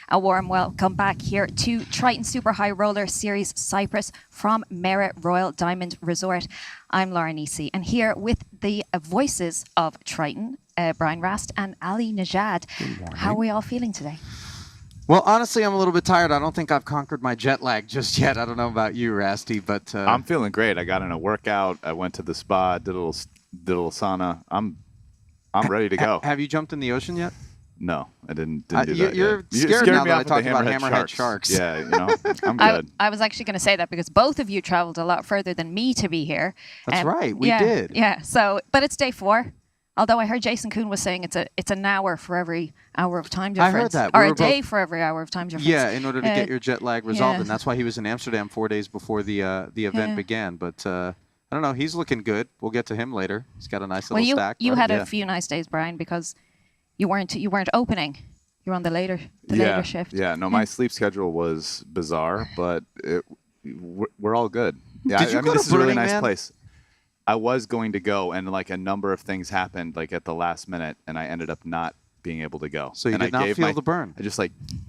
A warm welcome back here to Triton Super High Roller Series Cyprus from Merit Royal Diamond Resort. I'm Laura Nisi, and here with the voices of Triton, Brian Rast and Ali Najad. How are we all feeling today? Well, honestly, I'm a little bit tired. I don't think I've conquered my jet lag just yet. I don't know about you, Rasty, but I'm feeling great. I got in a workout. I went to the spa, did a little sauna. I'm ready to go. Have you jumped in the ocean yet? No, I didn't do that You're yet. scared You now me that I off with talked the about hammerhead sharks. Yeah, I'm good. I was actually going to say that because both of you traveled a lot further than me to be here. That's right, we did. Yeah, so, but it's day 4. Although I heard Jason Kuhn was saying it's an hour for every hour of time difference. I heard that. Or a day for every hour of time difference. Yeah, in order to get your jet lag resolved. yeah. And that's why he was in Amsterdam 4 days before the event began. But I don't know. He's looking good. We'll get to him later. He's got a nice little stack. You had a few nice days, Brian, because you weren't opening. You were on the later shift. Yeah, no, my sleep schedule was bizarre, but we're all good. Yeah, Did you go this to is a really Burning nice Man? place. I was going to go, and like a number of things happened like at the last minute, and I ended up not being able to go. So you and did not feel the burn. I just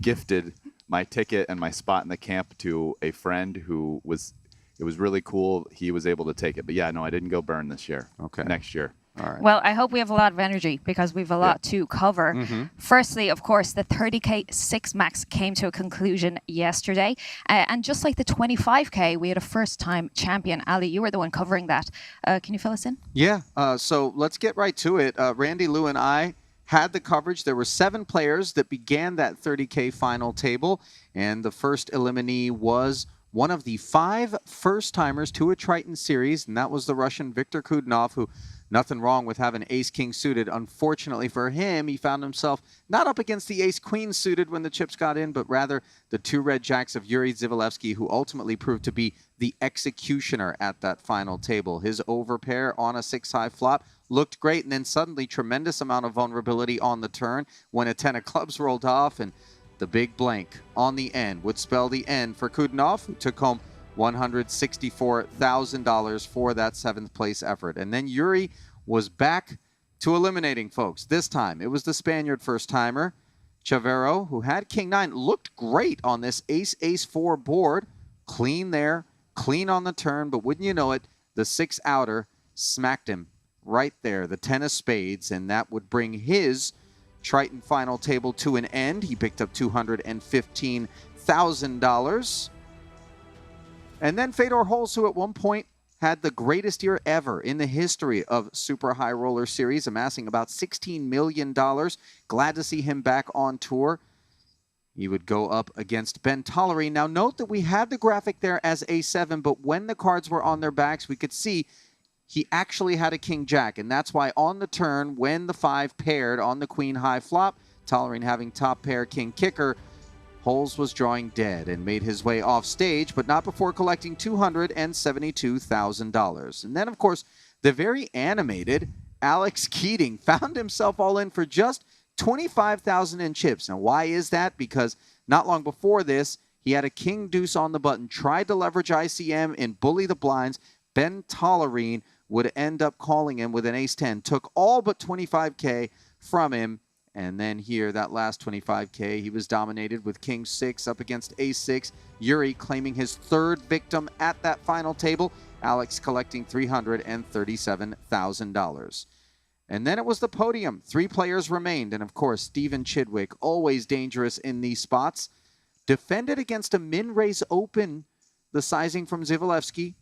gifted my ticket and my spot in the camp to a friend who was. It was really cool. He was able to take it, but yeah, no, I didn't go burn this year. Okay. Next year. All right. Well, I hope we have a lot of energy because we've a lot to cover. Firstly, of course, the 30K 6 Max came to a conclusion yesterday. And just like the 25K, we had a first-time champion. Ali, you were the one covering that. Can you fill us in? Yeah, so let's get right to it. Randy, Lou, and I had the coverage. There were 7 players that began that 30K final table, and the first eliminee was one of the 5 first-timers to a Triton series, and that was the Russian Viktor Kudinov, who nothing wrong with having ace-king suited. Unfortunately for him, he found himself not up against the ace-queen suited when the chips got in, but rather the 2 red jacks of Yuri Zivalevsky, who ultimately proved to be the executioner at that final table. His overpair on a 6-high flop looked great, and then suddenly tremendous amount of vulnerability on the turn when a 10 of clubs rolled off, and the big blank on the end would spell the end for Kudinov, who took home $164,000 for that 7th place effort. And then Yuri was back to eliminating folks. This time, it was the Spaniard first-timer, Chavero, who had King 9. Looked great on this ace-ace-4 board. Clean there, clean on the turn, but wouldn't you know it, the 6 outer smacked him right there, the 10 of spades, and that would bring his Triton final table to an end. He picked up $215,000. And then Fedor Holz, who at one point had the greatest year ever in the history of Super High Roller Series, amassing about $16 million. Glad to see him back on tour. He would go up against Ben Tollery. Now note that we had the graphic there as A7, but when the cards were on their backs, we could see he actually had a king jack, and that's why on the turn, when the 5 paired on the queen high flop, Tollery having top pair king kicker, Holz was drawing dead and made his way off stage, but not before collecting $272,000. And then, of course, the very animated Alex Keating found himself all in for just $25,000 in chips. Now, why is that? Because not long before this, he had a king deuce on the button, tried to leverage ICM and bully the blinds. Ben Tollery would end up calling him with an ace-10, took all but $25K from him, and then here, that last $25K, he was dominated with king 6 up against ace-6. Yuri claiming his 3rd victim at that final table, Alex collecting $337,000. And then it was the podium. 3 players remained, and of course, Stephen Chidwick, always dangerous in these spots, defended against a min-raise open, the sizing from Zivalevsky,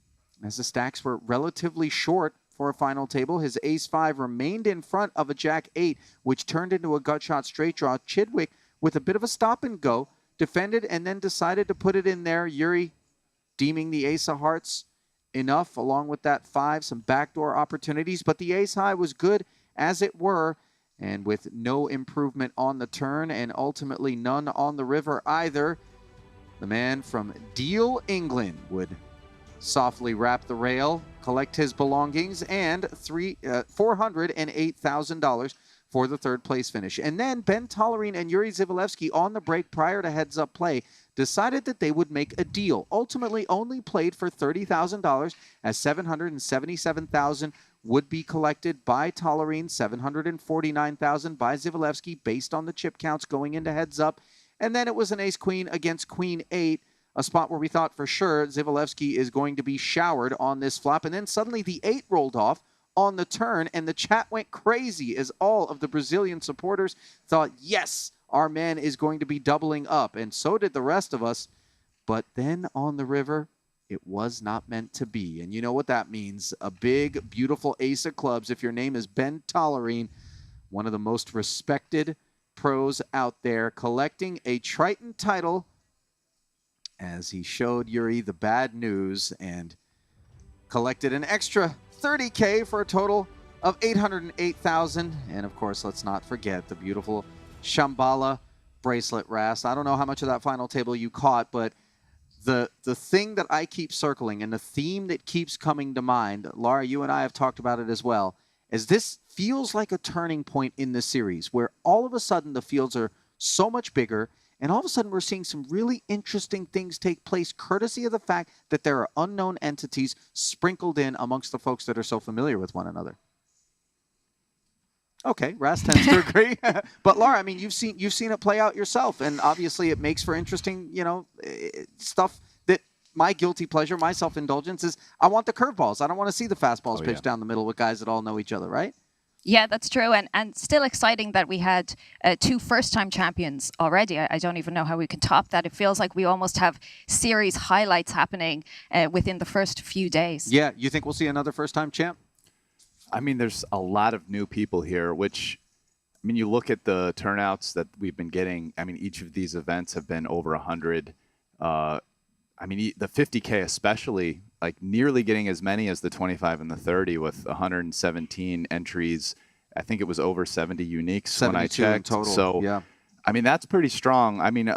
as the stacks were relatively short for a final table. His ace-5 remained in front of a jack-8, which turned into a gut-shot straight draw. Chidwick, with a bit of a stop-and-go, defended and then decided to put it in there. Yuri deeming the ace of hearts enough, along with that 5, some backdoor opportunities. But the ace-high was good as it were, and with no improvement on the turn and ultimately none on the river either, the man from Deal, England would softly wrap the rail, collect his belongings, and $408,000 for the 3rd place finish. And then Ben Tollery and Yuri Zivalevsky on the break prior to heads-up play decided that they would make a deal. Ultimately only played for $30,000 as $777,000 would be collected by Tollery, $749,000 by Zivalevsky based on the chip counts going into heads-up. And then it was an ace-queen against queen-8, a spot where we thought for sure Zivulevsky is going to be showered on this flop. And then suddenly the 8 rolled off on the turn, and the chat went crazy as all of the Brazilian supporters thought, yes, our man is going to be doubling up. And so did the rest of us. But then on the river, it was not meant to be. And you know what that means. A big, beautiful ace of clubs. If your name is Ben Tollerine, one of the most respected pros out there, collecting a Triton title as he showed Yuri the bad news and collected an extra $30K for a total of $808,000. And of course, let's not forget the beautiful Shambhala bracelet, Rast. I don't know how much of that final table you caught, but the thing that I keep circling and the theme that keeps coming to mind, Laura, you and I have talked about it as well, is this feels like a turning point in the series where all of a sudden the fields are so much bigger, and all of a sudden we're seeing some really interesting things take place courtesy of the fact that there are unknown entities sprinkled in amongst the folks that are so familiar with one another. Okay, Rast tends to agree. But Laura, I mean, you've seen it play out yourself, and obviously it makes for interesting, stuff that my guilty pleasure, my self-indulgence is I want the curveballs. I don't want to see the fastballs pitched down the middle with guys that all know each other, right? Yeah, that's true. And still exciting that we had 2 first-time champions already. I don't even know how we can top that. It feels like we almost have series highlights happening within the first few days. Yeah, you think we'll see another first-time champ? I mean, there's a lot of new people here, which, I mean, you look at the turnouts that we've been getting. I mean, each of these events have been over 100. I mean, the 50K especially, like nearly getting as many as the 25 and the 30 with 117 entries. I think it was over 70 uniques when I checked. Total. So, yeah. I mean, that's pretty strong. I mean,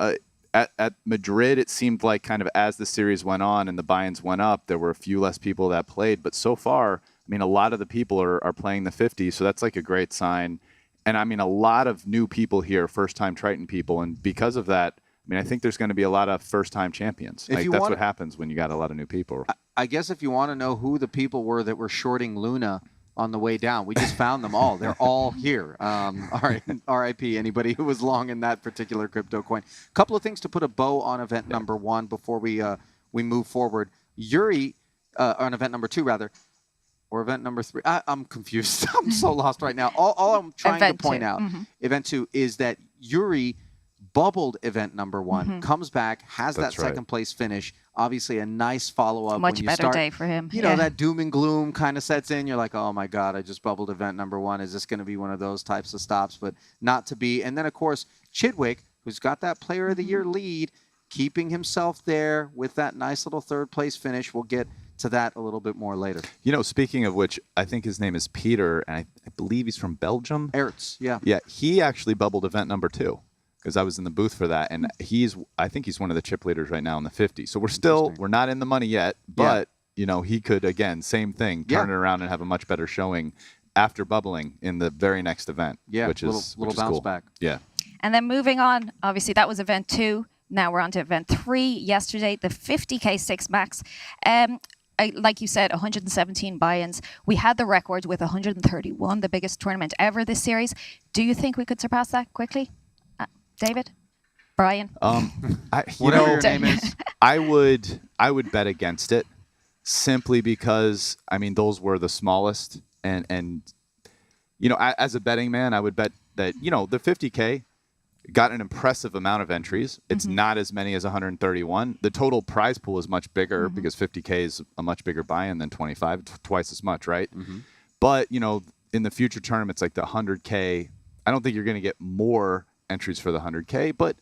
at Madrid, it seemed like kind of as the series went on and the buy-ins went up, there were a few less people that played. But so far, I mean, a lot of the people are playing the 50, so that's like a great sign. And I mean, a lot of new people here, first-time Triton people. And because of that, I mean, I think there's going to be a lot of first-time champions. Like, that's what happens when you got a lot of new people. I guess if you want to know who the people were that were shorting Luna on the way down, we just found them all. They're all here. R.I.P. anybody who was long in that particular crypto coin. A couple of things to put a bow on event number 1 before we move forward. Yuri, on event number 2, rather, or event number 3. I'm confused. I'm so lost right now. All I'm trying to point out, event 2, is that Yuri bubbled event number 1, comes back, has that second place finish. Obviously, a nice follow-up. Much better day for him. You know, that doom and gloom kind of sets in. You're like, oh my God, I just bubbled event number 1. Is this going to be one of those types of stops? But not to be. And then, of course, Chidwick, who's got that Player of the Year lead, keeping himself there with that nice little third place finish. We'll get to that a little bit more later. You know, speaking of which, I think his name is Peter, and I believe he's from Belgium. Ertz, yeah. Yeah, he actually bubbled event number 2 because I was in the booth for that, and I think he's one of the chip leaders right now in the 50. So we're not in the money yet, but you know, he could, again, same thing, turn it around and have a much better showing after bubbling in the very next event. Yeah, which is little bounce cool. back. Yeah. And then moving on, obviously that was event 2. Now we're on to event 3 yesterday, the 50K 6 max. Like you said, 117 buy-ins. We had the record with 131, the biggest tournament ever this series. Do you think we could surpass that quickly? David? Brian? Whatever your name is. I would bet against it simply because, I mean, those were the smallest. And you know, as a betting man, I would bet that, you know, the 50K got an impressive amount of entries. It's not as many as 131. The total prize pool is much bigger because 50K is a much bigger buy-in than 25, twice as much, right? But, you know, in the future tournaments like the 100K, I don't think you're going to get more entries for the 100K, but,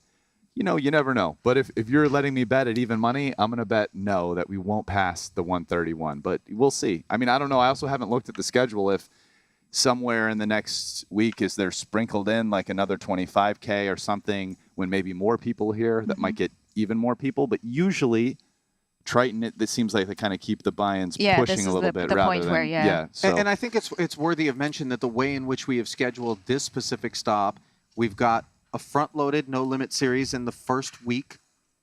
you know, you never know. But if you're letting me bet at even money, I'm going to bet no, that we won't pass the 131. But we'll see. I mean, I don't know. I also haven't looked at the schedule if somewhere in the next week is there sprinkled in like another 25K or something when maybe more people here that might get even more people. But usually Triton, it seems like they kind of keep the buy-ins pushing a little bit rather than So. And I think it's worthy of mention that the way in which we have scheduled this specific stop, we've got a front-loaded no-limit series in the first week,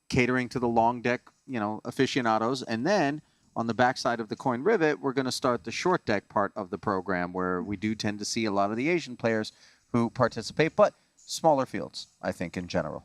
catering to the long deck, you know, aficionados, and then on the backside of the coin rivet, we're going to start the short deck part of the program, where we do tend to see a lot of the Asian players who participate, but smaller fields, I think, in general.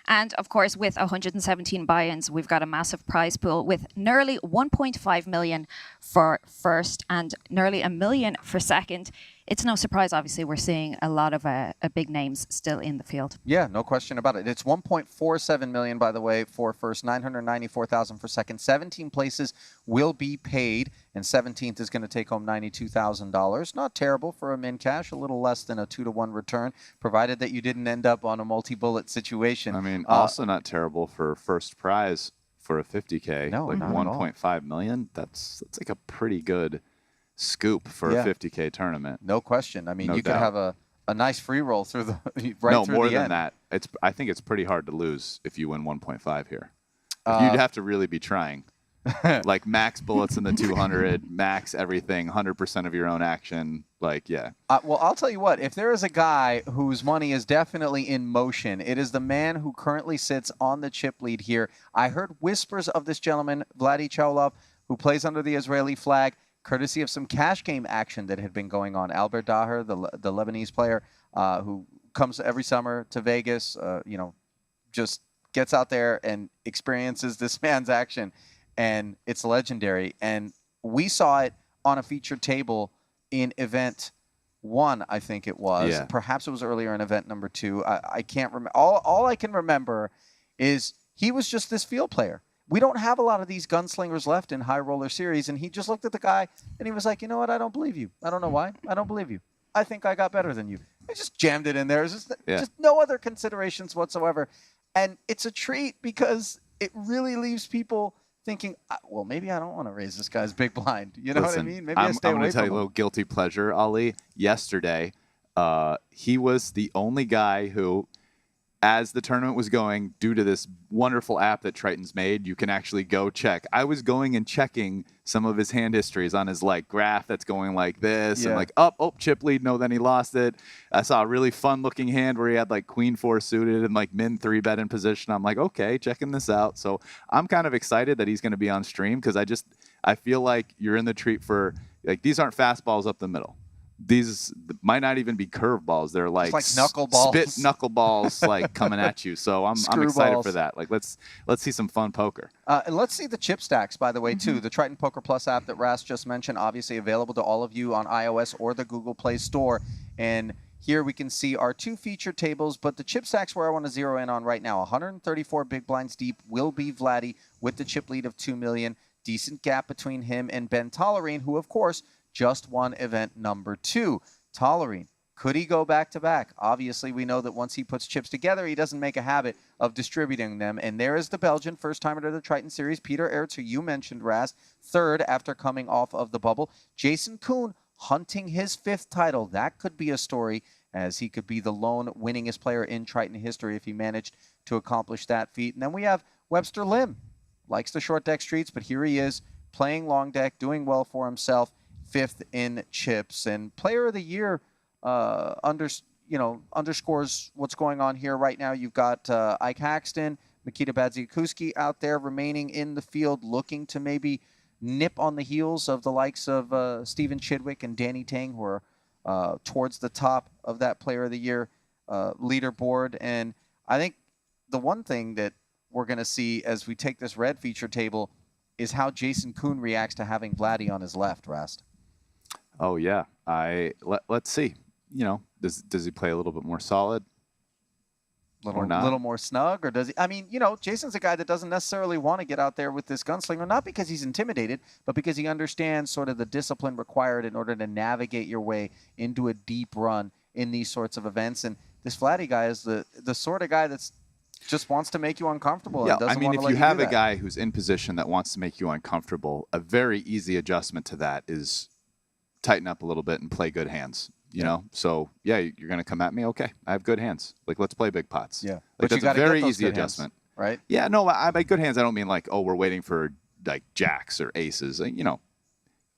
And of course, with 117 buy-ins, we've got a massive prize pool with nearly 1.5 million for first and nearly $1 million for second. It's no surprise, obviously, we're seeing a lot of big names still in the field. Yeah, no question about it. It's 1.47 million, by the way, for first, 994,000 for second. 17 places will be paid, and 17th is going to take home $92,000. Not terrible for a min cash, a little less than a 2-to-1 return, provided that you didn't end up on a multi-bullet situation. I mean, also not terrible for first prize for a 50K. No, like not at all. 1.5 million. That's like a pretty good scoop for a 50K tournament. No question. I mean, No you could doubt. have a nice free roll through the No, through more the than end. that. I think it's pretty hard to lose if you win 1.5 here. You'd have to really be trying. Like max bullets in the 200, max everything, 100% of your own action. Like, yeah. Well, I'll tell you what. If there is a guy whose money is definitely in motion, it is the man who currently sits on the chip lead here. I heard whispers of this gentleman, Vladi Cholov, who plays under the Israeli flag, courtesy of some cash game action that had been going on. Albert Daher, the Lebanese player, who comes every summer to Vegas, just gets out there and experiences this man's action, and it's legendary. And we saw it on a featured table in event 1, I think it was. Yeah. Perhaps it was earlier in event number 2. I can't remember. All I can remember is he was just this field player. We don't have a lot of these gunslingers left in high roller series, and he just looked at the guy and he was like, you know what? I don't believe you. I don't know why. I don't believe you. I think I got better than you. I just jammed it in there. It's just no other considerations whatsoever. And it's a treat because it really leaves people thinking, well, maybe I don't want to raise this guy's big blind. You know what I mean? Maybe I stay I'm away going to tell from you a him. little guilty pleasure, Ali. Yesterday, he was the only guy who, as the tournament was going, due to this wonderful app that Triton's made, you can actually go check. I was going and checking some of his hand histories on his graph that's going like this, and chip lead, no, then he lost it. I saw a really fun looking hand where he had queen 4 suited and min 3-bet in position. I'm like, okay, checking this out. So I'm kind of excited that he's going to be on stream because I feel like you're in the treat for these aren't fastballs up the middle. These might not even be curveballs. They're like knuckleballs. Spit knuckleballs coming at you. So I'm excited Screwballs. for that. Let's see some fun poker. And let's see the chip stacks, by the way, too. The Triton Poker Plus app that Ras just mentioned, obviously available to all of you on iOS or the Google Play Store. And here we can see our 2 featured tables, but the chip stacks where I want to zero in on right now, 134 big blinds deep will be Vladi with the chip lead of 2 million. Decent gap between him and Ben Tollerine, who, of course, just won event number 2. Tollerine, could he go back-to-back? Obviously, we know that once he puts chips together, he doesn't make a habit of distributing them. And there is the Belgian, first-timer to the Triton Series, Peter Ertz, who you mentioned, Raz, 3rd after coming off of the bubble. Jason Kuhn hunting his 5th title. That could be a story, as he could be the lone winningest player in Triton history if he managed to accomplish that feat. And then we have Webster Lim. Likes the short deck streets, but here he is, playing long deck, doing well for himself. 5th in chips, and player of the year underscores what's going on here right now. You've got Ike Haxton, Mikita Badziakuski out there remaining in the field, looking to maybe nip on the heels of the likes of Stephen Chidwick and Danny Tang, who are towards the top of that player of the year leaderboard. And I think the one thing that we're going to see as we take this red feature table is how Jason Kuhn reacts to having Vladi on his left, Rast. Oh yeah, let's see. Does he play a little bit more solid? Little more snug, or does he? I mean, Jason's a guy that doesn't necessarily want to get out there with this gunslinger, not because he's intimidated, but because he understands sort of the discipline required in order to navigate your way into a deep run in these sorts of events. And this Vladi guy is the sort of guy that's just wants to make you uncomfortable. Yeah, and doesn't I mean, want if to you let have do a that. guy who's in position that wants to make you uncomfortable, a very easy adjustment to that is tighten up a little bit and play good hands. You know, so yeah, you're going to come at me. Okay, I have good hands. Let's play big pots. Yeah, but you that's got a very easy adjustment, right? Yeah, no, by good hands I don't mean we're waiting for jacks or aces.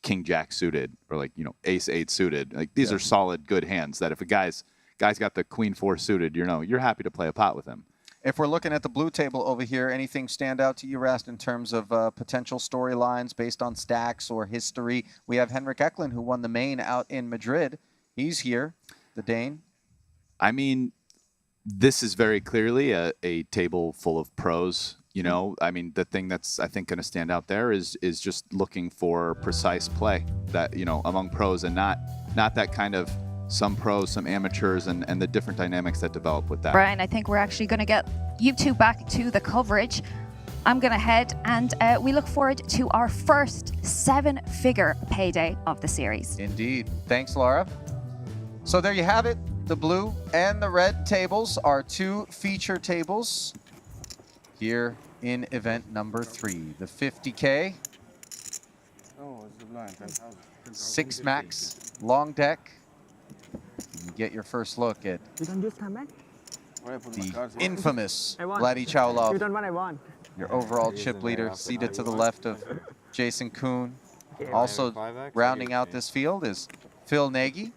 King jack suited or ace 8 suited. These are solid good hands that if a guy's got the queen 4 suited, you're happy to play a pot with him. If we're looking at the blue table over here, anything stand out to you, Rast, in terms of potential storylines based on stacks or history? We have Henrik Eklund, who won the main out in Madrid. He's here, the Dane. I mean, this is very clearly a table full of pros. You know, I mean, the thing that's I think going to stand out there is just looking for precise play that, you know, among pros, and not that kind of some pros, some amateurs, and the different dynamics that develop with that. Brian, I think we're actually going to get you two back to the coverage. I'm going to head, and we look forward to our first 7-figure payday of the series. Indeed. Thanks, Laura. So there you have it. The blue and the red tables are 2 feature tables here in event number 3. The 50K, 6 max, long deck. You get your first look at the infamous Vladi Cholov, your overall chip leader, seated to the left of Jason Kuhn. Also rounding out this field is Phil Nagy.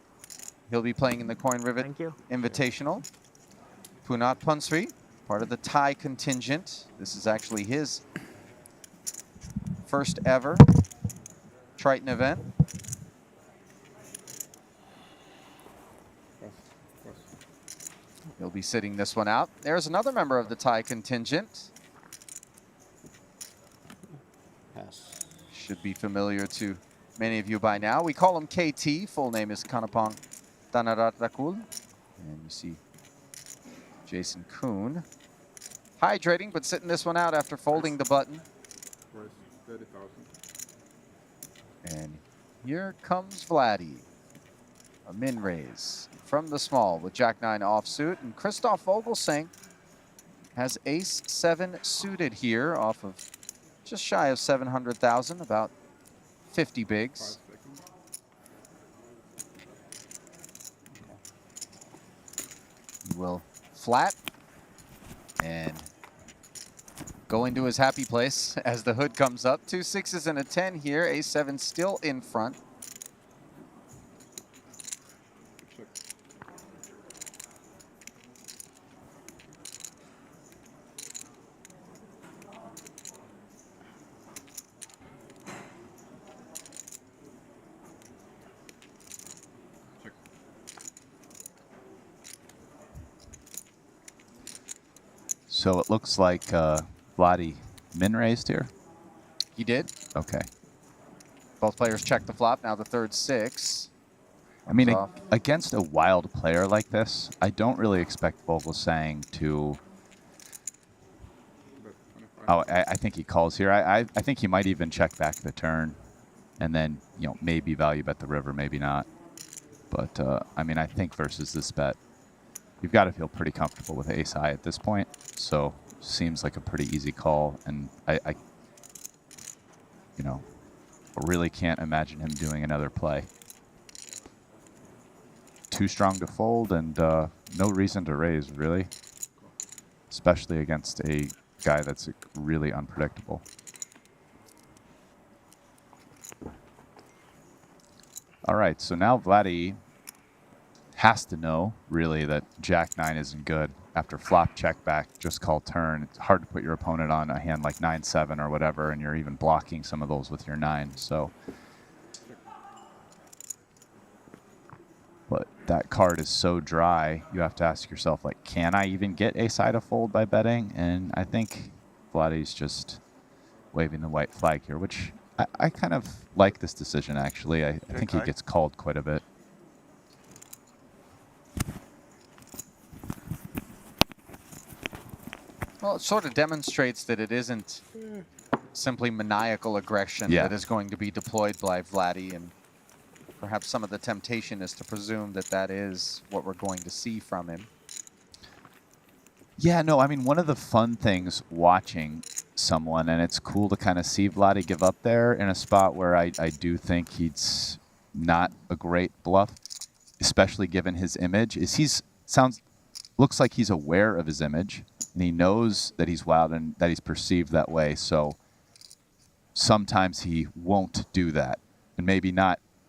He'll be playing in the Coin Rivet Invitational. Punat Punsri, part of the Thai contingent. This is actually his first ever Triton event. He'll be sitting this one out. There's another member of the Thai contingent. Should be familiar to many of you by now. We call him KT. Full name is Kanapong Danaratakul. And you see Jason Kuhn hydrating, but sitting this one out after folding the button. And here comes Vladi. A min raise from the small with Jack-9 offsuit. And Christoph Vogelsang has Ace-7 suited here off of just shy of 700,000, about 50 bigs. He will flat and go into his happy place as the hood comes up. 2 6s and a 10 here. Ace-7 still in front. So it looks like Vladi min raised here. He did. Okay. Both players check the flop. Now the third 6. I mean, Off. against a wild player like this, I don't really expect Vogelsang to... Oh, I think he calls here. I think he might even check back the turn and then, you know, maybe value bet the river, maybe not. But, I mean, I think versus this bet, you've got to feel pretty comfortable with ace high at this point. So seems like a pretty easy call. And I you know, really can't imagine him doing another play. Too strong to fold and no reason to raise, really. Especially against a guy that's really unpredictable. All right, so now Vladi has to know, really, that Jack-9 isn't good. After flop check back, just call turn. It's hard to put your opponent on a hand like 9-7 or whatever, and you're even blocking some of those with your 9. So, but that card is so dry, you have to ask yourself, like, can I even get a side of fold by betting? And I think Vladi's just waving the white flag here, which I kind of like this decision, actually. I think he gets called quite a bit. Well, it sort of demonstrates that it isn't simply maniacal aggression that is going to be deployed by Vladi, and perhaps some of the temptation is to presume that that is what we're going to see from him. Yeah, no, I mean, one of the fun things watching someone, and it's cool to kind of see Vladi give up there in a spot where I do think he's not a great bluff, especially given his image, is looks like he's aware of his image, and he knows that he's wild and that he's perceived that way. So sometimes he won't do that, and maybe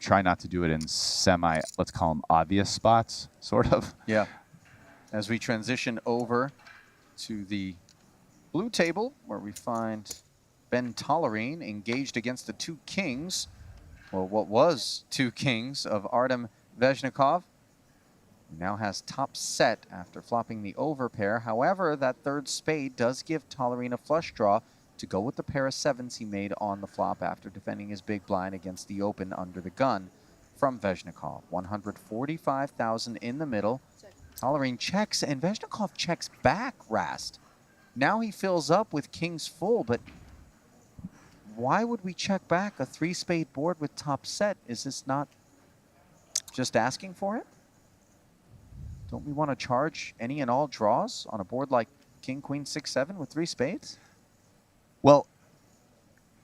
try not to do it in semi, let's call them obvious spots, sort of. Yeah. As we transition over to the blue table, where we find Ben Tollerine engaged against the 2 kings, or what was 2 kings of Artem Vezhnikov. He now has top set after flopping the overpair. However, that third spade does give Tollerene a flush draw to go with the pair of sevens he made on the flop after defending his big blind against the open under the gun from Vezhnikov. 145,000 in the middle. Tollerene checks, and Vezhnikov checks back, Rast. Now he fills up with kings full, but why would we check back a three-spade board with top set? Is this not just asking for it? Don't we want to charge any and all draws on a board like king, queen, 6, 7 with three spades? Well,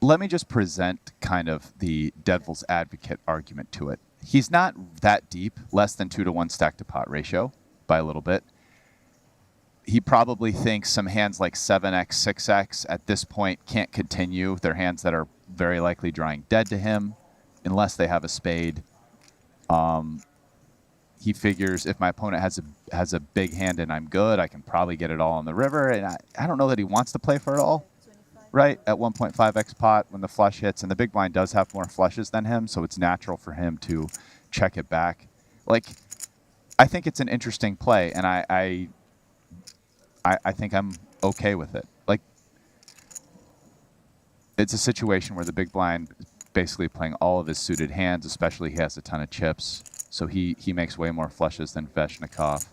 let me just present kind of the devil's advocate argument to it. He's not that deep, less than 2-to-1 stack to pot ratio by a little bit. He probably thinks some hands like 7x, 6x at this point can't continue. They're hands that are very likely drawing dead to him unless they have a spade. He figures if my opponent has a big hand and I'm good, I can probably get it all on the river. And I don't know that he wants to play for it all, right? At 1.5x pot when the flush hits, and the big blind does have more flushes than him, so it's natural for him to check it back. Like, I think it's an interesting play, and I think I'm okay with it. Like, it's a situation where the big blind is basically playing all of his suited hands, especially he has a ton of chips. So he makes way more flushes than Vezhnikov.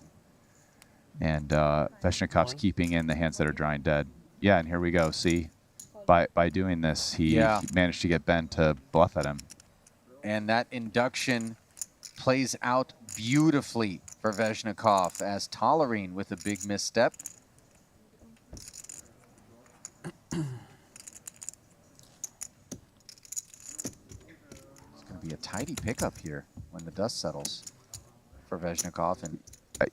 And Vezhnikov's keeping in the hands that are drawing dead. Yeah, and here we go. See, by doing this, he managed to get Ben to bluff at him. And that induction plays out beautifully for Vezhnikov as Tollerene with a big misstep. Be a tidy pickup here when the dust settles for Vezhnikov. And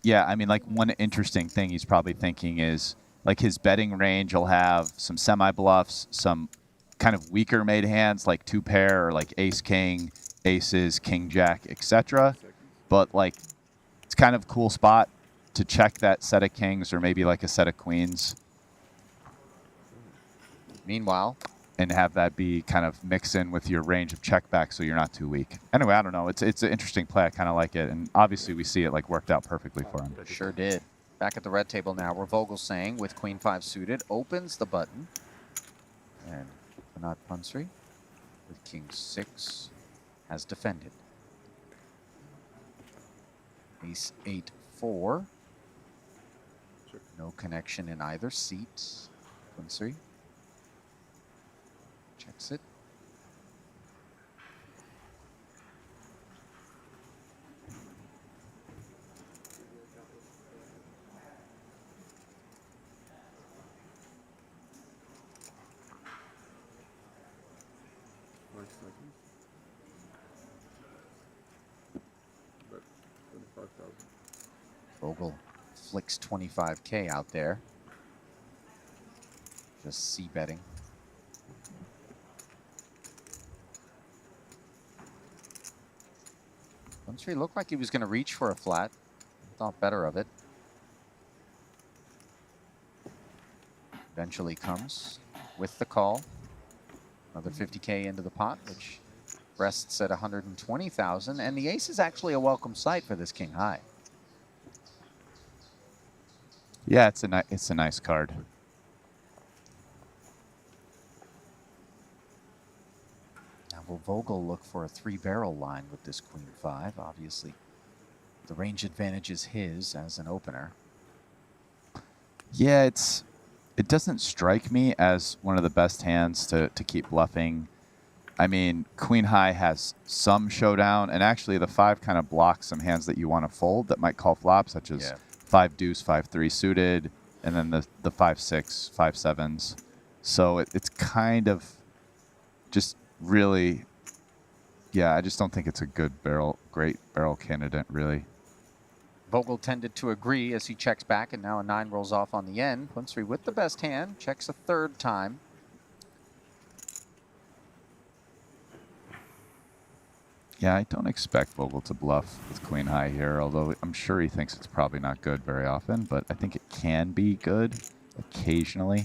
yeah, I mean, like, one interesting thing he's probably thinking is, like, his betting range will have some semi-bluffs, some kind of weaker made hands like two pair or like ace king, aces, king jack, etc. But, like, it's kind of a cool spot to check that set of kings or maybe like a set of queens. Meanwhile, and have that be kind of mix in with your range of check back so you're not too weak. Anyway, I don't know. It's an interesting play. I kind of like it. And obviously we see it like worked out perfectly for him. Sure did. Back at the red table now, where Vogelsang with queen 5 suited opens the button. And Bernard Punsry with king 6 has defended. Ace 8, 4. No connection in either seat. Punsry checks it. Vogel flicks 25K out there. Just c-betting. Punsry looked like he was going to reach for a flat. Thought better of it. Eventually comes with the call. Another 50K into the pot, which rests at 120,000. And the ace is actually a welcome sight for this king high. Yeah, it's a nice card. Now will Vogel look for a 3-barrel line with this queen 5? Obviously, the range advantage is his as an opener. Yeah, it doesn't strike me as one of the best hands to keep bluffing. I mean, queen high has some showdown, and actually the 5 kind of blocks some hands that you want to fold that might call flop, such as 5 deuce, 5-3 suited, and then the 5-6, 5-7s. So it's kind of just really, yeah, I just don't think it's a great barrel candidate, really. Vogel tended to agree as he checks back, and now a 9 rolls off on the end. Punsry with the best hand, checks a third time. Yeah, I don't expect Vogel to bluff with queen high here, although I'm sure he thinks it's probably not good very often, but I think it can be good occasionally.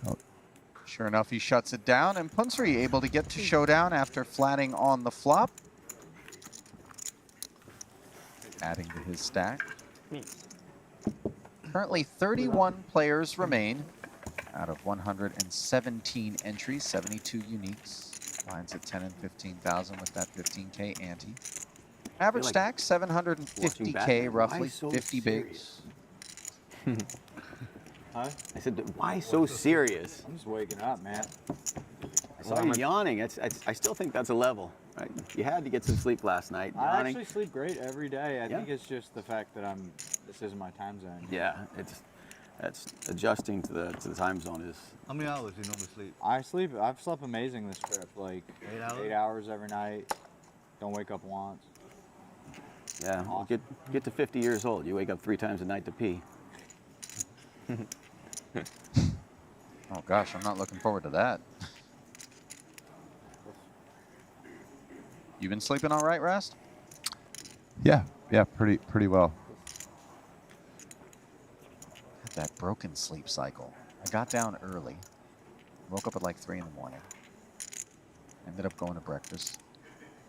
Oh. Sure enough, he shuts it down, and Punsry able to get to showdown after flatting on the flop. adding to his stack. Currently 31 players remain out of 117 entries, 72 uniques. Lines at 10 and 15,000 with that 15K ante. Average like stack 750K, Batman. roughly Why so 50 bigs. Huh? I said, why so serious? I'm just waking up, man. I saw you yawning. I still think that's a level, right? You had to get some sleep last night. I Yawning. actually sleep great every day. I Yeah. think it's just the fact that this isn't my time zone. Yeah, that's adjusting to the time zone is. How many hours do you normally sleep? I've slept amazing this trip. Like 8 hours? 8 hours every night. Don't wake up once. Yeah, well, get to 50 years old. You wake up 3 times a night to pee. Oh gosh, I'm not looking forward to that. You been sleeping all right, Rast? Yeah, pretty well. Had that broken sleep cycle. I got down early. Woke up at like 3 in the morning. Ended up going to breakfast.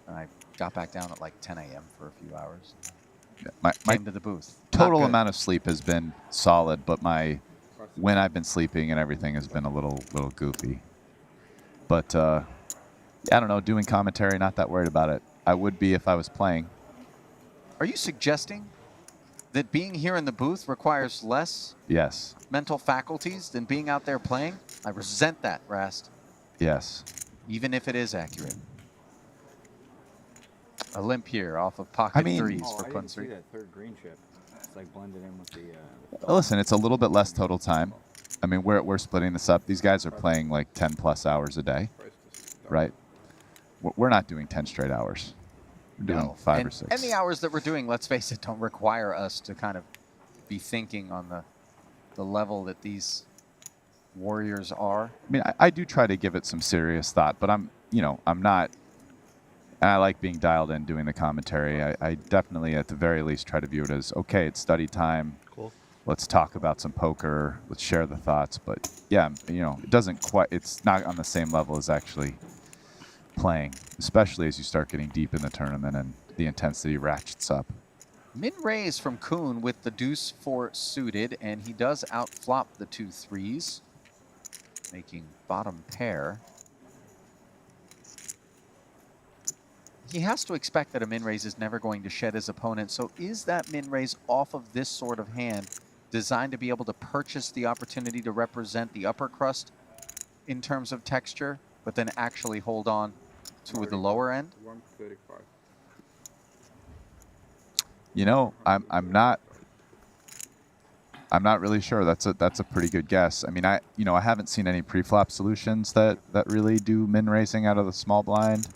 And I got back down at like 10 a.m. for a few hours. Yeah, my Came to the booth. total Not good. amount of sleep has been solid, but when I've been sleeping and everything has been a little goofy. But yeah, I don't know. Doing commentary, not that worried about it. I would be if I was playing. Are you suggesting that being here in the booth requires less Yes. mental faculties than being out there playing? I resent that, Rast. Yes. Even if it is accurate. A limp here off of pocket threes Oh, for I didn't see Punsri. that third green chip. It's like blended in with the. Listen, it's a little bit less total time. I mean, we're splitting this up. These guys are playing like 10 plus hours a day, right? We're not doing 10 straight hours. We're doing 5 or 6. And the hours that we're doing, let's face it, don't require us to kind of be thinking on the level that these warriors are. I mean, I do try to give it some serious thought, but I'm not. And I like being dialed in doing the commentary. I definitely, at the very least, try to view it as, okay, it's study time. Cool. Let's talk about some poker. Let's share the thoughts. But yeah, it doesn't quite, it's not on the same level as actually playing, especially as you start getting deep in the tournament and the intensity ratchets up. Min raise from Kuhn with the deuce 4 suited, and he does outflop the 2 threes, making bottom pair. He has to expect that a min raise is never going to shed his opponent. So is that min raise off of this sort of hand designed to be able to purchase the opportunity to represent the upper crust in terms of texture, but then actually hold on to the lower end? I'm not really sure. That's a pretty good guess. I mean, I haven't seen any pre-flop solutions that really do min raising out of the small blind.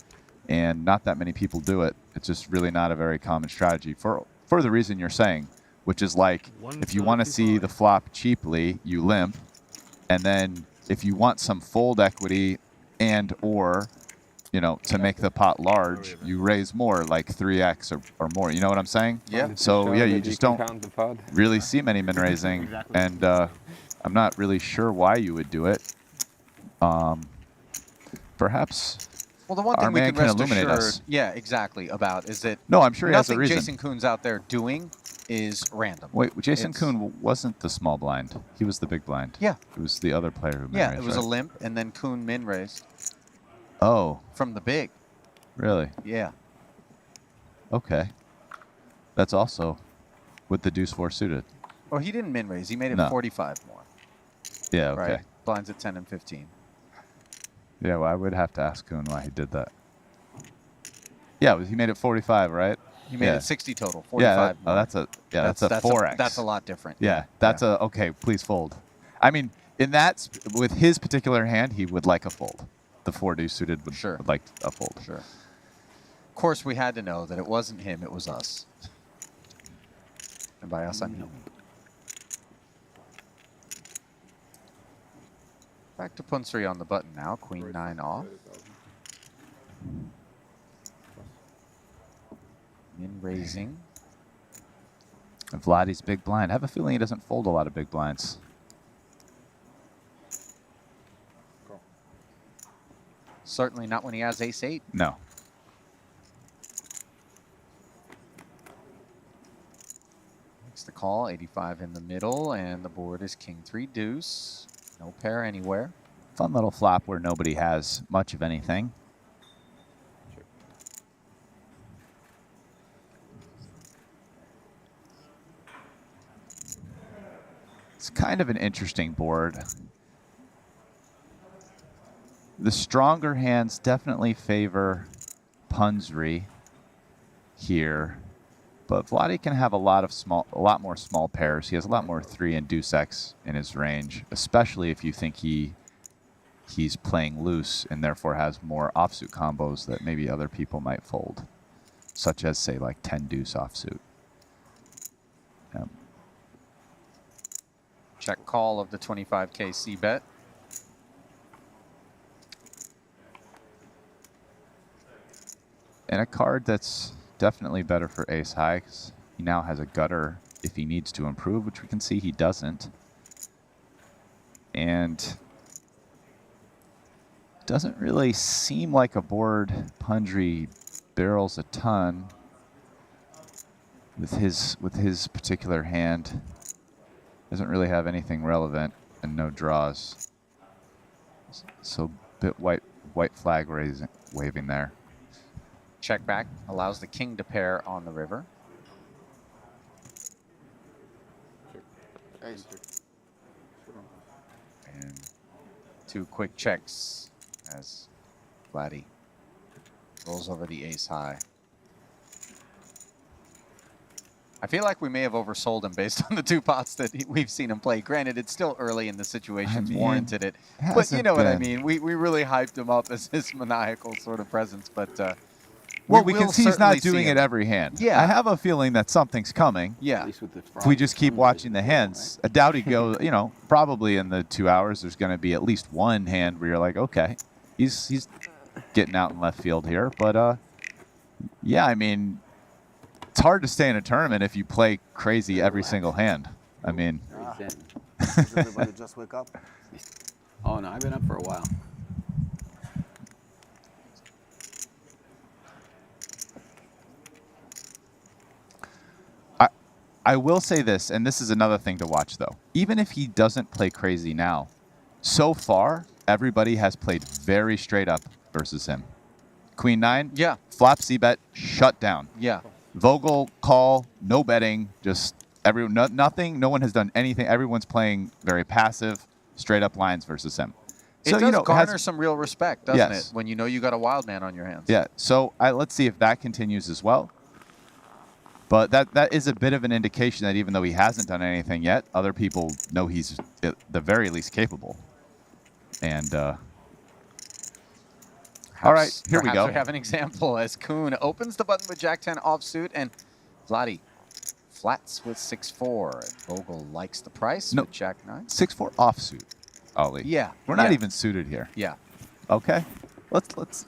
And not that many people do it. It's just really not a very common strategy for the reason you're saying, which is like, if you want to see the flop cheaply, you limp. And then if you want some fold equity and or, to make the pot large, you raise more, like 3x or more. You know what I'm saying? Yeah. So yeah, you just don't really see many min raising. And I'm not really sure why you would do it. Perhaps... Well, the one Our thing we man can can rest illuminate assured, us. yeah, exactly, about is that No, I'm sure he has a nothing reason. Jason Kuhn's out there doing is random. Wait, Jason It's- Kuhn wasn't the small blind. He was the big blind. Yeah. It was the other player who min Yeah, raised, it was right? a limp, and then Kuhn min raised Oh, from the big. really? Yeah. Okay. That's also with the deuce 4 suited. Well, he didn't min raise. He made it No. 45 more. Yeah, okay. Right. Blinds at 10 and 15. Yeah, well, I would have to ask Kuhn why he did that. Yeah, he made it 45, right? He made Yeah. it 60 total. 45 Yeah, more. that's a 4x. That's a lot different. Yeah, that's a okay. Please fold. I mean, with his particular hand, he would like a fold. The 4 deuce suited would, Sure. would like a fold. Sure. Of course, we had to know that it wasn't him; it was us. And by us, I mean. Back to Punsri on the button now. Queen 9 off. Min raising. And Vladi's big blind. I have a feeling he doesn't fold a lot of big blinds. Certainly not when he has ace 8. No. call, 85 in the middle, and the board is king 3 deuce. No pair anywhere. Fun little flop where nobody has much of anything. It's kind of an interesting board. The stronger hands definitely favor Punzri here, but Vladi can have a lot more small pairs. He has a lot more 3 and deuce X in his range, especially if you think he's playing loose and therefore has more offsuit combos that maybe other people might fold, such as say like 10 deuce offsuit. Check call of the 25K C bet. And a card that's definitely better for ace high, 'cause he now has a gutter if he needs to improve, which we can see he doesn't. And doesn't really seem like a board Punzri barrels a ton with his particular hand. Doesn't really have anything relevant and no draws. So bit white flag waving there. Check back allows the king to pair on the river. And 2 quick checks as Vladi rolls over the ace high. I feel like we may have oversold him based on the 2 pots that we've seen him play. Granted, it's still early in the situation's warranted it. But you know what I mean. We really hyped him up as this maniacal sort of presence. But well, we can see he's not doing it every hand. Yeah. I have a feeling that something's coming. Yeah. At least with the If we just keep watching the hands, I doubt he'd go, you know, probably in the 2 hours, there's going to be at least one hand where you're like, okay, he's getting out in left field here. But, yeah, I mean, it's hard to stay in a tournament if you play crazy every single hand. I mean. Does everybody just wake up? Oh, no, I've been up for a while. I will say this, and this is another thing to watch, though. Even if he doesn't play crazy now, so far, everybody has played very straight up versus him. Queen 9, Yeah. flop, c-bet, shut down. Yeah. Vogel, call, no betting, just nothing. No one has done anything. Everyone's playing very passive, straight up lines versus him. It So, does you know, garner some real respect, doesn't Yes. it? When you know you got a wild man on your hands. Yeah, so let's see if that continues as well. But that is a bit of an indication that even though he hasn't done anything yet, other people know he's at the very least capable. And all right, here we go. We have an example as Kuhn opens the button with Jack-10 offsuit, and Vladi flats with 6-4. Vogel likes the price with Jack-9. 6-4 offsuit, Ollie. Yeah. We're not even suited here. Yeah. Okay. Let's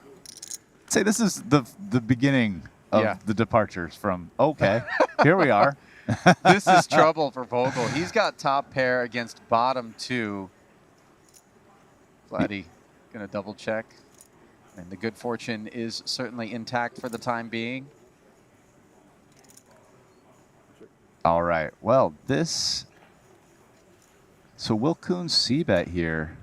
say this is the beginning of the departures from, okay, here we are. This is trouble for Vogel. He's got top pair against bottom 2. Vladi going to double check. And the good fortune is certainly intact for the time being. All right. Well, so Will Kuhn c-bet here.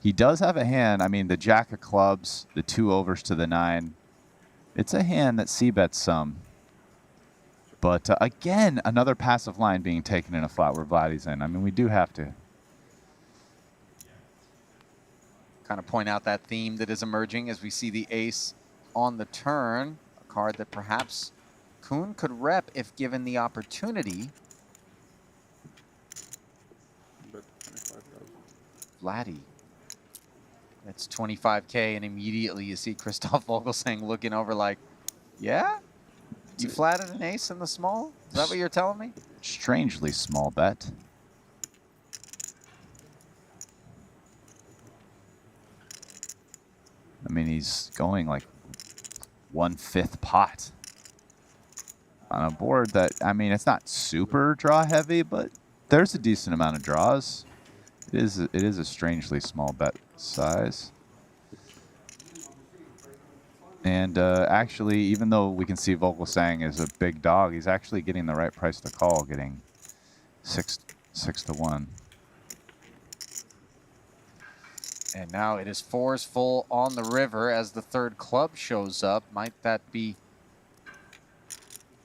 He does have a hand. I mean, the jack of clubs, the 2 overs to the 9. It's a hand that c-bets some. But again, another passive line being taken in a flat where Vladi's in. I mean, we do have to kind of point out that theme that is emerging as we see the ace on the turn, a card that perhaps Kuhn could rep if given the opportunity. Vladi, that's 25K, and immediately you see Christoph Vogel saying, looking over like, yeah? You flatted an ace in the small? Is that what you're telling me? strangely small bet. I mean, he's going like 1/5 pot on a board that, I mean, it's not super draw heavy, but there's a decent amount of draws. It is a strangely small bet size. And actually, even though we can see Vogelsang is a big dog, he's actually getting the right price to call, getting 6 to 1. And now it is fours full on the river as the third club shows up. Might that be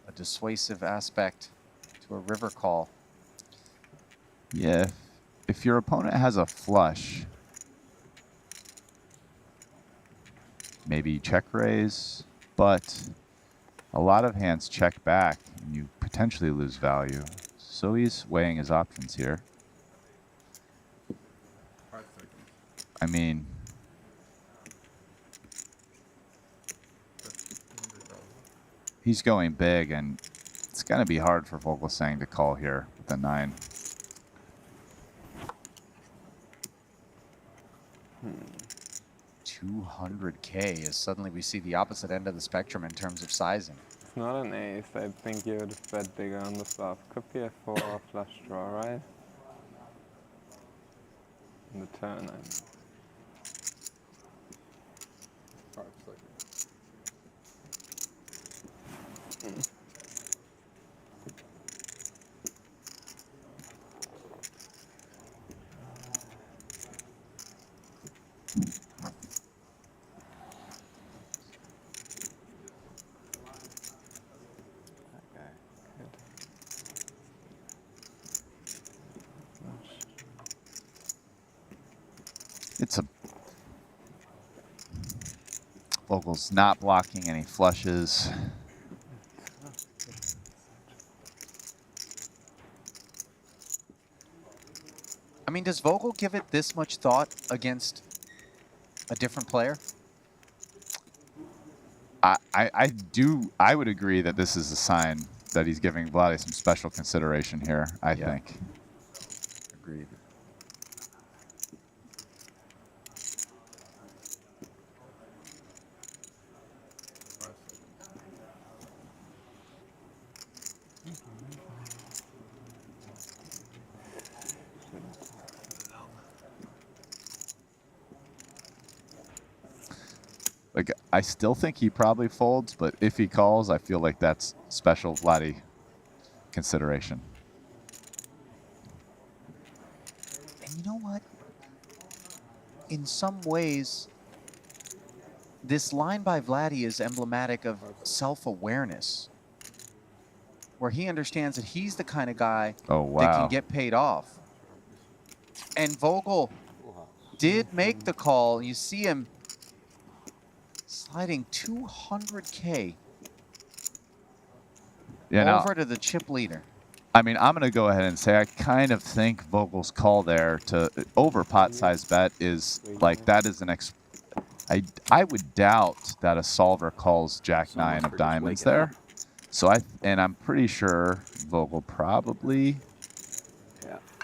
a dissuasive aspect to a river call? Yeah, if your opponent has a flush, maybe check raise, but a lot of hands check back and you potentially lose value. So he's weighing his options here. I mean, he's going big, and it's going to be hard for Vogelsang to call here with the 9. $200K as suddenly we see the opposite end of the spectrum in terms of sizing. It's not an ace. I think you would bet bigger on the flop. Could be a 4 or flush draw, right? In the turn, I mean. It's a Vogel's not blocking any flushes. I mean, does Vogel give it this much thought against a different player? I would agree that this is a sign that he's giving Vladi some special consideration here, I think. Agreed. Like, I still think he probably folds, but if he calls, I feel like that's special Vladi consideration. And you know what? In some ways, this line by Vladi is emblematic of self-awareness, where he understands that he's the kind of guy that can get paid off. And Vogel did make the call. You see him sliding $200K over to the chip leader. I mean, I'm going to go ahead and say I kind of think Vogel's call there to over pot size bet is like that is an I would doubt that a solver calls Jack 9 of diamonds there. So I'm pretty sure Vogel probably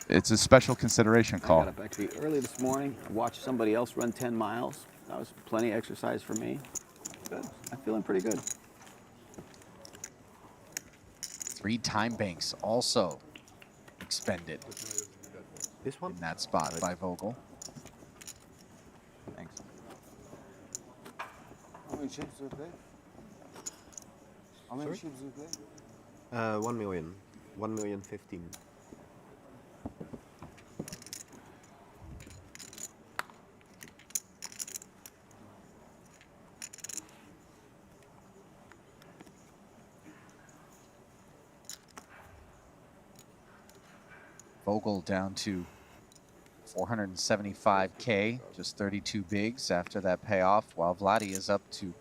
it's a special consideration call. I got up actually early this morning. I watched somebody else run 10 miles. That was plenty of exercise for me. Good. I'm feeling pretty good. 3 time banks also expended This one? in that spot by Vogel. Thanks. How many chips do you play? How many chips do you play? 1 million. 1,015,000. Vogel down to 475K, just 32 bigs after that payoff, while Vladi is up to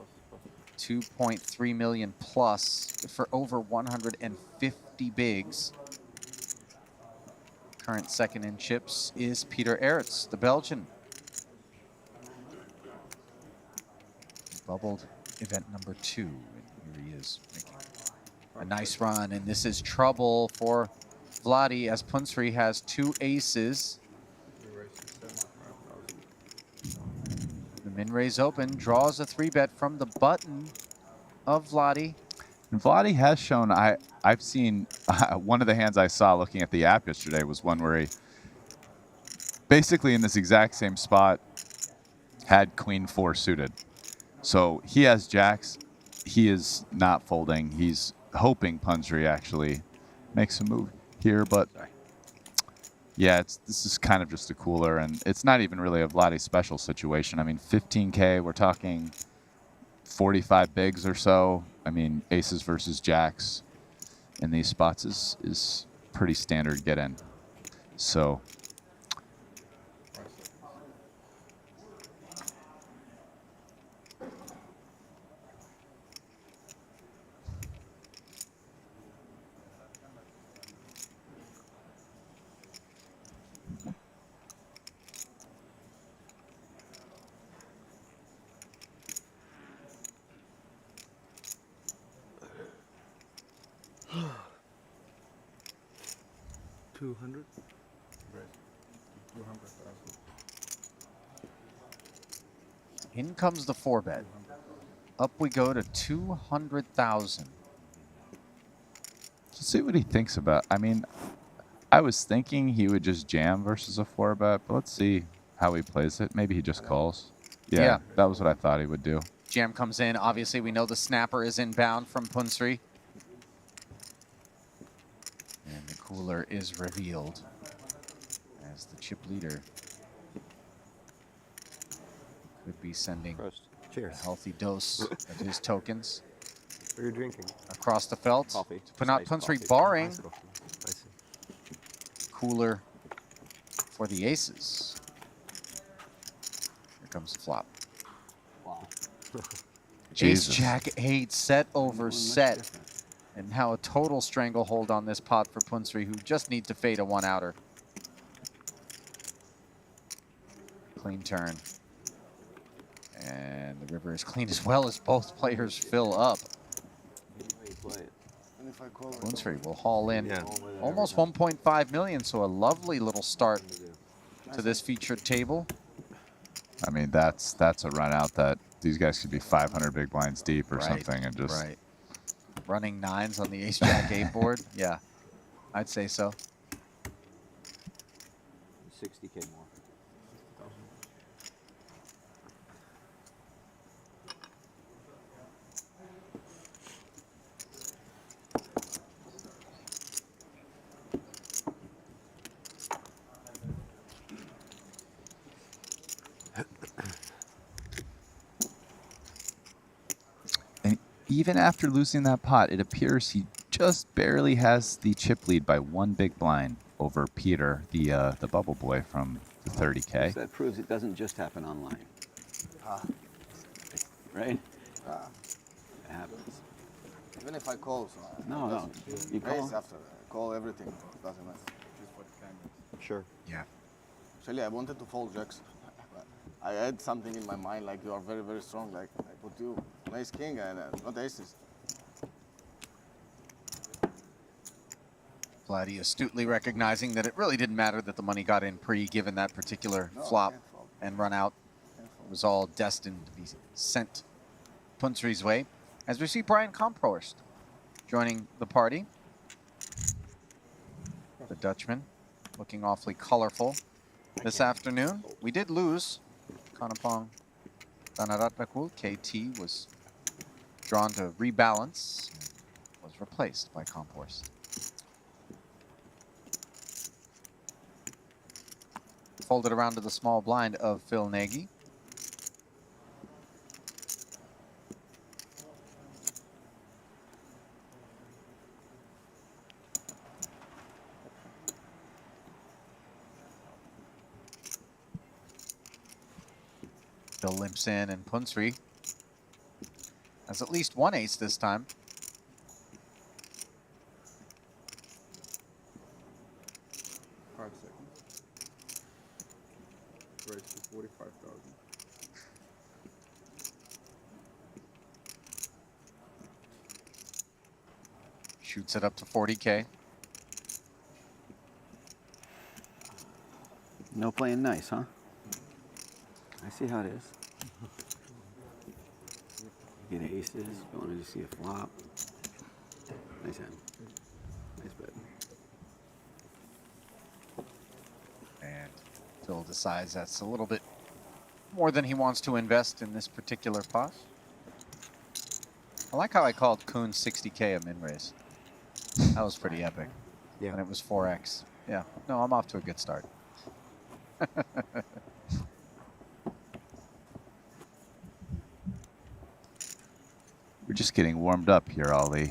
2.3 million plus for over 150 bigs. Current second in chips is Peter Eretz, the Belgian. Bubbled event number 2, and here he is making a nice run, and this is trouble for Vladi as Punsri has 2 aces. The min raise open, draws a 3-bet from the button of Vladi. And Vladi has shown, I've seen, one of the hands I saw looking at the app yesterday was one where he, basically in this exact same spot, had Queen 4 suited. So he has jacks, he is not folding, he's hoping Punsri actually makes a move here, but Yeah, this is kind of just a cooler, and it's not even really a Vladi special situation. I mean, 15K, we're talking 45 bigs or so. I mean, aces versus jacks in these spots is pretty standard get in. So In comes the 4-bet. Up we go to 200,000. let's see what he thinks about. I mean, I was thinking he would just jam versus a 4-bet, but let's see how he plays it. Maybe he just calls. Yeah, that was what I thought he would do. Jam comes in. Obviously, we know the snapper is inbound from Punsri. And the cooler is revealed as the chip leader could be sending a healthy dose of his tokens What are you drinking? across the felt. Coffee. To put out Iced Punsri coffee. barring Iced coffee. I see. cooler for the aces. Here comes the flop. Wow. Ace Jesus. Jack 8 set over set. And now a total stranglehold on this pot for Punsri, who just need to fade a 1-outer. Clean turn. And the river is clean as well as both players fill up. And if I call it, Punsri will haul in Yeah. almost 1.5 million, so a lovely little start to this featured table. I mean, that's a run out that these guys could be 500 big blinds deep or Right, something, and just Right. Running 9s on the Ace Jack 8 board. Yeah, I'd say so. 60K more. And even after losing that pot, it appears he just barely has the chip lead by 1 big blind over Peter, the bubble boy from the 30K. So that proves it doesn't just happen online. Right? It happens. even if I call, so No, no. You raise call? after call everything. Doesn't matter. Sure. Yeah. Actually, I wanted to fold jacks. I had something in my mind like you are very, very strong. Like I put you ace king and not aces. Vladi astutely recognizing that it really didn't matter that the money got in pre, given that particular No, flop can't fold. and run out. It was all destined to be sent Punsri's way. As we see Brian Komprost joining the party. The Dutchman looking awfully colorful this afternoon. We did lose Kanapong Danaratakul. KT was drawn to rebalance, was replaced by Komprost. Folded around to the small blind of Phil Nagy. Bill limps in, and Punsri has at least one ace this time. Raise to 45,000. Shoots it up to 40K. No playing nice, huh? I see how it is. Get aces, you want to just see a flop. Nice hand. Nice bet. And Phil decides that's a little bit more than he wants to invest in this particular pot. I like how I called Kuhn 60K a min raise. That was pretty epic. Yeah. And it was 4x. Yeah. No, I'm off to a good start. We're just getting warmed up here, Ollie.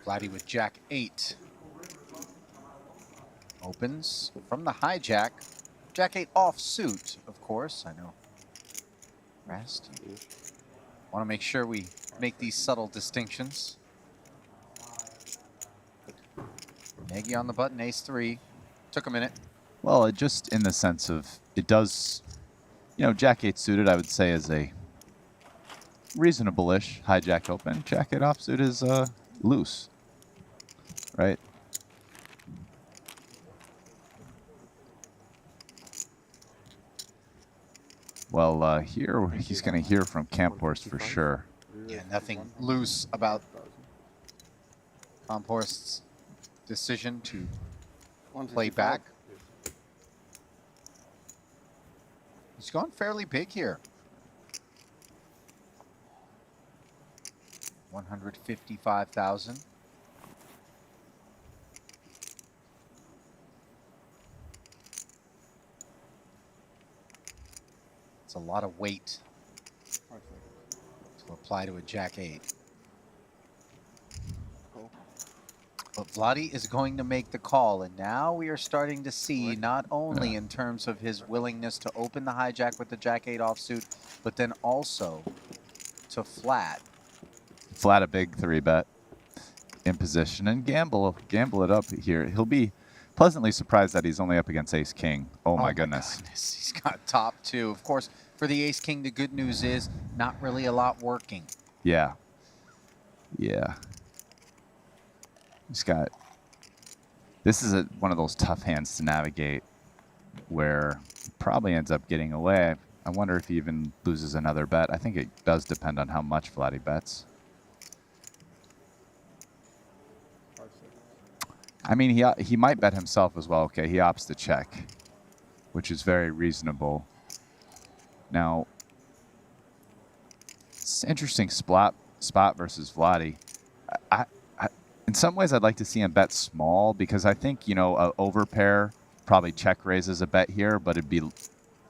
Vladi with Jack 8. Opens from the hijack. Jack 8 offsuit, of course. I know. Rest. Want to make sure we make these subtle distinctions. Nagy on the button, ace 3. Took a minute. Well, it just in the sense of it does, you know, Jack 8 suited, I would say, is a reasonable-ish hijack open. Jack 8 offsuit is loose, right? Well, here he's going to hear from Camphorst for sure. Yeah, nothing loose about Camphorst's decision to play back. He's gone fairly big here. 155,000. It's a lot of weight to apply to a Jack 8. But Vladi is going to make the call, and now we are starting to see not only in terms of his willingness to open the hijack with the Jack 8 offsuit, but then also to flat. Flat a big 3-bet in position and gamble it up here. He'll be pleasantly surprised that he's only up against Ace King. Oh my goodness. He's got top 2. Of course, for the Ace King, the good news is not really a lot working. Yeah. Yeah. He's got... This is one of those tough hands to navigate where he probably ends up getting away. I wonder if he even loses another bet. I think it does depend on how much Vladi bets. I mean, he might bet himself as well. Okay, he opts to check, which is very reasonable. Now, it's an interesting spot versus Vladi. In some ways, I'd like to see him bet small because I think, you know, a overpair probably check raises a bet here, but it'd be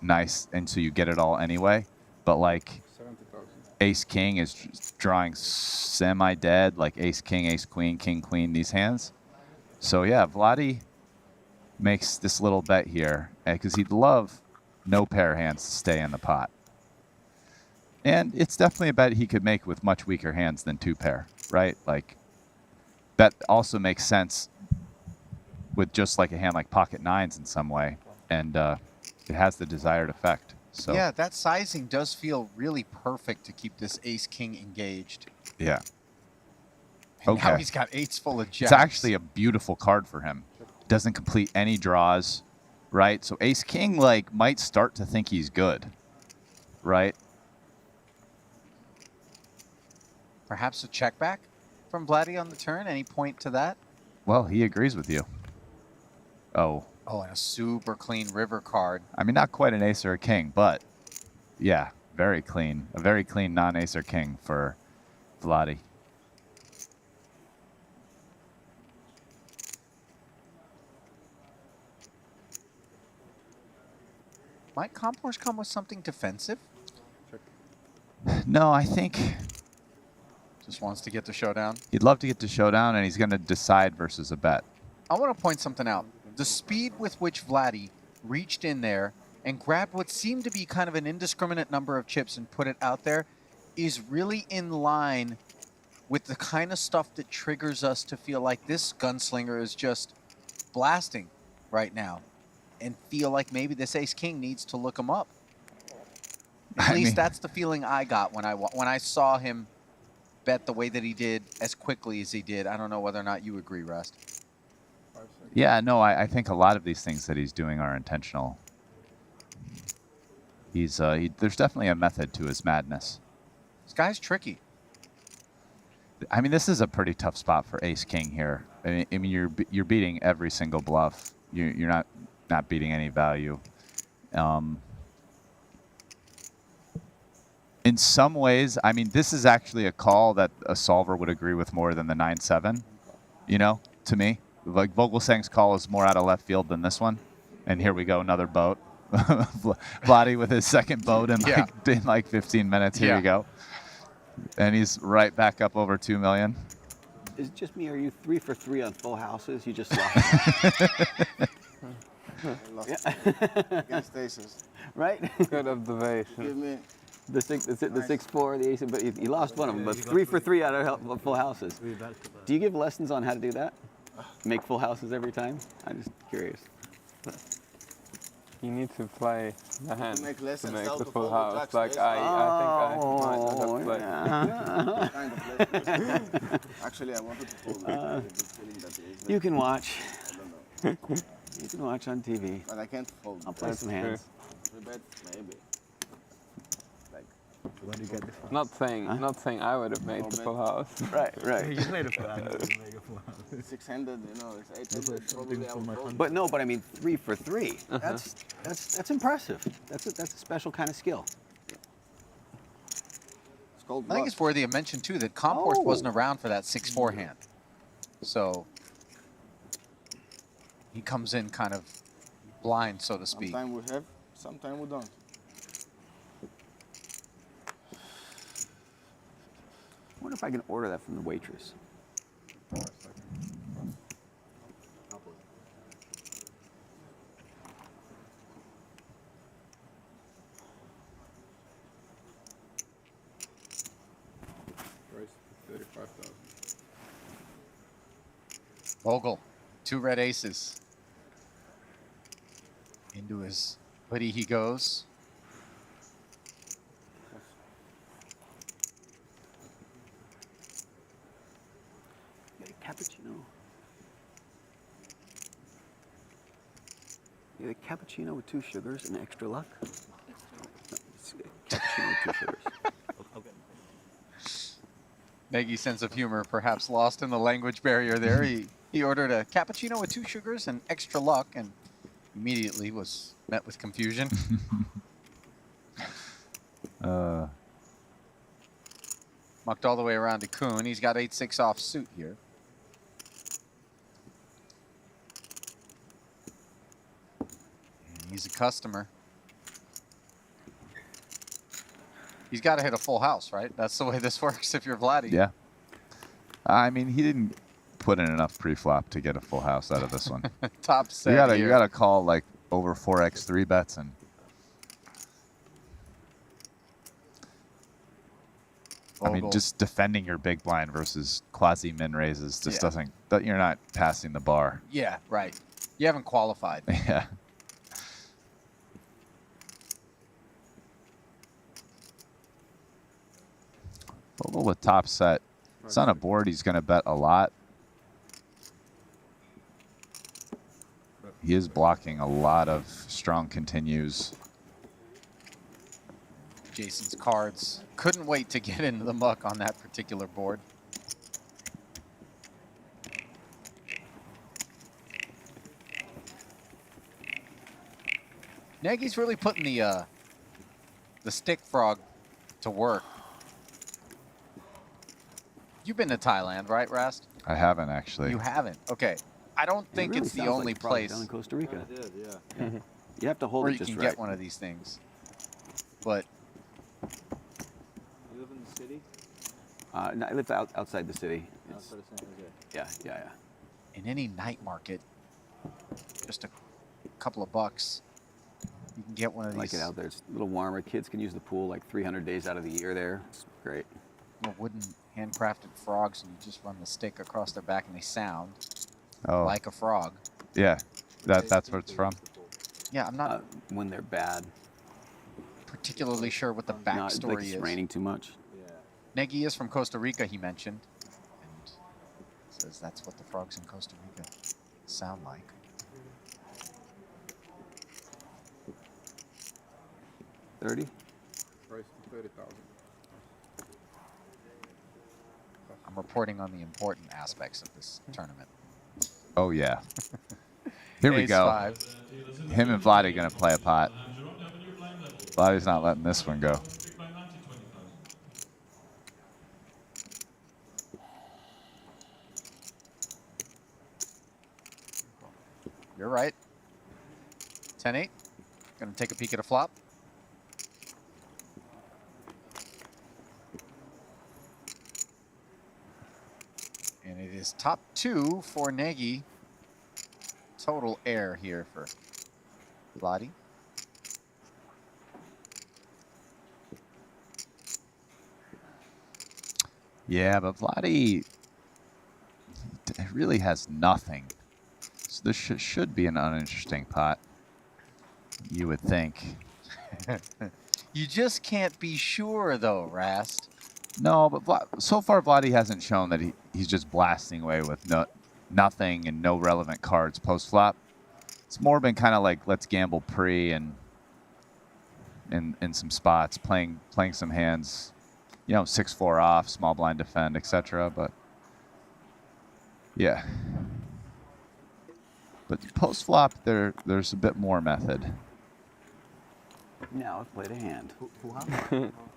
nice until you get it all anyway. But like Ace King is drawing semi-dead, like Ace King, Ace Queen, King Queen, these hands. So yeah, Vladi makes this little bet here because he'd love no pair hands to stay in the pot. And it's definitely a bet he could make with much weaker hands than 2-pair, right? Like, that also makes sense with just like a hand like pocket 9s in some way. And it has the desired effect. So yeah, that sizing does feel really perfect to keep this Ace King engaged. Yeah. And now he's got 8s full of jacks. It's actually a beautiful card for him. Doesn't complete any draws, right? So Ace King like might start to think he's good, right? Perhaps a check back from Vladi on the turn. Any point to that? Well, he agrees with you. Oh. Oh, and a super clean river card. I mean, not quite an ace or a king, but yeah, very clean. A very clean non-ace or king for Vladi. Might Camphorst come with something defensive? No, I think just wants to get the showdown. He'd love to get to showdown, and he's going to decide versus a bet. I want to point something out. The speed with which Vladi reached in there and grabbed what seemed to be kind of an indiscriminate number of chips and put it out there, is really in line with the kind of stuff that triggers us to feel like this gunslinger is just blasting right now and feel like maybe this ace-king needs to look him up. At least that's the feeling I got when I saw him bet the way that he did as quickly as he did. I don't know whether or not you agree, Rest. Yeah, no, I think a lot of these things that he's doing are intentional. There's definitely a method to his madness. This guy's tricky. I mean, this is a pretty tough spot for Ace King here. I mean, you're beating every single bluff. You're not beating any value. In some ways, I mean, this is actually a call that a solver would agree with more than the 9-7. You know, to me, like Vogelsang's call is more out of left field than this one. And here we go, another boat. Vladi with his second boat in like 15 minutes. Here you go. And he's right back up over 2 million. Is it just me, or are you 3 for 3 on full houses? You just lost. Against aces. Right? Good observation. Give me the 6-4, the ace, but you lost one of them. But 3 for 3 out of full houses. Do you give lessons on how to do that? Make full houses every time? I'm just curious. You need to play the hand make to lessons make how the to full fold the house. jacks, Like ace. I think I might not have played. kind of lessons. Actually, I wanted to fold. I had a good feeling that the ace You can watch. I don't know. You can watch on TV. But I can't fold. I'll play some hands. 3-bet, maybe. Like, Where do you get this from? Not saying I would have made the full house. Right. You made a full house. You made a full house. 6-handed, you know, it's 8-handed. Probably I would fold. But I mean 3 for 3. That's impressive. That's a special kind of skill. It's called I think luck. it's worthy of mention, too, that Comporth wasn't around for that 6-4 hand. So he comes in kind of blind, so to speak. Sometimes we have, sometimes we don't. I wonder if I can order that from the waitress. Price 35,000. Vogel, 2 red aces. Into his hoodie he goes. Get a cappuccino. Get a cappuccino with 2 sugars and extra luck. No, it's a cappuccino with 2 sugars. Nagy's sense of humor perhaps lost in the language barrier there. He ordered a cappuccino with 2 sugars and extra luck and immediately was met with confusion. Mucked all the way around to Kuhn. He's got 8-6 off suit here. And he's a customer. He's got to hit a full house, right? That's the way this works if you're Vladi. Yeah. I mean, he didn't put in enough pre-flop to get a full house out of this one. Top set You gotta call like over 4x 3 bets and. I mean, just defending your big blind versus quasi min raises just doesn't. You're not passing the bar. Yeah, right. You haven't qualified. Yeah. Vogel with top set. It's on a board. He's going to bet a lot. He is blocking a lot of strong continues. Jason's cards couldn't wait to get into the muck on that particular board. Nagy's really putting the stick frog to work. You've been to Thailand, right, Rast? I haven't actually. You haven't? Okay. I don't think really it's the sounds only like probably place down in Costa Rica. I did, yeah. You have to hold where it you just can right. get one of these things. But You live in the city? No, I live outside the city. It's- Outside of San Jose. yeah. in any night market, just a couple of bucks You can get one of I like these it out there. It's a little warmer. Kids can use the pool like 300 days out of the year there. It's great. little wooden handcrafted frogs, and you just run the stick across their back, and they sound Oh, like a frog. yeah. That's where it's from. Yeah, I'm not When they're bad. particularly sure what the Not backstory like it's is. raining too much. Negi is from Costa Rica, he mentioned, and says that's what the frogs in Costa Rica sound like. $30? Price 30,000. I'm reporting on the important aspects of this tournament. Oh, yeah. Here we Ace go. 5. Him and Vladi going to play a pot. Vladi's not letting this one go. You're right. 10-8. Going to take a peek at a flop. And it is top 2 for Negi. Total air here for Vladi. Yeah, but Vladi really has nothing. So this should be an uninteresting pot. You would think. You just can't be sure, though, Rast. No, but so far Vladi hasn't shown that he's just blasting away with nothing and no relevant cards post-flop. It's more been kind of like let's gamble pre and in some spots, playing some hands, 6-4 off, small blind defend, etc. But yeah. But post-flop there's a bit more method. Now I've played a hand. Full house?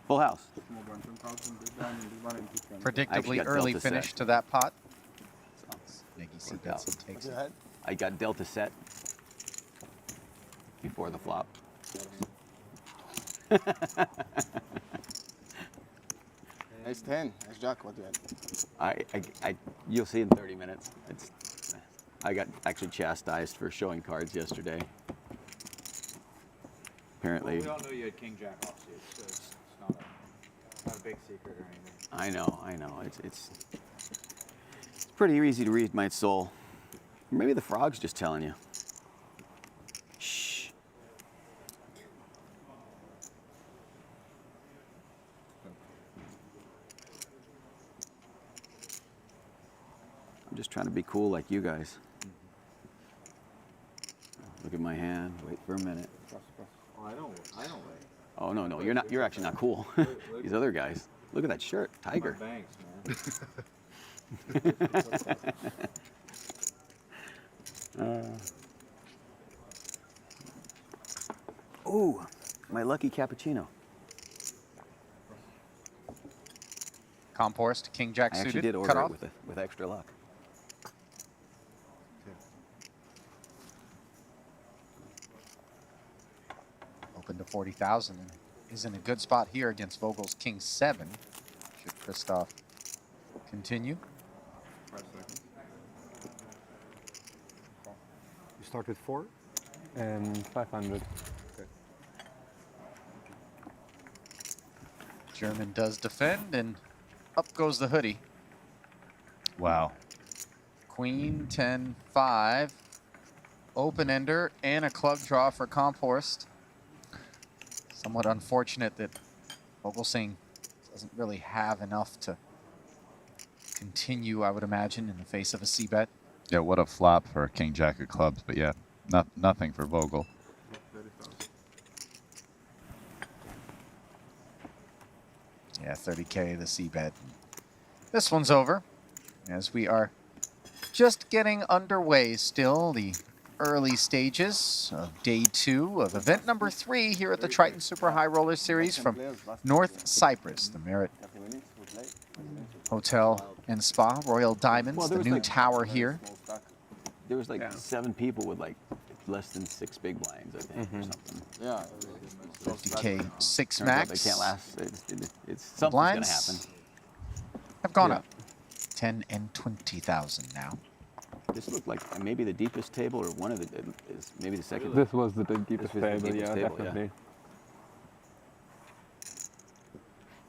Full house. Small burn 10,000, big blind, and big blind and big blind. Predictably got early Delta finish set. to that pot. So, Negi C worked bets out. and takes Go it. ahead. I got Delta set before the flop. Nice 10. Nice jack. What do you had? You'll see in 30 minutes. I got actually chastised for showing cards yesterday. Apparently. We all knew you had King Jack offsuit, so it's not a big secret or anything. I know. It's pretty easy to read my soul. Maybe the frog's just telling you. Shh. I'm just trying to be cool like you guys. Look at my hand. Wait for a minute. Oh, I don't wait. Oh no, you're not. You're actually not cool. These other guys. Look at that shirt, tiger. My banks, man. Ooh, my lucky cappuccino. Comp horse to King Jack I suited. actually did cut order off. it with extra luck. Open to 40,000 and is in a good spot here against Vogel's King 7. Should Christoph continue? 5 seconds. You start with 4? And 500. German does defend, and up goes the hoodie. Wow. Queen 10-5. Open ender and a club draw for Comphorst. Somewhat unfortunate that Vogelsang doesn't really have enough to continue, I would imagine, in the face of a C-bet. Yeah, what a flop for King Jack of clubs, but yeah, nothing for Vogel. 30,000. Yeah, 30K, the C-bet. This one's over, as we are just getting underway still, the early stages of day 2 of event number 3 here at the Triton Super High Roller Series from North Cyprus, the Marriott Hotel and Spa, Royal Diamonds, Well, the there was new like- tower here. There was like 7 people with like less than 6 big blinds, I think, or something. Yeah. 50K 6 Turns out max. they can't last. It's something's gonna blinds happen. have gone Yeah. up. 10 and 20,000 now. This looked like maybe the deepest table, or one of the is maybe the second. This was the deepest was the table, deepest yeah, table, yeah. definitely.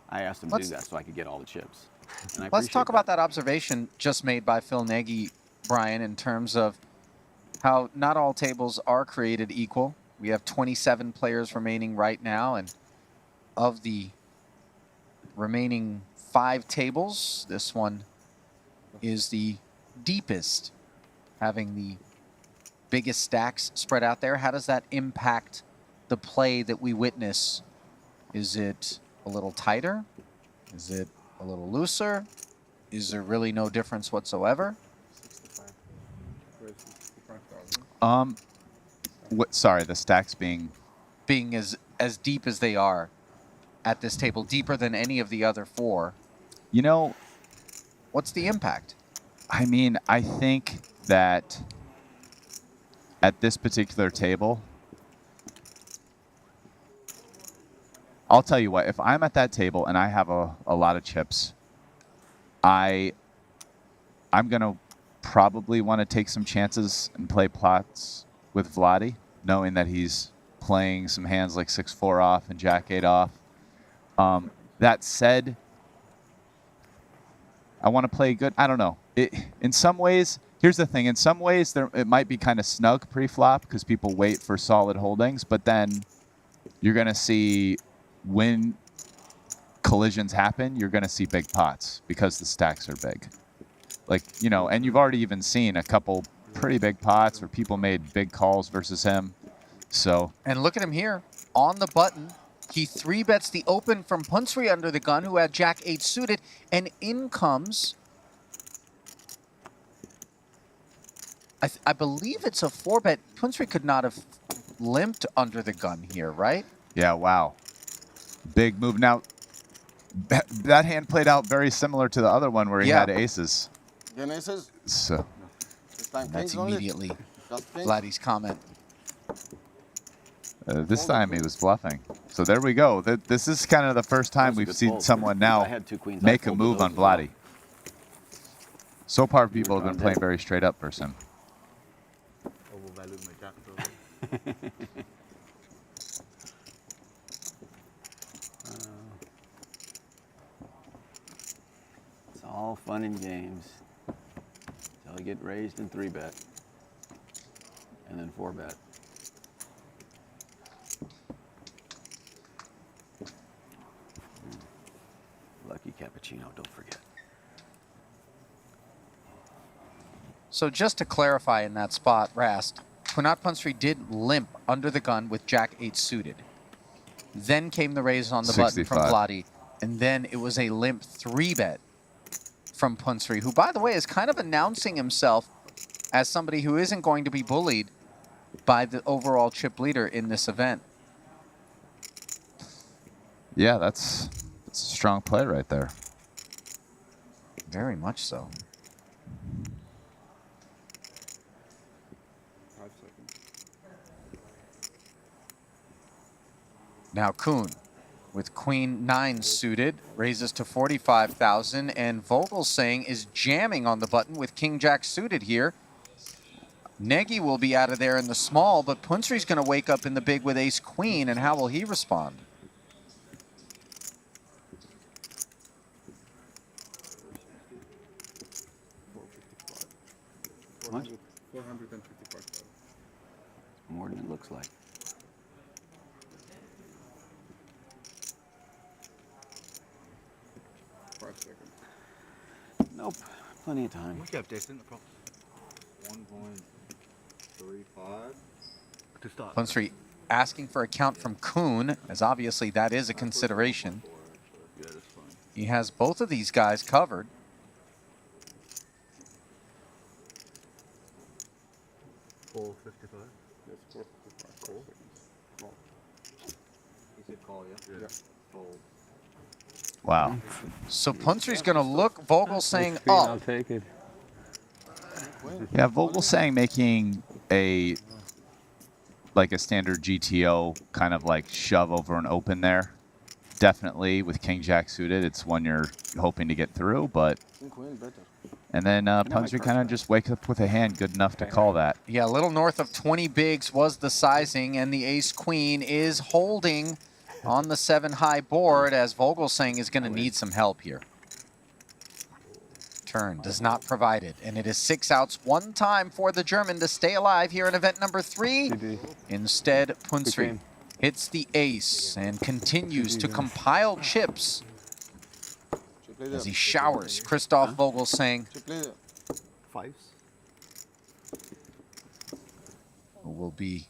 I asked him to do that so I could get all the chips. And I Let's talk appreciate about that observation just made by Phil Nagy, Brian, in terms of how not all tables are created equal. We have 27 players remaining right now, and of the remaining 5 tables, this one is the deepest, having the biggest stacks spread out there. How does that impact the play that we witness? Is it a little tighter? Is it a little looser? Is there really no difference whatsoever? Sorry, the stacks being as deep as they are at this table, deeper than any of the other 4. You know, what's the impact? I mean, I think that at this particular table, I'll tell you what, if I'm at that table and I have a lot of chips, I'm going to probably want to take some chances and play plots with Vladi, knowing that he's playing some hands like 6-4 off and Jack-8 off. That said, I want to play good. I don't know. In some ways, here's the thing. In some ways, it might be kind of snug pre-flop because people wait for solid holdings, but then you're going to see when collisions happen, you're going to see big pots because the stacks are big. Like, you know, and you've already even seen a couple pretty big pots where people made big calls versus him. So. And look at him here on the button. He 3-bets the open from Punsri under the gun, who had Jack-8 suited, and in comes, I believe it's a 4-bet. Punsri could not have limped under the gun here, right? Yeah, wow. Big move. Now, that hand played out very similar to the other one where he had aces. Again, aces? So. That's immediately Vladi's comment. This time he was bluffing. So there we go. This is kind of the first time we've seen someone now make a move on Vladi. So far, people have been playing very straight up versus him. It's all fun and games until you get raised in 3-bet and then 4-bet. Lucky cappuccino, don't forget. So just to clarify in that spot, Rast, Kunat Punsri did limp under the gun with Jack-8 suited. Then came the raise on the button from Vladi, and then it was a limp 3-bet from Punsri, who, by the way, is kind of announcing himself as somebody who isn't going to be bullied by the overall chip leader in this event. Yeah, that's a strong play right there. Very much so. 5 seconds. Now Kuhn with Queen 9 suited raises to 45,000, and Vogelsang is jamming on the button with King Jack suited here. Nagy will be out of there in the small, but Punsri's going to wake up in the big with Ace Queen, and how will he respond? What? 455,000. More than it looks like. Nope. Plenty of time. Look up, Jason. 1.35 to start. Punsri asking for a count from Kuhn, as obviously that is a consideration. Yeah, that's fine. He has both of these guys covered. That's 455. Call. Call. He said call, yeah? Yeah. Fold. Wow. So Punsri's going to look Vogelsang I'll up. take it. Yeah, Vogelsang making a standard GTO kind of like shove over an open there. Definitely with King Jack suited, it's one you're hoping to get through, but And then Punsry kind of just wakes up with a hand good enough to call that. Yeah, a little north of 20 bigs was the sizing, and the ace-queen is holding on the 7-high board as Vogelsang is going to need some help here. Turn does not provide it, and it is 6 outs, 1 time for the German to stay alive here in event number 3. Instead, Punsry hits the ace and continues to compile chips as he showers Christoph Vogelsang, Fives. who will be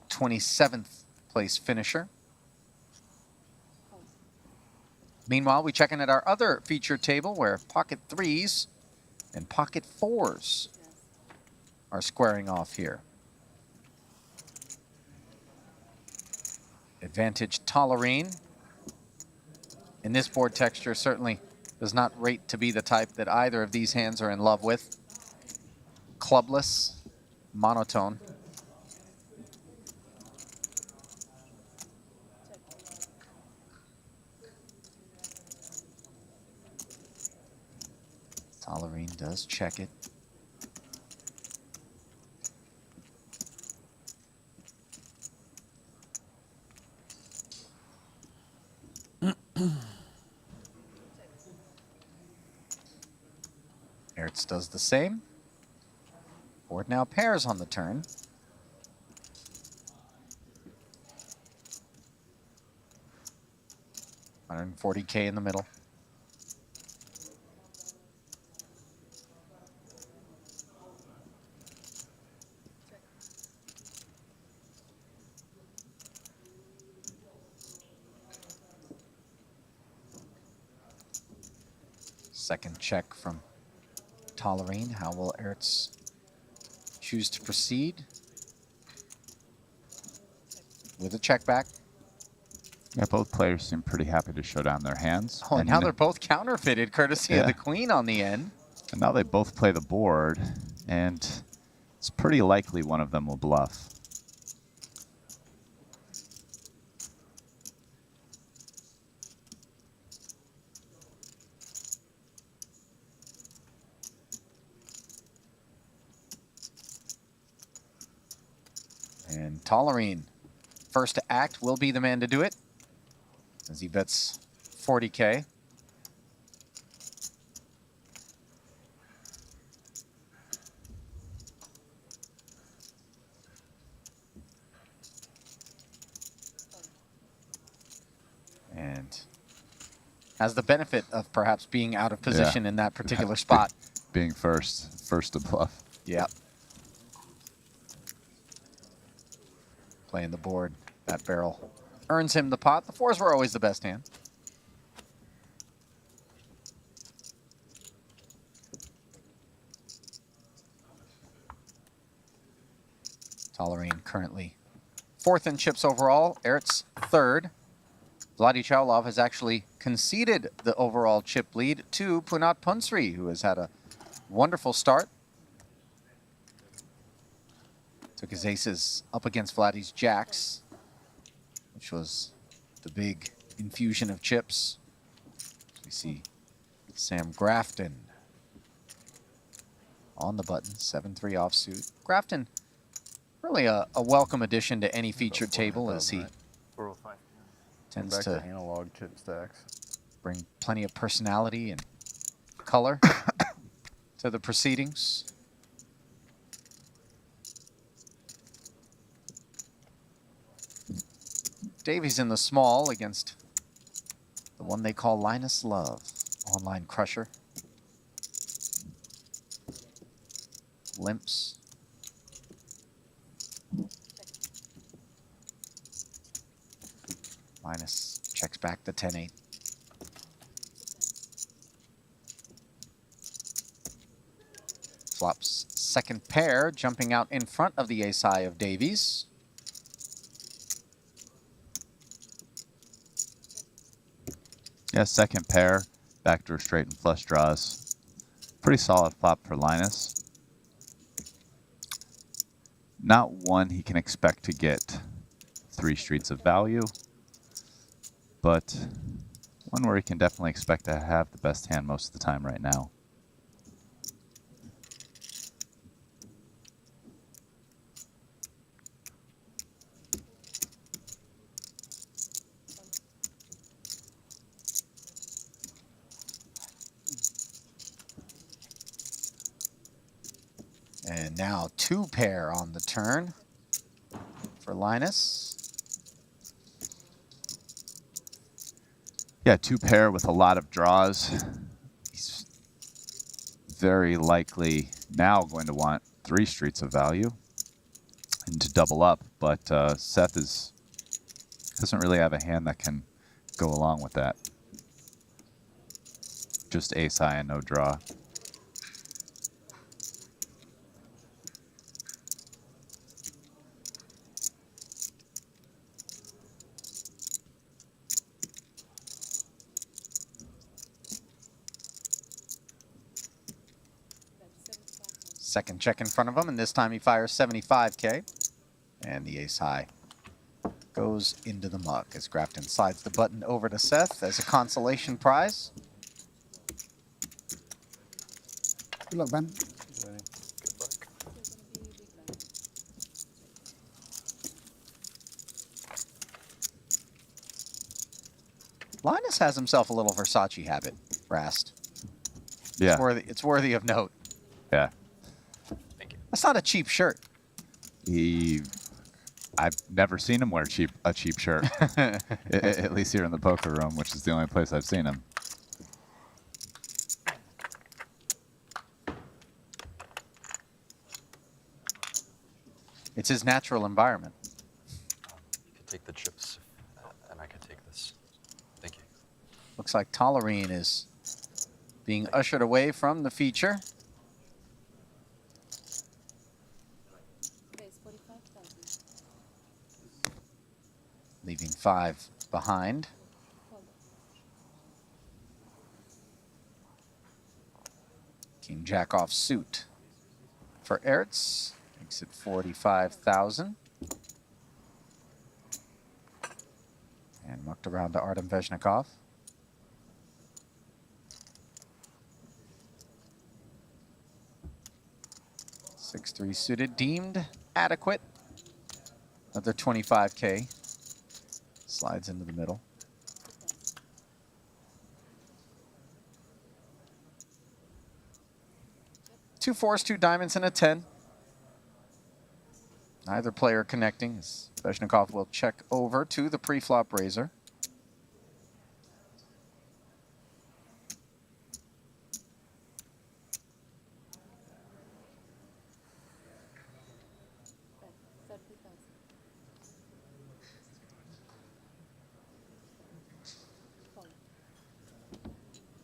27th place finisher. Meanwhile, we check in at our other feature table where pocket 3s and pocket 4s are squaring off here. Advantage Tolerine. In this board texture, certainly does not rate to be the type that either of these hands are in love with. Clubless, monotone. Tolerine does check it. Ertz does the same. Board now pairs on the turn. $140K in the middle. Second check from Tolerine. How will Ertz choose to proceed? With a check back. Yeah, both players seem pretty happy to show down their hands. Oh, and now they're both counterfeited, courtesy of the queen on the end. And now they both play the board, and it's pretty likely one of them will bluff. And Tolerine, first to act, will be the man to do it, as he bets 40K. And has the benefit of perhaps being out of position in that particular spot. Being first to bluff. Yep. Playing the board, that barrel earns him the pot. The 4s were always the best hand. Tolerine currently 4th in chips overall. Ertz 3rd. Vladi Cholov has actually conceded the overall chip lead to Punat Punsry, who has had a wonderful start. Took his aces up against Vladi's jacks, which was the big infusion of chips. We see Sam Grafton on the button, 7-3 offsuit. Grafton, really a welcome addition to any featured table, as he tends to analog chip stacks. Bring plenty of personality and color to the proceedings. Davies in the small against the one they call Linus Love, online crusher. Limps. Linus checks back the 10-8. Flops second pair, jumping out in front of the ace-high of Davies. Yeah, second pair, backdoor straight and flush draws. Pretty solid flop for Linus. Not one he can expect to get 3 streets of value, but One where he can definitely expect to have the best hand most of the time right now. And now 2-pair on the turn for Linus. Yeah, 2-pair with a lot of draws. He's very likely now going to want 3 streets of value and to double up, but Seth doesn't really have a hand that can go along with that. Just ace high and no draw. Second check in front of him, and this time he fires 75K. And the ace high goes into the mug as Grafton slides the button over to Seth as a consolation prize. Good luck, Ben. Good luck. Linus has himself a little Versace habit, Rast. Yeah. It's worthy of note. Yeah. That's not a cheap shirt. I've never seen him wear a cheap shirt. At least here in the poker room, which is the only place I've seen him. It's his natural environment. You could take the chips, and I could take this. Thank you. Looks like Tolerine is being ushered away from the feature. Leaving 5 behind. King Jack off suit for Ertz. Makes it 45,000. And mucked around to Artem Veshnikov. Six-3 suited, deemed adequate. Another 25K. Slides into the middle. Two fours, 2 diamonds, and a 10. Neither player connecting as Veshnikov will check over to the pre-flop raiser.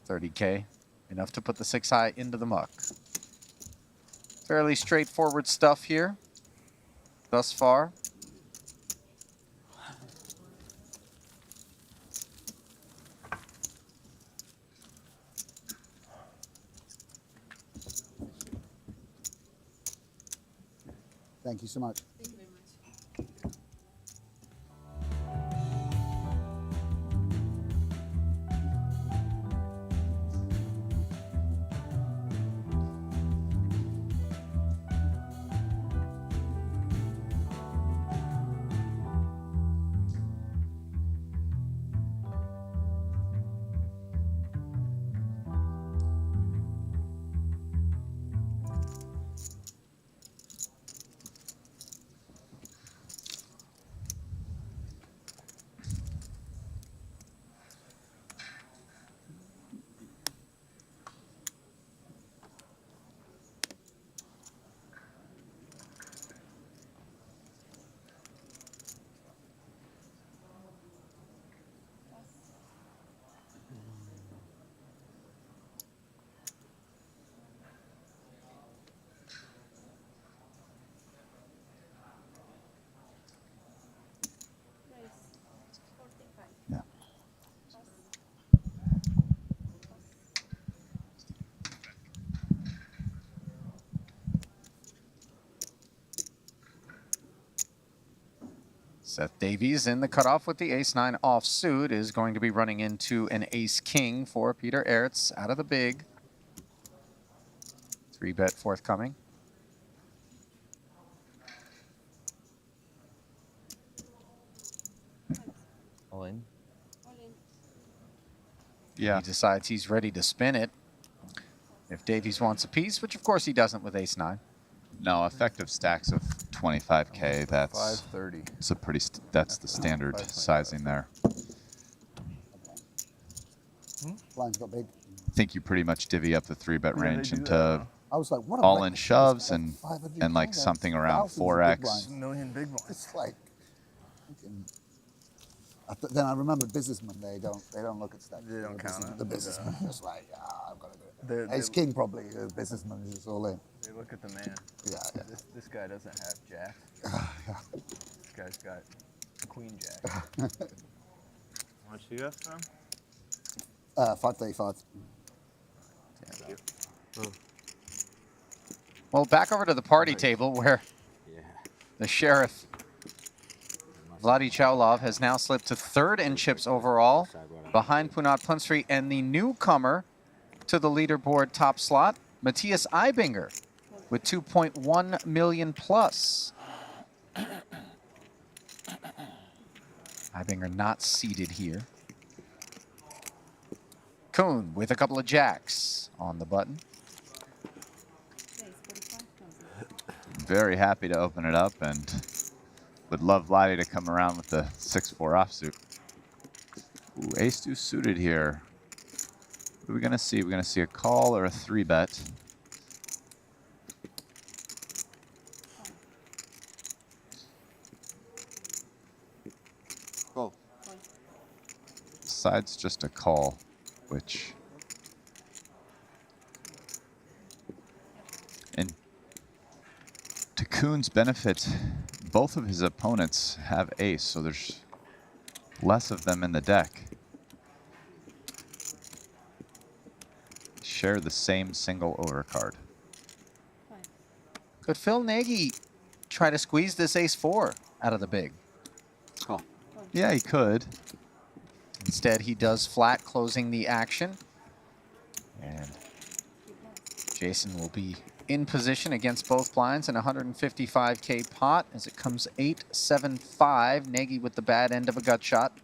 $30K, enough to put the 6 high into the muck. Fairly straightforward stuff here thus far. Thank you so much. Seth Davies in the cutoff with the ace-9 offsuit is going to be running into an ace-king for Peter Ertz out of the big. 3-bet forthcoming. All in. Yeah. He decides he's ready to spin it. If Davies wants a piece, which of course he doesn't with ace-9. No, effective stacks of 25K. That's 530. it's a pretty. That's the standard sizing there. Blind's got big. I think you pretty much divvy up the 3-bet range into I was like, what a all-in record. shoves Like and 500 like K, something that's around thousands of big 4x. blinds. Million big blinds. It's like, then I remember businessmen. They don't look at stacks. They don't count it. The businessman just like, I've got to do it. They- Ace King probably. The businessman is just all in. They look at the man. Yeah. This guy doesn't have jack. Yeah. This guy's got queen jack. How much do you have, Sam? 535. Well, back over to the party table where the sheriff, Vladi Cholov, has now slipped to 3rd in chips overall, behind Punat Punstri, and the newcomer to the leaderboard top slot, Matthias Eibinger, with 2.1 million plus. Eibinger not seated here. Kuhn with a couple of jacks on the button. Very happy to open it up and would love Vladi to come around with the 6-4 offsuit. Ooh, ace-2 suited here. What are we gonna see? We're gonna see a call or a 3-bet. Go. Side's just a call, which. And to Kuhn's benefit, both of his opponents have ace, so there's less of them in the deck. Share the same single overcard. Could Phil Nagy try to squeeze this ace-4 out of the big? Oh. Yeah, he could. Instead, he does flat, closing the action. And Jason will be in position against both blinds in a 155K pot as it comes 8-7-5. Nagy with the bad end of a gut shot.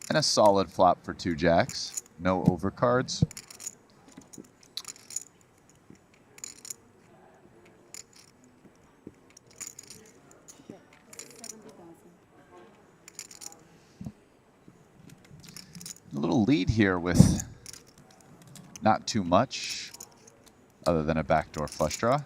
And a solid flop for 2 jacks. No overcards. A little lead here with not too much other than a backdoor flush draw.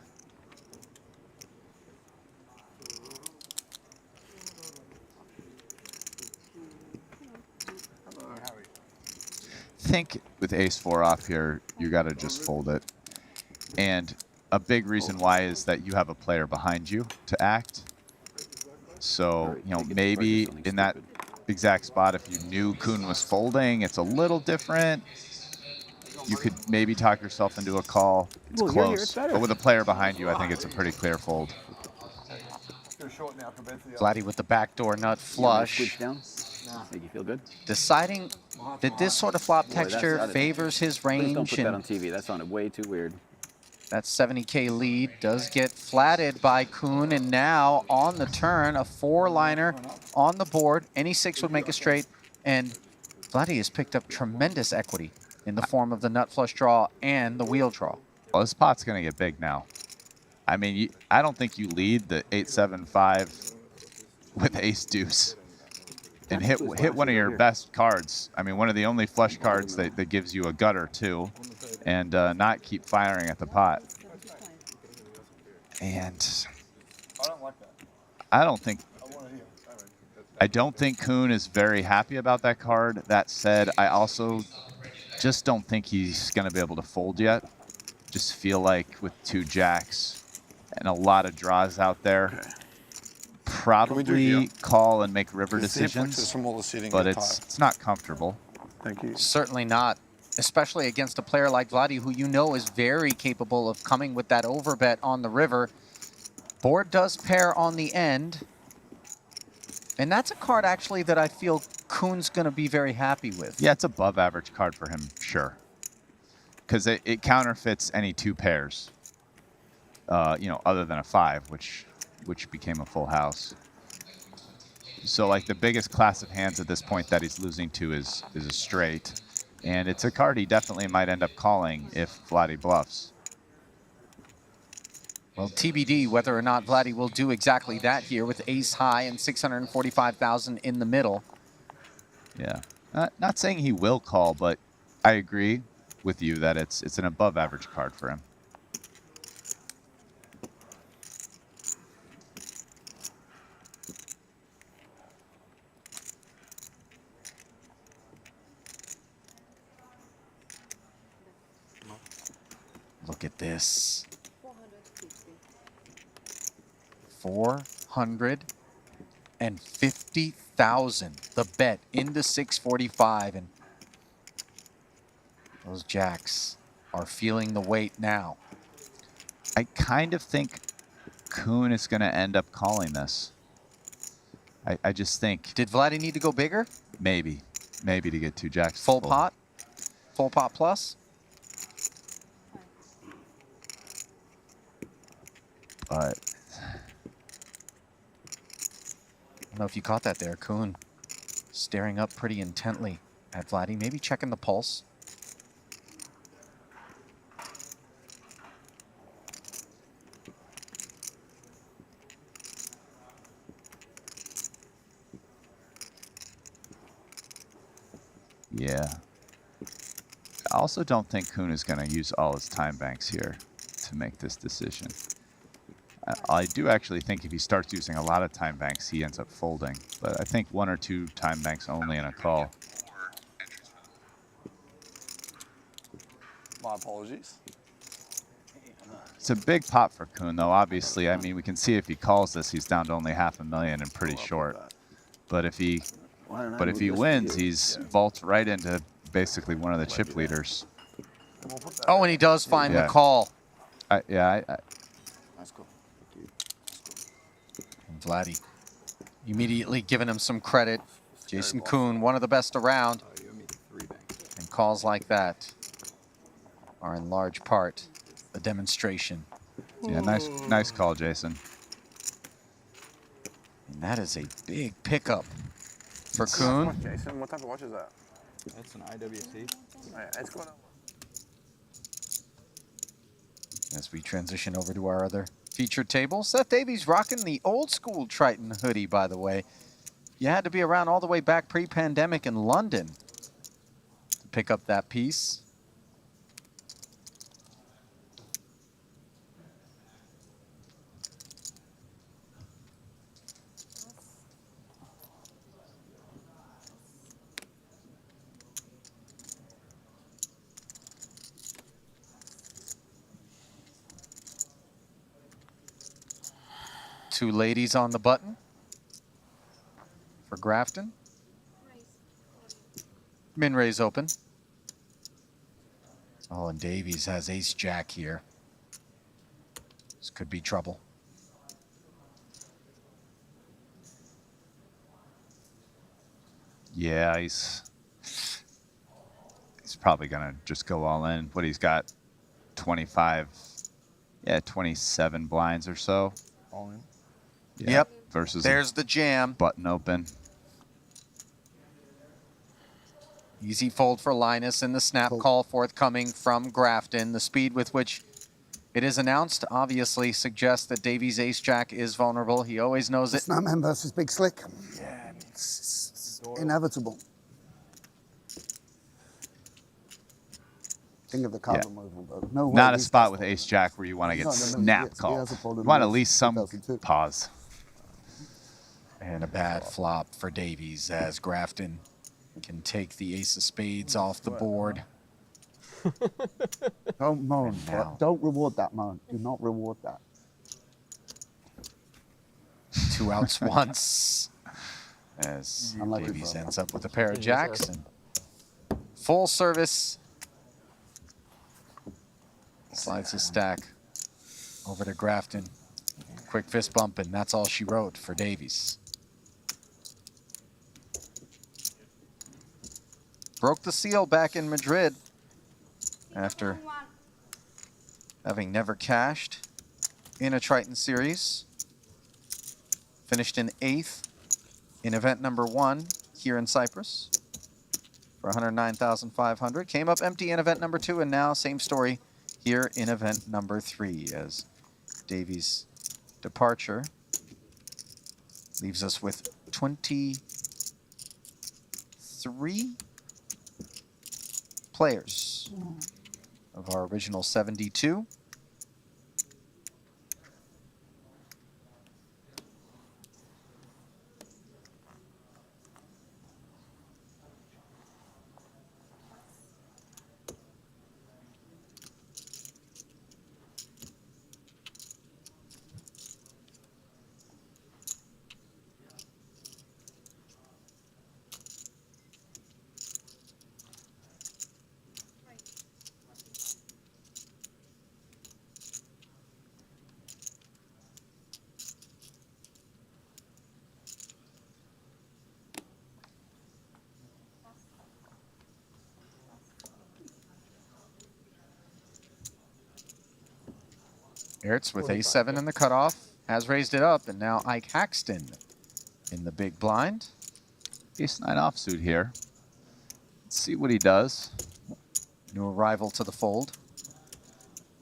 Think with ace-4 off here, you got to just fold it. And a big reason why is that you have a player behind you to act. So, you know, maybe in that exact spot, if you knew Kuhn was folding, it's a little different. You could maybe talk yourself into a call. It's close. But with a player behind you, I think it's a pretty clear fold. Vladi with the backdoor nut flush. Switch down. Make you feel good. Deciding that this sort of flop texture favors his Please don't range. put that on And TV. That sounded way too weird. that 70K lead does get flatted by Kuhn. And now on the turn, a 4-liner on the board. Any 6 would make a straight. And Vladi has picked up tremendous equity in the form of the nut flush draw and the wheel draw. Well, this pot's going to get big now. I mean, I don't think you lead the 8-7-5 with ace-deuce and hit one of your best cards. I mean, one of the only flush cards that gives you a gutter, too, and not keep firing at the pot. And I don't think Kuhn is very happy about that card. That said, I also just don't think he's going to be able to fold yet. Just feel like with 2 jacks and a lot of draws out there, probably call and make river decisions, but it's not comfortable. Thank you. Certainly not especially against a player like Vladi, who you know is very capable of coming with that overbet on the river. Board does pair on the end. And that's a card, actually, that I feel Kuhn's going to be very happy with. Yeah, it's above average card for him, sure. Because it counterfeits any 2 pairs, you know, other than a 5, which became a full house. So, like, the biggest class of hands at this point that he's losing to is a straight. And it's a card he definitely might end up calling if Vladi bluffs. Well, TBD whether or not Vladi will do exactly that here with ace high and 645,000 in the middle. Yeah. Not saying he will call, but I agree with you that it's an above average card for him. Look at this. 450,000. The bet into 645, and those jacks are feeling the weight now. I kind of think Kuhn is going to end up calling this. I just think. Did Vladi need to go bigger? Maybe to get 2 jacks. Full pot? Full pot plus? But I don't know if you caught that there, Kuhn. Staring up pretty intently at Vladi, maybe checking the pulse. yeah. I also don't think Kuhn is going to use all his time banks here to make this decision. I do actually think if he starts using a lot of time banks, he ends up folding. But I think 1 or 2 time banks only in a call. My apologies. It's a big pot for Kuhn, though, obviously. I mean, we can see if he calls this, he's down to only $500,000 and pretty short. But if he wins, he's vaults right into basically one of the chip leaders. Oh, and he does find the call. That's cool. And Vladi immediately giving him some credit. Jason Kuhn, one of the best around. And calls like that are in large part a demonstration. Yeah, nice call, Jason. And that is a big pickup for Kuhn. Jason, what type of watch is that? That's an IWC. It's going on. As we transition over to our other featured table, Seth Davies rocking the old school Triton hoodie, by the way. You had to be around all the way back pre-pandemic in London to pick up that piece. Two ladies on the button for Grafton. Min raise open. Oh, and Davies has ace jack here. This could be trouble. Yeah, he's probably going to just go all in. What he's got, 25, 27 blinds or so. All in. Yeah, Yep. Versus there's the jam. Button open. Easy fold for Linus and the snap call forthcoming from Grafton. The speed with which it is announced obviously suggests that Davies ace jack is vulnerable. He always knows it. Snapman versus Big Slick. Yeah, it's inevitable. Think of the card removal, though. No way Not a spot with ace jack where you want to get No, snap called. You want at least some pause. And a bad flop for Davies as Grafton can take the ace of spades off the board. Don't moan. Don't reward that moan. Do not reward that. 2 outs once as Davies ends up with a pair of jacks. And full service Slides his stack over to Grafton. Quick fist bump, and that's all she wrote for Davies. Broke the seal back in Madrid after having never cashed in a Triton series. Finished in 8th in event number 1 here in Cyprus for 109,500. Came up empty in event number 2, and now same story here in event number 3 as Davies' departure leaves us with 23 players of our original 72. Ertz with A7 in the cutoff, has raised it up, and now Ike Haxton in the big blind. Ace-9 offsuit here. Let's see what he does. New arrival to the fold.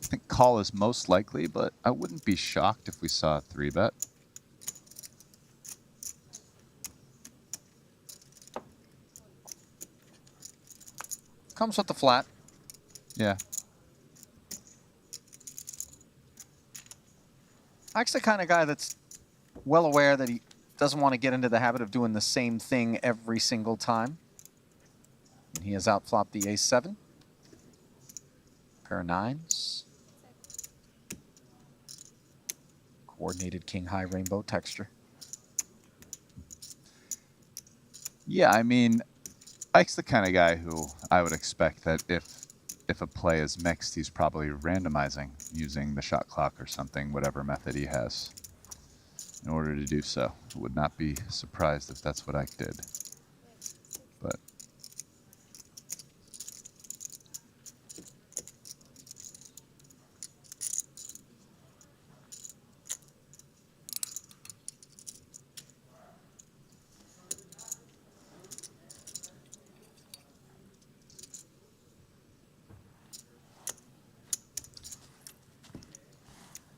I think call is most likely, but I wouldn't be shocked if we saw a 3-bet. Comes with the flat. Yeah. Ike's the kind of guy that's well aware that he doesn't want to get into the habit of doing the same thing every single time. And he has outflopped the ace-7. Pair of 9s. Coordinated king-high rainbow texture. Yeah, I mean, Ike's the kind of guy who I would expect that if a play is mixed, he's probably randomizing using the shot clock or something, whatever method he has, in order to do so. I would not be surprised if that's what Ike did. But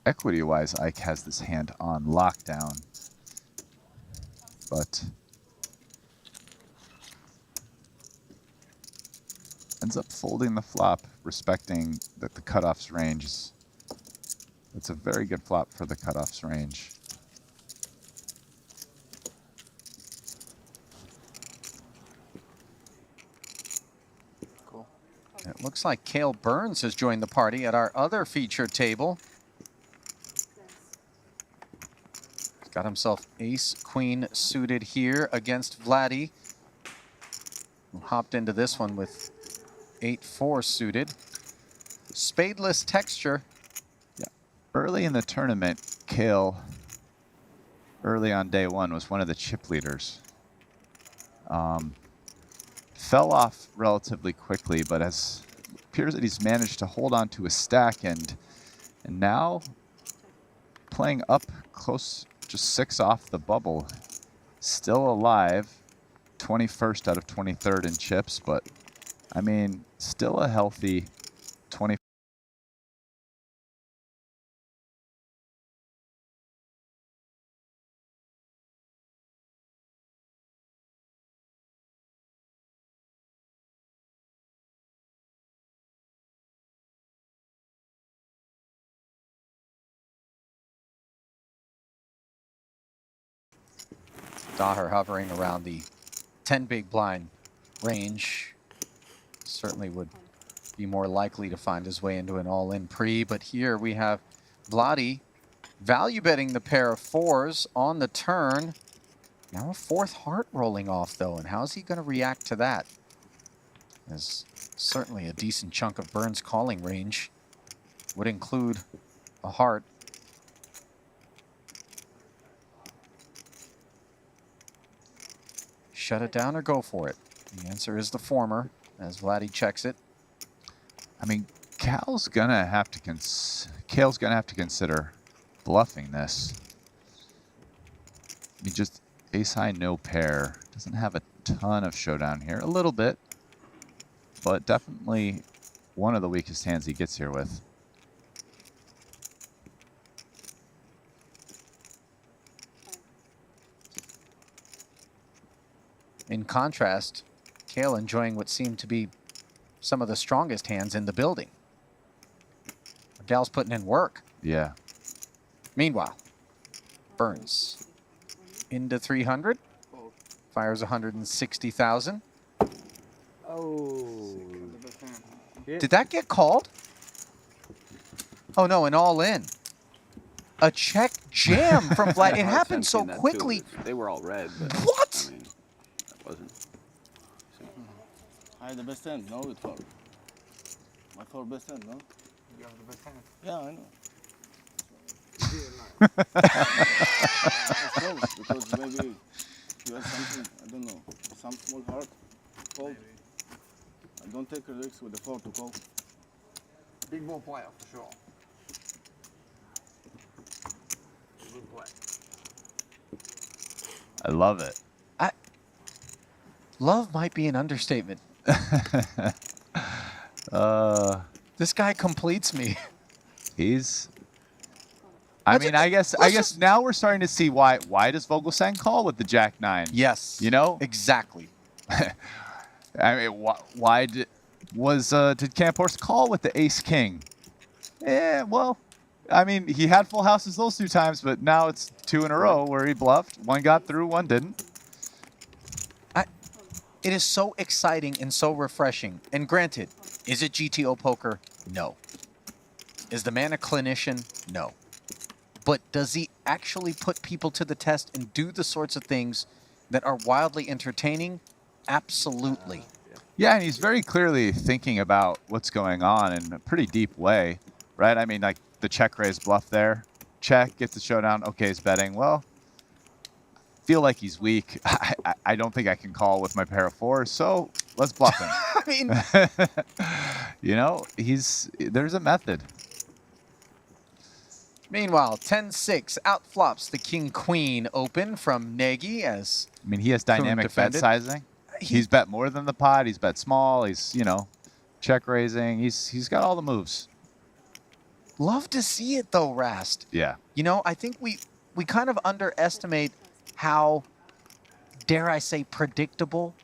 equity-wise, Ike has this hand on lockdown, but ends up folding the flop, respecting that the cutoff's range is, it's a very good flop for the cutoff's range. Cool. It looks like Cale Burns has joined the party at our other featured table. He's got himself ace-queen suited here against Vladi, who hopped into this one with 8-4 suited. Spadeless texture. Yeah. Early in the tournament, Cale, early on day 1, was one of the chip leaders. Fell off relatively quickly, but it appears that he's managed to hold on to his stack, and now playing up close, just 6 off the bubble. Still alive, 21st out of 23rd in chips, but I mean, still a healthy 20. Daher hovering around the 10 big blind range. Certainly would be more likely to find his way into an all-in pre, but here we have Vladi value betting the pair of 4s on the turn. Now a 4th heart rolling off though, and how's he going to react to that? There's certainly a decent chunk of Burns' calling range would include a heart. Shut it down or go for it? The answer is the former, as Vladi checks it. I mean, Kale's gonna have to consider bluffing this. I mean, just ace high, no pair. Doesn't have a ton of showdown here. A little bit, but definitely one of the weakest hands he gets here with. In contrast, Kale enjoying what seemed to be some of the strongest hands in the building. Gal's putting in work. Yeah. Meanwhile, Burns into 300, fires 160,000. Oh. Did that get called? Oh no, an all in. A check jam from Vlad. It happened so quickly. They were all red. But, what? I mean, that wasn't. I had the best hand, no, with 4. My 4 best hand, no? You have the best hand. Yeah, I know. That's close, because maybe you have something, I don't know, some small heart, fold. I don't take a risk with the 4 to call. Big ball player, for sure. Good play. I love it. Love might be an understatement. This guy completes me. I guess now we're starting to see why does Vogelsang call with the Jack 9? Yes. You know? Exactly. I mean, why did Camphorst call with the Ace King? Well, I mean, he had full houses those 2 times, but now it's 2 in a row where he bluffed. One got through, one didn't. It is so exciting and so refreshing. And granted, is it GTO poker? No. Is the man a clinician? No. But does he actually put people to the test and do the sorts of things that are wildly entertaining? Absolutely. Yeah, and he's very clearly thinking about what's going on in a pretty deep way, right? I mean, like the check raise bluff there. Check, gets the showdown. Okay, he's betting. Well, feel like he's weak. I don't think I can call with my pair of 4s, so let's bluff him. I mean, you know, there's a method. Meanwhile, 10-6 outflops the king-queen open from Nagy as... I mean, he has dynamic bet sizing. He's bet more than the pot. He's bet small. He's, you know, check raising. He's got all the moves. Love to see it, though, Rast. Yeah. You know, I think we kind of underestimate how, dare I say, predictable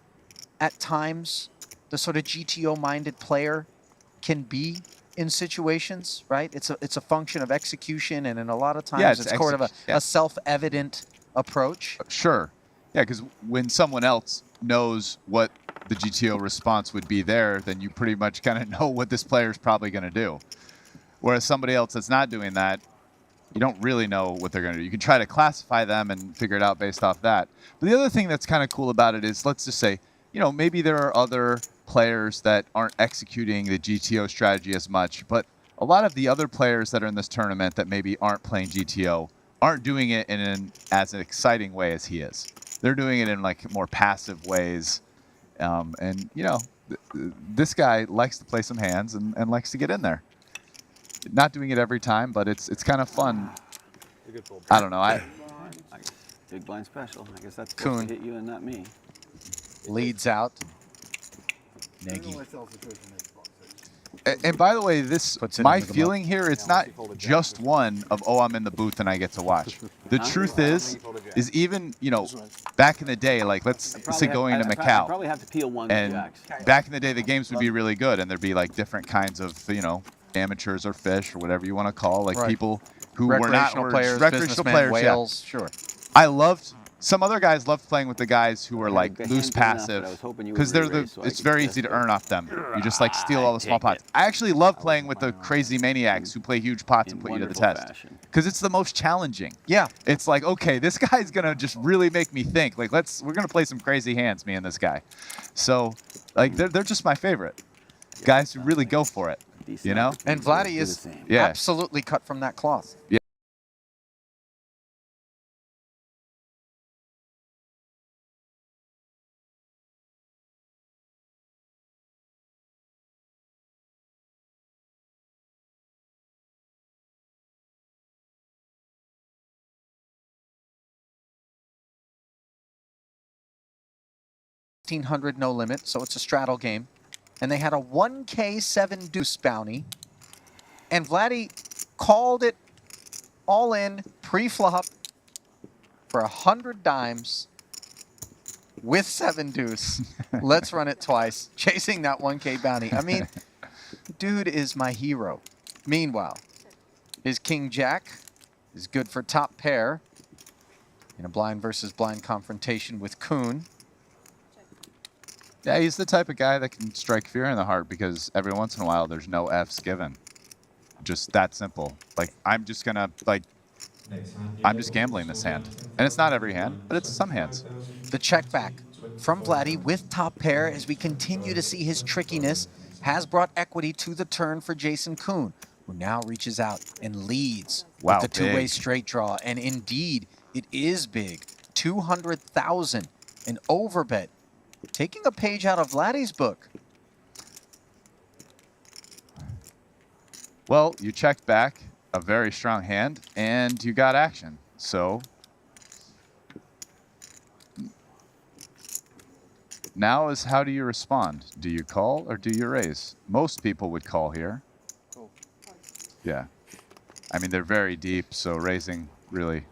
at times the sort of GTO-minded player can be in situations, right? It's a function of execution, and in a lot of times it's sort of a self-evident approach. Sure. Yeah, because when someone else knows what the GTO response would be there, then you pretty much kind of know what this player is probably going to do. Whereas somebody else that's not doing that, you don't really know what they're going to do. You can try to classify them and figure it out based off that. But the other thing that's kind of cool about it is, let's just say, you know, maybe there are other players that aren't executing the GTO strategy as much, but a lot of the other players that are in this tournament that maybe aren't playing GTO aren't doing it in as an exciting way as he is. They're doing it in like more passive ways. And, you know, this guy likes to play some hands and likes to get in there. Not doing it every time, but it's kind of fun. I don't know. Big blind special. I guess that's supposed to hit you and not me. Leads out. Nagy. And by the way, my feeling here, it's not just one of, oh, I'm in the booth and I get to watch. The truth is even, you know, back in the day, like let's say going to Macau. I probably have to peel one and jacks. Back in the day, the games would be really good, and there'd be like different kinds of, you know, amateurs or fish or whatever you want to call, like people who were not players, recreational players, whales, sure. I loved. Some other guys loved playing with the guys who were like loose passive, because it's very easy to earn off them. You just like steal all the small pots. I actually love playing with the crazy maniacs who play huge pots and put you to the test, because it's the most challenging. Yeah, it's like, okay, this guy's gonna just really make me think. Like we're gonna play some crazy hands, me and this guy. So like they're just my favorite guys who really go for it. Decent You know? opportunity And to Vladi do the is same. Yeah. absolutely cut from that cloth. Yeah. $1,500 no limit, so it's a straddle game. And they had a 1K 7 deuce bounty. And Vladi called it all in pre-flop for 100 dimes with 7 deuce. Let's run it twice, chasing that 1K bounty. I mean, dude is my hero. Meanwhile, his King Jack is good for top pair in a blind versus blind confrontation with Kuhn. Yeah, he's the type of guy that can strike fear in the heart because every once in a while there's no Fs given. Just that simple. Like, I'm just gonna, like, I'm just gambling this hand. And it's not every hand, but it's some hands. The check back from Vladi with top pair as we continue to see his trickiness has brought equity to the turn for Jason Kuhn, who now reaches out and leads Wow, with the two-way big. straight draw. And indeed, it is big. 200,000, an overbet. Taking a page out of Vladi's book. Well, you checked back a very strong hand, and you got action. So now is how do you respond? Do you call or do you raise? Most people would call here. Yeah. I mean, they're very deep, so raising really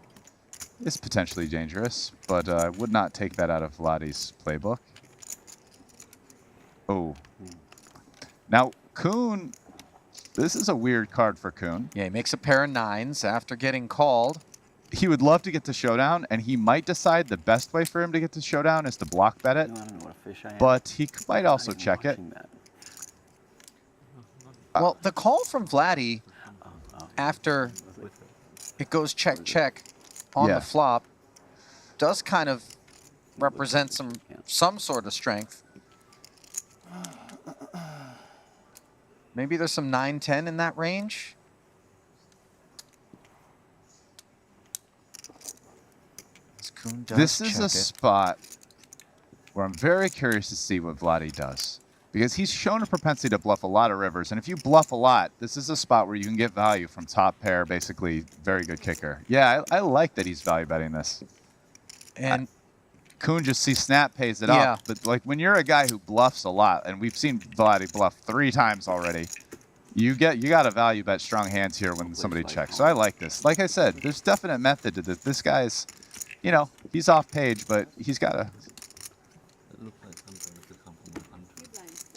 is potentially dangerous, but I would not take that out of Vladi's playbook. Oh. Now, Kuhn, this is a weird card for Kuhn. Yeah, he makes a pair of 9s after getting called. He would love to get to showdown, and he might decide the best way for him to get to showdown is to block bet it, No, I don't know what a fish I am. but he might also check it. Watching that. Well, the call from Vladi after it goes check, check on Yeah. the flop does kind of represent some sort of strength. Maybe there's some 9-10 in that range. This is a spot where I'm very curious to see what Vladi does, because he's shown a propensity to bluff a lot of rivers, and if you bluff a lot, this is a spot where you can get value from top pair, basically very good kicker. Yeah, I like that he's value betting this. And Kuhn just sees snap, pays it Yeah. off, but like when you're a guy who bluffs a lot, and we've seen Vladi bluff 3 times already, you got to value bet strong hands here when somebody checks. So I like this. Like I said, there's definite method to this. This guy's, you know, he's off page, but he's got a.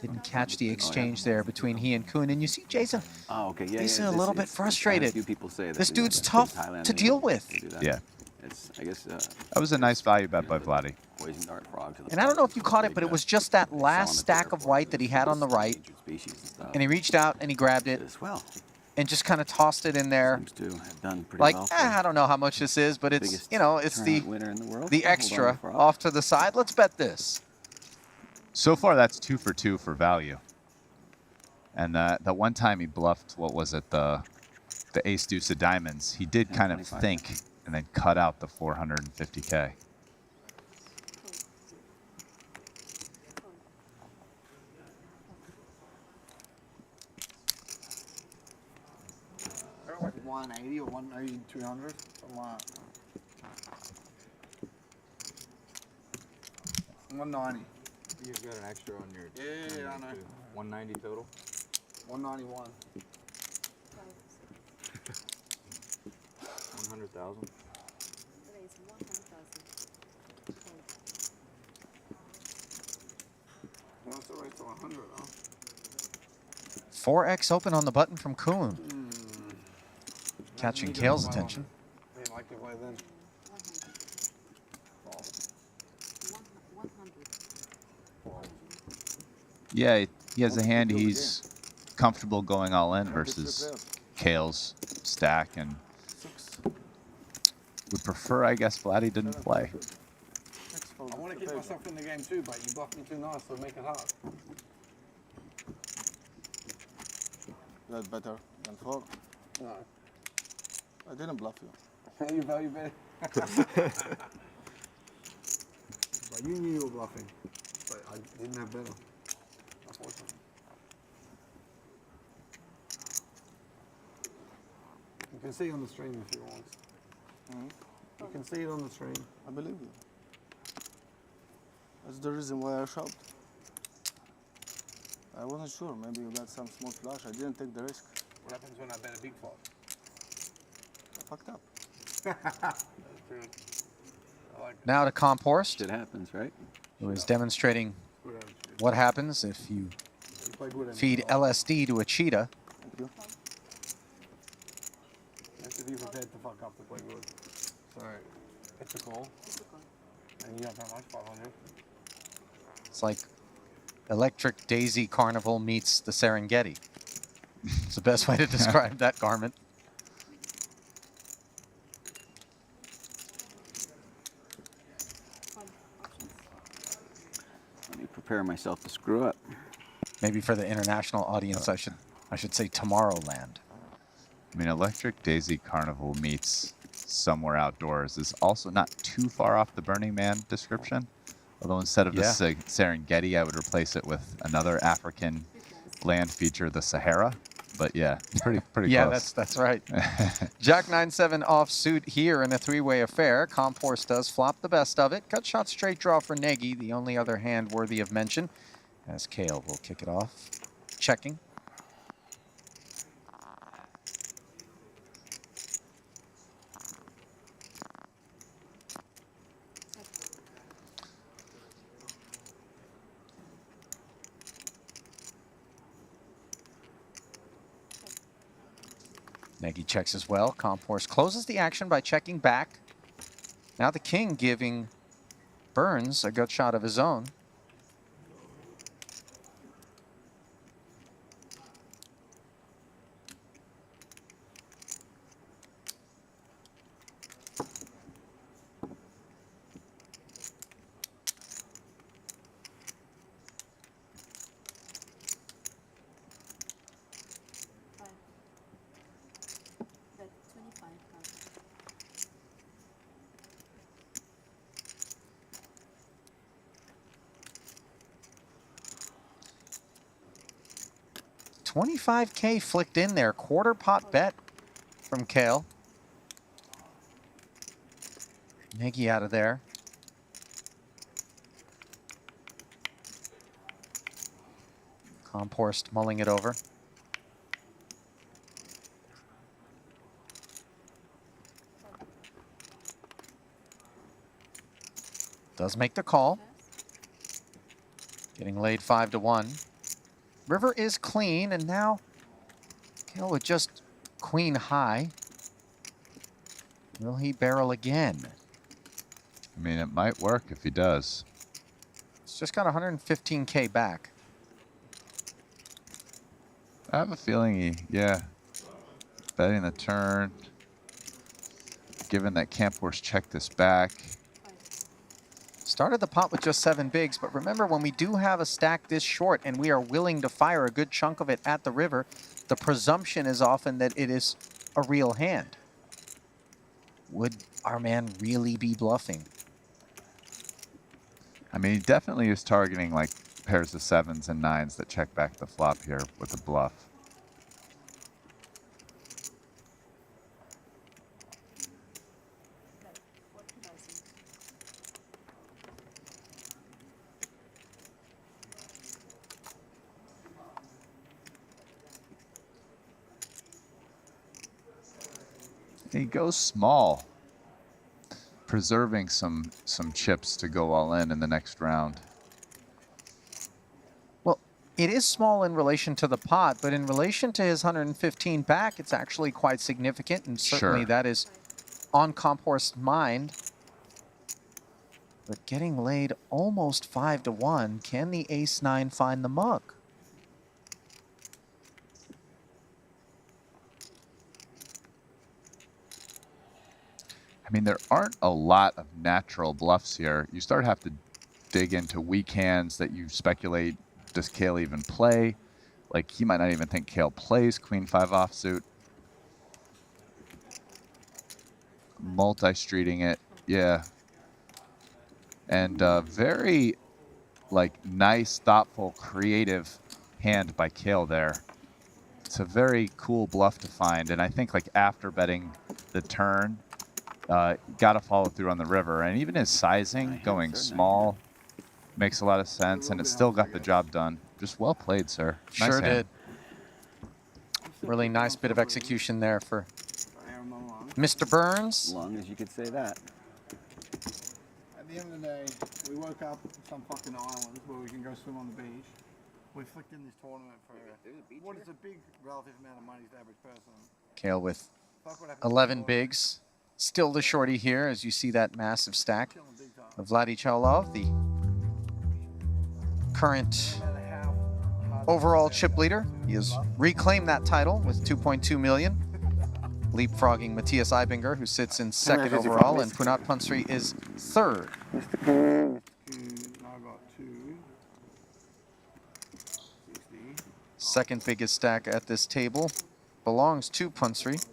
Didn't catch the exchange there between he and Kuhn. And you see Jason, Oh, okay. Yeah, Jason yeah, a this little bit is- frustrated. A few people say that. This you know, dude's that in tough Thailand to they- deal with. they do that. Yeah. It's, I guess, That was a nice value bet by Vladi. poison dart frog to the And I don't know if you front. caught it, Big but it bet. was just that They sell last 'em at the stack of airport. white that he had on the right. Endangered species and stuff. And he reached out and he grabbed it As well. and just kind of tossed it in there. Seems to have done pretty Like, well. I don't know how much this is, but it's, Biggest you know, it's the tournament winner in the world. the Hold on, extra frog. off to the side. Let's bet this. So far, that's 2 for 2 for value. And the one time he bluffed, what was it, the ace deuce of diamonds, he did Yeah, kind of 25. think and then cut out the 450K. They're like 180 or 180, 300, something like that. 190. You've got an extra on your. Yeah, I know. 190 total. 191. 100,000. Well, it's already to 100 though. 4x open on the button from Kuhn. Catching Kale's attention. They like it by then. Yeah, he has a hand he's comfortable going all in versus Kale's stack, and would prefer, I guess, Vladi didn't play. I want to keep myself in the game too, but you bluff me too nice, so make it hard. That's better than 4. No. I didn't bluff you. You value bet. But you knew you were bluffing. But I didn't have better. Unfortunately. You can see on the stream if you want. You can see it on the stream. I believe you. That's the reason why I shoved. I wasn't sure. Maybe you got some small flush. I didn't take the risk. What happens when I bet a big flop? I fucked up. Now to Comporst, Shit happens, right? who is demonstrating what happens if you feed LSD to a cheetah. Thank you. You have to be prepared to fuck up to play good. So it's a call. And you have how much? 500? It's like Electric Daisy Carnival meets the Serengeti. It's the best way to describe that garment. Let me prepare myself to screw up. Maybe for the international audience, I should say Tomorrowland. I mean, Electric Daisy Carnival meets Somewhere Outdoors is also not too far off the Burning Man description. Although instead of the Serengeti, I would replace it with another African land feature, the Sahara. But yeah, pretty Yeah, close. that's right. Jack 9-7 offsuit here in a three-way affair. Comporst does flop the best of it. Cut shot straight draw for Nagy, the only other hand worthy of mention. As Kale will kick it off. Checking. Nagy checks as well. Comporst closes the action by checking back. Now the king giving Burns a gut shot of his own. $25K flicked in there. Quarter pot bet from Kale. Nagy out of there. Comporst mulling it over. Does make the call. Getting laid 5-1. River is clean, and now Kale with just queen high. Will he barrel again? I mean, it might work if he does. It's just got 115K back. I have a feeling he, betting the turn. Given that Comporst checked this back. Started the pot with just 7 bigs, but remember, when we do have a stack this short and we are willing to fire a good chunk of it at the river, the presumption is often that it is a real hand. Would our man really be bluffing? I mean, he definitely is targeting like pairs of 7s and 9s that check back the flop here with a bluff. He goes small, preserving some chips to go all in the next round. Well, it is small in relation to the pot, but in relation to his 115 back, it's actually quite significant, and certainly that is on Comporst's mind. But getting laid almost 5-1, can the ace-9 find the mug? I mean, there aren't a lot of natural bluffs here. You start to have to dig into weak hands that you speculate, does Kale even play? Like, he might not even think Kale plays Queen 5 offsuit. Multi-streeting it, yeah. And very, like, nice, thoughtful, creative hand by Kale there. It's a very cool bluff to find, and I think, like, after betting the turn, got to follow through on the river. And even his sizing, going small, makes a lot of sense, and it still got the job done. Just well played, sir. Nice Sure hand. did. Really nice bit of execution there for Mr. Burns. As long as you could say that. At the end of the day, we woke up on some fucking island where we can go swim on the beach. We flicked in this tournament for what is a big relative amount of money to the average person. Kale with 11 bigs. Still the shorty here as you see that massive stack of Vladi Cholov, the current overall chip leader. He has reclaimed that title with 2.2 million. Leapfrogging Matthias Eibinger, who sits in second overall, and Punat Pansri is third. I got 260. Second biggest stack at this table belongs to Pansri.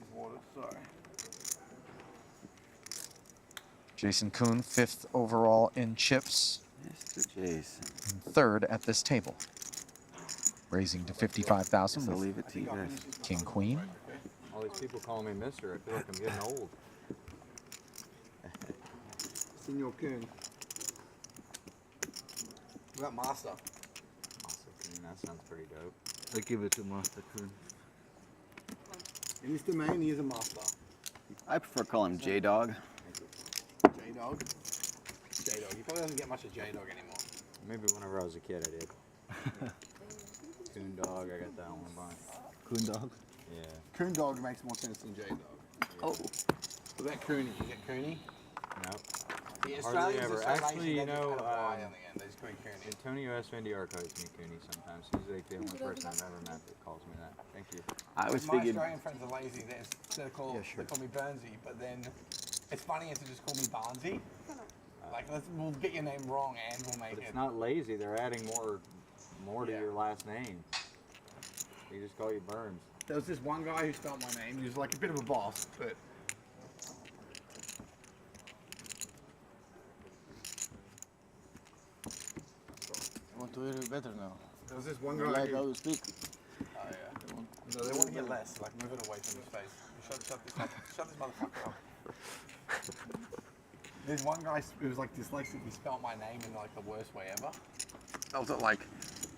Jason Kuhn, fifth overall in chips. Mr. Jason. And third at this table. Raising to 55,000 I'll with leave it to you guys. King Queen. All these people calling me mister. I feel like I'm getting old. Senor Kuhn. We got Master. Master Kuhn, that sounds pretty dope. I give it to Master Kuhn. In this domain, he is a master. I prefer calling him J-Dog. J-Dog. J-Dog. He probably doesn't get much of J-Dog anymore. Maybe whenever I was a kid, I did. Coon dog, I got that one by. Kuhn dog? Yeah. Coon Dog makes more sense than J-Dog. Oh. What about Cooney? You get Cooney? No. The Hardly Australians ever. are so Actually, lazy, you they just know, put a Y on the end. They just call me Cooney. Antonio Esfandiar calls me Cooney sometimes. He's like the only person I've ever met that calls me that. Thank you. I was My figuring. Australian friends are lazy. They instead of they call me Burnsy, but then it's funnier to just call me Barnsey. Like, we'll get your name wrong and we'll make But it. it's not lazy. They're adding more to your last name. They just call you Burns. There was this one guy who spelled my name. He was like a bit of a boss, but I want to hear it better now. there was this one I guy like who... how you speak. Oh, yeah. No, they want to get less. Like, move it away from his face. Shut this motherfucker up. There's one guy who was like dyslexic. He spelled my name in like the worst way ever. Spells it like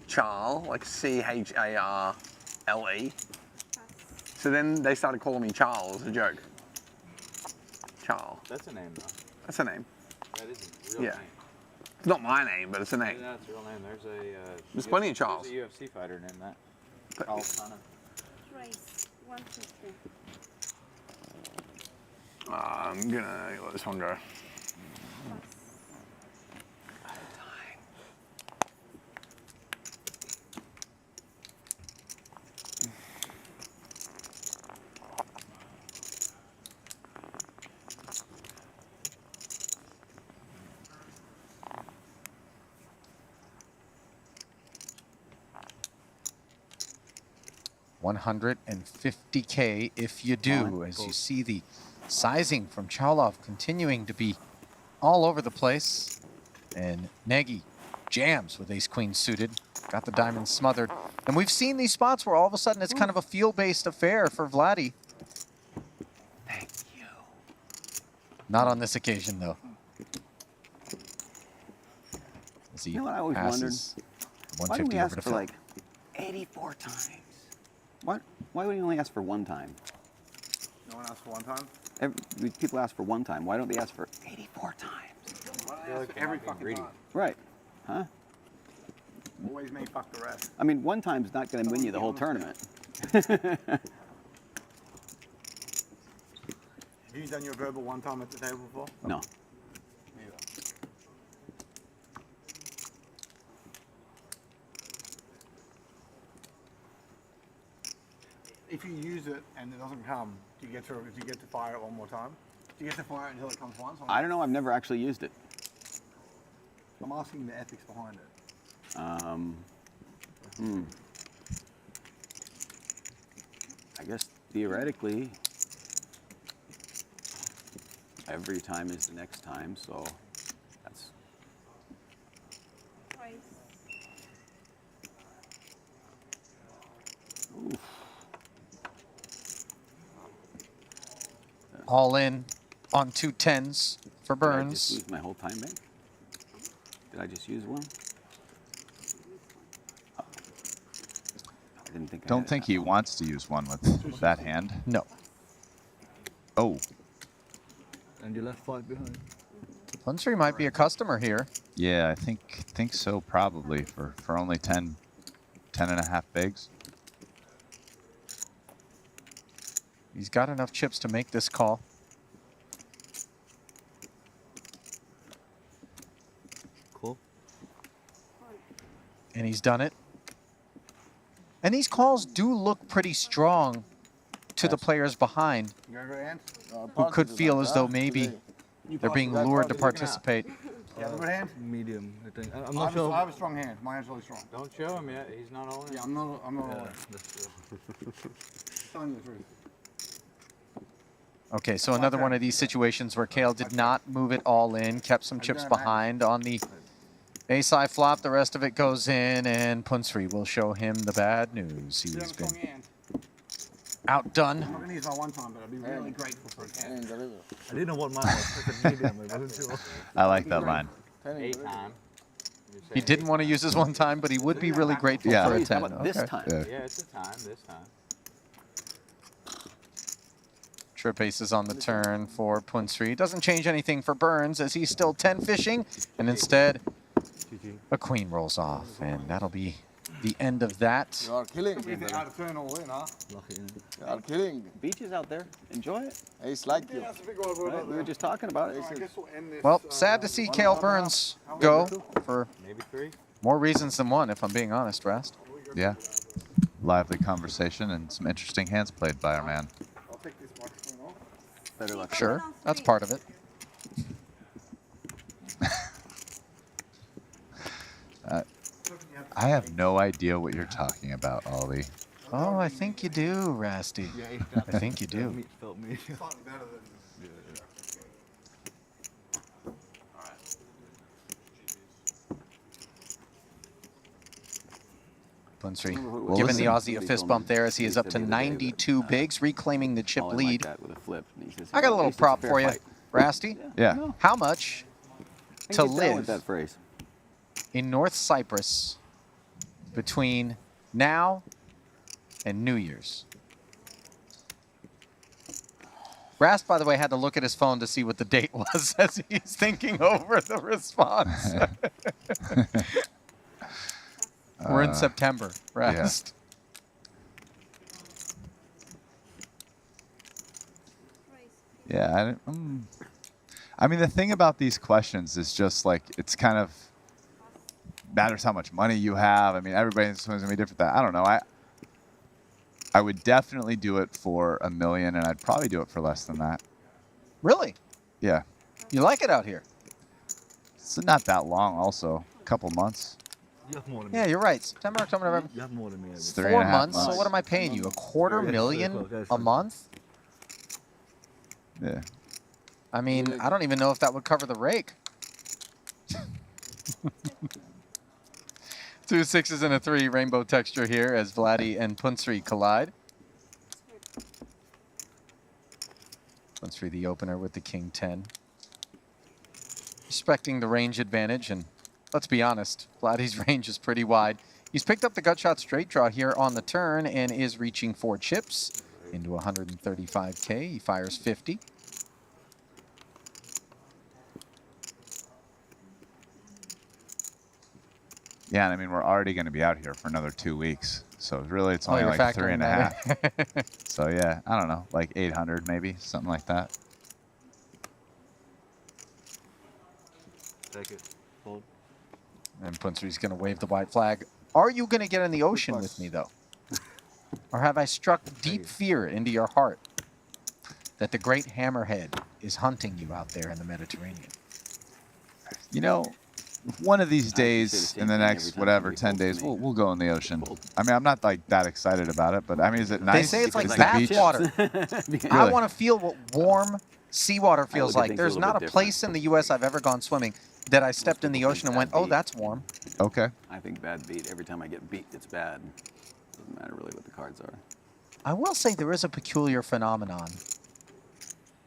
Charl, like C-H-A-R-L-E. So then they started calling me Charles as a joke. Charl. That's a name, though. That's a name. That is a real name. It's not my name, but it's a name. Yeah, that's a real name. There's plenty of Charles. There's a UFC fighter named that. But- Charles Connor. Race 150. I'm gonna let this one go. $150K if you do, as you see the sizing from Cholov continuing to be all over the place. And Nagy jams with ace-queen suited, got the diamond smothered. And we've seen these spots where all of a sudden it's kind of a feel-based affair for Vladi. Thank you. Not on this occasion, though. As he You know what I always wondered? passes Why do 150 we over ask to for Phil. like 84 times? What? Why would we only ask for one time? No one asked for one time? People ask for one time. Why don't they ask for 84 times? I feel like every fucking time. Right. Huh? Always me fuck the rest. I mean, one time's not going to win you the whole tournament. Have you done your verbal one time at the table before? No. Neither. If you use it and it doesn't come, do you get to fire it one more time? Do you get to fire it until it comes once? I don't know. I've never actually used it. I'm asking the ethics behind it. guess theoretically, every time is the next time, so that's... Oof. All in on 2 10s for Did I Burns. just use my whole time bank? Did I just use one? Oh. I didn't think I Don't had think that he long. wants to use one with that hand. No. Oh. And you left 5 behind. Punsry might be a customer here. Yeah, I think so probably for only 10 and a half bigs. He's got enough chips to make this call. Cool. And he's done it. And these calls do look pretty strong to the players behind, You got a good hand? who could feel as though maybe they're being lured to participate. You have a good hand? Medium, I think. I'm I not sure. have a strong hand. My hand's really strong. Don't show him yet. He's not all in. Yeah, I'm not all in. That's Telling you the truth. Okay, so another one of these situations where Kale did not move it all in, kept some chips behind on the ace-high flop. The rest of it goes in, and Punsry will show him the bad news. He's been outdone. I'm not going to use that one time, but I'd be really grateful for a hand. I didn't know what mine was. I said medium. I wasn't sure. I like that line. 8 time. He didn't want to use his one time, but he would be really grateful Yeah. for a How 10. about this time? Yeah. Yeah, it's a time this time. Trip aces on the turn for Punsry. Doesn't change anything for Burns as he's still 10 fishing, and instead a queen rolls off, and that'll be the end of that. You are killing. Out of turn all in, huh? Lucky. You are killing. Beach is out there. Enjoy it. Ace like you. That's a big one. Right? We were just talking about it. I guess we'll end this. Well, sad to see Kale Burns go for Maybe 3. more reasons than one, if I'm being honest, Rast. Yeah. Lively conversation and some interesting hands played by our man. I'll take this microphone off. Better luck. Sure, that's part of it. I have no idea what you're talking about, Ollie. Oh, I think you do, Rasty. I think you do. Felt me. Slightly better than. Punsry Well, giving the listen. Aussie a fist bump there as he is up to 92 bigs, reclaiming the chip Oh, I like lead. that with a flip. And he says, I got a little "Ace, it's prop fair for you, fight." Rasty. Yeah. How much I to can get down with that live phrase. in North Cyprus between now and New Year's? Rast, by the way, had to look at his phone to see what the date was as he's thinking over the response. We're in September, Rast. Yeah. I mean, the thing about these questions is just like it's kind of matters how much money you have. I mean, everybody's going to be different. I don't know. I would definitely do it for $1 million, and I'd probably do it for less than that. Really? Yeah. You like it out here? It's not that long, also. A couple months. You have more than me. Yeah, you're right. September, October, November. You have more than me. It's 4 3.5 months. So what am I paying you? $250,000 a month? Yeah. I mean, I don't even know if that would cover the rake. 2 6s and a 3, rainbow texture here as Vladi and Punsry collide. Punsry the opener with the king 10. Respecting the range advantage, and let's be honest, Vladi's range is pretty wide. He's picked up the gut shot straight draw here on the turn and is reaching 4 chips into 135K. He fires 50. Yeah, and I mean, we're already going to be out here for another 2 weeks. So really, it's only you're like factoring 3.5. So yeah, I don't know, like 800 maybe, something like that. Take it. Fold. And Punsry's going to wave the white flag. Are you going to get in the ocean with me, though? Or have I struck deep fear into your heart that the great hammerhead is hunting you out there in the Mediterranean? You know, one of these I say the days same in the thing every next time whatever somebody 10 folds to days, me. we'll go in the ocean. I mean, I'm not like that excited about it, but I mean, is it nice? They say it's like Is the bath beach- water. I Really? want to feel what warm seawater I feels look at like. things a There's little not a bit place in the U.S. I've ever gone swimming that I stepped in the people ocean and think went, bad oh, beat. that's warm. Okay. I think bad beat. Every time I get beat, it's bad. Doesn't matter really what the cards are. I will say there is a peculiar phenomenon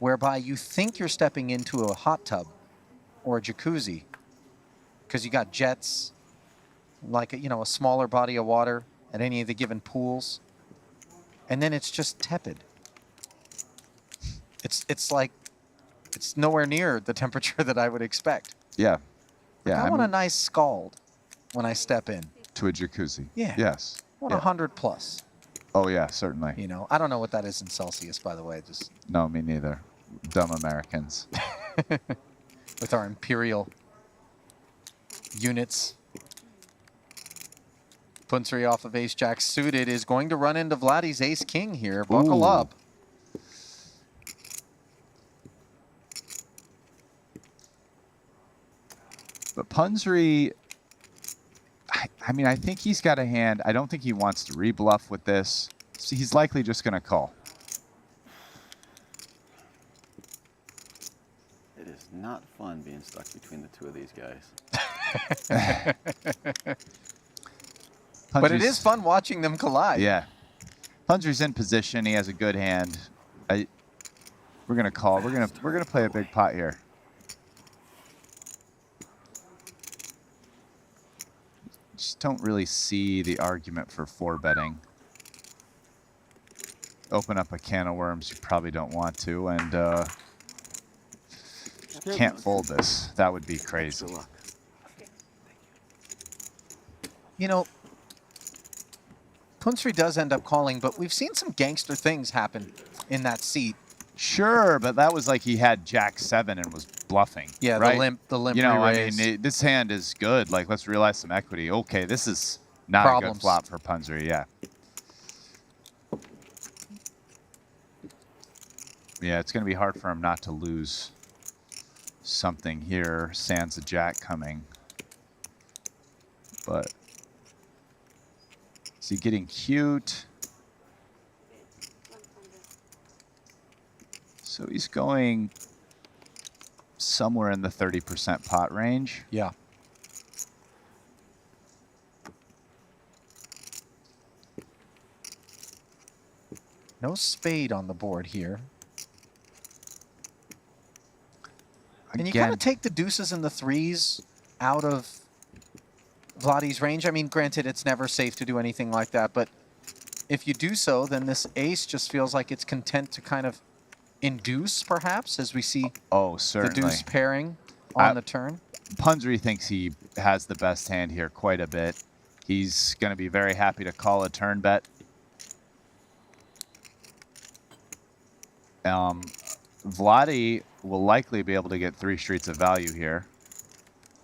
whereby you think you're stepping into a hot tub or a jacuzzi because you got jets, like a smaller body of water at any of the given pools, and then it's just tepid. It's like it's nowhere near the temperature that I would expect. Yeah. Yeah. I want a moved nice scald when I step in. to a jacuzzi. Yeah. Yes. I want Yeah. 100 plus. Oh, yeah, certainly. I don't know what that is in Celsius, by the way, just No, me neither. Dumb Americans. with our imperial units. Punseri off of ace-jack suited is going to run into Vladi's ace-king here. Buckle Ooh. up. But Punseri, I mean, I think he's got a hand. I don't think he wants to rebluff with this. So he's likely just going to call. It is not fun being stuck between the two of these guys. But it is fun watching them collide. Yeah. Punseri's in position. He has a good hand. We're going to call. We're going to play a big pot here. Just don't really see the argument for 4-betting. Open up a can of worms you probably don't want to, and can't fold this. That would be crazy. Punseri does end up calling, but we've seen some gangster things happen in that seat. Sure, but that was like he had Jack 7 and was bluffing. Yeah, right? the limp You know, re-raise. I mean, this hand is good. Like, let's realize some equity. Okay, this is not a Problems. good flop for Punseri. Yeah. Yeah, it's going to be hard for him not to lose something here. Sans a Jack coming. But is he getting cute? So he's going somewhere in the 30% pot range. Yeah. No spade on the board here. And you kind Again, of take the deuces and the threes out of Vladi's range. I mean, granted, it's never safe to do anything like that, but if you do so, then this ace just feels like it's content to kind of induce, perhaps, as we see the certainly. deuce pairing on the turn. Punseri thinks he has the best hand here quite a bit. He's going to be very happy to call a turn bet. Vladi will likely be able to get 3 streets of value here.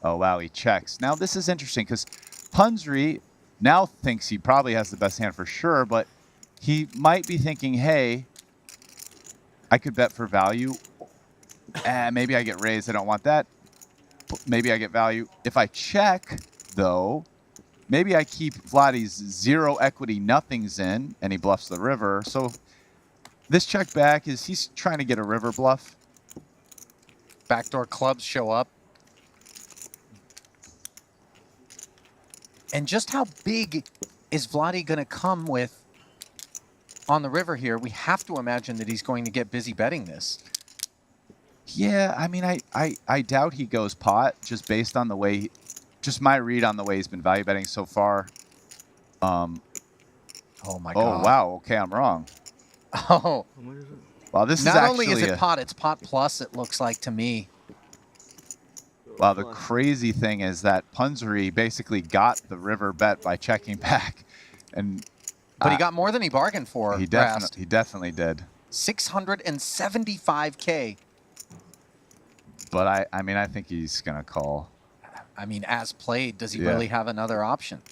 Oh, wow, he checks. Now, this is interesting because Punseri now thinks he probably has the best hand for sure, but he might be thinking, hey, I could bet for value. Maybe I get raised. I don't want that. Maybe I get value. If I check, though, maybe I keep Vladi's 0 equity nothings in, and he bluffs the river. So this check back is he's trying to get a river bluff. Backdoor clubs show up. And just how big is Vladi going to come with on the river here? We have to imagine that he's going to get busy betting this. Yeah, I mean, I doubt he goes pot just based on the way, just my read on the way he's been value betting so far. Oh my God. Oh, wow. Okay, I'm wrong. Oh. Wow, this is Not actually only is it pot, it's pot plus, it looks like to me. Wow, the crazy thing is that Punseri basically got the river bet by checking back. But he got more than he bargained for. He definitely did. 675K. But I mean, I think he's going to call. I mean, as played, does he really have another option?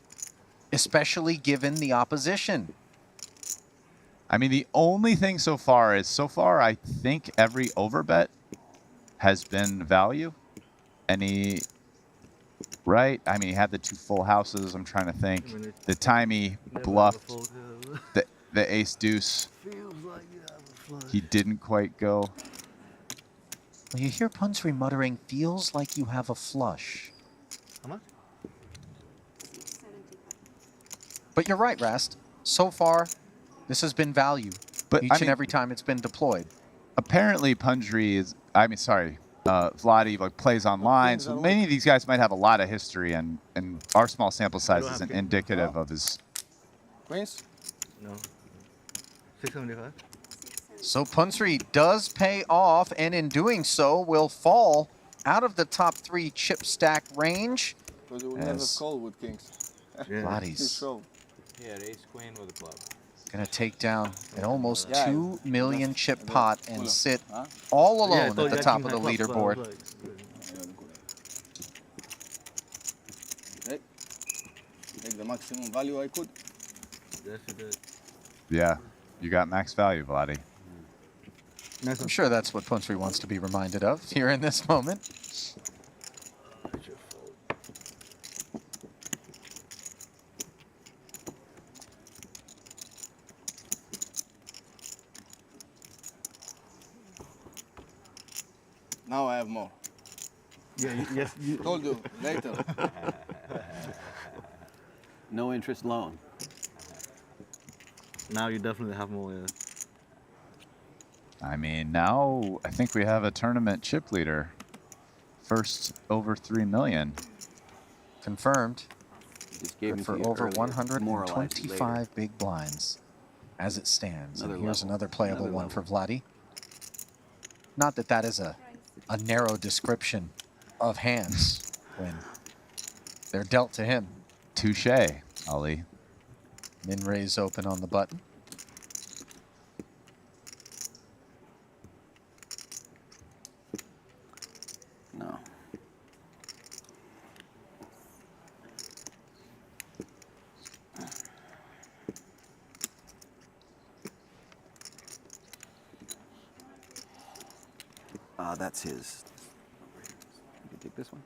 Especially given the opposition. I mean, the only thing so far is, I think every overbet has been value. Right? I mean, he had the 2 full houses. I'm trying to think. The time he bluffed the ace deuce, he didn't quite go. Well, you hear Punsry muttering, feels like you have a flush. How much? But you're right, Rast. So far, this has been value. But each and every time it's been deployed. Apparently, Pundry is, Vladi like plays online, so many of these guys might have a lot of history, and our small sample size isn't indicative of his. Queens? No. 675. So Punsry does pay off, and in doing so, will fall out of the top 3 chip stack range. Because you would never call with kings. Vladi's He had ace queen with a club. gonna take down an almost 2 million chip pot and sit all alone at the top of the leaderboard. Take the maximum value I could. Yes, you did. Yeah, you got max value, Vladi. I'm sure that's what Punsry wants to be reminded of here in this moment. Now I have more. Yeah, yes. You told you later. No interest loan. Now you definitely have more. Yeah. I mean, now I think we have a tournament chip leader. First over 3 million. Confirmed. Just gave me For to you over earlier. 125 big blinds as it stands. And here's another playable one for Vladi. Not that that is a narrow description of hands when they're dealt to him. Touche, Ali. Min raise open on the button. No. That's his. You can take this one.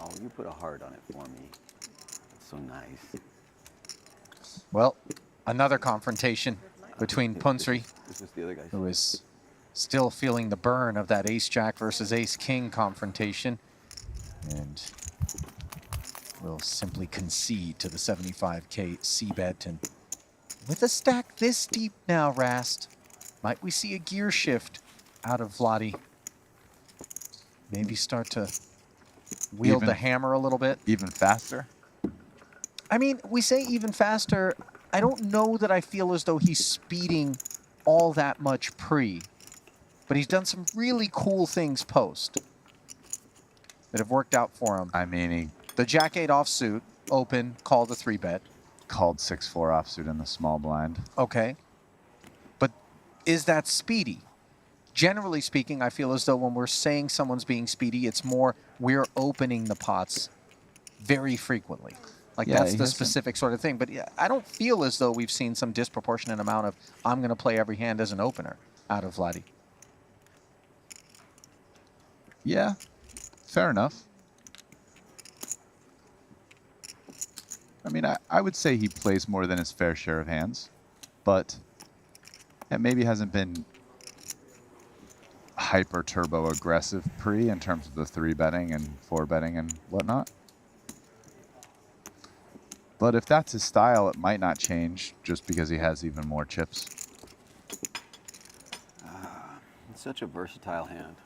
Oh, you put a heart on it for me. That's so nice. Well, another confrontation between Punsry, This is the other guy. who is still feeling the burn of that ace-jack versus ace-king confrontation, and will simply concede to the 75K c-bet. And with a stack this deep now, Rast, might we see a gear shift out of Vladi? Maybe start to wield the hammer a little bit? Even faster? I mean, we say even faster. I don't know that I feel as though he's speeding all that much pre, but he's done some really cool things post that have worked out for him. I mean, the Jack-8 offsuit, open, called a 3-bet. Called 6-4 offsuit in the small blind. Okay. But is that speedy? Generally speaking, I feel as though when we're saying someone's being speedy, it's more we're opening the pots very frequently. Like, Yeah, that's he the hasn't- specific sort of thing. But yeah, I don't feel as though we've seen some disproportionate amount of I'm going to play every hand as an opener out of Vladi. Yeah, fair enough. I mean, I would say he plays more than his fair share of hands, but it maybe hasn't been hyper turbo aggressive pre in terms of the 3-betting and 4-betting and whatnot. But if that's his style, it might not change just because he has even more chips. It's such a versatile hand.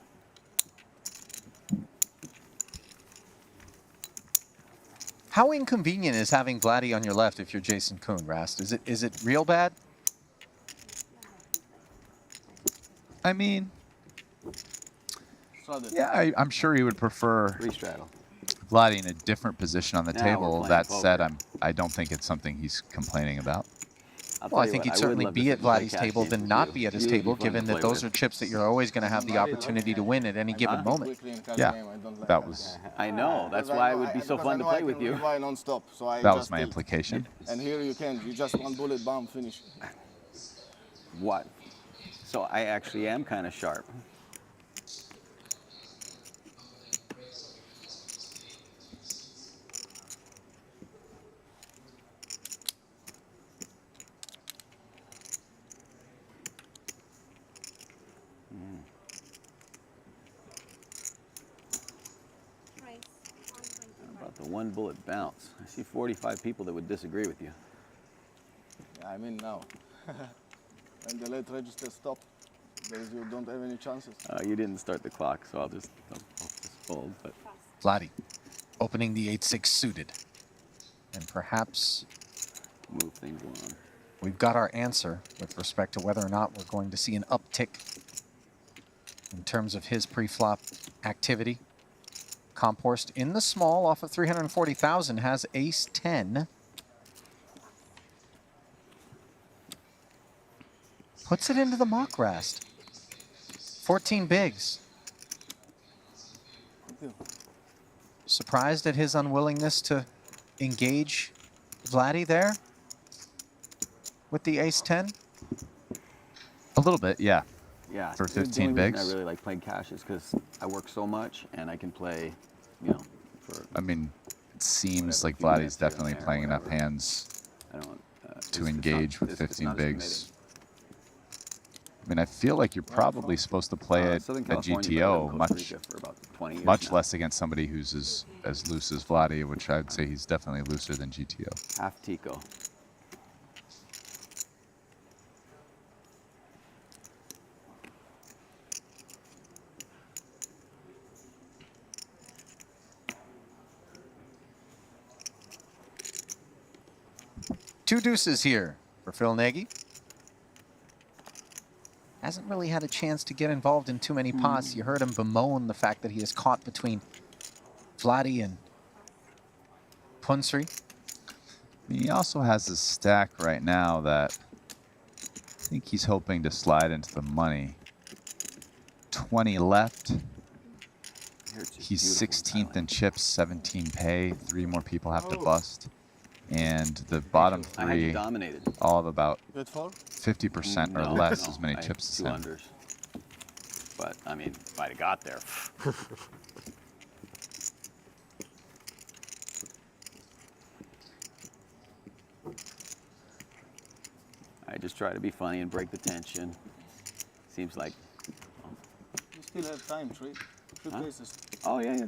How inconvenient is having Vladi on your left if you're Jason Kuhn, Rast? Is it real bad? I mean, yeah, I'm sure he would prefer Restraddle. Vladi in a different position on the Now we're table. playing That poker. said, I don't think it's something he's complaining about. Well, I think he'd certainly be at Vladi's table than not be at his table, given that those are chips that you're always going to have the opportunity to win at any given moment. Yeah, that was I know. That's why it would be so fun to play with you. Non-stop, so I that just was my take. implication. And here you can. You just one bullet, bomb, finish. What? So I actually am kind of sharp. one bullet bounce. I see 45 people that would disagree with you. Yeah, I mean now. When the late register stop, you don't have any chances. You didn't start the clock, so I'll just fold. But Vladi opening the 8-6 suited. And perhaps move things along. We've got our answer with respect to whether or not we're going to see an uptick in terms of his pre-flop activity. Comphorst in the small off of 340,000 has ace-10. Puts it into the mock rast. 14 bigs. Surprised at his unwillingness to engage Vladi there with the ace-10? A little bit, yeah. Yeah, For the only 15 reason bigs. I really like playing cash is because I work so much and I can play, you know, for. I mean, it seems whatever, like few Vladi's minutes here and definitely there, playing enough whatever. hands I don't, to engage with it's 15 not as bigs. I mean, I feel like you're probably supposed to play it Southern at California, but I lived GTO in Costa much, Rica for about 20 years much now. less against somebody who's as loose as Vladi, which I'd say he's definitely looser than GTO. Half Tico. Two deuces here for Phil Nagy. Hasn't really had a chance to get involved in too many pots. You heard him bemoan the fact that he is caught between Vladi and Punsri. He also has a stack right now that I think he's hoping to slide into the money. 20 left. He's 16th in chips, 17 pay. 3 more people have to bust. And the bottom I had you 3 dominated. all have about Good fold? 50% or No, less no, as many I had chips as 2 him. unders. But, I mean, if I'd have got there. I just try to be funny and break the tension. Seems like. You still have time, Trey. Few Huh? cases. Oh yeah,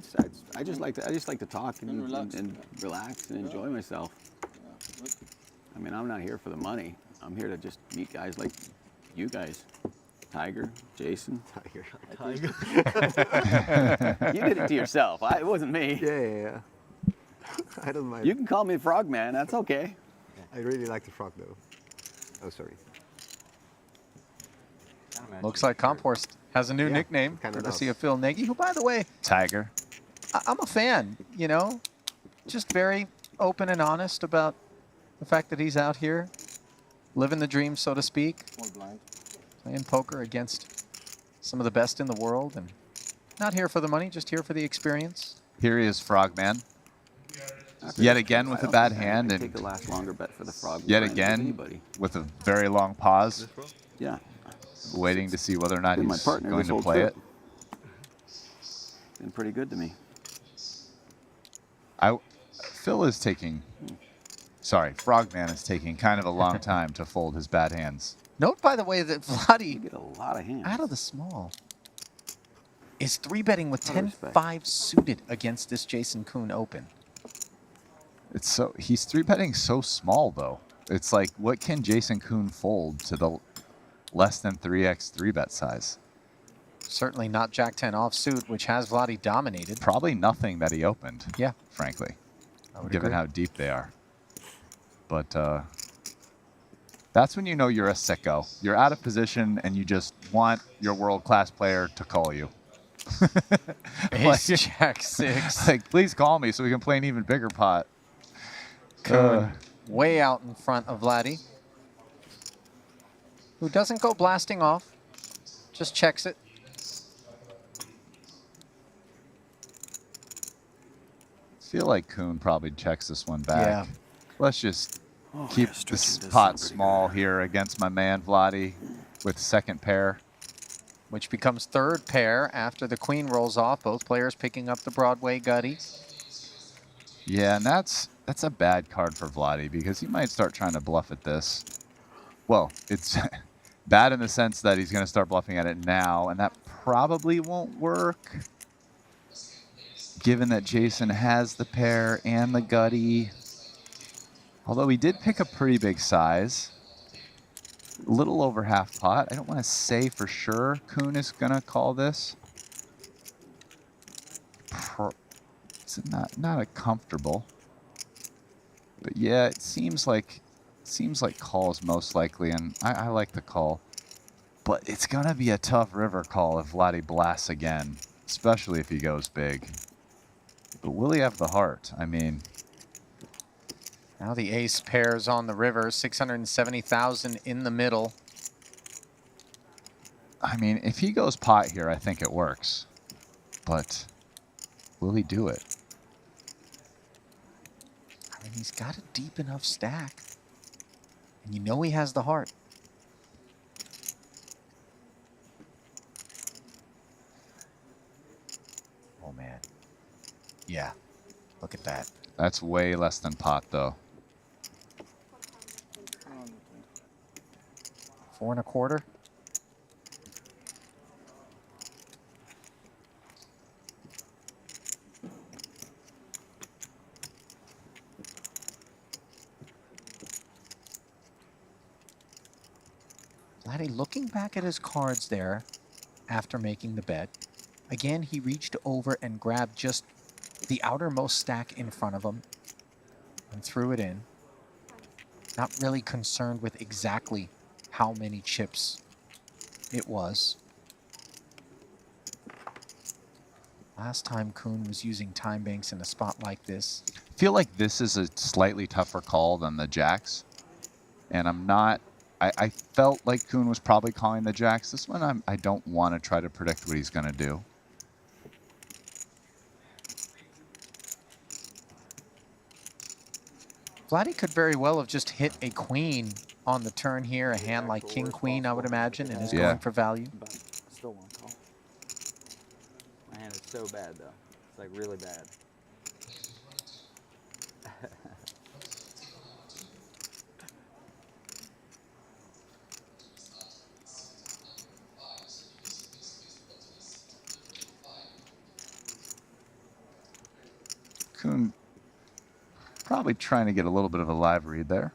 I just like to talk and relax. and relax and enjoy myself. Yeah, good. I mean, I'm not here for the money. I'm here to just meet guys like you guys. Tiger, Jason. Tiger. You did it to yourself. It wasn't me. Yeah. I don't mind. You can call me Frogman. That's okay. I really like the frog though. Oh, sorry. Looks like Comphorst has a new nickname, kinda courtesy does. of Phil Nagy, who, by the way, Tiger. I'm a fan, you know? Just very open and honest about the fact that he's out here, living the dream, so to speak, Small blind. playing poker against some of the best in the world, and not here for the money, just here for the experience. Here he is, Frogman. Yet again with a bad hand, Take and the last longer bet for the frog. yet blind than again anybody. with a very long pause, Yeah. waiting to see whether or not Been my he's partner going this to whole play trip. it. Been pretty good to me. Phil is taking, sorry, Frogman is taking kind of a long time to fold his bad hands. Note, by the way, that You Vladi, get a lot of hands. out of the small, is 3-betting with Out of respect. 10-5 suited against this Jason Kuhn Open. It's so he's 3-betting so small though. It's like, what can Jason Kuhn fold to the less than 3x 3-bet size? Certainly not Jack-10 offsuit, which has Vladi dominated. Probably nothing that he opened. Yeah. Frankly, I would given agree. how deep they are. But that's when you know you're a sicko. You're out of position and you just want your world-class player to call you. Ace Jack 6. Like, please call me so we can play an even bigger pot. Kuhn way out in front of Vladi, who doesn't go blasting off, just checks it. Feel like Kuhn probably checks this one back. Yeah. Let's just keep this this pot pretty small here against my man Vladi with second pair. Which becomes third pair after the queen rolls off, both players picking up the Broadway gutty. Yeah, and that's a bad card for Vladi because he might start trying to bluff at this. Well, it's bad in the sense that he's going to start bluffing at it now, and that probably won't work. given that Jason has the pair and the gutty. Although he did pick a pretty big size. A little over half pot. I don't want to say for sure Kuhn is going to call this. It's not a comfortable. But yeah, it seems like call is most likely, and I like the call. But it's going to be a tough river call if Vladi blasts again, especially if he goes big. But will he have the heart? I mean... Now the ace pairs on the river, 670,000 in the middle. I mean, if he goes pot here, I think it works. But will he do it? I mean, he's got a deep enough stack. And you know he has the heart. Oh, man. Yeah, look at that. That's way less than pot, though. 4 1/4. Vladi looking back at his cards there after making the bet. Again, he reached over and grabbed just the outermost stack in front of him and threw it in. Not really concerned with exactly how many chips it was. Last time Kuhn was using time banks in a spot like this. I feel like this is a slightly tougher call than the jacks. And I'm not... I felt like Kuhn was probably calling the jacks. This one, I don't want to try to predict what he's going to do. Vladi could very well have just hit a queen on the turn here, a hand like king-queen, I would imagine, and is going for value. But I still want to call. My hand is so bad, though. It's like really bad. Kuhn probably trying to get a little bit of a live read there.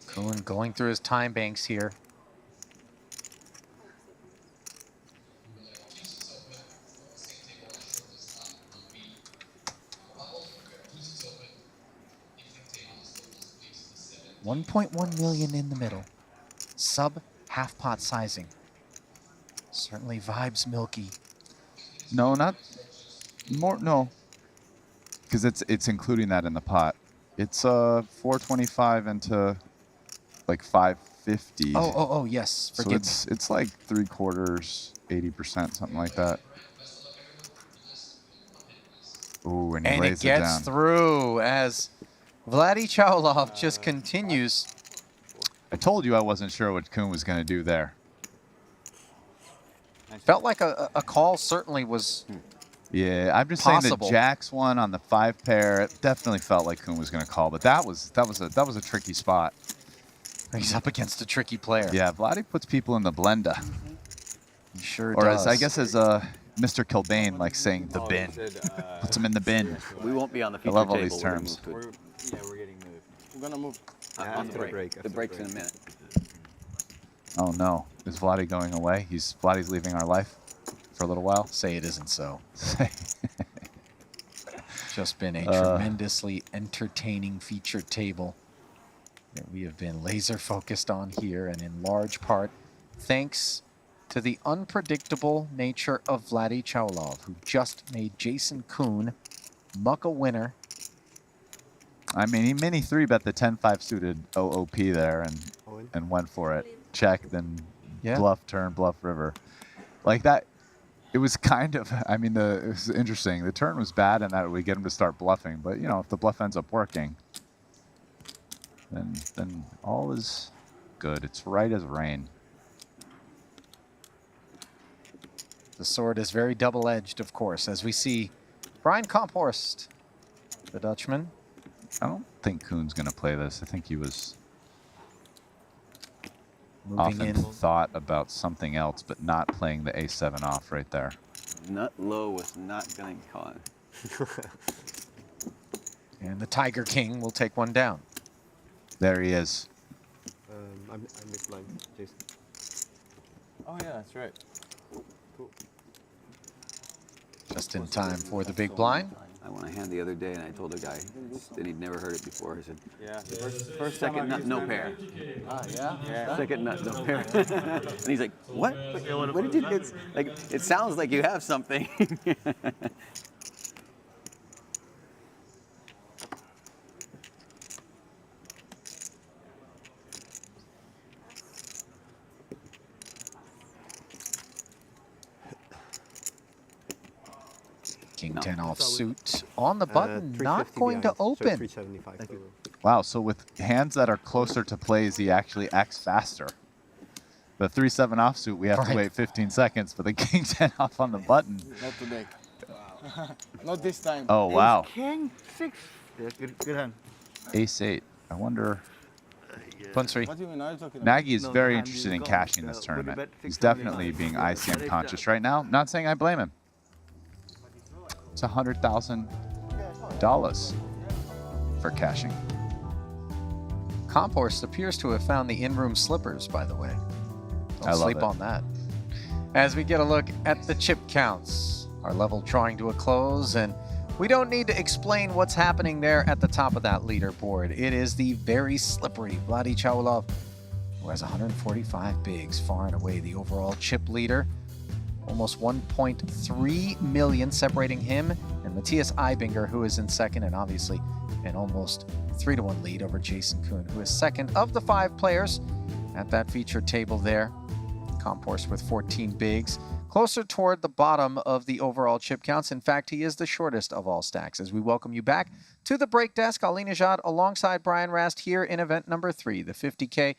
Kuhn going through his time banks here. $1.1 million in the middle. Sub half pot sizing. Certainly vibes milky. No, not more. No, because it's including that in the pot. It's 425 into like 550. Oh, yes. Forgive me. So it's like 3/4, 80%, something like that. Ooh, and he lays it down. And it gets through as Vladi Cholov just continues. I told you I wasn't sure what Kuhn was going to do there. Felt like a call certainly was Yeah, I'm just possible. saying the jacks one on the 5 pair, it definitely felt like Kuhn was going to call, but that was a tricky spot. He's up against a tricky player. Yeah, Vladi puts people in the blender. He sure or does. as I guess as Mr. Kilbane likes saying, the bin. Puts him in the bin. We won't be on the I feature love all table. these terms. We're getting moved. We're gonna move. On the break. The break's in a minute. Oh no, is Vladi going away? Vladi's leaving our life for a little while. Say it isn't so. Just been a tremendously entertaining feature table that we have been laser focused on here, and in large part thanks to the unpredictable nature of Vladi Cholov, who just made Jason Kuhn muck a winner. I mean, he mini 3-bet the 10-5 suited OOP there and went for it. Check, then bluff turn, bluff river. Like that. It was kind of, I mean, it was interesting. The turn was bad in that we get him to start bluffing, but you know, if the bluff ends up working, then all is good. It's right as rain. The sword is very double-edged, of course, as we see Brian Komphorst, the Dutchman. I don't think Kuhn's going to play this. I think he was moving in. Thought about something else, but not playing the A7 off right there. Nut low was not going to call it. And the Tiger King will take one down. There he is. I'm mid blind, Jason. Oh yeah, that's right. Cool. Just in time for the big blind. I won a hand the other day, and I told the guy, and he'd never heard it before. He said, Yeah. first second nut, no pair. Yeah. Second nut, no pair. And he's like, what? What did you get? Like, it sounds like you have something. King 10 offsuit on the button, not going to open. 375. Thank you. Wow, so with hands that are closer to plays, he actually acts faster. The 3-7 offsuit, we have to wait 15 seconds for the King 10 off on the button. Not today. Not this time. Oh, wow. King 6. Yeah, good hand. Ace 8. I wonder. Punsri. What do you mean? Are you talking about? Nagy is very interested in cashing this tournament. He's definitely being ICM conscious right now. Not saying I blame him. It's $100,000 for cashing. Komphorst appears to have found the in-room slippers, by the way. I Don't love sleep it. on that. As we get a look at the chip counts, our level drawing to a close, and we don't need to explain what's happening there at the top of that leaderboard. It is the very slippery Vladi Cholov, who has 145 bigs, far and away the overall chip leader. Almost 1.3 million separating him and Matthias Eibinger, who is in second, and obviously an almost 3-to-1 lead over Jason Kuhn, who is second of the 5 players at that feature table there. Komphorst with 14 bigs, closer toward the bottom of the overall chip counts. In fact, he is the shortest of all stacks. As we welcome you back to the break desk, Ali Nejad alongside Brian Rast here in event number 3, the 50K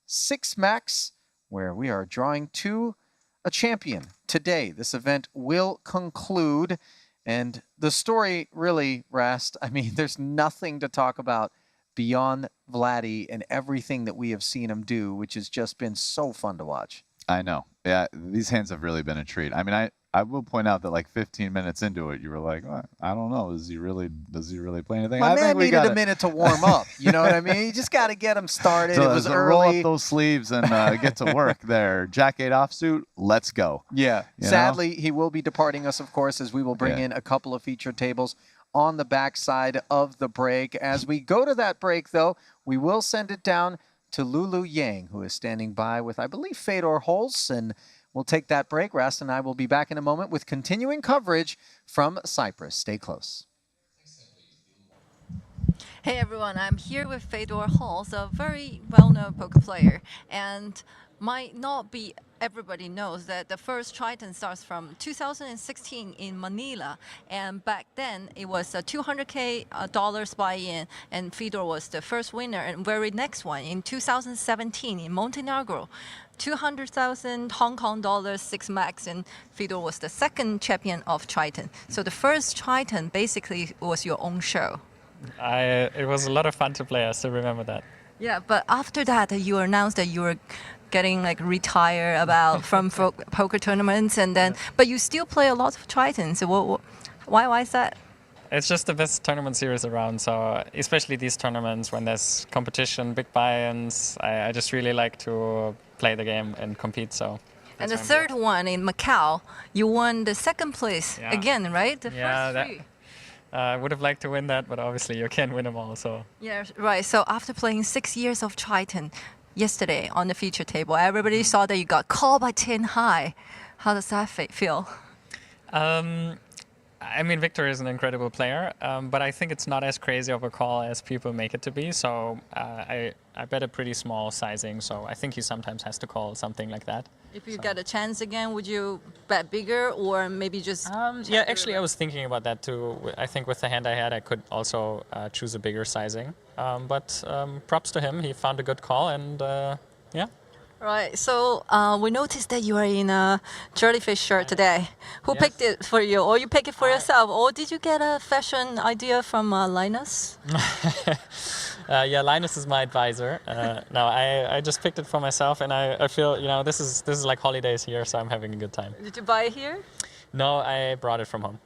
6 max, where we are drawing to a champion today. This event will conclude, and the story really, Rast, I mean, there's nothing to talk about beyond Vladi and everything that we have seen him do, which has just been so fun to watch. I know. Yeah, these hands have really been a treat. I mean, I will point out that like 15 minutes into it, you were like, well, I don't know. Does he really play anything? My man needed a minute to warm up. You know what I mean? You just got to get him started. So it was early. Roll up those sleeves and get to work there. Jack 8 offsuit, let's go. Yeah. You Sadly, know? he will be departing us, of course, as we will bring in a couple of feature tables on the backside of the break. As we go to that break, though, we will send it down to Lulu Yang, who is standing by with, I believe, Fedor Holz, and we'll take that break. Rast and I will be back in a moment with continuing coverage from Cyprus. Stay close. Hey everyone, I'm here with Fedor Holz, a very well-known poker player, and might not be everybody knows that the first Triton starts from 2016 in Manila, and back then it was a $200K buy-in, and Fedor was the first winner. And very next one in 2017 in Montenegro, 200,000 Hong Kong dollars 6 max, and Fedor was the second champion of Triton. So the first Triton basically was your own show. It was a lot of fun to play. I still remember that. Yeah, but after that, you announced that you were getting like retired from poker tournaments, and then but you still play a lot of Tritons. So why is that? It's just the best tournament series around. So especially these tournaments when there's competition, big buy-ins, I just really like to play the game and compete. So. And the third one in Macau, you won the second place again, right? The first 3. I would have liked to win that, but obviously you can't win them all. So. Yeah, right. So after playing 6 years of Triton, yesterday on the feature table, everybody saw that you got called by 10 high. How does that feel? I mean, Victor is an incredible player, but I think it's not as crazy of a call as people make it to be. So I bet a pretty small sizing. So I think he sometimes has to call something like that. If you get a chance again, would you bet bigger or maybe just? Yeah, actually, I was thinking about that too. I think with the hand I had, I could also choose a bigger sizing. But props to him. He found a good call, and yeah. Right. So we noticed that you are in a jellyfish shirt today. Who picked it for you, or you pick it for yourself, or did you get a fashion idea from Linus? Yeah, Linus is my advisor. No, I just picked it for myself, and I feel this is like holidays here, so I'm having a good time. Did you buy it here? No, I brought it from home.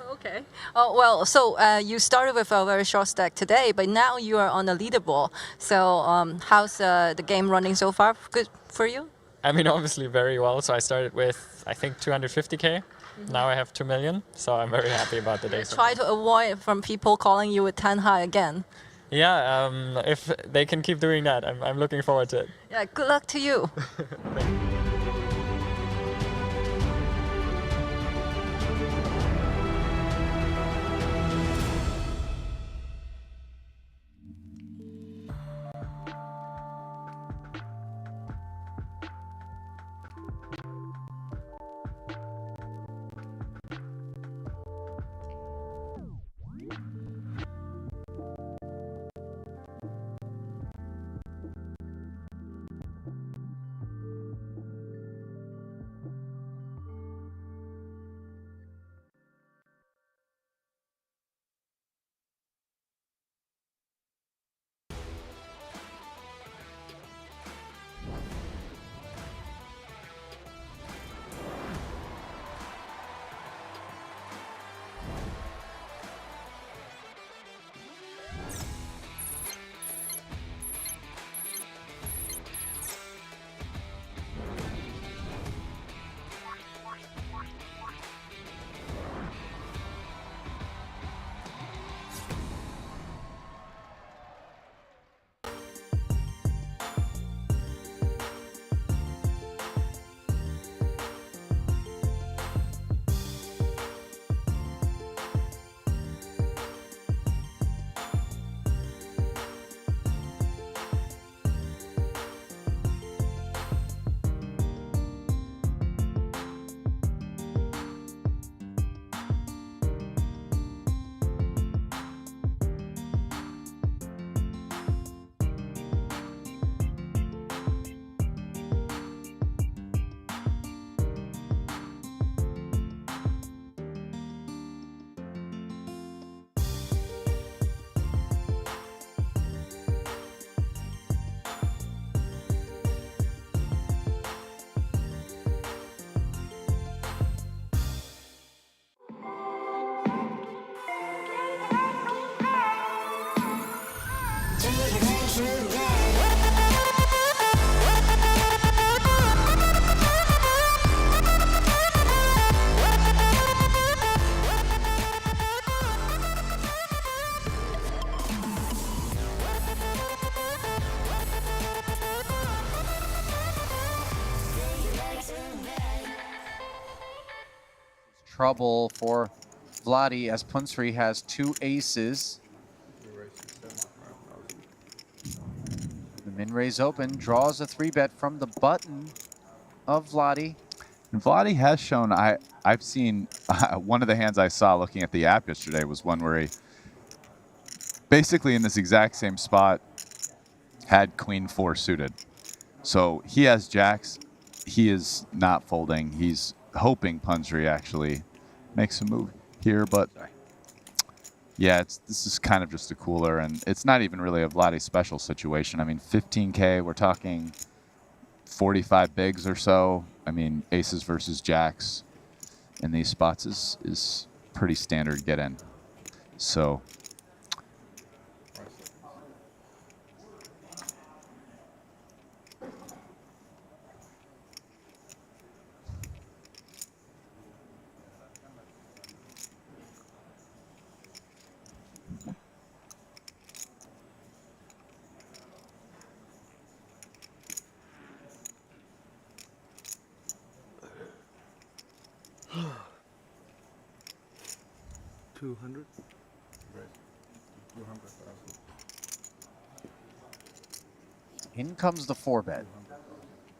Okay. Oh well, so you started with a very short stack today, but now you are on the leaderboard. So how's the game running so far? Good for you? I mean, obviously very well. So I started with I think 250K. Now I have 2 million. So I'm very happy about the day. Try to avoid from people calling you with 10 high again. Yeah, if they can keep doing that, I'm looking forward to it. Yeah, good luck to you. Trouble for Vladi as Punsri has 2 aces. The min-raise open, draws a 3-bet from the button of Vladi. And Vladi has shown, I've seen, one of the hands I saw looking at the app yesterday was one where he, basically in this exact same spot, had Queen 4 suited. So he has jacks. He is not folding. He's hoping Punsri actually makes a move here, but yeah, this is kind of just a cooler, and it's not even really a Vladi special situation. I mean, 15K, we're talking 45 bigs or so. I mean, aces versus jacks in these spots is pretty standard get in. So 200. Great. 200,000. In comes the 4-bet.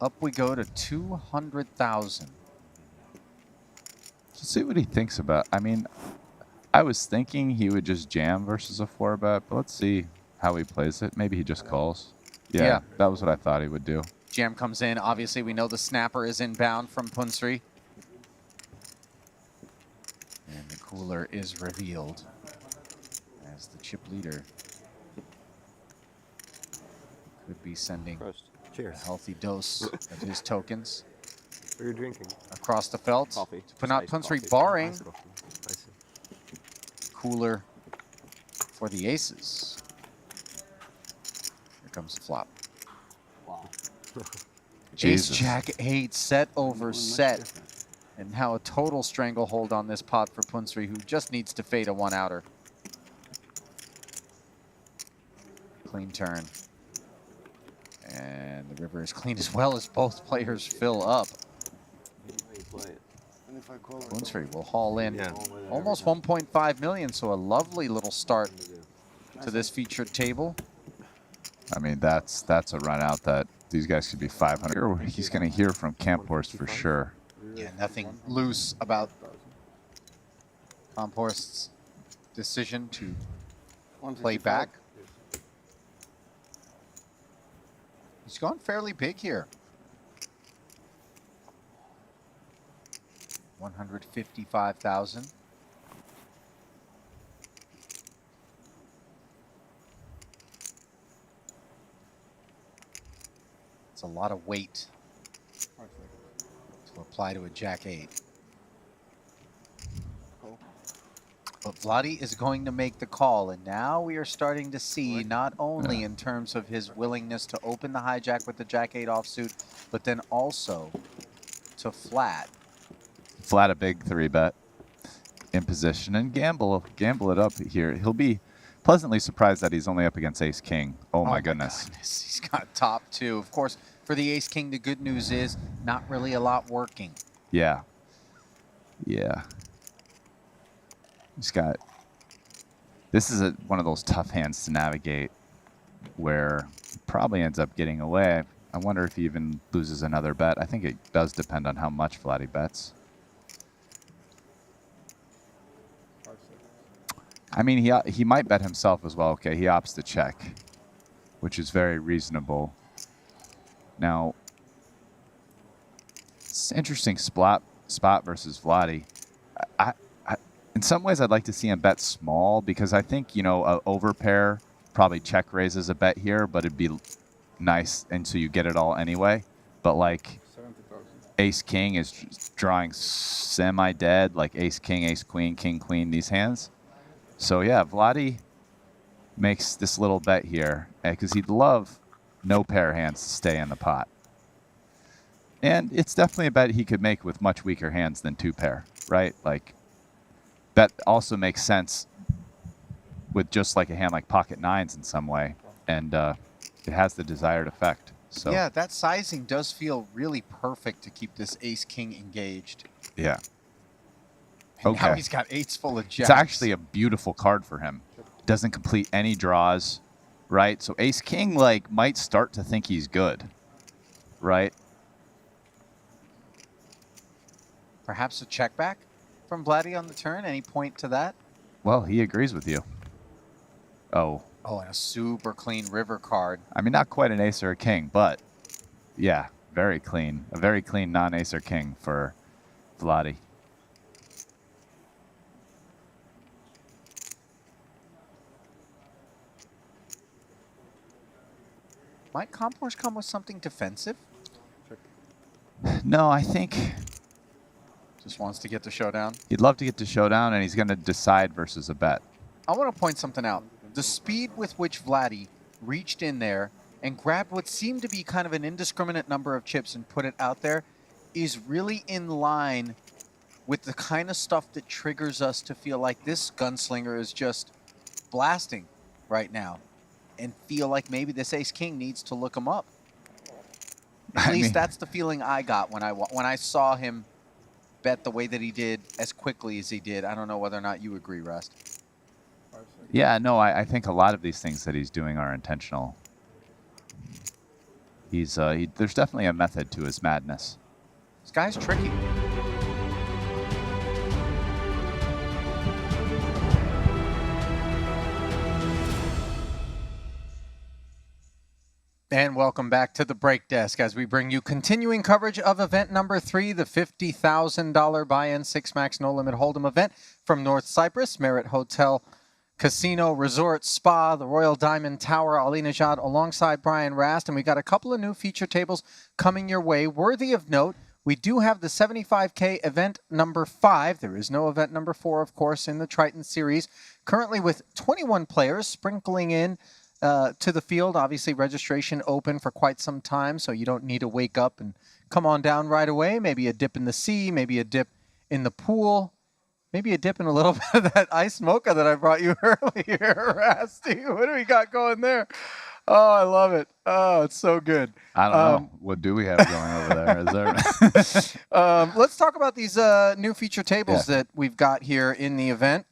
Up we go to 200,000. Let's see what he thinks about. I mean, I was thinking he would just jam versus a 4-bet, but let's see how he plays it. Maybe he just calls. Yeah, that was what I thought he would do. Jam comes in. Obviously, we know the snapper is inbound from Punsri. And the cooler is revealed as the chip leader could be sending a healthy dose of his tokens. What are you drinking? Across the felt. Coffee. To put out Iced Punsri coffee. barring Iced coffee. I see. cooler for the aces. Here comes the flop. Wow. Ace Jack 8 set over set. And now a total stranglehold on this pot for Punsri, who just needs to fade a 1-outer. Clean turn. And the river is clean as well as both players fill up. Punsri will haul in almost 1.5 million, so a lovely little start to this featured table. I mean, that's a run out that these guys could be 500. He's going to hear from Camphorst for sure. Yeah, nothing loose about Camphorst's decision to play back. He's gone fairly big here. 155,000. It's a lot of weight to apply to a Jack 8. But Vladi is going to make the call, and now we are starting to see not only in terms of his willingness to open the hijack with the Jack 8 offsuit, but then also to flat. Flat a big 3-bet in position and gamble it up here. He'll be pleasantly surprised that he's only up against Ace King. Oh my goodness. He's got top 2. Of course, for the Ace King, the good news is not really a lot working. Yeah. Yeah. He's got... This is one of those tough hands to navigate where he probably ends up getting away. I wonder if he even loses another bet. I think it does depend on how much Vladi bets. I mean, he might bet himself as well. Okay, he opts to check, which is very reasonable. Now, it's an interesting spot versus Vladi. In some ways, I'd like to see him bet small because I think, you know, a overpair probably check raises a bet here, but it'd be nice until you get it all anyway. But like Ace King is drawing semi-dead, like Ace King, Ace Queen, King Queen, these hands. So yeah, Vladi makes this little bet here because he'd love no pair hands to stay in the pot. And it's definitely a bet he could make with much weaker hands than 2-pair, right? Like, that also makes sense with just like a hand like pocket 9s in some way. And it has the desired effect. So yeah, that sizing does feel really perfect to keep this Ace King engaged. Yeah. And now he's got 8s full of jacks. It's actually a beautiful card for him. Doesn't complete any draws, right? So Ace King like might start to think he's good, right? Perhaps a check back from Vladi on the turn. Any point to that? Well, he agrees with you. Oh. Oh, and a super clean river card. I mean, not quite an ace or a king, but yeah, very clean. A very clean non-ace or king for Vladi. Might Camphorst come with something defensive? No, I think just wants to get the showdown. He'd love to get to showdown, and he's going to decide versus a bet. I want to point something out. The speed with which Vladi reached in there and grabbed what seemed to be kind of an indiscriminate number of chips and put it out there is really in line with the kind of stuff that triggers us to feel like this gunslinger is just blasting right now and feel like maybe this Ace King needs to look him up. At least that's the feeling I got when I saw him bet the way that he did as quickly as he did. I don't know whether or not you agree, Rust. Yeah, no, I think a lot of these things that he's doing are intentional. There's definitely a method to his madness. This guy's tricky. And welcome back to the Break Desk as we bring you continuing coverage of event number 3, the $50,000 buy-in 6-max no-limit hold'em event from North Cyprus, Merit Hotel, Casino, Resort, Spa, the Royal Diamond Tower, Ali Najad alongside Brian Rast. And we got a couple of new feature tables coming your way. Worthy of note, we do have the 75K event number 5. There is no event number 4, of course, in the Triton series. Currently with 21 players sprinkling in to the field. Obviously, registration open for quite some time, so you don't need to wake up and come on down right away. Maybe a dip in the sea, maybe a dip in the pool, maybe a dip in a little bit of that iced mocha that I brought you earlier, Rusty. What do we got going there? Oh, I love it. Oh, it's so good. I don't know. What do we have going over there? Is there? Let's talk about these new feature tables that we've got here in the event.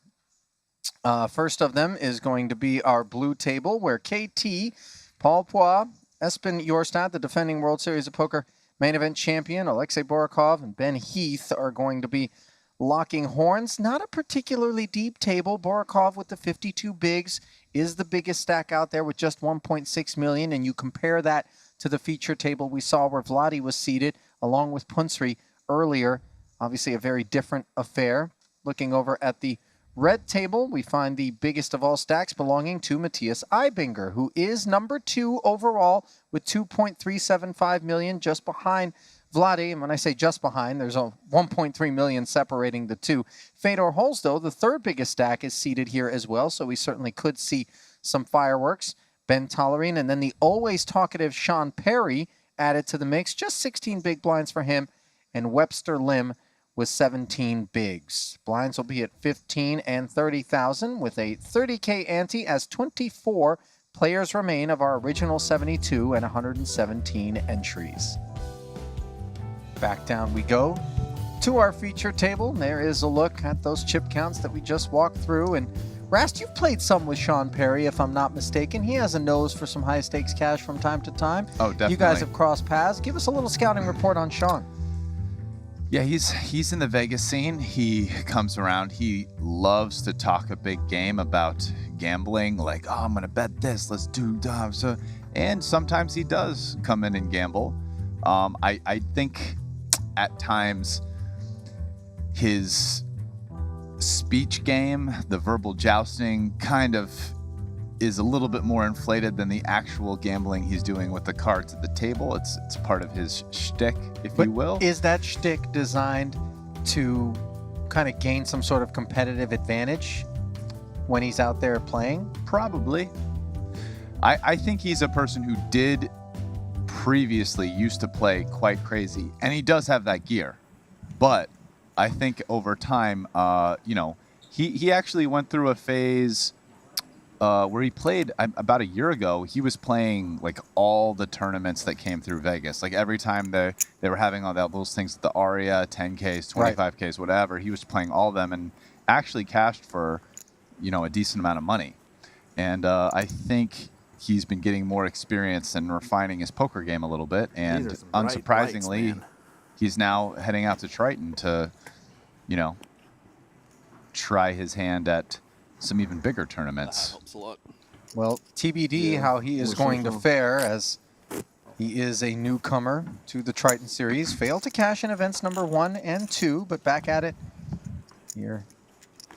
First of them is going to be our blue table, where KT, Paul Poix, Espen Jorstad, the defending World Series of Poker main event champion, Alexei Borakov, and Ben Heath are going to be locking horns. Not a particularly deep table. Borakov with the 52 bigs is the biggest stack out there with just 1.6 million, and you compare that to the feature table we saw where Vladi was seated along with Punsri earlier. Obviously a very different affair. Looking over at the red table, we find the biggest of all stacks belonging to Matthias Eibinger, who is number 2 overall with 2.375 million, just behind Vladi. And when I say just behind, there's a 1.3 million separating the two. Fedor Holzdo, the third biggest stack, is seated here as well, so we certainly could see some fireworks. Ben Tollerine, and then the always talkative Sean Perry added to the mix. Just 16 big blinds for him, and Webster Lim with 17 bigs. Blinds will be at 15 and 30,000 with a 30K ante as 24 players remain of our original 72 and 117 entries. Back down we go to our feature table. There is a look at those chip counts that we just walked through. And Rast, you've played some with Sean Perry, if I'm not mistaken. He has a nose for some high-stakes cash from time to time. Oh, definitely. You guys have crossed paths. Give us a little scouting report on Sean. Yeah, he's in the Vegas scene. He comes around. He loves to talk a big game about gambling, like, oh, I'm going to bet this. Let's do so. And sometimes he does come in and gamble. I think at times his speech game, the verbal jousting, kind of is a little bit more inflated than the actual gambling he's doing with the cards at the table. It's part of his shtick, if you will. Is that shtick designed to kind of gain some sort of competitive advantage when he's out there playing? Probably. I think he's a person who did previously used to play quite crazy, and he does have that gear. But I think over time, he actually went through a phase where he played about a year ago. He was playing like all the tournaments that came through Vegas. Like every time they were having all those things, the Aria, 10Ks, 25Ks, whatever. He was playing all of them and actually cashed for, a decent amount of money. And I think he's been getting more experience and refining his poker game a little bit. And unsurprisingly, he's now heading out to Triton to, try his hand at some even bigger tournaments. That helps a lot. Well, TBD how he is going to fare, as he is a newcomer to the Triton Series. Failed to cash in events number 1 and 2, but back at it here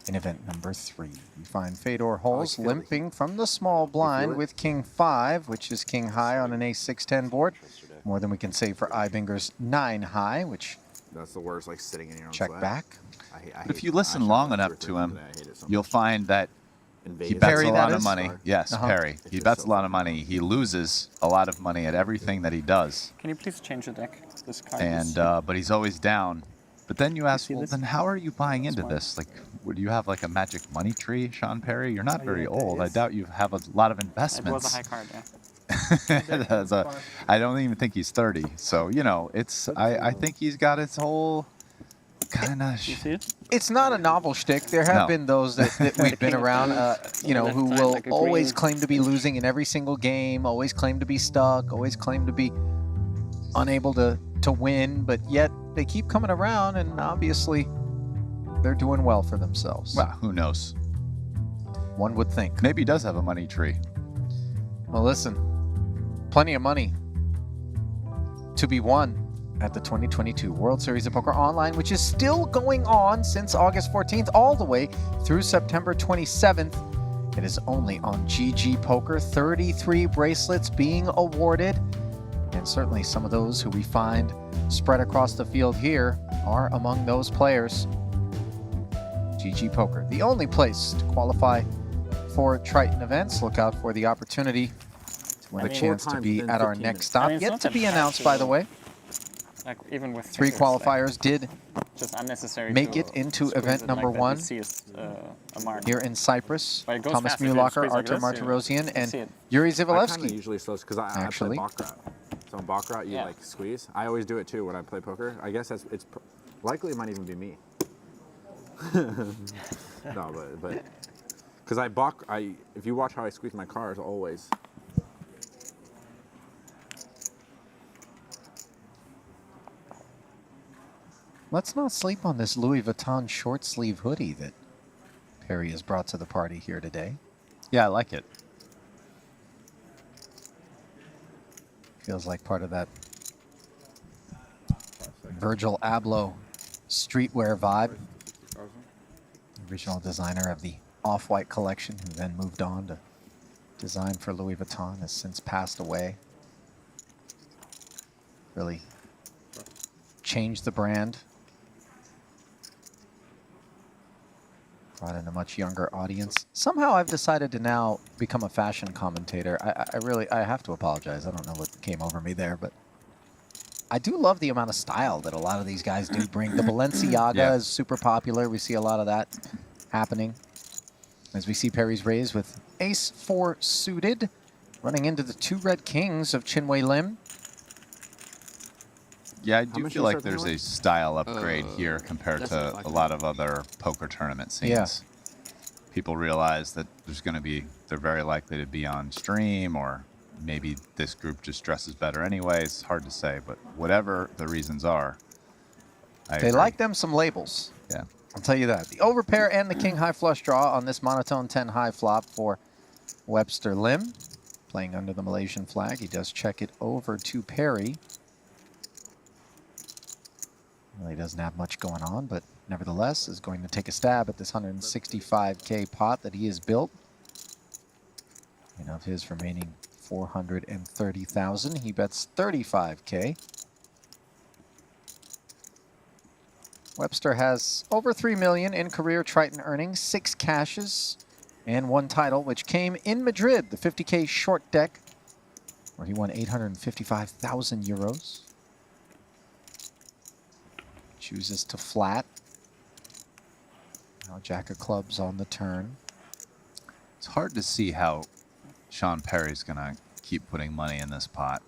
in event number 3. We find Fedor Holz limping from the small blind with King 5, which is King high on an Ace-6-10 board. More than we can say for Eibinger's 9 high, which that's the worst, like sitting in your own check sweat. back. But if you listen long enough to him, you'll find that he bets Perry, a that lot of is? money. Yes, Perry. He bets a lot of money. He loses a lot of money at everything that he does. Can you please change the deck? This card And but he's always down. But then you ask, well, then how are you buying into this? Like, would you have like a magic money tree, Sean Perry? You're not very old. I doubt you have a lot of investments. It was a high card, yeah. I don't even think he's 30. So, it's I think he's got his whole kind of. You see it? It's not a novel shtick. There have No. been those that we've been around, you know, who Left side, will like a always green. claim to be losing in every single game, always claim to be stuck, always claim to be unable to win, but yet they keep coming around, and obviously they're doing well for themselves. Well, who knows? One would think. Maybe he does have a money tree. Well, listen, plenty of money to be won at the 2022 World Series of Poker Online, which is still going on since August 14th all the way through September 27th. It is only on GG Poker. 33 bracelets being awarded, and certainly some of those who we find spread across the field here are among those players. GG Poker, the only place to qualify for Triton events. Look out for the opportunity to win a chance to be at our next stop. it's Yet not to that be hard announced, to- by the way. Like even with 3 fingers, like, qualifiers did just unnecessary make to it into squeeze event it number like that. 1 You see it's, a mark. here in Cyprus. But it goes Thomas fast if you Muhlacher, squeeze like Artur this, you know. Martirosyan, You and see it. Yuri I kind of Zivalevsky. usually slow because I play Actually. baccarat. So in baccarat, you Yeah. like squeeze. I always do it too when I play poker. I guess it's likely it might even be me. No, but because if you watch how I squeeze my cards, always. Let's not sleep on this Louis Vuitton short sleeve hoodie that Perry has brought to the party here today. Yeah, I like it. Feels like part of that Virgil Abloh streetwear vibe. Original designer of the Off-White collection, who then moved on to design for Louis Vuitton, has since passed away. Really changed the brand. Brought in a much younger audience. Somehow I've decided to now become a fashion commentator. I have to apologize. I don't know what came over me there, but I do love the amount of style that a lot of these guys do bring. The Balenciaga is super popular. We see a lot of that happening. As we see Perry's raise with ace-4 suited, running into the 2 red kings of Chinwei Lim. Yeah, I How do much feel you like start there's throwing? a style upgrade here compared that's to like a lot of other poker tournament scenes. Yeah. People realize that they're very likely to be on stream, or maybe this group just dresses better anyway. It's hard to say, but whatever the reasons are, I They agree. like them some labels. Yeah. I'll tell you that. The overpair and the king high flush draw on this monotone 10 high flop for Webster Lim. Playing under the Malaysian flag. He does check it over to Perry. Really doesn't have much going on, but nevertheless is going to take a stab at this 165K pot that he has built. And of his remaining 430,000, he bets 35K. Webster has over 3 million in career Triton earnings, 6 cashes, and 1 title, which came in Madrid, the 50K short deck, where he won 855,000 euros. Chooses to flat. Now Jack of clubs on the turn. It's hard to see how Sean Perry's going to keep putting money in this pot.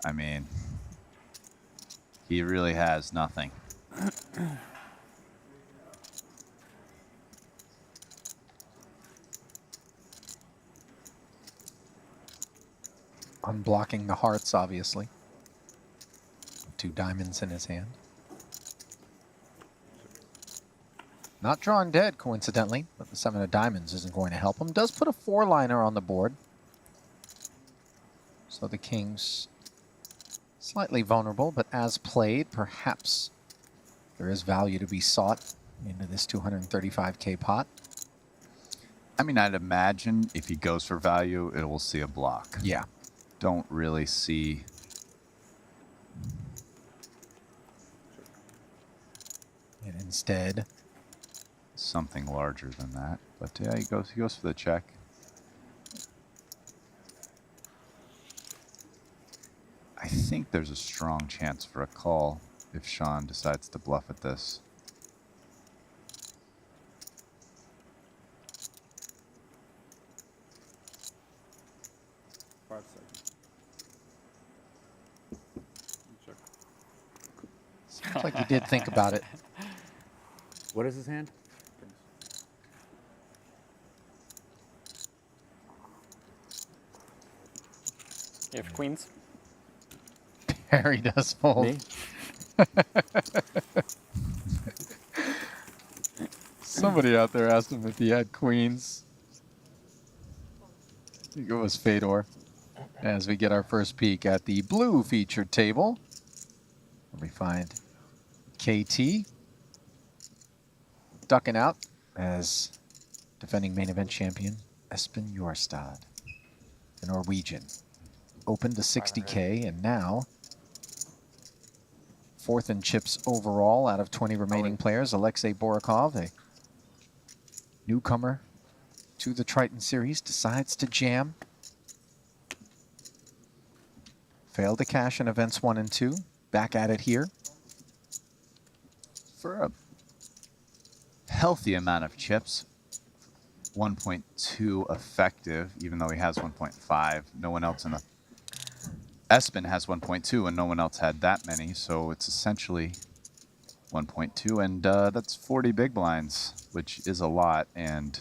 I mean, he really has nothing. Unblocking the hearts, obviously. 2 diamonds in his hand. Not drawn dead, coincidentally, but the 7 of diamonds isn't going to help him. Does put a 4-liner on the board. So the king's slightly vulnerable, but as played, perhaps there is value to be sought into this 235K pot. I mean, I'd imagine if he goes for value, it will see a block. Yeah. Don't really see... And instead... something larger than that. But yeah, he goes for the check. I think there's a strong chance for a call if Sean decides to bluff at this. Seems like he did think about it. What is his hand? You have queens? Harry does fold. Me? Somebody out there asked him if he had queens. I think it was Fedor. As we get our first peek at the blue featured table, we find KT ducking out as defending main event champion Espen Jorstad, the Norwegian. Opened to 60K and now fourth in chips overall out of 20 remaining players. Alexei Borakov, a newcomer to the Triton series, decides to jam. Failed to cash in events 1 and 2. Back at it here. For a healthy amount of chips, 1.2 effective, even though he has 1.5. No one else in the... Espen has 1.2 and no one else had that many, so it's essentially 1.2, and that's 40 big blinds, which is a lot. And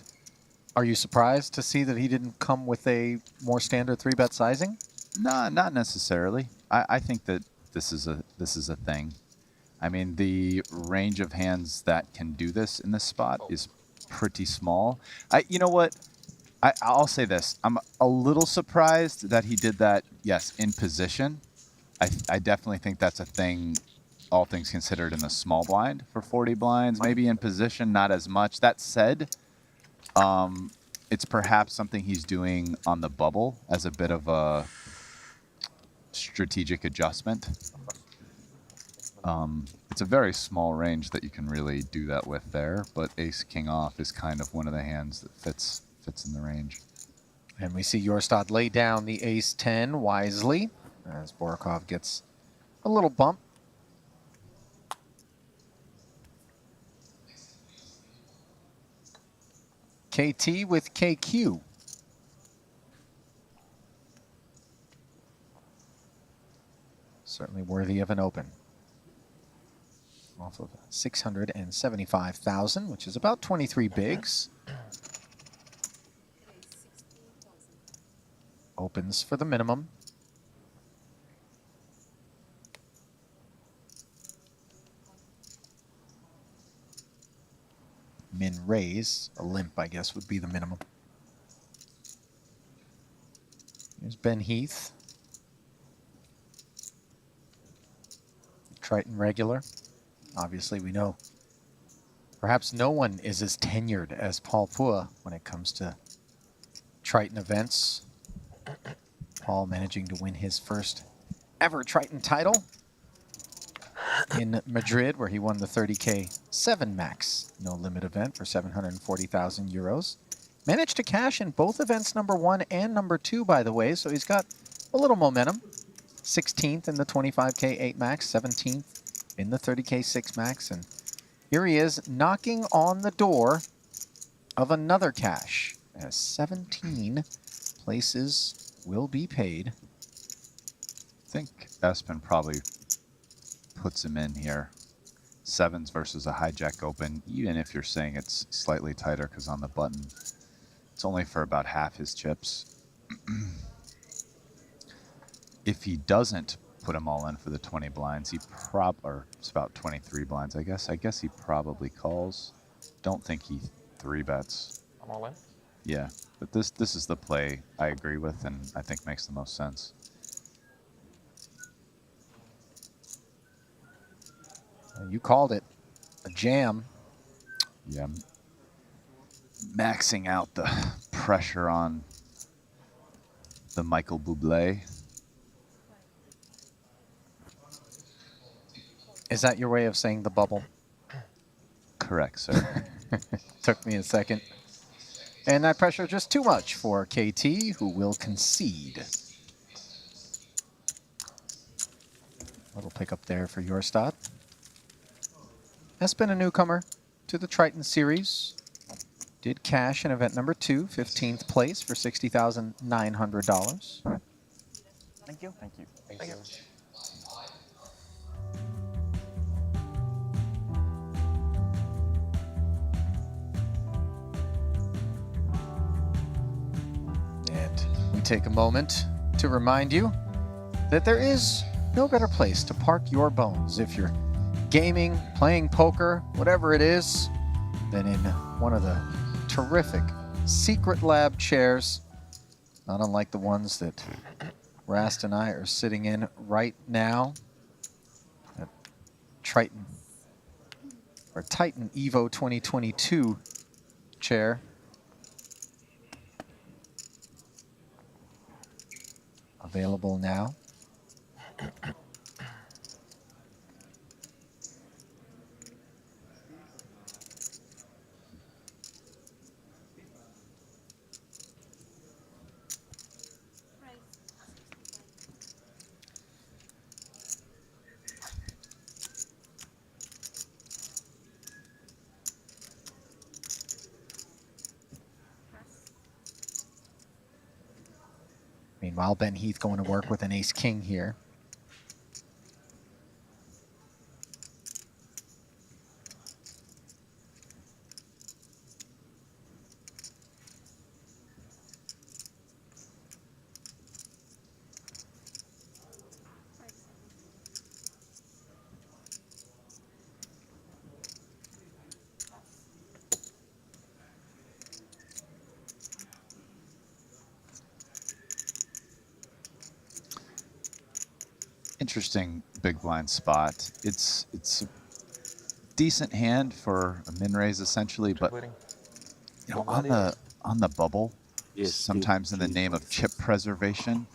are you surprised to see that he didn't come with a more standard 3-bet sizing? No, not necessarily. I think that this is a thing. I mean, the range of hands that can do this in this spot is pretty small. You know what? I'll say this. I'm a little surprised that he did that, yes, in position. I definitely think that's a thing, all things considered, in the small blind for 40 blinds. Maybe in position, not as much. That said, it's perhaps something he's doing on the bubble as a bit of a strategic adjustment. It's a very small range that you can really do that with there, but ace king off is kind of one of the hands that fits in the range. And we see Jorstad lay down the ace 10 wisely as Borakov gets a little bump. KT with KQ. Certainly worthy of an open. Off of 675,000, which is about 23 bigs. Opens for the minimum. Min raise, a limp, I guess, would be the minimum. Here's Ben Heath. Triton regular. Obviously, we know perhaps no one is as tenured as Paul Pua when it comes to Triton events. Paul managing to win his first ever Triton title in Madrid, where he won the 30K 7 max no limit event for 740,000 euros. Managed to cash in both events, number 1 and number 2, by the way, so he's got a little momentum. 16th in the 25K 8 max, 17th in the 30K 6 max, and here he is knocking on the door of another cash as 17 places will be paid. I think Espen probably puts him in here. 7s versus a hijack open, even if you're saying it's slightly tighter because on the button it's only for about half his chips. If he doesn't put them all in for the 20 blinds, or it's about 23 blinds, I guess he probably calls. Don't think he 3-bets. I'm all in. Yeah, but this is the play I agree with and I think makes the most sense. You called it a jam. Yeah, maxing out the pressure on the Michael Bublé. Is that your way of saying the bubble? Correct, sir. Took me a second. And that pressure just too much for KT, who will concede. Little pickup there for Jorstad. Has been a newcomer to the Triton series. Did cash in event number 2, 15th place for $60,900. Thank you. Thank you. Thank you. We take a moment to remind you that there is no better place to park your bones if you're gaming, playing poker, whatever it is, than in one of the terrific Secret Lab chairs, not unlike the ones that Rast and I are sitting in right now at Triton, or Titan Evo 2022 chair. Available now. Meanwhile, Ben Heath going to work with an ace-king here. Interesting big blind spot. It's a decent hand for a min raise essentially, but you know, on the bubble, sometimes in the name of chip preservation,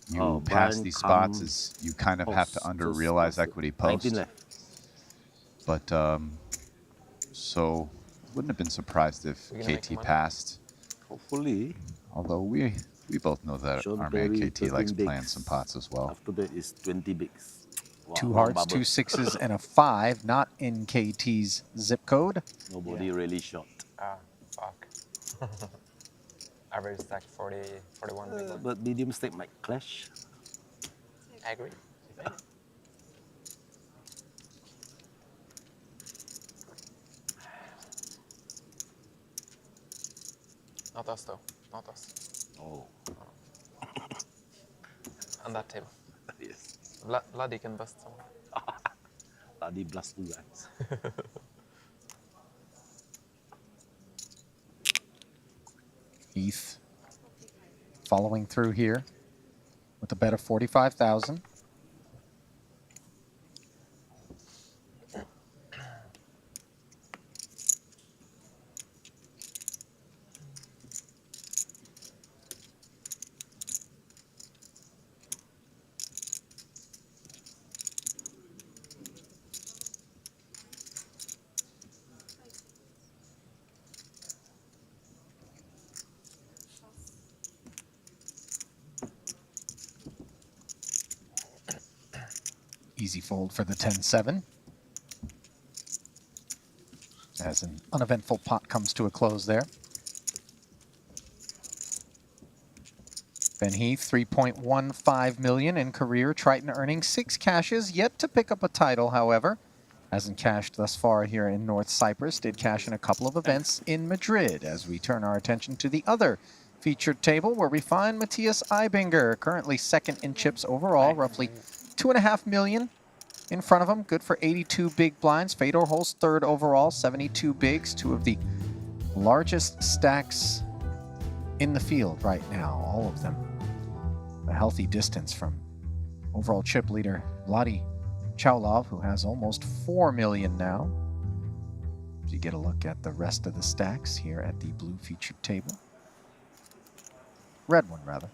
you pass these spots as you kind of have to under realize equity post. But so wouldn't have been surprised if KT passed. Hopefully. Although we both know that our man KT likes playing some pots as well. After that is 20 bigs. Wow, 2 hearts, 2 sixes, and a 5, not in KT's zip code. Nobody really shot. Ah, fuck. Average stack 40, 41 big blind. But medium stack might clash. I agree. Not us though, not us. Oh. On that table. Yes. Vladi can bust someone. Vladi blast 2 guys. Heath following through here with a bet of 45,000. Easy fold for the 10-7. As an uneventful pot comes to a close there. Ben Heath, 3.15 million in career. Triton earning 6 cashes. Yet to pick up a title, however. Hasn't cashed thus far here in North Cyprus. Did cash in a couple of events in Madrid. As we turn our attention to the other featured table, where we find Matthias Eibinger, currently second in chips overall, roughly 2.5 million in front of him. Good for 82 big blinds. Fedor holds third overall, 72 bigs. 2 of the largest stacks in the field right now, all of them a healthy distance from overall chip leader Vladi Cholov, who has almost 4 million now. As you get a look at the rest of the stacks here at the blue featured table. Red one, rather.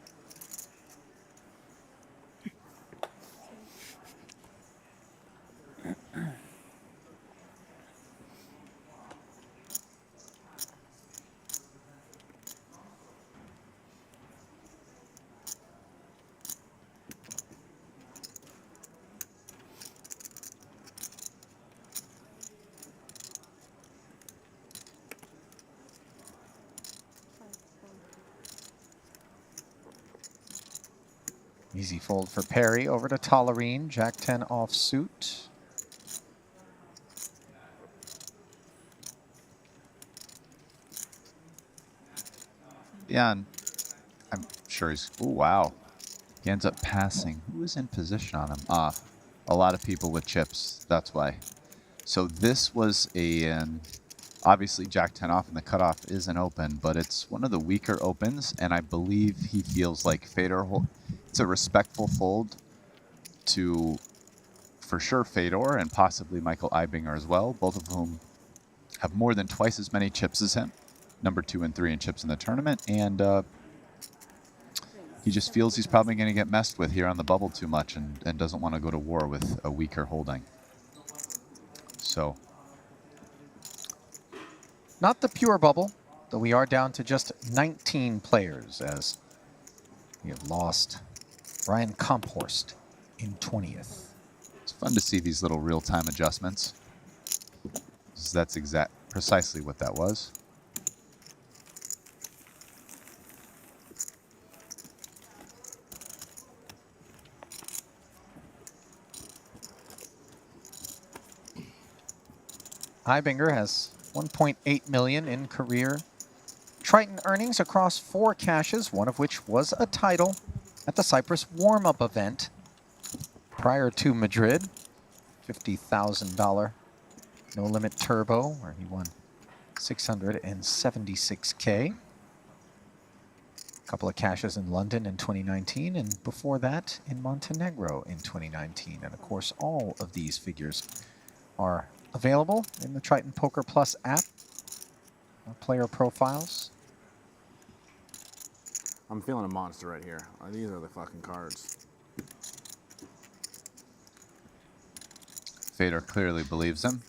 Easy fold for Perry over to Tollerine. Jack 10 offsuit. Yeah, and sure he's... Oh, wow. He ends up passing. Who is in position on him? A lot of people with chips. That's why. So this was obviously Jack 10 off, and the cutoff is an open, but it's one of the weaker opens, and I believe he feels like Fedor... It's a respectful fold to, for sure, Fedor and possibly Michael Eibinger as well, both of whom have more than twice as many chips as him. Number 2 and 3 in chips in the tournament, and he just feels he's probably going to get messed with here on the bubble too much and doesn't want to go to war with a weaker holding. So... Not the pure bubble, though we are down to just 19 players as we have lost Ryan Komphorst in 20th. It's fun to see these little real-time adjustments. That's precisely what that was. Eibinger has 1.8 million in career Triton earnings across 4 caches, one of which was a title at the Cyprus warm-up event prior to Madrid. $50,000 no limit turbo where he won 676K. A couple of caches in London in 2019, and before that in Montenegro in 2019. And of course, all of these figures are available in the Triton Poker Plus app. Player profiles. I'm feeling a monster right here. These are the fucking cards. Fedor clearly believes him.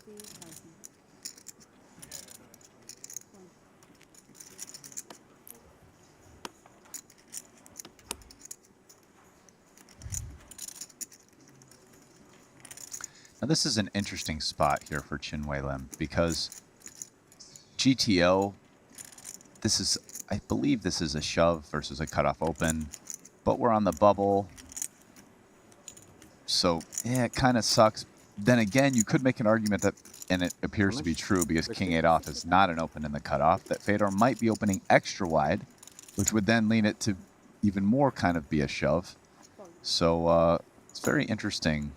Now this is an interesting spot here for Chinwei Lim because GTO, I believe this is a shove versus a cutoff open, but we're on the bubble. So yeah, it kind of sucks. Then again, you could make an argument that, and it appears to be true because King 8 off is not an open in the cutoff, that Fedor might be opening extra wide, which would then lean it to even more kind of be a shove. So it's very interesting.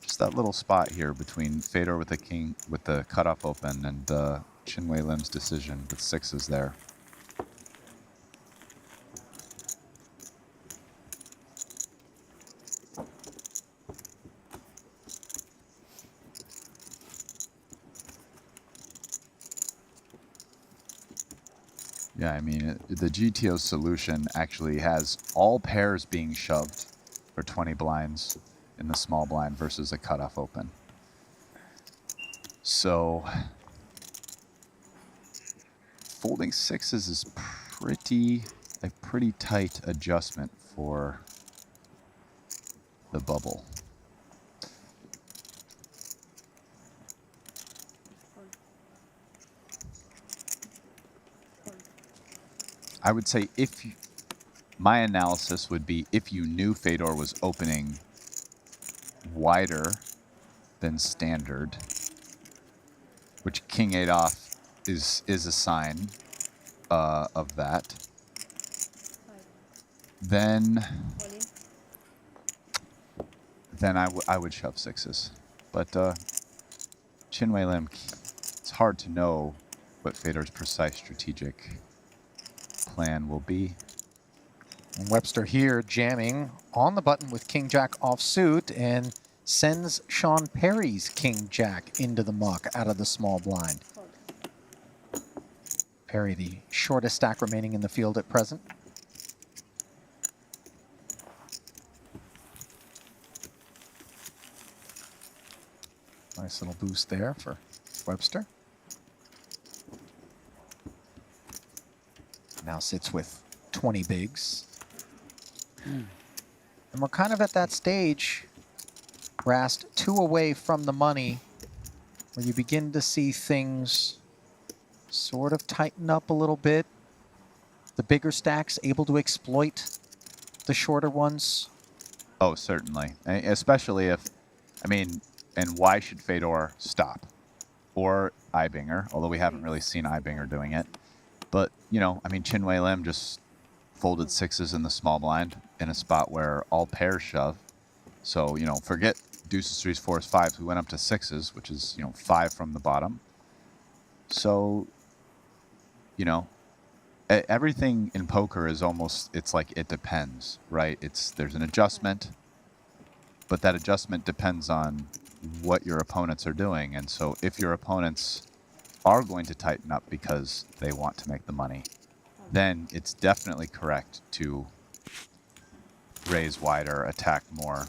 Just that little spot here between Fedor with the king, with the cutoff open, and Chinwei Lim's decision with 6s there. Yeah, I mean, the GTO solution actually has all pairs being shoved for 20 blinds in the small blind versus a cutoff open. So folding 6s is a pretty tight adjustment for the bubble. I would say my analysis would be if you knew Fedor was opening wider than standard, which King 8 off is a sign of that, then I would shove 6s. But Chinwei Lim, it's hard to know what Fedor's precise strategic plan will be. And Webster here jamming on the button with King Jack offsuit and sends Sean Perry's King Jack into the muck out of the small blind. Perry, the shortest stack remaining in the field at present. Nice little boost there for Webster. Now sits with 20 bigs. And we're kind of at that stage, Rast, 2 away from the money, where you begin to see things sort of tighten up a little bit. The bigger stacks able to exploit the shorter ones. Oh, certainly. Especially if, I mean, and why should Fedor stop? Or Eibinger, although we haven't really seen Eibinger doing it. But, you know, I mean, Chinwei Lim just folded sixes in the small blind in a spot where all pairs shove. So, you know, forget deuces, threes, fours, fives. We went up to sixes, which is, you know, 5 from the bottom. So, you know, everything in poker is almost, it's like it depends, right? There's an adjustment, but that adjustment depends on what your opponents are doing. And so if your opponents are going to tighten up because they want to make the money, then it's definitely correct to raise wider, attack more.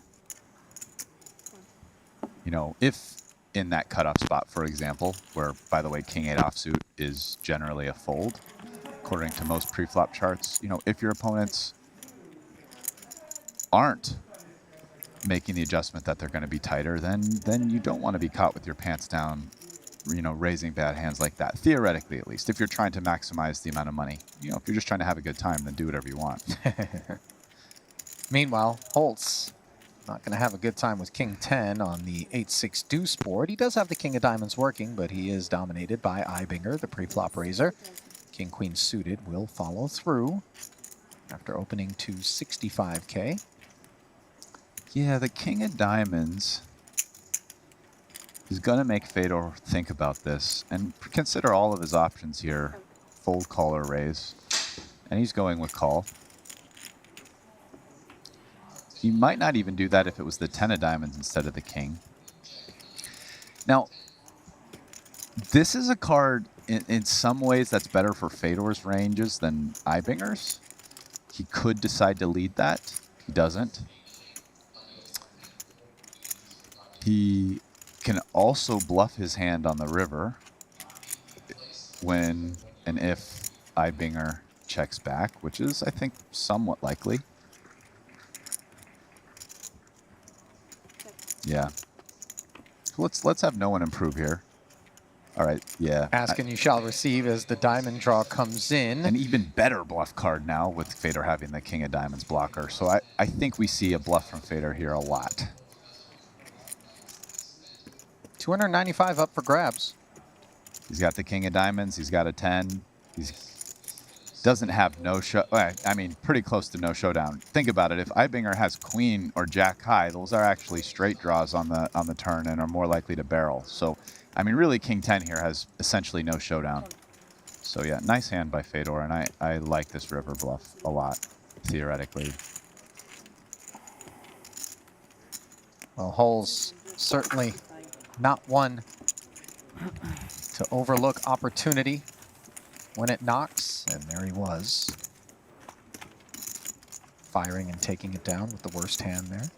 You know, if in that cutoff spot, for example, where, by the way, king-8 offsuit is generally a fold, according to most pre-flop charts, you know, if your opponents aren't making the adjustment that they're going to be tighter, then you don't want to be caught with your pants down, you know, raising bad hands like that, theoretically at least. If you're trying to maximize the amount of money, you know, if you're just trying to have a good time, then do whatever you want. Meanwhile, Holtz not going to have a good time with king 10 on the 8-6 deuce board. He does have the king of diamonds working, but he is dominated by Ibinger, the pre-flop raiser. King queen suited will follow through after opening to 65K. Yeah, the king of diamonds is going to make Fedor think about this and consider all of his options here. Fold, call, or raise. And he's going with call. He might not even do that if it was the 10 of diamonds instead of the king. Now, this is a card in some ways that's better for Fedor's ranges than Ibinger's. He could decide to lead that. He doesn't. He can also bluff his hand on the river when and if Ibinger checks back, which is, I think, somewhat likely. Yeah. Let's have no one improve here. All right, yeah. Ask and you shall receive as the diamond draw comes in. An even better bluff card now with Fedor having the king of diamonds blocker. So I think we see a bluff from Fedor here a lot. 295 up for grabs. He's got the king of diamonds. He's got a 10. He doesn't have no show. I mean, pretty close to no showdown. Think about it. If Ibinger has queen or jack high, those are actually straight draws on the turn and are more likely to barrel. So, I mean, really, king 10 here has essentially no showdown. So yeah, nice hand by Fedor, and I like this river bluff a lot, theoretically. Well, Hull's certainly not one to overlook opportunity when it knocks, and there he was, firing and taking it down with the worst hand there.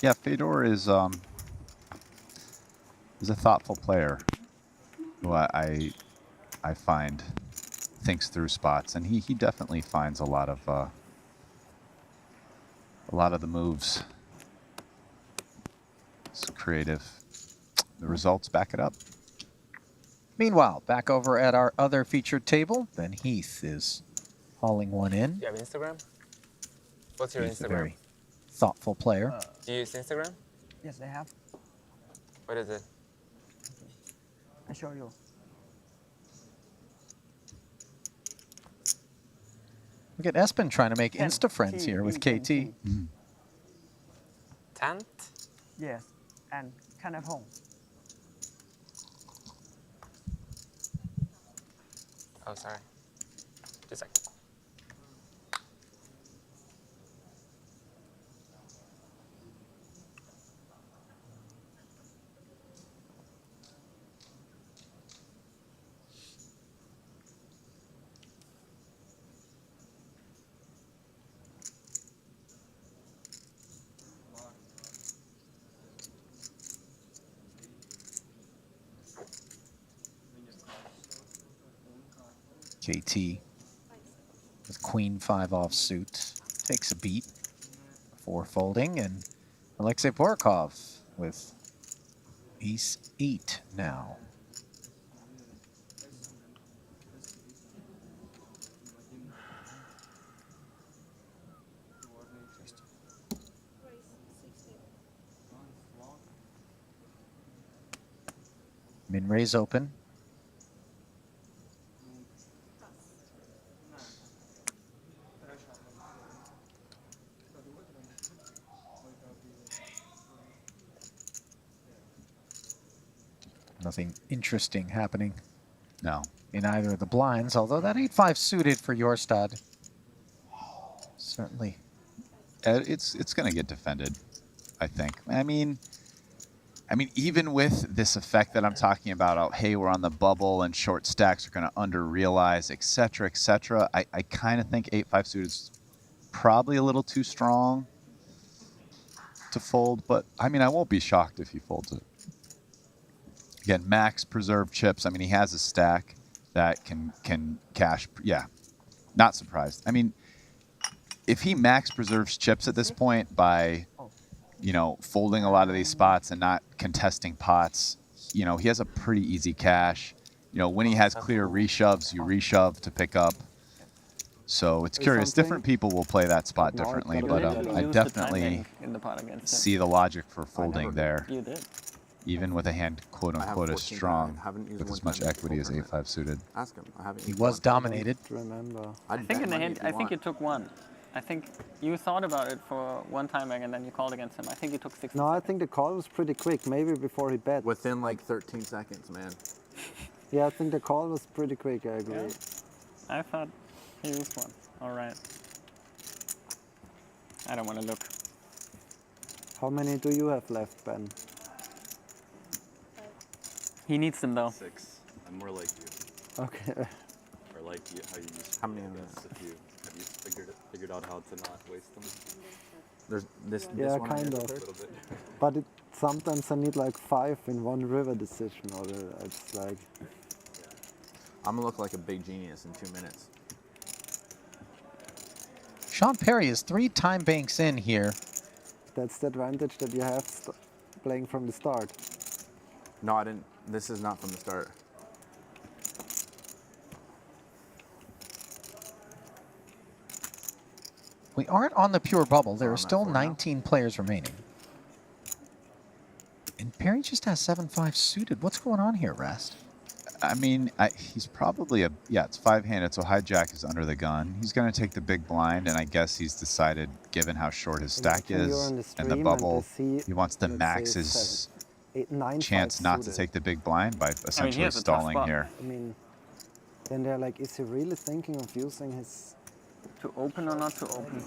Yeah, Fedor is a thoughtful player who I find thinks through spots, and he definitely finds a lot of the moves. It's creative. The results back it up. Meanwhile, back over at our other featured table, Ben Heath is hauling one in. Do you have Instagram? What's your He's a Instagram? very thoughtful player. Do you use Instagram? Yes, I have. What is it? I show you. Look at Espen trying to make Insta friends here with KT. Tent? Yes, and kind of home. Oh, sorry. Just a second. KT with queen 5 offsuit takes a beat before folding, and Alexei Borkov with ace 8 now. Min raise open interesting happening No. in either of the blinds, although that 8-5 suited for your stud. Certainly. It's going to get defended, I think. I mean, even with this effect that I'm talking about, oh, hey, we're on the bubble and short stacks are going to under-realize, etc., etc., I kind of think 8-5 suited is probably a little too strong to fold, but I mean, I won't be shocked if he folds it. Again, max preserved chips. I mean, he has a stack that can cash. Yeah, not surprised. I mean, if he max preserves chips at this point by, you know, folding a lot of these spots and not contesting pots, you know, he has a pretty easy cash. You know, when he has clear reshoves, you reshove to pick up. So it's curious. Different people will play that spot differently, but I definitely see the logic for folding there. You did. Even with a hand, quote unquote, as strong with as much equity as 8-5 suited. Ask him. I haven't He was dominated. Remember. I think in the hand, I think you took one. I think you thought about it for one time and then you called against him. I think you took 6. No, I think the call was pretty quick. Maybe before he bet. Within like 13 seconds, man. Yeah, I think the call was pretty quick. I agree. Yeah. I thought he used one. All right. I don't want to look. How many do you have left, Ben? He needs them though. 6. I'm more like you. Okay. Or like you, how you use. How many of Have you figured out how to not waste them? There's this. Yeah, one kind of. A little bit. But sometimes I need like 5 in one river decision, or it's like. I'm gonna look like a big genius in 2 minutes. Sean Perry is 3 time banks in here. That's the advantage that you have playing from the start. No, I didn't. This is not from the start. We aren't on the pure bubble. There are still 19 players remaining. And Perry just has 7-5 suited. What's going on here, Rest? I mean, he's probably it's 5-handed, so hijack is under the gun. He's going to take the big blind, and I guess he's decided, given how short his stack is and the bubble, he wants to max his chance not to take the big blind by essentially stalling here. I mean, then they're like, is he really thinking of using his... To open or not to open?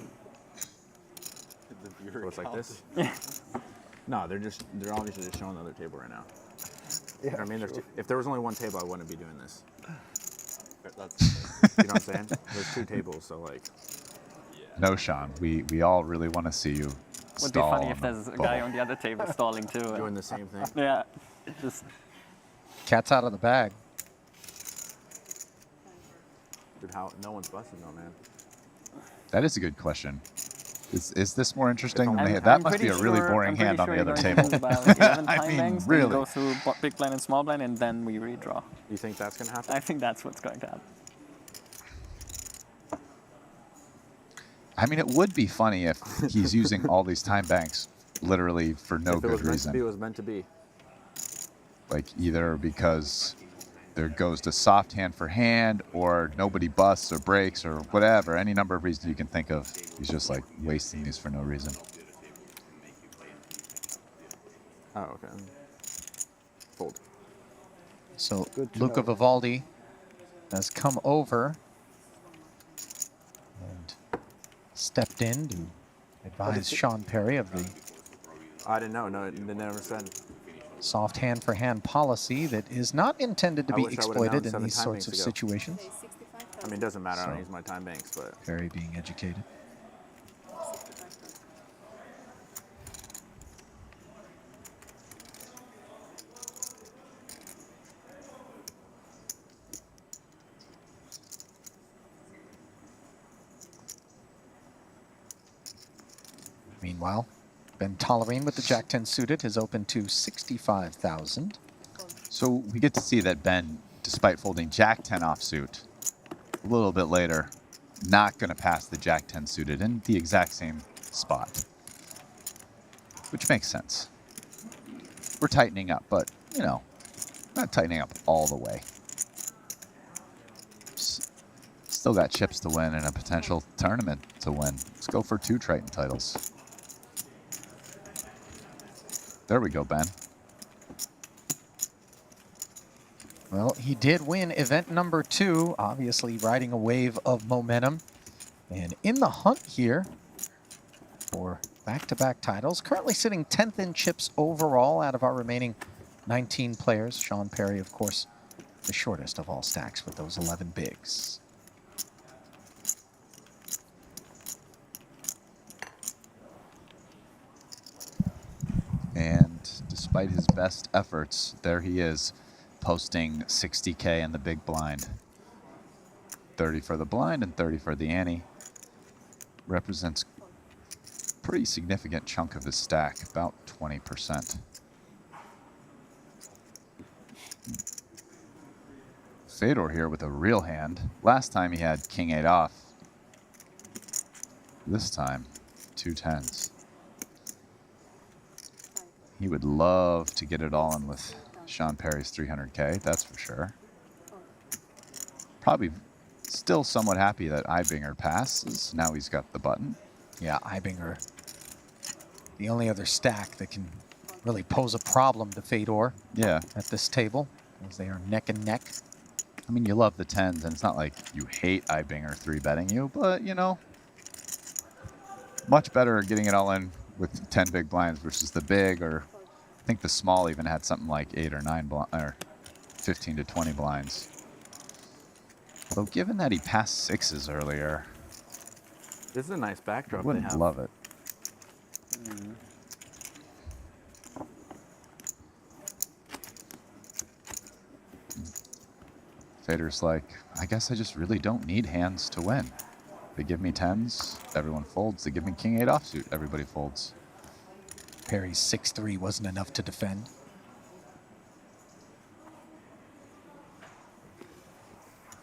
So it's like this? No, they're obviously just showing the other table right now. Yeah, you know what I mean? sure. If there was only one table, I wouldn't be doing this. You know what I'm saying? There's 2 tables, so like... No, Sean, we all really want to see you Would be stall funny on if the there's a bubble. guy on the other table stalling too. Doing the same thing? Yeah. Just Cat's out of the bag. Dude, how no one's busting though, man. That is a good question. Is this more interesting? I'm That must be a pretty really sure- boring I'm pretty hand on sure the you're other going table. to lose about 11 I time mean, banks, then you really. go through big blind and small blind, and then we redraw. You think that's gonna happen? I think that's what's going to happen. I mean, it would be funny if he's using all these time banks literally for no If it was good meant to reason. be, it was meant to be. Like either because there goes to soft hand for hand, or nobody busts or breaks or whatever. Any number of reasons you can think of. He's just like wasting these for no reason. Oh, okay. Fold. So Good to Luca know. Vivaldi has come over and stepped in to advise Sean Perry of the I didn't know. No, they never said. soft hand for hand policy that is not intended to I be wish I would've known exploited in 7 these time sorts of banks ago. situations. I mean, it doesn't matter. I don't So- use my time banks, but Perry being educated. Meanwhile, Ben Tollerine with the Jack-10 suited has opened to 65,000. So we get to see that Ben, despite folding Jack-10 offsuit, a little bit later, not going to pass the Jack-10 suited in the exact same spot, which makes sense. We're tightening up, but, you know, not tightening up all the way. Still got chips to win and a potential tournament to win. Let's go for 2 Triton titles. There we go, Ben. Well, he did win event number 2, obviously riding a wave of momentum. And in the hunt here for back-to-back titles, currently sitting 10th in chips overall out of our remaining 19 players. Sean Perry, of course, the shortest of all stacks with those 11 bigs. And despite his best efforts, there he is, posting 60K in the big blind. 30 for the blind and 30 for the ante. Represents a pretty significant chunk of his stack, about 20%. Fedor here with a real hand. Last time he had king 8 off. This time, 2 10s. He would love to get it all in with Sean Perry's 300K, that's for sure. Probably still somewhat happy that Ibinger passes. Now he's got the button. Yeah, Ibinger, the only other stack that can really pose a problem to Fedor. Yeah. At this table, as they are neck and neck. I mean, you love the 10s, and it's not like you hate Ibinger 3-betting you, but, you know, much better getting it all in with 10 big blinds versus the big, or I think the small even had something like 8 or 9 or 15 to 20 blinds. Although given that he passed 6s earlier, This is a nice backdrop. I wouldn't they have. love it. Fedor's like, I guess I just really don't need hands to win. They give me 10s, everyone folds. They give me king 8 offsuit, everybody folds. Perry's 6-3 wasn't enough to defend.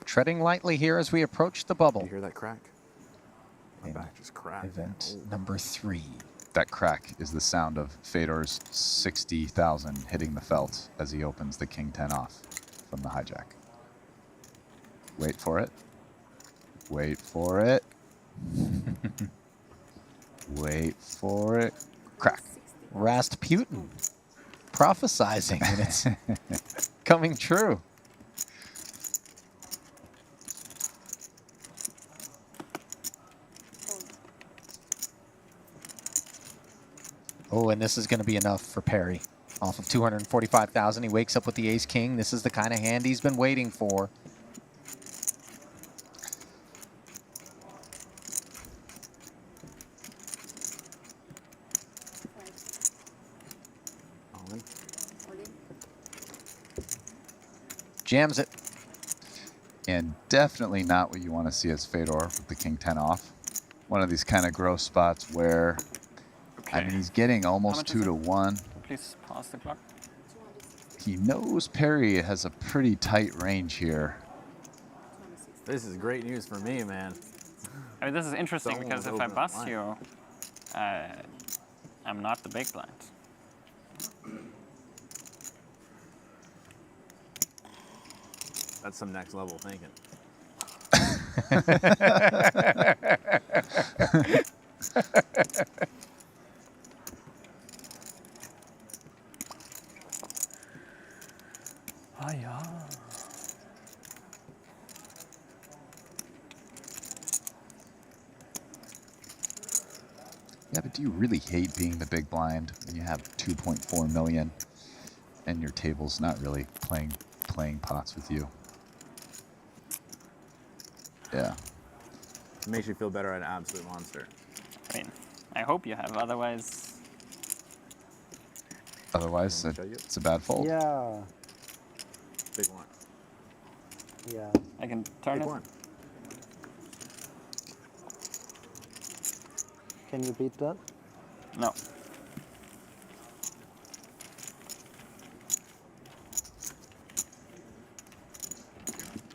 Treading lightly here as we approach the bubble. You hear that crack? My back just cracked. Event number 3. That crack is the sound of Fedor's 60,000 hitting the felt as he opens the king 10 off from the hijack. Wait for it. Wait for it. Wait for it. Crack. Rasputin prophesizing, and it's coming true. Oh, and this is going to be enough for Perry. Off of 245,000, he wakes up with the ace-king. This is the kind of hand he's been waiting for. Jams it. And definitely not what you want to see as Fedor with the king 10 off. One of these kind of gross spots where, I mean, he's getting almost 2 to 1. Please pause the clock. He knows Perry has a pretty tight range here. This is great news for me, man. I mean, this is interesting Someone's because if I open bust line. you, I'm not the big blind. That's some next level thinking. Oh, yeah. Yeah, but do you really hate being the big blind when you have 2.4 million and your table's not really playing pots with you? Yeah. It makes you feel better at Absolute Monster. I mean, I hope you have, otherwise... Otherwise, it's a bad fold. Yeah. Big one. Yeah. I can turn Big it. one. Can you beat that? No.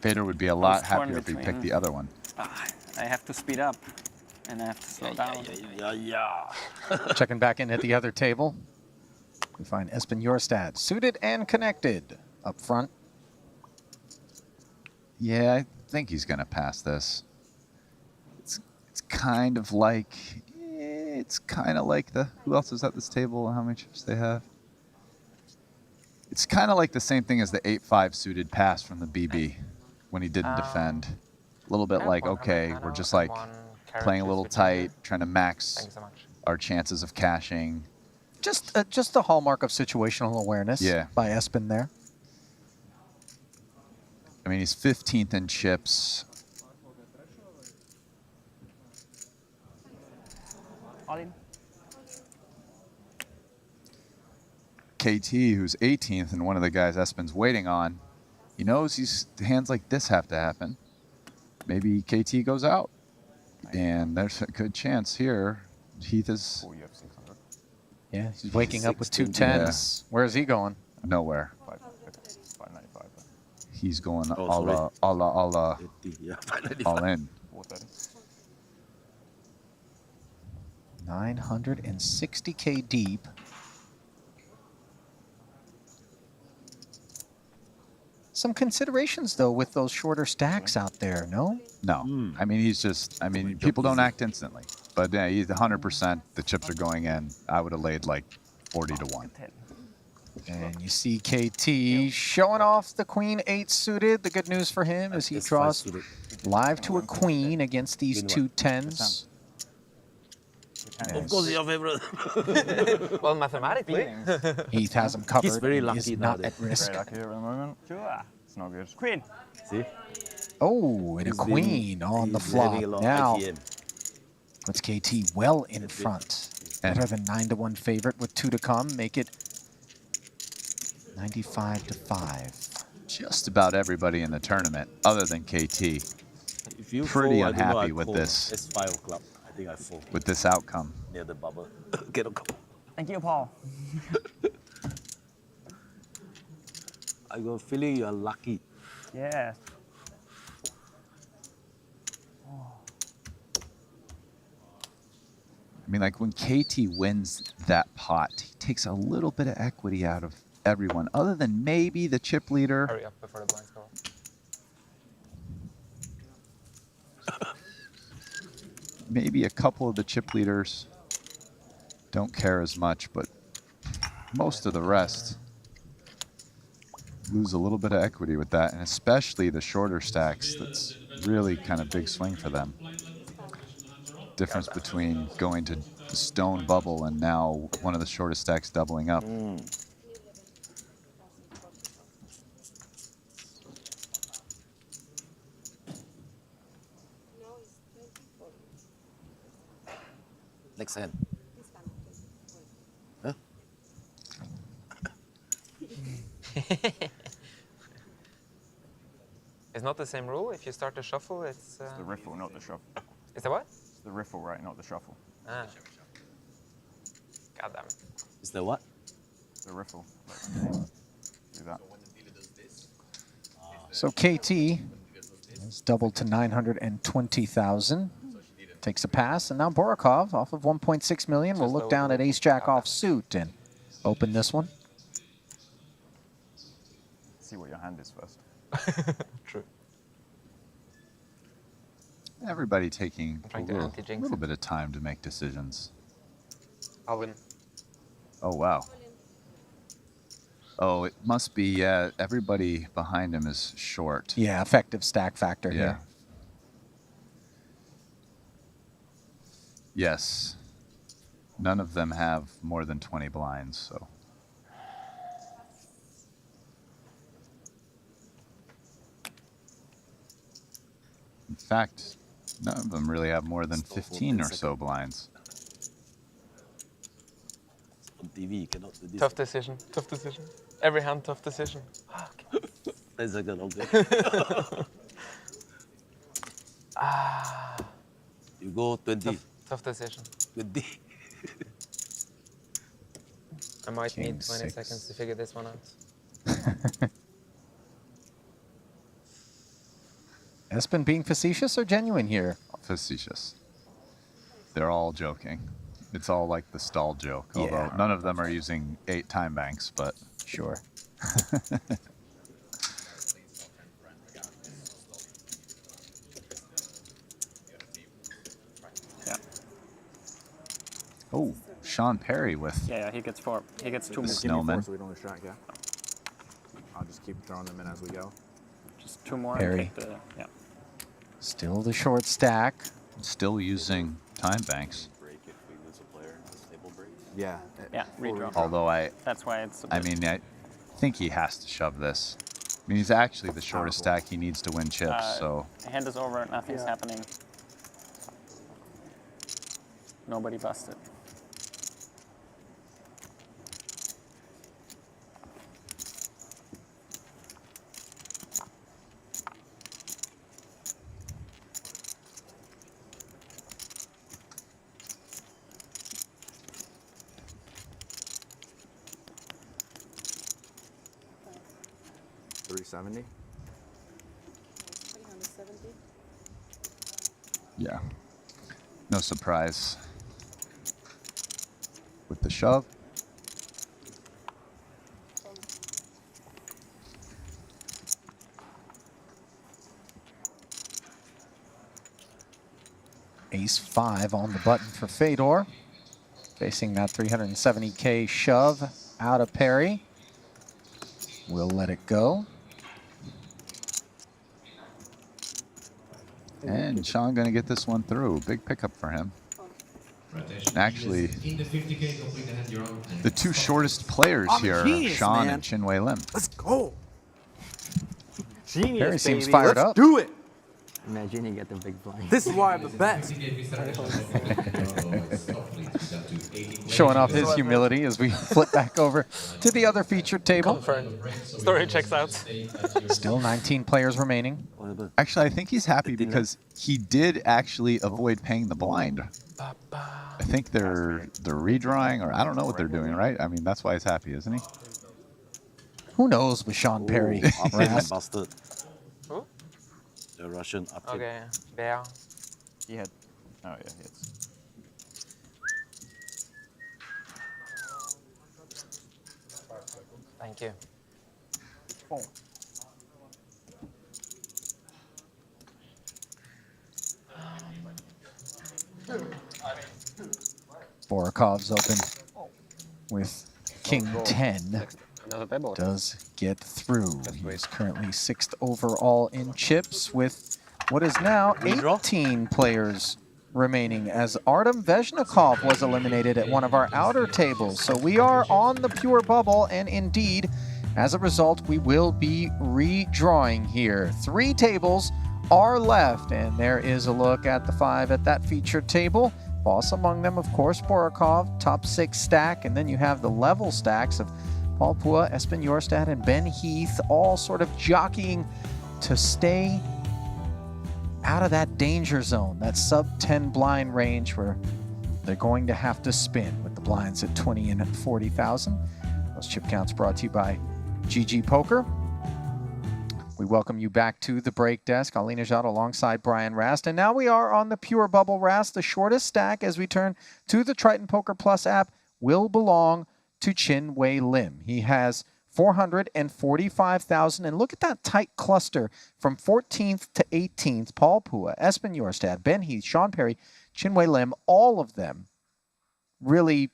Fedor would be a I lot was torn happier if he between- picked the other one. I have to speed up, and I have to slow down. Checking back in at the other table. We find Espen Jorstad, suited and connected up front. Yeah, I think he's going to pass this. It's kind of like the, who else is at this table? How many chips they have? It's kind of like the same thing as the 8-5 suited pass from the BB when he didn't defend. A little bit like, okay, we're just like playing a little tight, trying to max our chances of cashing. Just a hallmark of situational awareness by Espen there. I mean, he's 15th in chips. All in. KT, who's 18th and one of the guys Espen's waiting on, he knows he's hands like this have to happen. Maybe KT goes out. And there's a good chance here. Heath is... Yeah, he's waking up with 2 10s. Yeah. Where is he going? Nowhere. 595. He's going Oh, all in. 960K deep. Some considerations, though, with those shorter stacks out there, no? No. I mean, he's just, I mean, people don't act instantly. But yeah, he's 100%. The chips are going in. I would have laid like 40 to 1. And you see KT showing off the Queen 8 suited. The good news for him is he draws live to a Queen against these 2 10s. Of course, your favorite. Well, mathematically. Heath has him covered. He's very lucky He's not nowadays. at risk. Very lucky here at the moment. Sure. It's not good. Queen. See? Oh, and a Queen on the flop. Now, puts KT well in front. Better than 9 to 1 favorite with 2 to come. Make it 95 to 5. Just about everybody in the tournament, other than KT, pretty unhappy with this. It's 5 o'clock. I think I fall. With this outcome. Near the bubble. Get a couple. Thank you, Paul. I got a feeling you are lucky. Yes. I mean, like when KT wins that pot, he takes a little bit of equity out of everyone, other than maybe the chip leader. Hurry up before the blinds go up. Maybe a couple of the chip leaders don't care as much, but most of the rest lose a little bit of equity with that, and especially the shorter stacks. That's really kind of big swing for them. Difference between going to the stone bubble and now one of the shortest stacks doubling up. Next hand. Huh? It's not the same rule. If you start to shuffle, it's the riffle, not the shuffle. Is that what? It's the riffle, right, not the shuffle. Ah. God damn it. Is the what? The riffle. Do that. So KT is doubled to 920,000. Takes a pass, and now Borikov off of 1.6 million will look down at ace-jack offsuit and open this one. See what your hand is first. True. Everybody taking a trying to anti-jinx little bit of time to make decisions. I'll win. Oh, wow. Oh, it must be, everybody behind him is short. Yeah, effective stack factor here. Yes. None of them have more than 20 blinds, so. In fact, none of them really have more than 15 or so blinds. On TV, you cannot do this. Tough decision. Tough decision. Every hand, tough decision. Okay. 10 seconds, okay. You go 20. Tough decision. 20. I might King need 20 six. seconds to figure this one out. Espen being facetious or genuine here? Facetious. They're all joking. It's all like the stall joke, although none of them are using 8 time banks, but sure. Oh, Sean Perry with Yeah, he gets 4. He gets 2 the more. snowman. So we don't distract, yeah? keep throwing them in as we go. Just 2 more. Perry. And take the, yeah. Still the short stack. Still using time banks. Yeah. Yeah, redraw. Although That's why it's. I mean, I think he has to shove this. I mean, he's actually the shortest stack. He needs to win chips, so. Hand is over. Nothing's happening. Nobody busted. $370. Yeah. No surprise with the shove. Ace-5 on the button for Fedor. Facing that 370K shove out of Perry. We'll let it go. And Sean going to get this one through. Big pickup for him. And actually, the 2 shortest players here are Sean and Chinwei Lim. Let's go. Genius, Perry seems baby. fired Let's up. do it. Imagine you get the big blind. This is why I'm the best. Showing off his humility as we flip back over to the other featured table. Story checks out. Still 19 players remaining. Actually, I think he's happy because he did actually avoid paying the blind. I think they're redrawing, or I don't know what they're doing, right? I mean, that's why he's happy, isn't he? Who knows with Sean Perry? Busted. Who? The Russian up tip. Okay, Bear. He had. Oh yeah, he had. Thank you. Borikov's open with King 10. Does get through. He's currently 6th overall in chips with what is now 18 players remaining as Artem Vezhnikov was eliminated at one of our outer tables. So we are on the pure bubble, and indeed, as a result, we will be redrawing here. 3 tables are left, and there is a look at the 5 at that featured table. Boss among them, of course, Borikov, top 6 stack, and then you have the level stacks of Paul Pua, Espen Jorstad, and Ben Heath, all sort of jockeying to stay out of that danger zone, that sub-10 blind range where they're going to have to spin with the blinds at 20 and 40,000. Those chip counts brought to you by GG Poker. We welcome you back to the break desk. Alina Jad alongside Brian Rast. And now we are on the pure bubble. Rast, the shortest stack as we turn to the Triton Poker Plus app, will belong to Chinwei Lim. He has 445,000. And look at that tight cluster from 14th to 18th. Paul Pua, Espen Jorstad, Ben Heath, Sean Perry, Chinwei Lim, all of them really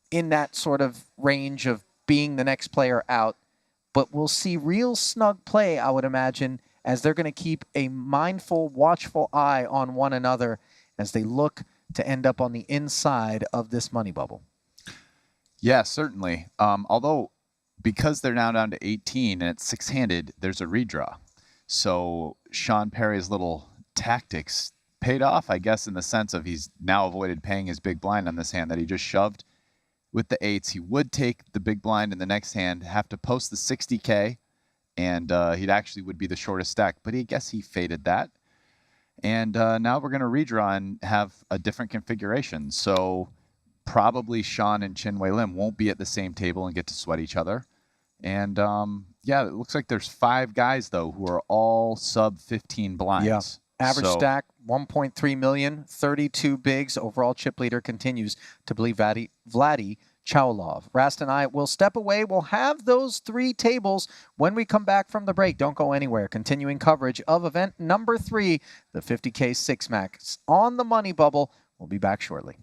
in that sort of range of being the next player out. But we'll see real snug play, I would imagine, as they're going to keep a mindful, watchful eye on one another as they look to end up on the inside of this money bubble. Yeah, certainly. Although, because they're now down to 18 and it's 6-handed, there's a redraw. So Sean Perry's little tactics paid off, I guess, in the sense of he's now avoided paying his big blind on this hand that he just shoved. With the 8s, he would take the big blind in the next hand, have to post the 60K, and he'd actually would be the shortest stack. But I guess he faded that. And now we're going to redraw and have a different configuration. So probably Sean and Chinwei Lim won't be at the same table and get to sweat each other. And yeah, it looks like there's 5 guys, though, who are all sub 15 blinds. Yeah. Average stack, 1.3 million, 32 bigs. Overall chip leader continues to believe Vladi Cholov. Rast and I will step away. We'll have those 3 tables when we come back from the break. Don't go anywhere. Continuing coverage of event number 3, the 50K 6-Max on the money bubble. We'll be back shortly.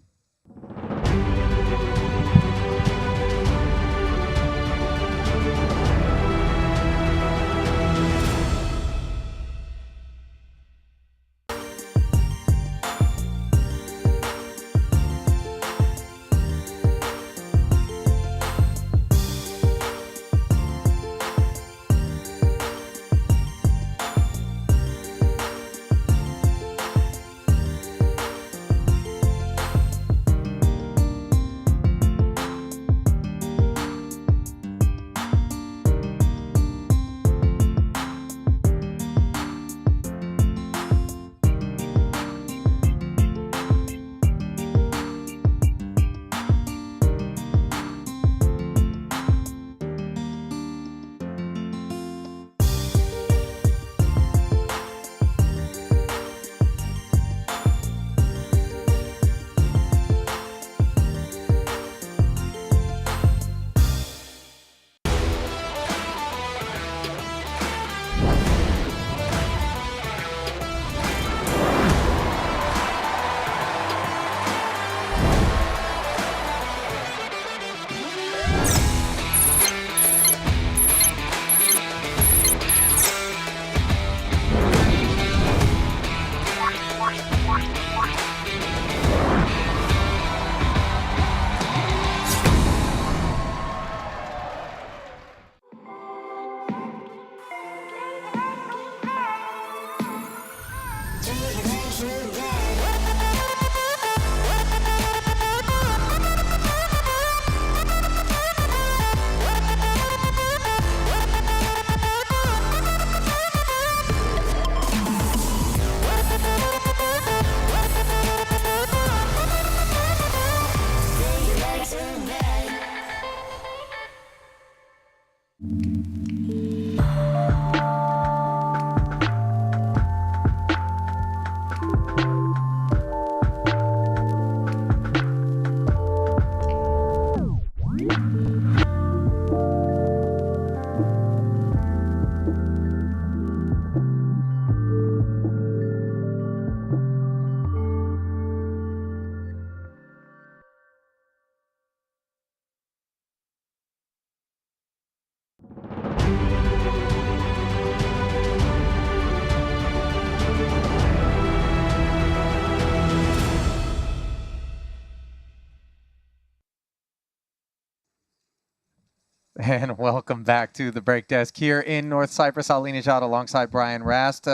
And welcome back to the break desk here in North Cyprus. Alina Jad alongside Brian Rast.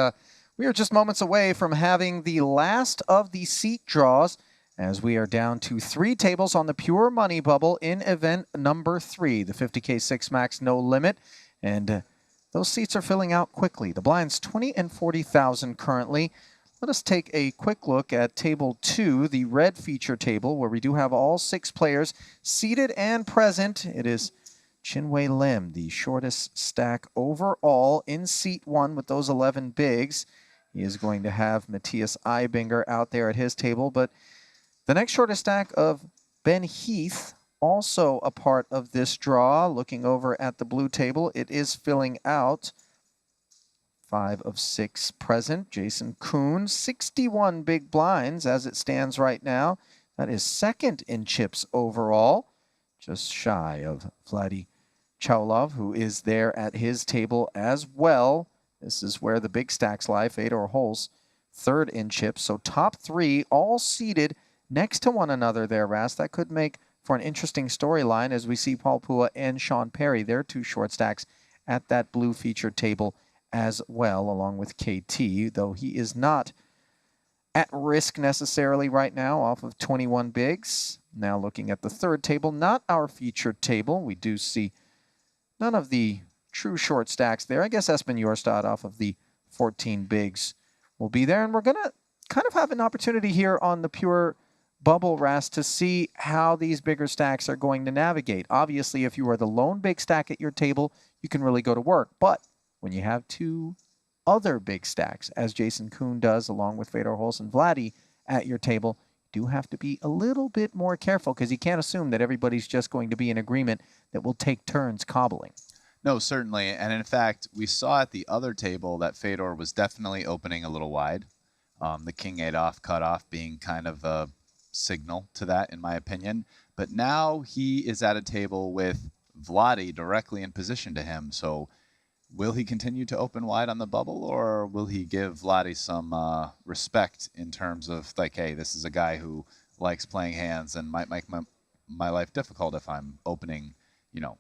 We are just moments away from having the last of the seat draws as we are down to 3 tables on the pure money bubble in event number 3, the 50K 6 max no limit. And those seats are filling out quickly. The blinds 20 and 40,000 currently. Let us take a quick look at table 2, the red feature table, where we do have all 6 players seated and present. It is Chinwei Lim, the shortest stack overall in seat 1 with those 11 bigs. He is going to have Matthias Eibinger out there at his table, but the next shortest stack of Ben Heath, also a part of this draw. Looking over at the blue table, it is filling out. 5 of 6 present. Jason Kuhn, 61 big blinds as it stands right now. That is second in chips overall, just shy of Vladi Cholov, who is there at his table as well. This is where the big stacks lie. Fedor Holz, third in chips. So top 3 all seated next to one another there, Rast. That could make for an interesting storyline as we see Paul Pua and Sean Perry, their 2 short stacks at that blue featured table as well, along with KT, though he is not at risk necessarily right now off of 21 bigs. Now looking at the third table, not our featured table. We do see none of the true short stacks there. I guess Espen Jorstad off of the 14 bigs will be there. And we're going to kind of have an opportunity here on the pure bubble, Rast, to see how these bigger stacks are going to navigate. Obviously, if you are the lone big stack at your table, you can really go to work. But when you have 2 other big stacks, as Jason Kuhn does along with Fedor Holz and Vladi at your table, you do have to be a little bit more careful because you can't assume that everybody's just going to be in agreement that will take turns cobbling. No, certainly. And in fact, we saw at the other table that Fedor was definitely opening a little wide. The King 8 off cutoff being kind of a signal to that, in my opinion. But now he is at a table with Vladi directly in position to him. So will he continue to open wide on the bubble, or will he give Vladi some respect in terms of, like, hey, this is a guy who likes playing hands and might make my life difficult if I'm opening, you know,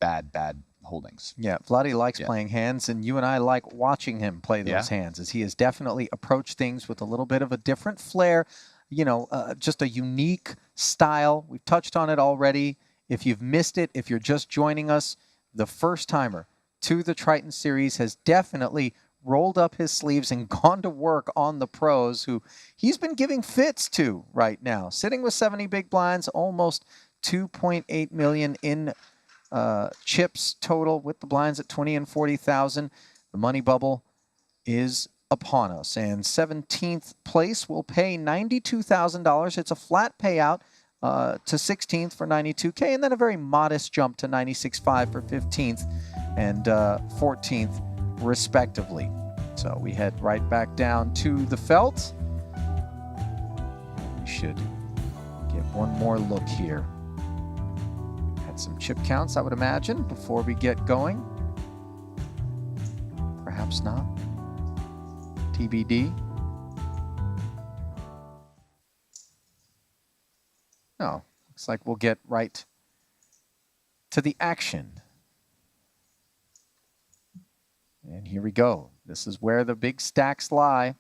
bad holdings. Yeah, Vladi likes playing hands, and you and I like watching him play those hands, as he has definitely approached things with a little bit of a different flair, you know, just a unique style. We've touched on it already. If you've missed it, if you're just joining us, the first timer to the Triton series has definitely rolled up his sleeves and gone to work on the pros who he's been giving fits to right now. Sitting with 70 big blinds, almost 2.8 million in chips total with the blinds at 20 and 40,000. The money bubble is upon us, and 17th place will pay $92,000. It's a flat payout to 16th for 92K, and then a very modest jump to 96.5 for 15th and 14th respectively. So we head right back down to the felt. We should get one more look here at some chip counts, I would imagine, before we get going. Perhaps not. TBD. No, looks like we'll get right to the action. And here we go. This is where the big stacks lie.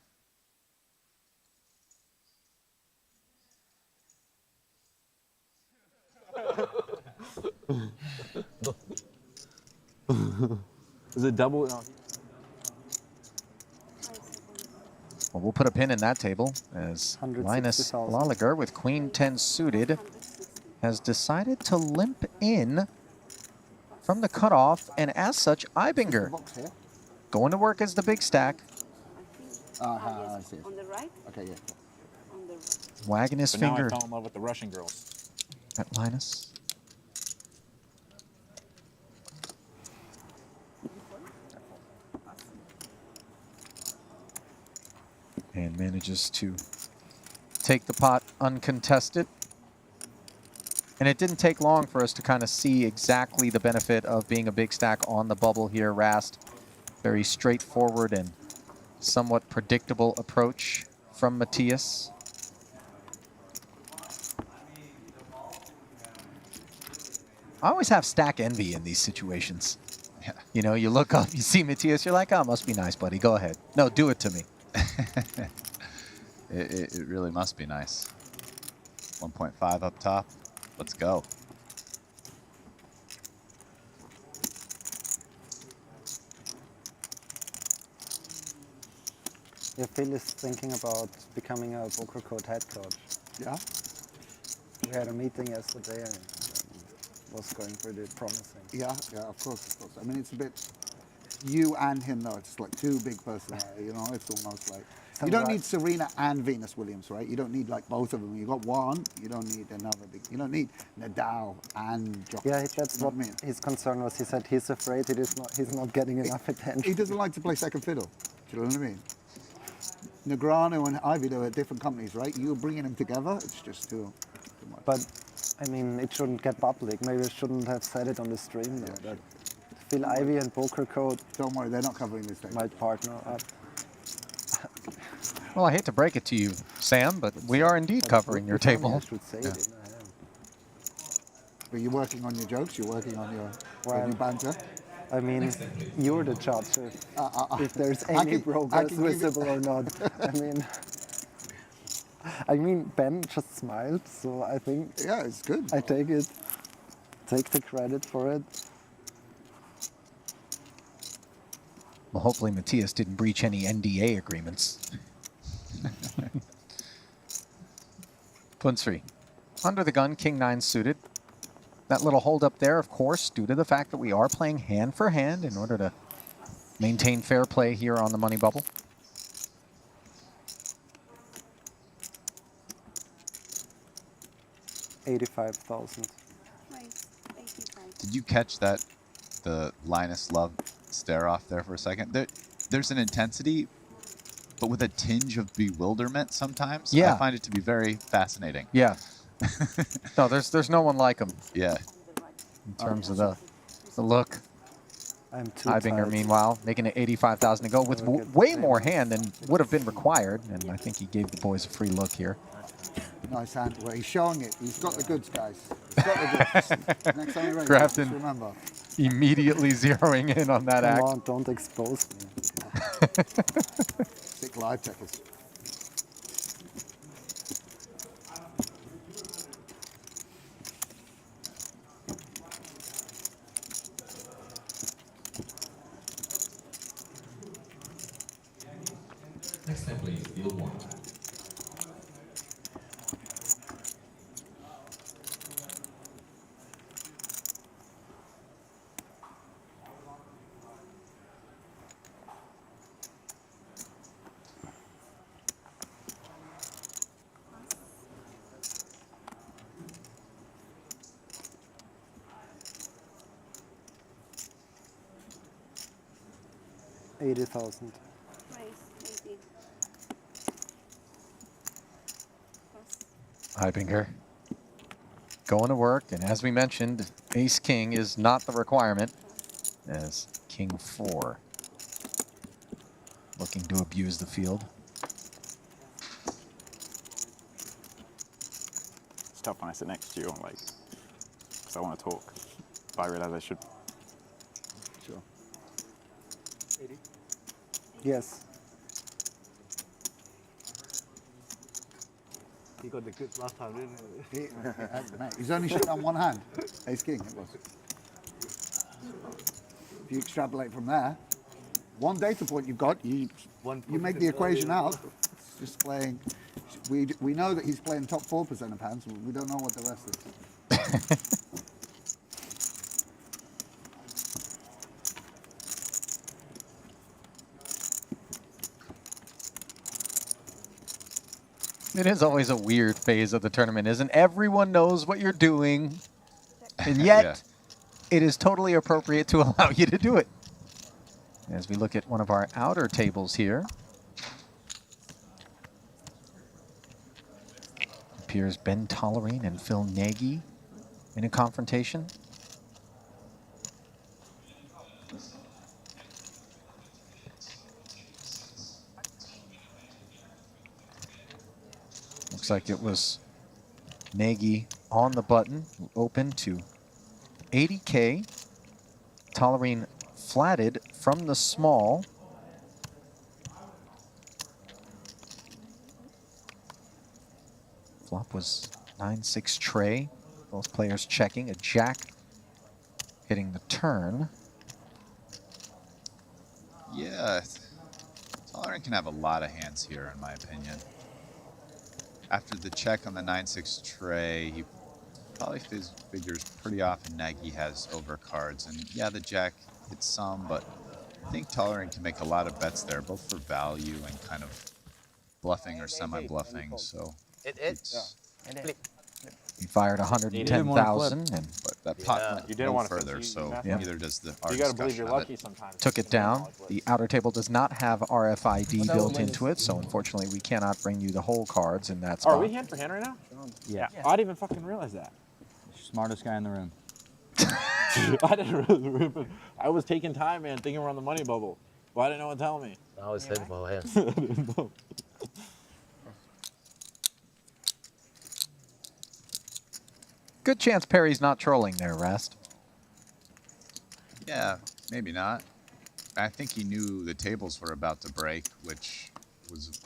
Is it double? Well, we'll put a pin in that table as Linus Laliger with Queen 10 suited has decided to limp in from the cutoff, and as such, Eibinger going to work as the big stack. I see. On the right? Okay, yeah. On the right. Wagging his But finger now I fell in love with the Russian girls. at Linus. And manages to take the pot uncontested. And it didn't take long for us to kind of see exactly the benefit of being a big stack on the bubble here, Rast. Very straightforward and somewhat predictable approach from Matthias. I always have stack envy in these situations. Yeah. You know, you look up, you see Matthias, you're like, oh, must be nice, buddy. Go ahead. No, do it to me. It really must be nice. 1.5 up top. Let's go. Yeah, Phil is thinking about becoming a poker code head coach. Yeah. We had a meeting yesterday and it was going pretty promising. Yeah, of course. I mean, it's a bit you and him though. It's like two big personalities. You know, it's almost like you don't need Serena and Venus Williams, right? You don't need like both of them. You got one. You don't need another big. You don't need Nadal and Djokovic. Yeah, that's what his concern was. He said he's afraid he's not getting enough attention. He doesn't like to play second fiddle. Do you know what I mean? Negrano and Ivy, they were at different companies, right? You're bringing them together. It's just too much. But I mean, it shouldn't get public. Maybe I shouldn't have said it on the stream though. That Phil Ivy and Poker Code. Don't worry, they're not covering this thing. Might partner up. Well, I hate to break it to you, Sam, but we are indeed covering your table. I should say it. But you're working on your jokes. You're working on your banter. I mean, you're the judge if there's any progress visible or not. I mean, Ben just smiled, so I think it's good. I take the credit for it. Well, hopefully Matthias didn't breach any NDA agreements. Punsri, under the gun, King 9 suited. That little hold up there, of course, due to the fact that we are playing hand for hand in order to maintain fair play here on the money bubble. $85,000. Did you catch that, the Linus Love stare off there for a second? There's an intensity, but with a tinge of bewilderment sometimes. Yeah. I find it to be very fascinating. Yeah. No, there's no one like him. Yeah. In terms of the look. I'm too Ibinger, tired. meanwhile, making it 85,000 to go with way more hand than would have been required. And I think he gave the boys a free look here. Nice hand. Well, he's showing it. He's got the goods, guys. He's got the goods. Next time you raise, Grafton just remember. immediately zeroing in on that act. Come on, don't expose me. Sick live checkers. Next time, please, field 1. $80,000. Ibinger going to work, and as we mentioned, Ace King is not the requirement, as King 4 looking to abuse the field. It's tough when I sit next to you, like, because I want to talk, but I realise I should. Sure. 80? Yes. He got the goods last time, didn't he? Mate, he's only shot on one hand. Ace King, it was. If you extrapolate from there, one data point you've got, you make the equation out. It's just playing. We know that he's playing top 4% of hands. We don't know what the rest is. It is always a weird phase of the tournament, isn't it? Everyone knows what you're doing, and yet it is totally appropriate to allow you to do it. As we look at one of our outer tables here, appears Ben Tollerine and Phil Nagy in a confrontation. Looks like it was Nagy on the button, open to 80K. Tolerine flatted from the small. Flop was 9-6 tray. Both players checking. A jack hitting the turn. Yeah, Tolerant can have a lot of hands here, in my opinion. After the check on the 9-6 tray, he probably figures pretty often Nagy has overcards. And yeah, the jack hits some, but I think Tolerant can make a lot of bets there, both for value and kind of bluffing or semi-bluffing. So it's... He fired 110,000 and but that pot went no further, so neither does the our You gotta believe discussion you're of lucky it. sometimes. took it down. The outer table does not have RFID built into it, so unfortunately we cannot bring you the whole cards in that spot. Are we hand for hand right now? Yeah. I didn't even fucking realize that. Smartest guy in the room. I didn't really. I was taking time, man, thinking we're on the money bubble. Why didn't no one tell me? Now it's head for hand. I didn't know. Good chance Perry's not trolling there, Rest. Yeah, maybe not. I think he knew the tables were about to break, which was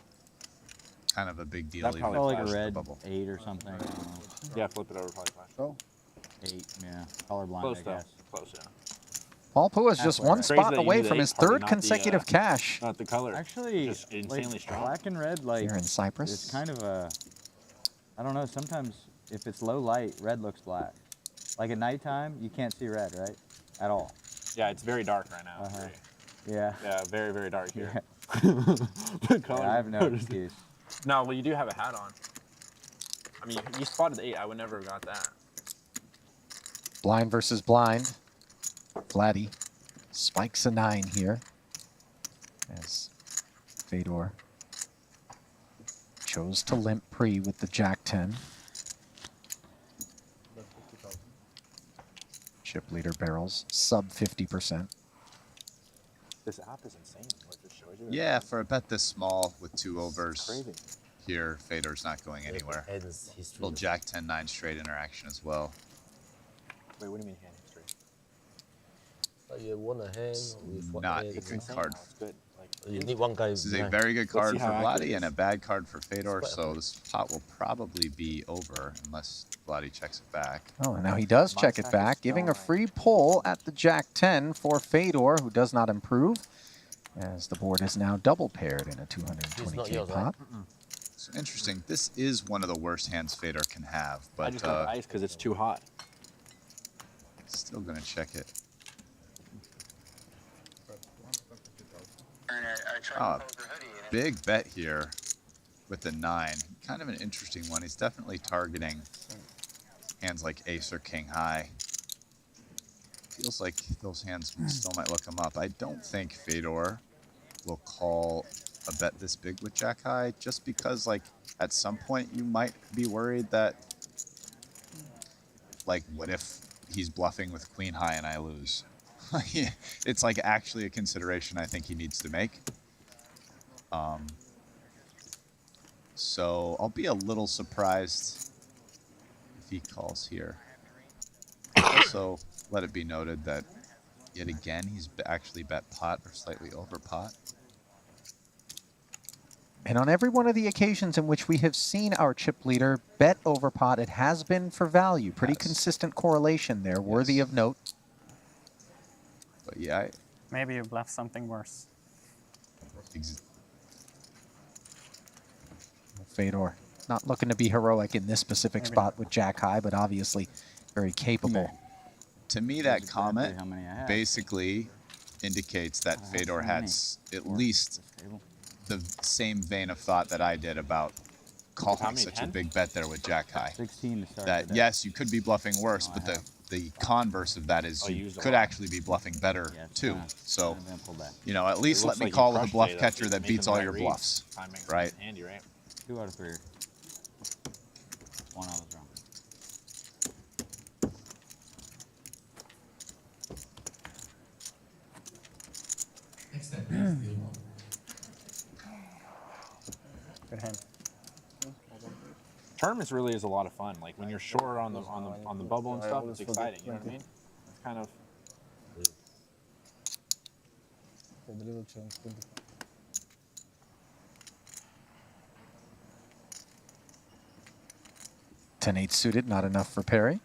kind of a big deal. That even probably if like a it red bubble. 8 or something. I don't know. Yeah, flip it over, probably flash. Oh. 8, yeah. Colorblind, Close I though. guess. Close, yeah. Paul Pua is just one Crazy spot that you away knew the from his 8 card, third not consecutive cash. Not the color. Actually, just insanely like, strong. black and red, like, Here in Cyprus. it's kind of a, I don't know, sometimes if it's low light, red looks black. Like at nighttime, you can't see red, right? At all. Yeah, it's very dark right now. Yeah. Yeah, very, very dark here. The color I have no excuse. No, well, you do have a hat on. I mean, you spotted the 8. I would never have got that. Blind versus blind. Vladi spikes a 9 here. As Fedor chose to limp pre with the Jack 10. Chip leader barrels sub 50%. This app is insane. What it shows you. Yeah, for a bet this small with 2 overs here, Fedor's not going anywhere. Little Jack 10-9 straight interaction as well. Wait, what do you mean hand history? You won a hand with one Not a hand. good card. Good. You need one guy. This is a very good card for Vladi and a bad card for Fedor, so this pot will probably be over unless Vladi checks it back. Oh, and now he does check it back, giving a free pull at the Jack 10 for Fedor, who does not improve, as the board is now double paired in a 220K pot. So interesting. This is one of the worst hands Fedor can have, but I just got the ice because it's too hot. Still gonna check it. Oh, big bet here with the 9. Kind of an interesting one. He's definitely targeting hands like ace or king high. Feels like those hands still might look him up. I don't think Fedor will call a bet this big with jack high, just because like at some point you might be worried that like what if he's bluffing with queen high and I lose? It's like actually a consideration I think he needs to make. So I'll be a little surprised if he calls here. Also, let it be noted that yet again he's actually bet pot or slightly over pot. And on every one of the occasions in which we have seen our chip leader bet over pot, it has been for value. Pretty consistent correlation there, worthy of note. But yeah, Maybe you bluff something worse. Fedor not looking to be heroic in this specific spot with jack high, but obviously very capable. To me, that comment basically indicates that Fedor had at least the same vein of thought that I did about calling such a big bet there with jack high. 16 to start That yes, you could be bluffing worse, but the converse of that is you could actually be bluffing better too. So, you know, at least let me call with a bluff catcher that beats all your bluffs, right? 2 out of 3. 1 I was wrong. Next step, please, deal 1. Good hand. Tournaments really is a lot of fun. Like when you're short on the bubble and stuff, it's exciting. You know what I mean? kind of. For the little chance. 10-8 suited, not enough for Perry.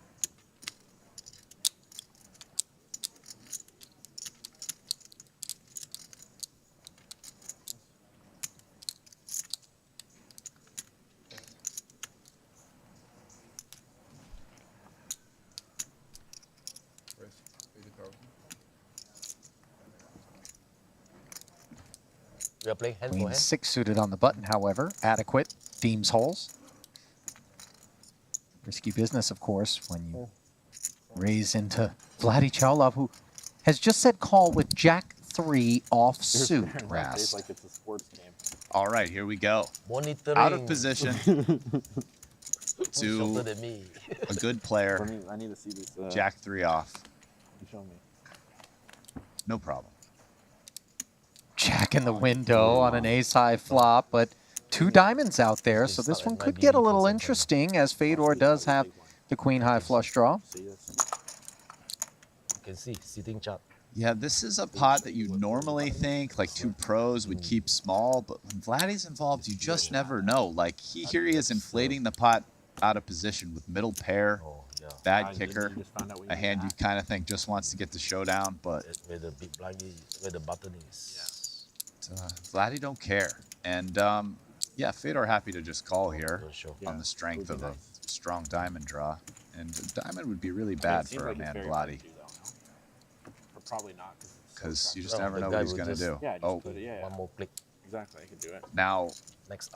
We are playing hand for Queen hand. 6 suited on the button, however, adequate. Deems holes. Risky business, of course, when you raise into Vladi Cholov, who has just said call with Jack 3 off suit. It's like it's a sports game. All right, here we go. Monitoring. Out of position to Shorter than me. a good player. For me, I need to see this. Jack 3 off. You show me. No problem. Jack in the window on an ace-high flop, but 2 diamonds out there, so this one could get a little interesting as Fedor does have the queen-high flush draw. You can see, sitting chart. Yeah, this is a pot that you normally think like 2 pros would keep small, but when Vladdy's involved, you just never know. Like here he is inflating the pot out of position with middle pair, bad kicker, a hand you kind of think just wants to get the showdown, but where the big blind is, where the button is. Vladdy don't care. And yeah, Fedor happy to just call here on the strength of a strong diamond draw. And a diamond would be really bad for a man Vladdy. But probably not. Because you just never know what he's going to do. Yeah, one more click. Exactly, I could do it. Now,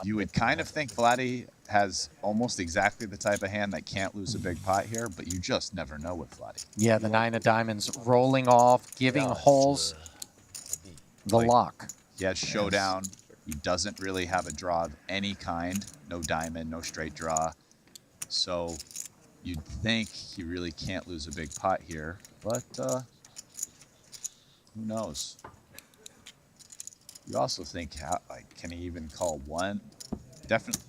you would kind of think Vladdy has almost exactly the type of hand that can't lose a big pot here, but you just never know with Vladdy. Yeah, the 9 of diamonds rolling off, giving holes the lock. He has showdown. He doesn't really have a draw of any kind. No diamond, no straight draw. So you'd think he really can't lose a big pot here, but who knows? You also think, like, can he even call 1? Definitely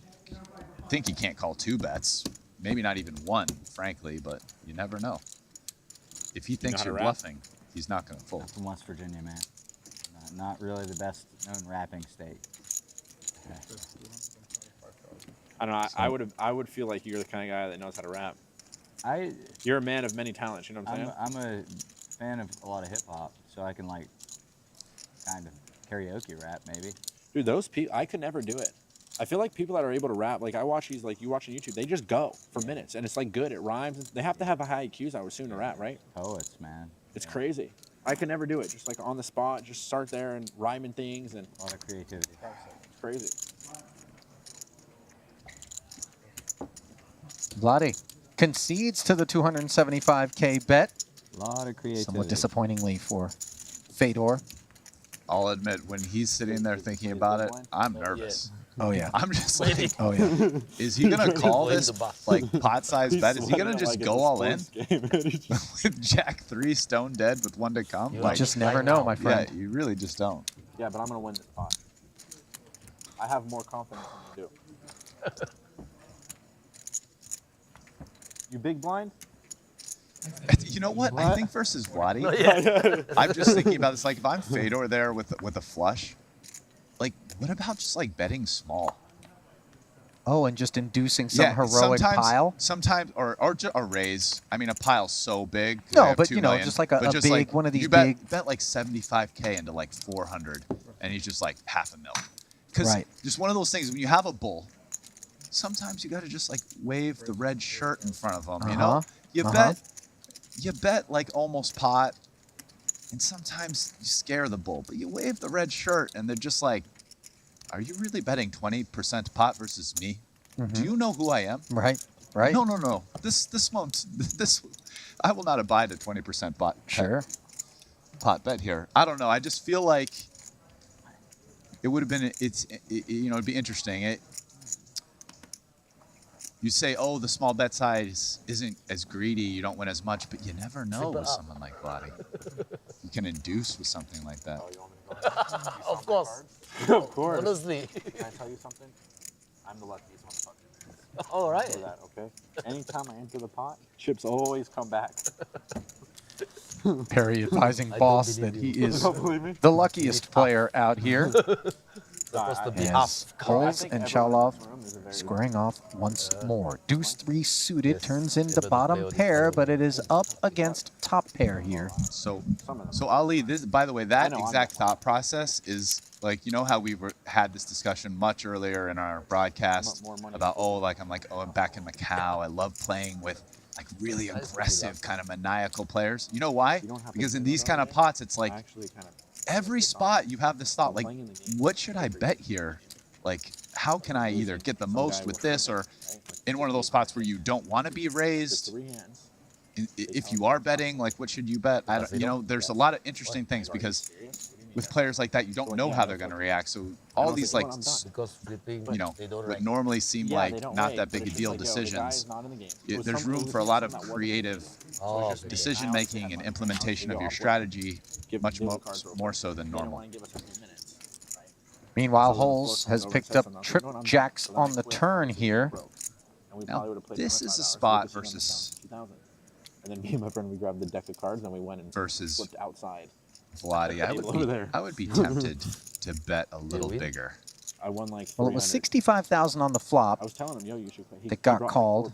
think he can't call 2 bets. Maybe not even 1, frankly, but you never know. If he thinks you're bluffing, he's not going to fold. I'm from West Virginia, man. Not really the best known rapping state. Okay. I don't know. I would feel like you're the kind of guy that knows how to rap. You're a man of many talents. You know what I'm saying? I'm a fan of a lot of hip hop, so I can like kind of karaoke rap maybe. Dude, those people, I could never do it. I feel like people that are able to rap, like I watch these, like you watch on YouTube, they just go for minutes, and it's like good. It rhymes. They have to have a high IQs, I would assume, to rap, right? Poets, man. It's crazy. I could never do it. Just like on the spot, just start there and rhyming things and a lot of creativity. It's crazy. Vladi concedes to the 275K bet. A lot of creativity. Somewhat disappointingly for Fedor. I'll admit, when he's sitting there thinking about it, I'm nervous. Oh, yeah. I'm just like, oh, yeah. Is he going to call this, like, pot-sized bet? Is he going to just go all in? With Jack 3 stone dead with 1 to come? You just never know, my friend. Yeah, you really just don't. Yeah, but I'm going to win this pot. I have more confidence than you do. You big blind? You know what? I think versus Vladi, Yeah. I'm just thinking about this. Like, if I'm Fedor there with a flush, like, what about just, like, betting small? Oh, and just inducing some heroic pile? Sometimes, or a raise. I mean, a pile's so big. No, but, you know, just like a big, like, one of these you big... bet like 75K into like 400, and he's just like $500,000. Because just one of those things, when you have a bull, sometimes you got to just like wave the red shirt in front of them, you know? You bet like almost pot, and sometimes you scare the bull, but you wave the red shirt, and they're just like, are you really betting 20% pot versus me? Do you know who I am? Right. No. This won't. I will not abide a 20% pot bet here. I don't know. I just feel like it would have been. It'd be interesting. You say, oh, the small bet size isn't as greedy, you don't win as much, but you never know with someone like Vladi. You can induce with something like that. Of course. Of course. Honestly. Can I tell you something? I'm the luckiest motherfucker. All right. Know that, okay? Anytime I enter the pot, chips always come back. Perry advising Boss that he is the luckiest player out here. Supposed to be As half. Holes and Cholov squaring off once more. Deuce 3 suited turns into bottom pair, but it is up against top pair here. So Ali, this, by the way, that exact thought process is like, you know how we had this discussion much earlier in our broadcast about, I'm back in Macau. I love playing with like really aggressive kind of maniacal players. You know why? Because in these kind of pots, it's like every spot you have this thought, like, what should I bet here? Like, how can I either get the most with this, or in one of those spots where you don't want to be raised, if you are betting, like, what should you bet? I don't, you know, there's a lot of interesting things because with players like that, you don't know how they're going to react. So all these, like, you know, what normally seem like not that big a deal decisions, there's room for a lot of creative decision making and implementation of your strategy, much more so than normal. Meanwhile, Holes has picked up trip jacks on the turn here. Now, this is a spot versus... And then me and my friend, we grabbed the deck of cards and we went and flipped outside. Vladi, I would be tempted to bet a little bigger. I won like 300. Well, it was 65,000 on the flop. I was telling him, yo, you should. That got called.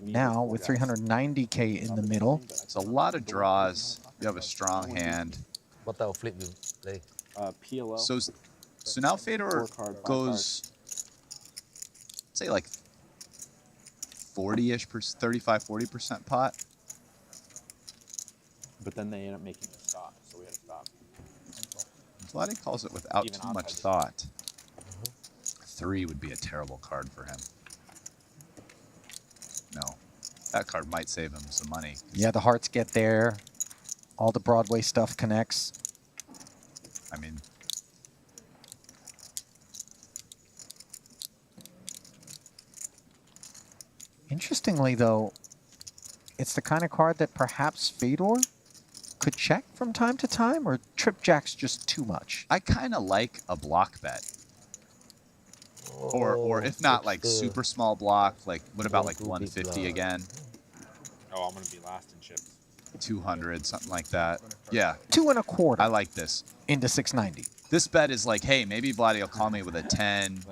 Now with 390K in the middle. It's a lot of draws. You have a strong hand. What type of flip you play? PLO. So now Fedor goes, say like 40-ish, 35-40% pot. But then they end up making a stop, so we had to stop. Vladi calls it without too much thought. 3 would be a terrible card for him. No, that card might save him some money. Yeah, the hearts get there. All the Broadway stuff connects. I mean, interestingly, though, it's the kind of card that perhaps Fedor could check from time to time, or trip jack's just too much? I kind of like a block bet. Or if not, like super small block, like what about like 150 again? Oh, I'm going to be last in chips. 200, something like that. Yeah. 2 1/4. I like this. Into 690. This bet is like, hey, maybe Vladi will call me with a 10.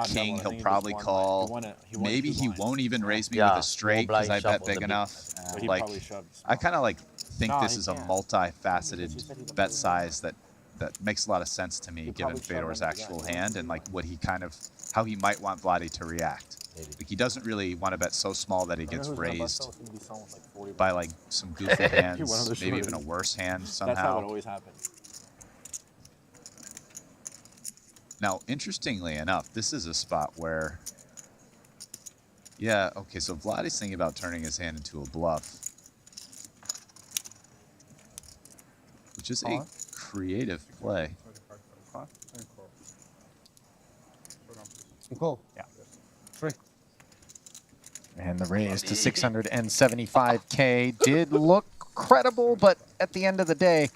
King, he'll probably call. Maybe he won't even raise me with a straight because I bet big enough. Like, I kind of like think this is a multifaceted bet size that makes a lot of sense to me, given Fedor's actual hand and like what he how he might want Vladi to react. Like, he doesn't really want to bet so small that he gets raised by like some goofy hands, maybe even a worse hand somehow. That's how it always happens. Now, interestingly enough, this is a spot where, yeah, okay, so Vladi's thinking about turning his hand into a bluff, which is a creative play. Cool. Yeah. 3. And the raise to 675K did look credible, but at the end of the day,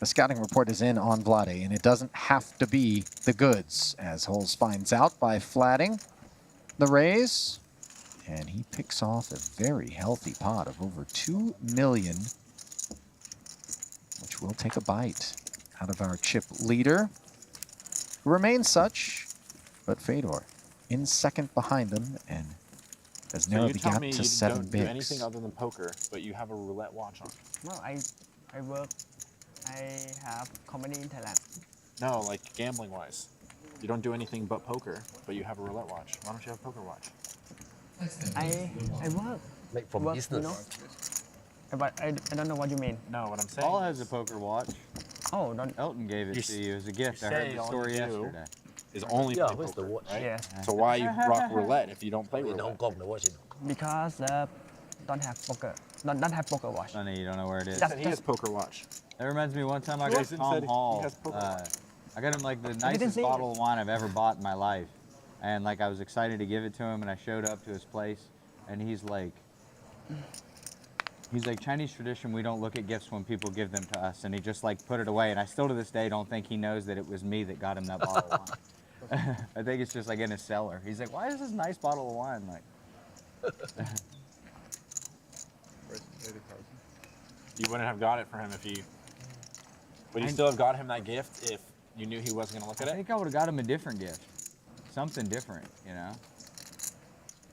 the scouting report is in on Vladi, and it doesn't have to be the goods, as Holes finds out by flatting the raise. And he picks off a very healthy pot of over 2 million, which will take a bite out of our chip leader, who remains such, but Fedor in second behind them and has narrowed the gap to 7 bigs. You don't do anything other than poker, but you have a roulette watch on. No, I work. I have company in Thailand. No, like gambling-wise. You don't do anything but poker, but you have a roulette watch. Why don't you have a poker watch? I work. Like from work, business. You know? But I don't know what you mean. No, what I'm saying. Paul has a poker watch. Oh, don't. Elton gave it to you as a gift. I heard the story yesterday. Is only play poker, the watch? Right? Yeah. So why you rock roulette if you don't play roulette? Because don't have poker. Don't have poker watch. Sonny, you don't know where it is. He has poker watch. That reminds me, one time I got Jason Tom said Hall. he has poker watch. I got him like the nicest bottle of wine I've ever bought in my life. And like I was excited to give it to him, and I showed up to his place, and he's like, Chinese tradition, we don't look at gifts when people give them to us. And he just like put it away. And I still to this day don't think he knows that it was me that got him that bottle of wine. I think it's just like in his cellar. He's like, why is this nice bottle of wine? Like, You wouldn't have got it for him if you. Would you still have got him that gift if you knew he wasn't gonna look at it? I think I would have got him a different gift, something different, you know.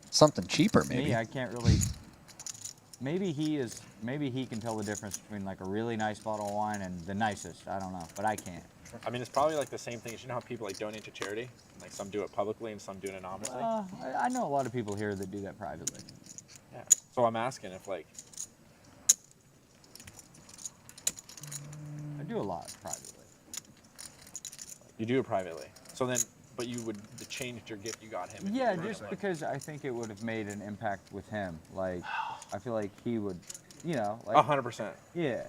Something cheaper, maybe. Me, I can't really. Maybe he is. Maybe he can tell the difference between like a really nice bottle of wine and the nicest. I don't know, but I can't. I mean, it's probably like the same thing. You know how people like donate to charity? Like some do it publicly and some do it anonymously. I know a lot of people here that do that privately. Yeah. So I'm asking if like. I do a lot privately. You do it privately. So then, but you would have changed your gift you got him. Yeah, just because I think it would have made an impact with him. Like, I feel like he would, you know, like 100%. Yeah.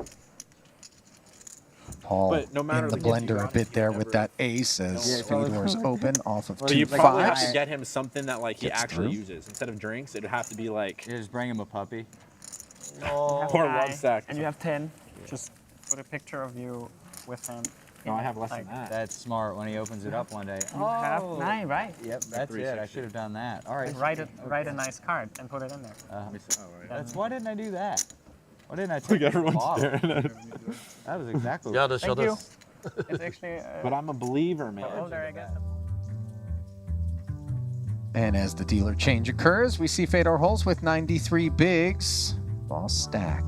Paul But no matter in the the gift you blender a got bit there with that ace as Fedor's open off of But you 2-5. probably have to get him something that like he Gets actually through. uses instead of drinks. It'd have to be like. You just bring him a puppy. No. Or one sack. And you have 10. Just put a picture of you with him. No, I have less like, than that. That's smart when he opens it up one day. You have 9, right? Yep, that's it. I should have done that. All right. And write a nice card and put it in there. That's why didn't I do that? Why didn't I take Look, the everyone's bottle? staring at it. That was exactly. Yeah, what show Thank you. this. It's actually. But I'm a believer, man. Older, I guess. And as the dealer change occurs, we see Fedor Holz with 93 bigs. Boss stack.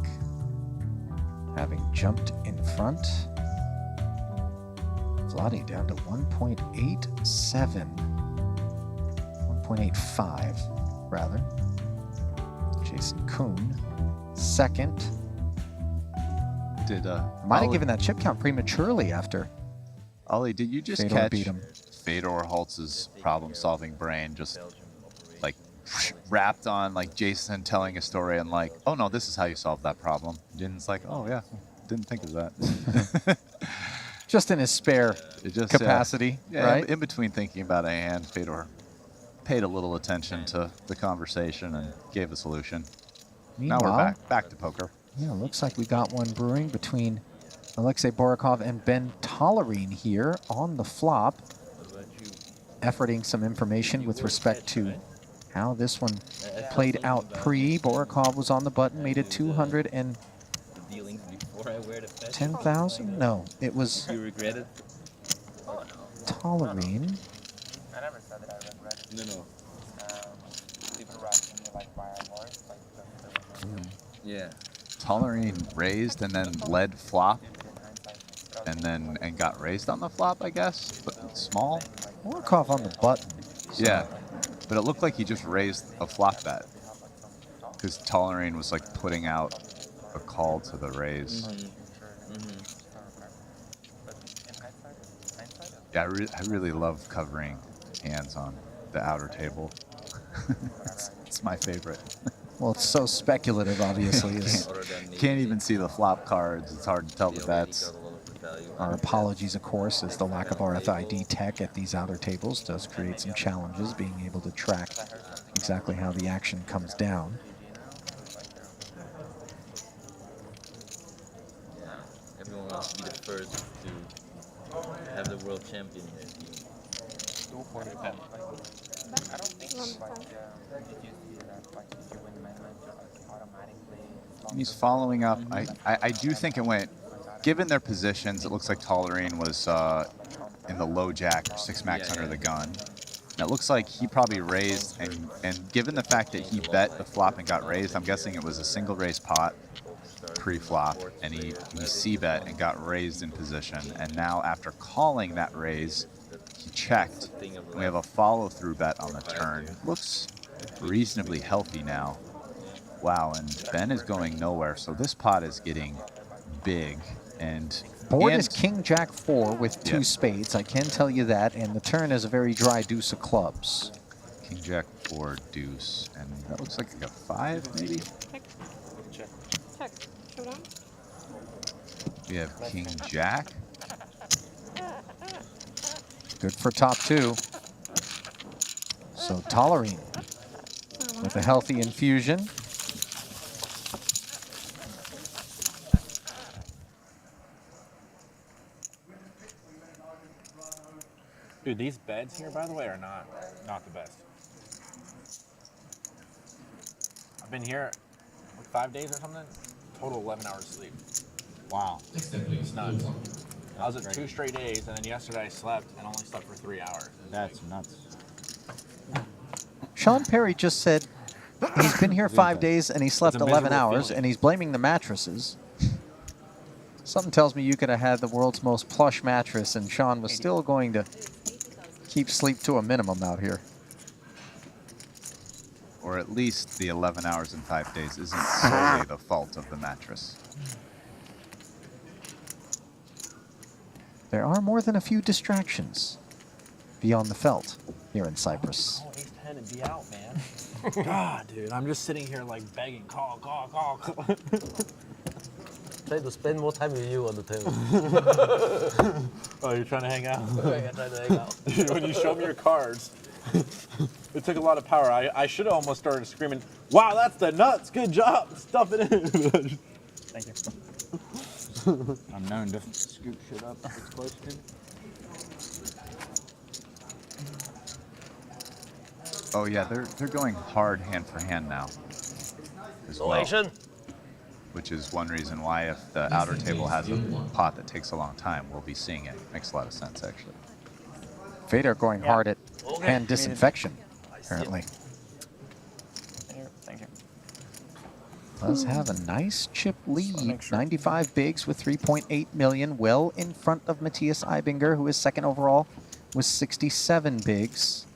Having jumped in front. Vladi down to 1.87. 1.85, rather. Jason Kuhn, second. Did Might have given that chip count prematurely after. Ollie, did you just Fedor catch beat him. Fedor Holtz's problem-solving brain just like wrapped on like Jason telling a story and like, oh no, this is how you solve that problem. Din's like, oh yeah, didn't think of that. Just in his spare capacity, yeah, right? in between thinking about a hand, Fedor paid a little attention to the conversation and gave a solution. Now we're Meanwhile- back to poker. Yeah, looks like we got one brewing between Alexei Borakov and Ben Tollerine here on the flop. Efforting some information with respect to how this one played out pre. Borakov was on the button, made it 210,000? No, it was You regret it? Tollerine. I never said that I regret it. No. People were asking me like why I lost. Yeah. Tollerine raised and then led flop and got raised on the flop, I guess, but small. Borakov on the button. Yeah, but it looked like he just raised a flop bet because Tollerine was like putting out a call to the raise. Yeah, I really love covering hands on the outer table. it's my favorite. Well, it's so speculative, obviously. Can't even see the flop cards. It's hard to tell the bets. Our apologies, of course, as the lack of RFID tech at these outer tables does create some challenges being able to track exactly how the action comes down. Yeah. Everyone wants to be the first to have the world champion in their team. I don't think it's like it used to be that like if you win match automatically. He's following up. I do think it went, given their positions, it looks like Tollerine was in the low jack or 6-max under the gun. And it looks like he probably raised, and given the fact that he bet the flop and got raised, I'm guessing it was a single raise pot pre-flop, and he c-bet and got raised in position. And now after calling that raise, he checked. And we have a follow-through bet on the turn. Looks reasonably healthy now. Wow, and Ben is going nowhere, so this pot is getting big. And Board is King Jack 4 with 2 spades, I can tell you that, and the turn is a very dry deuce of clubs. King Jack 4 deuce, and that looks like a 5 maybe? Check. Showdown. We have King Jack. Good for top 2. So Tollerine with a healthy infusion. Dude, these beds here, by the way, are not the best. I've been here, what, 5 days or something? total 11 hours sleep. Wow. Next step, please. It's nuts. I was at great. 2 straight days, and then yesterday I slept and only slept for 3 hours. That's nuts. Sean Perry just said he's been here 5 days and he slept It's a 11 miserable hours, feeling. and he's blaming the mattresses. Something tells me you could have had the world's most plush mattress, and Sean was still going to keep sleep to a minimum out here. Or at least the 11 hours in 5 days isn't solely the fault of the mattress. There are more than a few distractions beyond the felt here in Cyprus. Oh, ace 10 and be out, man. God, dude, I'm just sitting here like begging, call. Try to spend more time with you on the table. Oh, you're trying to hang out? Yeah, try to hang out. When you show me your cards, it took a lot of power. I should have almost started screaming, wow, that's the nuts, good job, stuff it in. Thank you. I'm known to scoop shit up if it's close to. Oh yeah, they're going hard hand for hand now. As well, which is one reason why if the outer table has a pot that takes a long time, we'll be seeing it. Makes a lot of sense actually. Vader going hard at hand disinfection, apparently. Thank you. Does have a nice chip lead, 95 bigs with 3.8 million, well in front of Matthias Eibinger, who is second overall with 67 bigs.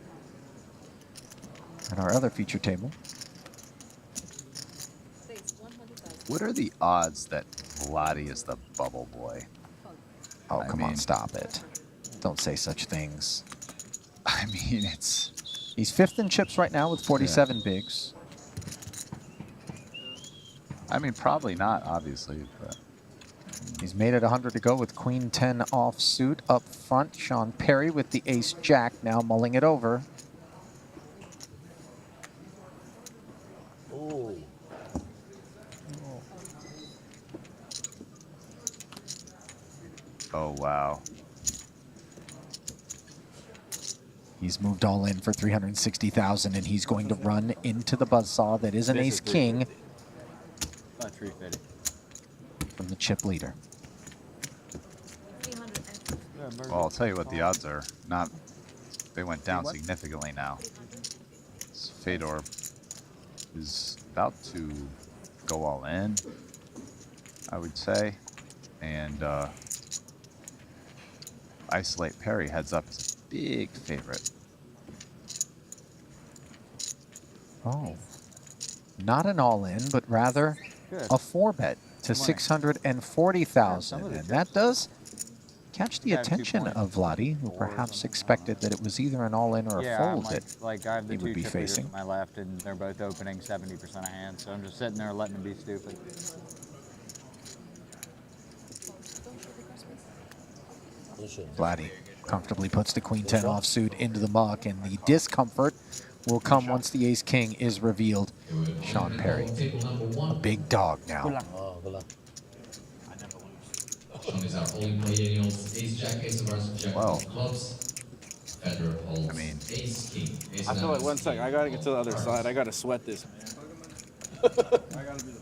At our other feature table. What are the odds that Vladi is the bubble boy? Oh, come on, stop it. Don't say such things. I mean, it's... He's fifth in chips right now with 47 bigs. I mean, probably not, obviously, but... He's made it 100 to go with Queen 10 offsuit. Up front, Sean Perry with the ace jack, now mulling it over. Oh, wow. He's moved all in for 360,000, and he's going to run into the buzzsaw that is an ace king About 350. from the chip leader. Well, I'll tell you what the odds are. Not, they went down significantly now. Fedor is about to go all in, I would say, and Isolate Perry heads up as a big favorite. Oh, not an all-in, but rather a 4-bet to 640,000, and that does catch the attention of Vladi, who perhaps expected that it was either an all-in or a fold that like I have the he would two be chip leaders facing. to my left, and they're both opening 70% of hands, so I'm just sitting there letting them be stupid. Vladi comfortably puts the Queen 10 offsuit into the muck, and the discomfort will come once the Ace King is revealed. Sean Perry, a big dog now. Good luck. Sean is our only player in ace jack, ace of hearts, jack of clubs. Federer holds ace king. Ace I feel like, one second, I gotta get to the other side. I gotta sweat this, man.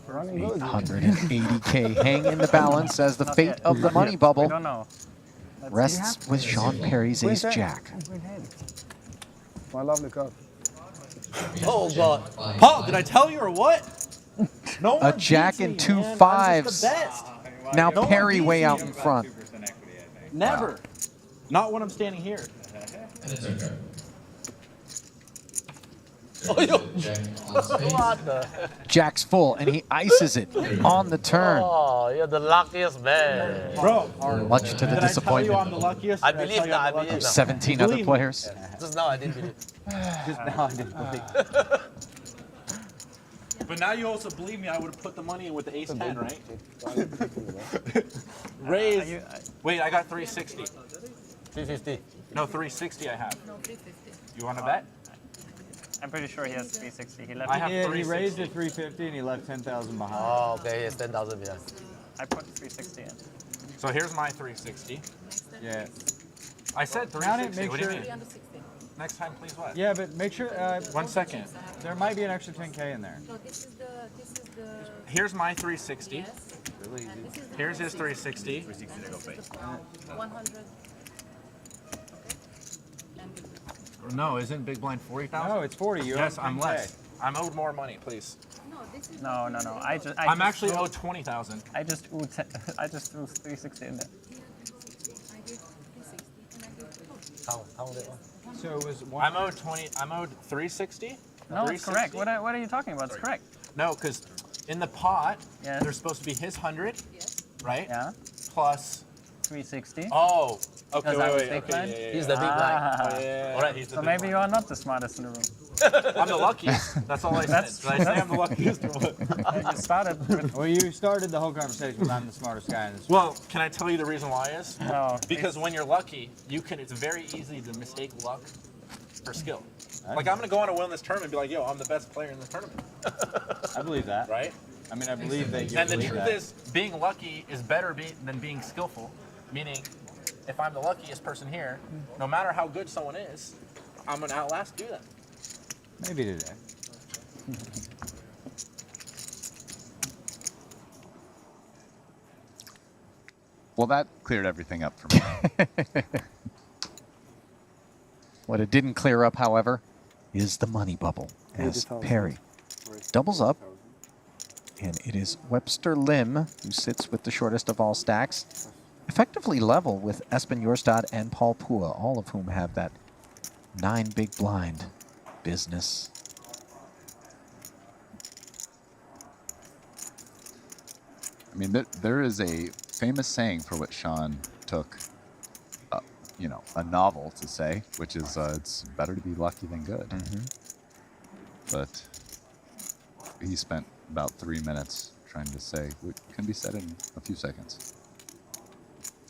880K hang in the balance as the fate of the money bubble rests with Sean Perry's ace jack. My lovely cup. Oh, God. Paul, did I tell you or what? No A jack and two fives. Now Perry way out in front. Never. Wow. Not when I'm standing here. And it's okay. Jack's full, and he ices it on the turn. Oh, you're the luckiest man. Bro, much to the disappointment I'm the luckiest? I believe that. I believe of that. 17 other players. Just now I didn't believe. Just now I didn't believe. But now you also believe me, I would have put the money in with the ace 10, right? Raise. Wait, I got 360. 350. No, 360 I have. No, 350. You want to bet? I'm pretty sure he has 360. He left. I have He raised at 350 and he left 10,000 behind. Oh, okay, he has 10,000 behind. I put 360 in. So here's my 360. Yeah. I said Count it, 360. make What do you sure. mean? Next time, please what? Yeah, but make sure. 1 second. There might be an extra 10K in there. No, this is the this is the. Here's my 360. Yes. Really easy. And this is the Here's his 360. 360. And this is the 100. Okay. No, isn't big blind 40,000? No, it's 40. You Yes, owe I'm 10K. less. I'm owed more money, please. No, this is. No. I'm actually owed 20,000. I just threw 360 in there. I give 360 and I give. How old it? So it was I'm owed 20. I'm owed 360. No, it's correct. What are you talking about? It's correct. No, because in the pot, Yes. there's supposed to be his 100, right? Yeah. Plus 360. Oh, okay, Because I was wait. big blind? Yeah. He's the big blind. Oh, yeah. All right, he's the So big maybe blind. you are not the smartest in the room. I'm the luckiest. That's all I said. Did I say I'm the luckiest or what? You started with. Well, you started the whole conversation with I'm the smartest guy in this. Well, can I tell you the reason why is? No. Because when you're lucky, it's very easy to mistake luck for skill. Like, I'm going to go on a win this tournament and be like, yo, I'm the best player in this tournament. I believe that. Right? I mean, I believe that you And the believe truth that. is, being lucky is better than being skillful. Meaning, if I'm the luckiest person here, no matter how good someone is, I'm going to outlast do that. Maybe today. Well, that cleared everything up for me. What it didn't clear up, however, is the money bubble as 80,000. Perry doubles up. And it is Webster Lim who sits with the shortest of all stacks, effectively level with Espen Jorstad and Paul Pua, all of whom have that 9 big blind business. I mean, there is a famous saying for what Sean took, a novel to say, which is it's better to be lucky than good. But he spent about 3 minutes trying to say what can be said in a few seconds.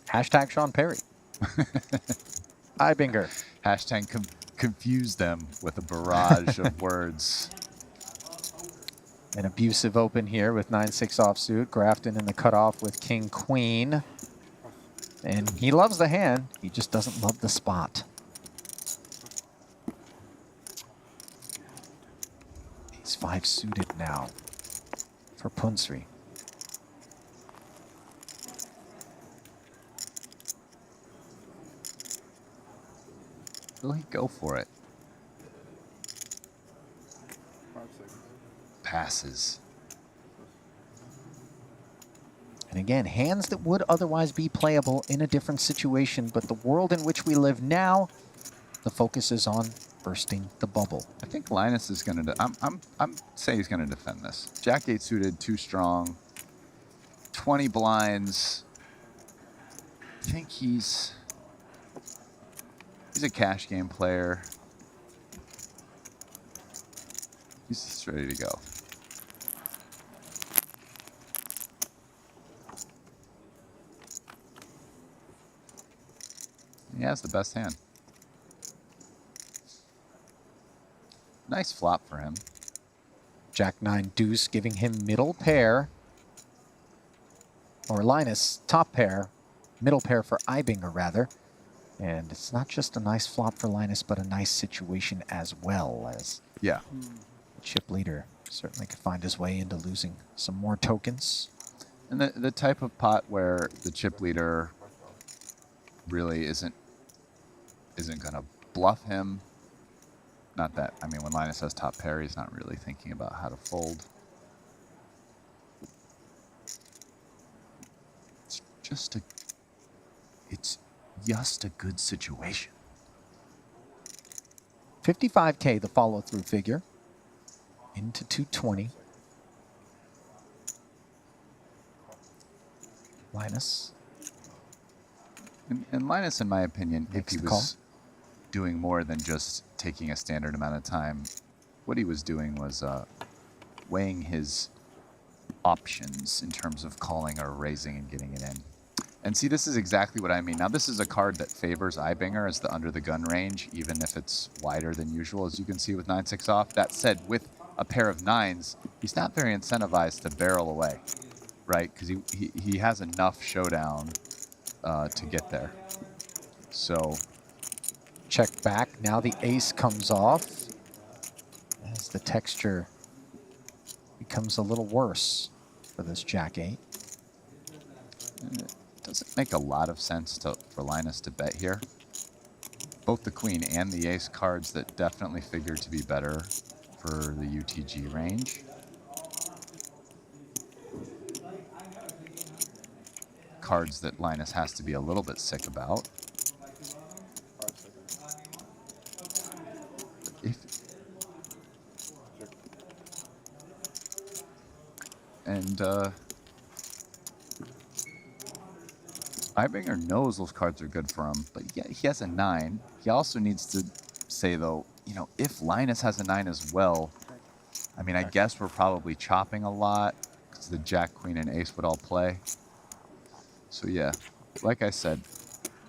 Hashtag Sean Perry. Ibinger. Hashtag confuse them with a barrage of words. An abusive open here with 9-6 offsuit. Grafton in the cutoff with King Queen. And he loves the hand. He just doesn't love the spot. He's 5 suited now for Punsri. Will he go for it? Passes. And again, hands that would otherwise be playable in a different situation, but the world in which we live now, the focus is on bursting the bubble. I think Linus is going to. I'm saying he's going to defend this. Jack 8 suited, too strong. 20 blinds. I think he's a cash game player. He's just ready to go. He has the best hand. Nice flop for him. Jack 9 deuce giving him middle pair. Or Linus top pair. Middle pair for Ibinger rather. And it's not just a nice flop for Linus, but a nice situation as well, as yeah. The chip leader certainly could find his way into losing some more tokens. And the type of pot where the chip leader really isn't going to bluff him. Not that, I mean, when Linus has top pair, he's not really thinking about how to fold. It's just a good situation. 55K, the follow-through figure, into 220. Linus. And Linus, in my opinion, Makes if he the call. was doing more than just taking a standard amount of time, what he was doing was weighing his options in terms of calling or raising and getting it in. And see, this is exactly what I mean. Now, this is a card that favors Ibinger as the under the gun range, even if it's wider than usual, as you can see with 9-6 off. That said, with a pair of 9s, he's not very incentivized to barrel away, right? Because he has enough showdown to get there. So check back. Now the ace comes off as the texture becomes a little worse for this Jack-8. It doesn't make a lot of sense for Linus to bet here. Both the queen and the ace cards that definitely figure to be better for the UTG range. Cards that Linus has to be a little bit sick about. Ibinger knows those cards are good for him, but yeah, he has a 9. He also needs to say, though, you know, if Linus has a 9 as well, I mean, I guess we're probably chopping a lot because the Jack, Queen, and Ace would all play. So yeah, like I said,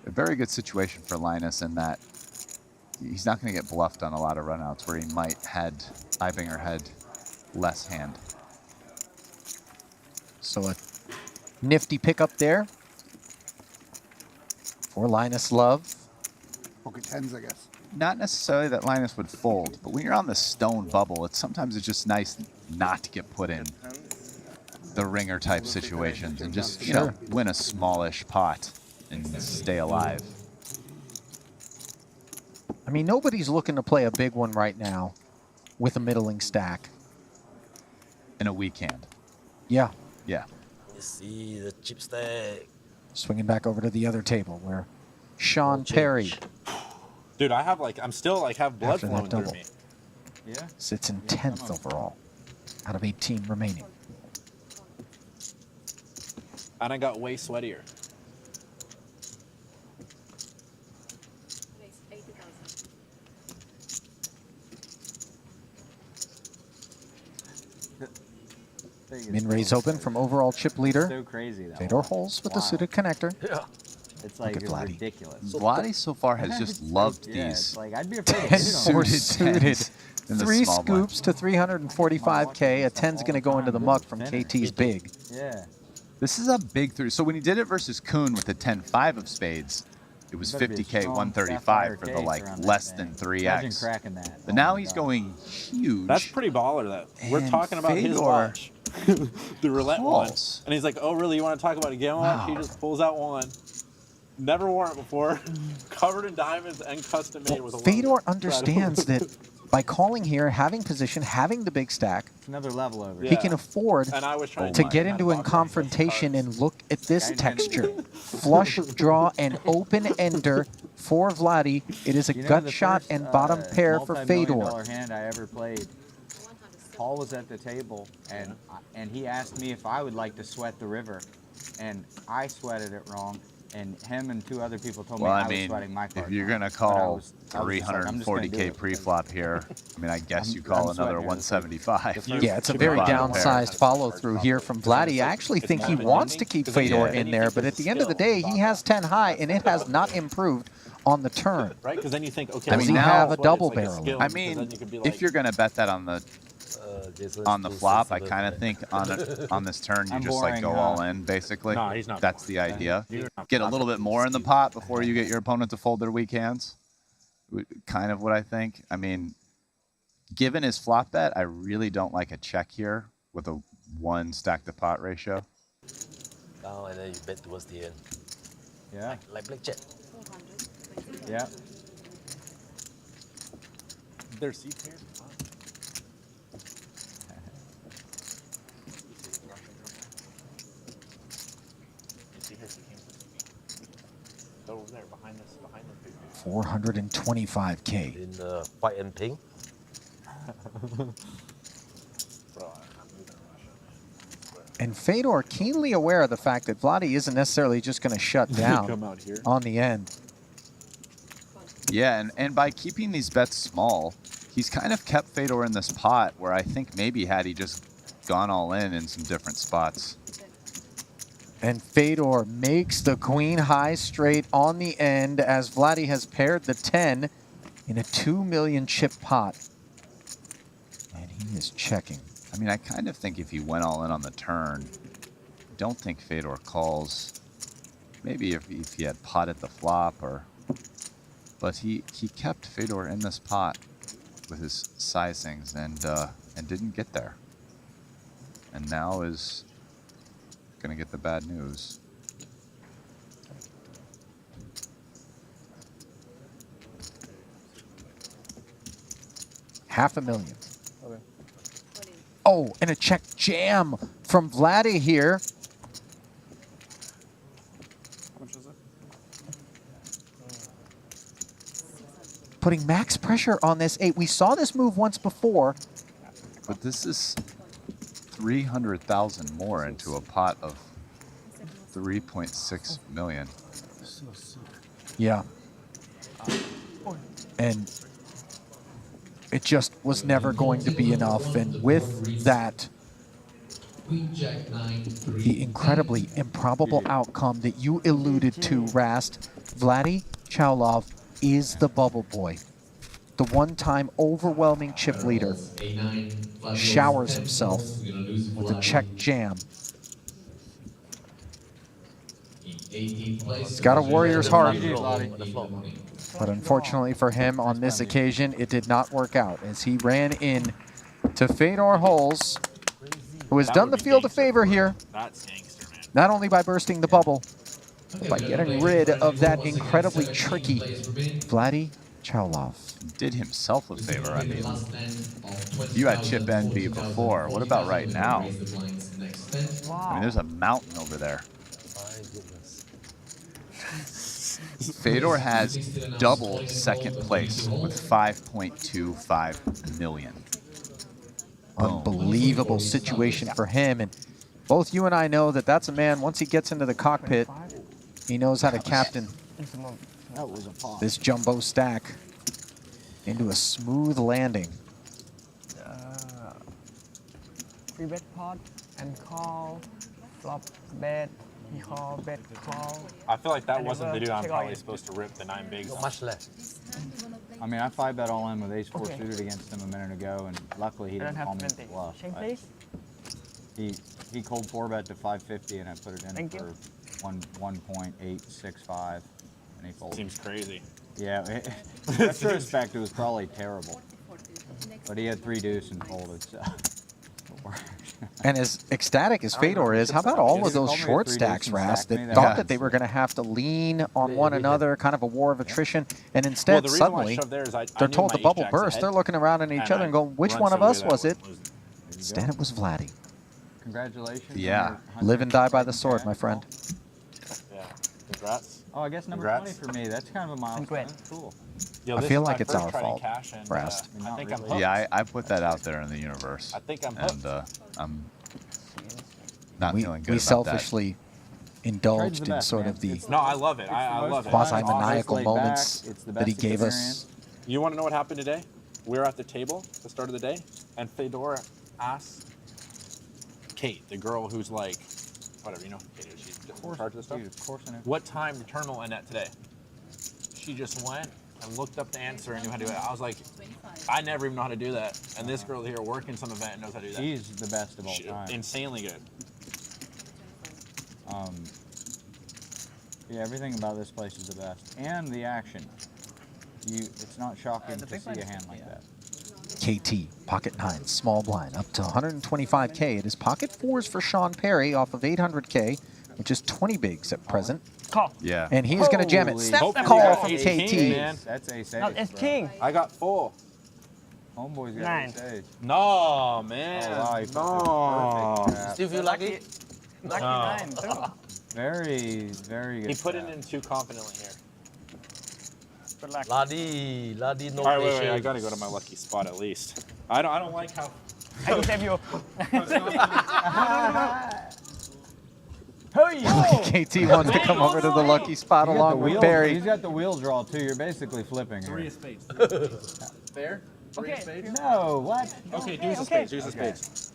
a very good situation for Linus in that he's not going to get bluffed on a lot of runouts where he might had Ibinger had less hand. So a nifty pickup there for Linus Love. Pocket 10s, I guess. Not necessarily that Linus would fold, but when you're on the stone bubble, sometimes it's just nice not to get put in the ringer type situations and just, you know, win a smallish pot and stay alive. I mean, nobody's looking to play a big one right now with a middling stack. In a weak hand. Yeah. Yeah. You see the chip stack. Swinging back over to the other table where Sean Perry. Dude, I have like, I'm still like have blood flowing through me. Yeah. Sits in 10th overall out of 18 remaining. And I got way sweatier. Min raise open from overall chip leader. So crazy though. Fedor Holes with the suited connector. Yeah. It's like Look at Vladi. ridiculous. Vladi so far has just loved Yeah, these. it's like I'd be afraid to 10 hit more on suited. tens in the 3 small blind. scoops to 345K. A 10's going to go into the muck from KT's big. Yeah. This is a big 3. So when he did it versus Kuhn with the 10-5 of spades, it was Better be a 50K, strong 135 for the case like around that less thing. than Imagine 3x. cracking that. But now he's going huge. That's pretty baller. That we're And talking about his Fedor watch, the roulette one, calls. and he's like, "Oh, really? You want to talk about a game watch?" He just pulls out one, never worn it before, covered in diamonds and custom made with a Fedor understands that by calling here, having position, having the big stack, It's another level over. he can afford And I was trying to get into a confrontation and look at this texture. Flush draw and open ender for Vladi. It is a You know, gut the shot first, and bottom pair for Fedor. multi-million-dollar hand I ever played. Paul was at the table, and he asked me if I would like to sweat the river, and I sweated it wrong, and him and 2 other people told Well, me I I was mean, sweating my card. if you're going to But I call was just like, I'm just gonna do 340K it. pre-flop here, I mean, I guess you call I'm another sweating here. 175. Yeah, it's a very downsized follow-through here from Vladi. I actually think he wants to keep Fedor in there, but at the end of the day, he has 10 high, and it has not improved on the turn. Right? Because then you think, okay, Does he have a double barrel? I mean, if you're going to bet that on the flop, I kind of think on this turn you I'm just like boring, go huh? all in basically. No, he's not That's the idea. Get a little bit more in the pot before you get your opponent to fold their weak hands. Kind of what I think. I mean, given his flop bet, I really don't like a check here with a 1 stack to pot ratio. Down and then you bet towards the end. Yeah. Like blackjack. Yeah. There's seats here. Over there, behind this, behind the 425K. In white and pink. And Fedor keenly aware of the fact that Vladi isn't necessarily just going to shut down Come out here. on the end. Yeah, and by keeping these bets small, he's kind of kept Fedor in this pot where I think maybe had he just gone all in some different spots. And Fedor makes the queen high straight on the end as Vladi has paired the 10 in a 2 million chip pot. And he is checking. I mean, I kind of think if he went all in on the turn, don't think Fedor calls. Maybe if he had pot at the flop or... But he kept Fedor in this pot with his sizings and didn't get there. And now is going to get the bad news. $500,000. Okay. Oh, and a check jam from Vladi here. How much is it? Putting max pressure on this 8. We saw this move once before. But this is 300,000 more into a pot of 3.6 million. Yeah. And it just was never going to be enough. And with that, the incredibly improbable outcome that you alluded to, Rast, Vladi Cholov is the bubble boy. The one-time overwhelming chip leader showers himself with a check jam. He's got a warrior's heart, but unfortunately for him on this occasion, it did not work out as he ran in to Fedor Holes, who has done the field a favor here, not only by bursting the bubble, but by getting rid of that incredibly tricky Vladi Cholov. Did himself a favor. I mean, you had chip NB before. What about right now? I mean, there's a mountain over there. Fedor has double second place with 5.25 million. Unbelievable situation for him. And both you and I know that that's a man, once he gets into the cockpit, he knows how to captain this jumbo stack into a smooth landing. Free bet pot and call, flop bet, he call, bet, call. I feel like that And wasn't the never dude I'm check probably out. supposed to rip the 9 bigs. Much less. I mean, I 5-bet all in with ace-4 Okay. suited against him a minute ago, and luckily he I don't didn't have call me plenty. bluff. Chain, I- please. He cold 4-bet to 550, and I put it in Thank for you. 1.865, and he folded. Seems crazy. Yeah, in retrospect, it was probably terrible. But he had 3 deuce and folded, so it worked. And as ecstatic as Fedor is, how about all of those short stacks, Rast, that thought that they were going to have to lean on one another, kind of a war of attrition, and instead the reason why I suddenly shoved there is I they're knew told my the bubble ace-jack's burst. ahead, They're looking around at each and other I and going, which run one of somebody us that was it? was- Instead, it was Vladi. Congratulations. Yeah. Live and die by the sword, my friend. Yeah. Congrats. Oh, I guess number Congrats. 20 for me. That's kind of a milestone. That's cool. Yo, I this feel is like my it's first our Triton fault, cash, and, Rast. I think I'm hooked. Yeah, I put that out there in the universe. I think I'm And I'm not feeling good We about selfishly indulged in best, sort man. of the No, I love it. I love it. quasi-maniacal laid moments back. It's the that he best gave us. experience. You want to know what happened today? We were at the table at the start of the day, and Fedor asked Kate, the girl who's like, whatever, you know, Kate is, she's in charge of this stuff. Dude, of course I know. What time Returnal end at today? She just went and looked up the answer and knew how to do it. I was like, I never even know how to do that. And this girl here working some event knows how to do that. She's the best of all time. Insanely good. Yeah, everything about this place is the best. And the action. It's not shocking to see a hand like that. KT, pocket 9, small blind, up to 125K. It is pocket 4s for Sean Perry off of 800K, which is 20 bigs at present. Call. Yeah. And he's going to jam it. Holy Snap Hopefully call you got from ace KT. king, man. That's ace Not ace, as bro. king. I got full. Homeboy's got 9. ace ace. No, man. Oh, wow, he put no. the perfect trap. Still feel lucky? Lucky No. 9. Very, very good. He put it trap. in too confidently here. Good luck. Ladi, no All right, wait, patience. I gotta go to my lucky spot at least. I don't like how. I will save you. KT wants to come over to the lucky spot He's got along the with wheel- Barry. He's got the wheel draw too. You're basically flipping here. 3 of spades. Fair? 3 of spades? No, what? Okay, deuce of okay. spades, deuce of Okay. spades.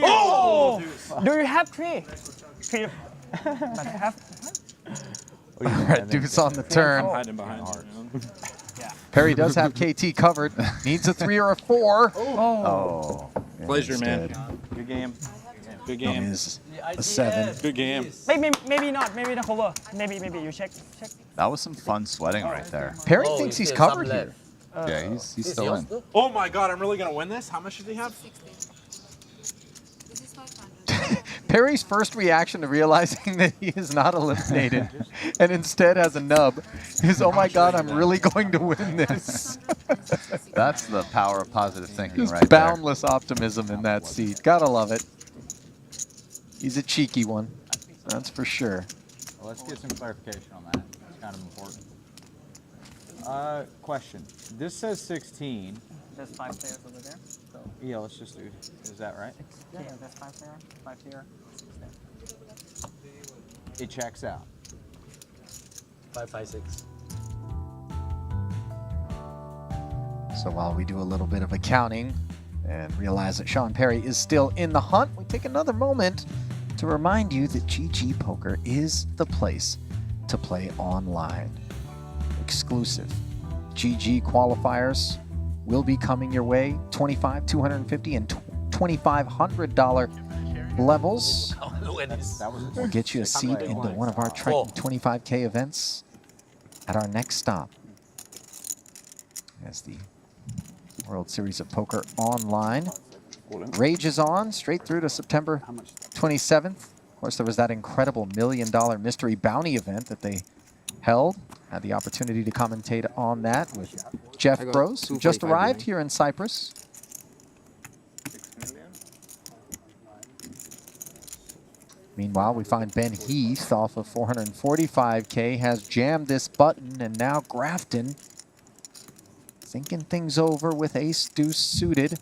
Oh! Do you have 3? 3. But I have. All right, deuce on the turn. I'm hiding behind you. Perry does have KT covered. Needs a 3 or a 4. Oh. Pleasure, man. Instead, Good game. Good it game. is a 7. Good game. Maybe not. Maybe the cover. Maybe you check. That was some fun sweating right there. Perry Oh, thinks you he's see covered some here. left. Yeah, he's Is still yours in. too? Oh my god, I'm really gonna win this? How much does he have? Perry's first reaction to realizing that he is not eliminated and instead has a nub is, oh my god, I'm really going to win this. That's the power of positive thinking Just right boundless optimism in that seat. Gotta love it. He's a cheeky one, that's for sure. Well, let's get some clarification on that. It's kind of important. Question. This says 16. There's 5 players over there. So Yeah, let's just do. Is that right? yeah, there's 5 there, 5 here, 6 there. It checks out. 5, 5, 6. So while we do a little bit of accounting and realize that Sean Perry is still in the hunt, we take another moment to remind you that GG Poker is the place to play online. Exclusive GG qualifiers will be coming your way. $25, $250, and $2,500 levels will get you a seat into one of our Triton 25K events at our next stop as the World Series of Poker Online rages on straight through to September 27th. Of course, there was that incredible $1 million mystery bounty event that they held. Had the opportunity to commentate on that with Jeff Gross, who just arrived here in Cyprus. Meanwhile, we find Ben Heath off of 445K has jammed this button, and now Grafton thinking things over with ace-deuce suited.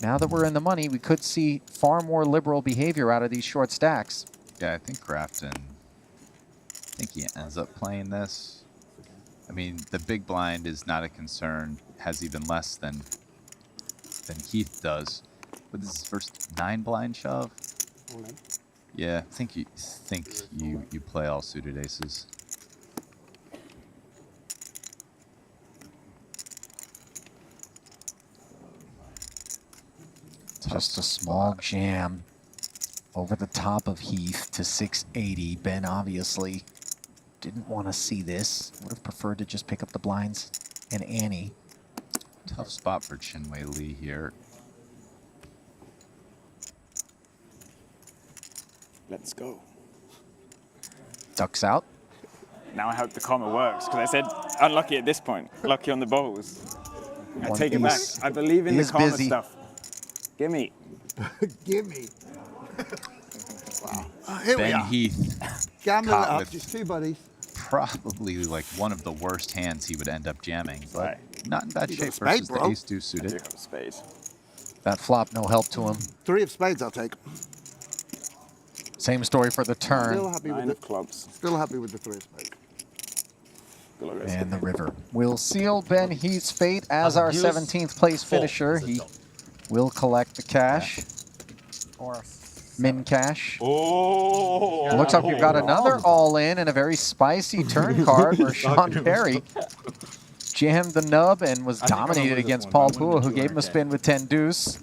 Now that we're in the money, we could see far more liberal behavior out of these short stacks. Yeah, I think Grafton, I think he ends up playing this. I mean, the big blind is not a concern, has even less than Heath does. But this is his first 9 blind shove. Yeah, I think you play all suited aces. Just a small jam over the top of Heath to 680. Ben obviously didn't want to see this. Would have preferred to just pick up the blinds and Annie. Tough spot for Chinwei Lee here. Let's go. Ducks out. Now I hope the comma works, because I said unlucky at this point. Lucky on the balls. I One take it back. piece I believe in the is comma busy. stuff. Gimme. Gimme. Wow. Here we Ben are. Heath Gambling it caught up, with just 2 buddies. probably like one of the worst hands he would end up jamming, but Right. not in bad You got a shape spade, versus the bro. ace-deuce I do suited. have a spade. That flop, no help to him. 3 of spades, I'll take. Same story for the turn. Still happy 9 with of clubs. Still happy with the 3 of spades. And the river will seal Ben Heath's fate as our 17th place finisher. He will collect the cash. Or Min cash. Oh! Looks like we've got another all-in and a very spicy turn card where Sean Perry jammed the nub and was dominated against Paul Pua, who gave him a spin with 10 deuce.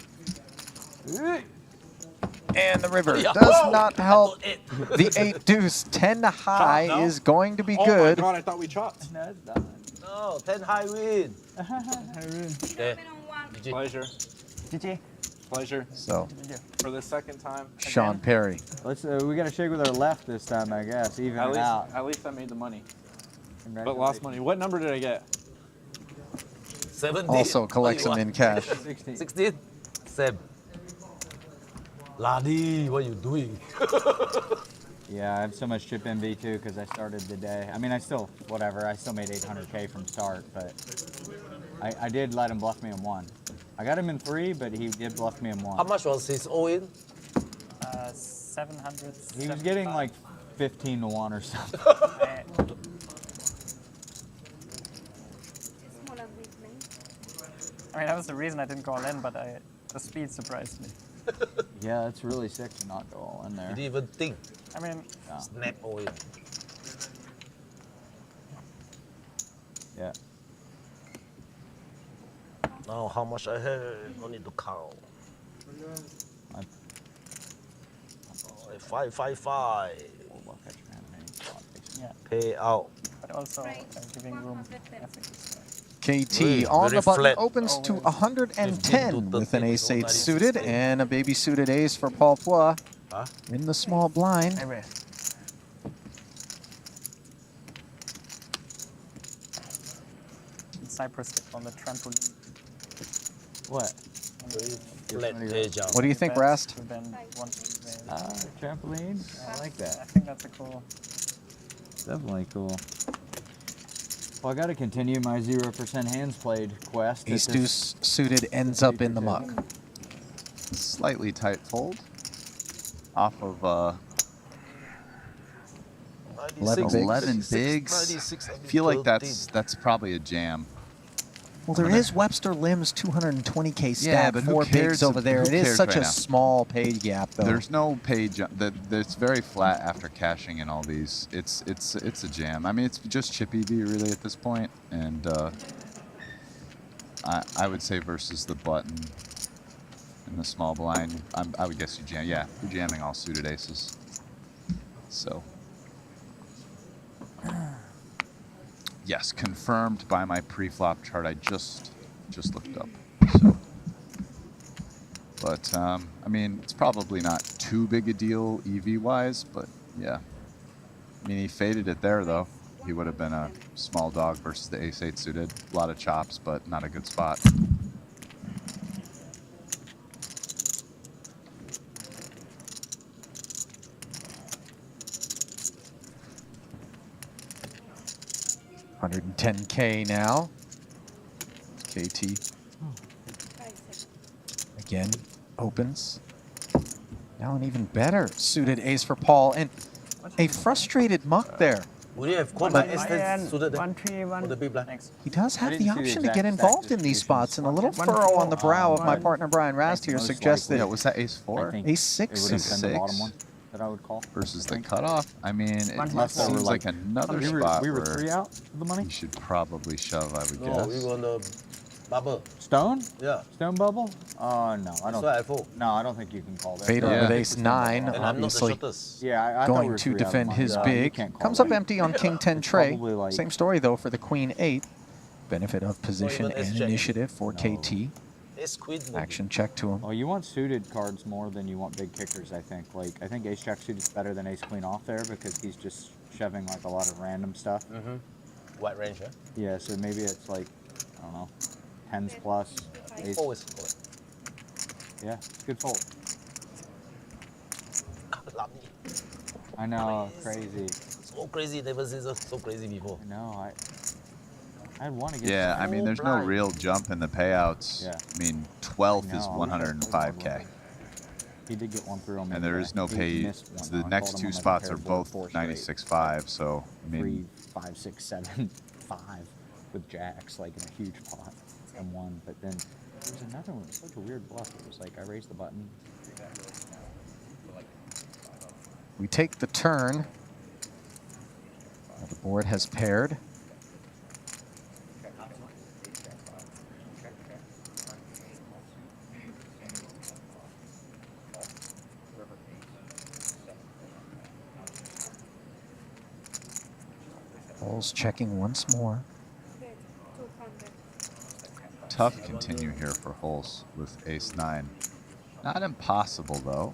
And the river does not help. The 8 deuce, 10 high no? is going to be Oh good. my god, I thought we chopped. No, it's done. No, 10 high win. Okay. Pleasure. GG. Pleasure. So, For the second time. Sean Perry. Let's. We gotta shake with our left this time, I guess. Even it out. At least I made the money. But lost money. What number did I get? 17. Also collects some in cash. 16. Seb. Vladi, what are you doing? Yeah, I have so much chip envy too because I started the day. I mean, I still made 800K from start, but I did let him bluff me in 1. I got him in 3, but he did bluff me in 1. How much was his all-in? 700. He was getting like 15 to 1 or something. I mean, that was the reason I didn't go all in, but the speed surprised me. Yeah, that's really sick to not go all in there. You didn't even think. I mean, Snap all in. Yeah. Now how much I have? No need to count. 555. yeah. Pay out. But also giving room. I think. KT on the button opens to 110 with an ace-8 suited and a baby suited ace for Paul Poix in the small blind. Cyprus on the trampoline. What? What do you think, Rast? Trampoline? I like that. I think that's a cool. Definitely cool. Well, I got to continue my 0% hands played quest. Ace deuce suited ends up in the muck. Slightly tight fold off of 11 bigs. I feel like that's probably a jam. Well, there is Webster Lim's 220K stack, Yeah, but who 4 cares? bigs over there. Who It is cares such right a now? small paid gap, though. There's no page. It's very flat after cashing in all these. It's a jam. I mean, it's just chip EV really at this point, and I would say versus the button and the small blind, I would guess you jam. Yeah, you're jamming all suited aces. So. Yes, confirmed by my pre-flop chart I just looked up. So, but I mean, it's probably not too big a deal EV-wise, but yeah. I mean, he faded it there though. He would have been a small dog versus the ace-8 suited. A lot of chops, but not a good spot. $110K now. KT again opens. Now an even better suited ace for Paul, and a frustrated muck there. One tree, one. He does have the option to get involved in these spots, and a little furrow on the brow of my partner Brian Rast here suggests that. Yeah, was that ace 4? Ace 6. Ace the bottom one that I would call. Versus the cutoff. I mean, it Unless there seems were like another spot we were where 3 out of the money. you should probably shove, I would No, guess. we won the bubble. Stone? Yeah. Stone bubble? Oh no, I don't. why I fold. No, I don't think you can call that. Fader with ace 9, And I'm not the obviously shortest. Yeah, I thought we going were to 3 out of the defend money. his You big. can't call Comes that. up empty on king 10 It's tray. probably like- Same story though for the queen 8. Benefit of position even ace and jack. initiative for KT. Ace queen. Action check to him. Well, you want suited cards more than you want big kickers, I think. Like, I think ace jack suited is better than ace queen off there because he's just shoving like a lot of random stuff. Wide range, huh? Yeah, so maybe it's like, I don't know, 10s plus. Ace. Always fold. Yeah, good fold. I know, crazy. So crazy, never seen so crazy before. No, I had one against. Yeah, I mean, there's no real jump in the payouts. Yeah. I mean, 12th is I wish I pulled 105K. He did get one through on me. And there is no He pay. missed one. So the I next called him two on like a spots pair are of both both 4 straight. 96.5. So, I mean, 3, 5, 6, 7, 5 with jacks like in a huge pot and one. But then there was another one. Such a weird bluff. It was like I raised the button. We take the turn. The board has paired. Paul's checking once more. tough continue here for holes with ace 9. Not impossible, though.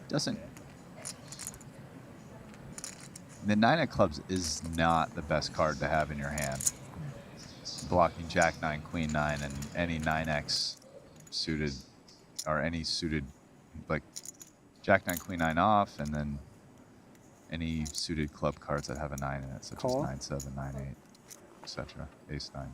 Doesn't... The 9 of clubs is not the best card to have in your hand. Blocking Jack 9, Queen 9, and any 9x suited, or any suited, like Jack 9, Queen 9 off, and then any suited club cards that have a 9 in it, such as 9, 7, 9, 8, etc. Ace 9.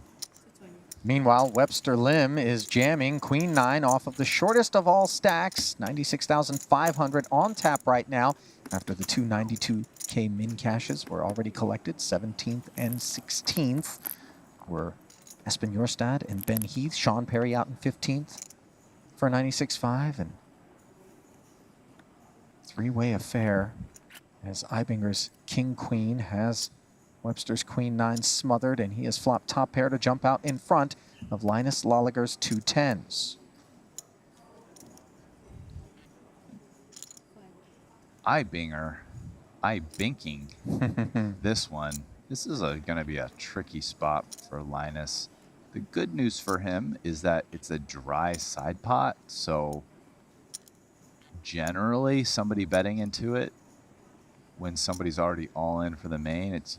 Meanwhile, Webster Lim is jamming Queen 9 off of the shortest of all stacks, 96,500 on tap right now after the 292K min caches were already collected. 17th and 16th were Espen Jorstad and Ben Heath. Sean Perry out in 15th for a 96.5, and three-way affair as Eibinger's King Queen has Webster's Queen 9 smothered, and he has flopped top pair to jump out in front of Linus Lolliger's 2 10s. Eibinking this one This is going to be a tricky spot for Linus. The good news for him is that it's a dry side pot, so generally somebody betting into it when somebody's already all in for the main, it's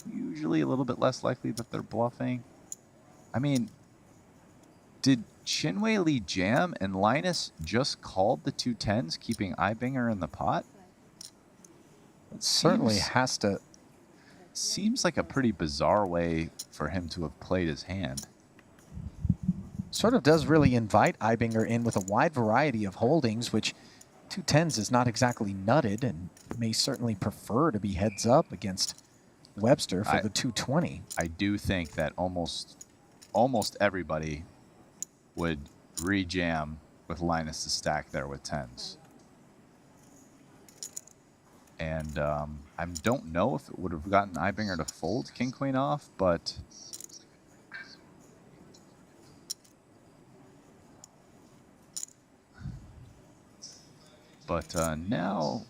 usually a little bit less likely that they're bluffing. I mean, did Chinwei Lee jam and Linus just called the 2-10s, keeping Ibinger in the pot? It certainly has to. Seems like a pretty bizarre way for him to have played his hand. Sort of does really invite Ibinger in with a wide variety of holdings, which 2-10s is not exactly nutted and may certainly prefer to be heads up against Webster for the 220. I do think that almost everybody would re-jam with Linus to stack there with 10s. And I don't know if it would have gotten Ibinger to fold King Queen off, but now,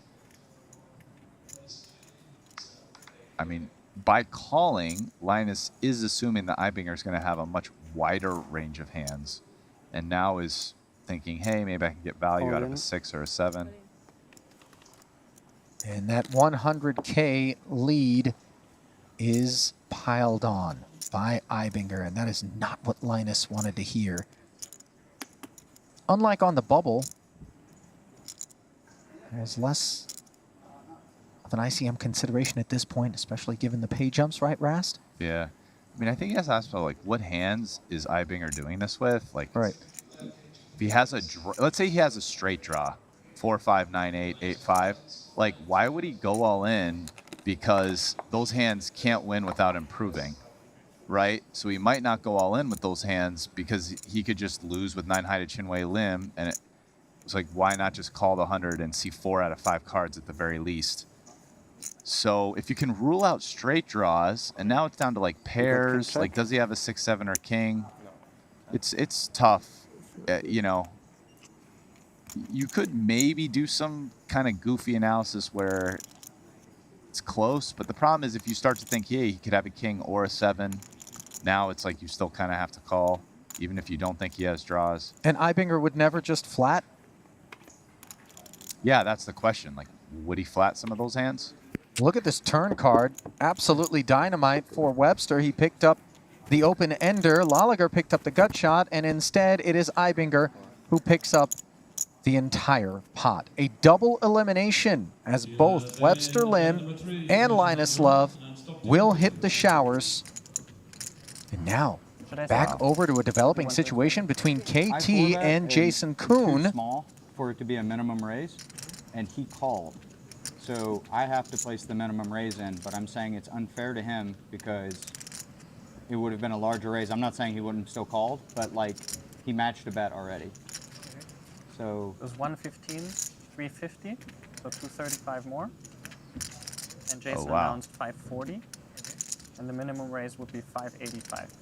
I mean, by calling, Linus is assuming that Ibinger is going to have a much wider range of hands, and now is thinking, hey, maybe I can get value out of a 6 or a 7. And that 100K lead is piled on by Ibinger, and that is not what Linus wanted to hear. Unlike on the bubble, there's less of an ICM consideration at this point, especially given the pay jumps, right, Rast? Yeah. I mean, I think he has to ask about, like, what hands is Ibinger doing this with? Like, right. If he has a, let's say he has a straight draw, 4-5, 9-8, 8-5, like, why would he go all in? Because those hands can't win without improving, right? So he might not go all in with those hands because he could just lose with 9 high to Chinwei Lim, and it's like, why not just call the 100 and see 4 out of 5 cards at the very least? So if you can rule out straight draws, and now it's down to like pairs, like does he have a 6-7 or king? It's tough, you know. You could maybe do some kind of goofy analysis where it's close, but the problem is if you start to think, yeah, he could have a king or a 7, now it's like you still kind of have to call, even if you don't think he has draws. And Ibinger would never just flat? Yeah, that's the question. Like, would he flat some of those hands? Look at this turn card. Absolutely dynamite for Webster. He picked up the open ender. Laliger picked up the gut shot, and instead it is Ibinger who picks up the entire pot. A double elimination as both Webster Lim and Linus Love will hit the showers. And now back over to a developing situation between KT and Jason Kuhn. Too small for it to be a minimum raise, and he called. So I have to place the minimum raise in, but I'm saying it's unfair to him because it would have been a larger raise. I'm not saying he wouldn't have still called, but like he matched a bet already. So it was 115, 350, so 235 more. And Jason announced 540, and the minimum raise would be 585.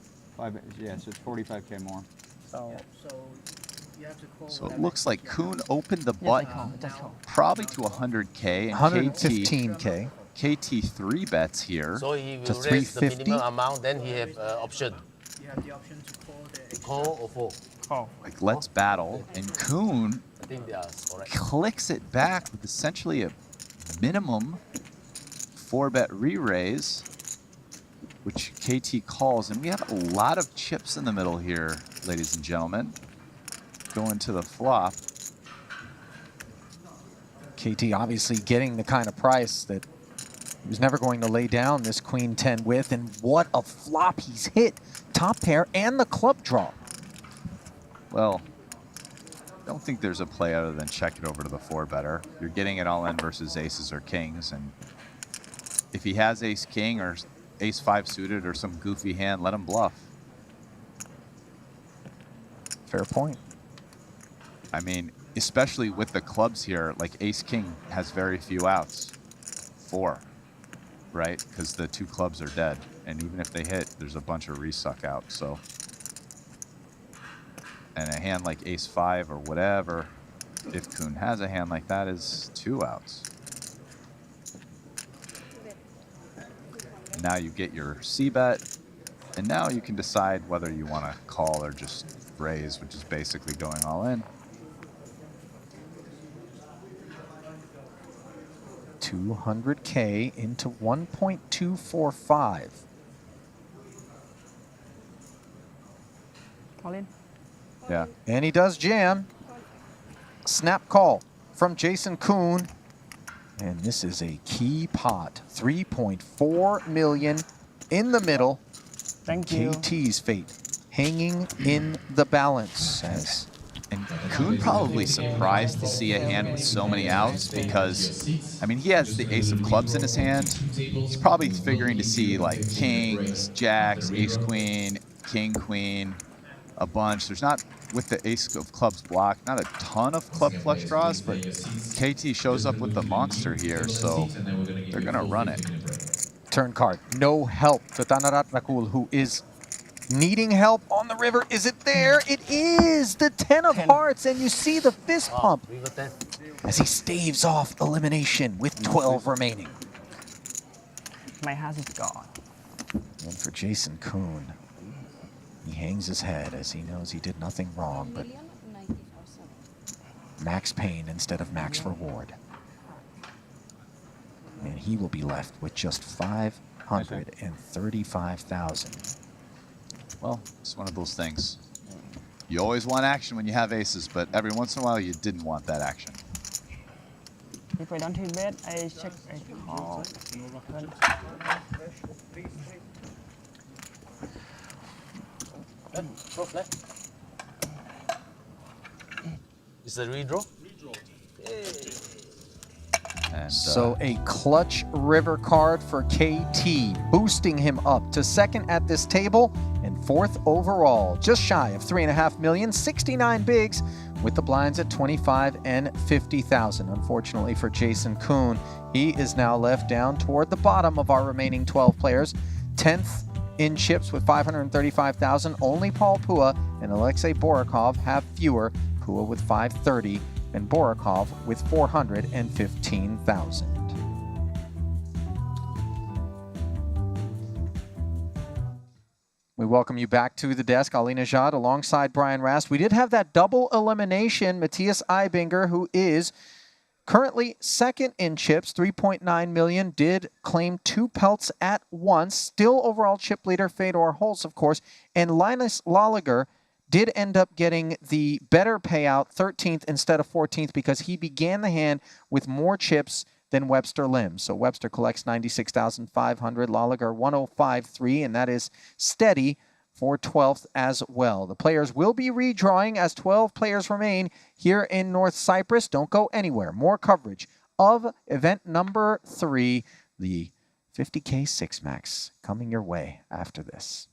Yeah, so it's 45K more. So, you have to call. So it looks like Kuhn opened the button probably to 100K and 115K. KT 3 bets here So he to will raise the 350. minimum amount, then he have option. You have the option to call the Call or fold. Call. Like, let's battle. And Kuhn I think they are correct. clicks it back with essentially a minimum 4-bet re-raise, which KT calls. And we have a lot of chips in the middle here, ladies and gentlemen. Going to the flop. KT obviously getting the kind of price that he was never going to lay down this Queen 10 with, and what a flop he's hit. Top pair and the club draw. Well, I don't think there's a play other than check it over to the 4-better. You're getting it all in versus aces or kings, and if he has ace-king or ace-5 suited or some goofy hand, let him bluff. Fair point. I mean, especially with the clubs here, like ace-king has very few outs. 4, right? Because the 2 clubs are dead. And even if they hit, there's a bunch of resuck out, so. And a hand like ace-5 or whatever, if Kuhn has a hand like that, is 2 outs. And now you get your c-bet, and now you can decide whether you want to call or just raise, which is basically going all in. 200K into 1.245. All in. Yeah. And he does jam. Snap call from Jason Kuhn. And this is a key pot. 3.4 million in the middle. Thank you. KT's fate hanging in the balance. And Kuhn probably surprised to see a hand with so many outs because, I mean, he has the ace of clubs in his hand. He's probably figuring to see like kings, jacks, ace queen, king queen, a bunch. There's not, with the ace of clubs blocked, not a ton of club flush draws, but KT shows up with the monster here, so they're going to run it. Turn card. No help to Tanarat Rakul, who is needing help on the river. Is it there? It is the 10 of hearts, and you see the fist pump as he staves off elimination with 12 remaining. My house is gone. And for Jason Kuhn, he hangs his head as he knows he did nothing wrong, but max pain instead of max reward. And he will be left with just 535,000. Well, it's one of those things. You always want action when you have aces, but every once in a while you didn't want that action. If I don't hit bet, I check, I call. Is it a redraw? And, so a clutch river card for KT, boosting him up to second at this table and fourth overall, just shy of 3.5 million, 69 bigs with the blinds at 25 and 50,000. Unfortunately for Jason Kuhn, he is now left down toward the bottom of our remaining 12 players, 10th in chips with 535,000. Only Paul Pua and Alexei Borakov have fewer, Pua with 530 and Borakov with 415,000. We welcome you back to the desk, Ali Najad alongside Brian Rast. We did have that double elimination. Matthias Eibinger, who is currently second in chips, 3.9 million, did claim 2 pelts at once. Still overall chip leader, Fedor Holz, of course. And Linus Laliger did end up getting the better payout, 13th instead of 14th, because he began the hand with more chips than Webster Lim. So Webster collects 96,500, Laliger 105.3, and that is steady for 12th as well. The players will be redrawing as 12 players remain here in North Cyprus. Don't go anywhere. More coverage of event number 3, the 50K 6-Max, coming your way after this.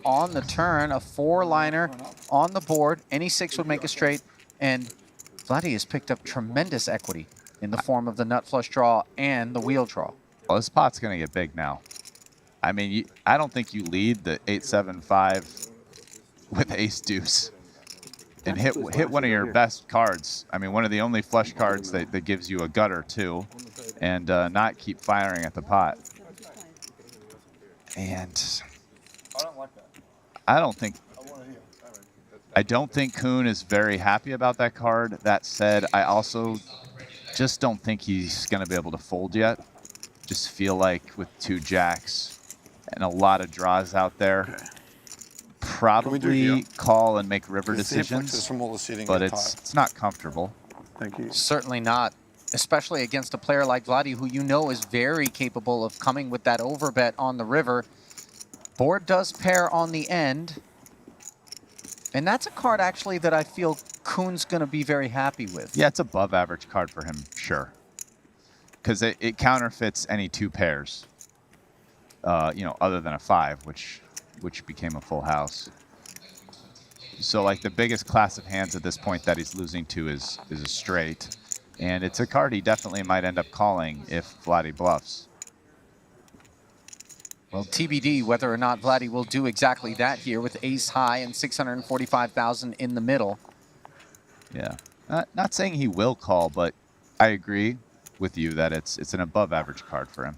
draw on the turn, a 4-liner on the board. Any 6 would make a straight, and Vladi has picked up tremendous equity in the form of the nut flush draw and the wheel draw. Well, this pot's going to get big now. I mean, I don't think you lead the 8-7-5 with ace deuce and hit one of your best cards. I mean, one of the only flush cards that gives you a gutter too, and not keep firing at the pot. And I don't think Kuhn is very happy about that card. That said, I also just don't think he's going to be able to fold yet. Just feel like with 2 jacks and a lot of draws out there, probably call and make river decisions, but it's not comfortable. Thank you. Certainly not, especially against a player like Vladi, who you know is very capable of coming with that overbet on the river. Board does pair on the end, and that's a card actually that I feel Kuhn's going to be very happy with. Yeah, it's above average card for him, sure. Because it counterfeits any 2 pairs, you know, other than a 5, which became a full house. So like the biggest class of hands at this point that he's losing to is a straight, and it's a card he definitely might end up calling if Vladi bluffs. Well, TBD whether or not Vladi will do exactly that here with ace high and 645,000 in the middle. Yeah, not saying he will call, but I agree with you that it's an above average card for him.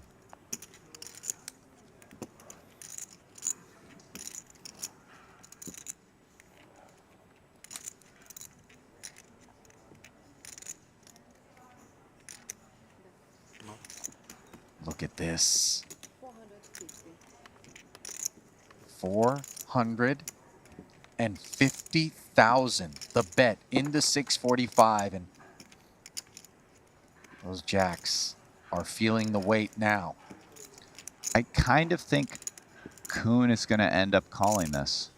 Look at this. 450,000. The bet into 645, and those jacks are feeling the weight now. I kind of think Kuhn is going to end up calling this.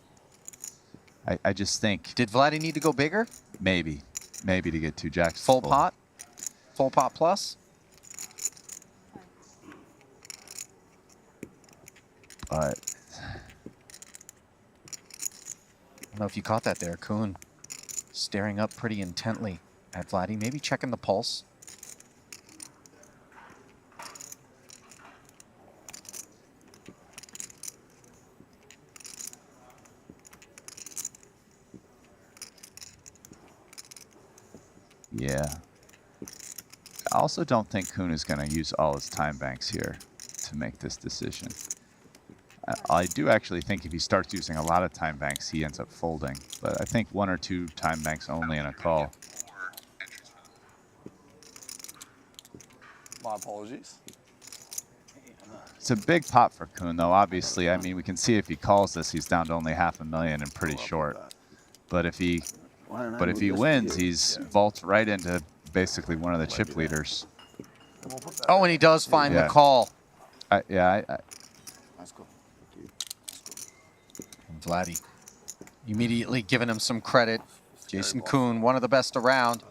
I just think. Did Vladi need to go bigger? Maybe to get 2 jacks. Full pot? Full pot plus? But I don't know if you caught that there. Kuhn staring up pretty intently at Vladi, maybe checking the pulse. yeah. I also don't think Kuhn is going to use all his time banks here to make this decision. I do actually think if he starts using a lot of time banks, he ends up folding. But I think 1 or 2 time banks only in a call. My apologies. It's a big pot for Kuhn, though. Obviously, I mean, we can see if he calls this, he's down to only $500,000 and pretty short. But if he wins, he's vaults right into basically one of the chip leaders. Oh, and he does find the call. Let's go. And Vladi immediately giving him some credit. Jason Kuhn, one of the best around.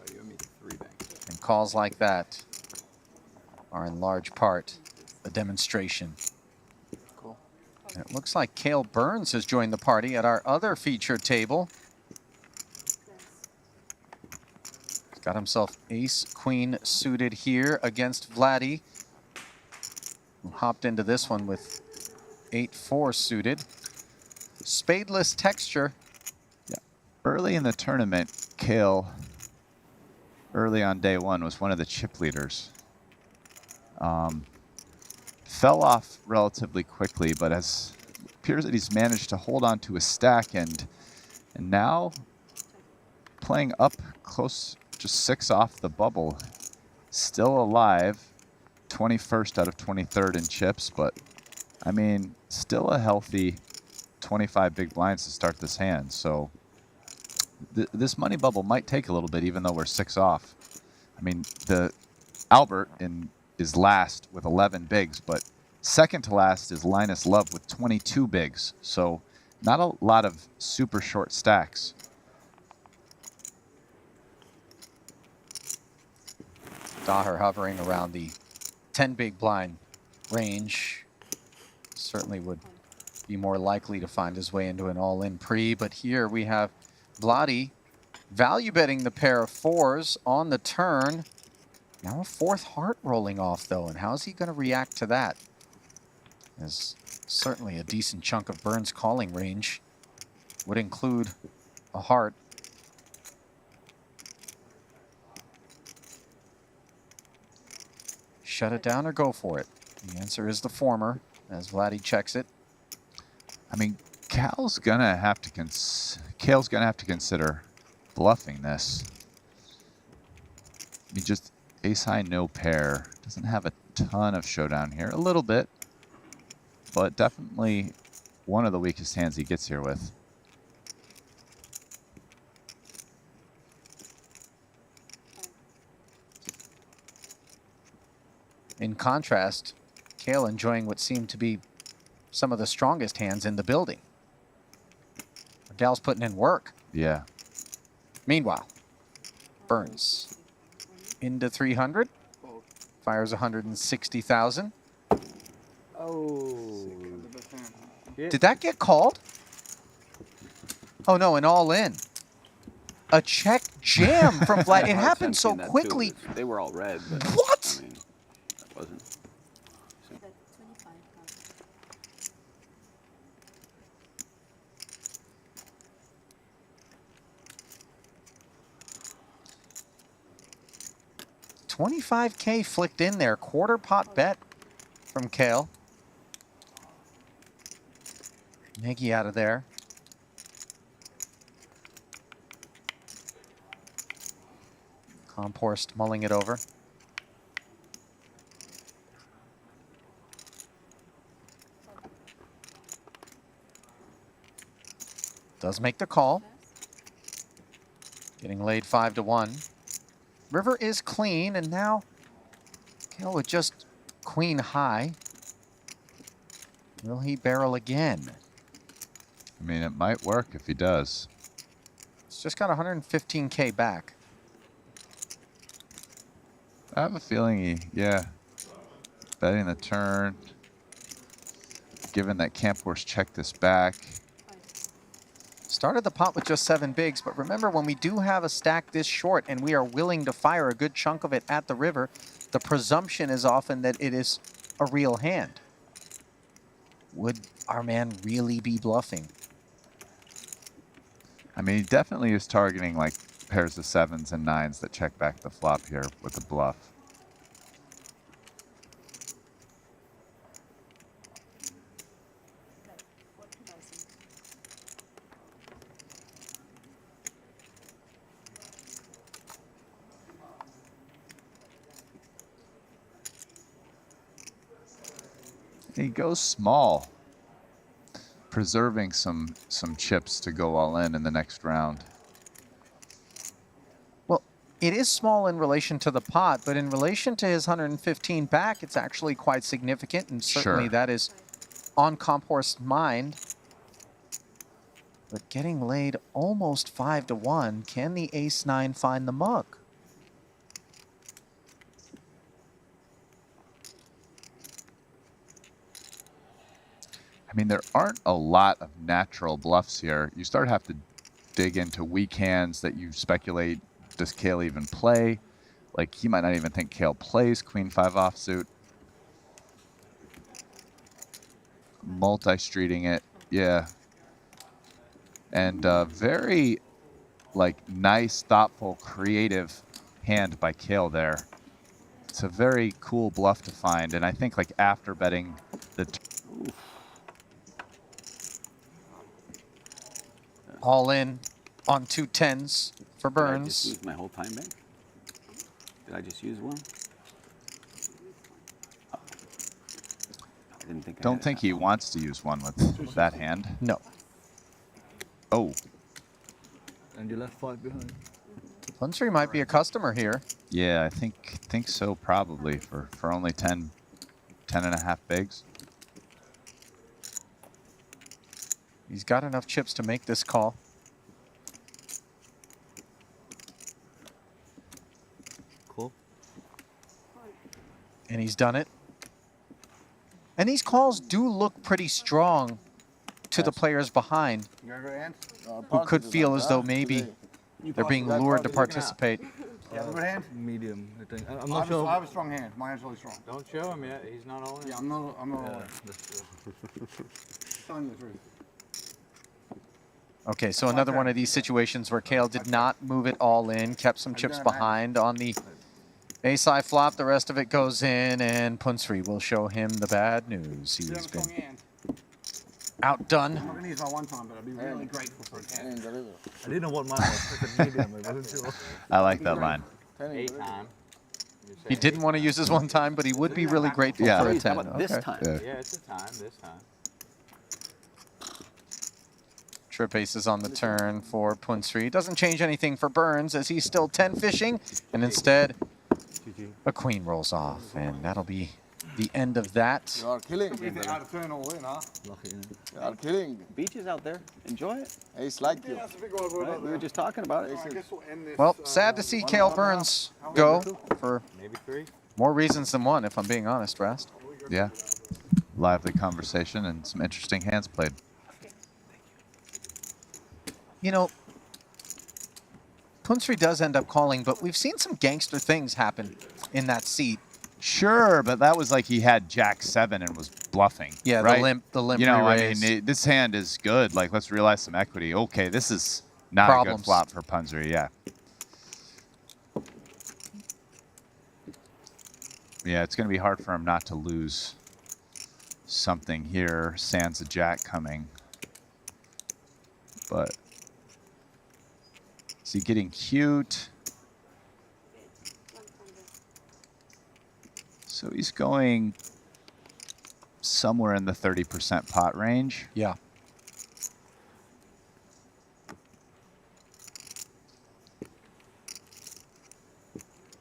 And calls like that are in large part a demonstration. Cool. And it looks like Cale Burns has joined the party at our other feature table. He's got himself ace-queen suited here against Vladi, who hopped into this one with 8-4 suited. Spadeless texture. Yeah. Early in the tournament, Cale, early on day 1, was one of the chip leaders. Fell off relatively quickly, but appears that he's managed to hold on to his stack, and now playing up close, just 6 off the bubble. Still alive, 21st out of 23rd in chips, but I mean, still a healthy 25 big blinds to start this hand. So this money bubble might take a little bit, even though we're 6 off. I mean, Albert is last with 11 bigs, but second to last is Linus Love with 22 bigs. So not a lot of super short stacks. Daher hovering around the 10 big blind range. Certainly would be more likely to find his way into an all-in pre. But here we have Vladi value betting the pair of fours on the turn. Now a fourth heart rolling off, though, and how's he going to react to that? There's certainly a decent chunk of Burns' calling range. Would include a heart. Shut it down or go for it? The answer is the former, as Vladi checks it. I mean, Kale's gonna have to consider bluffing this. I mean, just ace high, no pair. Doesn't have a ton of showdown here. A little bit, but definitely one of the weakest hands he gets here with. In contrast, Kale enjoying what seemed to be some of the strongest gal's in the building. Gal's putting in work. Yeah. Meanwhile, Burns into 300, fires 160,000. Oh. Did that get called? Oh no, an all-in. A check jam from Vlad. It happened so quickly. They were all red. But, what? I mean, that wasn't. 25K flicked in there. Quarter pot bet from Kale. Nagy out of there. Comporst mulling it over. Does make the call. Getting laid 5-1. River is clean, and now Kale with just queen high. Will he barrel again? I mean, it might work if he does. It's just got 115K back. I have a feeling he, yeah, betting the turn. Given that Camphorst checked this back. Started the pot with just 7 bigs, but remember, when we do have a stack this short and we are willing to fire a good chunk of it at the river, the presumption is often that it is a real hand. Would our man really be bluffing? I mean, he definitely is targeting like pairs of 7s and 9s that check back the flop here with a bluff. He goes small, preserving some chips to go all in the next round. Well, it is small in relation to the pot, but in relation to his 115 back, it's actually quite significant, and certainly that is on Comporst's mind. But getting laid almost 5-1, can the ace-9 find the mug? I mean, there aren't a lot of natural bluffs here. You start to have to dig into weak hands that you speculate, does Kale even play? Like, he might not even think Kale plays Queen 5 offsuit. Multi-streeting it, yeah. And very, like, nice, thoughtful, creative hand by Kale there. It's a very cool bluff to find, and I think, like, after betting the... All in on 2 10s for Burns. Did I just use my whole time bank? Did I just use one? Oh. I didn't think. Don't think he wants to use one with that hand. No. Oh. And you left 5 behind. Lunsry might be a customer here. Yeah, I think so, probably for only 10 and a half bigs. He's got enough chips to make this call. Cool. And he's done it. And these calls do look pretty strong to the players behind who could feel as though maybe they're being lured to participate. Good hand? Medium, I think. I'm I not have sure. I have a strong hand. My hand's really strong. Don't show him yet. He's not all in. Yeah, I'm not all in. That's true. Telling you the truth. Okay, so another one of these situations where Kale did not move it all in, kept some chips behind on the ace-high flop. The rest of it goes in, and Punsri will show him the bad news. He's been outdone. I'm not going to use my one time, but I'd be really grateful for a hand. I didn't know what mine was. It's a medium. I wasn't sure. I like that line. 8 time. He didn't want to use his one time, but he would be really grateful Yeah. for a How 10. about this Okay. time? Yeah. Yeah, it's a time this time. Trip aces on the turn for Punsri. Doesn't change anything for Burns as he's still 10 fishing, and instead a queen rolls off, and that'll be the end of that. You are killing. If it out of turn all in, huh? You are killing. Beach is out there. Enjoy it. Ace like you. Right? We were just talking about it. Well, sad to see Kale Burns go for Maybe 3. more reasons than one, if I'm being honest, Rast. Yeah. Lively conversation and some interesting hands played. You know, Punsri does end up calling, but we've seen some gangster things happen in that seat. Sure, but that was like he had Jack 7 and was bluffing. Yeah, right? the limp You know, re-raise. I mean, this hand is good. Like, let's realize some equity. Okay, this is not a Problems. good flop for Punsri. Yeah. Yeah, it's going to be hard for him not to lose something here. Sans a Jack coming. But is he getting cute? So he's going somewhere in the 30% pot range. Yeah.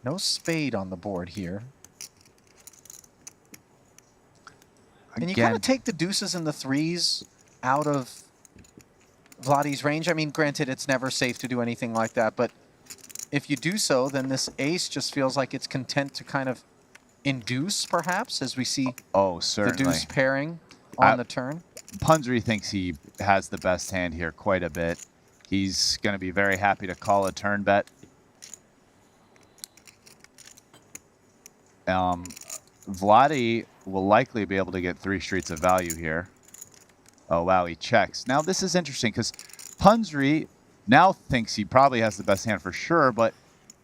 No spade on the board here. And you kind of take the deuces and the threes out of Vladi's range. I mean, granted, it's never safe to do anything like that, but if you do so, then this ace just feels like it's content to kind of induce, perhaps, as we see certainly. the deuce pairing on the turn. Punsri thinks he has the best hand here quite a bit. He's going to be very happy to call a turn bet. Vladi will likely be able to get 3 streets of value here. Oh, wow, he checks. Now, this is interesting because Punsri now thinks he probably has the best hand for sure, but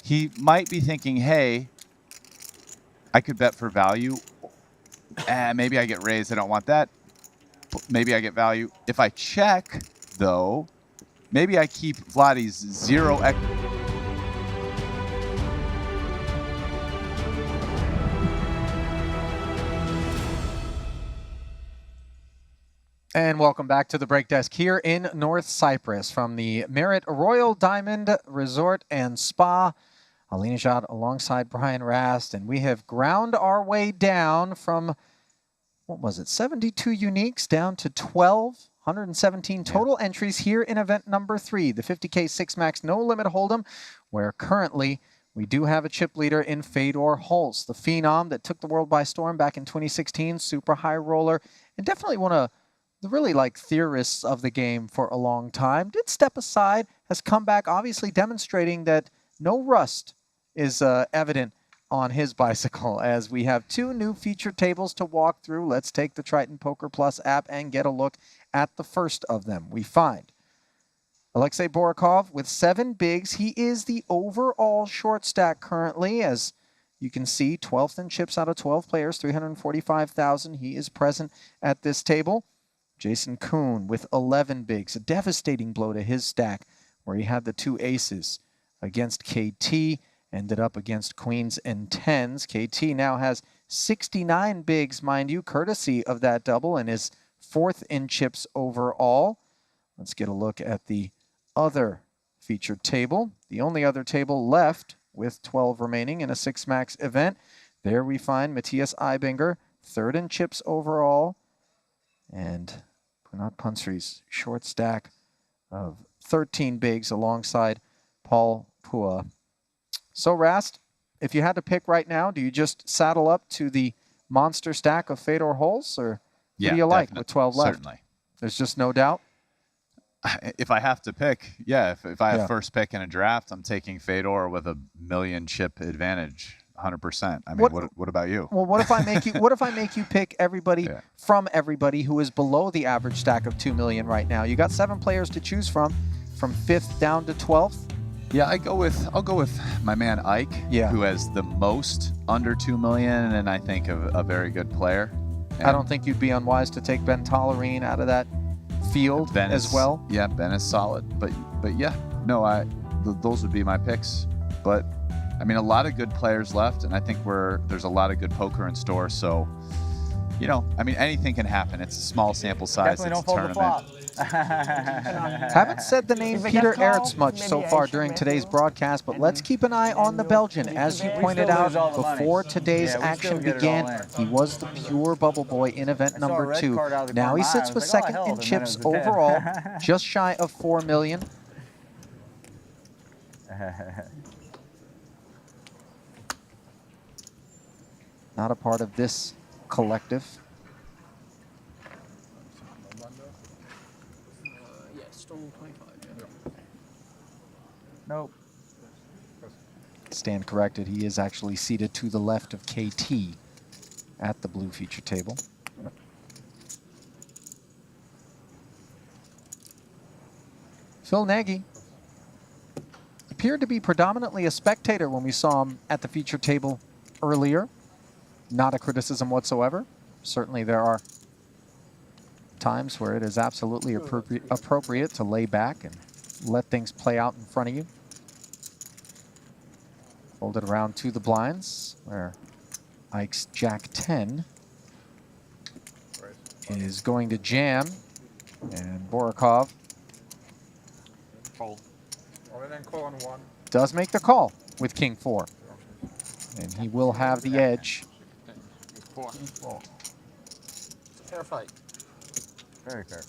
he might be thinking, hey, I could bet for value. Maybe I get raised. I don't want that. Maybe I get value. If I check, though, maybe I keep Vladi's 0x. And welcome back to the break desk here in North Cyprus from the Merit Royal Diamond Resort and Spa. Alinejad alongside Brian Rast, and we have ground our way down from, what was it, 72 uniques down to 12, 117 total entries here in event number 3, the 50K 6 Max No Limit Hold'em, where currently we do have a chip leader in Fedor Holz, the phenom that took the world by storm back in 2016, super high roller, and definitely one of the really theorists of the game for a long time. Did step aside, has come back, obviously demonstrating that no rust is evident on his bicycle, as we have 2 new feature tables to walk through. Let's take the Triton Poker Plus app and get a look at the first of them. We find Alexei Borakov with 7 bigs. He is the overall short stack currently, as you can see, 12th in chips out of 12 players, 345,000. He is present at this table. Jason Kuhn with 11 bigs, a devastating blow to his stack, where he had the 2 aces against KT, ended up against queens and 10s. KT now has 69 bigs, mind you, courtesy of that double, and is 4th in chips overall. Let's get a look at the other featured table. The only other table left with 12 remaining in a 6 Max event. There we find Matthias Eibinger, 3rd in chips overall, and Punat Punsri's short stack of 13 bigs alongside Paul Pua. So, Rast, if you had to pick right now, do you just saddle up to the monster stack of Fedor Holz, or what do you like with 12 left? Certainly. There's just no doubt. If I have to pick, yeah, if I have Yeah. first pick in a draft, I'm taking Fedor with a million chip advantage, 100%. I mean, What- what about you? Well, what if I make you? What if I make you pick everybody from everybody who is below the average stack of 2 million right now? You got 7 players to choose from 5th down to 12th. Yeah, I'll go with my man Ike, who has the most under 2 million, and I think a very good player. I don't think you'd be unwise to take Ben Tollerine out of that field Ben as is, well. Yeah, Ben is solid, but yeah, no, those would be my picks. But I mean, a lot of good players left, and I think there's a lot of good poker in store. So, you know, I mean, anything can happen. It's a small sample size. Definitely It's don't a fold the tournament. flop. Haven't said the name If I Peter get called, Ertz much so maybe I far should during make today's you. broadcast, but let's keep an eye on the Belgian. As you We pointed still out lose all the money. before today's Yeah, we still action get it all began, in. he was the pure bubble boy in event I saw a number red 2. card out of the Now he corner of my sits eye. I with was like, oh, I second held, in and then it chips was a 10. overall, just shy of 4 million. Not a part of this collective. Yeah, strong 25. Nope. Stand corrected. He is actually seated to the left of KT at the blue feature table. Phil Nagy appeared to be predominantly a spectator when we saw him at the feature table earlier. Not a criticism whatsoever. Certainly there are times where it is absolutely appropriate to lay back and let things play out in front of you. Fold it around to the blinds, where Ike's Jack 10 is going to jam, and Borikov Call. Or then call on 1. does make the call with King 4. And he will have the edge. 4. Fair fight. Very fair.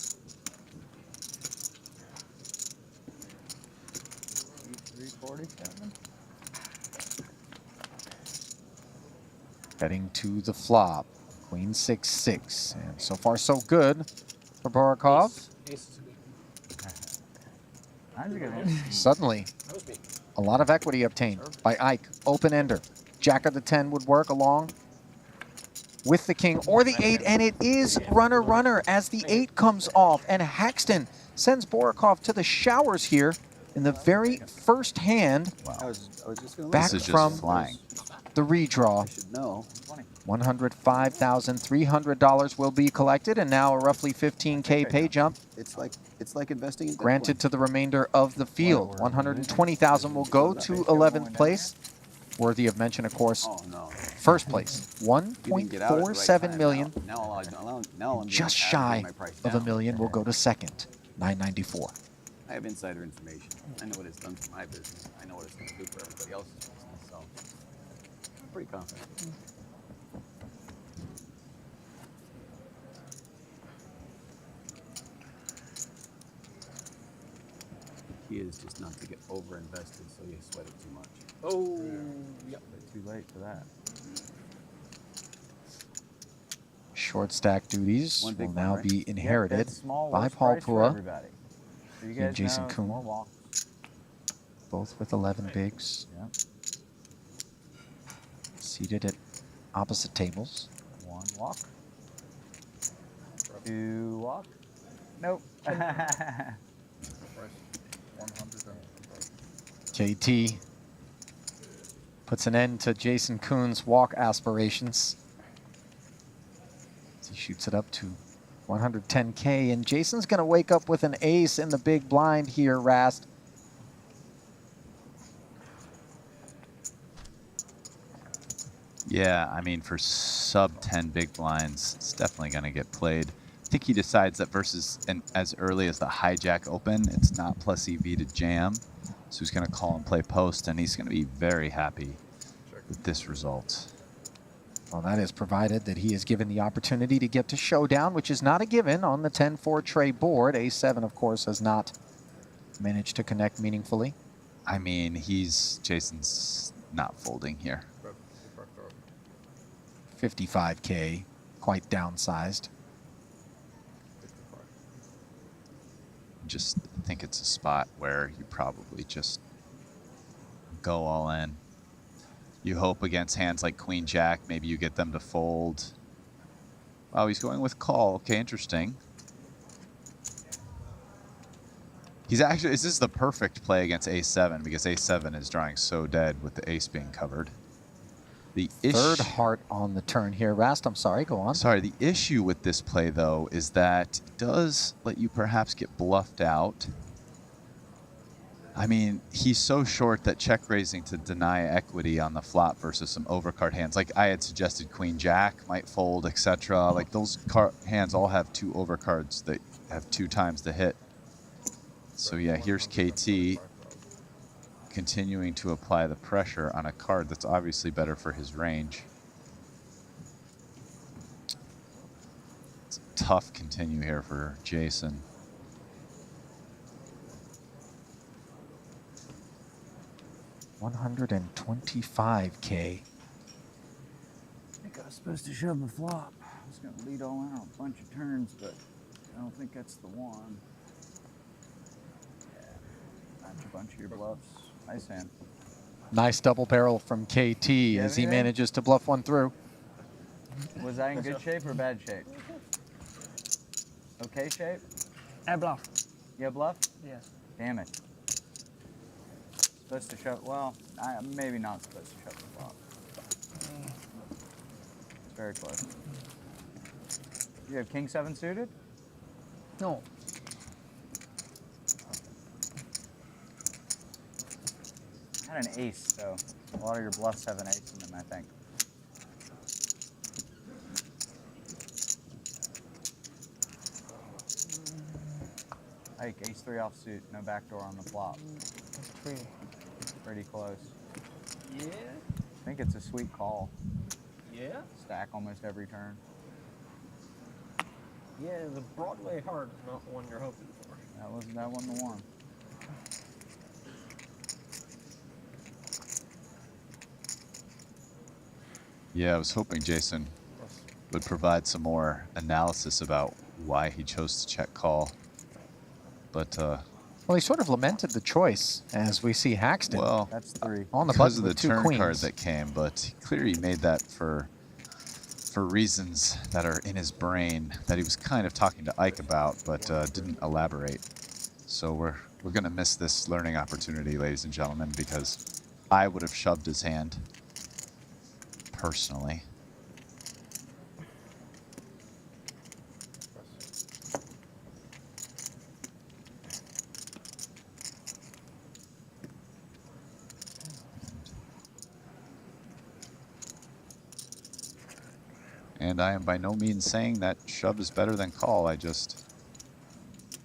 Heading to the flop. Queen 6-6. And so far so good for Borikov. That's a good one. Suddenly, a lot of equity obtained by Ike. Open ender. Jack of the 10 would work along with the king or the 8, and it is runner as the 8 comes off, and Haxton sends Borikov to the showers here in the very first hand. Back This is from just flying. the redraw. No. $105,300 will be collected, and now a roughly 15K pay jump It's like investing in granted to the remainder of the field. $120,000 will go to 11th place. Worthy of mention, of course, first place, $1.47 million. Now Just shy of $1 million will go to second, $994. I have insider information. I know what it's done for my business. I know what it's going to do for everybody else's business. So I'm pretty confident. Key is just not to get over-invested so you sweat it too much. Oh, yeah. Too late for that. Short stack duties One big will one, now right? be inherited Yep, that's small, by worst Paul price for Pua everybody. So you and guys Jason know, Kuhn, more walks. both with 11 bigs. Yeah. Seated at opposite tables. 1 walk. 2 walk. Nope. KT puts an end to Jason Kuhn's walk aspirations. He shoots it up to 110K, and Jason's going to wake up with an ace in the big blind here, Rast. Yeah, I mean, for sub 10 big blinds, it's definitely going to get played. I think he decides that versus as early as the hijack open, it's not plus EV to jam. So he's going to call and play post, and he's going to be very happy with this result. Well, that is provided that he is given the opportunity to get to showdown, which is not a given on the 10-4 tray board. A7, of course, has not managed to connect meaningfully. I mean, Jason's not folding here. 55K, quite downsized. Just think it's a spot where you probably just go all in. You hope against hands like Queen Jack, maybe you get them to fold. Oh, he's going with call. Okay, interesting. He's actually, this is the perfect play against ace-7 because ace-7 is drawing so dead with the ace being covered. The Third heart on the turn here. Rast, I'm sorry, go on. Sorry, the issue with this play, though, is that it does let you perhaps get bluffed out. I mean, he's so short that check raising to deny equity on the flop versus some overcard hands. Like I had suggested Queen Jack might fold, etc. Like those hands all have 2 overcards that have 2 times the hit. So yeah, here's KT continuing to apply the pressure on a card that's obviously better for his range. It's a tough continue here for Jason. $125K. I think I was supposed to shove the flop. I was going to lead all in on a bunch of turns, but I don't think that's the one. Yeah, match a bunch of your bluffs. Nice hand. Nice double barrel from KT as he manages to bluff one through. Was I in good shape or bad shape? Okay shape? I bluff. You bluff? Yes. Damn it. Supposed to shove, well, maybe not supposed to shove the flop. It's very close. You have king 7 suited? No. I had an ace, so a lot of your bluffs have an ace in them, I think. Like ace 3 offsuit, no backdoor on the flop. Ace 3. Pretty close. Yeah. I think it's a sweet call. Yeah. Stack almost every turn. Yeah, the Broadway heart is not the one you're hoping for. That one the one. Yeah, I was hoping Jason would provide some more analysis about why he chose to check call. But well, he sort of lamented the choice as we see Haxton. Well, that's 3. On the because button of the with 2 turn queens. card that came, but clearly he made that for reasons that are in his brain that he was kind of talking to Ike about, but didn't elaborate. So we're going to miss this learning opportunity, ladies and gentlemen, because I would have shoved his hand personally. And I am by no means saying that shove is better than call. I just,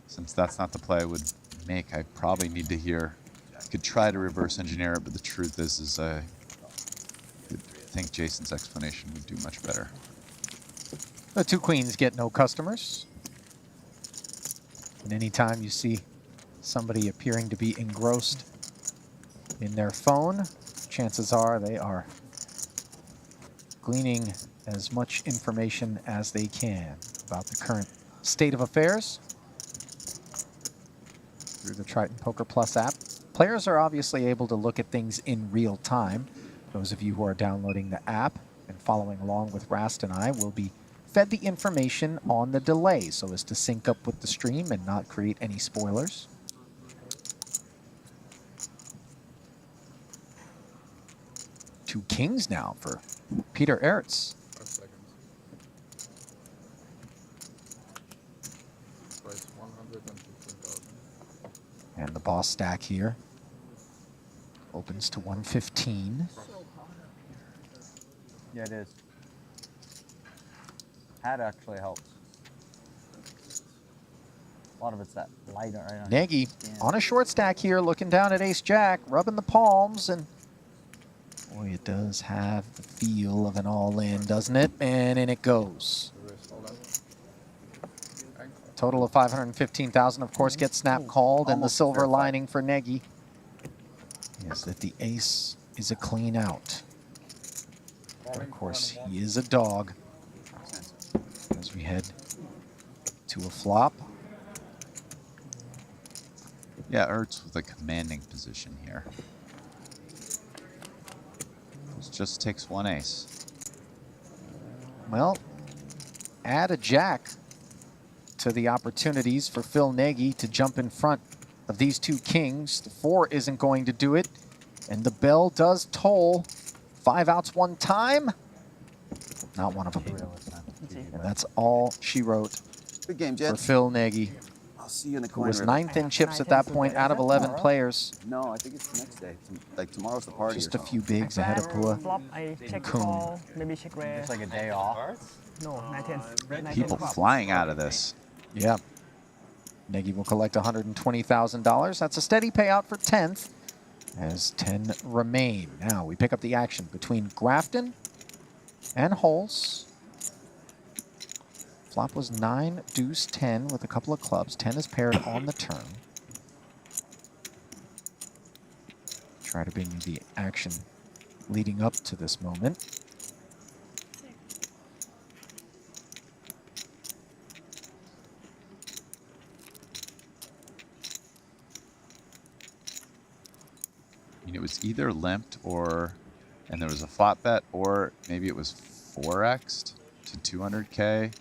since that's not the play I would make, I probably need to hear, I could try to reverse engineer it, but the truth is I think Jason's explanation would do much better. The 2 queens get no customers. And anytime you see somebody appearing to be engrossed in their phone, chances are they are gleaning as much information as they can about the current state of affairs through the Triton Poker Plus app. Players are obviously able to look at things in real time. Those of you who are downloading the app and following along with Rast and I will be fed the information on the delay so as to sync up with the stream and not create any spoilers. Two kings now for Peter Ertz. And the boss stack here opens to 115. Yeah, it is. Hat actually helps. A lot of it's that light right on Nagy on a short stack here, looking down at ace-jack, rubbing the palms, and boy, it does have the feel of an all-in, doesn't it? And in it goes. Total of 515,000, of course, gets snap called, and the silver lining for Nagy is that the ace is a clean out. But of course, he is a dog as we head to a flop. Yeah, Ertz with a commanding position here. Just takes one ace. Well, add a jack to the opportunities for Phil Nagy to jump in front of these two kings. The 4 isn't going to do it, and the bell does toll. 5 outs one time. Not one of them. And that's all she wrote Good game, for gents. Phil Nagy, I'll see you in the who coin was river. 9th in chips at that point out of 11 players. No, I think it's the next day. Like tomorrow's the party. Just a few bigs ahead of Pua. Flop, I check Kuhn. call, maybe check raise. Just like a day off. No, 9-10. People flying out of this. Yeah. Nagy will collect $120,000. That's a steady payout for 10th, as 10 remain. Now we pick up the action between Grafton and Holes. Flop was 9, deuce, 10 with a couple of clubs. 10 is paired on the turn. Try to bring you the action leading up to this moment. I mean, it was either limped and there was a flop bet, or maybe it was 4x'd to 200K.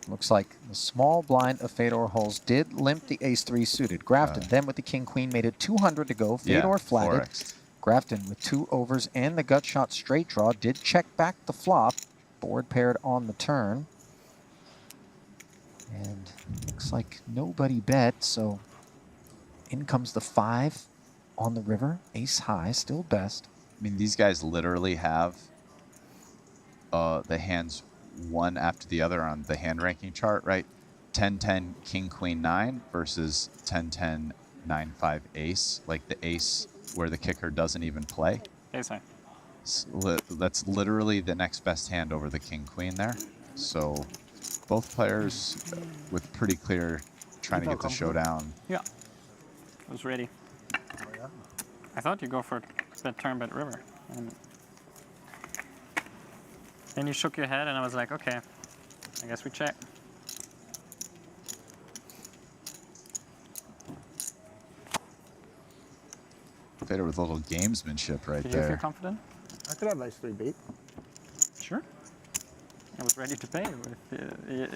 Looks like the small blind of Fedor Holes did limp the ace-3 suited. Grafton then with the king-queen made it 200 to go. Fedor Yeah, flatted. 4x'd. Grafton with 2 overs and the gut shot straight draw did check back the flop. Board paired on the turn. And looks like nobody bet, so in comes the 5 on the river. Ace high, still best. I mean, these guys literally have the hands one after the other on the hand ranking chart, right? 10-10 king queen 9 versus 10-10 9-5 ace, like the ace where the kicker doesn't even play. Ace high. That's literally the next best hand over the king queen there. So both players with pretty clear trying to get the showdown. Yeah. I was ready. I thought you go for bet turn, bet river. And then you shook your head, and I was like, okay, I guess we check. Fedor with a little gamesmanship right Did you feel there. confident? I could have ace-3 beat. Sure. I was ready to pay. You're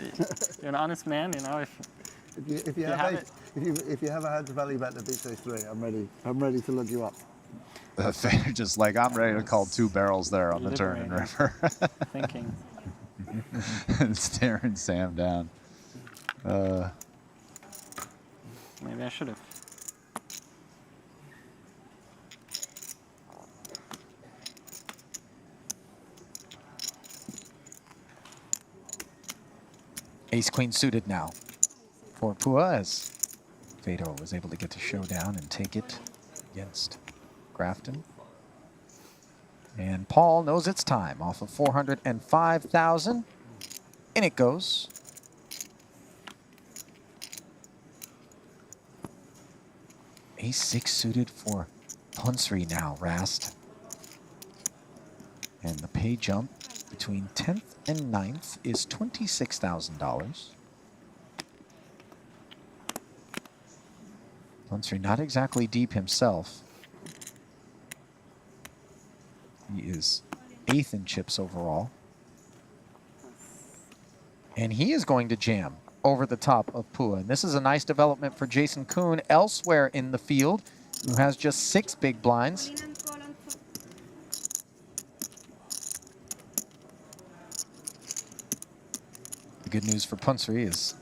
an honest man, you know. If you have a hands value bet that beats ace-3, I'm ready to look you up. Fedor just like, I'm ready to call 2 barrels there on the turn and river. Thinking. Staring Sam down. Maybe I should have. Ace-queen suited now for Pua, as Fedor was able to get the showdown and take it against Grafton. And Paul knows it's time. Off of 405,000. In it goes. Ace-6 suited for Punsri now, Rast. And the pay jump between 10th and 9th is $26,000. Punsri not exactly deep himself. He is 8th in chips overall. And he is going to jam over the top of Pua. And this is a nice development for Jason Kuhn elsewhere in the field, who has just 6 big blinds. The good news for Punsri is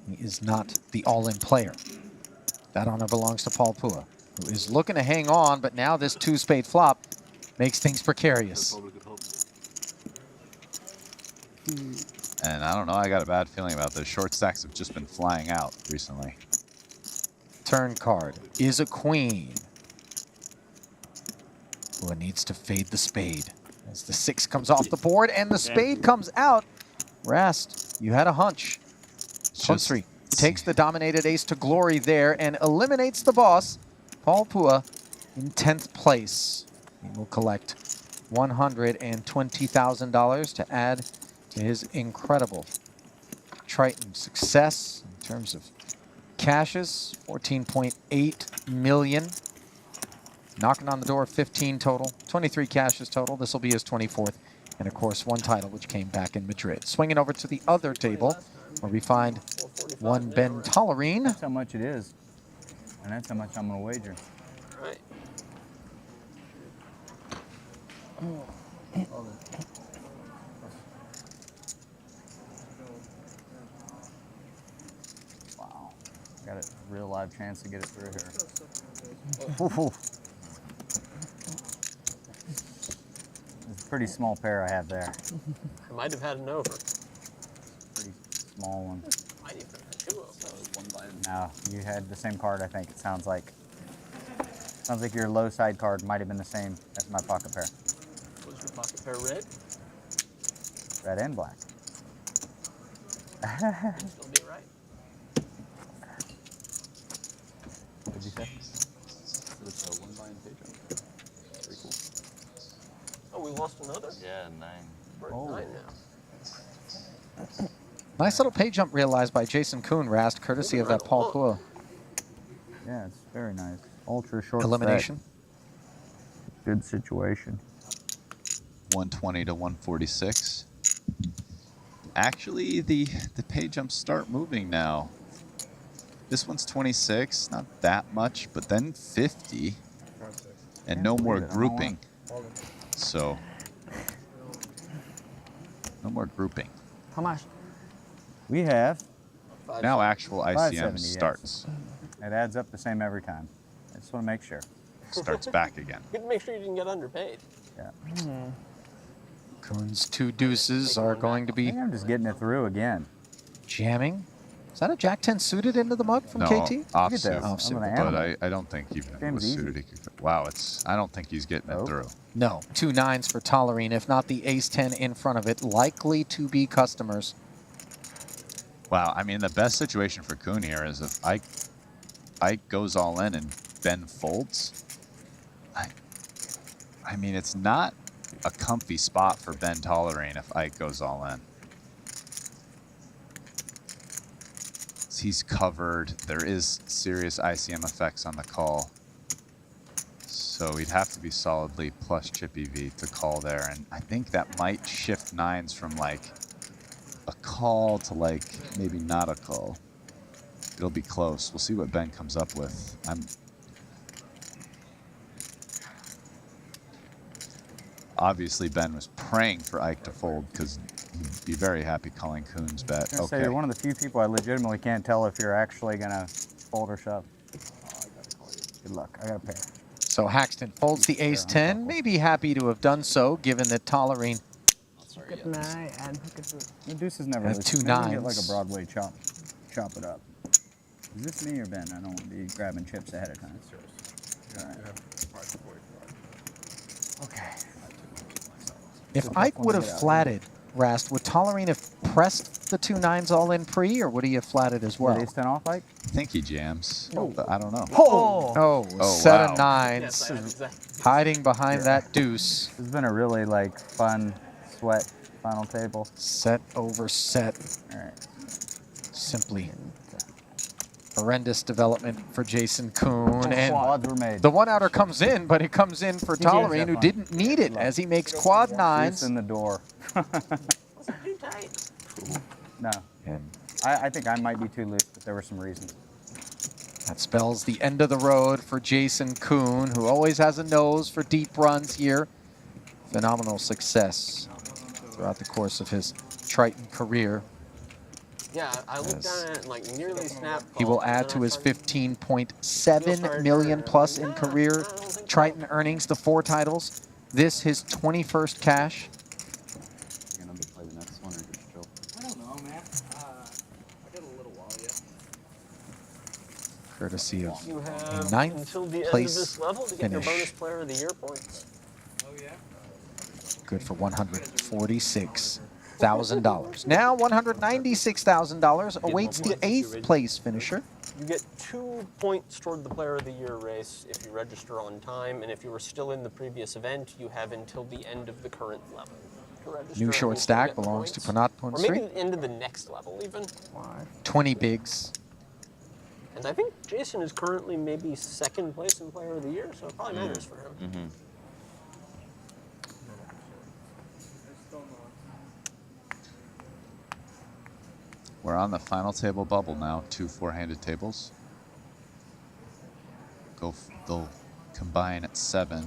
he is not the all-in player. That honor belongs to Paul Pua, who is looking to hang on, but now this 2-spade flop makes things precarious. And I don't know, I got a bad feeling about this. Short stacks have just been flying out recently. Turn card is a queen. Pua needs to fade the spade. As the 6 comes off the board and the spade comes out. Rast, you had a hunch. Punsri takes the dominated ace to glory there and eliminates the boss. Paul Pua in 10th place. He will collect $120,000 to add to his incredible Triton success in terms of cashes, 14.8 million. Knocking on the door, 15 total, 23 cashes total. This will be his 24th. And of course, one title, which came back in Madrid. Swinging over to the other table, where we find one Ben Tollerine. That's how much it is. And that's how much I'm going to wager. Right. Wow. Got a real live chance to get it through here. It's a pretty small pair I have there. I might have had an over. Pretty small one. Might even have two overs. No, you had the same card, I think. It sounds like. Sounds like your low side card might have been the same as my pocket pair. Was your pocket pair red? Red and black. Still be right. What did you say? It's a one-line page up. Very cool. Oh, we lost another? Yeah, 9. We're at 9 now. Nice little pay jump realized by Jason Kuhn, Rast, courtesy of that Paul Kuo. Yeah, it's very nice. Ultra short Elimination. stack. Good situation. 120 to 146. Actually, the pay jumps start moving now. This one's 26, not that much, but then 50, and no more grouping. So, no more grouping. How much? We have now actual ICM 570, starts. Yes. It adds up the same every time. I just want to make sure. Starts back again. Good to make sure you didn't get underpaid. Yeah. Kuhn's 2 deuces are going to I be think I'm just getting it through again. jamming. Is that a Jack 10 suited into the mug from No, KT? offsuit, Offsuit. but I don't think even if it was suited, he could. Wow, I don't think he's getting it through. No, 2 9s for Tollerine, if not the ace 10 in front of it, likely to be customers. Wow, I mean, the best situation for Kuhn here is if Ike goes all in and Ben folds. I mean, it's not a comfy spot for Ben Tollerine if Ike goes all in. He's covered. There is serious ICM effects on the call. So he'd have to be solidly plus chip EV to call there. And I think that might shift 9s from like a call to like maybe not a call. It'll be close. We'll see what Ben comes up with. Obviously, Ben was praying for Ike to fold because he'd be very happy calling Kuhn's bet. I was gonna say, Okay. you're one of the few people I legitimately can't tell if you're actually going to fold or shove. Good luck. I got a pair. So Haxton folds the ace 10, maybe happy to have done so, given that Tollerine Good night and hook it through. The deuce is never Has loose. 2 Maybe we can get like a 9s. Broadway chop it up. Is this me or Ben? I don't want to be grabbing chips ahead of time. All right. Okay. If Ike would have flatted, Rast, would Tollerine have pressed the 2 9s all in pre, or would he have flatted as well? Ace 10 off, Ike? I think he jams. But I don't know. Oh, set wow. of 9s. Hiding behind that deuce. This has been a really like fun sweat final table. Set over set. All right. Simply horrendous development for Jason Kuhn. And Quads were made. the 1-outer comes in, but it comes in for Tollerine, who didn't need it, as he makes quad 9s. in the door. Too tight. No. And I think I might be too loose, but there were some reasons. that spells the end of the road for Jason Kuhn, who always has a nose for deep runs here. Phenomenal success throughout the course of his Triton career. Yeah, I looked down at it like nearly snap. He will add to his 15.7 million plus in career Triton earnings, the 4 titles. This his 21st cash. You're gonna play the next one or just chill? I don't know, man. I got a little while yet. Courtesy of You a have 9th until the end of place this level to get your finish. bonus player of the year points. Oh, yeah? Good for $146,000. Now $196,000 awaits the 8th place finisher. You get 2 points toward the player of the year race if you register on time, and if you were still in the previous event, you have until the end of the current level. to register. New and short still stack get the belongs to points. Pranat Or Punsri. maybe into the next level even. 20 bigs. And I think Jason is currently maybe second place in Player of the Year, so it probably matters for him. Mm-hmm. We're on the final table bubble now, 2 four-handed tables. They'll combine at 7.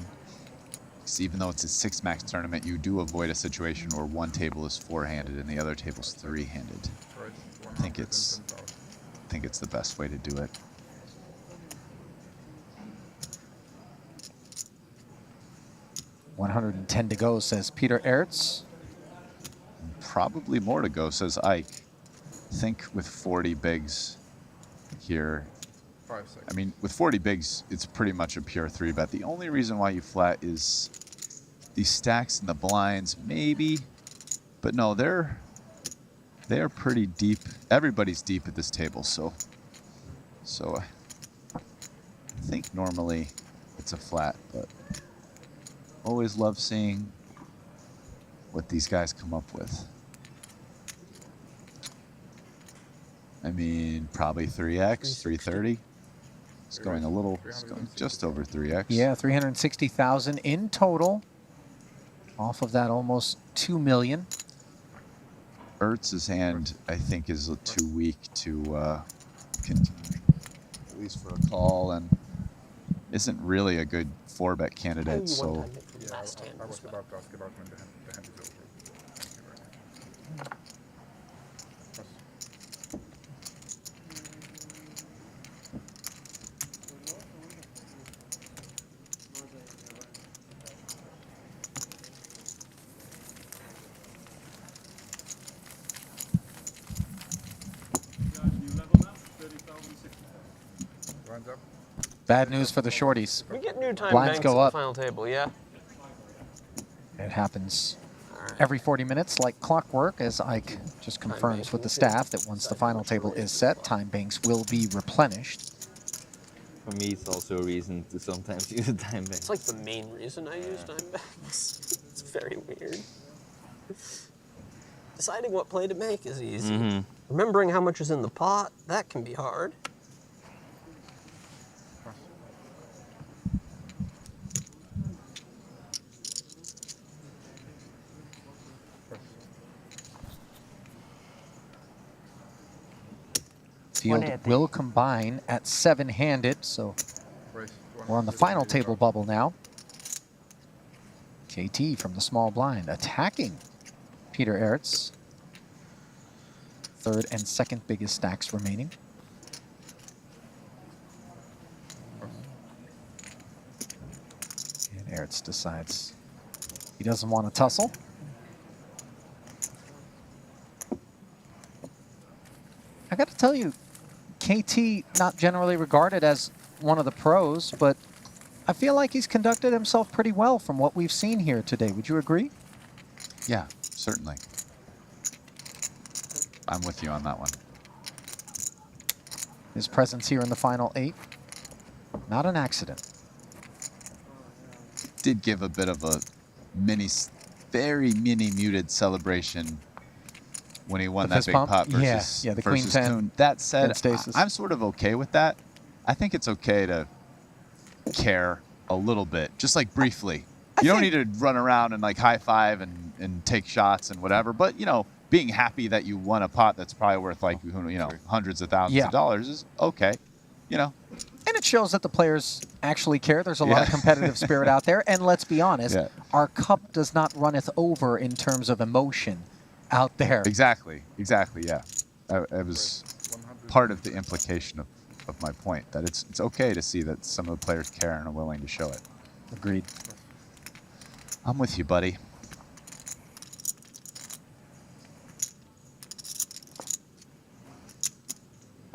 Because even though it's a 6-max tournament, you do avoid a situation where one table is four-handed and the other table's three-handed. I think it's the best way to do it. $110 to go, says Peter Ertz. Probably more to go, says Ike. I think with 40 bigs here, I mean, with 40 bigs, it's pretty much a pure 3-bet. The only reason why you flat is these stacks and the blinds, maybe. But no, they're pretty deep. Everybody's deep at this table, so I think normally it's a flat, but always love seeing what these guys come up with. I mean, probably 3x, 330. It's going it's going just over 3x. Yeah, 360,000 in total. Off of that, almost 2 million. Ertz's hand, I think, is too weak to continue, at least for a call, and isn't really a good 4-bet candidate. So. Yeah, I was about to ask about when the hand is over. Bad news for the shorties. We get new time Blinds banks go at up. the final table, yeah? It happens every 40 minutes like clockwork, as Ike just confirms with the staff that once the final table is set, time banks will be replenished. For me, it's also a reason to sometimes use a time bank. It's like the main reason I use time banks. It's very weird. Deciding what play to make is easy. Remembering how much is in the pot, that can be hard. Field will combine at 7-handed, so we're on the final table bubble now. KT from the small blind attacking Peter Ertz. Third and second biggest stacks remaining. And Ertz decides he doesn't want to tussle. I got to tell you, KT not generally regarded as one of the pros, but I feel like he's conducted himself pretty well from what we've seen here today. Would you agree? Yeah, certainly. I'm with you on that one. His presence here in the final 8, not an accident. Did give a bit of a very mini muted celebration when he won that big pot versus, the versus Queen 10. Toon. That said, Stasis. I'm sort of okay with that. I think it's okay to care a little bit, just like briefly. You don't need to run around and like high five and take shots and whatever, but you know, being happy that you won a pot that's probably worth like, you know, hundreds of thousands of dollars is okay, you know. And it shows that the players actually care. There's a lot of competitive spirit out there. And let's be honest, our cup does not runneth over in terms of emotion out there. Exactly, yeah. It was part of the implication of my point, that it's okay to see that some of the players care and are willing to show it. Agreed. I'm with you, buddy.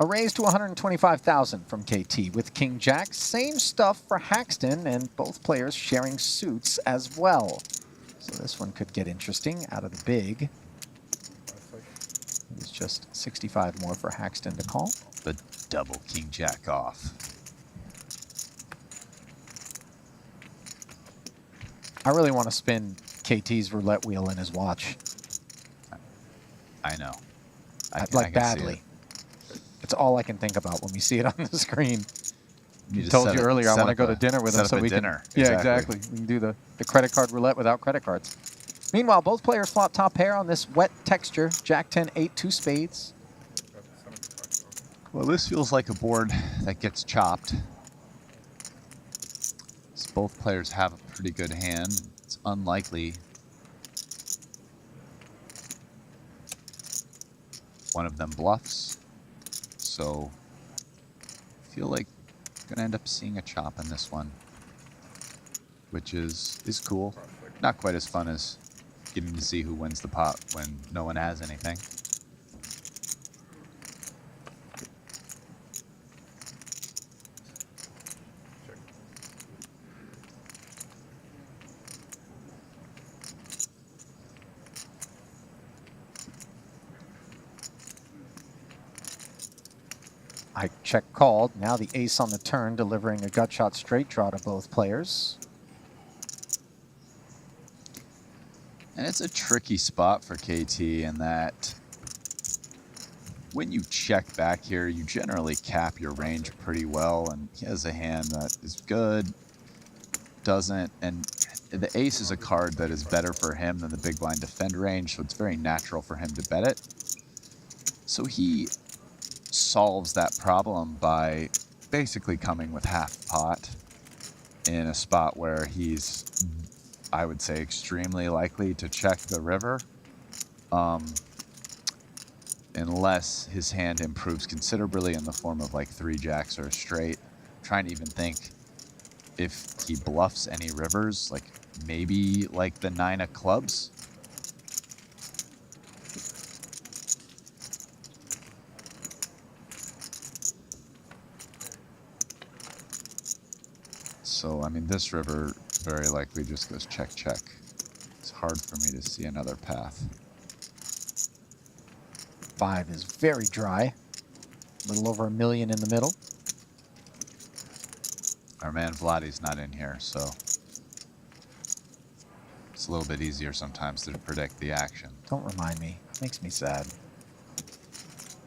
A raise to 125,000 from KT with King Jack. Same stuff for Haxton, and both players sharing suits as well. So this one could get interesting out of the big. It's just 65 more for Haxton to call. The double King Jack off. I really want to spin KT's roulette wheel in his watch. I know. Like badly. It's all I can think about when we see it on the screen. You I just told set you it- earlier I set want to up go a- to dinner with set him up so a we dinner. can. Yeah, Exactly. exactly. We can do the credit card roulette without credit cards. Meanwhile, both players flop top pair on this wet texture. Jack 10, 8, 2 spades. Well, this feels like a board that gets chopped. So both players have a pretty good hand. It's unlikely one of them bluffs. So I feel like I'm gonna end up seeing a chop in this one, which is cool. Not quite as fun as getting to see who wins the pot when no one has anything. I check called. Now the ace on the turn, delivering a gut shot straight draw to both players. And it's a tricky spot for KT in that when you check back here, you generally cap your range pretty well, and he has a hand that is good, doesn't, and the ace is a card that is better for him than the big blind defend range, so it's very natural for him to bet it. So he solves that problem by basically coming with half pot in a spot where he's, I would say, extremely likely to check the river, unless his hand improves considerably in the form of like 3 jacks or a straight. I'm trying to even think if he bluffs any rivers, like maybe like the 9 of clubs. So, I mean, this river very likely just goes check, check. It's hard for me to see another path. 5 is very dry. A little over $1 million in the middle. Our man Vladi's not in here, so it's a little bit easier sometimes to predict the action. Don't remind me. Makes me sad.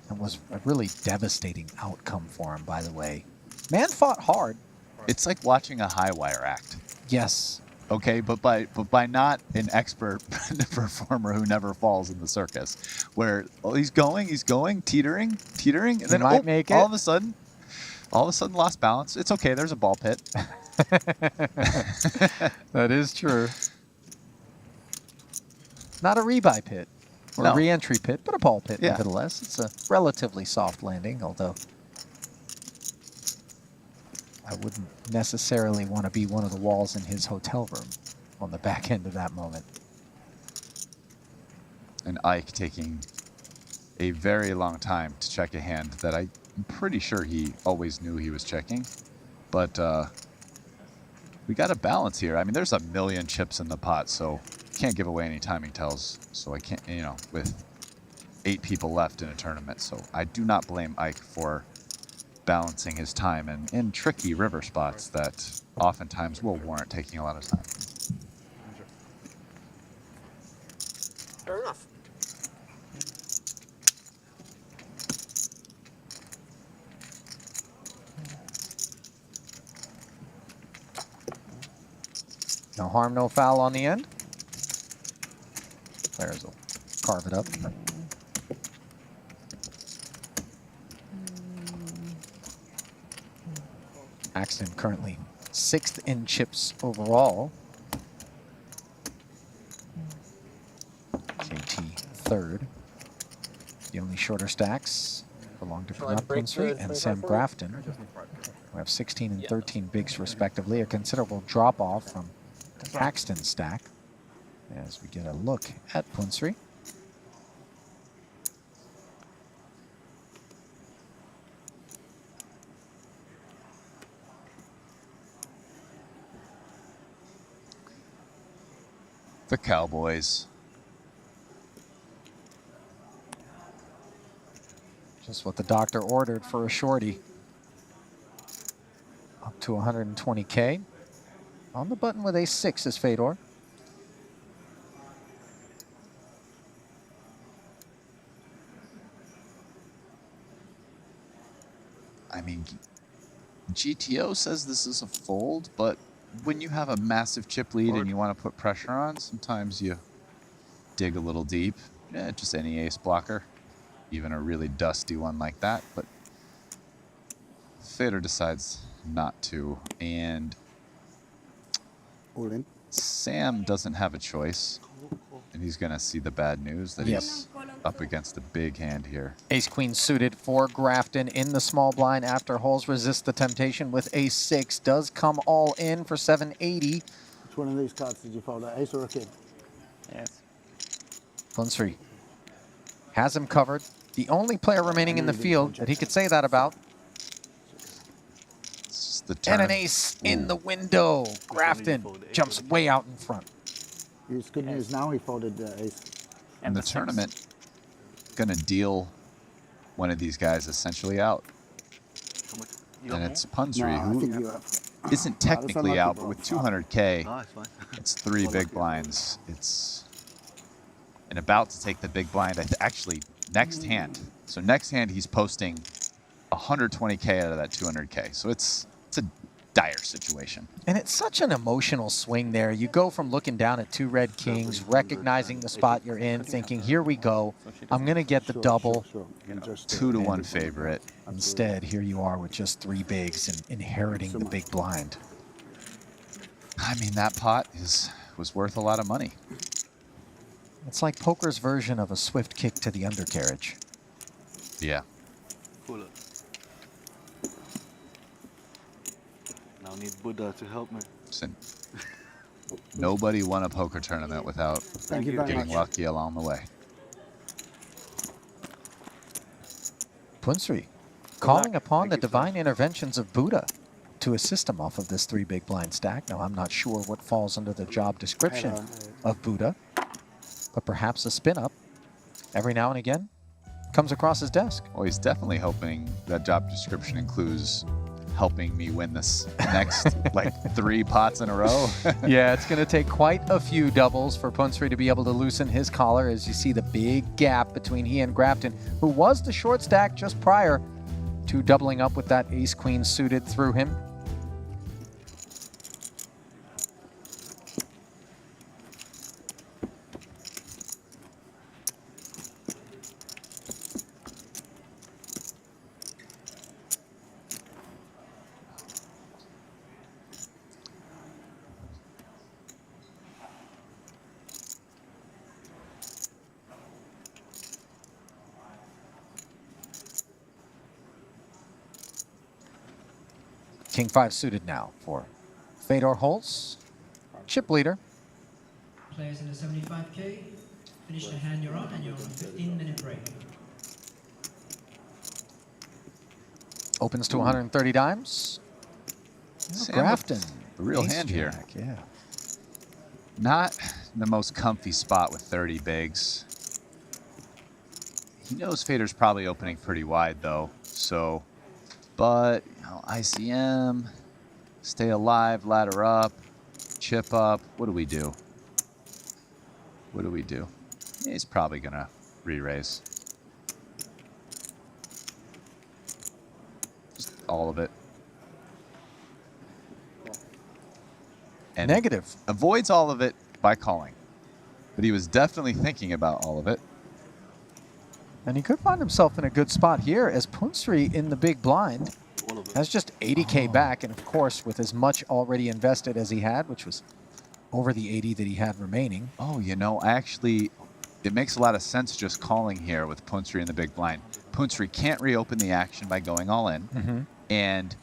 It was a really devastating outcome for him, by the way. Man fought hard. It's like watching a high wire act. Yes. Okay, but by not an expert performer who never falls in the circus, where he's going, teetering, and then might make it. all of a sudden lost balance. It's okay. There's a ball pit. That is true. Not a rebuy pit or No. a re-entry pit, but a ball pit Yeah. nevertheless. It's a relatively soft landing, although I wouldn't necessarily want to be one of the walls in his hotel room on the back end of that moment. And Ike taking a very long time to check a hand that I'm pretty sure he always knew he was checking. But we got a balance here. I mean, there's 1 million chips in the pot, so can't give away any timing tells. So I can't, with 8 people left in a tournament. So I do not blame Ike for balancing his time in tricky river spots that oftentimes will warrant taking a lot of time. Fair enough. No harm, no foul on the end. Players will carve it up. Axton currently 6th in chips overall. KT 3rd. The only shorter stacks belong to Bernard Punsry and Sam Grafton, who have 16 and 13 bigs respectively. A considerable drop off from the Axton stack as we get a look at Punsry. The Cowboys. Just what the doctor ordered for a shorty. Up to 120K. On the button with a 6 is Fedor. I mean, GTO says this is a fold, but when you have a massive chip lead and you want to put pressure on, sometimes you dig a little deep. Yeah, just any ace blocker, even a really dusty one like that. But Fedor decides not to, and all in. Sam doesn't have a choice, and he's going to see the bad news that he's up against a big hand here. Ace-queen suited for Grafton in the small blind after holes. Resist the temptation with ace-6. Does come all in for 780. Which one of these cards did you fold? Ace or a kid? Yes. Punsri has him covered. The only player remaining in the field that he could say that about. And an ace in the window. Grafton jumps way out in front. It's good news now he folded ace. And the tournament gonna deal one of these guys essentially out. And it's Punsri, who isn't technically out, but with 200K, it's 3 big blinds. It's and about to take the big blind. Actually, next hand. So next hand, he's posting 120K out of that 200K. So it's a dire situation. And it's such an emotional swing there. You go from looking down at 2 red kings, recognizing the spot you're in, thinking, here we go. I'm going to get the double. 2-1 favorite. Instead, here you are with just 3 bigs and inheriting the big blind. I mean, that pot was worth a lot of money. It's like poker's version of a swift kick to the undercarriage. Yeah. Now I need Buddha to help me. Listen, nobody won a poker tournament without getting lucky along the way. Punsri calling upon the divine interventions of Buddha to assist him off of this 3 big blind stack. Now, I'm not sure what falls under the job description of Buddha, but perhaps a spin up every now and again comes across his desk. Well, he's definitely hoping that job description includes helping me win this next like 3 pots in a row. Yeah, it's going to take quite a few doubles for Punsri to be able to loosen his collar as you see the big gap between he and Grafton, who was the short stack just prior to doubling up with that ace-queen suited through him. King 5 suited now for Fedor Holz, chip leader. Players in the 75K, finish the hand you're on and you're on a 15-minute break. Opens to 130 dimes. Grafton. A real hand here. Yeah. Not the most comfy spot with 30 bigs. He knows Fedor's probably opening pretty wide though, so, but you know, ICM, stay alive, ladder up, chip up. What do we do? What do we do? He's probably gonna re-raise. Just all of it. And negative. Avoids all of it by calling. But he was definitely thinking about all of it. And he could find himself in a good spot here as Punsri in the big blind has just 80K back. And of course, with as much already invested as he had, which was over the 80 that he had remaining. Oh, you know, actually, it makes a lot of sense just calling here with Punsri in the big blind. Punsri can't reopen the action by going all in. And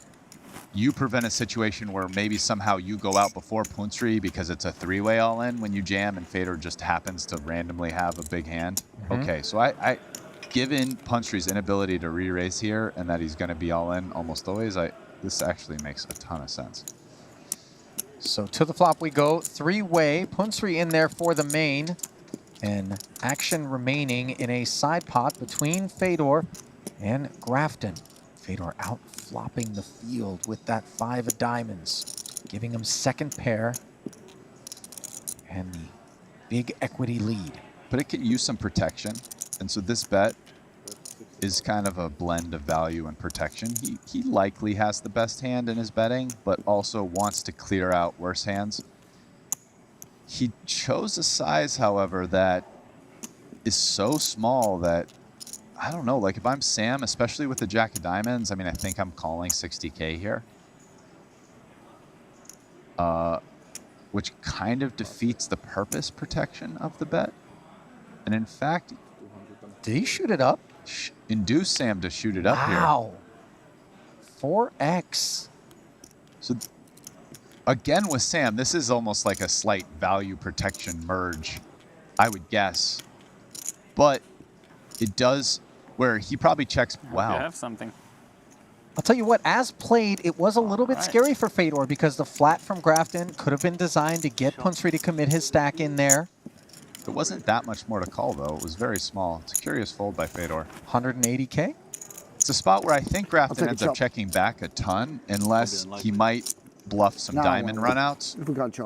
you prevent a situation where maybe somehow you go out before Punsri because it's a 3-way all in when you jam and Fedor just happens to randomly have a big hand. Okay, so I given Punsri's inability to re-raise here and that he's going to be all in almost always, this actually makes a ton of sense. So to the flop we go, 3-way, Punsri in there for the main, and action remaining in a side pot between Fedor and Grafton. Fedor out flopping the field with that 5 of diamonds, giving him second pair and the big equity lead. But it can use some protection, and so this bet is kind of a blend of value and protection. He likely has the best hand in his betting, but also wants to clear out worse hands. He chose a size, however, that is so small that, I don't know, like if I'm Sam, especially with the Jack of Diamonds, I mean, I think I'm calling 60K here. Which kind of defeats the purpose protection of the bet. And in fact, did he shoot it up? Induce Sam to shoot it up here. Wow. 4x. So again with Sam, this is almost like a slight value protection merge, I would guess. But it does, where he probably checks, wow. You have something. I'll tell you what, as played, it was a little bit scary for Fedor because the flat from Grafton could have been designed to get Punsri to commit his stack in there. It wasn't that much more to call, though. It was very small. It's a curious fold by Fedor. 180K? It's a spot where I think Grafton ends up checking back a ton, unless he might bluff some diamond runouts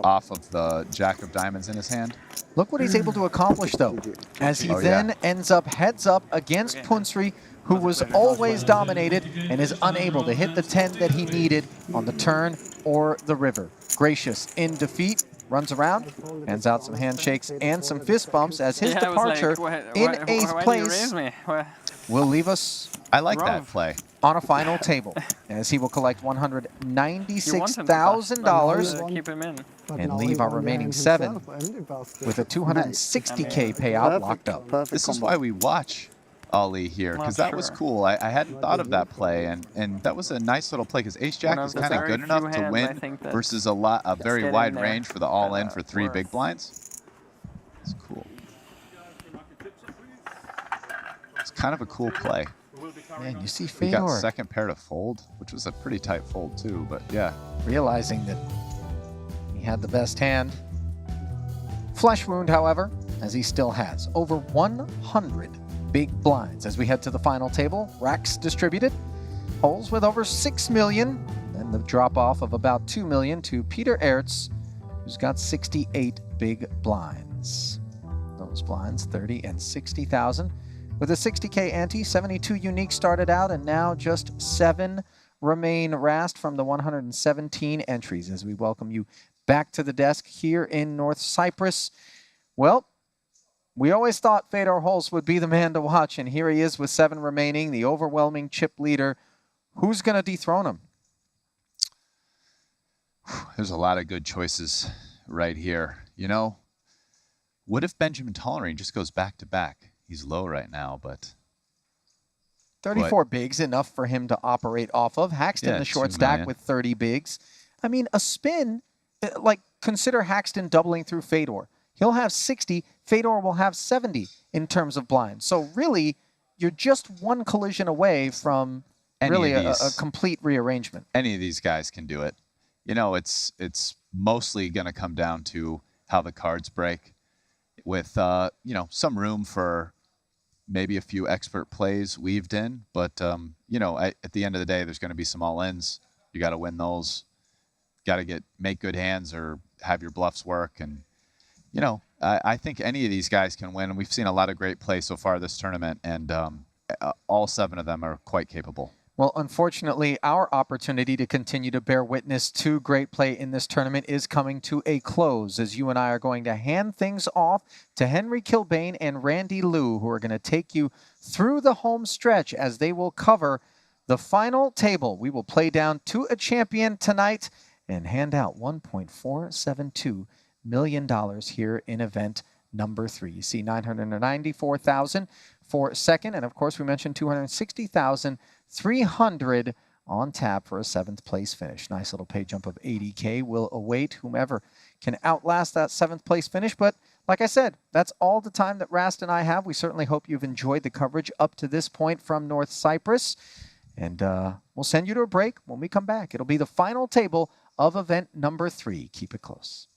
off of the Jack of Diamonds in his hand. Look what he's able to accomplish, though, as he then ends up heads up against Punsri, who was always dominated and is unable to hit the 10 that he needed on the turn or the river. Gracious in defeat, runs around, hands out some handshakes and some fist bumps as his departure in 8th place will leave us I like that play. On a final table, as he will collect $196,000 and leave our remaining 7 with a 260K payout locked up. This is why we watch Ali here, because that was cool. I hadn't thought of that play, and that was a nice little play, because Ace-Jack is kind of good enough to win versus a very wide range for the all-in for 3 big blinds. It's cool. It's kind of a cool play. Man, you see He got Fedor second pair to fold, which was a pretty tight fold too, but yeah. realizing that he had the best hand. Flesh wound, however, as he still has over 100 big blinds. As we head to the final table, racks distributed, holes with over 6 million, and the drop off of about 2 million to Peter Ertz, who's got 68 big blinds. Those blinds, 30 and 60,000. With a 60K ante, 72 unique started out, and now just 7 remain rast from the 117 entries as we welcome you back to the desk here in North Cyprus. Well, we always thought Fedor Holz would be the man to watch, and here he is with 7 remaining, the overwhelming chip leader. Who's going to dethrone him? There's a lot of good choices right here. You know, what if Benjamin Tollering just goes back-to-back? He's low right now, but 34 bigs, enough for him to operate off of. Haxton, the short stack with 30 bigs. I mean, a spin, like consider Haxton doubling through Fedor. He'll have 60, Fedor will have 70 in terms of blinds. So really, you're just one collision away from really a complete rearrangement. Any of these guys can do it. You know, it's mostly going to come down to how the cards break, with you know, some room for maybe a few expert plays weaved in, but you know, at the end of the day, there's going to be some all-ins. You got to win those. Got to make good hands or have your bluffs work. And you know, I think any of these guys can win. We've seen a lot of great play so far this tournament, and all 7 of them are quite capable. Well, unfortunately, our opportunity to continue to bear witness to great play in this tournament is coming to a close, as you and I are going to hand things off to Henry Kilbane and Randy Liu, who are going to take you through the home stretch as they will cover the final table. We will play down to a champion tonight and hand out $1.472 million here in event number 3. You see $994,000 for second, and of course we mentioned $260,300 on tap for a 7th place finish. Nice little pay jump of 80K will await whomever can outlast that 7th place finish. But like I said, that's all the time that Rast and I have. We certainly hope you've enjoyed the coverage up to this point from North Cyprus. And we'll send you to a break. When we come back, it'll be the final table of event number 3. Keep it close.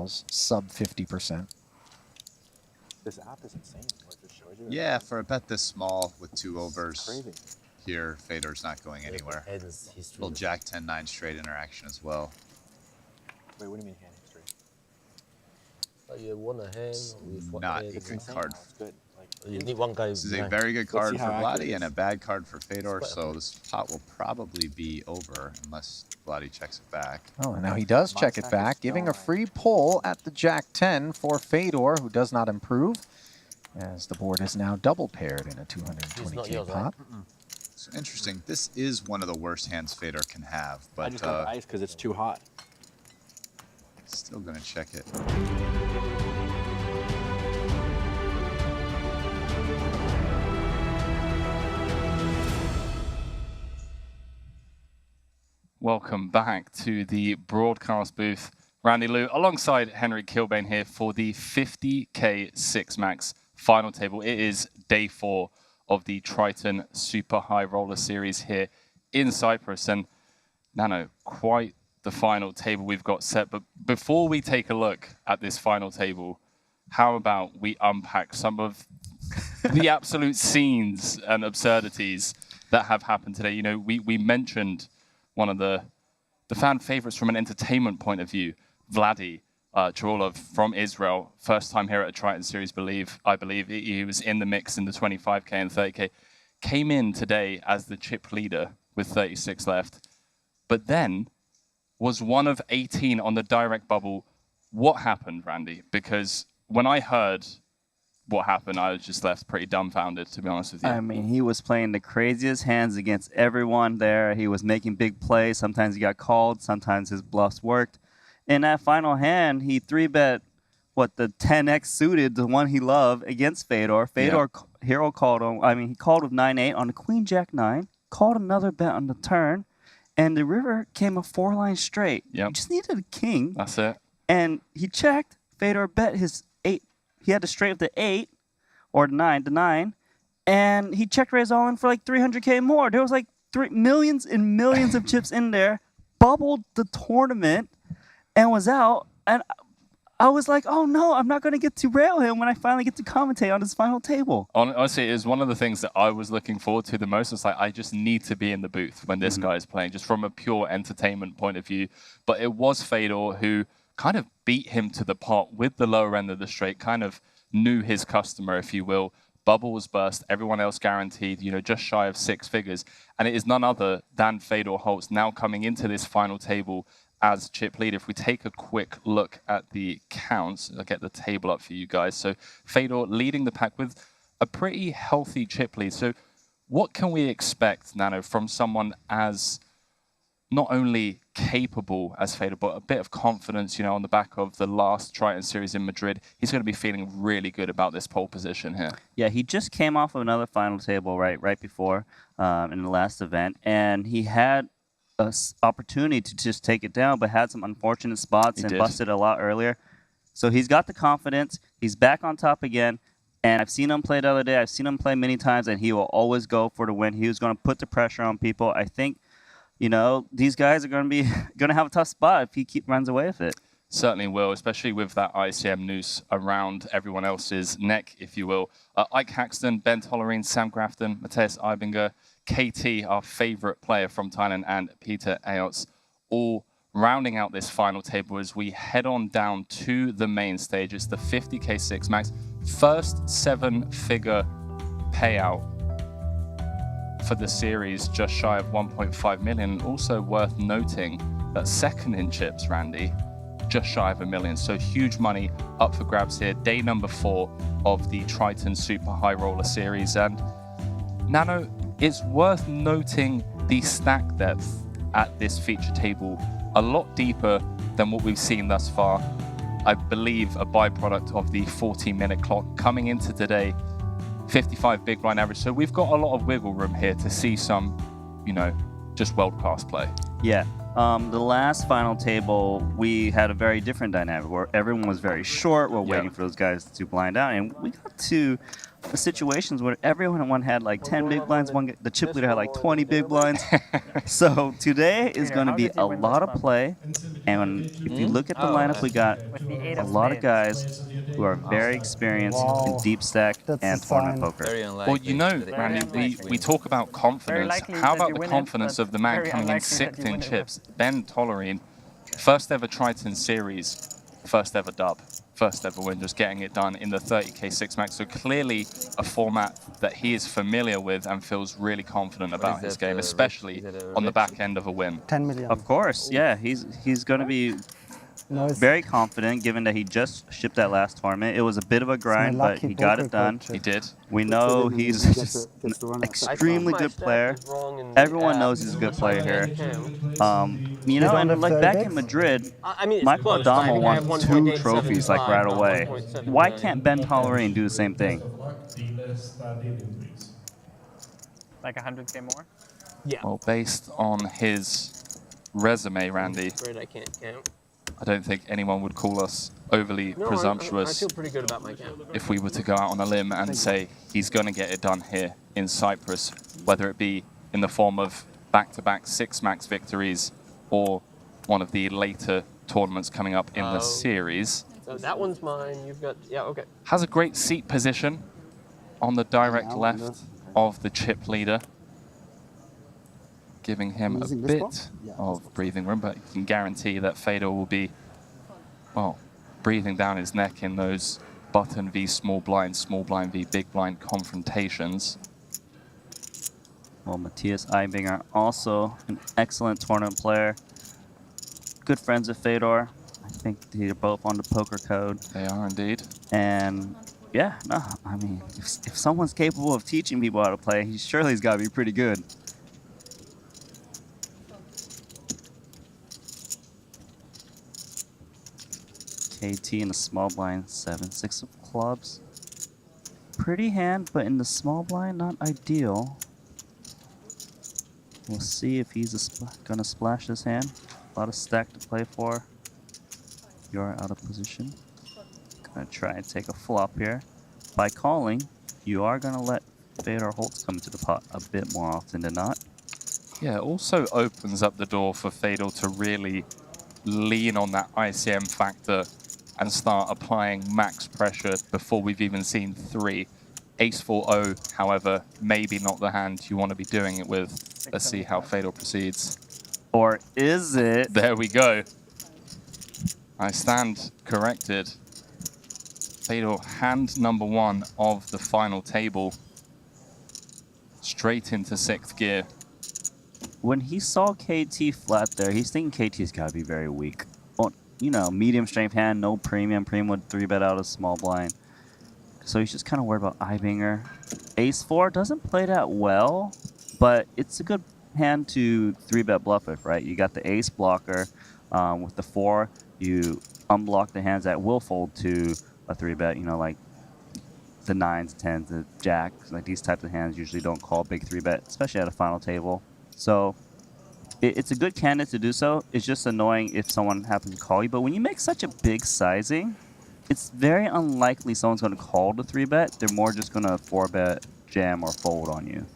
falls sub 50%. This app is insane. Where it just shows you. Yeah, for a bet this small with 2 overs crazy. here, Fedor's not going anywhere. Little Jack 10-9 straight interaction as well. Wait, what do you mean hand history? You won a hand with one Not hand. a good card. Good. You need one guy. This is a behind. very good card see for how accurate Vladi it and is. a bad card for Fedor, so this pot will probably be over unless Vladi checks it back. Oh, and now he does check it back, giving a free pull at the Jack 10 for Fedor, who does not improve, as the board is now double paired in a 220K pot. So interesting. This is one of the worst hands Fedor can have, but I just got ice because it's too hot. Still gonna check it. Welcome back to the broadcast booth. Randy Liu alongside Henry Kilbane here for the 50K 6 Max final table. It is day 4 of the Triton Super High Roller Series here in Cyprus. And Nano, quite the final table we've got set. But before we take a look at this final table, how about we unpack some of the absolute scenes and absurdities that have happened today? You know, we mentioned one of the fan favorites from an entertainment point of view, Vladi Cholov from Israel. First time here at a Triton Series, I believe. He was in the mix in the 25K and 30K. Came in today as the chip leader with 36 left, but then was one of 18 on the direct bubble. What happened, Randy? Because when I heard what happened, I was just left pretty dumbfounded, to be honest with you. I mean, he was playing the craziest hands against everyone there. He was making big plays. Sometimes he got called. Sometimes his bluffs worked. In that final hand, he 3-bet, the 10x suited, the one he loved, against Fedor. Fedor hero called him. I mean, he called with 9-8 on the Queen Jack 9, called another bet on the turn, and the river came a 4-line straight. Yep. He just needed a king. That's it. And he checked. Fedor bet his 8. He had to straight with the 8 or the 9, and he check raised all in for like 300K more. There was like millions and millions of chips in there, bubbled the tournament, and was out. And I was like, oh no, I'm not going to get to rail him when I finally get to commentate on his final table. Honestly, it is one of the things that I was looking forward to the most. It's like, I just need to be in the booth when this guy is playing, just from a pure entertainment point of view. But it was Fedor who kind of beat him to the pot with the lower end of the straight, kind of knew his customer, if you will. Bubble was burst, everyone else guaranteed, you know, just shy of 6 figures. And it is none other than Fedor Holtz now coming into this final table as chip leader. If we take a quick look at the counts, I'll get the table up for you guys. So Fedor leading the pack with a pretty healthy chip lead. So what can we expect, Nano, from someone as not only capable as Fedor, but a bit of confidence, you know, on the back of the last Triton Series in Madrid? He's going to be feeling really good about this pole position here. Yeah, he just came off of another final table right before in the last event, and he had an opportunity to just take it down, but had some unfortunate spots and busted a lot earlier. So he's got the confidence. He's back on top again. And I've seen him play the other day. I've seen him play many times, and he will always go for the win. He was going to put the pressure on people. I think, you know, these guys are going to have a tough spot if he runs away with it. Certainly will, especially with that ICM noose around everyone else's neck, if you will. Ike Haxton, Ben Tollerine, Sam Grafton, Matthias Eibinger, KT, our favorite player from Thailand, and Peter Ayots, all rounding out this final table as we head on down to the main stage. It's the 50K 6 Max, first 7-figure payout for the series, just shy of 1.5 million. Also worth noting that second in chips, Randy, just shy of $1 million. So huge money up for grabs here. Day number 4 of the Triton Super High Roller Series. And Nano, it's worth noting the stack depth at this feature table, a lot deeper than what we've seen thus far. I believe a byproduct of the 14-minute clock coming into today, 55 big blind average. So we've got a lot of wiggle room here to see some, you know, just world-class play. Yeah. The last final table, we had a very different dynamic where everyone was very short. We're waiting for those guys to blind out. And we got to situations where everyone had like 10 big blinds. The chip leader had like 20 big blinds. So today is going to be a lot of play. And if you look at the lineup, we got a lot of guys who are very experienced in deep stack and tournament poker. Well, you know, Randy, we talk about confidence. How about the confidence of the man coming in 6th in chips, Ben Tollerine, first ever Triton series, first ever dub, first ever win, just getting it done in the 30k 6-max. So clearly a format that he is familiar with and feels really confident about his game, especially on the back end of a win. 10 million. Of course, yeah, he's going to be very confident, given that he just shipped that last tournament. It was a bit of a grind, but he got it done. He did. We know he's just an extremely good player. Everyone knows he's a good player here. You know, and like back in Madrid, Michael Adamo won 2 trophies like right away. Why can't Ben Tollerine do the same thing? Like 100k more? Yeah. Well, based on his resume, Randy, Afraid I can't count. I don't think anyone would call us overly presumptuous I feel pretty good about my count. if we were to go out on a limb and say he's going to get it done here in Cyprus, whether it be in the form of back-to-back 6-max victories or one of the later tournaments coming up in the series. So that one's mine. You've got, yeah, okay. Has a great seat position on the direct left of the chip leader, giving him a bit of breathing room, but you can guarantee that Fedor will be, well, breathing down his neck in those button v small blind v big blind confrontations. Well, Matthias Eibinger, also an excellent tournament player. Good friends with Fedor. I think they're both on the poker code. They are indeed. And yeah, no, I mean, if someone's capable of teaching people how to play, he's got to be pretty good. KT in the small blind, 7-6 of clubs. Pretty hand, but in the small blind, not ideal. We'll see if he's gonna splash this hand. A lot of stack to play for. You're out of position. Gonna try and take a flop here. By calling, you are gonna let Fedor Holtz come into the pot a bit more often than not. Yeah, it also opens up the door for Fedor to really lean on that ICM factor and start applying max pressure before we've even seen 3. Ace-4-0, however, maybe not the hand you want to be doing it with. Let's see how Fedor proceeds. Or is it? There we go. I stand corrected. Fedor, hand number 1 of the final table. Straight into 6th gear. When he saw KT flat there, he's thinking KT's got to be very weak. Well, you know, medium strength hand, no premium. Premium would 3-bet out of small blind. So he's just kind of worried about Eibinger. Ace-4 doesn't play that well, but it's a good hand to 3-bet bluff with, right? You got the ace blocker. With the 4, you unblock the hands that will fold to a 3-bet, you know, like the 9s, 10s, the jacks. Like these types of hands usually don't call big 3-bet, especially at a final table. So it's a good candidate to do so. It's just annoying if someone happens to call you. But when you make such a big sizing, it's very unlikely someone's going to call the 3-bet. They're more just going to 4-bet, jam, or fold on you.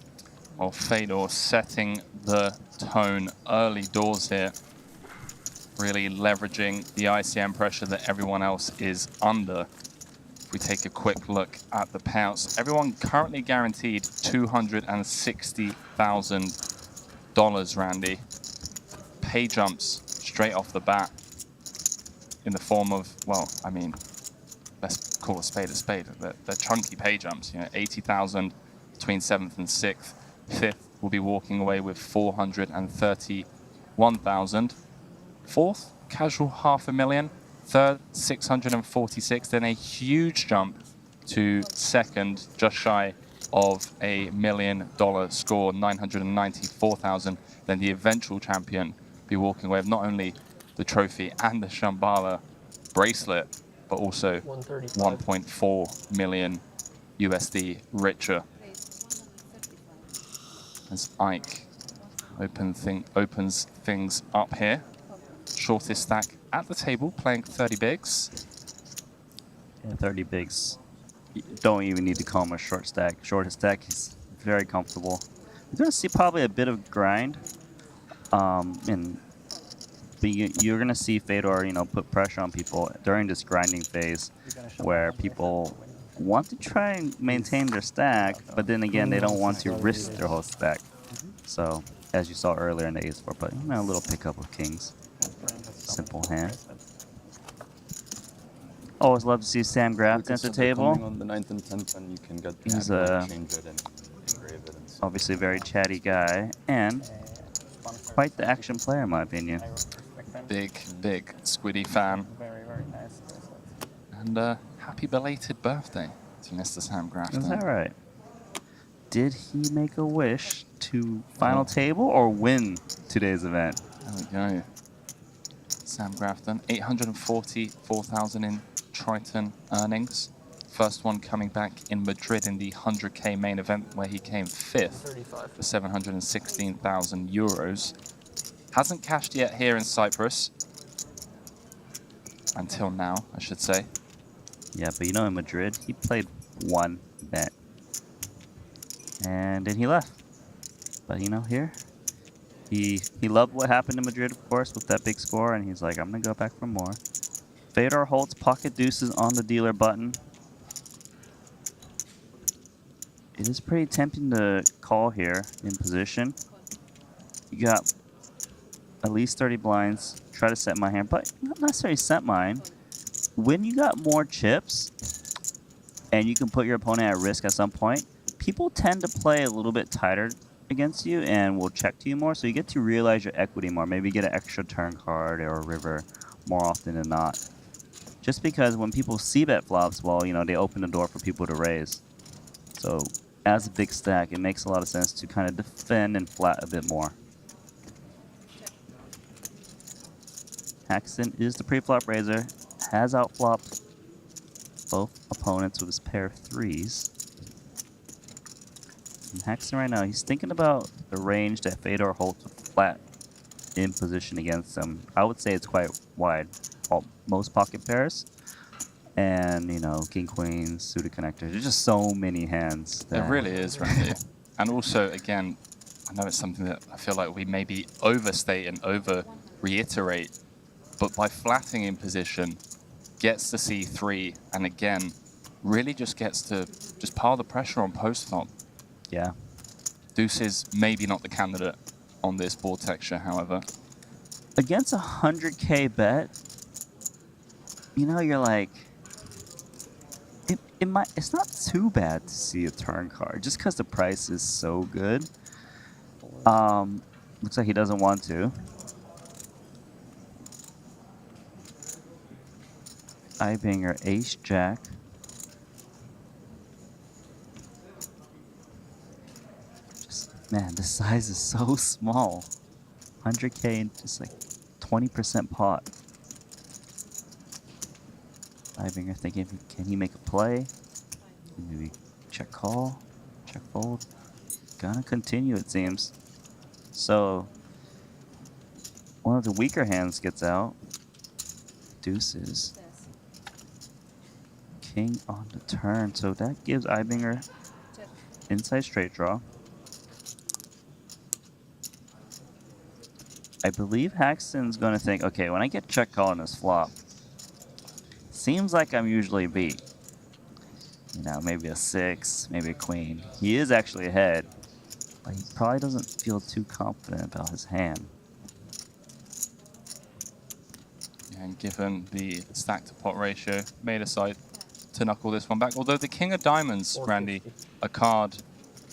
Well, Fedor setting the tone early doors here. Really leveraging the ICM pressure that everyone else is under. If we take a quick look at the payouts, everyone currently guaranteed $260,000, Randy. Pay jumps straight off the bat in the form of, well, I mean, let's call a spade a spade. They're chunky pay jumps, you know, 80,000 between 7th and 6th. 5th will be walking away with 431,000. 4th, casual $500,000. 3rd, 646. Then a huge jump to 2nd, just shy of $1 million score, 994,000. Then the eventual champion be walking away with not only the trophy and the Shambhala bracelet, but also 1.4 million USD richer. As Ike opens things up here. Shortest stack at the table, playing 30 bigs. Yeah, 30 bigs. You don't even need to call him a short stack. Shortest stack, he's very comfortable. You're going to see probably a bit of grind. And But you're gonna see Fedor, put pressure on people during this grinding phase, where people want to try and maintain their stack, but then again, they don't want to risk their whole stack. So, as you saw earlier in the ace-4 play, a little pickup of kings. Simple hand. Always love to see Sam Grafton at the table. On the 9th and 10th, and you can get He's change it and engrave it. And obviously a very chatty guy, and quite the action player, in my opinion. Big Squiddy fan. Very, very nice. And happy belated birthday to Mr. Sam Grafton. Is that right? Did he make a wish to final table or win today's event? There we go. Sam Grafton, 844,000 in Triton earnings. First one coming back in Madrid in the 100k main event where he came 5th for 716,000 euros. Hasn't cashed yet here in Cyprus. Until now, I should say. Yeah, but in Madrid, he played one bet. And then he left. But here, he loved what happened in Madrid, of course, with that big score, and he's like, I'm going to go back for more. Fedor holds pocket deuces on the dealer button. It is pretty tempting to call here in position. You got at least 30 blinds. Try to set my hand, but not necessarily set mine. When you got more chips, and you can put your opponent at risk at some point, people tend to play a little bit tighter against you and will check to you more, so you get to realize your equity more. Maybe get an extra turn card or a river more often than not. Just because when people see bet flops, well, they open the door for people to raise. So as a big stack, it makes a lot of sense to kind of defend and flat a bit more. Haxton is the pre-flop raiser, has outflopped both opponents with his pair of threes. And Haxton right now, he's thinking about the range that Fedor holds flat in position against him. I would say it's quite wide. Most pocket pairs. And, king, queen, suited connectors. There's just so many hands. It really is, Randy. And also, again, I know it's something that I feel like we maybe overstate and over-reiterate, but by flatting in position, gets to C3, and again, really just gets to just pile the pressure on post-flop. Yeah. Deuce is maybe not the candidate on this board texture, however. Against a 100k bet, you're like, it's not too bad to see a turn card, just because the price is so good. Looks like he doesn't want to. Eibinger, ace, jack. Man, the size is so small. 100k and just like 20% pot. Eibinger thinking, can he make a play? Maybe check call, check fold. Gonna continue, it seems. So, one of the weaker hands gets out. Deuces. King on the turn, so that gives Eibinger inside straight draw. I believe Haxton's going to think, okay, when I get check call on this flop, seems like I'm usually beat. Maybe a 6, maybe a queen. He is actually ahead, but he probably doesn't feel too confident about his hand. And given the stack to pot ratio, may decide to knuckle this one back. Although the King of Diamonds, Randy, a card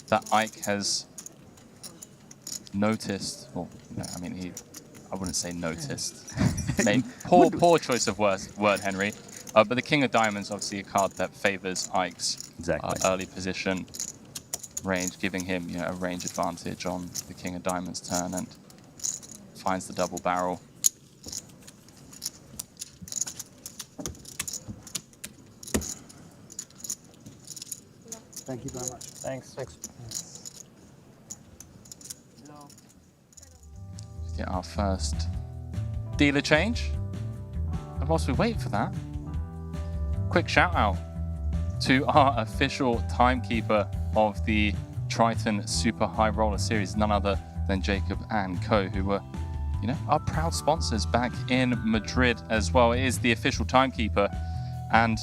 that Ike has noticed. Well, I wouldn't say noticed. Poor choice of word, Henry. But the King of Diamonds, obviously a card that favors Ike's early position range, giving him a range advantage on the King of Diamonds turn, and finds the double barrel. Thank you very much. Thanks. Get our first dealer change. And whilst we wait for that, quick shout out to our official timekeeper of the Triton Super High Roller Series, none other than Jacob and Co, who were our proud sponsors back in Madrid as well. It is the official timekeeper, and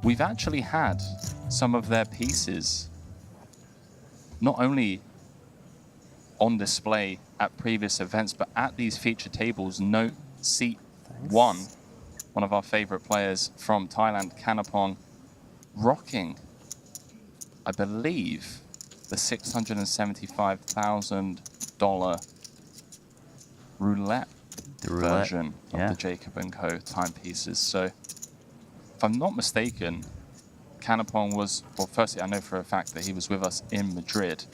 we've actually had some of their pieces not only on display at previous events, but at these feature tables. Note seat 1, one of our favorite players from Thailand, Kanapong, rocking, I believe, the $675,000 roulette version of the Jacob & Co. timepieces. So, if I'm not mistaken, Kanapong was, well, firstly, I know for a fact that he was with us in Madrid.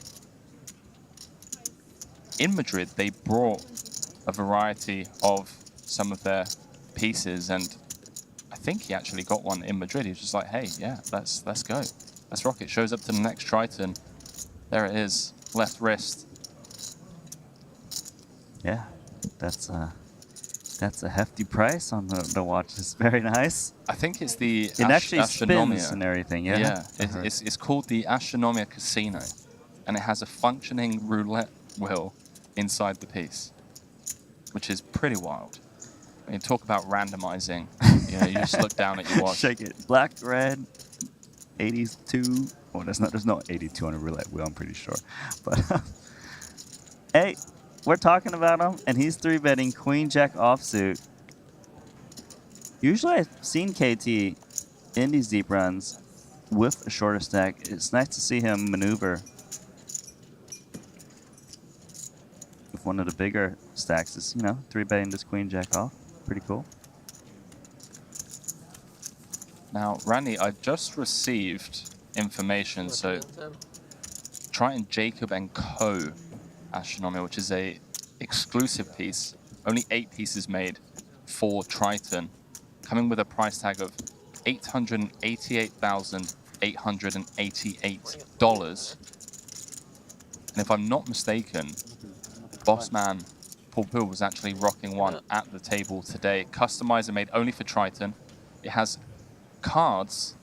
In Madrid, they brought a variety of some of their pieces, and I think he actually got one in Madrid. He was just like, hey, yeah, let's go. Let's rock it. Shows up to the next Triton. There it is, left wrist. Yeah, that's a hefty price on the watch. It's very nice. I think it's the It actually spins and everything, yeah? Yeah, it's called the Astronomia Casino, and it has a functioning roulette wheel inside the piece, which is pretty wild. I mean, talk about randomizing. You just look down at your watch. Shake it. Black, red, 82. Oh, there's no 82 on a roulette wheel, I'm pretty sure. But hey, we're talking about him, and he's 3-betting Queen Jack offsuit. Usually I've seen KT in these deep runs with a shorter stack. It's nice to see him maneuver with one of the bigger stacks. Is 3-betting this Queen Jack off. Pretty cool. Now, Randy, I just received information. So, Triton Jacob & Co. Astronomia, which is a exclusive piece, only 8 pieces made for Triton, coming with a price tag of $888,888. And if I'm not mistaken, Bossman Paul Poole was actually rocking one at the table today. Customizer made only for Triton. It has cards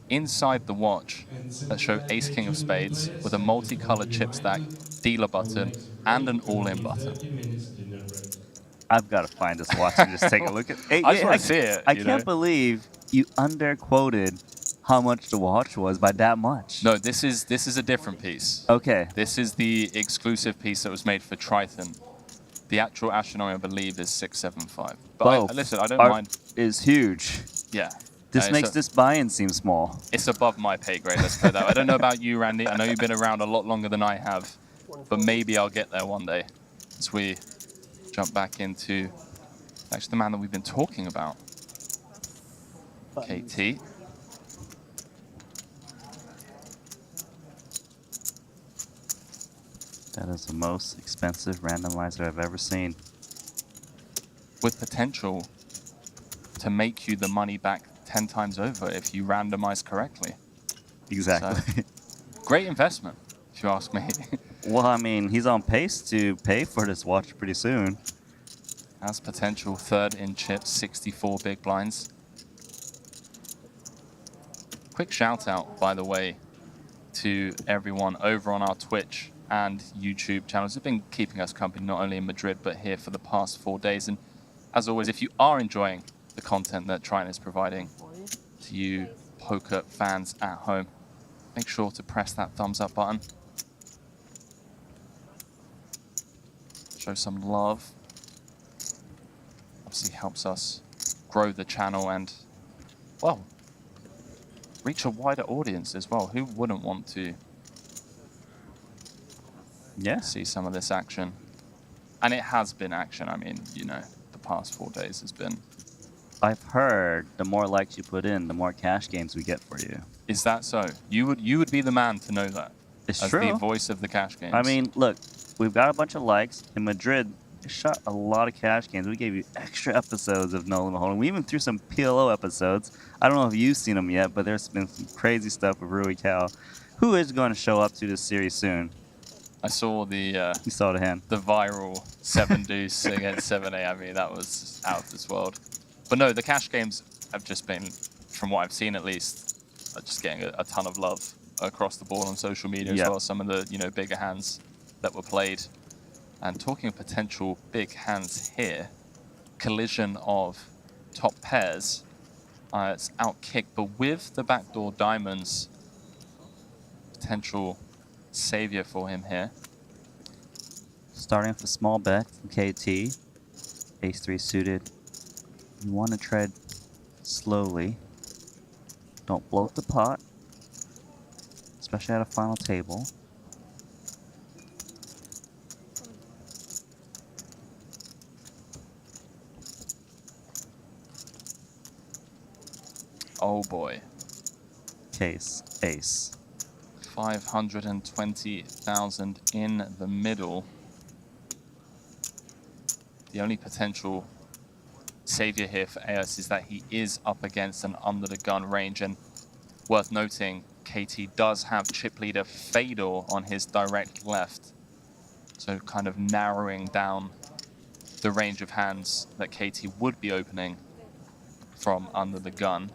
inside the watch that show Ace King of Spades with a multicolored chip stack, dealer button, and an all-in button. I've got to find this watch and just take a look at it. I just want to see it. I can't believe you underquoted how much the watch was by that much. No, this is a different piece. Okay. This is the exclusive piece that was made for Triton. The actual Astronomia, I believe, is 675. But listen, I don't mind. Is huge. Yeah. This makes this buy-in seem small. It's above my pay grade, let's put that. I don't know about you, Randy. I know you've been around a lot longer than I have, but maybe I'll get there one day as we jump back into actually the man that we've been talking about, KT. That is the most expensive randomizer I've ever seen. With potential to make you the money back 10 times over if you randomize correctly. Exactly. So, great investment, if you ask me. Well, I mean, he's on pace to pay for this watch pretty soon. Has potential, third in chips, 64 big blinds. Quick shout out, by the way, to everyone over on our Twitch and YouTube channels who've been keeping us company not only in Madrid but here for the past 4 days. And as always, if you are enjoying the content that Triton is providing to you poker fans at home, make sure to press that thumbs up button. Show some love. Obviously helps us grow the channel and, well, reach a wider audience as well. Who wouldn't want to see some of this action? And it has been action. I mean, the past 4 days has been. I've heard the more likes you put in, the more cash games we get for you. Is that so? You would be the man to know that. It's as true. The voice of the cash games. I mean, look, we've got a bunch of likes. In Madrid, we shot a lot of cash games. We gave you extra episodes of No Limit Hold'em. We even threw some PLO episodes. I don't know if you've seen them yet, but there's been some crazy stuff with Rui Cal, who is going to show up to this series soon. I saw the you saw the hand. The viral 7 deuce against 7A. I mean, that was out of this world. But no, the cash games have just been, from what I've seen at least, just getting a ton of love across the board on social media as well. Some of the bigger hands that were played. And talking of potential big hands here, collision of top pairs. It's out kick, but with the backdoor diamonds, potential savior for him here. Starting with a small bet from KT. Ace-3 suited. You want to tread slowly. Don't bloat the pot, especially at a final table. Oh boy. Case, ace. 520,000 in the middle. The only potential savior here for AS is that he is up against an under the gun range, and worth noting, KT does have chip leader Fedor on his direct left. So kind of narrowing down the range of hands that KT would be opening from under the gun.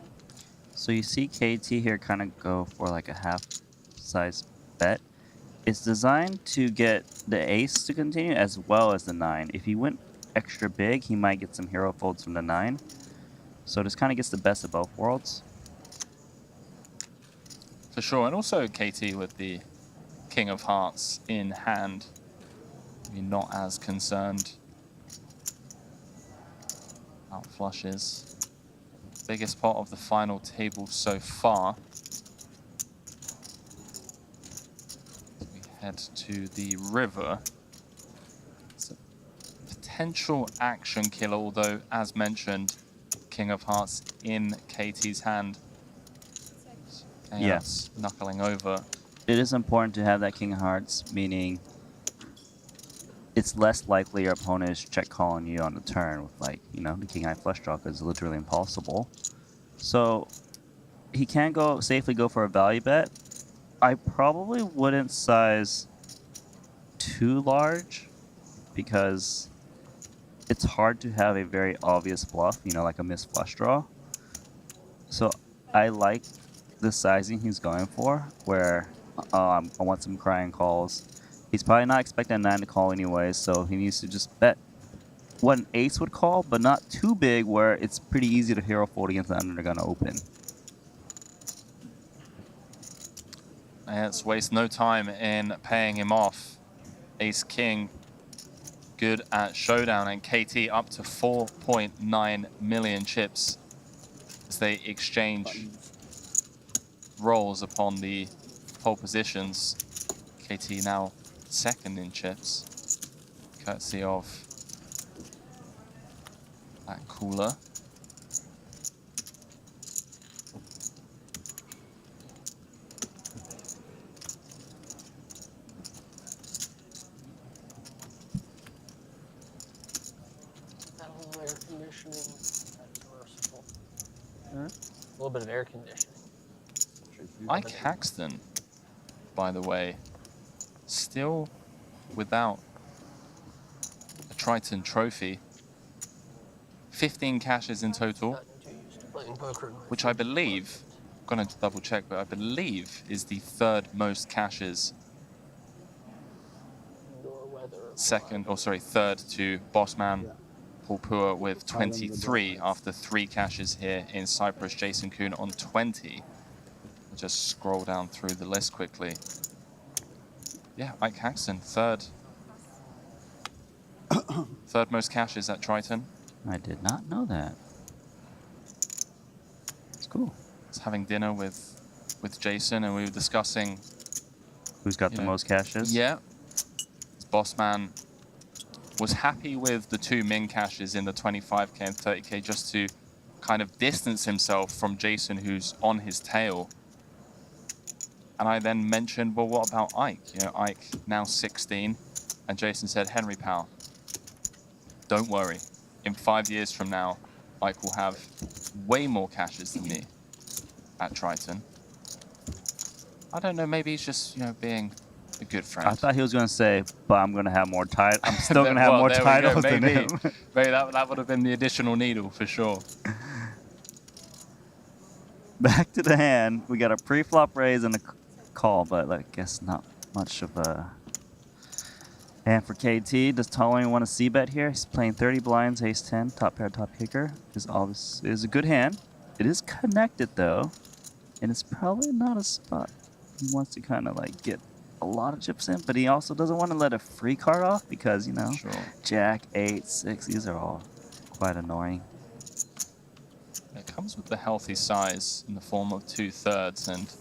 So you see KT here kind of go for like a half-size bet. It's designed to get the ace to continue as well as the 9. If he went extra big, he might get some hero folds from the 9. So this kind of gets the best of both worlds. For sure, and also KT with the King of Hearts in hand. Maybe not as concerned about flushes. Biggest pot of the final table so far. We head to the river. It's a potential action killer, although, as mentioned, King of Hearts in KT's hand. Yes. Knuckling over. It is important to have that King of Hearts, meaning it's less likely your opponent is check calling you on the turn with, like, you know, the King High flush draw is literally impossible. So he can safely go for a value bet. I probably wouldn't size too large because it's hard to have a very obvious bluff, you know, like a missed flush draw. So I like the sizing he's going for, where I want some crying calls. He's probably not expecting a 9 to call anyway, so he needs to just bet what an ace would call, but not too big where it's pretty easy to hero fold against the under the gun open. And let's waste no time in paying him off. Ace King, good at showdown, and KT up to 4.9 million chips as they exchange rolls upon the pole positions. KT now second in chips, courtesy of that cooler. That little air conditioning, that's merciful. A little bit of air conditioning. Ike Haxton, by the way, still without a Triton trophy. 15 cashes in total, which I believe, I'm going to double check, but I believe is the third most cashes. Third to Bossman Paul Pua with 23 after 3 cashes here in Cyprus. Jason Kuhn on 20. I'll just scroll down through the list quickly. Yeah, Ike Haxton, third most cashes at Triton. I did not know that. It's cool. I was having dinner with Jason, and we were discussing who's got the most cashes. Yeah, Bossman was happy with the 2 min cashes in the 25k and 30k just to kind of distance himself from Jason, who's on his tail. And I then mentioned, well, what about Ike? You know, Ike now 16, and Jason said, Henry Powell, don't worry. In 5 years from now, Ike will have way more cashes than me at Triton. I don't know, maybe he's just, you know, being a good friend. I thought he was going to say, but I'm going to have more titles. I'm still going to have more titles than him. Maybe that would have been the additional needle for sure. Back to the hand. We got a pre-flop raise and a call, but I guess not much of a And for KT, does Tolerant want to c-bet here? He's playing 30 blinds, ace-10, top pair, top kicker. Is a good hand. It is connected though, and it's probably not a spot he wants to kind of like get a lot of chips in, but he also doesn't want to let a free card off because, you know, Jack, 8, 6, these are all quite annoying. It comes with the healthy size in the form of 2/3 and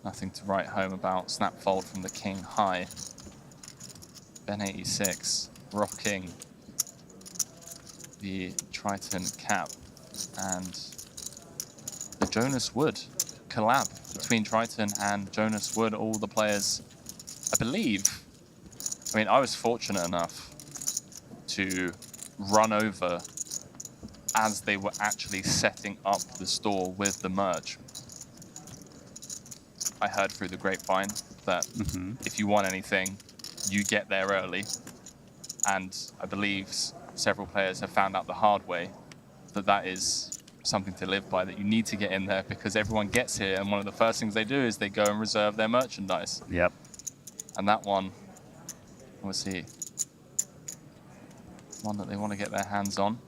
nothing to write home about. Snap fold from the king high. Ben 86 rocking the Triton cap and the Jonas Wood collab between Triton and Jonas Wood. All the players, I believe, I mean, I was fortunate enough to run over as they were actually setting up the store with the merch. I heard through the grapevine that if you want anything, you get there early. And I believe several players have found out the hard way that that is something to live by, that you need to get in there because everyone gets here and one of the first things they do is they go and reserve their merchandise. Yep. And that one, obviously, one that they want to get their hands on.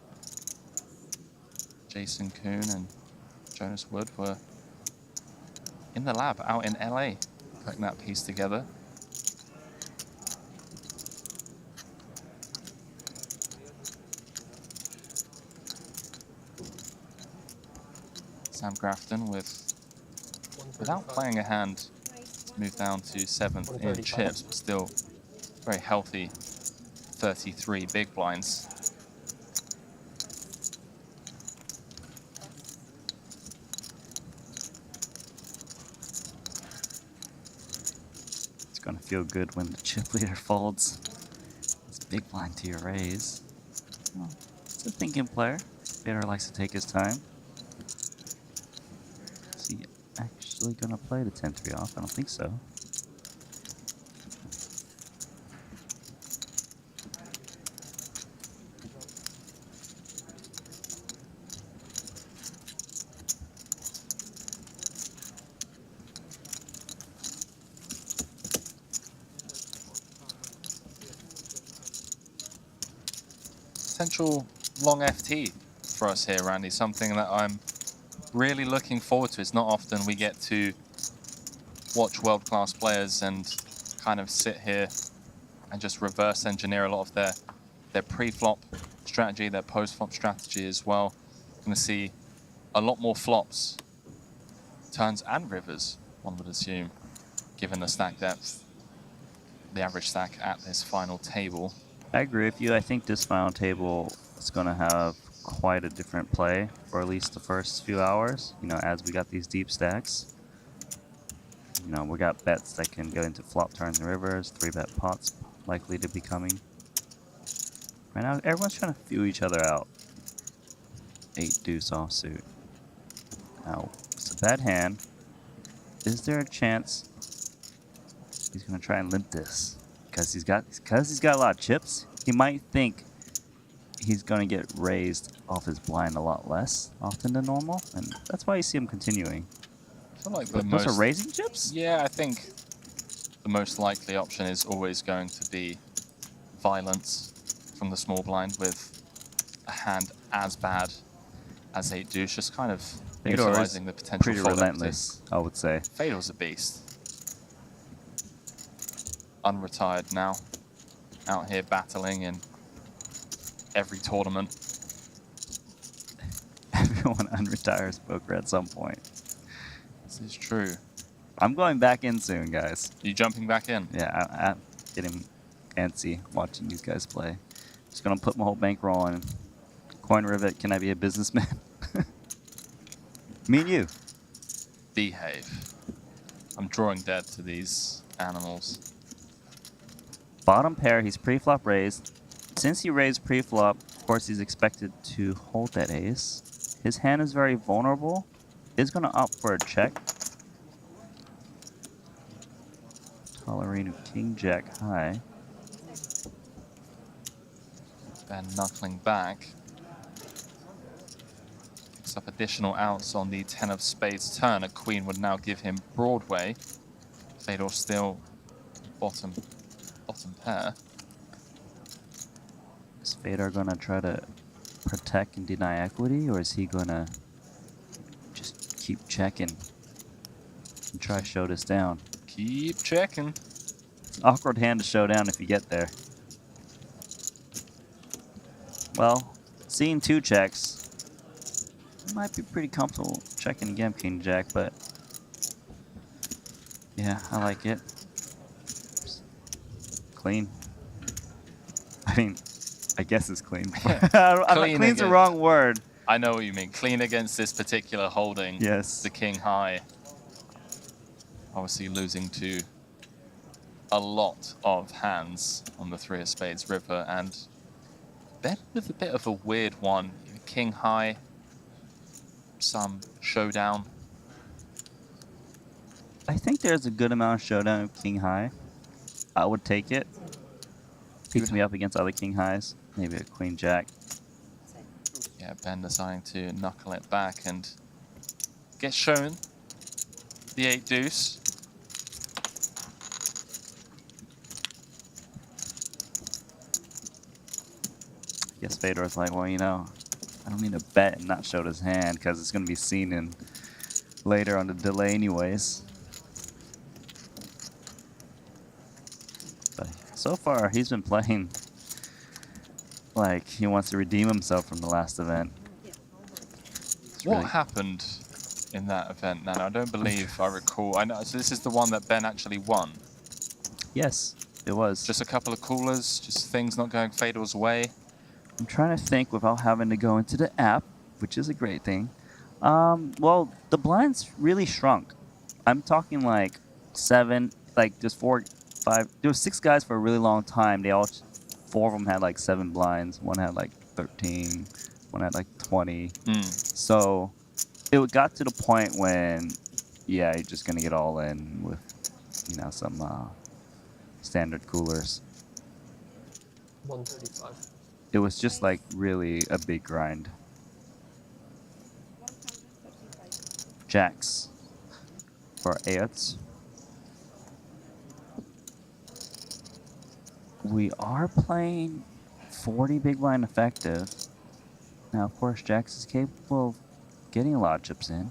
Jason Kuhn and Jonas Wood were in the lab out in LA, putting that piece together. Sam Grafton without playing a hand, moved down to 7th in chips, but still very healthy 33 big blinds. It's gonna feel good when the chip leader folds. It's big blind to your raise. Well, it's a thinking player. Vader likes to take his time. Is he actually gonna play the 10-3 off? I don't think so. Potential long FT for us here, Randy. Something that I'm really looking forward to. It's not often we get to watch world-class players and kind of sit here and just reverse engineer a lot of their pre-flop strategy, their post-flop strategy as well. Going to see a lot more flops, turns and rivers, one would assume, given the stack depth, the average stack at this final table. I agree with you. I think this final table is going to have quite a different play for at least the first few hours, you know, as we got these deep stacks. You know, we got bets that can go into flop turns and rivers, 3-bet pots likely to be coming. Right now, everyone's trying to feel each other out. 8 deuce offsuit. Now, it's a bad hand. Is there a chance he's going to try and limp this? Because he's got a lot of chips, he might think he's going to get raised off his blind a lot less often than normal, and that's why you see him continuing. I feel like those are raising chips? Yeah, I think the most likely option is always going to be violence from the small blind with a hand as bad as 8 deuce, just kind of utilizing the potential pretty relentless, I would say. Fedor's a beast. Unretired now, out here battling in every tournament. Everyone unretires poker at some point. This is true. I'm going back in soon, guys. Are you jumping back in? Yeah, I'm getting antsy watching these guys play. Just gonna put my whole bankroll on Coin Rivet. Can I be a businessman? Me and you. Behave. I'm drawing dead to these animals. Bottom pair, he's pre-flop raised. Since he raised pre-flop, of course he's expected to hold that ace. His hand is very vulnerable. Is going to opt for a check. Tolerino king jack high. Ben knuckling back. Picks up additional outs on the 10 of spades turn. A queen would now give him Broadway. Fedor still bottom pair. Is Fedor gonna try to protect and deny equity, or is he gonna just keep checking and try to show this down? Keep checking. It's an awkward hand to show down if you get there. Well, seeing 2 checks, might be pretty comfortable checking again, King Jack, but yeah, I like it. Clean. I mean, I guess it's clean. Clean's the wrong word. I know what you mean. Clean against this particular holding. Yes. The king high. Obviously losing to a lot of hands on the 3 of spades river, and then with a bit of a weird one. King high, some showdown. I think there's a good amount of showdown with king high. I would take it. Keeps me up against other king highs. Maybe a queen jack. Yeah, Ben deciding to knuckle it back and get shown the 8 deuce. I guess Fedor's like, well, you know, I don't need to bet and not show his hand because it's going to be seen in later on the delay anyways. But so far, he's been playing like he wants to redeem himself from the last event. What happened in that event, Nana? I don't believe I recall. I know. So this is the one that Ben actually won. Yes, it was. Just a couple of coolers, just things not going Fedor's way. I'm trying to think without having to go into the app, which is a great thing. Well, the blinds really shrunk. I'm talking like 7, like there's 4, 5. There were 6 guys for a really long time. They all, 4 of them had like 7 blinds. One had like 13. One had like 20. So it got to the point when, yeah, you're just gonna get all in with, you know, some standard coolers. 135. It was just like really a big grind. Jacks for Ayats. We are playing 40 big blind effective. Now, of course, Jacks is capable of getting a lot of chips in.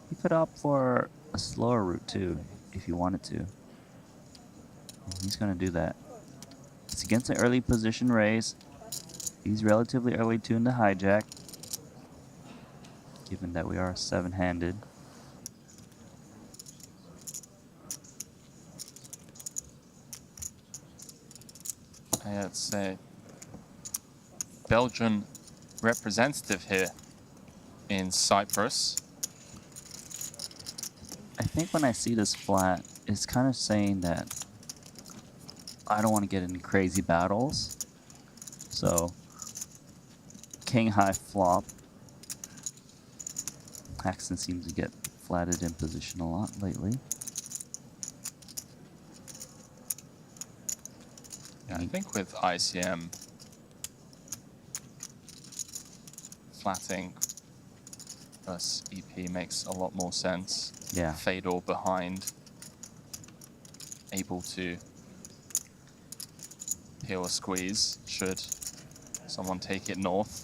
He could opt for a slower route too, if he wanted to. And he's going to do that. It's against an early position raise. He's relatively early tuned to hijack, given that we are 7-handed. It's a Belgian representative here in Cyprus. I think when I see this flat, it's kind of saying that I don't want to get into crazy battles. So, king high flop. Paxton seems to get flatted in position a lot lately. Yeah, I think with ICM, flatting versus EP makes a lot more sense. Yeah. Fedor behind, able to peel a squeeze should someone take it north.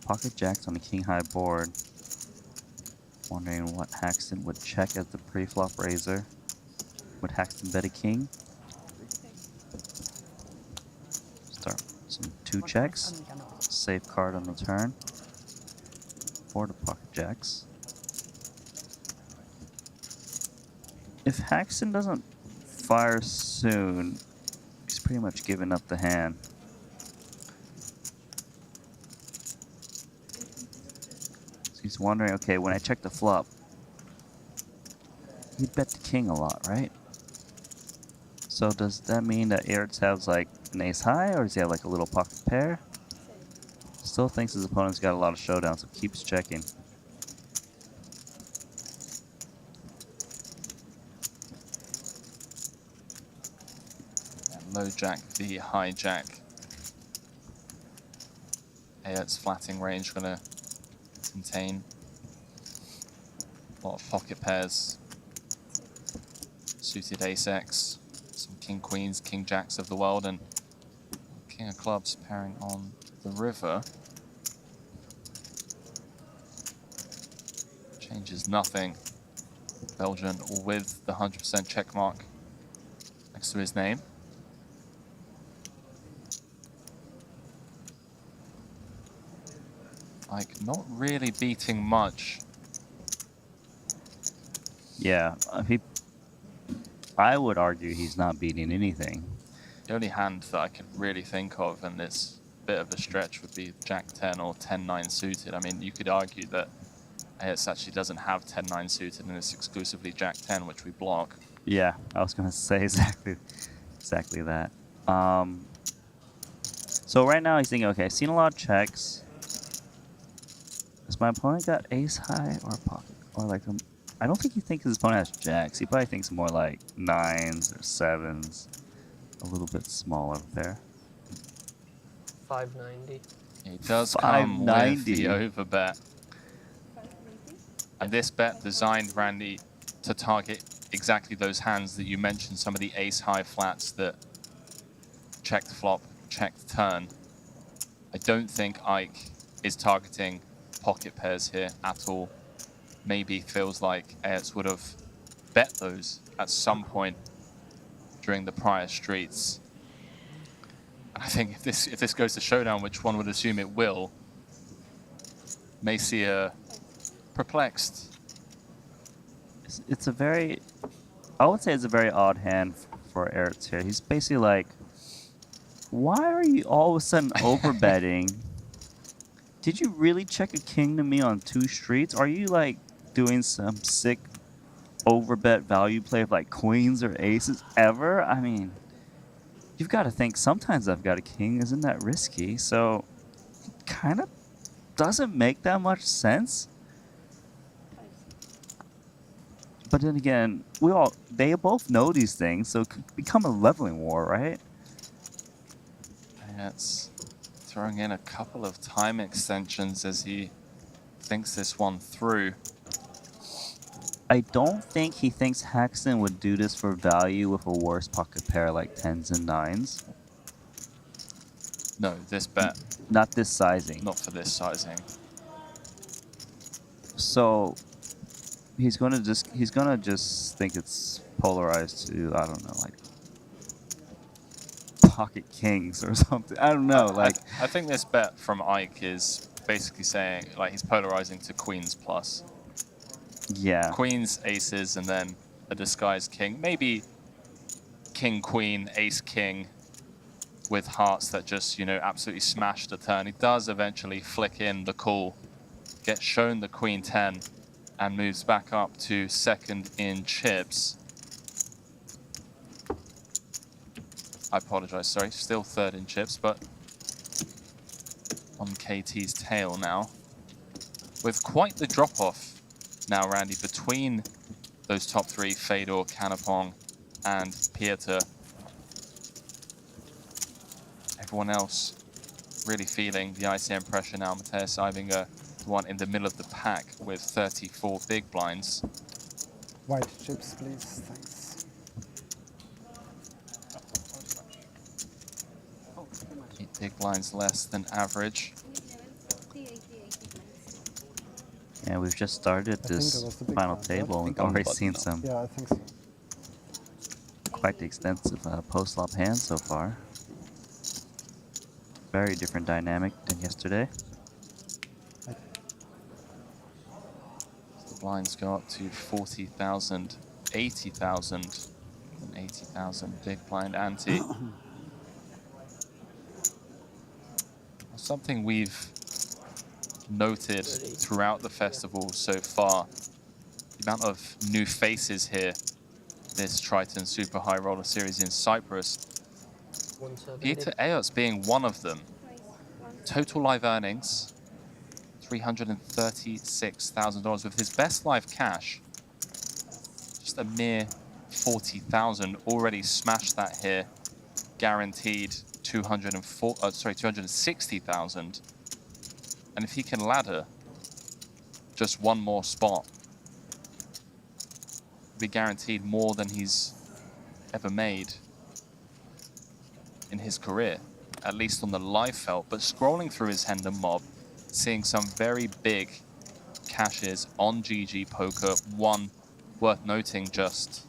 Pocket jacks on the king high board. Wondering what Haxton would check as the pre-flop raiser. Would Haxton bet a king? Start some 2 checks. Safe card on the turn. For the pocket jacks. If Haxton doesn't fire soon, he's pretty much giving up the hand. So he's wondering, okay, when I check the flop, he bet the king a lot, right? So does that mean that Ertz has like an ace high, or does he have like a little pocket pair? Still thinks his opponent's got a lot of showdowns, so keeps checking. Low jack v high jack. Ayat's flatting range gonna contain a lot of pocket pairs. Suited ace X, some king queens, king jacks of the world, and king of clubs pairing on the river. Changes nothing. Belgian with the 100% check mark next to his name. Like, not really beating much. Yeah, I would argue he's not beating anything. The only hand that I could really think of in this bit of a stretch would be Jack 10 or 10-9 suited. I mean, you could argue that AS actually doesn't have 10-9 suited and it's exclusively Jack 10, which we block. Yeah, I was gonna say exactly that. So right now he's thinking, okay, I've seen a lot of checks. Does my opponent got ace high or pocket or like I don't think he thinks his opponent has jacks. He probably thinks more like 9s or 7s, a little bit smaller there. 590. He does come with the overbet. And this bet designed, Randy, to target exactly those hands that you mentioned, some of the ace-high flats that checked flop, checked turn. I don't think Ike is targeting pocket pairs here at all. Maybe feels like AS would have bet those at some point during the prior streets. I think if this goes to showdown, which one would assume it will, may see a perplexed. It's a very, I would say it's a very odd hand for Ertz here. He's basically like, why are you all of a sudden overbetting? Did you really check a king to me on 2 streets? Are you like doing some sick overbet value play of like queens or aces ever? I mean, you've got to think sometimes I've got a king. Isn't that risky? So it kind of doesn't make that much sense. But then again, they both know these things, so it could become a leveling war, right? And it's throwing in a couple of time extensions as he thinks this one through. I don't think he thinks Haxton would do this for value with a worse pocket pair like 10s and 9s. No, this bet. Not this sizing. Not for this sizing. So he's gonna just think it's polarized to, I don't know, like pocket kings or something. I don't know. I think this bet from Ike is basically saying like he's polarizing to queens plus. Yeah. Queens, aces, and then a disguised king. Maybe king, queen, ace, king with hearts that just, you know, absolutely smash the turn. He does eventually flick in the call, gets shown the queen 10, and moves back up to second in chips. I apologize, sorry, still third in chips, but on KT's tail now. With quite the drop-off now, Randy, between those top 3, Fedor, Canapong, and Pieter. Everyone else really feeling the ICM pressure now. Matthias Eibinger, the one in the middle of the pack with 34 big blinds. White chips, please. Thanks. 8 big blinds less than average. Yeah, we've just started this final table and already seen some Yeah, I think so. quite the extensive post-flop hands so far. Very different dynamic than yesterday. The blinds go up to 40,000, 80,000, and 80,000 big blind ante. Something we've noted throughout the festival so far, the amount of new faces here, this Triton Super High Roller Series in Cyprus. Peter Ayots being one of them. Total live earnings, $336,000 with his best live cash. Just a mere 40,000, already smashed that here. Guaranteed 260,000. And if he can ladder just one more spot, be guaranteed more than he's ever made in his career, at least on the live felt. But scrolling through his Hendon mob, seeing some very big cashes on GG Poker. One worth noting just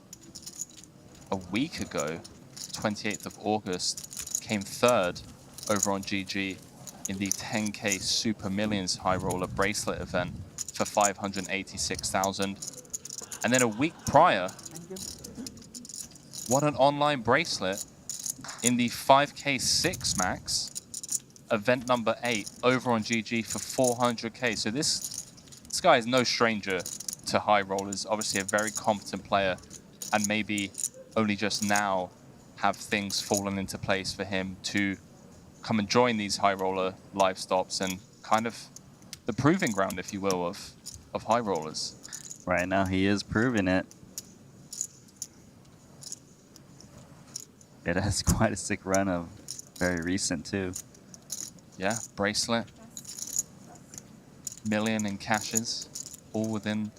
a week ago, 28th of August, came third over on GG in the 10K Super Millions High Roller Bracelet event for 586,000. And then a week prior, won an online bracelet in the 5K 6 Max, event number 8, over on GG for 400K. So this guy is no stranger to high rollers, obviously a very competent player, and maybe only just now have things fallen into place for him to come and join these high roller live stops and kind of the proving ground, if you will, of high rollers. Right now he is proving it. It has quite a sick run of very recent too. Yeah, bracelet, million in cashes, all within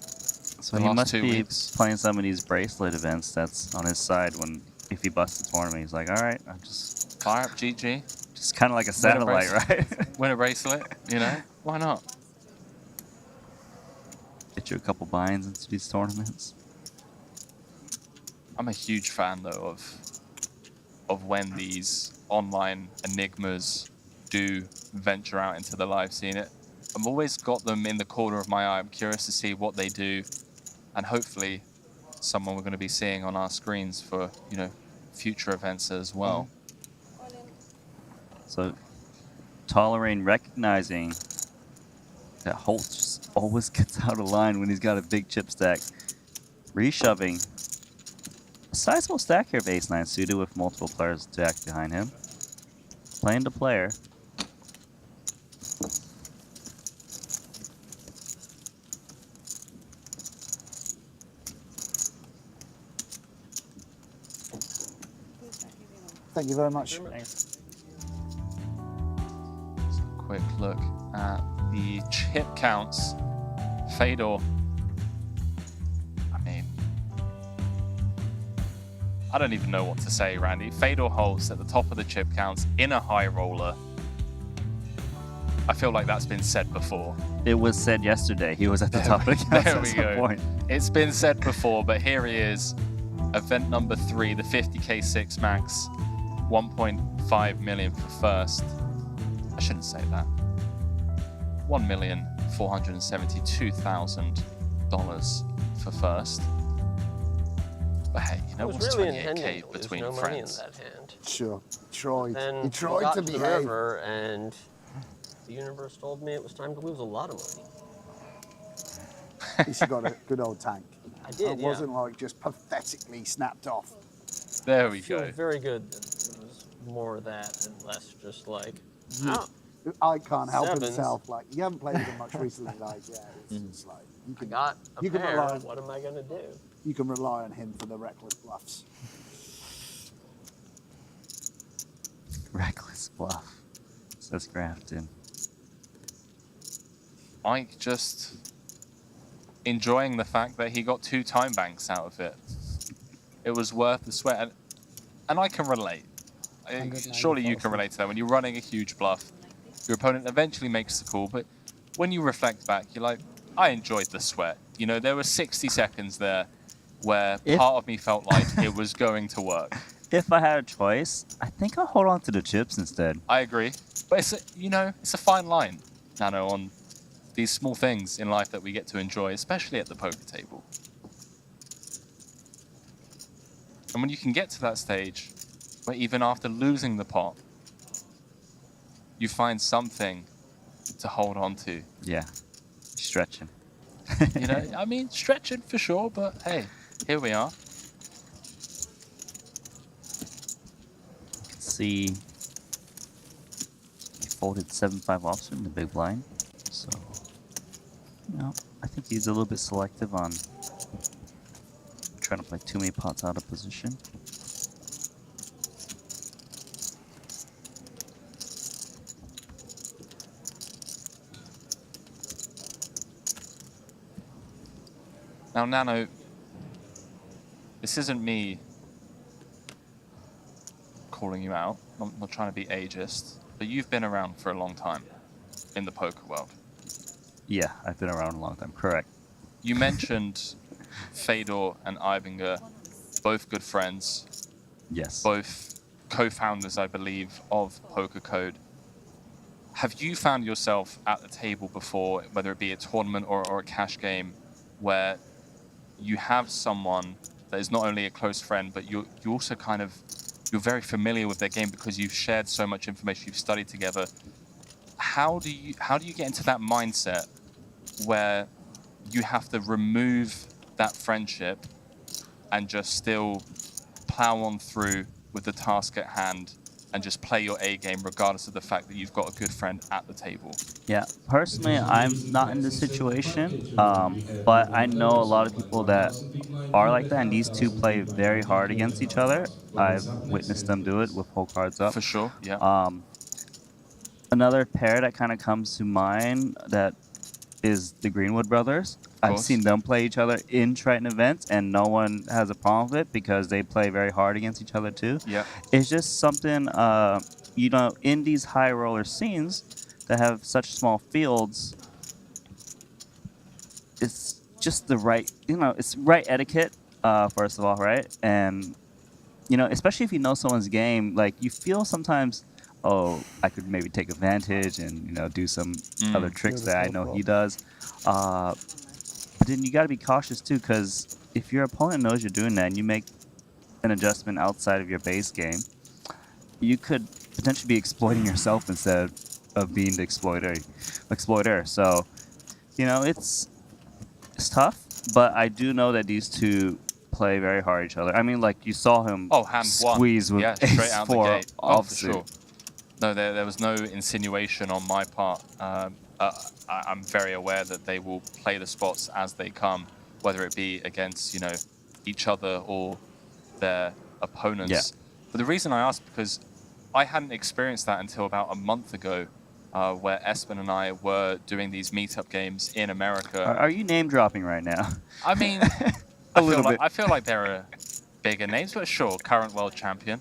So the he last must 2 be weeks. playing some of these bracelet events that's on his side when if he busts the tournament, he's like, all right, I'm just fire up GG. Just kind of like a satellite, right? Win a bracelet, you know? Why not? Get you a couple binds into these tournaments. I'm a huge fan though of when these online enigmas do venture out into the live scene. I've always got them in the corner of my eye. I'm curious to see what they do, and hopefully someone we're going to be seeing on our screens for, you know, future events as well. So Tolerane recognizing that Holt just always gets out of line when he's got a big chip stack. Reshoving a sizable stack here of ace-9 suited with multiple players stacked behind him. Playing the player. Thank you very much. Thanks. Quick look at the chip counts. Fedor. I mean, I don't even know what to say, Randy. Fedor holds at the top of the chip counts in a high roller. I feel like that's been said before. It was said yesterday. He was at the top of the counts There at we some go. point. It's been said before, but here he is. Event number 3, the 50K 6 Max. 1.5 million for first. I shouldn't say that. $1,472,000 for first. But hey, you know I was what's really 28K intending to lose between no money in friends? that hand. Sure. Tried. Then He tried got to the behave. river, and the universe told me it was time to lose a lot of money. At least you got a good old tank. I did, It yeah. wasn't like just pathetically snapped off. There we I feel go. very good that it was more of that and less just like, Yeah. I can't help Sevens. himself. Like, you haven't played with him much recently. Like, yeah, it's just like you I can. got a you can pair, rely on, what am I going to do? You can rely on him for the reckless bluffs. Reckless bluff, says Grafton. Mike just enjoying the fact that he got 2 time banks out of it. It was worth the sweat, and I can relate. Surely you can relate to that. When you're running a huge bluff, your opponent eventually makes the call, but when you reflect back, you're like, I enjoyed the sweat. You know, there were 60 seconds there where part of me felt like it was going to work. If I had a choice, I think I'll hold on to the chips instead. I agree, but it's a, you know, it's a fine line, Nano, on these small things in life that we get to enjoy, especially at the poker table. And when you can get to that stage where even after losing the pot, you find something to hold on to. Yeah, stretching. You know, I mean, stretching for sure, but hey, here we are. See, he folded 7-5 offsuit in the big blind, so you know, I think he's a little bit selective on trying to play too many pots out of position. Now, Nano, this isn't me calling you out. I'm not trying to be ageist, but you've been around for a long time in the poker world. Yeah, I've been around a long time. Correct. You mentioned Fedor and Ibinger, both good friends. Yes. Both co-founders, I believe, of Poker Code. Have you found yourself at the table before, whether it be a tournament or a cash game, where you have someone that is not only a close friend, but you also kind of, you're very familiar with their game because you've shared so much information, you've studied together. How do you get into that mindset where you have to remove that friendship and just still plow on through with the task at hand and just play your A game regardless of the fact that you've got a good friend at the table? Yeah, personally, I'm not in this situation, but I know a lot of people that are like that, and these two play very hard against each other. I've witnessed them do it with whole cards up. For sure, yeah. Another pair that kind of comes to mind that is the Greenwood brothers. I've seen them play each other in Triton events, and no one has a problem with it because they play very hard against each other too. Yeah. It's just something, you know, in these high roller scenes that have such small fields, it's just the right, you know, it's right etiquette, first of all, right? And, you know, especially if you know someone's game, like you feel sometimes, oh, I could maybe take advantage and, you know, do some other tricks that I know he does. But then you got to be cautious too, because if your opponent knows you're doing that and you make an adjustment outside of your base game, you could potentially be exploiting yourself instead of being the exploiter. So, you know, it's tough, but I do know that these two play very hard each other. I mean, like you saw him squeeze with straight out the ace-4 gate. Oh, for offsuit. sure. No, there was no insinuation on my part. I'm very aware that they will play the spots as they come, whether it be against, you know, each other or their opponents. Yeah. But the reason I asked, because I hadn't experienced that until about a month ago, where Espen and I were doing these meetup games in America. Are you name dropping right now? I mean, I feel like there are bigger names, but sure, current world champion,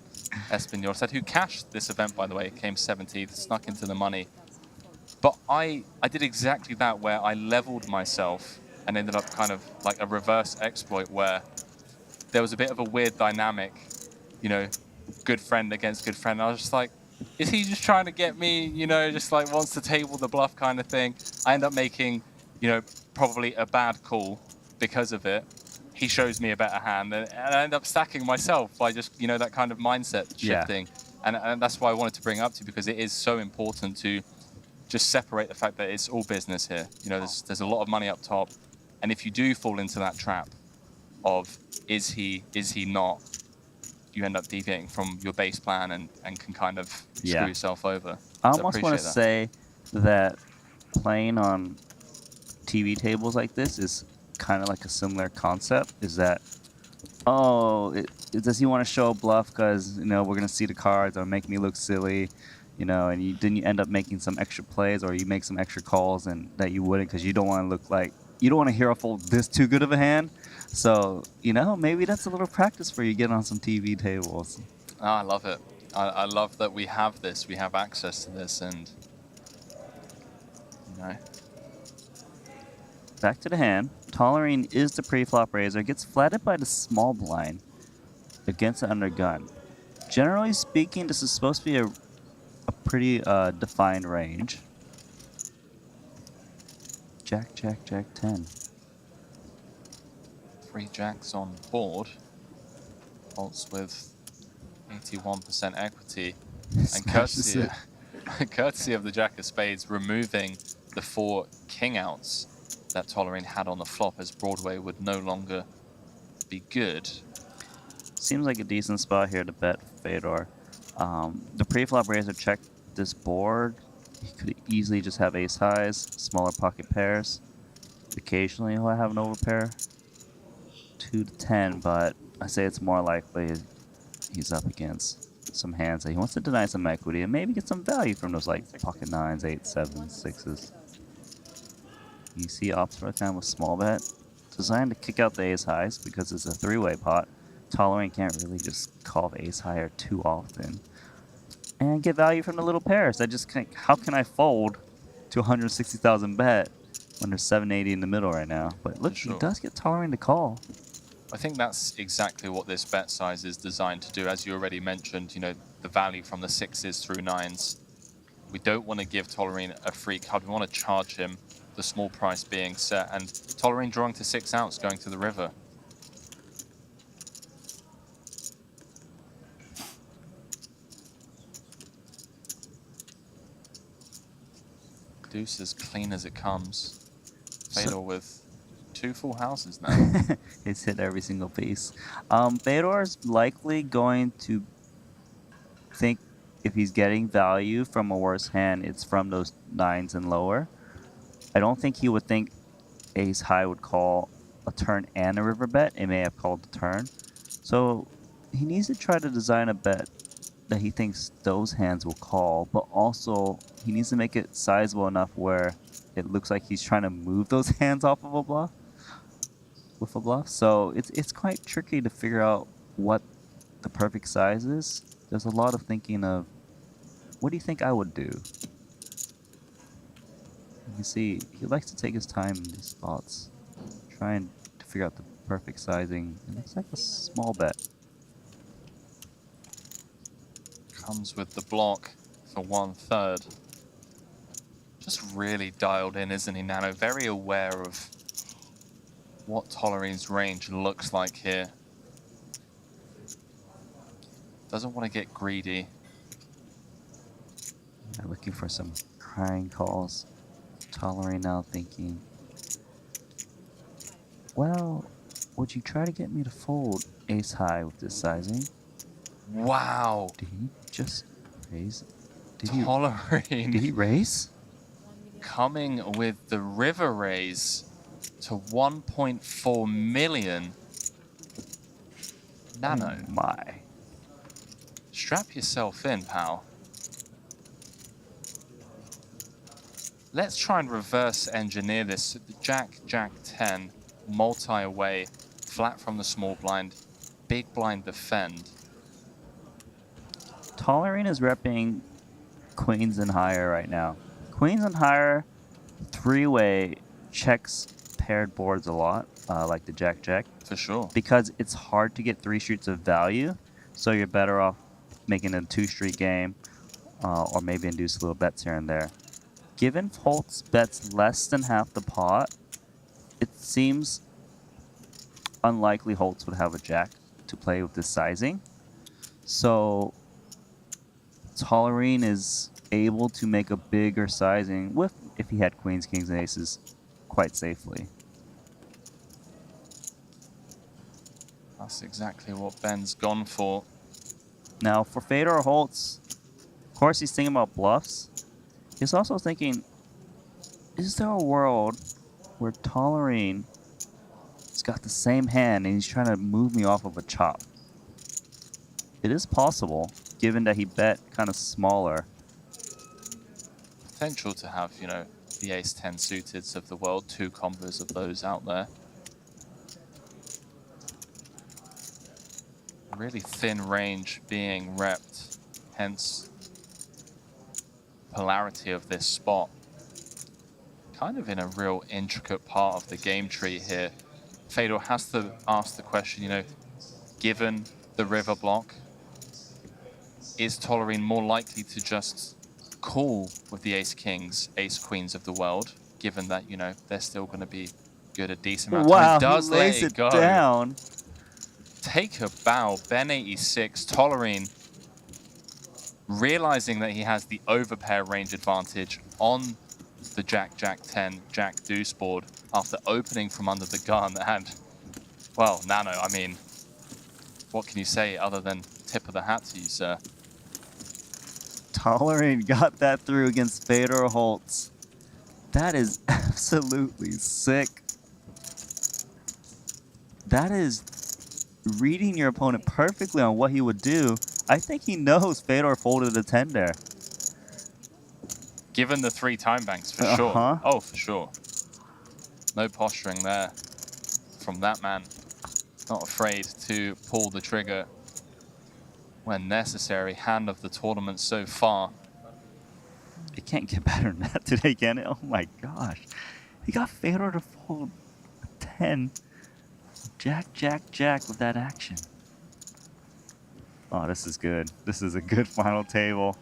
Espen Jorstad, who cashed this event, by the way, came 17th, snuck into the money. But I did exactly that, where I leveled myself and ended up kind of like a reverse exploit where there was a bit of a weird dynamic, you know, good friend against good friend. I was just like, is he just trying to get me, you know, just like wants to table the bluff kind of thing? I end up making, you know, probably a bad call because of it. He shows me a better hand, and I end up stacking myself by just, you know, that kind of mindset shifting. Yeah. And that's why I wanted to bring it up to you, because it is so important to just separate the fact that it's all business here. You know, there's a lot of money up top, and if you do fall into that trap of is he not, you end up deviating from your base plan and can kind of screw yourself over. I almost want to say that playing on TV tables like this is kind of like a similar concept. Is that, does he want to show a bluff because, you know, we're going to see the cards or make me look silly? You know, and then you end up making some extra plays, or you make some extra calls and that you wouldn't, because you don't want to look like, you don't want to hero fold this too good of a hand. So, you know, maybe that's a little practice for you getting on some TV tables. Oh, I love it. I love that we have this, we have access to this, and, you know. Back to the hand. Tolerine is the pre-flop raiser, gets flatted by the small blind against the undergun. Generally speaking, this is supposed to be a pretty defined range. Jack, Jack, Jack 10. 3 jacks on board. Bolts with 81% equity. And courtesy of the Jack of Spades, removing the 4 king outs that Tolerine had on the flop, as Broadway would no longer be good. Seems like a decent spot here to bet Fedor. The pre-flop raiser checked this board. He could easily just have ace highs, smaller pocket pairs. Occasionally he'll have an overpair. 2 to 10, but I say it's more likely he's up against some hands that he wants to deny some equity and maybe get some value from those like pocket 9s, 8s, 7s, 6s. You see ops for a kind of a small bet. Designed to kick out the ace highs because it's a 3-way pot. Tolerant can't really just call the ace higher too often. and get value from the little pairs. I just can't, how can I fold to 160,000 bet when there's 780 in the middle right now? But look, sure. he does get Tolerant to call. I think that's exactly what this bet size is designed to do. As you already mentioned, you know, the value from the 6s through 9s. We don't want to give Tolerine a free card. We want to charge him, the small price being set, and Tolerine drawing to 6 outs, going to the river. Deuce as clean as it comes. Fedor with 2 full houses now. It's hit every single piece. Fedor's likely going to think if he's getting value from a worse hand, it's from those 9s and lower. I don't think he would think ace high would call a turn and a river bet. It may have called the turn. So he needs to try to design a bet that he thinks those hands will call, but also he needs to make it sizable enough where it looks like he's trying to move those hands off of a bluff. With a bluff. So it's quite tricky to figure out what the perfect size is. There's a lot of thinking of, what do you think I would do? You can see he likes to take his time in these spots, trying to figure out the perfect sizing. It looks like a small bet. Comes with the block for 1/3. Just really dialed in, isn't he, Nano? Very aware of what Tolerine's range looks like here. Doesn't want to get greedy. Yeah, looking for some crying calls. Tolerine now thinking, well, would you try to get me to fold ace high with this sizing? Wow. Did he just raise? Tolerine. Did he raise? Coming with the river raise to 1.4 million. Nano. Oh my. Strap yourself in, pal. Let's try and reverse engineer this. Jack, Jack 10, multi-away, flat from the small blind, big blind defend. Tolerine is repping queens and higher right now. Queens and higher, 3-way checks paired boards a lot, like the Jack-Jack. For sure. Because it's hard to get 3 streets of value, so you're better off making a 2-street game, or maybe induce little bets here and there. Given Holtz bets less than half the pot, it seems unlikely Holtz would have a jack to play with this sizing. So Tolerine is able to make a bigger sizing with, if he had queens, kings, and aces, quite safely. That's exactly what Ben's gone for. Now, for Fedor or Holtz, of course he's thinking about bluffs. He's also thinking, is there a world where Tolerine has got the same hand and he's trying to move me off of a chop? It is possible, given that he bet kind of smaller. Potential to have, you know, the ace-10 suiteds of the world, 2 combos of those out there. Really thin range being repped, hence polarity of this spot. Kind of in a real intricate part of the game tree here. Fedor has to ask the question, you know, given the river block, is Tolerine more likely to just call with the ace-kings, ace-queens of the world, given that, you know, they're still going to be good a decent amount of time? Does he lays let it go. down. Take a bow. Ben 86, Tolerine realizing that he has the overpair range advantage on the Jack, Jack 10, Jack Deuce board after opening from under the gun. And, well, Nano, I mean, what can you say other than tip of the hat to you, sir? Tolerine got that through against Fedor Holtz. That is absolutely sick. That is reading your opponent perfectly on what he would do. I think he knows Fedor folded a 10 there. Given the 3 time banks, for sure. Oh, for sure. No posturing there from that man. Not afraid to pull the trigger. when necessary. Hand of the tournament so far. It can't get better than that today, can it? Oh my gosh. He got Fedor to fold 10. Jack, Jack, Jack with that action. Oh, this is good. This is a good final table.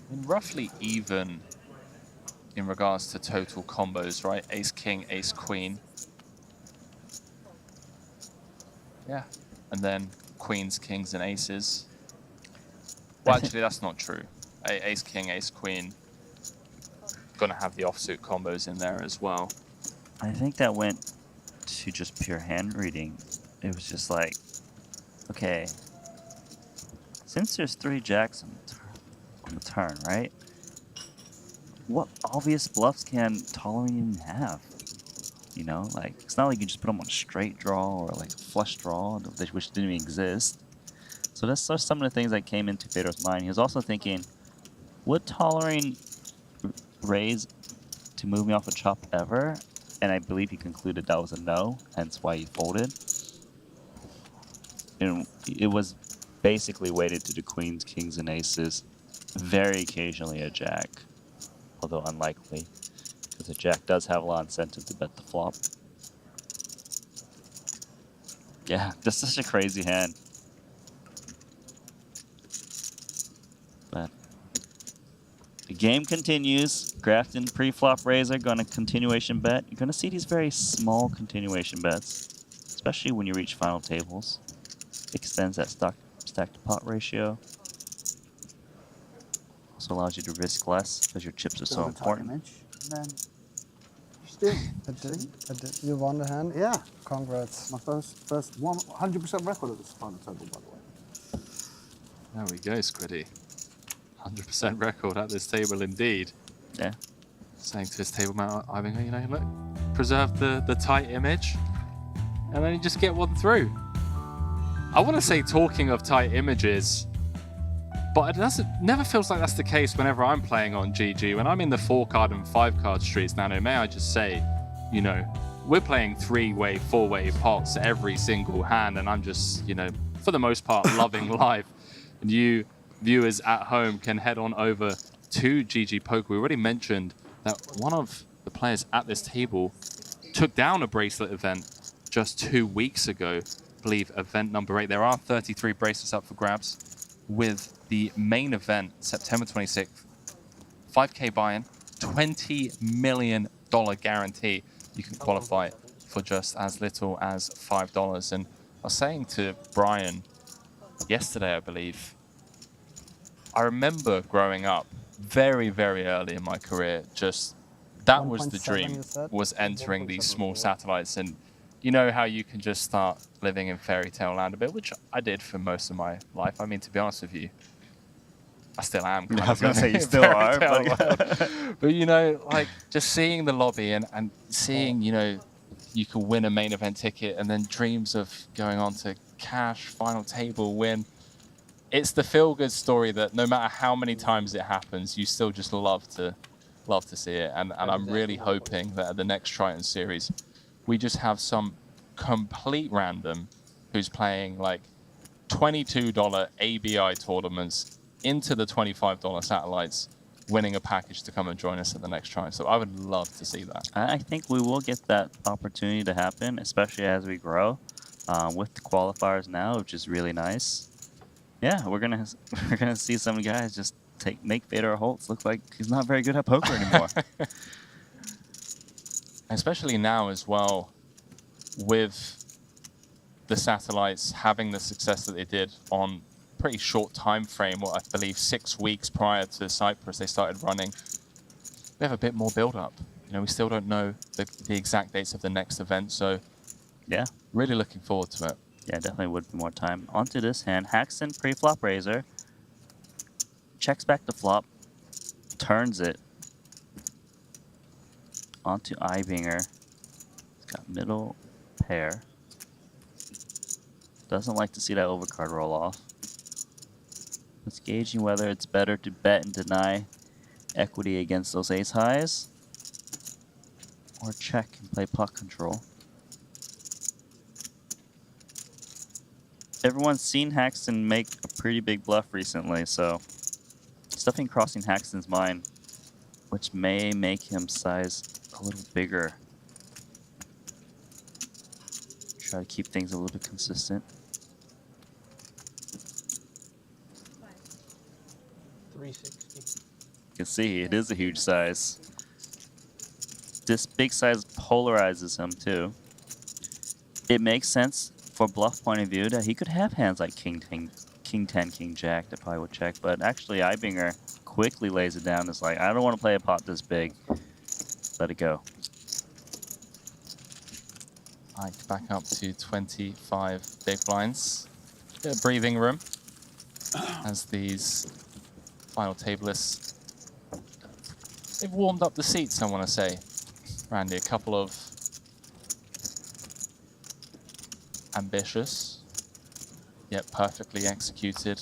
And roughly even in regards to total combos, right? Ace, king, ace, queen. Yeah. And then queens, kings, and aces. Well, actually, that's not true. Ace, king, ace, queen. Gonna have the offsuit combos in there as well. I think that went to just pure hand reading. It was just like, okay, since there's 3 jacks on the turn, right? What obvious bluffs can Tolerant even have? You know, like, it's not like you just put them on a straight draw or like a flush draw, which didn't even exist. So that's some of the things that came into Fedor's mind. He was also thinking, would Tolerant raise to move me off a chop ever? And I believe he concluded that was a no, hence why he folded. And it was basically weighted to the queens, kings, and aces. Very occasionally a jack, although unlikely, because a jack does have a lot of incentive to bet the flop. Yeah, just such a crazy hand. But the game continues. Grafton pre-flop raiser, going to continuation bet. You're going to see these very small continuation bets, especially when you reach final tables. Extends that stack to pot ratio. Also allows you to risk less because your chips are so important. Image, and then still. You won the hand? Yeah. Congrats. My first 100% record at this final table, by the way. There we go, Squiddy. 100% record at this table indeed. Yeah. Saying to his table mate, Ivan, you know, look, preserve the tight image, and then you just get one through. I want to say, talking of tight images, but it never feels like that's the case whenever I'm playing on GG. When I'm in the 4-card and 5-card streets, now, may I just say, you know, we're playing 3-way, 4-way pots every single hand, and I'm just, you know, for the most part, loving life. And you viewers at home can head on over to GG Poker. We already mentioned that one of the players at this table took down a bracelet event just 2 weeks ago. I believe event number 8. There are 33 bracelets up for grabs, with the main event September 26th. 5K buy-in, $20 million guarantee. You can qualify for just as little as $5. And I was saying to Brian yesterday, I believe, I remember growing up very, very early in my career, just that was the dream, was entering these small satellites. And you know how you can just start living in fairy tale land a bit, which I did for most of my life. I mean, to be honest with you, I still am. I was going to say you still are. But you know, like just seeing the lobby and seeing, you know, you can win a main event ticket and then dreams of going on to cash, final table, win. It's the feel-good story that no matter how many times it happens, you still just love to see it. And I'm really hoping that at the next Triton series, we just have some complete random who's playing like $22 ABI tournaments into the $25 satellites, winning a package to come and join us at the next Triton. So I would love to see that. I think we will get that opportunity to happen, especially as we grow with the qualifiers now, which is really nice. Yeah, we're gonna see some guys just make Fedor Holtz look like he's not very good at poker anymore. Especially now as well, with the satellites having the success that they did on pretty short time frame, what I believe 6 weeks prior to Cyprus they started running. We have a bit more build up. You know, we still don't know the exact dates of the next event, so yeah, really looking forward to it. Yeah, definitely would be more time. Onto this hand, Haxton pre-flop raiser, checks back the flop, turns it onto Ibinger. He's got middle pair. Doesn't like to see that overcard roll off. It's gauging whether it's better to bet and deny equity against those ace highs, or check and play puck control. Everyone's seen Haxton make a pretty big bluff recently, so stuffing crossing Haxton's mind, which may make him size a little bigger. Try to keep things a little bit consistent. 360. You can see it is a huge size. This big size polarizes him too. It makes sense for bluff point of view that he could have hands like King 10, King Jack that probably would check, but actually Ibinger quickly lays it down. It's like, I don't want to play a pot this big. Let it go. Ike back up to 25 big blinds. Bit of breathing room as these final tablists, they've warmed up the seats, I want to say. Randy, a couple of ambitious yet perfectly executed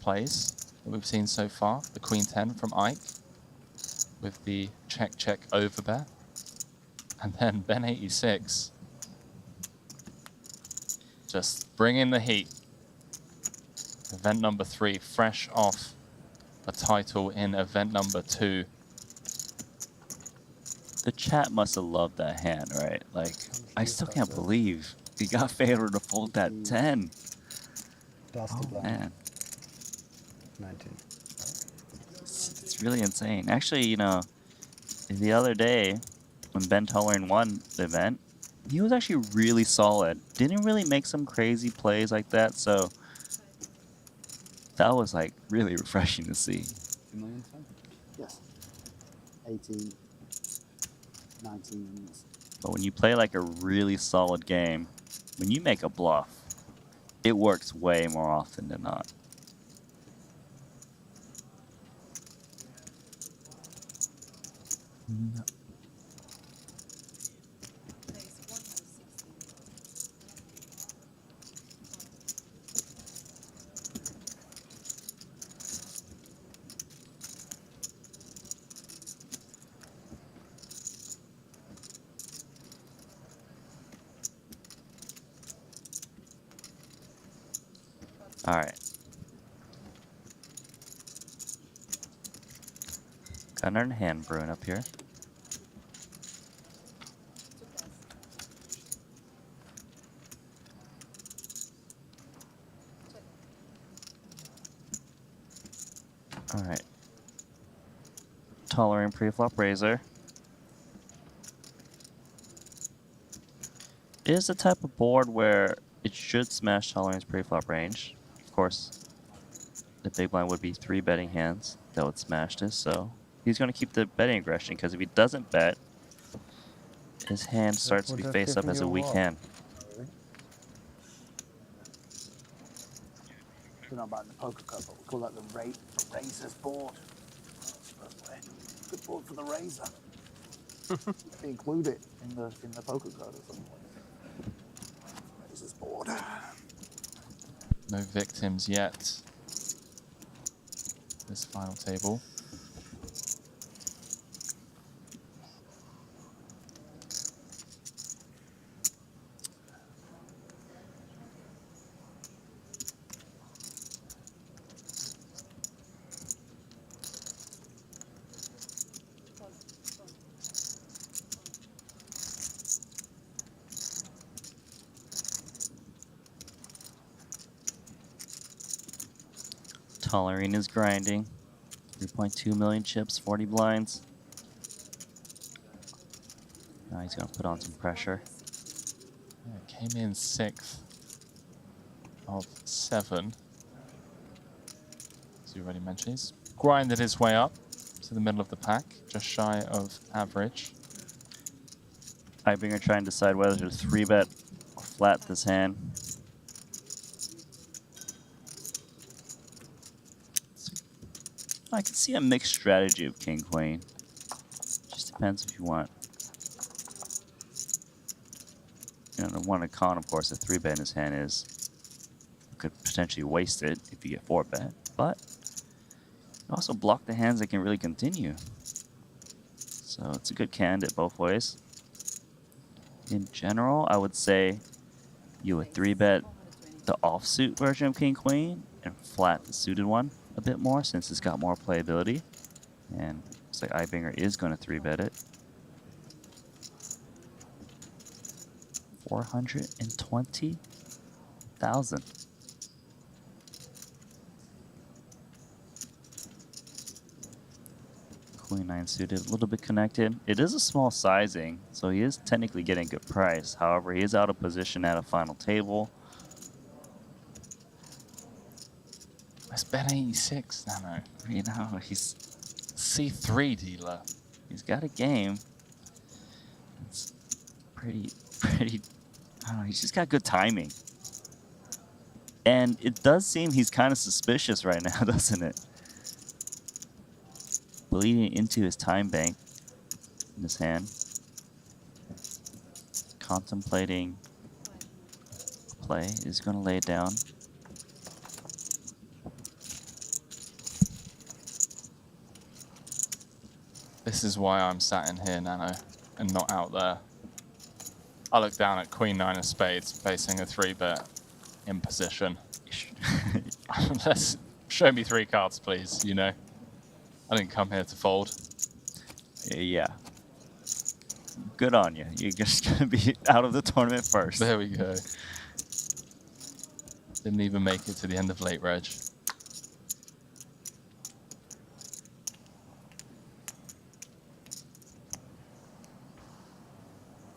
plays that we've seen so far. The Queen 10 from Ike with the check over bear, and then Ben 86 just bringing the heat. Event number 3, fresh off a title in event number 2. The chat must have loved that hand, right? Like, I still can't believe he got Fedor to fold that 10. Oh, man. 19. It's really insane. Actually, you know, the other day when Ben Tollering won the event, he was actually really solid. Didn't really make some crazy plays like that, so that was like really refreshing to see. 2 million, son? Yes. 18, 19. But when you play like a really solid game, when you make a bluff, it works way more often than not. No. All right. Got another hand brewing up here. All right. Tolerant pre-flop razor. It is the type of board where it should smash tolerance pre-flop range. Of course, the big blind would be 3 betting hands that would smash this, so he's going to keep the betting aggression, because if he doesn't bet, his hand starts to be face up as a weak hand. I don't know about the poker card, but we call that the razor's board. Good board for the razor. They include it in the poker card or something. Razor's board. No victims yet. This final table. Tolerine is grinding. 3.2 million chips, 40 blinds. Now he's going to put on some pressure. Yeah, came in 6th of 7. As you already mentioned, he's grinded his way up to the middle of the pack, just shy of average. Ibinger trying to decide whether to 3-bet or flat this hand. I can see a mixed strategy of King Queen. Just depends if you want. You know, the one to con, of course, the 3-bet in his hand is you could potentially waste it if you get 4-bet, but you also block the hands that can really continue. So it's a good candidate both ways. In general, I would say you would 3-bet the offsuit version of King Queen and flat the suited one a bit more since it's got more playability. And looks like Ibinger is going to 3-bet it. 420,000. Queen 9 suited, a little bit connected. It is a small sizing, so he is technically getting a good price. However, he is out of position at a final table. It's bet 86, Nano. You know, he's C3 dealer. He's got a game. It's pretty, I don't know, he's just got good timing. And it does seem he's kind of suspicious right now, doesn't it? Bleeding into his time bank in his hand. Contemplating play. Is going to lay it down. This is why I'm sat in here, Nano, and not out there. I look down at Queen 9 of spades, facing a 3-bet in position. Let's show me 3 cards, please, you know. I didn't come here to fold. Yeah. Good on you. You're just going to be out of the tournament first. There we go. Didn't even make it to the end of late reg.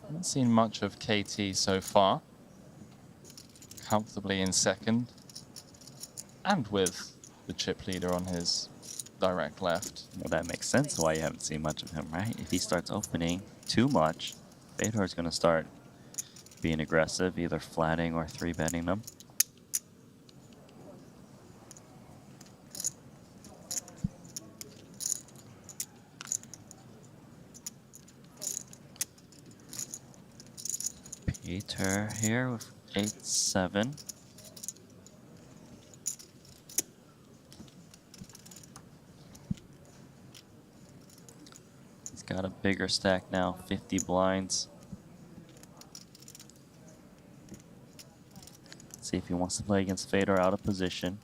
Haven't seen much of KT so far. Comfortably in second. And with the chip leader on his direct left. Well, that makes sense why you haven't seen much of him, right? If he starts opening too much, Fedor's going to start being aggressive, either flatting or 3-betting them. Peter here with 8-7. He's got a bigger stack now, 50 blinds. Let's see if he wants to play against Fedor out of position.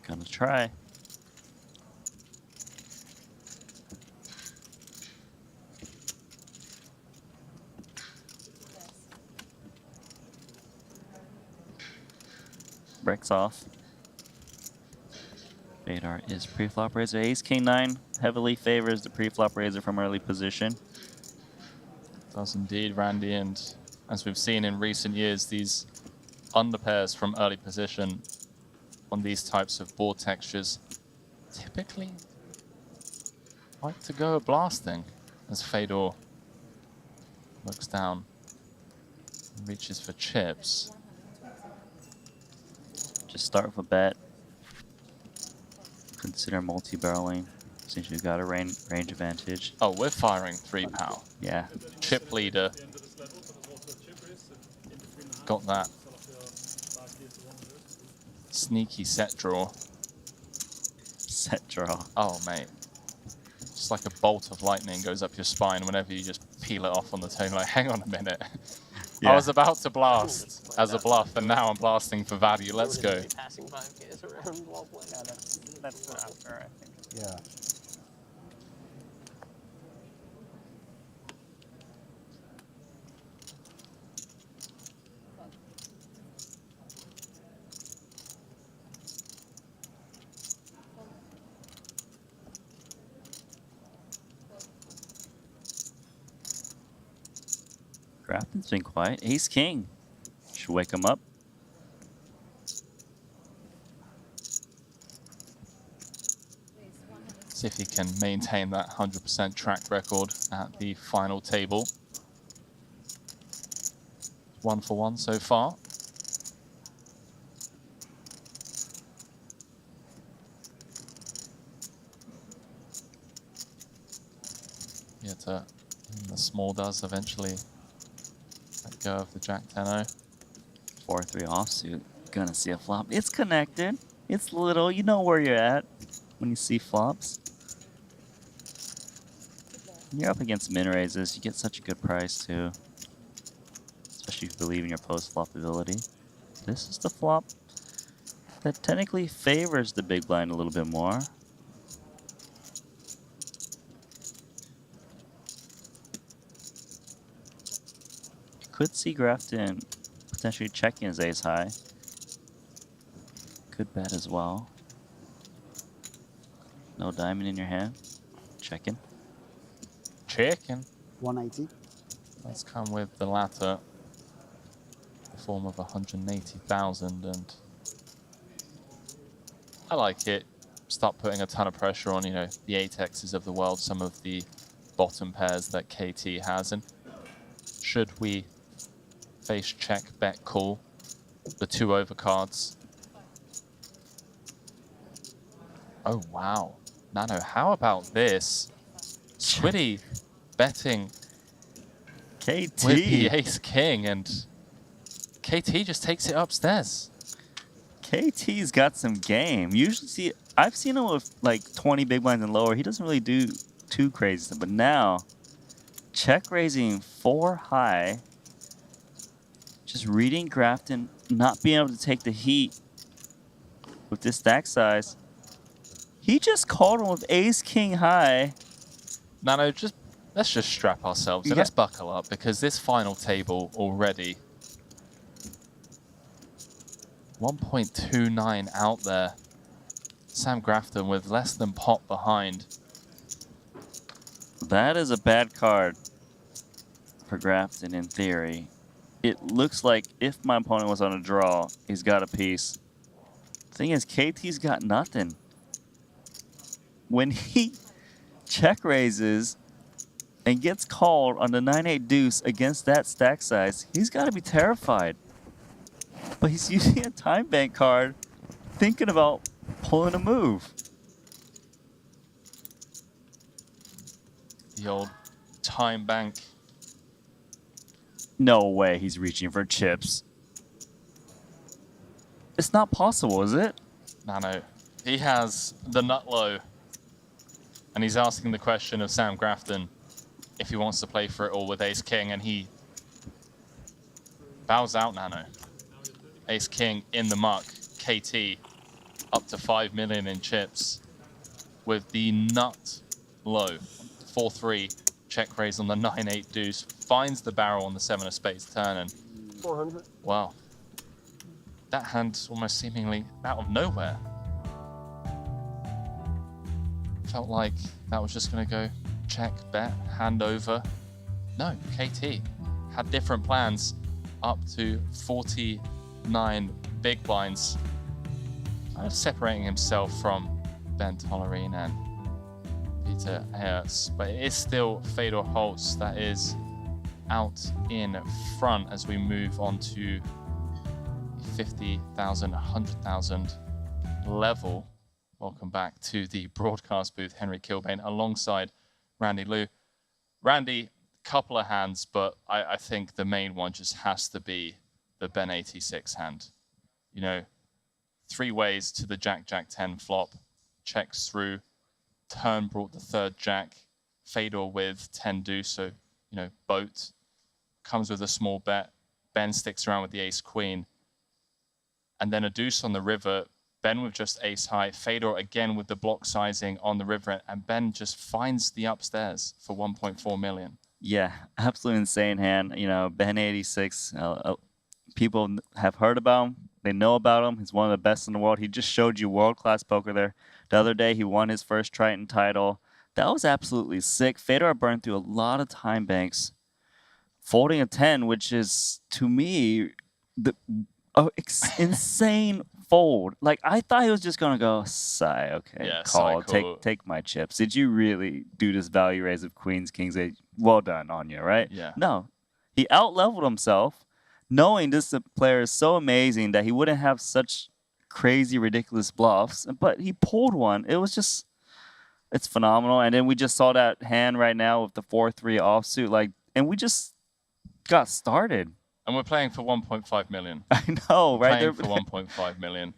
Gonna try. Breaks off. Fedor is pre-flop raiser. Ace King 9 heavily favors the pre-flop raiser from early position. Does indeed, Randy, and as we've seen in recent years, these underpairs from early position on these types of board textures typically like to go blasting as Fedor looks down and reaches for chips. Just start with a bet. Consider multi-barreling since you've got a range advantage. Oh, we're firing 3 pow. Yeah. Chip leader. Got that sneaky set draw. Set draw. Oh, mate. Just like a bolt of lightning goes up your spine whenever you just peel it off on the table. Like, hang on a minute. Yeah. I was about to blast as a bluff, and now I'm blasting for value. Let's go. Passing 5Ks around while playing. Yeah, that's after, I think. Yeah. Grafton's been quiet. Ace King. Should wake him up. See if he can maintain that 100% track record at the final table. 1 for 1 so far. Yet the small does eventually let go of the Jack 10-0. 4-3 offsuit. Gonna see a flop. It's connected. It's little. You know where you're at when you see flops. You're up against min raises. You get such a good price too, especially if you believe in your post-flop ability. This is the flop that technically favors the big blind a little bit more. You could see Grafton potentially checking his ace high. Good bet as well. No diamond in your hand. Checking. Checking. 180. Let's come with the latter. The form of 180,000, and I like it. Start putting a ton of pressure on, you know, the 8Xs of the world, some of the bottom pairs that KT has. And should we face check, bet, call, the 2 overcards? Oh, wow. Nano, how about this? Squiddy betting KT with the ace king, and KT just takes it upstairs. KT's got some game. Usually, I've seen him with like 20 big blinds and lower. He doesn't really do too crazy, but now check raising 4 high, just reading Grafton, not being able to take the heat with this stack size. He just called him with ace king high. Nano, let's just strap ourselves in. Let's buckle up, because this final table already 1.29 out there. Sam Grafton with less than pot behind. That is a bad card for Grafton in theory. It looks like if my opponent was on a draw, he's got a piece. Thing is, KT's got nothing. When he check raises and gets called on the 9-8 deuce against that stack size, he's got to be terrified. But he's using a time bank card, thinking about pulling a move. The old time bank. No way he's reaching for chips. It's not possible, is it? Nano, he has the nut low, and he's asking the question of Sam Grafton if he wants to play for it all with ace king, and he bows out. Nano, ace king in the muck. KT up to 5 million in chips with the nut low. 4-3 check raise on the 9-8 deuce, finds the barrel on the 7 of spades turn, and 400. wow, that hand almost seemingly out of nowhere. Felt like that was just going to go check, bet, hand over. No, KT had different plans, up to 49 big blinds, kind of separating himself from Ben Tollerine and Peter Ayers, but it is still Fedor Holtz that is out in front as we move on to 50,000, 100,000 level. Welcome back to the broadcast booth, Henry Kilbane, alongside Randy Liu. Randy, couple of hands, but I think the main one just has to be the Ben 86 hand. You know, 3 ways to the Jack-Jack-10 flop, checks through, turn brought the 3rd jack, Fedor with 10 deuce, so, you know, boat, comes with a small bet, Ben sticks around with the ace queen, and then a deuce on the river, Ben with just ace high, Fedor again with the block sizing on the river, and Ben just finds the upstairs for 1.4 million. Yeah, absolutely insane hand. You know, Ben 86, people have heard about him. They know about him. He's one of the best in the world. He just showed you world-class poker there. The other day, he won his first Triton title. That was absolutely sick. Fedor burned through a lot of time banks. Folding a 10, which is, to me, the insane fold. Like, I thought he was just going to go, sigh, okay, yeah, call, cool. take my chips. Did you really do this value raise of queens, kings? Well done on you, right? Yeah. No, he out-leveled himself, knowing this player is so amazing that he wouldn't have such crazy, ridiculous bluffs, but he pulled one. It was just, it's phenomenal. And then we just saw that hand right now with the 4-3 offsuit, like, and we just got started. And we're playing for 1.5 million. I know, right? Playing for 1.5 million.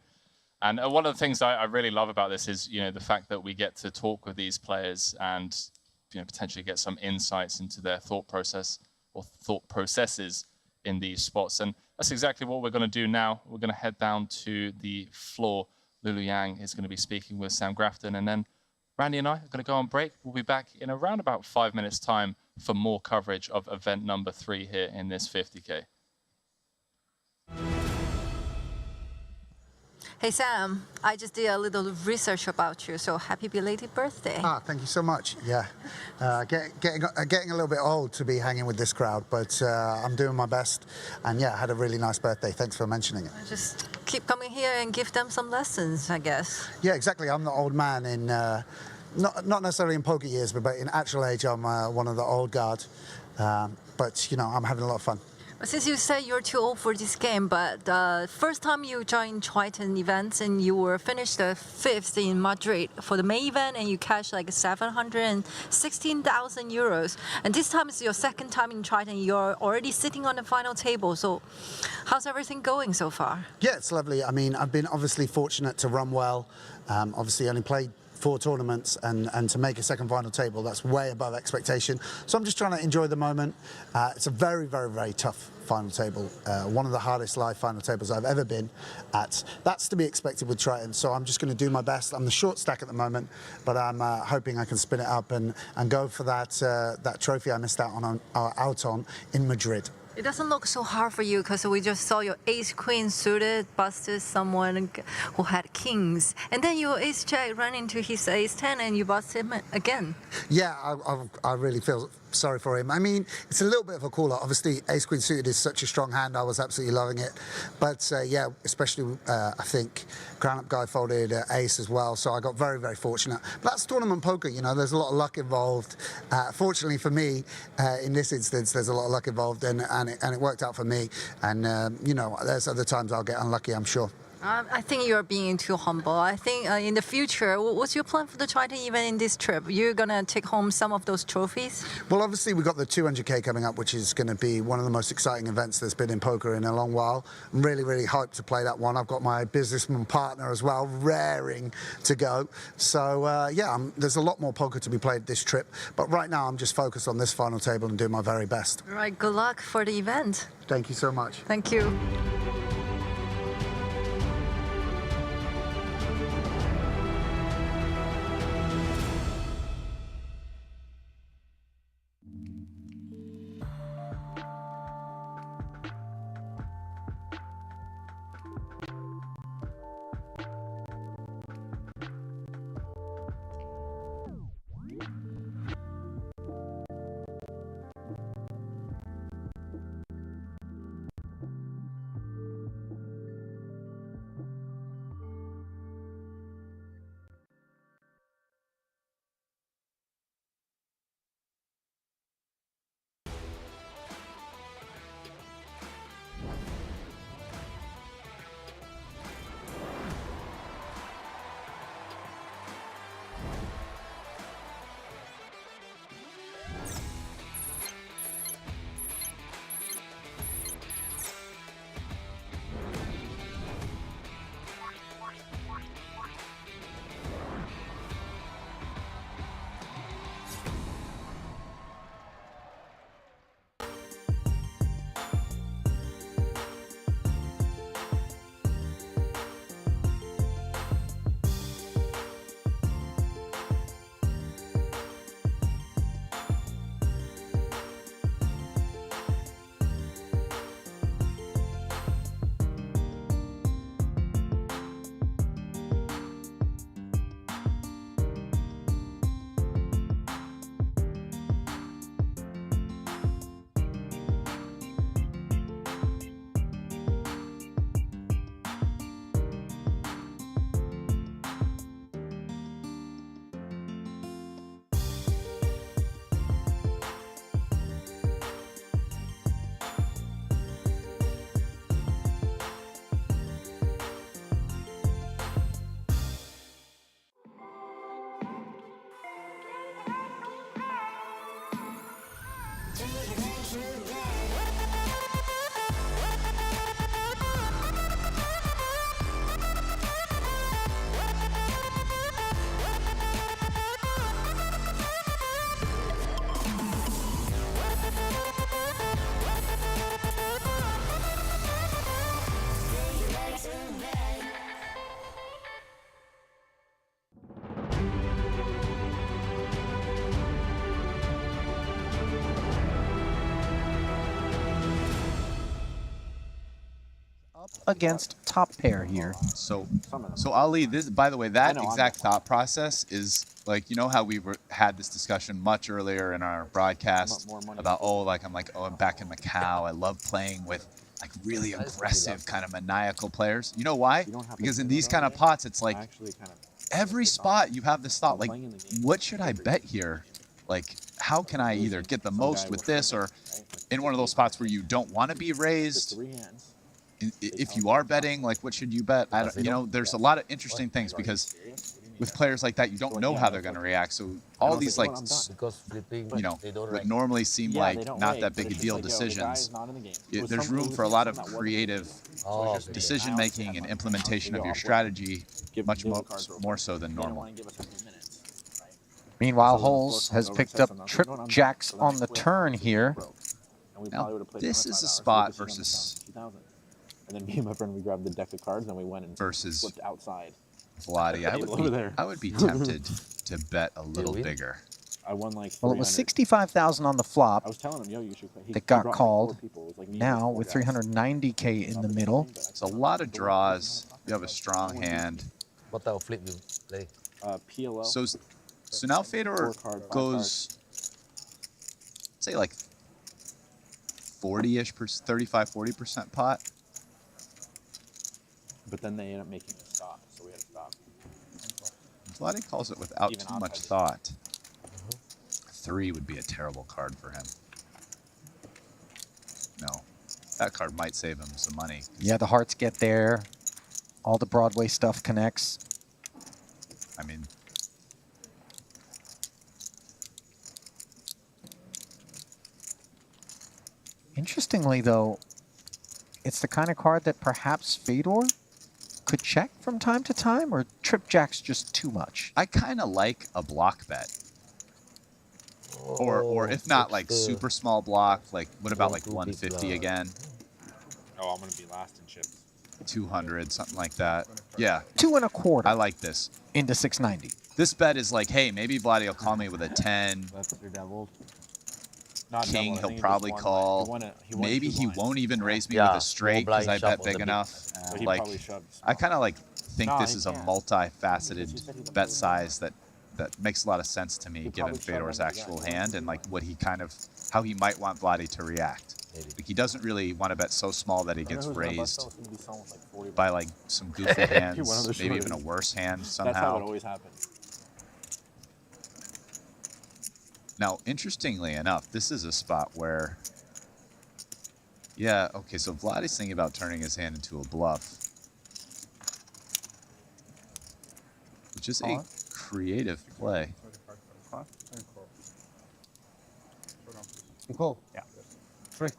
And one of the things I really love about this is, you know, the fact that we get to talk with these players and potentially get some insights into their thought process or thought processes in these spots. And that's exactly what we're going to do now. We're going to head down to the floor. Lulu Yang is going to be speaking with Sam Grafton, and then Randy and I are going to go on break. We'll be back in around about 5 minutes' time for more coverage of event number 3 here in this 50K. Hey Sam, I just did a little research about you, so happy belated birthday. Thank you so much. Yeah, getting a little bit old to be hanging with this crowd, but I'm doing my best. And yeah, I had a really nice birthday. Thanks for mentioning it. Just keep coming here and give them some lessons, I guess. Yeah, exactly. I'm the old man in, not necessarily in poker years, but in actual age, I'm one of the old guard. But, I'm having a lot of fun. Since you say you're too old for this game, but first time you joined Triton events and you were finished 5th in Madrid for the main event and you cashed like 716,000 euros. And this time is your second time in Triton. You're already sitting on the final table. So how's everything going so far? Yeah, it's lovely. I mean, I've been obviously fortunate to run well. Obviously only played 4 tournaments and to make a second final table, that's way above expectation. So I'm just trying to enjoy the moment. It's a very, very, very tough final table. One of the hardest live final tables I've ever been at. That's to be expected with Triton. So I'm just going to do my best. I'm the short stack at the moment, but I'm hoping I can spin it up and go for that trophy I missed out on in Madrid. It doesn't look so hard for you because we just saw your ace-queen suited, busted someone who had kings. And then your ace-jack ran into his ace-10 and you busted him again. Yeah, I really feel sorry for him. I mean, it's a little bit of a call-out. Obviously, ace-queen suited is such a strong hand. I was absolutely loving it. But yeah, especially I think ground-up guy folded ace as well. So I got very, very fortunate. But that's tournament poker, there's a lot of luck involved. Fortunately for me, in this instance, there's a lot of luck involved and it worked out for me. And, there's other times I'll get unlucky, I'm sure. I think you're being too humble. I think in the future, what's your plan for the Triton event in this trip? You're going to take home some of those trophies? Well, obviously, we've got the 200K coming up, which is going to be one of the most exciting events there's been in poker in a long while. I'm really, really hyped to play that one. I've got my businessman partner as well, raring to go. So, yeah, there's a lot more poker to be played this trip. But right now, I'm just focused on this final table and doing my very best. All right, good luck for the event. Thank you so much. Thank you. up against top pair here. So Ali, this, by the way, that exact thought process is like, you know how we had this discussion much earlier in our broadcast about, I'm back in Macau. I love playing with like really aggressive kind of maniacal players. You know why? Because in these kind of pots, it's like every spot you have this thought, like, what should I bet here? Like, how can I either get the most with this, or in one of those spots where you don't want to be raised, if you are betting, like, what should you bet? There's a lot of interesting things, because with players like that, you don't know how they're going to react. So all these, like, what normally seem like not that big a deal decisions, there's room for a lot of creative decision-making and implementation of your strategy, much more so than normal. Meanwhile, Holes has picked up trip jacks on the turn here. Now, this is a spot versus... And then me and my friend, we grabbed the deck of cards and we went and flipped outside. Vladi, I would be tempted to bet a little bigger. I won like 300. Well, it was 65,000 on the flop. I was telling him, yo, you should play. That got called. Now with 390K in the middle. It's a lot of draws. You have a strong hand. What type of flip you play? PLO. So now Fedor goes, say like 40-ish, 35-40% pot. But then they end up making a stop, so we had to stop. Vladi calls it without too much thought. 3 would be a terrible card for him. No, that card might save him some money. Yeah, the hearts get there. All the Broadway stuff connects. I mean, interestingly, though, it's the kind of card that perhaps Fedor could check from time to time, or trip jack's just too much? I kind of like a block bet. Or if not, like super small block, like what about like 150 again? Oh, I'm going to be last in chips. 200, something like that. Yeah. 2 1/4. I like this. Into 690. This bet is like, hey, maybe Vladi will call me with a 10. That's your devils. King, he'll probably call. Maybe he won't even raise me with a straight because I bet big enough. Like, I kind of like think this is a multifaceted bet size that makes a lot of sense to me, given Fedor's actual hand and like what he how he might want Vladi to react. Like, he doesn't really want to bet so small that he gets raised by like some goofy hands, maybe even a worse hand somehow. That's how it always happens. Now, interestingly enough, this is a spot where, yeah, okay, so Vladi's thinking about turning his hand into a bluff, which is a creative play. Cool. Yeah. 3.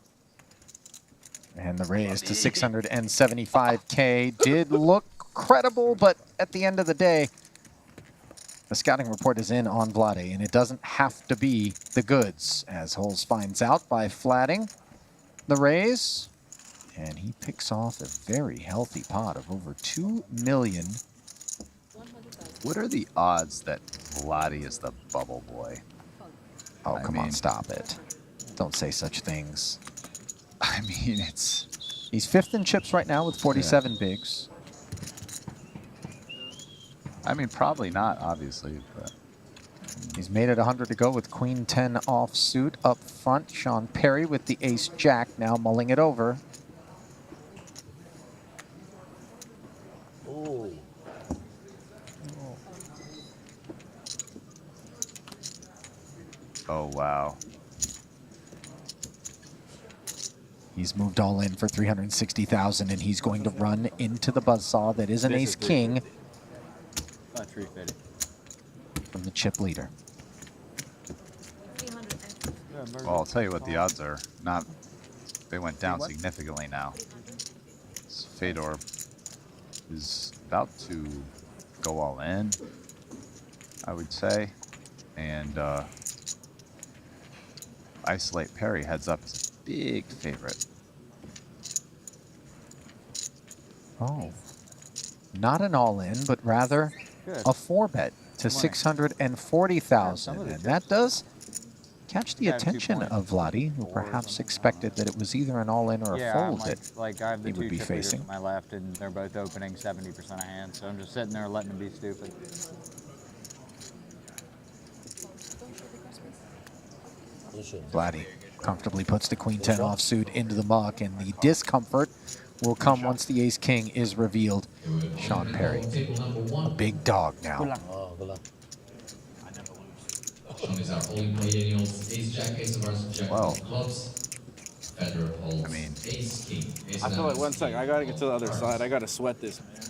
And the raise to 675K did look credible, but at the end of the day, the scouting report is in on Vladi, and it doesn't have to be the goods, as Holes finds out by flatting the raise. And he picks off a very healthy pot of over 2 million. What are the odds that Vladi is the bubble boy? Oh, come on, stop it. Don't say such things. I mean, it's... He's 5th in chips right now with 47 bigs. I mean, probably not, obviously, but... He's made it 100 to go with Queen 10 offsuit up front. Sean Perry with the Ace Jack now mulling it over. Oh. Oh, wow. He's moved all in for 360,000, and he's going to run into the buzzsaw that is an Ace King. 350. From the chip leader. Well, I'll tell you what the odds are. They went down significantly now. Fedor is about to go all in, I would say. And Isolate Perry heads up as a big favorite. Oh. Not an all-in, but rather a 4-bet to 640,000. And that does catch the Yeah, 2 attention points. of Vladi, who perhaps expected that it was either an all-in or a Yeah, fold I'm that like I have the he would two be chip leaders facing. to my left, and they're both opening 70% of hands, so I'm just sitting there letting them be stupid. Vladi comfortably puts the queen 10 offsuit into the muck, and the discomfort will come once the ace king is revealed. Sean Perry, a big dog now. Oh, good luck. Sean is out holding play Daniels, ace jack, ace of hearts, jack of clubs. Federer holds ace king, ace I of feel like diamonds, 1 sec. I gotta get to the other side. I gotta sweat this, man.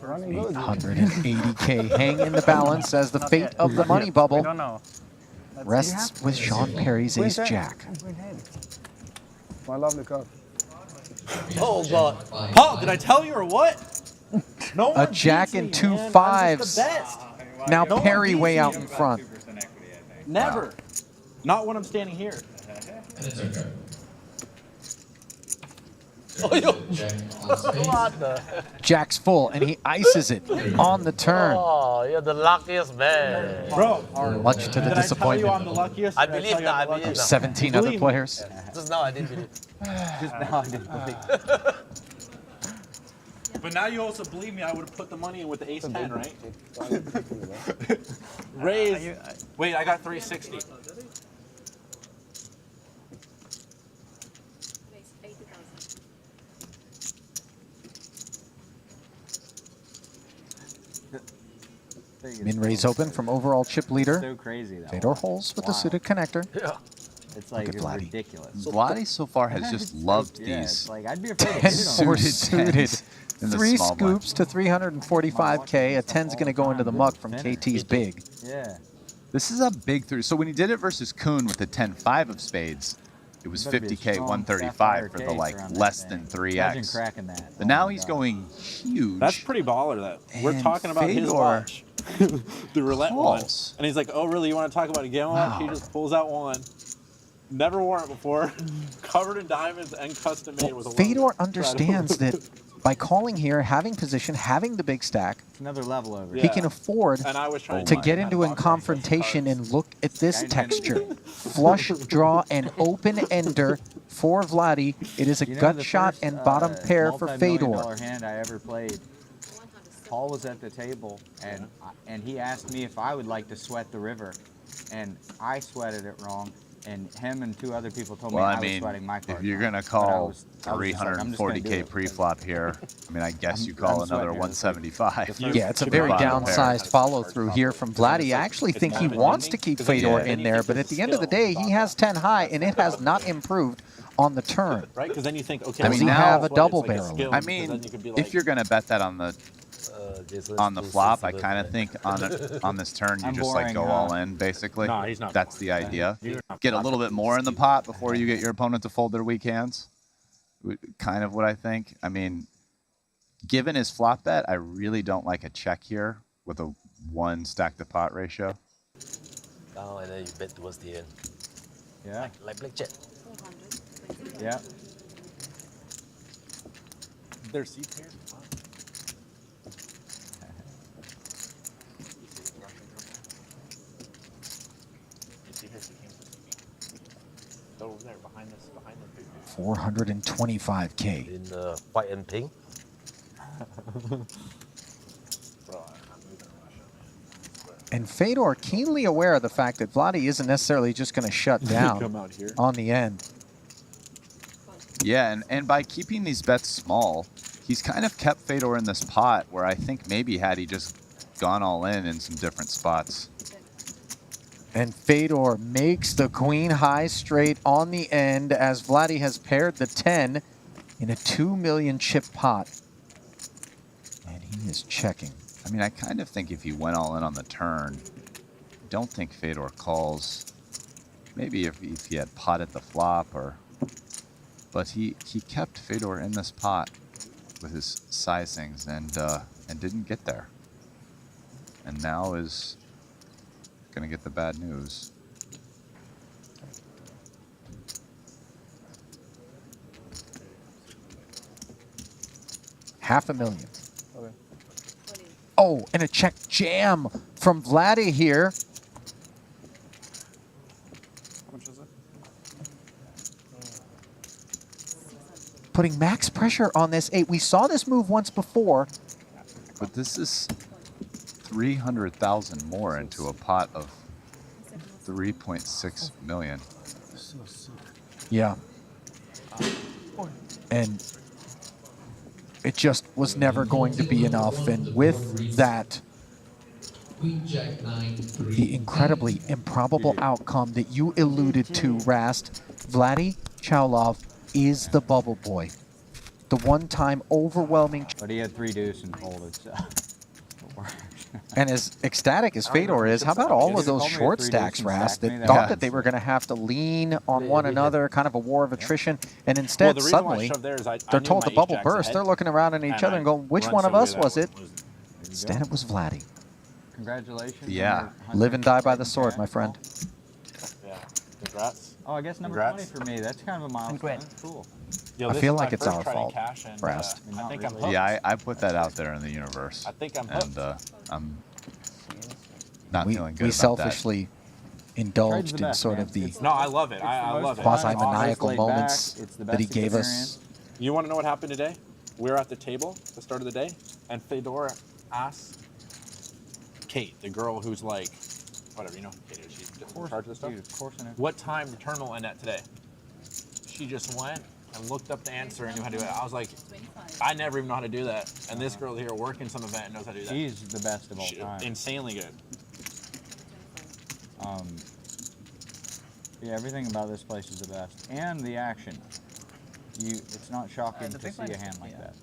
880K hang in the balance as the fate of the money We bubble don't know. rests with Sean Perry's ace jack. My lovely card. Oh God. Paul, did I tell you or what? No A one jack beats and me, two man. I'm just fives. the best. Now No one Perry beats way me. out in front. Never. Not when I'm standing here. and it's okay. What the? Jack's full, and he ices it on the turn. Oh, you're the luckiest man. Bro, Much to the did I tell you I'm disappointment the luckiest? I Did believe tell you I'm that. I the believe luckiest? that. 17 Believe other me. players. Just now I didn't believe. Just now I didn't believe. But now you also believe me. I would have put the money in with the ace 10, right? Raise. Wait, I got 360. Min raise open from overall chip leader. So crazy though. Fedor holes with the suited connector. Yeah. It's like at it's Vladi. ridiculous. Vladi so far has just loved Yeah, these. it's like I'd be afraid to 10 hit them. more Suited suited. tens in the 3 small blind. scoops to 345K. A 10's going to go into the muck from KT's big. Yeah. This is a big three. So when he did it versus Kuhn with the 10-5 of spades, it was Better be a 50K, strong 135 for the case like around that less thing. than Imagine 3x. cracking that. But Oh now my he's God. going huge. That's pretty baller. That we're And talking about his Fedor watch, the roulette one, calls. and he's like, "Oh, really? You want to talk about a game watch?" He just pulls out one. Never worn it before, covered in diamonds and custom made with a Fedor logo. understands that by calling here, having position, having the big stack, It's another level over. he can afford And I was trying to get into a confrontation and look at this texture. Flush draw and open ender for Vladi. It is a You know, gut the shot first, and bottom pair for multi-million-dollar Fedor. hand I ever played. Paul was at the table, and he asked me if I would like to sweat the river, and I sweated it wrong. And him and 2 other people told Well, me I I was mean, sweating my card. if you're wrong. going to But I call was just like, I'm just gonna do 340K it. pre-flop here, I mean, I guess you I'm call another sweating it. 175. Yeah, it's a very downsized follow-through here from Vladi. I actually think he wants to keep Fedor in there, but at the end of the day, he has 10 high, and it has not improved on the turn. Right? Because then you think, okay, Does he have a double barrel? I mean, if you're going to bet that on the flop, I kind of think on this turn you I'm just like boring, go huh? all in, basically. No, he's not That's the boring. idea. You're not Get a little bit more in the pot before you get your opponent to fold their weak hands. Kind of what I think. I mean, given his flop bet, I really don't like a check here with a 1 stack to pot ratio. Down and then you bet towards the end. Yeah. Like blackjack. Yeah. There's seats here. Over there, behind this, behind the 425K. In white and pink. And Fedor keenly aware of the fact that Vladi isn't necessarily just going to shut down Come out here. on the end. Yeah, and by keeping these bets small, he's kind of kept Fedor in this pot where I think maybe had he just gone all in some different spots. And Fedor makes the queen high straight on the end as Vladi has paired the 10 in a 2 million chip pot. And he is checking. I mean, I kind of think if he went all in on the turn, I don't think Fedor calls. Maybe if he had pot at the flop or... But he kept Fedor in this pot with his sizings and didn't get there. And now is going to get the bad news. $500,000. Okay. Oh, and a check jam from Vladi here. putting max pressure on this 8. We saw this move once before. But this is 300,000 more into a pot of 3.6 million. Yeah. And it just was never going to be enough. And with that, the incredibly improbable outcome that you alluded to, Rast, Vladi Cholov is the bubble boy. The one-time overwhelming... But he had 3 deuce and folded, so... And as ecstatic as Fedor is, how about all of those short stacks, Rast, that thought that they were going to have to lean on one another, kind of a war of attrition, and instead suddenly they're told the bubble burst. They're looking around at each other and going, which one of us was it? Instead it was Vladi. Congratulations. Yeah. Live and die by the sword, my friend. Yeah. Congrats. Oh, I guess number 20 for me. That's kind of a milestone. That's cool. Yo, I this feel is like my it's first our Triton fault, cash, and, Rast. I think I'm hooked. Yeah, I put that out there in the universe. I think I'm hooked. And I'm not feeling good We about selfishly indulged in sort of the No, I love it. I love it. quasi-maniacal It's moments the that he best gave us. experience. You want to know what happened today? We were at the table at the start of the day, and Fedor asked Kate, the girl who's like, whatever, you know, Kate is, she's just in charge of the stuff. Dude, of course I know. What time the tournament will end at today? She just went and looked up the answer and knew how to do it. I was like, I never even know how to do that. And this girl here working some event knows how to do that. She's the best of all time. Insanely good. Yeah, everything about this place is the best. And the action. It's not shocking to see a hand like that.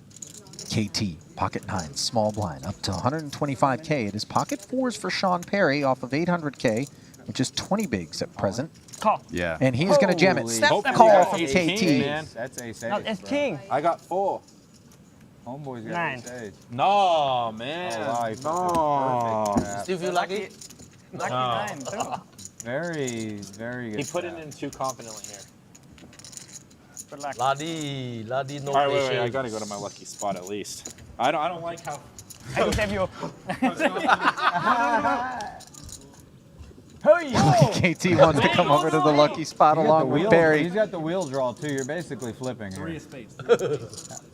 KT, pocket 9, small blind, up to 125K. It is pocket 4s for Sean Perry off of 800K, which is 20 bigs at present. Call. Yeah. And he's going to jam it. Snap Hopefully call from you got KT. king, man. That's ace. No, it's king. I got 4. Homeboy's got 9. ace. No, man. Oh, wow, he put No. the perfect trap. Still feel lucky? Lucky No. 9, too. Very, very good. He put it trap. in too confidently here. Good luck. Ladi, no All right, wait, patience. I gotta go to my lucky spot at least. I don't like how. I can save you. KT wants to come over to the lucky spot You got along the with wheel- Barry. He's got the wheel draw too. You're basically flipping here. 3 of spades.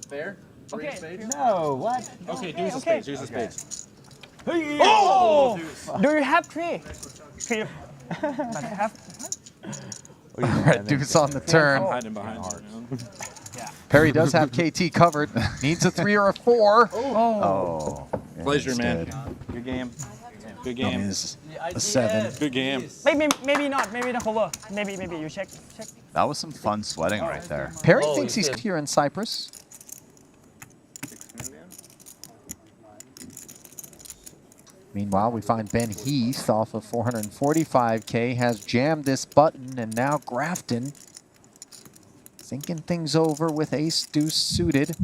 Fair? 3 of spades? No, what? Okay, deuce of spades, deuce of spades. Oh! Do you have 3? 3. But I have. All right, deuce on the turn. Hiding behind heart. Perry does have KT covered. Needs a 3 or a 4. Oh. Pleasure, man. Instead, Good game. Good it game. is a 7. Good game. Maybe not. Maybe the cover. Maybe you check. That was some fun sweating right there. Perry thinks he's here in Cyprus. Meanwhile, we find Ben Heath off of 445K has jammed this button, and now Grafton thinking things over with ace deuce suited.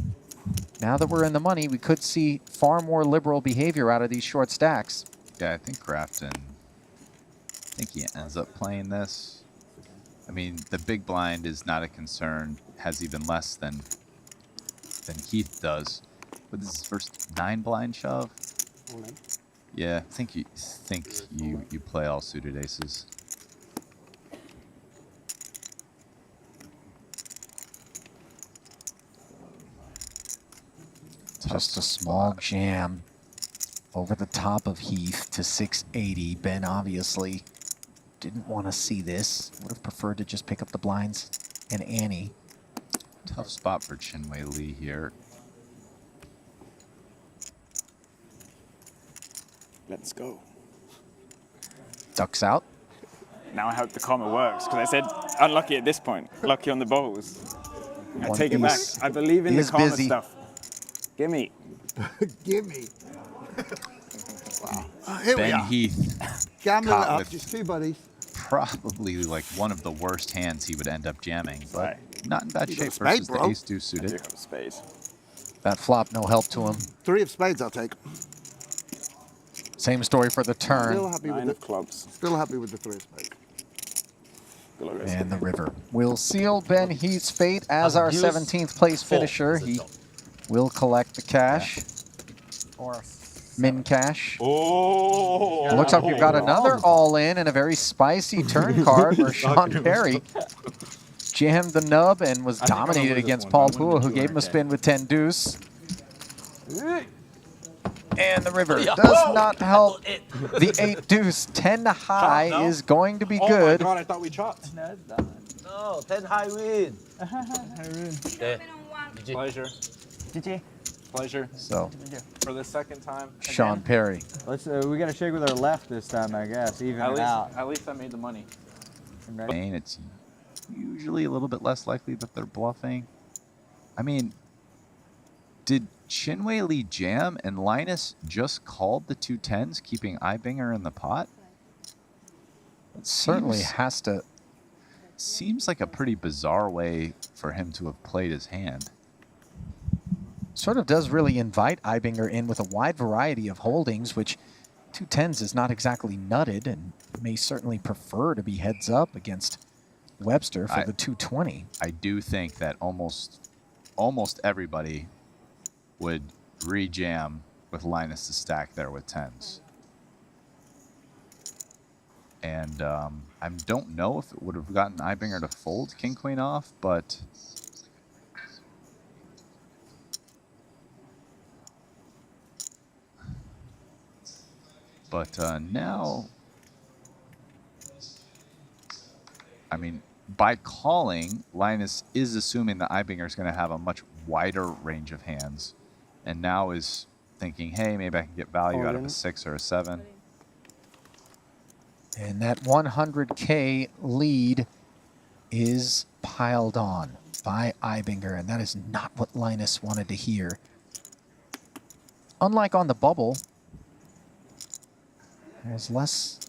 Now that we're in the money, we could see far more liberal behavior out of these short stacks. Yeah, I think Grafton, he ends up playing this. I mean, the big blind is not a concern, has even less than Heath does. But this is his first 9 blind shove. Yeah, I think you play all suited aces. Just a small jam over the top of Heath to 680. Ben obviously didn't want to see this. Would have preferred to just pick up the blinds and Annie. Tough spot for Chinwei Lee here. Let's go. Ducks out. Now I hope the karma works, because I said unlucky at this point, lucky on the bowls. I take it back. I believe in the karma stuff. Gimme. Gimme. Wow. Here we Ben are. Heath Gambling caught up, with just 2 buddies. probably like one of the worst hands he would end up jamming, but not in bad You shape got a spade, versus the bro. ace deuce suited. I do have a spade. That flop, no help to him. 3 of spades, I'll take. Same story for the turn. Still happy with 9 the of clubs. Still happy with the 3 of spades. And the river will seal Ben Heath's fate as our 17th place finisher. He will collect the cash. Or Min cash. Oh! Looks like we've got another all-in and a very spicy turn card for Sean Perry. jammed the nub and was I think I'm gonna dominated lose this against one, Paul but I'm winning Pua, who the gave him a 200K. spin with 10 deuce. And the river Yeah. does Whoa! not help. The 8 deuce, 10 high no? is going to be Oh good. my god, I thought we chopped. No, it's not. No, 10 high win. Okay. Pleasure. GG. Pleasure. So, For the second time. Sean Perry. Let's. We gotta shake with our left this time, I guess. Even it out. At least I made the money. It's usually a little bit less likely that they're bluffing. I mean, did Chinwei Lee jam and Linus just called the 210s, keeping Ibinger in the pot? It Certainly has to. Seems like a pretty bizarre way for him to have played his hand. Sort of does really invite Ibinger in with a wide variety of holdings, which 210s is not exactly nutted and may certainly prefer to be heads up against Webster for the 220. I do think that almost everybody would re-jam with Linus to stack there with 10s. And I don't know if it would have gotten Ibinger to fold King Queen off, but now, I mean, by calling, Linus is assuming that Ibinger is going to have a much wider range of hands, and now is thinking, hey, maybe I can get value out of a 6 or a 7. And that 100K lead is piled on by Ibinger, and that is not what Linus wanted to hear. Unlike on the bubble, there's less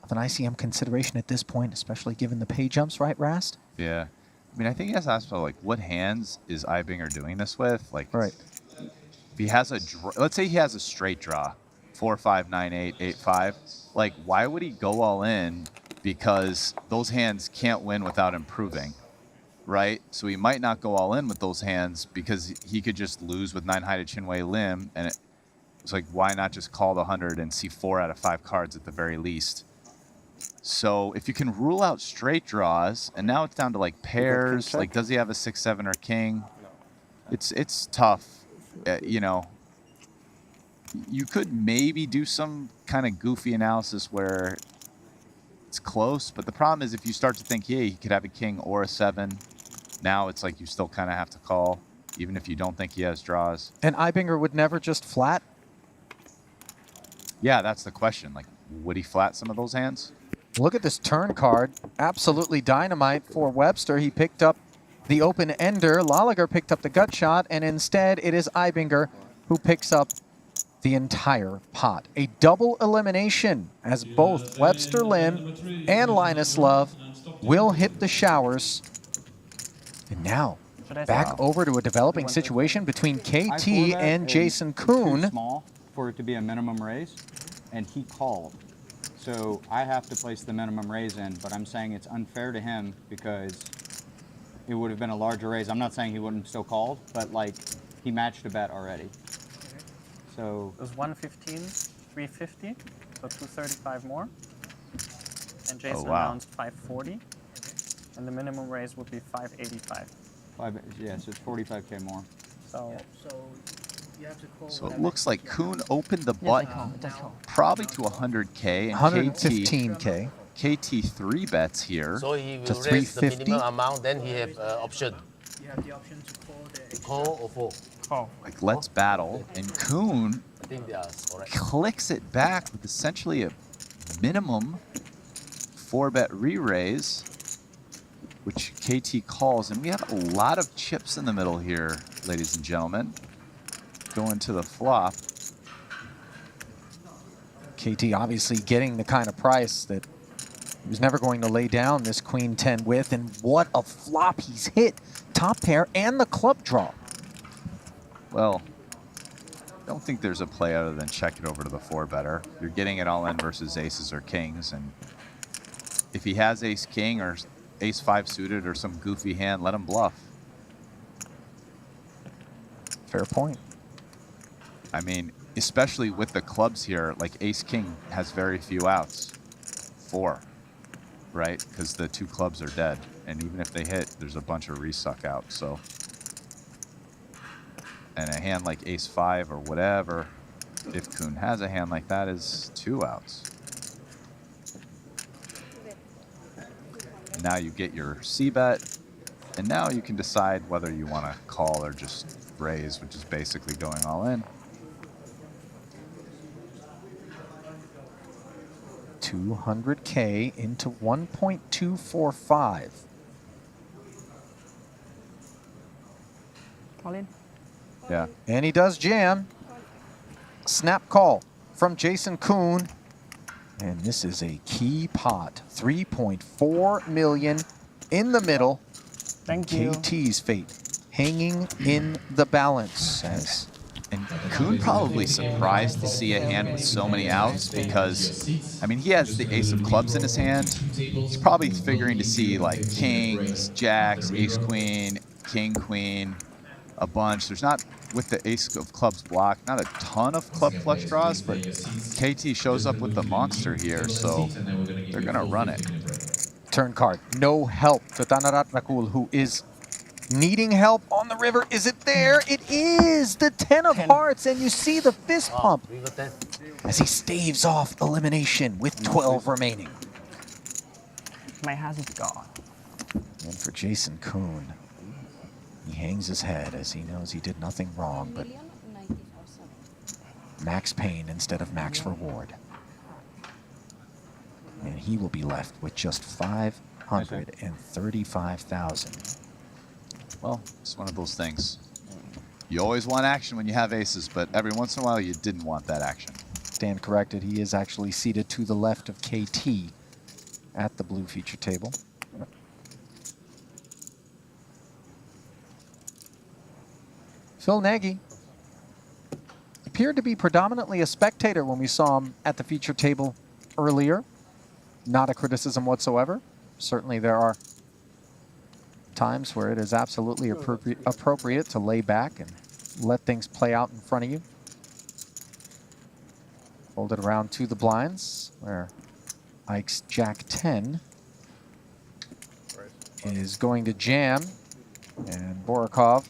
of an ICM consideration at this point, especially given the pay jumps, right, Rast? Yeah. I mean, I think he has to ask about, like, what hands is Ibinger doing this with? Like, right. If he has a, let's say he has a straight draw, 4, 5, 9, 8, 8, 5. Like, why would he go all in? Because those hands can't win without improving, right? So he might not go all in with those hands because he could just lose with 9 high to Chinwei Lim, and it's like, why not just call the 100 and see 4 out of 5 cards at the very least? So if you can rule out straight draws, and now it's down to like pairs, like does he have a 6, 7, or king? It's tough, you know. You could maybe do some kind of goofy analysis where it's close, but the problem is if you start to think, yeah, he could have a king or a 7, now it's like you still kind of have to call, even if you don't think he has draws. And Ibinger would never just flat? Yeah, that's the question. Like, would he flat some of those hands? Look at this turn card. Absolutely dynamite for Webster. He picked up the open ender. Laliger picked up the gut shot, and instead it is Ibinger who picks up the entire pot. A double elimination as both Webster Lim and Linus Love will hit the showers. And now, back over to a developing situation between KT and Jason Kuhn. Too small for it to be a minimum raise, and he called. So I have to place the minimum raise in, but I'm saying it's unfair to him because it would have been a larger raise. I'm not saying he wouldn't still called, but like he matched a bet already. So it was 115, 350, so 235 more. And Jason announced 540, and the minimum raise would be 585. Yeah, so it's 45K more. So, you have to call. So it looks like Kuhn opened the button probably to 100K and 115K. KT 3 bets here So he will to raise the 350. minimum amount, then he have option. You have the option to call the Call or fold. Call. Like, let's battle, and Kuhn I think they are correct. clicks it back with essentially a minimum 4-bet re-raise, which KT calls, and we have a lot of chips in the middle here, ladies and gentlemen, going to the flop. KT obviously getting the kind of price that he was never going to lay down this Queen 10 with, and what a flop he's hit. Top pair and the club draw. Well, I don't think there's a play other than check it over to the 4-better. You're getting it all in versus aces or kings, and if he has ace-king or ace-5 suited or some goofy hand, let him bluff. Fair point. I mean, especially with the clubs here, like ace-king has very few outs. 4. right? Because the 2 clubs are dead. And even if they hit, there's a bunch of resuck out, so. And a hand like ace-5 or whatever, if Kuhn has a hand like that, is 2 outs. Now you get your c-bet, and now you can decide whether you want to call or just raise, which is basically going all in. 200K into 1.245. Call in. Yeah. And he does jam. Snap call from Jason Kuhn. And this is a key pot. 3.4 million in the middle. Thank you. KT's fate hanging in the balance. And Kuhn probably surprised to see a hand with so many outs because, I mean, he has the ace of clubs in his hand. He's probably figuring to see like kings, jacks, ace queen, king queen, a bunch. There's not, with the ace of clubs block, not a ton of club flush draws, but KT shows up with the monster here, so they're going to run it. Turn card. No help to Tanaratnakul, who is needing help on the river. Is it there? It is! The 10 of hearts, and you see the fist pump as he staves off elimination with 12 remaining. My house is gone. And for Jason Kuhn, he hangs his head as he knows he did nothing wrong, but max pain instead of max reward. And he will be left with just 535,000. Well, it's one of those things. You always want action when you have aces, but every once in a while you didn't want that action. Stand corrected. He is actually seated to the left of KT at the blue feature table. Phil Nagy appeared to be predominantly a spectator when we saw him at the feature table earlier. Not a criticism whatsoever. Certainly there are times where it is absolutely appropriate to lay back and let things play out in front of you. Fold it around to the blinds, where Ike's Jack 10 is going to jam, and Borikov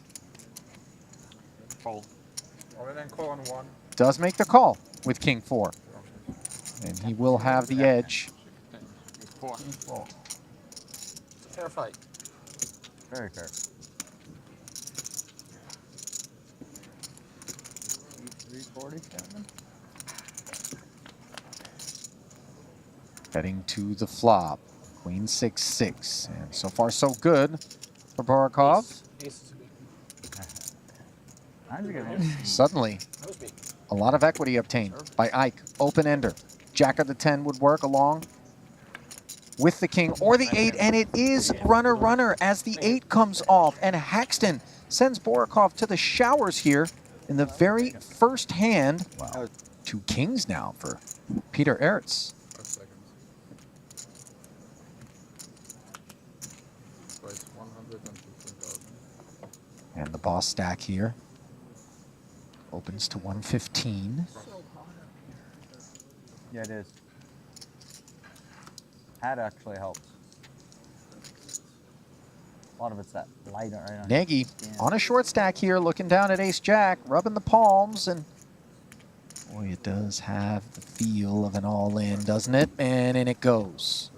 does make the call with King 4. And he will have the edge. Fair fight. Very fair. Heading to the flop. Queen 6-6. And so far so good for Borikov. Suddenly, a lot of equity obtained by Ike. Open ender. Jack of the 10 would work along with the king or the 8, and it is runner as the 8 comes off, and Haxton sends Borikov to the showers here in the very first hand. Wow. 2 kings now for Peter Eretz. And the boss stack here opens to 115. Yeah, it is. Hat actually helps. A lot of it's that light right on. Nagy on a short stack here, looking down at ace-jack, rubbing the palms, and boy, it does have the feel of an all-in, doesn't it? And in it goes.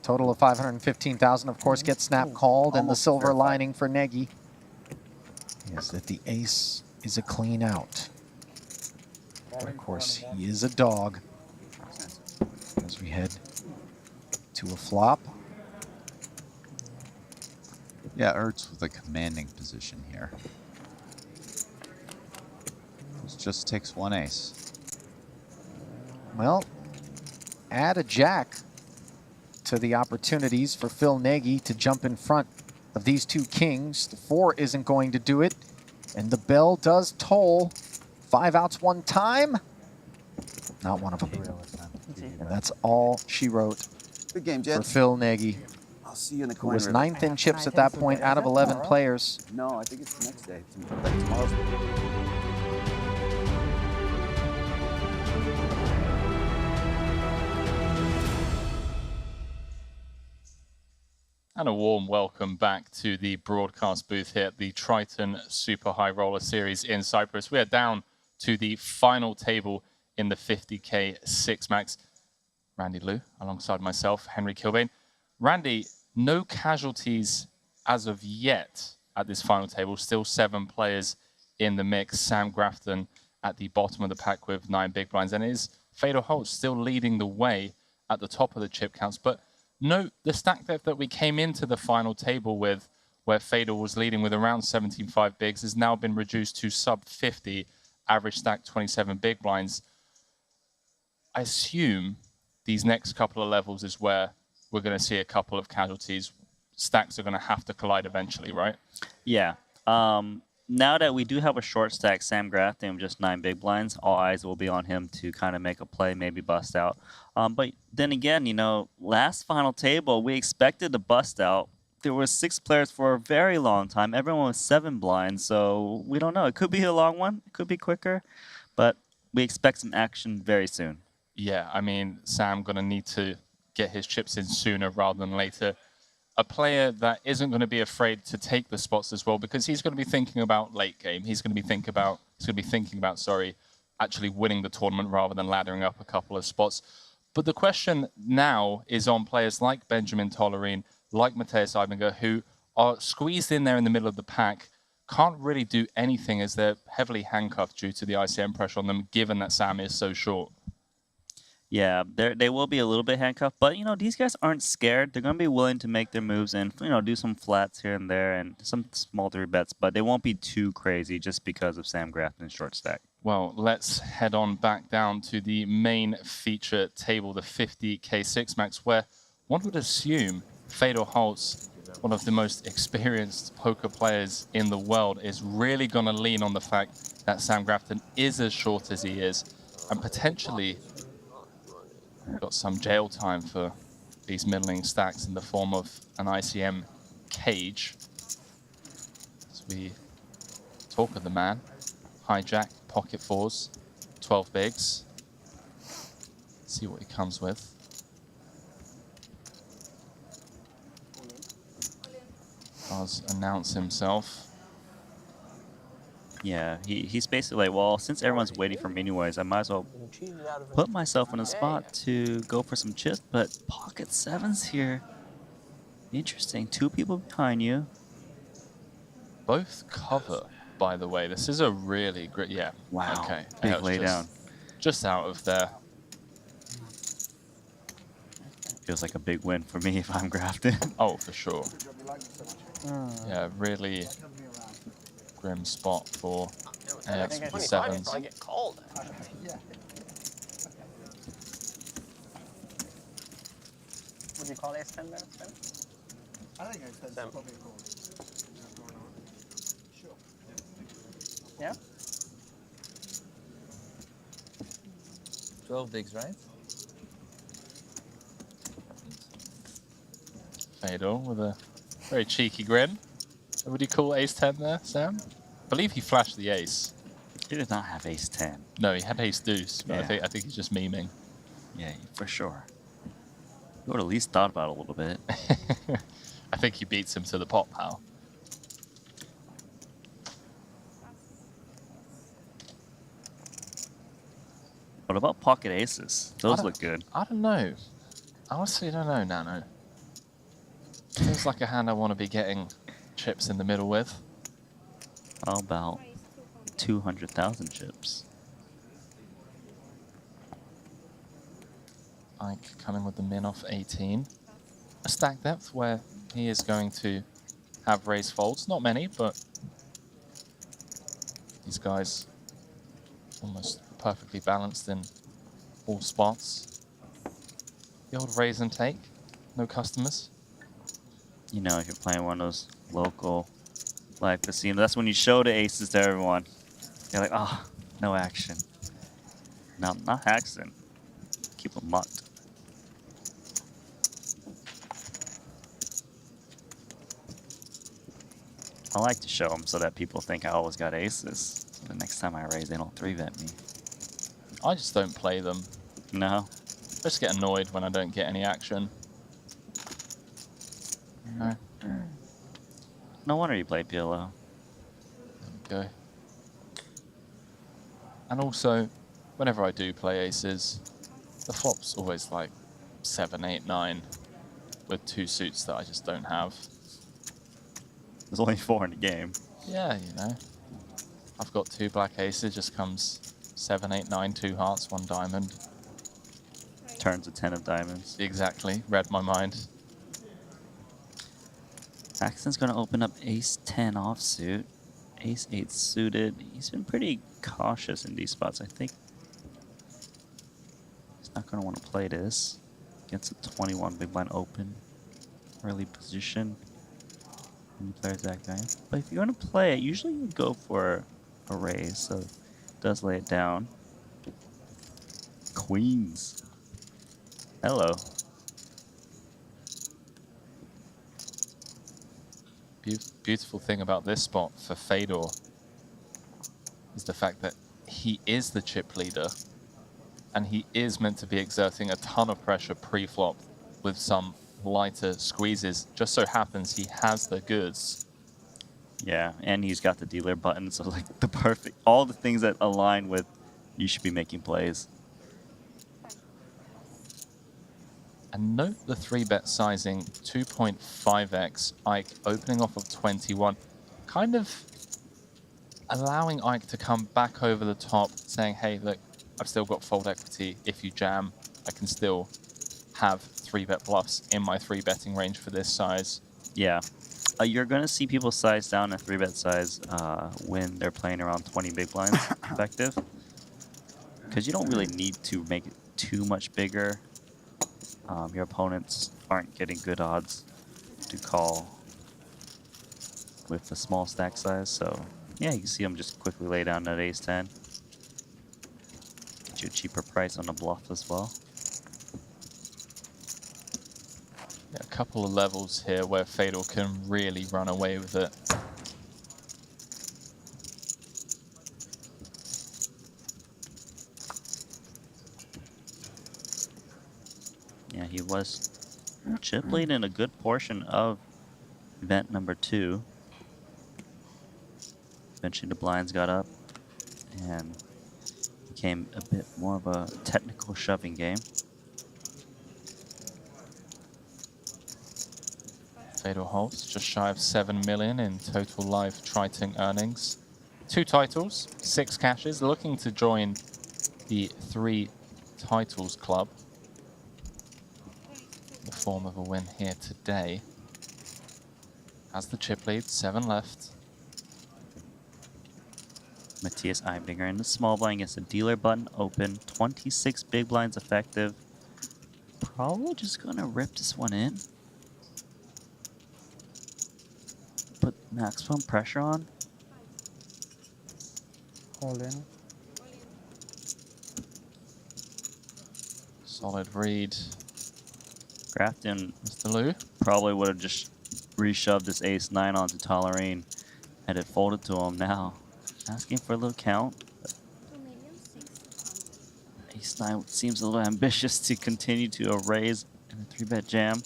Total of 515,000, of course, gets snap called, and the silver lining for Nagy is that the ace is a clean out. But of course, he is a dog. As we head to a flop. Yeah, Ertz with a commanding position here. This just takes 1 ace. Well, add a jack to the opportunities for Phil Nagy to jump in front of these 2 kings. The 4 isn't going to do it, and the bell does toll. 5 outs 1 time. Not one of them. And that's all she wrote. Good game, Jet. For Phil Nagy. I'll see you in the who coin was river. 9th in chips at that point out of 11 players. No, I think it's the next day. Like tomorrow's. And a warm welcome back to the broadcast booth here at the Triton Super High Roller Series in Cyprus. We are down to the final table in the 50K 6-max. Randy Liu, alongside myself, Henry Kilbane. Randy, no casualties as of yet at this final table. Still 7 players in the mix. Sam Grafton at the bottom of the pack with 9 big blinds. And it is Fedor Holtz still leading the way at the top of the chip counts. But note the stack depth that we came into the final table with, where Fedor was leading with around 17.5 bigs, has now been reduced to sub 50, average stack 27 big blinds. I assume these next couple of levels is where we're going to see a couple of casualties. Stacks are going to have to collide eventually, right? Yeah. Now that we do have a short stack, Sam Grafton with just 9 big blinds, all eyes will be on him to kind of make a play, maybe bust out. But then again, you know, last final table, we expected to bust out. There were 6 players for a very long time. Everyone was 7 blinds, so we don't know. It could be a long one. It could be quicker. But we expect some action very soon. Yeah, I mean, Sam going to need to get his chips in sooner rather than later. A player that isn't going to be afraid to take the spots as well, because he's going to be thinking about late game. He's going to be thinking about, actually winning the tournament rather than laddering up a couple of spots. But the question now is on players like Benjamin Tollerine, like Mateusz Eibinger, who are squeezed in there in the middle of the pack, can't really do anything as they're heavily handcuffed due to the ICM pressure on them, given that Sam is so short. Yeah, they will be a little bit handcuffed, but, you know, these guys aren't scared. They're going to be willing to make their moves and, you know, do some flats here and there and some small 3-bets, but they won't be too crazy just because of Sam Grafton's short stack. Well, let's head on back down to the main feature table, the 50K 6-max, where one would assume Fedor Holtz, one of the most experienced poker players in the world, is really going to lean on the fact that Sam Grafton is as short as he is and potentially got some jail time for these middling stacks in the form of an ICM cage. As we talk of the man, hijack, pocket 4s, 12 bigs. See what he comes with. Does announce himself. Yeah, he's basically like, well, since everyone's waiting for me anyways, I might as well put myself in a spot to go for some chips, but pocket 7s here. Interesting. 2 people behind you. Both cover, by the way. This is a really great, yeah. Wow. Okay. Big Yeah, lay down. Just out of there. Feels like a big win for me if I'm Grafton. Oh, for sure. Yeah, really grim spot for AX with the 7s. I get called. Yeah. Would you call Ace-10 there, Sam? I think Ace-10 is probably a call. Sure. Yeah? 12 bigs, right? Fedor with a very cheeky grin. Would you call Ace-10 there, Sam? I believe he flashed the ace. He did not have Ace-10. No, he had Ace-Deuce, but Yeah. I think he's just memeing. Yeah, for sure. You would at least thought about it a little bit. I think he beats him to the pot, pal. What about pocket aces? Those look good. I don't know. I honestly don't know, Nano. Feels like a hand I want to be getting chips in the middle with. How about 200,000 chips? Ike coming with the min off 18. A stack depth where he is going to have raise folds. Not many, but these guys almost perfectly balanced in all spots. The old raise and take. No customers. You know, if you're playing one of those local live casinos, that's when you show the aces to everyone. You're like, oh, no action. No, not hacking. Keep them mucked. I like to show them so that people think I always got aces. So the next time I raise, they don't 3-bet me. I just don't play them. No. I just get annoyed when I don't get any action. No. No wonder you play PLO. There we go. And also, whenever I do play aces, the flop's always like 7, 8, 9 with 2 suits that I just don't have. There's only 4 in the game. Yeah, you know. I've got 2 black aces, just comes 7, 8, 9, 2 hearts, 1 diamond. Turns a 10 of diamonds. Exactly, read my mind. Paxton's going to open up ace-10 offsuit. Ace-8 suited. He's been pretty cautious in these spots, I think. He's not going to want to play this. Against a 21 big blind open. Early position. When he plays that guy. But if you're going to play it, usually you would go for a raise, so it does lay it down. Queens. Hello. Beautiful thing about this spot for Fedor is the fact that he is the chip leader and he is meant to be exerting a ton of pressure pre-flop with some lighter squeezes. Just so happens he has the goods. Yeah, and he's got the dealer button, so like the perfect, all the things that align with you should be making plays. And note the 3-bet sizing, 2.5x, Ike opening off of 21, kind of allowing Ike to come back over the top, saying, hey, look, I've still got fold equity. If you jam, I can still have 3-bet bluffs in my 3-betting range for this size. Yeah. You're going to see people size down a 3-bet size when they're playing around 20 big blinds effective. Because you don't really need to make it too much bigger. Your opponents aren't getting good odds to call with the small stack size. So, yeah, you can see them just quickly lay down that ace-10. Get you a cheaper price on the bluff as well. Yeah, a couple of levels here where Fedor can really run away with it. Yeah, he was chip lead in a good portion of event number 2. Eventually the blinds got up and became a bit more of a technical shoving game. Fedor Holtz just shy of 7 million in total live Triton earnings. 2 titles, 6 cashes, looking to join the 3 titles club. In the form of a win here today. Has the chip lead, 7 left. Matthias Eibinger in the small blind gets a dealer button open, 26 big blinds effective. Probably just gonna rip this one in. Put maximum pressure on. Hold in. Solid read. Grafton Mr. Lou probably would have just reshoved this ace-9 onto Tolerine had it folded to him now. Asking for a little count. Ace-9 seems a little ambitious to continue to raise in a 3-bet jam.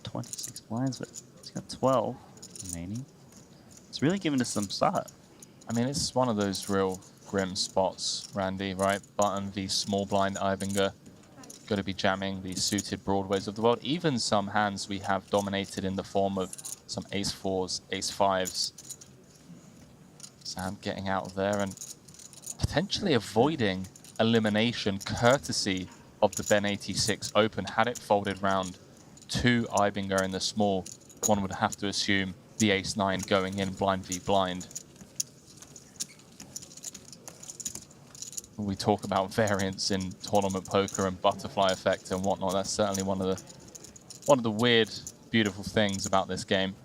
26 blinds, but he's got 12 remaining. It's really giving us some thought. I mean, it's one of those real grim spots, Randy, right? Button v small blind Eibinger. Got to be jamming the suited Broadways of the world. Even some hands we have dominated in the form of some ace-4s, ace-5s. Sam getting out of there and potentially avoiding elimination courtesy of the Ben 86 Open. Had it folded round to Eibinger in the small, one would have to assume the ace-9 going in blind v blind. When we talk about variants in tournament poker and butterfly effect and whatnot, that's certainly one of the weird, beautiful things about this game.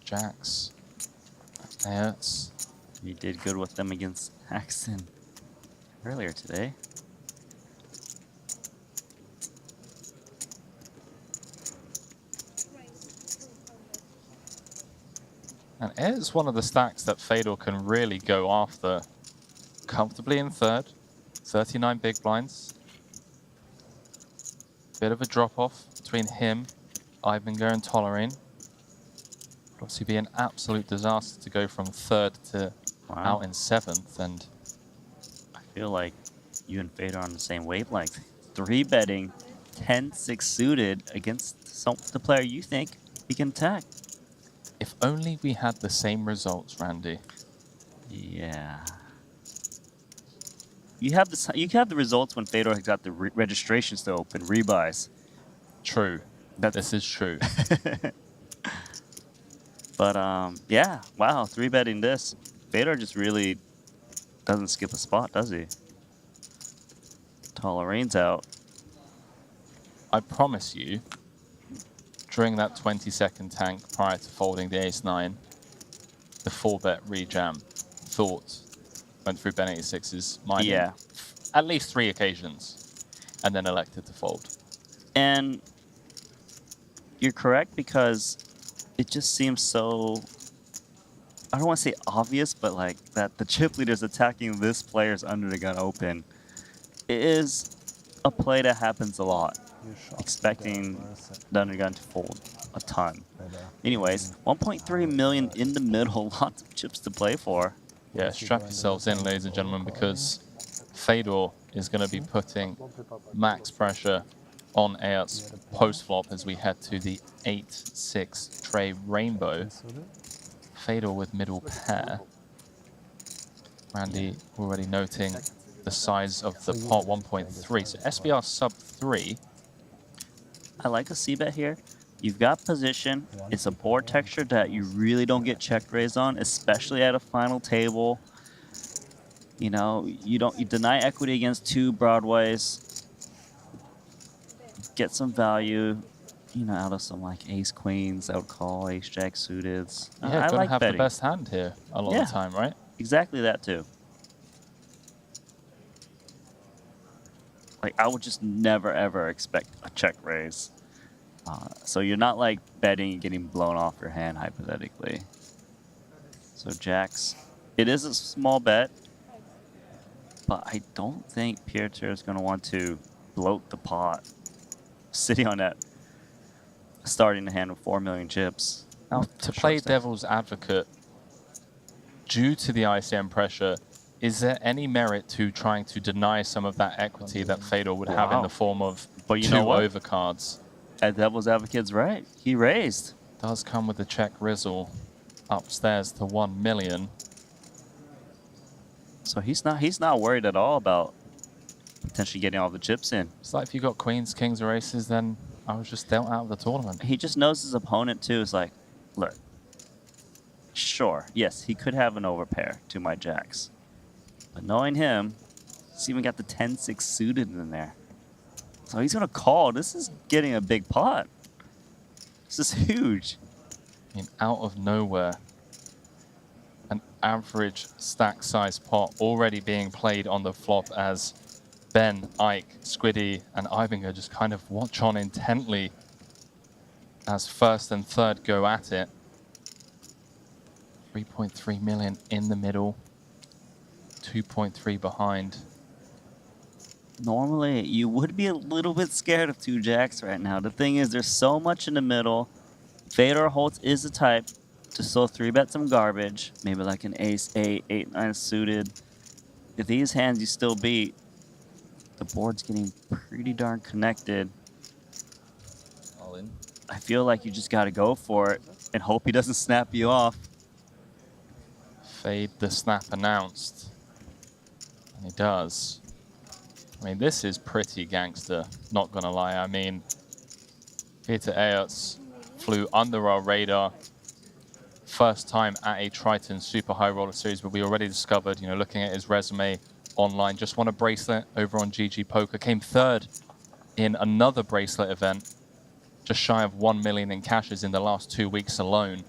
Jacks. Ayerts. You did good with them against Axton earlier today. And it's one of the stacks that Fedor can really go after comfortably in third. 39 big blinds. Bit of a drop-off between him, Ivinger, and Tolerine. Obviously be an absolute disaster to go from third to out in seventh. And I feel like you and Fedor are on the same wavelength. 3-betting 10-6 suited against the player you think he can attack. if only we had the same results, Randy. Yeah. You have the results when Fedor has got the registrations to open, rebuys. True. This is true. But yeah, wow, 3-betting this. Fedor just really doesn't skip a spot, does he? Tolerine's out. I promise you, during that 20-second tank prior to folding the ace-9, the 4-bet rejam thought went through Ben 86's mind. Yeah. At least 3 occasions, and then elected to fold. And you're correct, because it just seems so, I don't want to say obvious, but like that the chip leader's attacking this player's under the gun open. It is a play that happens a lot, expecting the undergun to fold a ton. Anyways, 1.3 million in the middle, lots of chips to play for. Yeah, strap yourselves in, ladies and gentlemen, because Fedor is going to be putting max pressure on Ayerts post-flop as we head to the 8-6 tray rainbow. Fedor with middle pair. Randy already noting the size of the pot, 1.3. So SBR sub 3. I like a C-bet here. You've got position. It's a board texture that you really don't get check raised on, especially at a final table. You know, you deny equity against 2 broadways. Get some value, you know, out of some like ace queens, I would call ace jack suited. Yeah, I gotta like have betting. the best hand here a lot of the time, right? Exactly that too. Like I would just never ever expect a check raise. So you're not like betting and getting blown off your hand hypothetically. So jacks, it is a small bet, but I don't think Pieter is going to want to bloat the pot, sitting on that, starting the hand with 4 million chips. Now, to play devil's advocate, due to the ICM pressure, is there any merit to trying to deny some of that equity that Fedor would have in the form of But you 2 know what? overcards? At devil's advocate's right. He raised. Does come with the check rizzle upstairs to 1 million. So he's not worried at all about potentially getting all the chips in. It's like if you got queens, kings, or aces, then I was just dealt out of the tournament. He just knows his opponent too is like, look, sure, yes, he could have an overpair to my jacks. But knowing him, he's even got the 10-6 suited in there. So he's going to call. This is getting a big pot. This is huge. I mean, out of nowhere, an average stack size pot already being played on the flop as Ben, Ike, Squiddy, and Ivinger just kind of watch on intently as first and third go at it. 3.3 million in the middle, 2.3 behind. Normally, you would be a little bit scared of 2 jacks right now. The thing is, there's so much in the middle. Fedor Holtz is the type to still 3-bet some garbage. Maybe like an ace-8, 8-9 suited. If these hands you still beat, the board's getting pretty darn connected. All in. I feel like you just got to go for it and hope he doesn't snap you off. Fade the snap announced. And he does. I mean, this is pretty gangster, not gonna lie. I mean, Pieter Ayerts flew under our radar. First time at a Triton Super High Roller Series, but we already discovered, you know, looking at his resume online, just won a bracelet over on GG Poker, came third in another bracelet event, just shy of 1 million in cashes in the last 2 weeks alone.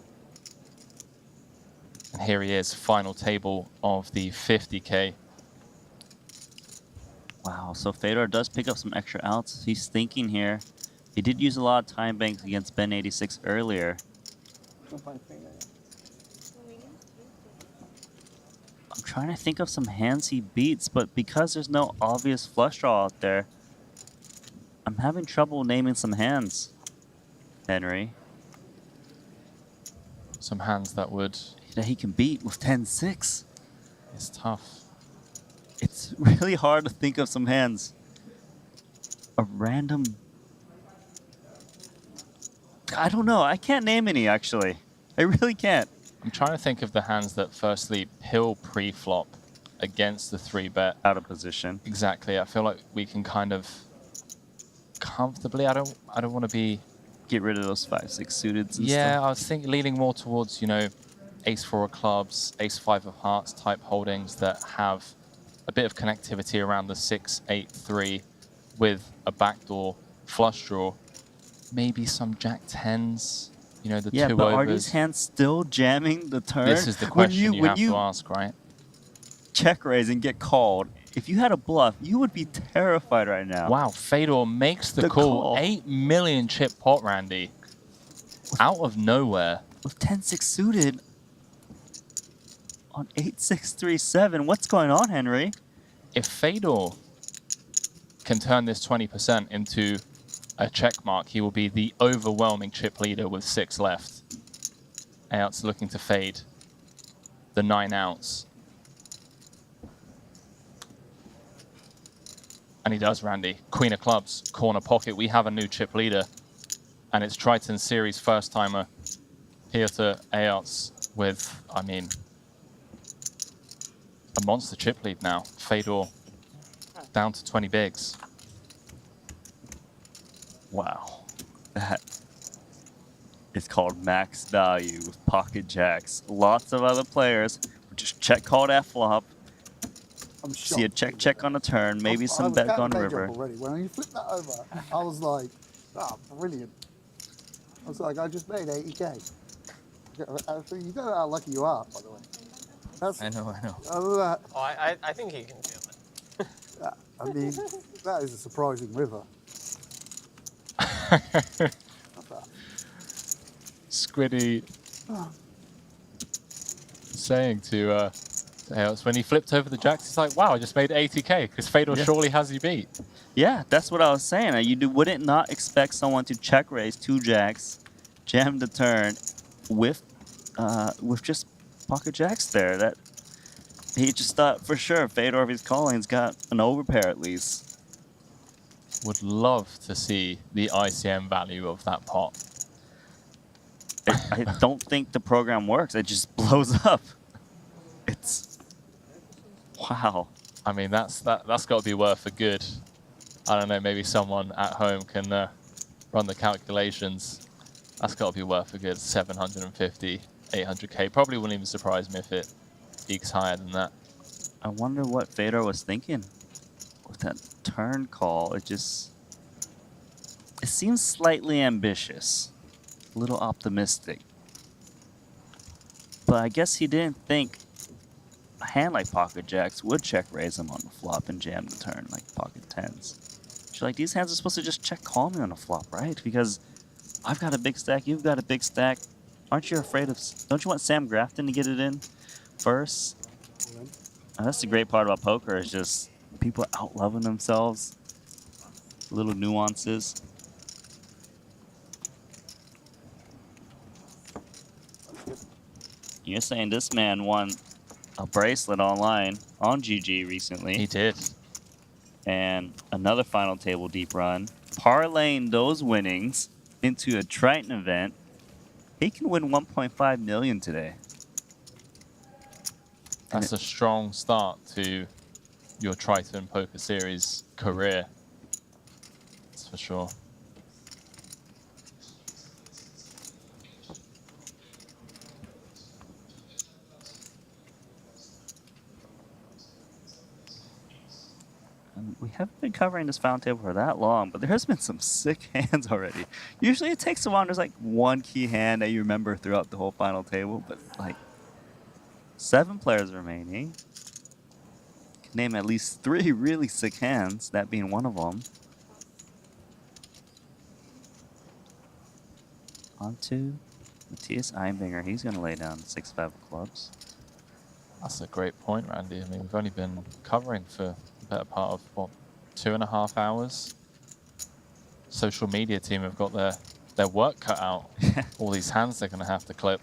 And here he is, final table of the 50K. Wow, so Fedor does pick up some extra outs. He's thinking here. He did use a lot of time banks against Ben 86 earlier. I'm trying to think of some hands he beats, but because there's no obvious flush draw out there, I'm having trouble naming some hands, Henry. Some hands that he can beat with 10-6. It's tough. It's really hard to think of some hands. A random... I don't know. I can't name any, actually. I really can't. I'm trying to think of the hands that firstly pill pre-flop against the 3-bet. Out of position. Exactly. I feel like we can kind of comfortably, I don't want to be... Get rid of those 5-6 suiteds and yeah, stuff. I was thinking leaning more towards, you know, ace-4 of clubs, ace-5 of hearts type holdings that have a bit of connectivity around the 6-8-3 with a backdoor flush draw. Maybe some Jack-10s, you know, the 2 overs. Yeah, but are these hands still jamming the turn? This is the question you have to ask, right? Check raise and get called. If you had a bluff, you would be terrified right now. Wow, Fedor makes the call. 8 million chip pot, Randy. Out of nowhere. With 10-6 suited on 8-6-3-7. What's going on, Henry? If Fedor can turn this 20% into a check mark, he will be the overwhelming chip leader with 6 left. Ayot's looking to fade the 9 outs. And he does, Randy. Queen of clubs, corner pocket. We have a new chip leader. And it's Triton Series first timer here to Ayot's with, I mean, a monster chip lead now. Fedor down to 20 bigs. Wow. That is called max value with pocket jacks. Lots of other players would just check called at flop. See a check on the turn, maybe some bet on river. Already. When you flip that over, I was like, ah, brilliant. I was like, I just made 80K. You know how lucky you are, by the way. I know. I think he can feel it. Yeah, I mean, that is a surprising river. Squiddy saying to Ayot's when he flipped over the jacks, he's like, wow, I just made 80K because Fedor surely has you beat. Yeah, that's what I was saying. You wouldn't not expect someone to check raise 2 jacks, jam the turn with just pocket jacks there. That he just thought for sure Fedor, if he's calling, has got an overpair at least. Would love to see the ICM value of that pot. I don't think the program works. It just blows up. It's wow. I mean, that's got to be worth a good. I don't know. Maybe someone at home can run the calculations. That's got to be worth a good 750, 800K. Probably wouldn't even surprise me if it peaks higher than that. I wonder what Fedor was thinking with that turn call. It seems slightly ambitious, a little optimistic. But I guess he didn't think a hand like pocket jacks would check raise him on the flop and jam the turn like pocket 10s. She's like, these hands are supposed to just check call me on the flop, right? Because I've got a big stack, you've got a big stack. Aren't you afraid of... Don't you want Sam Grafton to get it in first? And that's the great part about poker, is just people out loving themselves. Little nuances. You're saying this man won a bracelet online on GG recently. He did. And another final table deep run. Parlaying those winnings into a Triton event. He can win 1.5 million today. That's a strong start to your Triton Poker Series career. That's for sure. We haven't been covering this final table for that long, but there has been some sick hands already. Usually it takes a while. There's like one key hand that you remember throughout the whole final table, but like 7 players remaining. Can name at least 3 really sick hands, that being one of them. On to Matthias Einbinger. He's going to lay down 6-5 of clubs. That's a great point, Randy. I mean, we've only been covering for the better part of, what, 2.5 hours? Social media team have got their work cut out. All these hands they're going to have to clip.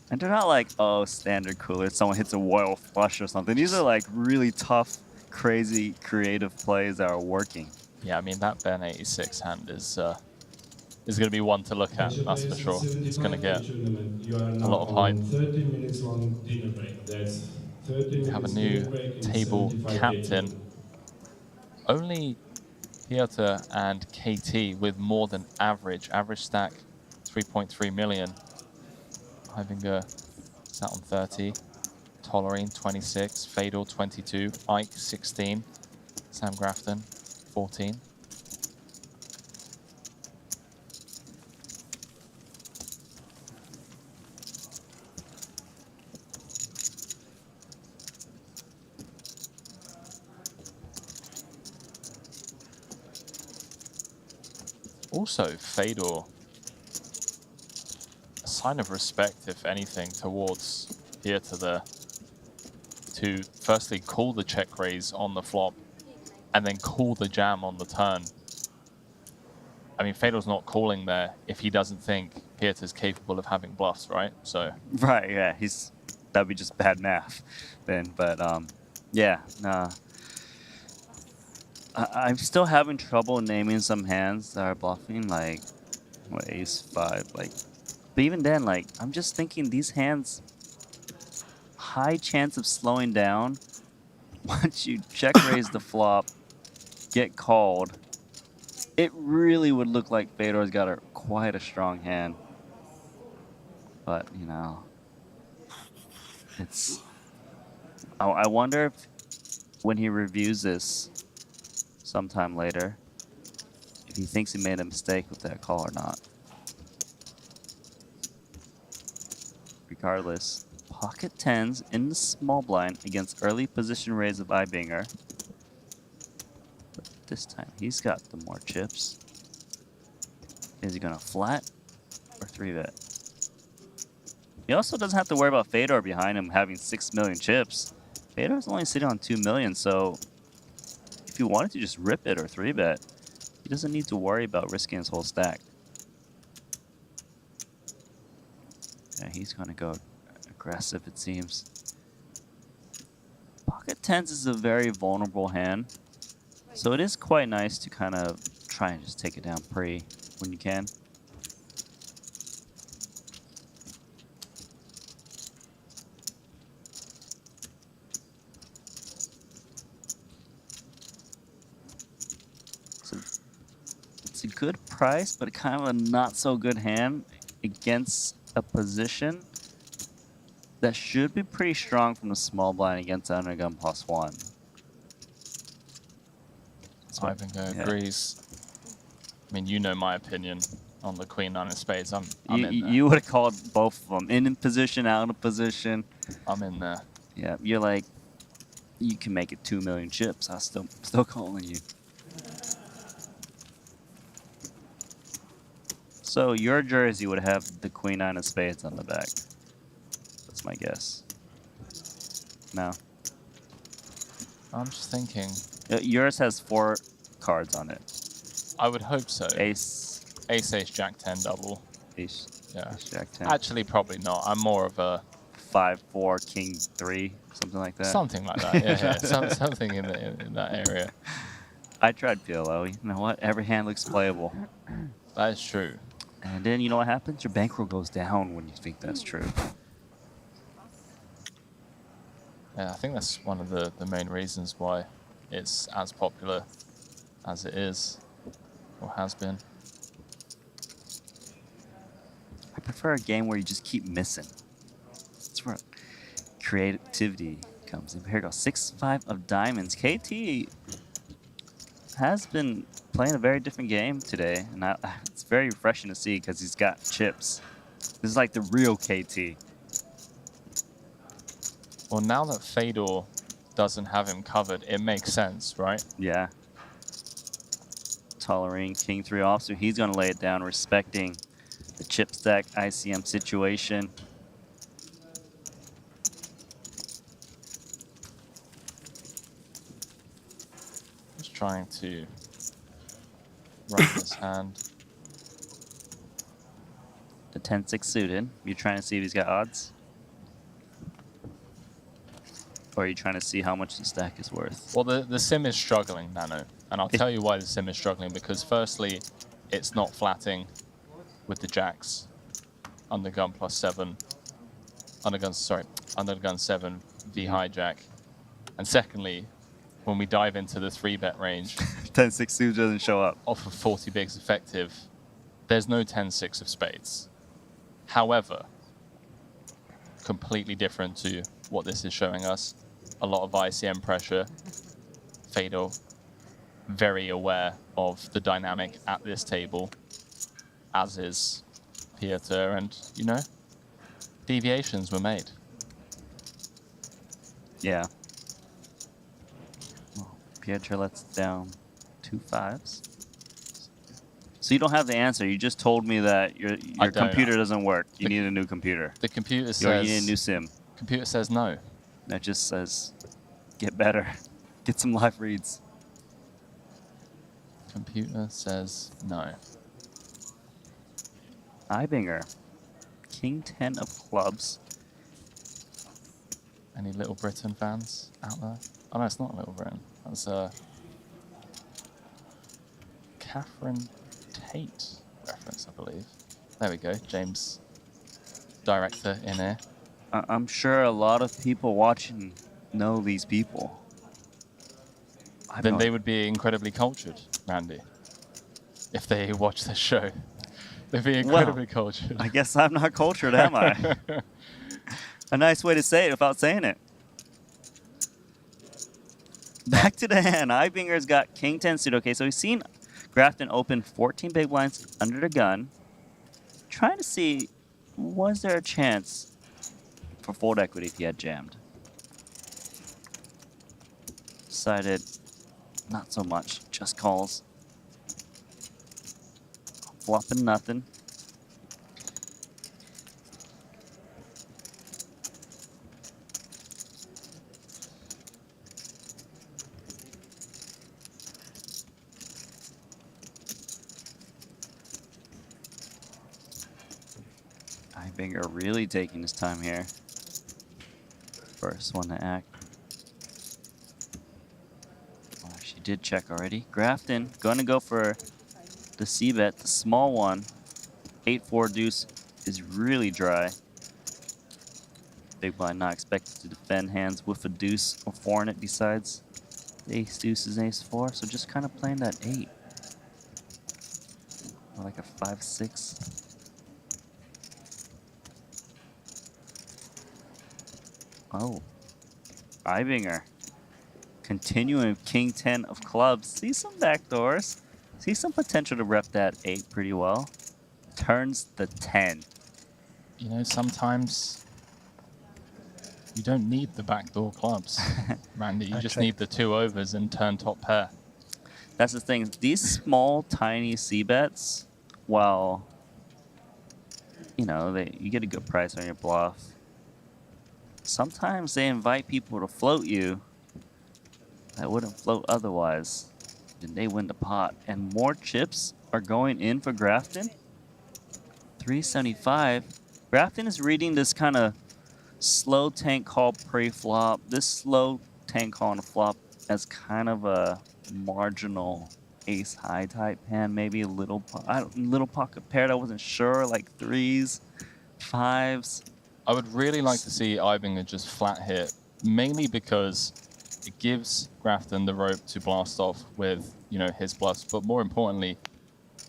And they're not like, oh, standard cooler, someone hits a royal flush or something. These are like really tough, crazy, creative plays that are working. Yeah, I mean, that Ben 86 hand is going to be one to look at, that's for sure. It's going to get a lot of hype. 30 minutes long dinner break. That's 30 We have a minutes new dinner break in table 75 captain. KT. Only Piotr and KT with more than average stack 3.3 million. Heibinger sat on 30, Tollerine 26, Fedor 22, Ike 16, Sam Grafton 14. Also, Fedor, a sign of respect, if anything, towards Piotr there, to firstly call the check raise on the flop and then call the jam on the turn. I mean, Fedor's not calling there if he doesn't think Piotr's capable of having bluffs, right? So Right, yeah, that'd be just bad math then. But yeah, nah. I'm still having trouble naming some hands that are bluffing, like what, ace-5, like. But even then, like, I'm just thinking these hands, high chance of slowing down. Once you check raise the flop, get called, it really would look like Fedor's got quite a strong hand. But you know, it's. I wonder if when he reviews this sometime later, if he thinks he made a mistake with that call or not. Regardless, pocket tens in the small blind against early position raise of Eibinger. But this time he's got the more chips. Is he gonna flat or 3-bet? He also doesn't have to worry about Fedor behind him having 6 million chips. Fedor's only sitting on 2 million, so if he wanted to just rip it or 3-bet, he doesn't need to worry about risking his whole stack. Yeah, he's going to go aggressive, it seems. Pocket tens is a very vulnerable hand, so it is quite nice to kind of try and just take it down pre when you can. So it's a good price, but kind of a not so good hand against a position that should be pretty strong from the small blind against undergun +1. Eibinger agrees. I mean, you know my opinion on the Queen 9 of Spades. I'm in there. You would have called both of them in position, out of position. I'm in there. Yeah, you're like, you can make it 2 million chips. I'm still calling you. So your jersey would have the Queen 9 of Spades on the back. That's my guess. No. I'm just thinking. Yours has 4 cards on it. I would hope so. Ace, Jack 10 double. Ace, yeah. Ace, Jack 10. Actually, probably not. I'm more of a 5-4, King 3, something like that. Something like that. Yeah. Something in that area. I tried PLO. You know what? Every hand looks playable. That is true. And then you know what happens? Your bankroll goes down when you think that's true. Yeah, I think that's one of the main reasons why it's as popular as it is, or has been. I prefer a game where you just keep missing. That's where creativity comes in. Here goes 6-5 of diamonds. KT has been playing a very different game today, and it's very refreshing to see because he's got chips. This is like the real KT. Well, now that Fedor doesn't have him covered, it makes sense, right? Yeah. Tolerant king 3 off, so he's going to lay it down, respecting the chip stack ICM situation. Just trying to run this hand. The 10-6 suited. You're trying to see if he's got odds? Or are you trying to see how much the stack is worth? Well, the sim is struggling, Nano. And I'll tell you why the sim is struggling. Because firstly, it's not flatting with the jacks. Undergun +7. Undergun 7 V hijack. And secondly, when we dive into the 3-bet range, 10-6 suited doesn't show up. Off of 40 bigs effective, there's no 10-6 of spades. However, completely different to what this is showing us. A lot of ICM pressure. Fedor very aware of the dynamic at this table, as is Pieter, and, you know, deviations were made. Yeah. Well, Pieter lets down 2 5s. So you don't have the answer. You just told me that your computer doesn't work. You need a new computer. The computer says... You need a new sim. Computer says no. That just says, get better. Get some live reads. Computer says no. Ibinger. King 10 of clubs. Any Little Britain fans out there? Oh no, it's not Little Britain. That's Catherine Tate reference, I believe. There we go, James, director in here. I'm sure a lot of people watching know these people. Then they would be incredibly cultured, Randy. If they watch this show, they'd be incredibly cultured. I guess I'm not cultured, am I? A nice way to say it without saying it. Back to the hand. Ibinger's got King 10 suited. Okay, so we've seen Grafton open 14 big blinds under the gun. Trying to see, was there a chance for fold equity if he had jammed? Decided not so much, just calls. Flopping nothing. Ibinger really taking his time here. First one to act. Well, she did check already. Grafton going to go for the C-bet, the small one. 8-4 deuce is really dry. Big blind not expected to defend hands with a deuce or 4 in it besides. The ace deuce is ace 4, so just kind of playing that 8. Or like a 5-6. Oh, Ibinger continuing with King 10 of clubs. See some backdoors. See some potential to rep that 8 pretty well. Turns the 10. You know, sometimes you don't need the backdoor clubs, Randy. You just need the 2 overs and turn top pair. That's the thing. These small, tiny C-bets, while, you know, you get a good price on your bluff, sometimes they invite people to float you that wouldn't float otherwise. Then they win the pot. And more chips are going in for Grafton. 375. Grafton is reading this kind of slow tank call pre-flop. This slow tank call on a flop as kind of a marginal ace high type hand. Maybe a little pocket pair. I wasn't sure, like 3s, 5s. I would really like to see Ibinger just flat hit, mainly because it gives Grafton the rope to blast off with, you know, his bluffs. But more importantly,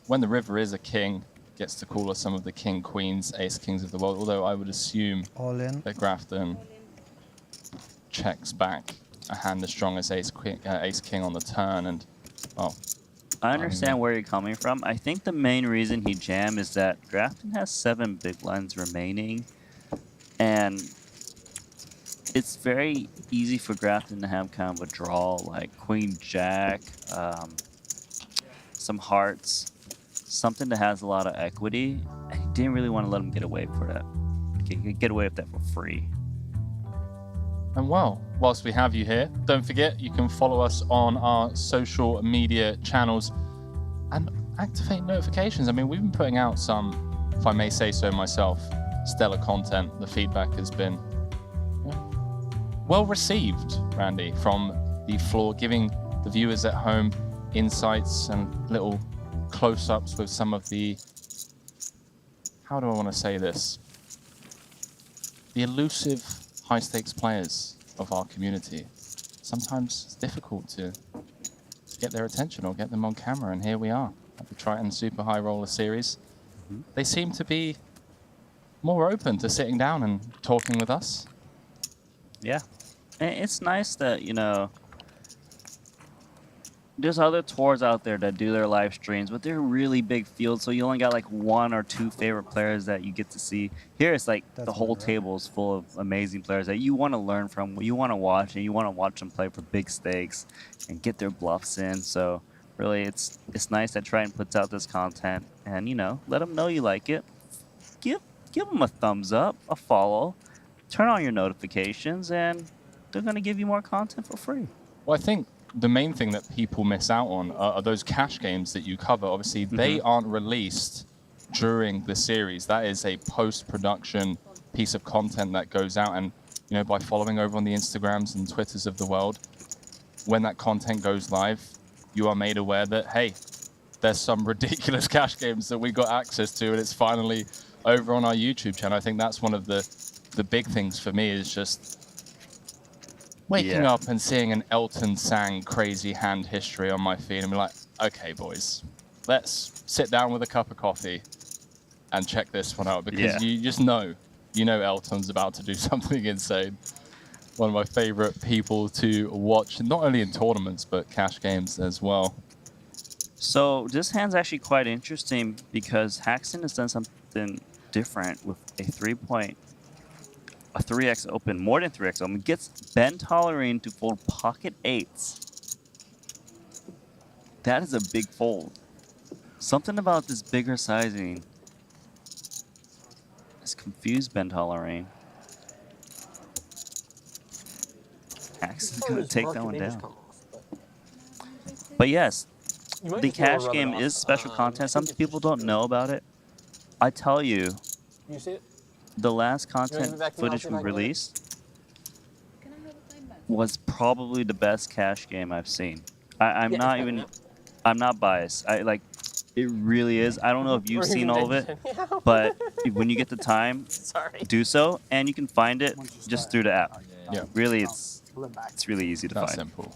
when the river is a king, gets to call us some of the king queens, ace kings of the world. Although I would assume that Grafton checks back a hand as strong as ace king on the turn, and well. I understand where you're coming from. I think the main reason he jammed is that Grafton has 7 big blinds remaining. And it's very easy for Grafton to have kind of a draw, like Queen Jack, some hearts, something that has a lot of equity, and he didn't really want to let him get away for that. Get away with that for free. And well, whilst we have you here, don't forget you can follow us on our social media channels and activate notifications. I mean, we've been putting out some, if I may say so myself, stellar content. The feedback has been well received, Randy, from the floor, giving the viewers at home insights and little close-ups with some of the, how do I want to say this? The elusive high-stakes players of our community. Sometimes it's difficult to get their attention or get them on camera, and here we are at the Triton Super High Roller Series. They seem to be more open to sitting down and talking with us. Yeah, and it's nice that, you know, there's other tours out there that do their live streams, but they're really big fields, so you only got like 1 or 2 favorite players that you get to see. Here it's like the whole table is full of amazing players that you want to learn from, you want to watch, and you want to watch them play for big stakes and get their bluffs in. So really, it's nice that Triton puts out this content, and, you know, let them know you like it. Give them a thumbs up, a follow, turn on your notifications, and they're going to give you more content for free. Well, I think the main thing that people miss out on are those cash games that you cover. Obviously, they aren't released during the series. That is a post-production piece of content that goes out. And, you know, by following over on the Instagrams and Twitters of the world, when that content goes live, you are made aware that, hey, there's some ridiculous cash games that we got access to, and it's finally over on our YouTube channel. I think that's one of the big things for me, is just waking up and seeing an Elton Sang crazy hand history on my feed and be like, okay, boys, let's sit down with a cup of coffee and check this one out, because you just know, Elton's about to do something insane. One of my favorite people to watch, not only in tournaments, but cash games as well. So this hand's actually quite interesting because Haxton has done something different with a 3x open, more than 3x open, gets Ben Tollerine to fold pocket 8s. That is a big fold. Something about this bigger sizing has confused Ben Tollerine. Haxton's gonna take that one down. But yes, the cash game is special content. Some people don't know about it. I tell you, You see it? the last content footage we released was probably the best cash game I've seen. I'm not biased. It really is. I don't know if you've seen all of it, but when you get the time, do so, and you can find it just through the app. Yeah. Really, it's really easy to find. Simple.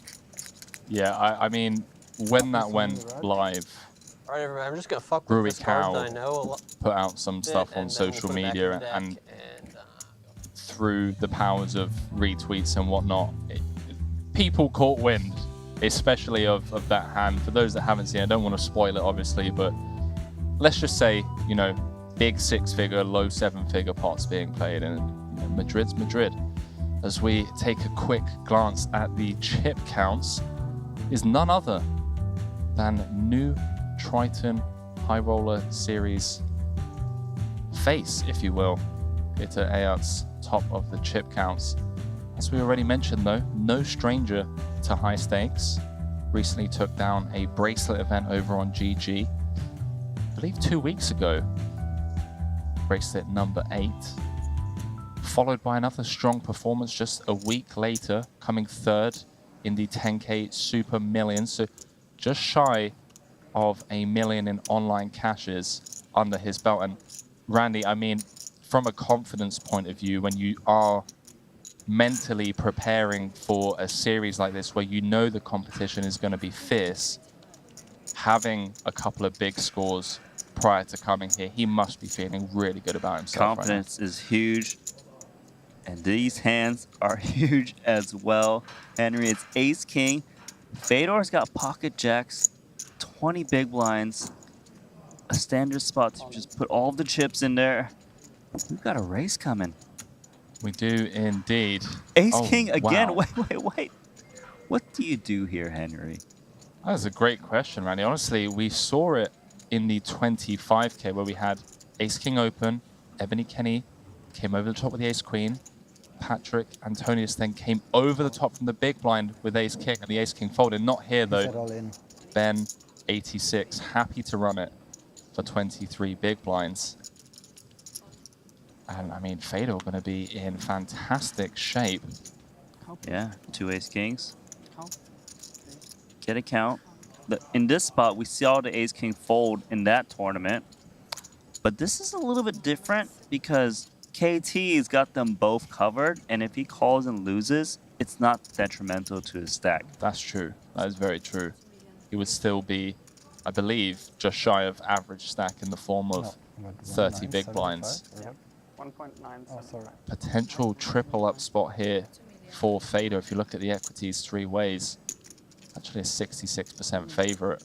Yeah, I mean, when that went live, All right, everybody, I'm just gonna fuck with this card that I know a lot. put out some stuff on social media, and through the powers of retweets and whatnot, people caught wind, especially of that hand. For those that haven't seen it, I don't want to spoil it, obviously, but let's just say, big 6-figure, low 7-figure pots being played, and Madrid's Madrid. As we take a quick glance at the chip counts, is none other than new Triton High Roller Series face, if you will. Peter Ayart's top of the chip counts. As we already mentioned, though, no stranger to high stakes. Recently took down a bracelet event over on GG. I believe 2 weeks ago. Bracelet number 8. Followed by another strong performance just a week later, coming third in the 10K Super Million. So just shy of $1 million in online cashes under his belt. And Randy, I mean, from a confidence point of view, when you are mentally preparing for a series like this, where the competition is going to be fierce, having a couple of big scores prior to coming here, he must be feeling really good about himself. Confidence is huge, and these hands are huge as well. Henry, it's ace king. Fedor's got pocket jacks, 20 big blinds, a standard spot to just put all of the chips in there. We've got a race coming. We do indeed. Ace Oh, King again. wow. Wait. What do you do here, Henry? That's a great question, Randy. Honestly, we saw it in the 25K where we had Ace King open, Ebony Kenny came over the top with the Ace Queen, Patrick Antonius then came over the top from the big blind with Ace King, and the Ace King folded. Not here though. Ben 86 happy to run it for 23 big blinds. And I mean, Fedor going to be in fantastic shape. Yeah, 2 Ace Kings. Get a count. In this spot, we saw the Ace King fold in that tournament. But this is a little bit different because KT's got them both covered. And if he calls and loses, it's not detrimental to his stack. That's true. That is very true. He would still be, I believe, just shy of average stack in the form of 30 big blinds. 1.9. Potential triple up spot here for Fedor. If you look at the equities 3 ways, actually a 66% favorite.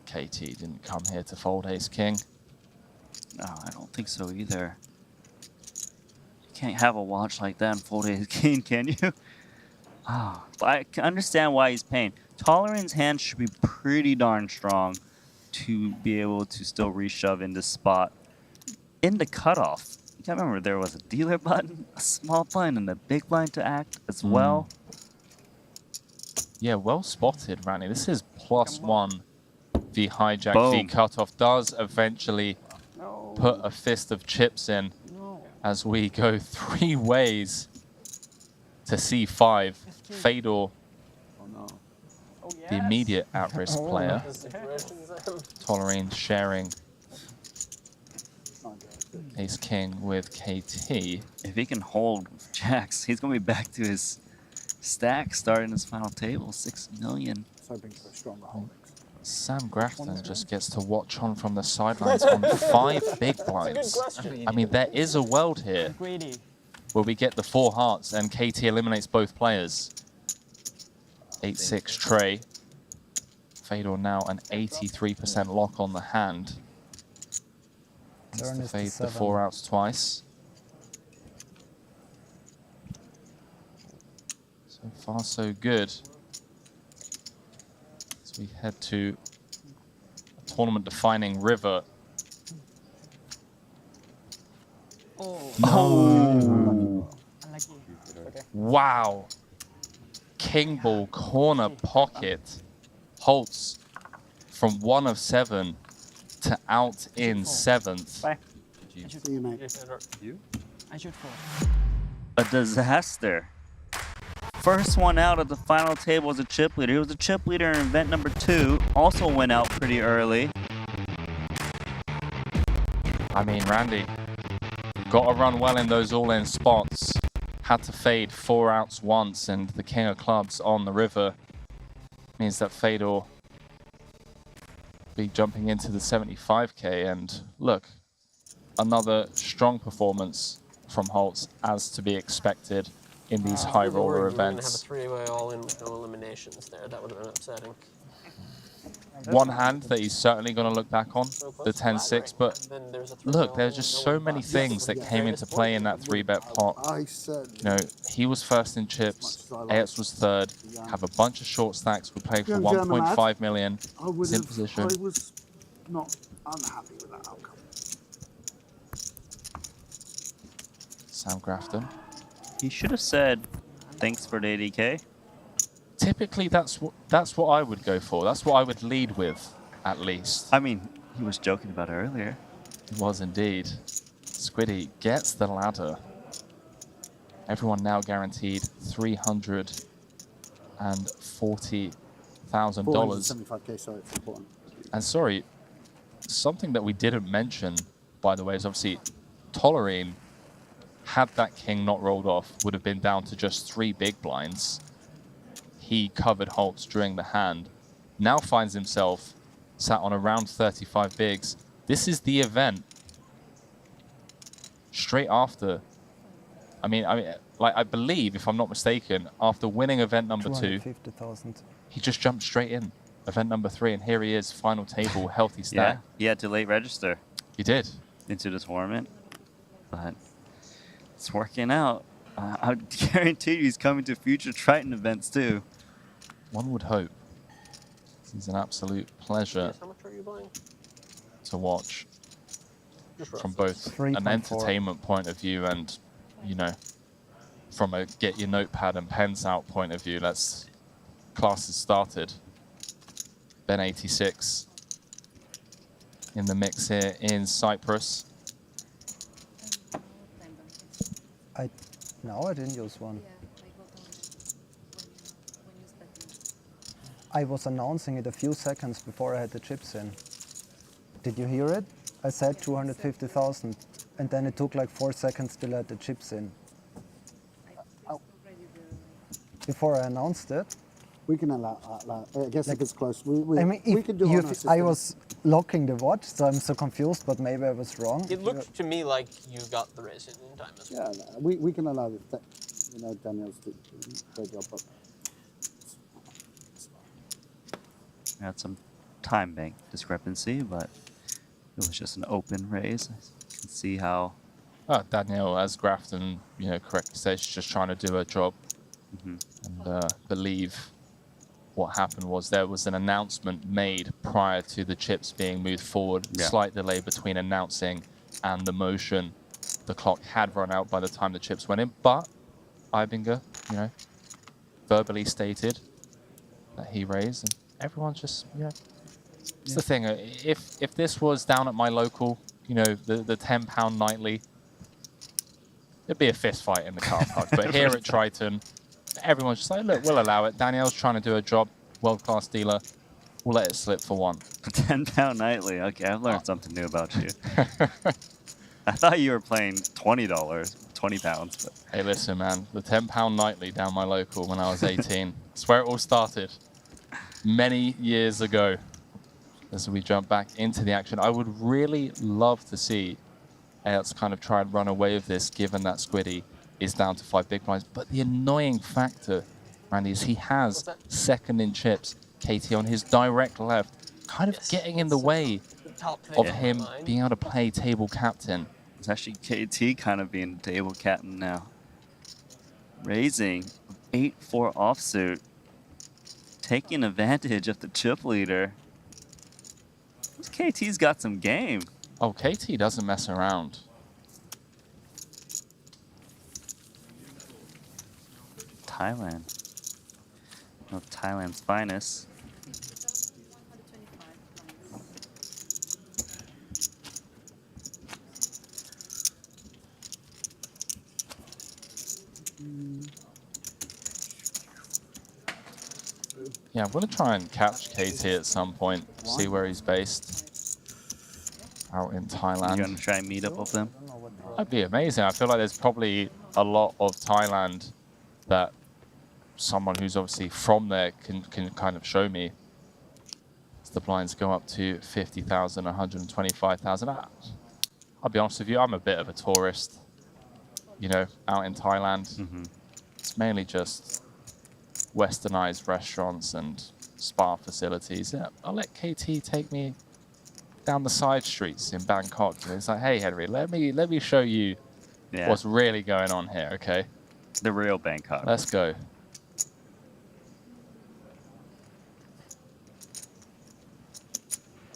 KT didn't come here to fold Ace King. No, I don't think so either. You can't have a watch like that and fold Ace King, can you? Oh, but I can understand why he's paying. Tolerance's hand should be pretty darn strong to be able to still reshove in this spot. In the cutoff, you gotta remember there was a dealer button, a small blind, and a big blind to act as well. Yeah, well spotted, Randy. This is +1 v hijack Boom. v cutoff. Does eventually put a fist of chips in as we go 3 ways to C5. Fedor, the immediate at-risk player. Tolerine sharing Ace King with KT. If he can hold jacks, he's going to be back to his stack starting his final table, 6 million. Sam Grafton just gets to watch on from the sidelines on 5 big blinds. I mean, there is a world here where we get the 4 hearts and KT eliminates both players. 8-6 tray. Fedor now an 83% lock on the hand. Needs to fade the 4 outs twice. So far, so good. As we head to a tournament-defining river. Oh! Wow! King ball corner pocket. Holtz from 1 of 7 to out in 7th. Bye. See you, mate. I should fold. A disaster. First one out of the final table was a chip leader. He was a chip leader in event number 2. Also went out pretty early. I mean, Randy, got to run well in those all-in spots. Had to fade 4 outs once, and the king of clubs on the river means that Fedor be jumping into the 75K. And look, another strong performance from Holtz, as to be expected in these high roller events. Have a 3-way all-in with no eliminations there. That would have been upsetting. One hand that he's certainly going to look back on, the 10-6, but look, there's just so many things that came into play in that 3-bet pot. You know, he was first in chips, AX was third, have a bunch of short stacks, we played for 1.5 million, he's in position. I was not unhappy with that outcome. Sam Grafton. He should have said, thanks for the 80K. Typically, that's what I would go for. That's what I would lead with, at least. I mean, he was joking about it earlier. He was indeed. Squiddy gets the ladder. Everyone now guaranteed $340,000. 475K, sorry, it's important. And sorry, something that we didn't mention, by the way, is obviously Tolerine, had that king not rolled off, would have been down to just 3 big blinds. He covered Holtz during the hand, now finds himself sat on around 35 bigs. This is the event straight after. I mean, like, I believe, if I'm not mistaken, after winning event number 2, he just jumped straight in event number 3, and here he is, final table, healthy stack. Yeah, he had to late register. He did. Into the tournament. but it's working out. I guarantee you he's coming to future Triton events too. One would hope. This is an absolute pleasure How much are you buying? to watch Just from roughly. both an 3.4. entertainment point of view and, you know, from a get your notepad and pens out point of view. Class has started. Ben 86 in the mix here in Cyprus. No, I didn't use one. I was announcing it a few seconds before I had the chips in. Did you hear it? I said 250,000, and then it took like 4 seconds till I had the chips in. Before I announced it. We can allow, I guess Like, if it's close, I mean, we could do on our I system. was locking the watch, so I'm so confused, but maybe I was wrong. It looked to me like you got the race in time as well. Yeah, we can allow it. You know, Daniel's their job. But Had some time bank discrepancy, but it was just an open raise. You can see how. Danielle, as Grafton, correctly says, she's just trying to do her job. And believe what happened was there was an announcement made prior to the chips being moved forward. Yeah. Slight delay between announcing and the motion. The clock had run out by the time the chips went in, but Ibinger, verbally stated that he raised, and everyone's just, it's the thing. If this was down at my local, the £10 nightly, it'd be a fist fight in the car park. But here at Triton, everyone's just like, look, we'll allow it. Danielle's trying to do her job, world-class dealer. We'll let it slip for one. £10 nightly. Okay, I've learned something new about you. I thought you were playing $20, £20. But. Hey, listen, man. The £10 nightly down my local when I was 18. That's where it all started. Many years ago. As we jump back into the action, I would really love to see Ayot's kind of try and run away with this, given that Squiddy is down to 5 big blinds. But the annoying factor, Randy, is he has second in chips. KT on his direct left, kind of getting in the way of him being able to play table captain. It's actually KT kind of being table captain now. Raising 8-4 offsuit, taking advantage of the chip leader. KT's got some game. Oh, KT doesn't mess around. Thailand. One of Thailand's finest. Yeah, I'm going to try and catch KT at some point, see where he's based. Out in Thailand. You're going to try and meet up with them? That'd be amazing. I feel like there's probably a lot of Thailand that someone who's obviously from there can kind of show me. As the blinds go up to 50,000, 125,000. I'll be honest with you, I'm a bit of a tourist, out in Thailand. It's mainly just westernized restaurants and spa facilities. Yeah, I'll let KT take me down the side streets in Bangkok. It's like, hey, Henry, let me show you what's really going on here, okay? The real Bangkok. Let's go.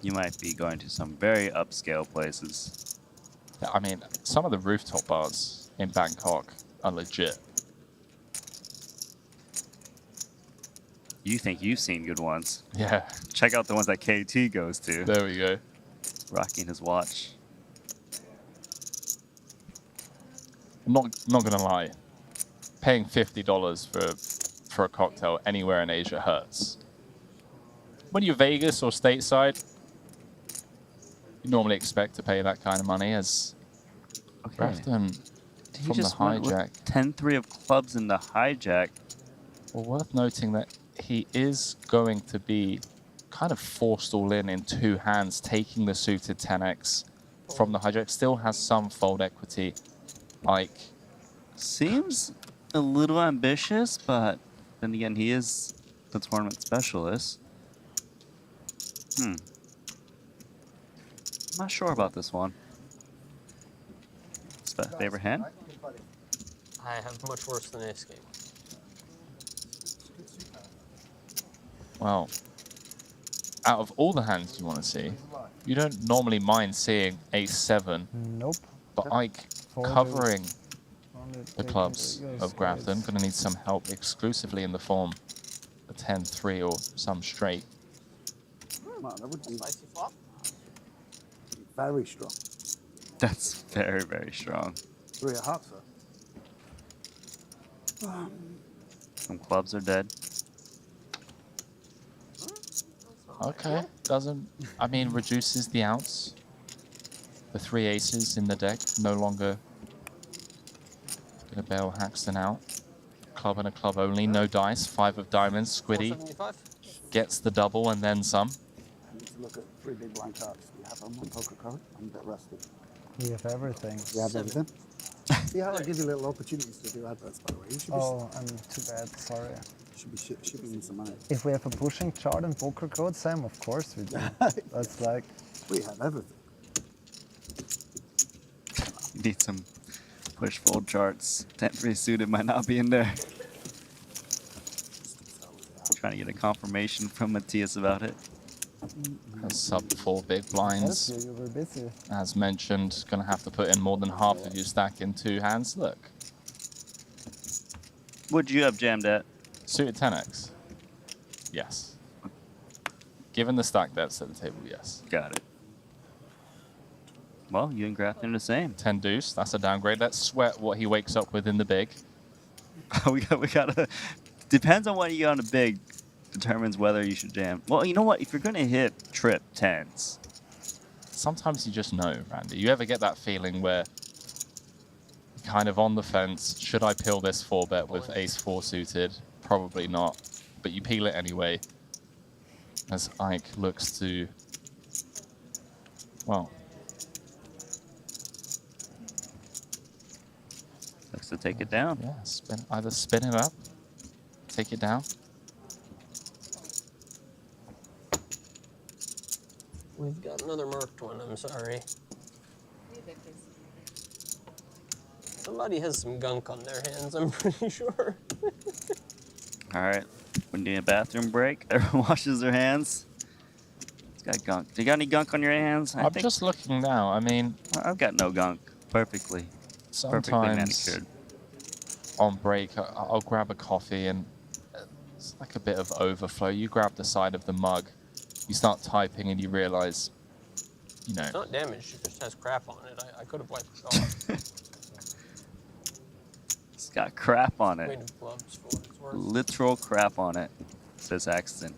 You might be going to some very upscale places. I mean, some of the rooftop bars in Bangkok are legit. You think you've seen good ones. Yeah. Check out the ones that KT goes to. There we go. Rocking his watch. I'm not gonna lie. Paying $50 for a cocktail anywhere in Asia hurts. When you're Vegas or stateside, you normally expect to pay that kind of money as Grafton He from the just went with hijack. 10-3 of clubs in the hijack. Well, worth noting that he is going to be kind of forced all in 2 hands, taking the suited 10x from the hijack. Still has some fold equity. Seems a little ambitious, but then again, he is the tournament specialist. I'm not sure about this one. It's favorite hand? I have much worse than ace king. Well, out of all the hands you want to see, you don't normally mind seeing ace-7. Nope. But Ike covering the clubs of Grafton, going to need some help exclusively in the form a 10-3 or some straight. Man, that would be Spicy flop. very strong. That's very, very strong. 3 of hearts, sir. Some clubs are dead. Okay, doesn't, I mean, reduces the outs. The 3 aces in the deck, no longer going to bail Haxton out. Club and a club only, no dice, 5 of diamonds, Squiddy gets the double and then some. I need to look at 3 big blind cards. Do you have them on poker card? I'm a bit rusty. We have everything. You have everything? See how I give you little opportunities to do adverts, by the way. You should Oh, I'm too bad, sorry. Should be shipping me some money. If we have a pushing chart and poker code, Sam, of course we do. That's like... We have everything. You need some push fold charts. 10-3 suited might not be in there. Trying to get a confirmation from Matthias about it. Sub 4 big blinds. You were busy. As mentioned, going to have to put in more than half of your stack in 2 hands. Look. Would you have jammed at? Suited 10x. Yes. Given the stack depths at the table, yes. Got it. Well, you and Grafton are the same. 10 deuce, that's a downgrade. Let's sweat what he wakes up with in the big. we gotta. Depends on what you got on the big. Determines whether you should jam. Well, you know what? If you're gonna hit trip 10s, sometimes you just know, Randy. You ever get that feeling where you're kind of on the fence? Should I peel this 4-bet with ace-4 suited? Probably not. But you peel it anyway. As Ike looks to, well, looks to take it down. Yeah, either spin it up, take it down. We've got another marked one, I'm sorry. Somebody has some gunk on their hands, I'm pretty sure. All right, we need a bathroom break. Everyone washes their hands. It's got gunk. Do you got any gunk on your hands? I'm just looking now. I mean, I've got no gunk. Perfectly. Perfectly Sometimes manicured. on break, I'll grab a coffee and it's like a bit of overflow. You grab the side of the mug, you start typing and you realize, you know. It's not damaged, it just has crap on it. I could have wiped it off. It's got crap on Queen it. of clubs for what it's worth. Literal crap on it, says Axton.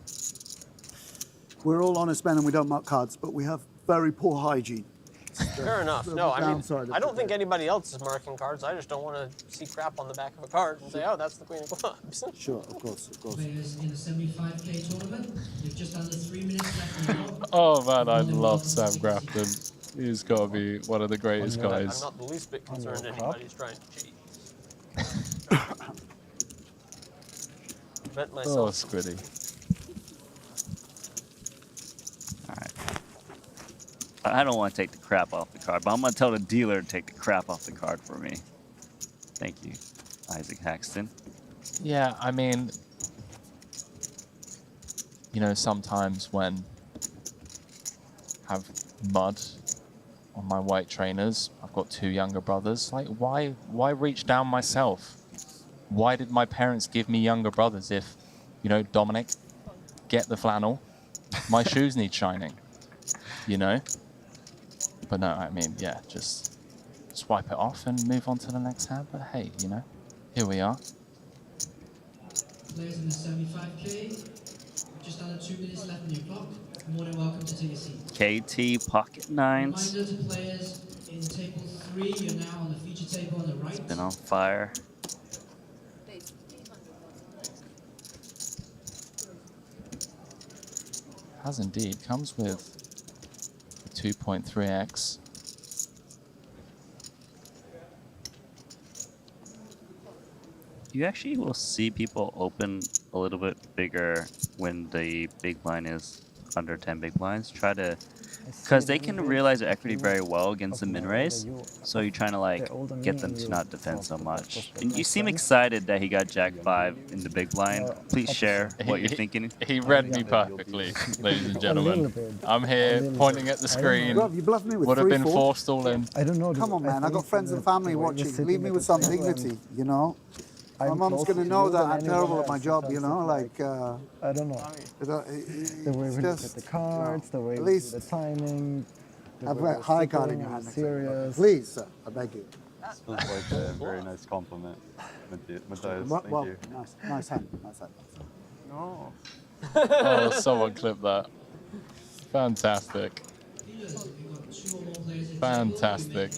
We're all honest men and we don't mark cards, but we have very poor hygiene. Fair enough. No, I mean, I don't think anybody else is marking cards. I just don't want to see crap on the back of a card and say, oh, that's the Queen of Clubs. Sure, of course, of course. Players in the 75k tournament, you've just under 3 minutes left in the clock. Oh man, I love Sam Grafton. He's got to be one of the greatest I'm guys. not the least bit concerned anybody's trying to cheat. Bet myself. Oh, Squiddy. I don't want to take the crap off the card, but I'm going to tell the dealer to take the crap off the card for me. Thank you, Isaac Haxton. Yeah, I mean, you know, sometimes when I have mud on my white trainers, I've got 2 younger brothers. Like, why reach down myself? Why did my parents give me younger brothers if, you know, Dominic, get the flannel, my shoes need shining, you know? But no, I mean, yeah, just swipe it off and move on to the next hand. But hey, you know, here we are. Players in the 75k, just under 2 minutes left in your clock. More than welcome to take a seat. KT pocket nines. Reminder to players in table 3, you're now on the feature table on the right. It's been on fire. Has indeed. Comes with 2.3x. You actually will see people open a little bit bigger when the big blind is under 10 big blinds. Try to Because they can realize their equity very well against the min-raise, so you're trying to like get them to not defend so much. And you seem excited that he got Jack 5 in the big blind. Please share what you're thinking. He read me perfectly, ladies and gentlemen. I'm here pointing at the screen. Rob, you bluffed me with Would have been 3-4. forced all in. I don't know. Come on, man. I got friends and family watching. Leave me with some dignity, you know? My mom's going to know that I'm terrible at my job, you know? Like, I don't know. The way we look at the cards, the way at we least do the timing. have a high card in your hand. Serious. Please, sir, I beg you. Feels like a very nice compliment, Matthias. Thank Well, you. nice hand. Nice hand. No. Oh, someone clip that. Fantastic. Fantastic.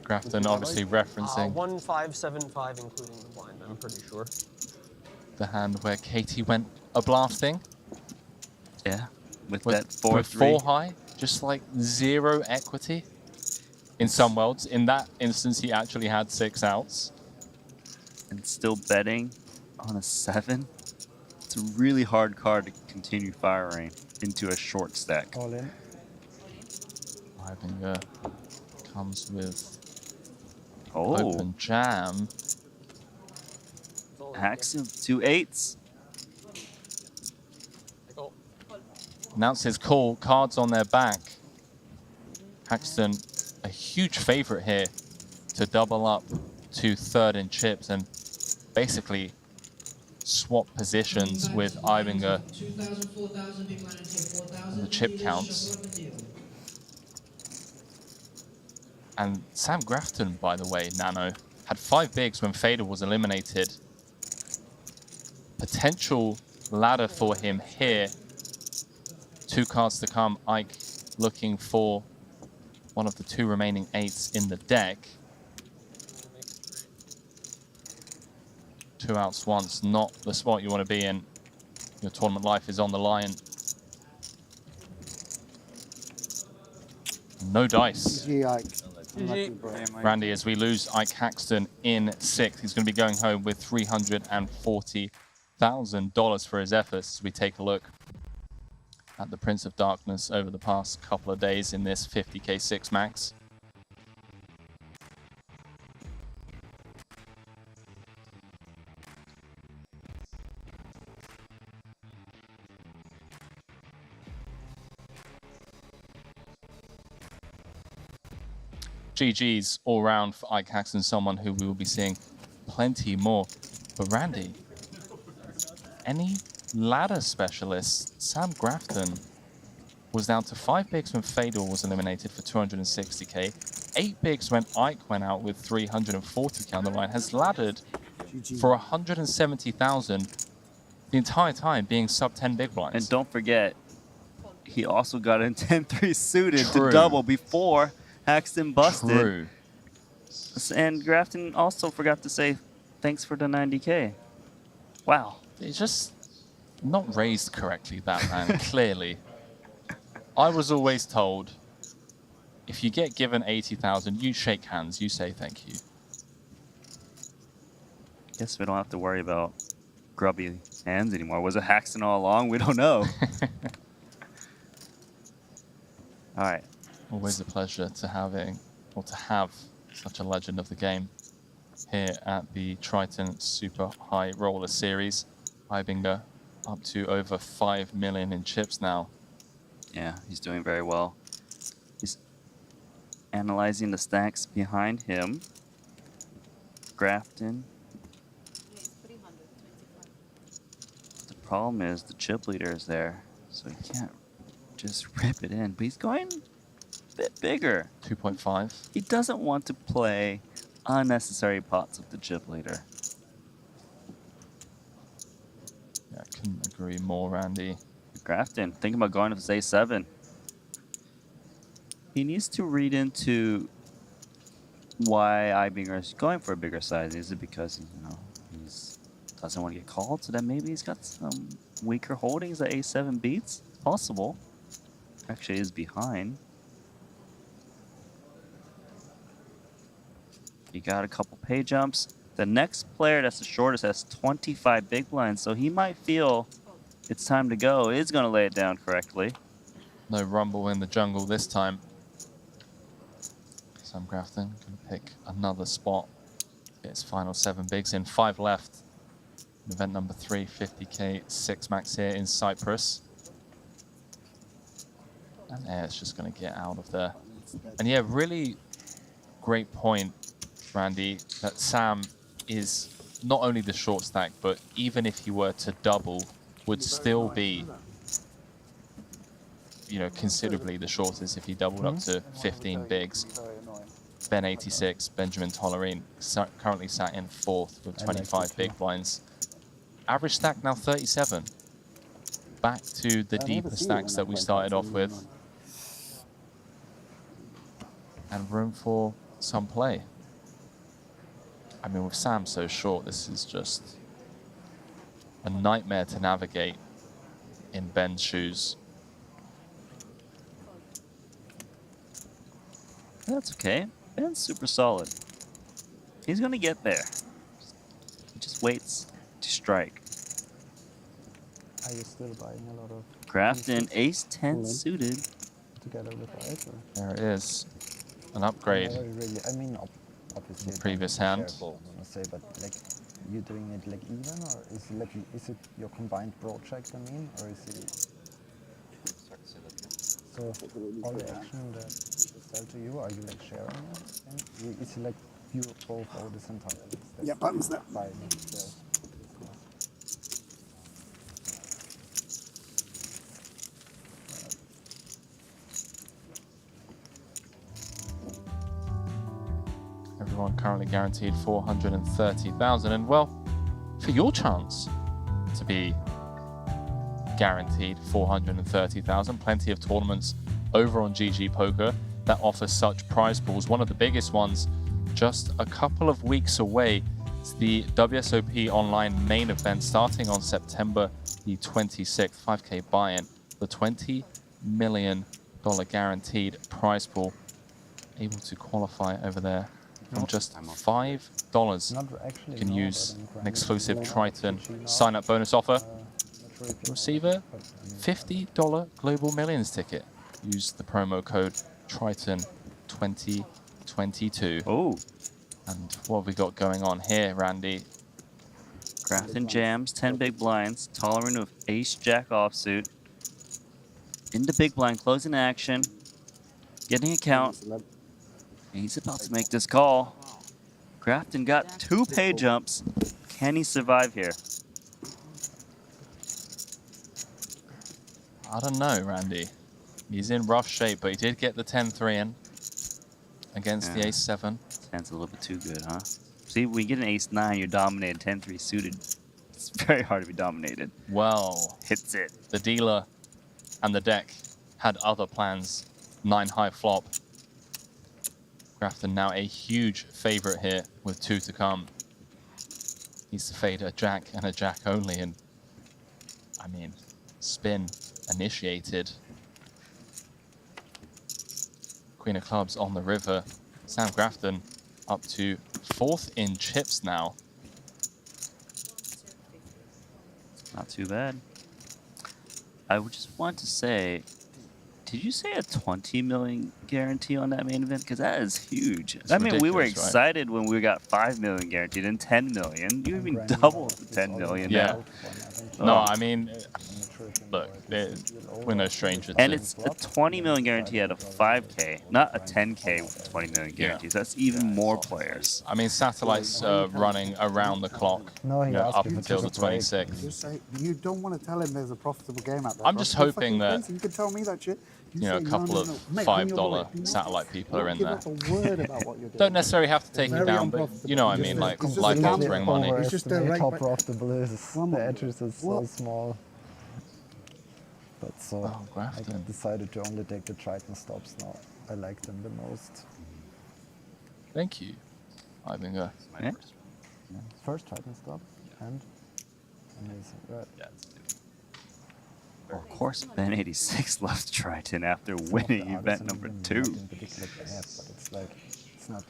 Grafton obviously referencing 1575, including the blind, I'm pretty sure. the hand where Katie went a blasting. Yeah, with With that 4-3. with 4 high, just like 0 equity in some worlds. In that instance, he actually had 6 outs. And still betting on a 7. It's a really hard card to continue firing into a short stack. All in. Ivinger comes with Oh. open jam. Hacks him 2 8s. Announce his call, cards on their back. Haxton, a huge favorite here to double up to 3rd in chips and basically swap positions with Ivinger on the chip counts. And Sam Grafton, by the way, Nano, had 5 bigs when Fader was eliminated. Potential ladder for him here. 2 cards to come. Ike looking for one of the 2 remaining 8s in the deck. 2 outs once, not the spot you want to be in. Your tournament life is on the line. No dice. GG, Ike. Randy, as we lose Ike Haxton in 6th, he's going to be going home with $340,000 for his efforts as we take a look at the Prince of Darkness over the past couple of days in this 50k 6 max. GG's all round for Ike Haxton, someone who we will be seeing plenty more. But Randy, any ladder specialists? Sam Grafton was down to 5 bigs when Fedor was eliminated for 260k. 8 bigs when Ike went out with 340k on the line. Has laddered for 170,000 the entire time, being sub 10 big blinds. And don't forget, he also got in 10-3 suited to double before Haxton busted. True. And Grafton also forgot to say thanks for the 90k. Wow. It's just not raised correctly, that man, clearly. I was always told, if you get given 80,000, you shake hands, you say thank you. Guess we don't have to worry about grubby hands anymore. Was it Haxton all along? We don't know. All right. Always a pleasure to have such a legend of the game here at the Triton Super High Roller Series. Ivinger up to over 5 million in chips now. Yeah, he's doing very well. He's analyzing the stacks behind him. Grafton. The problem is the chip leader is there, so he can't just rip it in. But he's going a bit bigger. 2.5. He doesn't want to play unnecessary pots with the chip leader. Yeah, I couldn't agree more, Randy. Grafton, thinking about going to his A7. He needs to read into why Ivinger is going for a bigger size. Is it because he doesn't want to get called, so that maybe he's got some weaker holdings that A7 beats? It's possible. Actually, is behind. He got a couple pay jumps. The next player that's the shortest has 25 big blinds, so he might feel it's time to go. Is going to lay it down correctly. No rumble in the jungle this time. Sam Grafton going to pick another spot. Get his final 7 bigs in, 5 left. Event number 3, 50k, 6 max here in Cyprus. And it's just going to get out of there. And yeah, really great point, Randy, that Sam is not only the short stack, but even if he were to double, would still be, you know, considerably the shortest if he doubled up to 15 bigs. Ben 86, Benjamin Tollerine, currently sat in 4th with 25 big blinds. Average stack now 37. Back to the deeper stacks that we started off with. And room for some play. I mean, with Sam so short, this is just a nightmare to navigate in Ben's shoes. That's okay. Ben's super solid. He's going to get there. He just waits to strike. Are you still buying a lot of... Grafton, ace 10 suited. Together with Ice? Or? There it is. An upgrade. Really, I mean, obviously... Previous hand. Careful, I say, but like, you doing it like even, or is it your combined project, I mean, or is it... So, all the action that people sell to you, are you like sharing it? And is it like you both own this entire list? Yeah, buttons there. Everyone currently guaranteed 430,000, and well, for your chance to be guaranteed 430,000, plenty of tournaments over on GG Poker that offer such prize pools. One of the biggest ones just a couple of weeks away. It's the WSOP Online main event starting on September the 26th, 5k buy-in, the $20 million guaranteed prize pool. Able to qualify over there from just $5. You can use an exclusive Triton sign-up bonus offer. Receive a $50 Global Millions ticket. Use the promo code Triton2022. Oh. And what have we got going on here, Randy? Grafton jams, 10 big blinds, tolerant of ace-jack offsuit. Into big blind, closing action. Getting a count. He's about to make this call. Grafton got 2 pay jumps. Can he survive here? I don't know, Randy. He's in rough shape, but he did get the 10-3 in against the ace-7. 10's a little bit too good, huh? See, when you get an ace-9, you're dominated. 10-3 suited. It's very hard to be dominated. Well, hits it. The dealer and the deck had other plans. 9 high flop. Grafton now a huge favorite here with 2 to come. Needs to fade a jack and a jack only, and I mean, spin initiated. Queen of clubs on the river. Sam Grafton up to 4th in chips now. Not too bad. I would just want to say, did you say a 20 million guarantee on that main event? Because that is huge. It's I mean, we were ridiculous, right? excited when we got 5 million guaranteed and 10 million. You even doubled the 10 million Yeah. now. No, I mean, look, we're no strangers. And it's a 20 million guarantee out of 5k, not a 10k with 20 million guarantees. That's even more players. I mean, Satellite's running around the clock up until the 26th. Just say, you don't want to tell him there's a profitable game out there. I'm just That's hoping fucking that, crazy. You can tell me that shit. you know, a say, couple no, of no, no. Mate, I'm your boy. $5 Satellite people are in Give there. us a word about what you're doing. Don't necessarily have to take you Very down, but you know what I mean, like life-altering money. It's just a the right top back. of the blues. The edges is so small. But so I decided to only take the Triton stops now. I like them the most. Thank you, Ivinger. Yeah. First Triton stop and amazing. Right. Of course, Ben 86 left Triton after winning event number 2. But it's like, it's not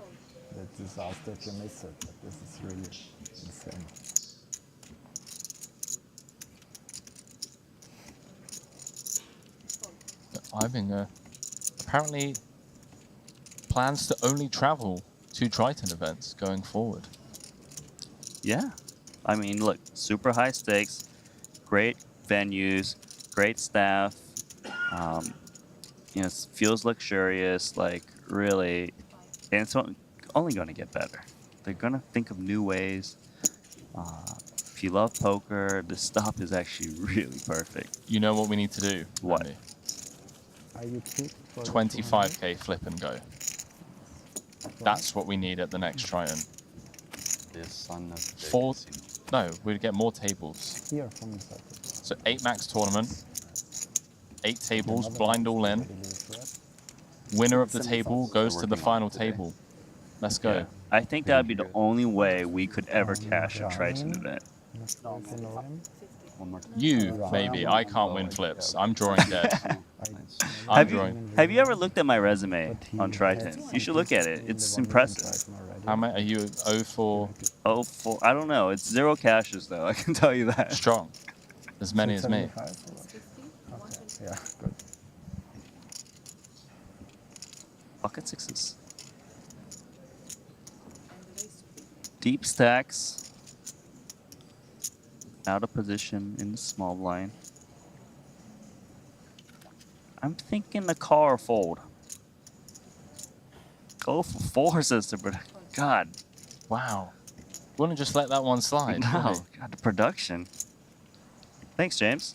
the disaster if you miss it, but this is really insane. Ibinger apparently plans to only travel to Triton events going forward. Yeah. I mean, look, super high stakes, great venues, great staff. You know, it feels luxurious, like really, and it's only going to get better. They're going to think of new ways. If you love poker, this stop is actually really perfect. You know what we need to do? What? Andy? Are you cute for the 25k flip and go. That's what we need at the next Triton. The son of Four, no, we'd get more tables. Here from the circle. So 8 max tournament, 8 tables, blind all in. Winner of the table goes to the final table. Let's go. Yeah. I think that would be the only way we could ever cash a Triton event. You, maybe. I can't win flips. I'm drawing dead. Have you ever looked at my resume on Triton? You should look at it. It's impressive. How many are you? 04? 04. I don't know. It's 0 cashes though. I can tell you that. Strong. As many as me. Okay. Yeah, good. Pocket sixes. Deep stacks. Out of position in the small blind. I'm thinking a call or fold. Go for 4, sister, but God. Wow. Wouldn't just let that one slide. No, God, the production. Thanks, James.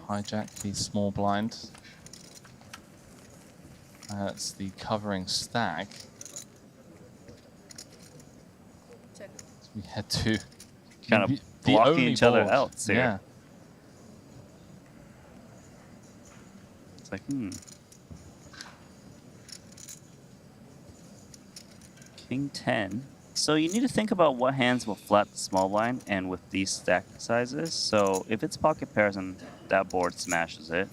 Hijack the small blind. That's the covering stack. So we head to Kind of blocking each other out here. Yeah. It's like, King 10. So you need to think about what hands will flat the small blind and with these stack sizes. So if it's pocket pairs and that board smashes it.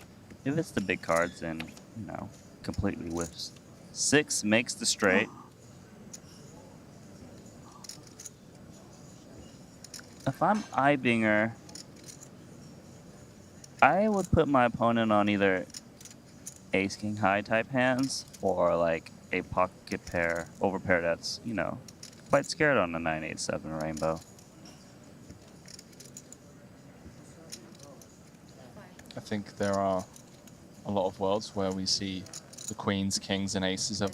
If it's the big cards, then, you know, completely whiffs. 6 makes the straight. If I'm Ibinger, I would put my opponent on either ace king high type hands or like a pocket pair overpair that's, you know, quite scared on the 9-8-7 rainbow. I think there are a lot of worlds where we see the queens, kings, and aces of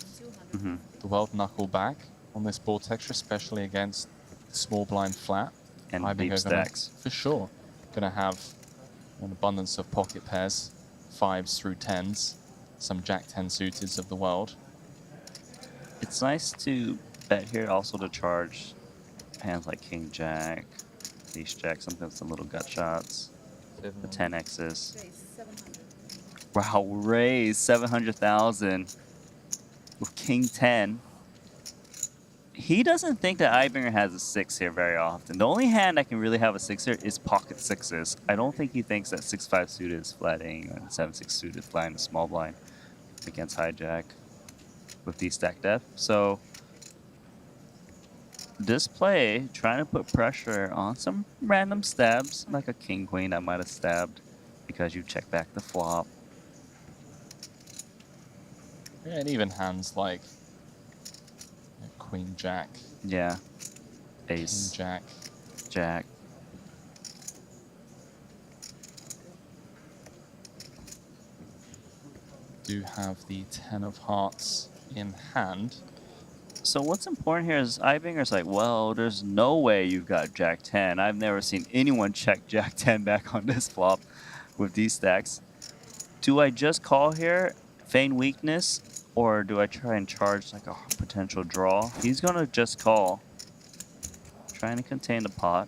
the world knuckle back on this board texture, especially against small blind flat. And I think deep stacks. For sure, going to have an abundance of pocket pairs, 5s through 10s, some jack 10 suiteds of the world. It's nice to bet here also to charge hands like king jack, ace jack, sometimes the little gut shots, the 10x's. Wow, raise 700,000 with king 10. He doesn't think that Ibinger has a 6 here very often. The only hand that can really have a 6 here is pocket 6s. I don't think he thinks that 6-5 suited is flatting and 7-6 suited flatting the small blind against hijack with these stack depth. So this play, trying to put pressure on some random stabs, like a king queen that might have stabbed because you check back the flop. Yeah, and even hands like queen jack. Yeah. Ace. King jack. Jack. Do have the 10 of hearts in hand. So what's important here is Ibinger's like, well, there's no way you've got Jack 10. I've never seen anyone check Jack 10 back on this flop with these stacks. Do I just call here, feign weakness, or do I try and charge like a potential draw? He's gonna just call, trying to contain the pot.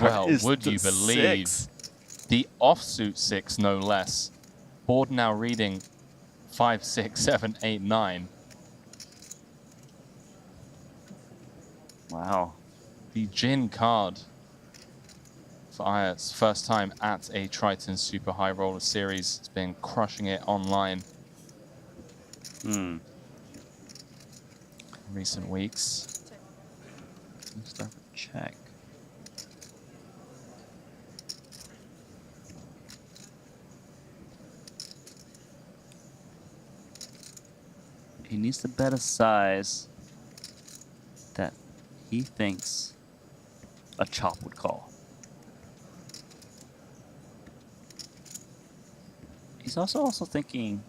Well, would you believe the offsuit 6, no less. Board now reading 5, 6, 7, 8, 9. Wow. The Gin card for Ayat's first time at a Triton Super High Roller Series. It's been crushing it online. Recent weeks. Let's start with check. He needs to bet a size that he thinks a chop would call. He's also thinking,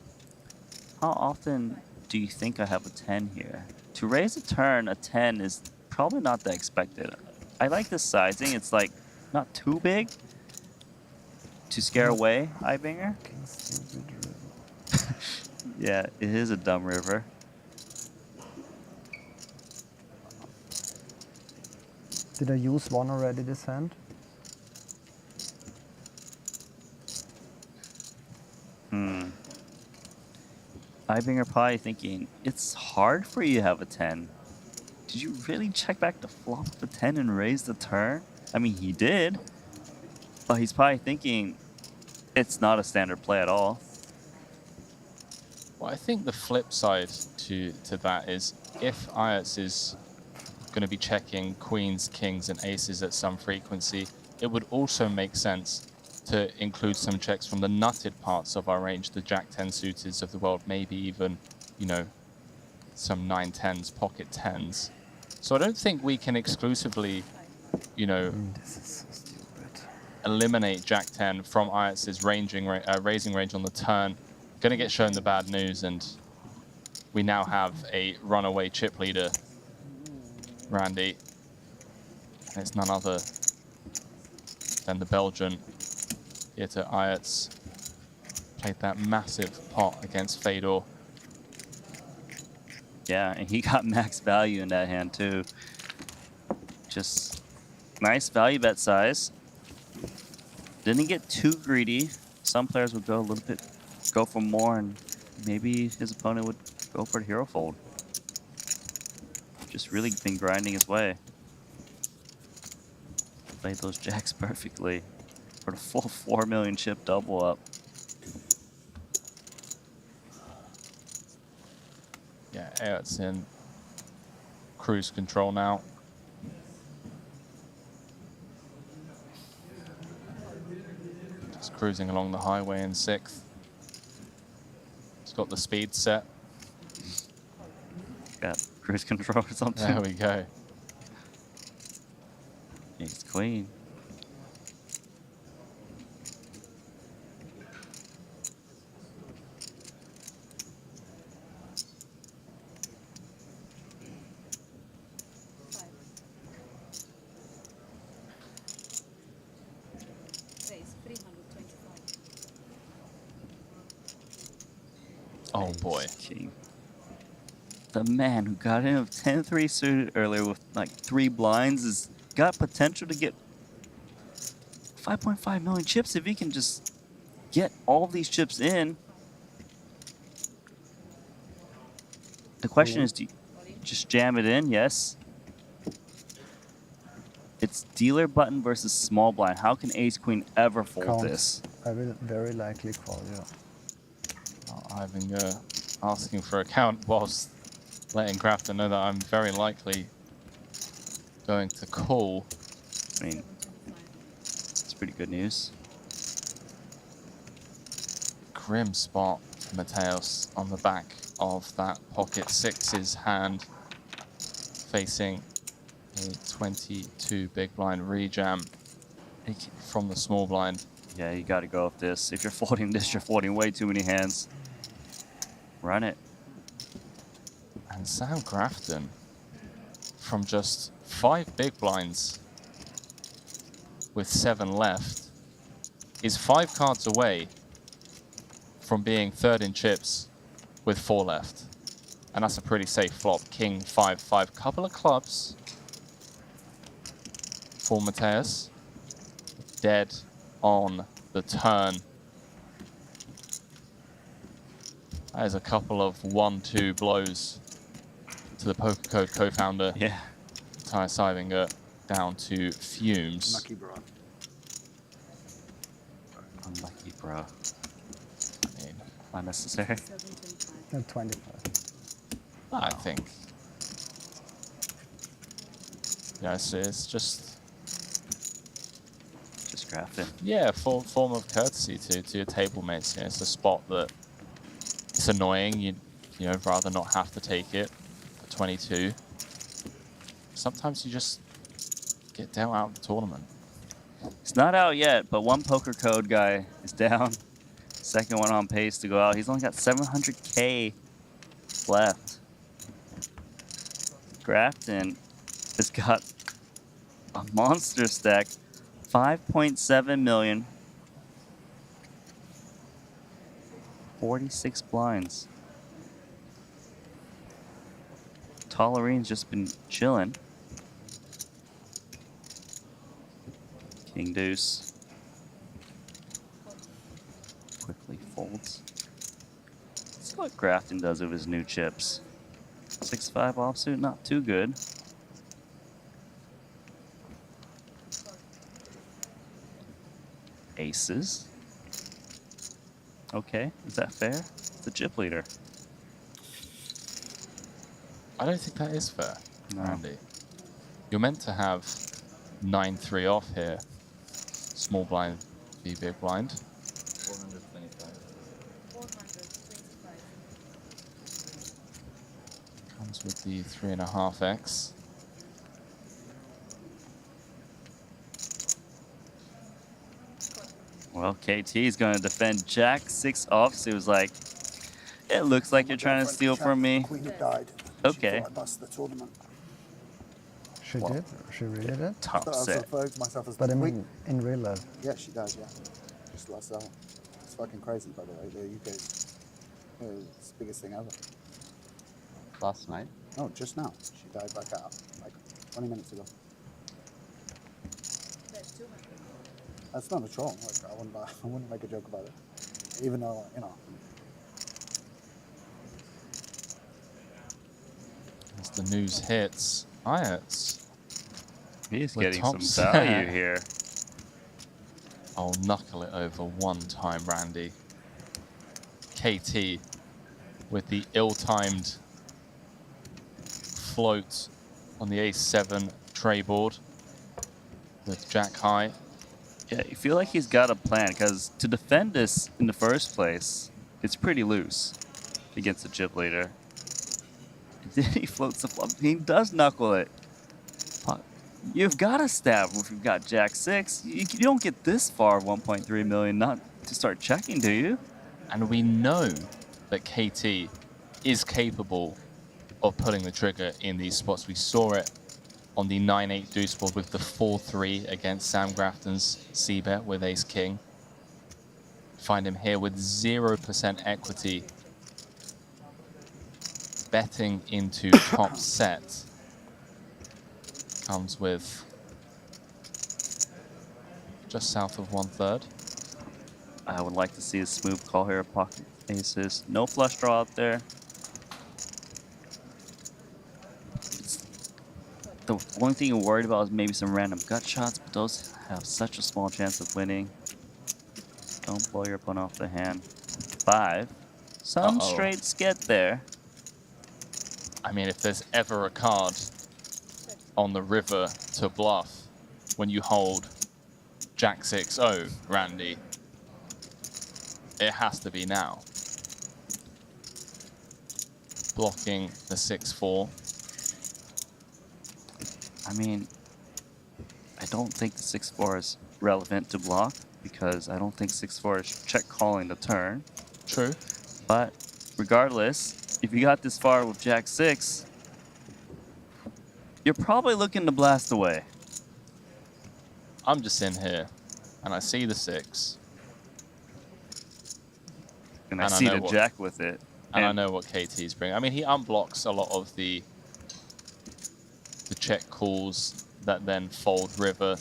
how often do you think I have a 10 here? To raise a turn, a 10 is probably not that expected. I like this sizing. It's like not too big to scare away Ibinger. Yeah, it is a dumb river. Did I use one already this hand? Ibinger probably thinking, it's hard for you to have a 10. Did you really check back the flop of a 10 and raise the turn? I mean, he did. But he's probably thinking, it's not a standard play at all. Well, I think the flip side to that is if Ayats is going to be checking queens, kings, and aces at some frequency, it would also make sense to include some checks from the nutted parts of our range, the Jack-10 suiteds of the world, maybe even, you know, some 9-10s, pocket 10s. So I don't think we can exclusively, you know, eliminate Jack-10 from Ayats's raising range on the turn. Going to get shown the bad news, and we now have a runaway chip leader, Randy. And it's none other than the Belgian. Jette Ayats played that massive pot against Fedor. Yeah, and he got max value in that hand too. Just nice value bet size. Didn't get too greedy. Some players would go a little bit, go for more, and maybe his opponent would go for the hero fold. Just really been grinding his way. Played those jacks perfectly for the full 4 million chip double up. Yeah, Ayats in cruise control now. Just cruising along the highway in 6th. He's got the speed set. Got cruise control or something. There we go. Ace queen. Oh boy. King. The man who got in of 10-3 suited earlier with like 3 blinds has got potential to get 5.5 million chips if he can just get all of these chips in. The question is, do you just jam it in? Yes. It's dealer button versus small blind. How can ace queen ever fold Count. this? I will very likely call, yeah. Ibinger asking for a count whilst letting Grafton know that I'm very likely going to call. I mean, it's pretty good news. Grim spot for Mateos on the back of that pocket 6's hand, facing a 22 big blind rejam from the small blind. Yeah, you got to go with this. If you're folding this, you're folding way too many hands. Run it. And Sam Grafton, from just 5 big blinds with 7 left, is 5 cards away from being 3rd in chips with 4 left. And that's a pretty safe flop. King 5-5, couple of clubs for Mateos. Dead on the turn. That is a couple of 1-2 blows to the Poker Code co-founder. Yeah. Matthias Ibinger down to fumes. Lucky bro. Unlucky, bro. I mean, unnecessary. No, 25. I think. Yeah, it's just grafting. Yeah, form of courtesy to your table mates. You know, it's a spot that it's annoying. You know, rather not have to take it for 22. Sometimes you just get dealt out of the tournament. It's not out yet, but one poker code guy is down. Second one on pace to go out. He's only got 700K left. Grafton has got a monster stack, 5.7 million, 46 blinds. Tollerine's just been chilling. King deuce. Quickly folds. Let's see what Grafton does with his new chips. 6-5 offsuit, not too good. Aces. Okay, is that fair? It's a chip leader. I don't think that is fair, No. Randy. You're meant to have 9-3 off here. Small blind v big blind. 425. Comes with the 3.5x. Well, KT is going to defend Jack 6 off. So he was like, it looks like you're trying to steal from me. Queen had died. Okay. She thought I busted the tournament. She did? She really did? Top I set. referred to myself as But the I queen. mean, in real life. Yeah, she does, yeah. Just lost out. It's fucking crazy, by the way. The UK's it's the biggest thing ever. Last night? No, just now. She died back out, like 20 minutes ago. That's not a troll. Like, I wouldn't make a joke about it. Even though, you know. As the news hits, Ayats. He's with getting top some value set. here. I'll knuckle it over one time, Randy. KT with the ill-timed float on the ace-7 tray board with Jack high. Yeah, you feel like he's got a plan, because to defend this in the first place, it's pretty loose against the chip leader. Then he floats the flop. He does knuckle it. You've got to stab if you've got Jack 6. You don't get this far, 1.3 million, not to start checking, do you? And we know that KT is capable of pulling the trigger in these spots. We saw it on the 9-8 deuce board with the 4-3 against Sam Grafton's C-bet with ace-king. Find him here with 0% equity, betting into top set. Comes with just south of 1/3. I would like to see a smooth call here, pocket aces. No flush draw out there. The one thing you're worried about is maybe some random gut shots, but those have such a small chance of winning. Don't blow your opponent off the hand. 5. Some straights get there. I mean, if there's ever a card on the river to bluff when you hold Jack 6-0, Randy, it has to be now. Blocking the 6-4. I mean, I don't think the 6-4 is relevant to block because I don't think 6-4 is check calling the turn. True. But regardless, if you got this far with Jack 6, you're probably looking to blast away. I'm just in here and I see the 6. And I see the Jack with it. And I know what KT's bringing. I mean, he unblocks a lot of the check calls that then fold river,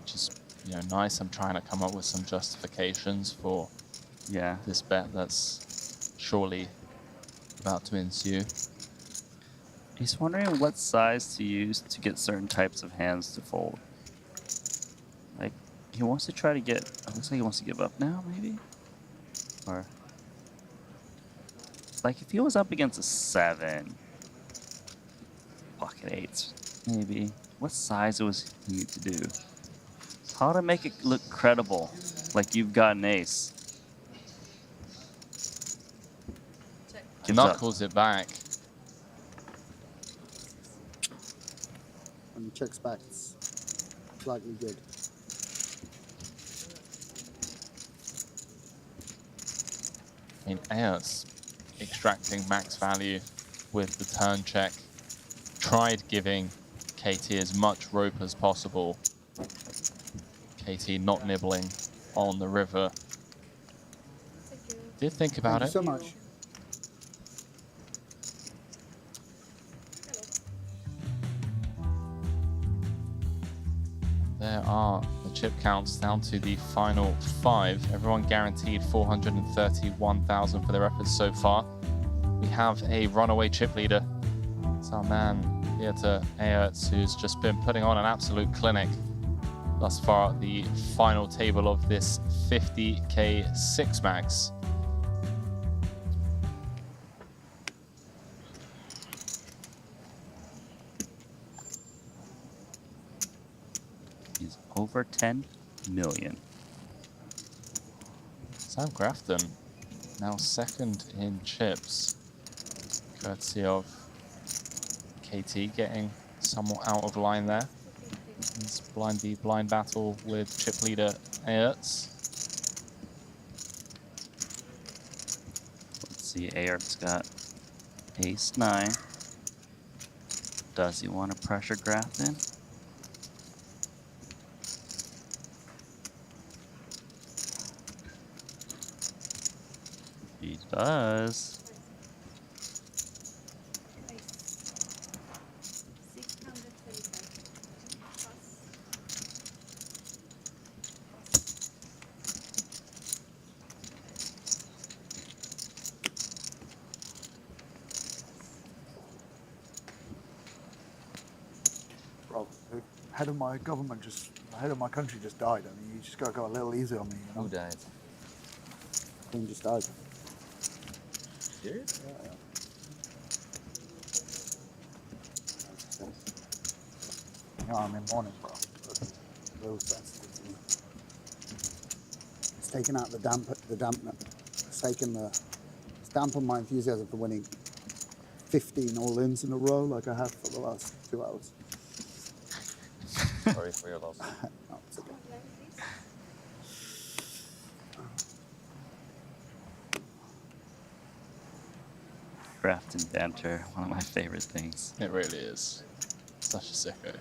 which is, you know, nice. I'm trying to come up with some justifications for this bet that's surely about to ensue. He's wondering what size to use to get certain types of hands to fold. Like, he wants to try to get, it looks like he wants to give up now, maybe? Or Like if he was up against a 7, pocket 8s, maybe. What size was he need to do? How to make it look credible, like you've got an ace. Gives up. Knuckles it back. When he checks back, it's slightly good. I mean, Ayert's extracting max value with the turn check. Tried giving KT as much rope as possible. KT not nibbling on the river. Did think about it. Thank you so much. There are the chip counts down to the final 5. Everyone guaranteed 431,000 for their efforts so far. We have a runaway chip leader. It's our man, Pieter Ayerts, who's just been putting on an absolute clinic thus far at the final table of this 50k 6-max. He's over 10 million. Sam Grafton now second in chips, courtesy of KT getting somewhat out of line there. This blind v blind battle with chip leader Ayerts. Let's see, Ayert's got ace 9. Does he want to pressure Grafton? He does. Bro, the head of my government the head of my country just died. I mean, you just gotta go a little easy on me, you know? Who died? Queen just died. Serious? Yeah. You know, I'm in mourning, bro. It's a little sensitive to me. It's taken out the dampener. It's dampened my enthusiasm for winning 15 all-ins in a row like I have for the last 2 hours. Sorry for your loss. No, it's okay. Grafton banter, one of my favorite things. It really is. Such a sicko.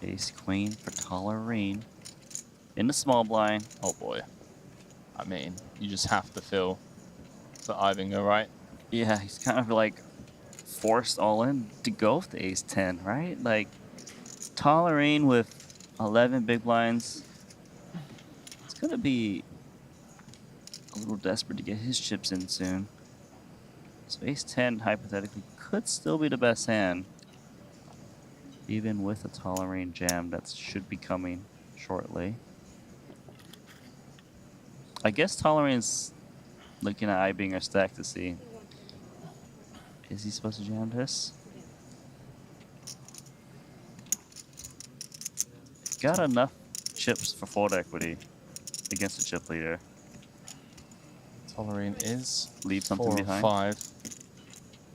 Ace queen for Tolerine. In the small blind. Oh boy. I mean, you just have to feel for Ivinger, right? Yeah, he's kind of like forced all in to go with the ace 10, right? Like Tolerine with 11 big blinds. It's gonna be a little desperate to get his chips in soon. So ace 10 hypothetically could still be the best hand, even with a Tolerine jam that should be coming shortly. I guess Tolerine's looking at Ibinger's stack to see, is he supposed to jam this? Got enough chips for fold equity against the chip leader. Tolerine is leave something 4 or behind. 5.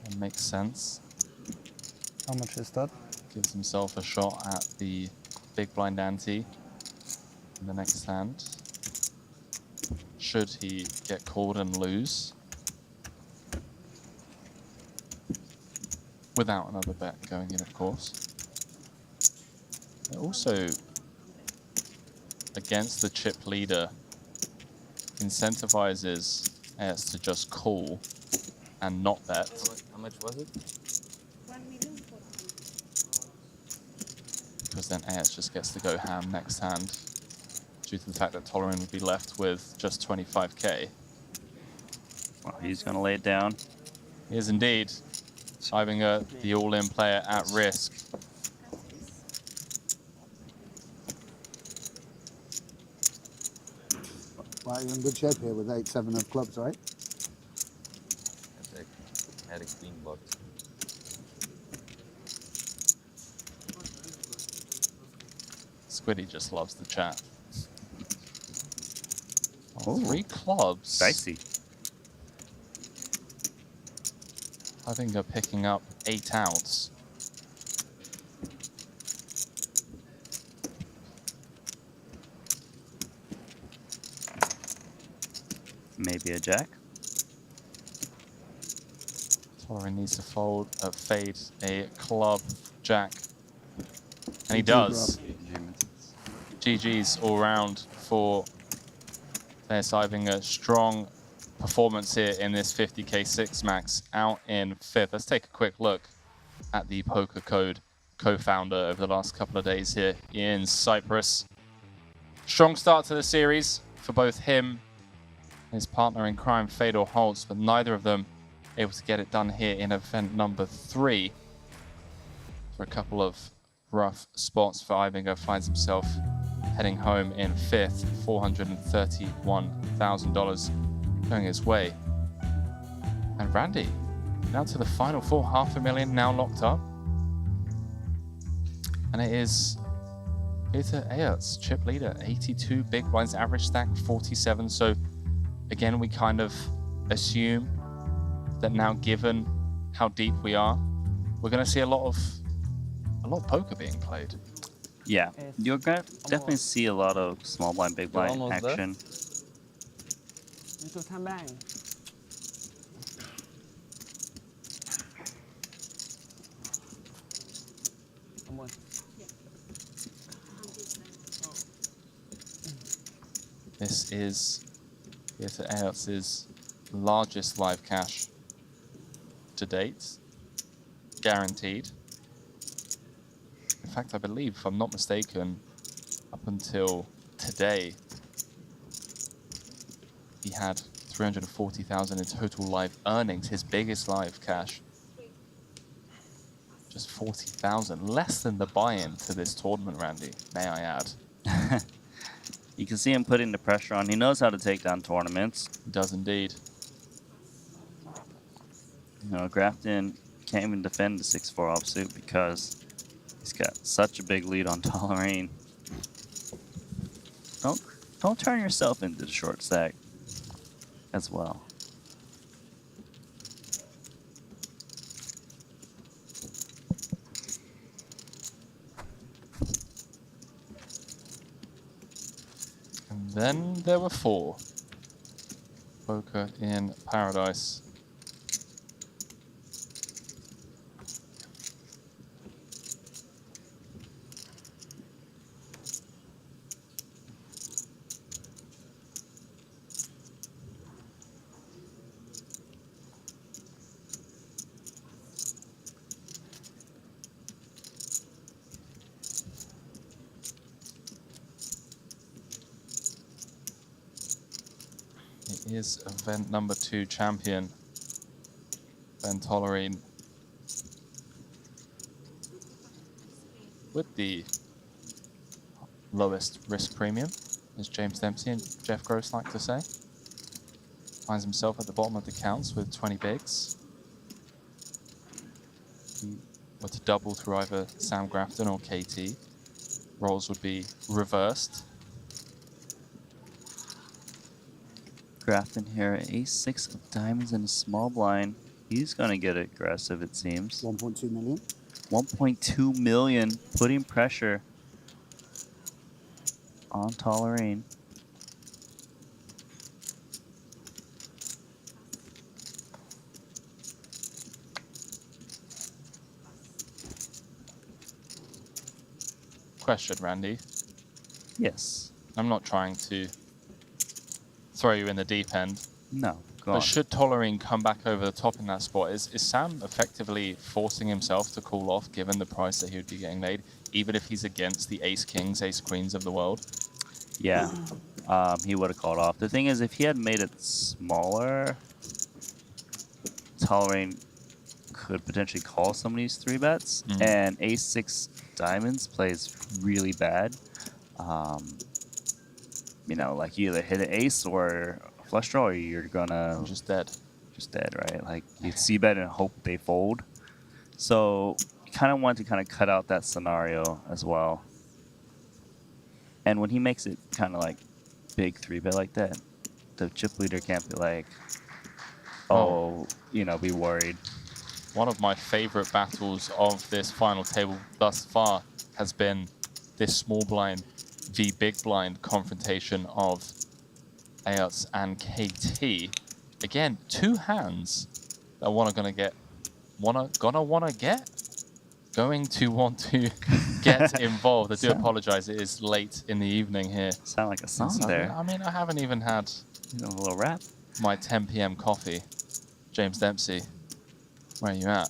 That makes sense. How much is that? Gives himself a shot at the big blind ante in the next hand. Should he get called and lose. Without another bet going in, of course. Also, against the chip leader, incentivizes Ayerts to just call and not bet. How much was it? because then AS just gets to go ham next hand due to the fact that Tolerin would be left with just 25k. Well, he's going to lay it down. He is indeed. Cybinger, the all-in player, at risk. Well, you're in good shape here with 8-7 of clubs, right? I had a queen booked. Squiddy just loves the chat. Oh, 3 clubs. Dicey. Cybinger picking up 8 outs. Maybe a jack. Tolerin needs to fade a club jack. And he does. GG's all round for Cybinger. Strong performance here in this 50k 6 max, out in 5th. Let's take a quick look at the Poker Code co-founder over the last couple of days here in Cyprus. Strong start to the series for both him and his partner in crime, Fedor Holtz, but neither of them able to get it done here in event number 3. For a couple of rough spots for Cybinger, finds himself heading home in 5th, $431,000 going his way. And Randy, now to the final 4, $500,000 now locked up. And it is Peter Ayert's chip leader, 82 big blinds, average stack 47. So again, we kind of assume that now, given how deep we are, we're going to see a lot of poker being played. Yeah, you're going to definitely see a lot of small blind, big blind action. This is Peter Ayert's largest live cash to date, guaranteed. In fact, I believe, if I'm not mistaken, up until today, he had 340,000 in total live earnings, his biggest live cash. Just 40,000, less than the buy-in to this tournament, Randy, may I add. You can see him putting the pressure on. He knows how to take down tournaments. He does indeed. You know, Grafton can't even defend the 6-4 offsuit because he's got such a big lead on Tolerin. Don't turn yourself into the short stack as well. And then there were 4. Poker in Paradise. It is event number 2 champion, Ben Tolerin, with the lowest risk premium, as James Dempsey and Jeff Gross like to say. Finds himself at the bottom of the counts with 20 bigs. If he were to double through either Sam Grafton or KT, roles would be reversed. Grafton here, ace-6 of diamonds and a small blind. He's going to get aggressive, it seems. 1.2 million. 1.2 million, putting pressure on Tolerin. Question, Randy. Yes. I'm not trying to throw you in the deep end. No, go but on. should Tolerin come back over the top in that spot, is Sam effectively forcing himself to call off given the price that he would be getting made? even if he's against the ace kings, ace queens of the world? Yeah, he would have called off. The thing is, if he had made it smaller, Tolerain could potentially call some of these 3-bets, and ace-6 diamonds plays really bad. You know, like you either hit an ace or a flush draw, or you're gonna just dead. Just dead, right? Like you c-bet and hope they fold. So you kind of want to kind of cut out that scenario as well. And when he makes it kind of like big 3-bet like that, the chip leader can't be like, oh, you know, be worried. One of my favorite battles of this final table thus far has been this small blind v big blind confrontation of Ayats and KT. Again, two hands that going to want to get involved. I do apologize, it is late in the evening here. Sound like a song there. I mean, I haven't even had a little rap. My 10 p.m. coffee. James Dempsey, where are you at?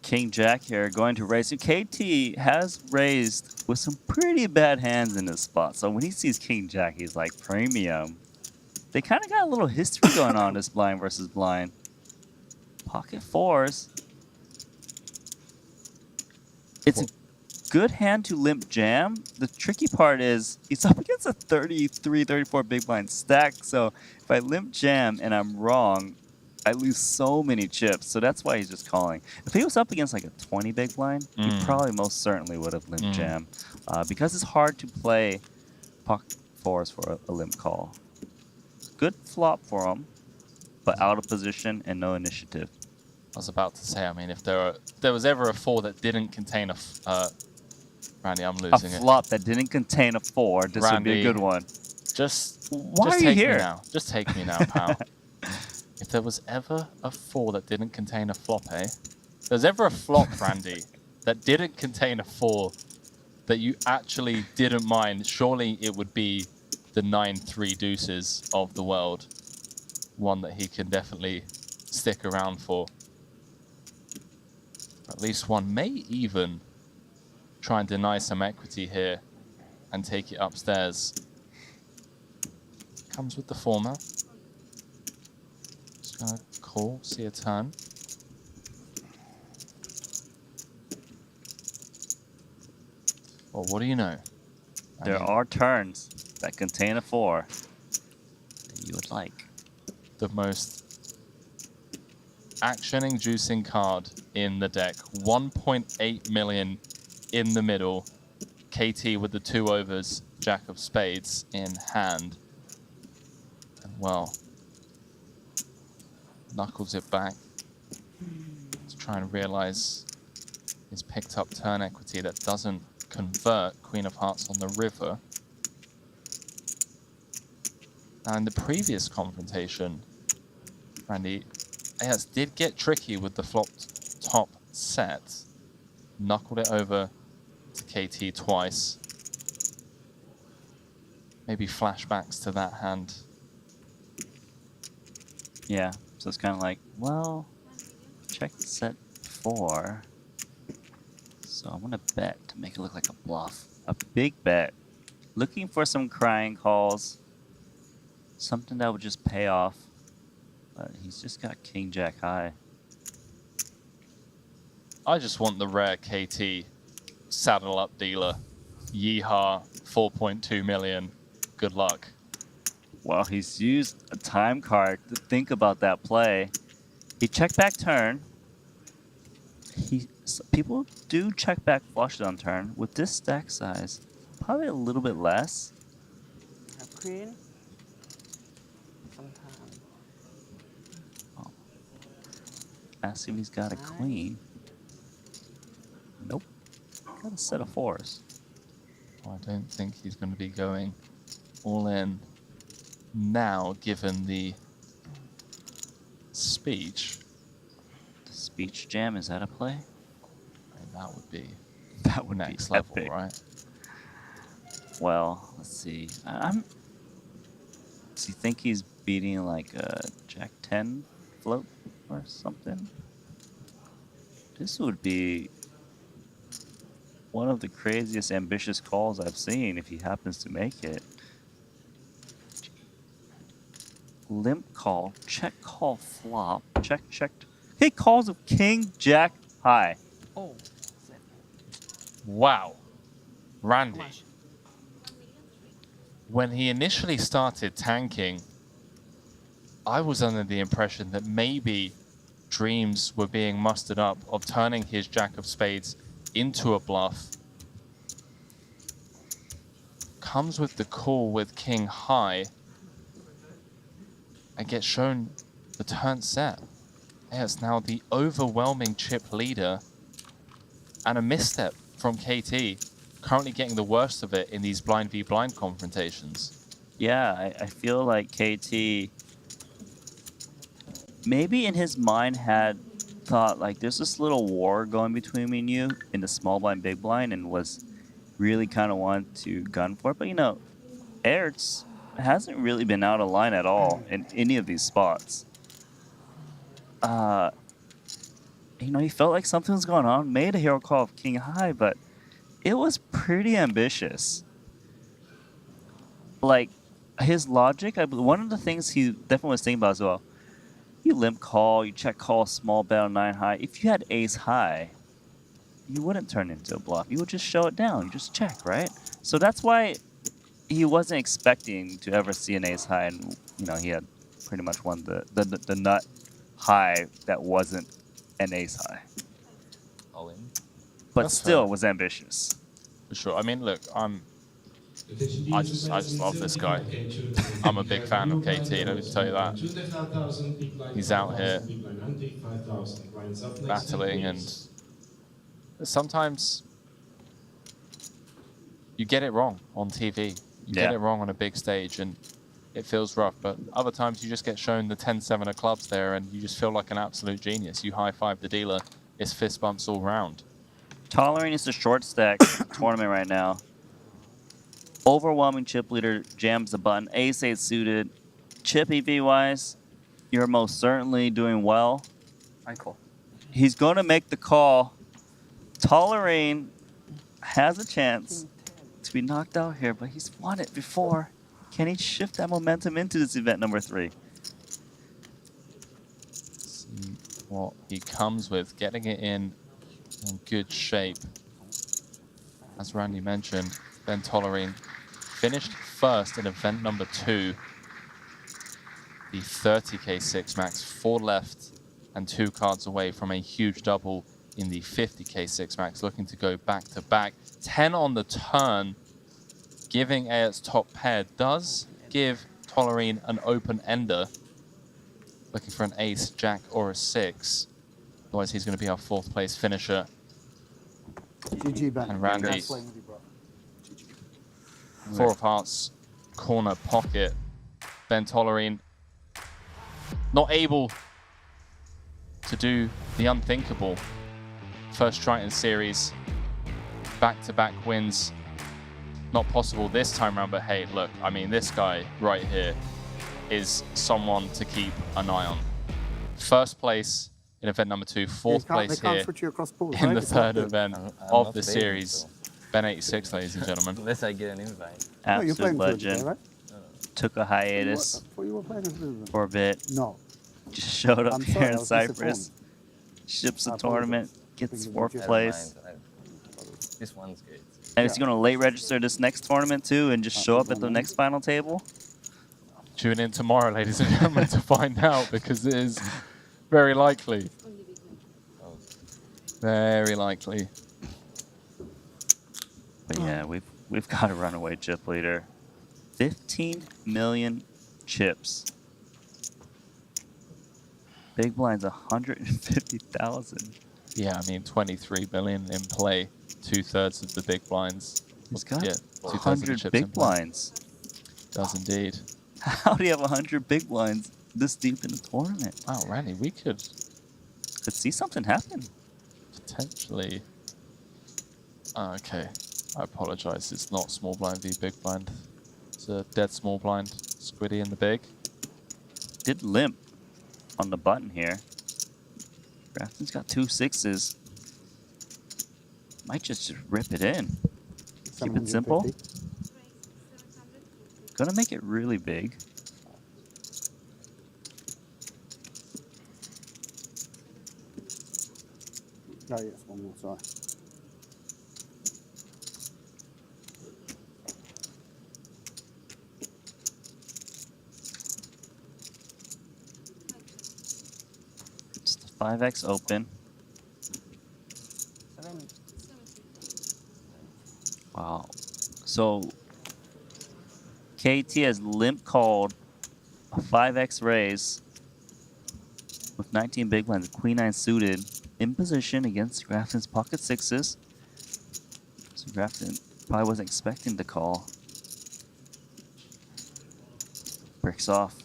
King Jack here going to raise. KT has raised with some pretty bad hands in this spot. So when he sees King Jack, he's like, premium. They kind of got a little history going on this blind versus blind. Pocket fours. It's a good hand to limp jam. The tricky part is he's up against a 33, 34 big blind stack. So if I limp jam and I'm wrong, I lose so many chips. So that's why he's just calling. If he was up against like a 20 big blind, he probably most certainly would have limp jam. Because it's hard to play pocket fours for a limp call. Good flop for him, but out of position and no initiative. I was about to say, I mean, if there was ever a 4 that didn't contain a... Randy, I'm losing it. A flop that didn't contain a 4. This would be a good one. Why are you here? Just take me now, pal. If there was ever a 4 that didn't contain a flop, eh? If there's ever a flop, Randy, that didn't contain a 4 that you actually didn't mind, surely it would be the 9-3 deuces of the world. One that he can definitely stick around for. At least one may even try and deny some equity here and take it upstairs. Comes with the former. Just gonna call, see a turn. Well, what do you know? There are turns that contain a 4 that you would like. The most action-inducing card in the deck. 1.8 million in the middle. KT with the 2 overs, Jack of Spades in hand. And well, knuckles it back to try and realize his picked up turn equity that doesn't convert Queen of Hearts on the river. Now in the previous confrontation, Randy, Ayats did get tricky with the flopped top set. Knuckled it over to KT twice. Maybe flashbacks to that hand. Yeah, so it's kind of like, well, check set 4. So I'm going to bet to make it look like a bluff. A big bet. Looking for some crying calls. Something that would just pay off. But he's just got King Jack high. I just want the rare KT saddle up dealer. Yeehaw, 4.2 million. Good luck. Well, he's used a time card to think about that play. He checked back turn. People do check back flush on turn. With this stack size, probably a little bit less. A queen? Sometimes. Oh. Ask if he's got a queen. Nope. Got a set of 4s. Well, I don't think he's going to be going all in now, given the speech. The speech jam, is that a play? I mean, that would be next level, epic. right? Well, let's see. Do you think he's beating like a Jack 10 float or something? This would be one of the craziest ambitious calls I've seen if he happens to make it. Limp call, check call flop, check. He calls with king jack high. Oh. Wow. Randy. When he initially started tanking, I was under the impression that maybe dreams were being mustered up of turning his jack of spades into a bluff. Comes with the call with king high and gets shown the turn set. It's now the overwhelming chip leader and a misstep from KT, currently getting the worst of it in these blind v blind confrontations. Yeah, I feel like KT maybe in his mind had thought like there's this little war going between me and you in the small blind, big blind, and was really kind of wanted to gun for it. But you know, Ertz hasn't really been out of line at all in any of these spots. You know, he felt like something was going on, made a hero call of king high, but it was pretty ambitious. Like, his logic, one of the things he definitely was thinking about as well, you limp call, you check call, small bet on 9 high. If you had ace high, you wouldn't turn into a bluff. You would just show it down, you just check, right? So that's why he wasn't expecting to ever see an ace high, and you know, he had pretty much won the nut high that wasn't an ace high. All in. But That's still fair. was ambitious. For sure. I mean, look, I just love this guy. I'm a big fan of KT, let me tell you that. He's out here battling, and sometimes you get it wrong on TV. You get it wrong on a big stage, and it feels rough. But other times you just get shown the 10-7 of clubs there, and you just feel like an absolute genius. You high-five the dealer. It's fist bumps all round. Tolerant is the short stack tournament right now. Overwhelming chip leader jams the button. Ace-8 suited. Chip EV-wise, you're most certainly doing well. Michael. He's going to make the call. Tolerant has a chance to be knocked out here, but he's won it before. Can he shift that momentum into this event number 3? See what he comes with, getting it in good shape. As Randy mentioned, Ben Tollerine finished first in event number 2. The 30k 6 max, 4 left and 2 cards away from a huge double in the 50k 6 max, looking to go back to back. 10 on the turn, giving Ayert's top pair does give Tollerine an open ender. Looking for an ace, jack, or a 6. Otherwise, he's going to be our 4th place finisher. GG, Ben. And Randy, 4 of hearts, corner pocket. Ben Tollerine not able to do the unthinkable. First Triton series, back-to-back wins. Not possible this time around, but hey, look, I mean, this guy right here is someone to keep an eye on. First place in event number 2, 4th place here in the 3rd event of the series. Ben 86, ladies and gentlemen. Unless I get an invite. Absolute legend. Took a hiatus for a bit. No. Just showed up I'm here sorry, I in was Cyprus. Ships the tournament, gets 4th place. This one's good. And is he going to late register this next tournament too and just show up at the next final table? Tune in tomorrow, ladies and gentlemen, to find out, because it is very likely. Very likely. But yeah, we've got a runaway chip leader. 15 million chips. Big blind's 150,000. Yeah, I mean 23 billion in play. 2/3 of the big blinds. He's got 2/3 of the 100 chips big in play. blinds. Does indeed. How do you have 100 big blinds this deep in the tournament? Wow, Randy, we could see something happen. Potentially. Okay, I apologize. It's not small blind v big blind. It's a dead small blind. Squiddy in the big. Did limp on the button here. Grafton's got 2 6s. Might just rip it in. Keep it simple. 750. Gonna make it really big. Oh yes, one more, sorry. Just a 5x open. Wow. So KT has limp called a 5x raise with 19 big blinds, queen 9 suited in position against Grafton's pocket sixes. So Grafton probably wasn't expecting the call. Bricks off.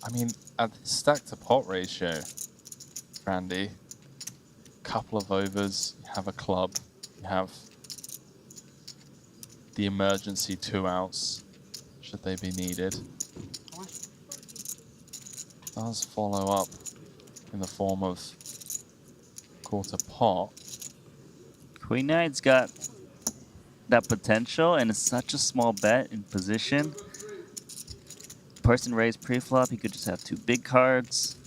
I mean, at the stack to pot ratio, Randy, couple of overs, you have a club, you have the emergency 2 outs, should they be needed. Does follow up in the form of quarter pot. Queen 9's got that potential, and it's such a small bet in position. Person raised pre-flop, he could just have 2 big cards,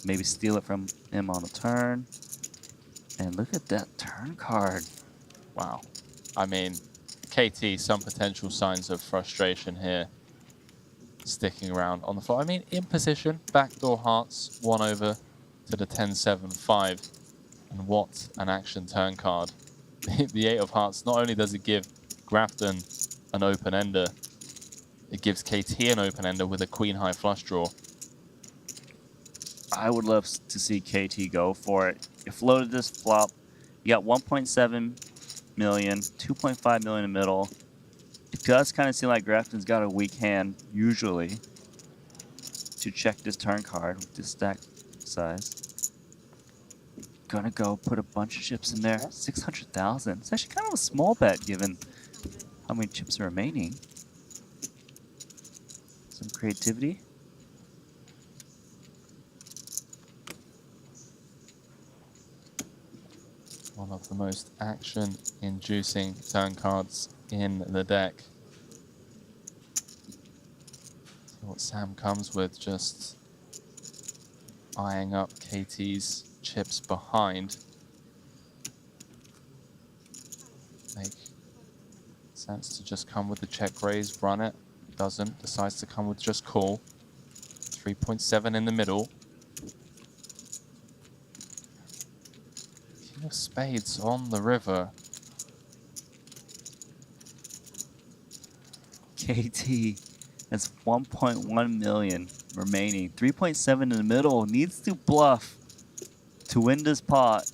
maybe steal it from him on a turn. And look at that turn card. Wow. I mean, KT, some potential signs of frustration here. Sticking around on the floor. I mean, in position, backdoor hearts, 1 over to the 10-7-5. And what an action turn card. The 8 of hearts, not only does it give Grafton an open-ender, it gives KT an open-ender with a queen-high flush draw. I would love to see KT go for it. You floated this flop. You got 1.7 million, 2.5 million in the middle. It does kind of seem like Grafton's got a weak hand, usually, to check this turn card with this stack size. Gonna go put a bunch of chips in there. 600,000. It's actually kind of a small bet given how many chips are remaining. Some creativity. One of the most action-inducing turn cards in the deck. See what Sam comes with, just eyeing up KT's chips behind. Make sense to just come with the check raise, run it. Doesn't, decides to come with just call. 3.7 in the middle. King of spades on the river. KT has 1.1 million remaining. 3.7 in the middle. Needs to bluff to win this pot.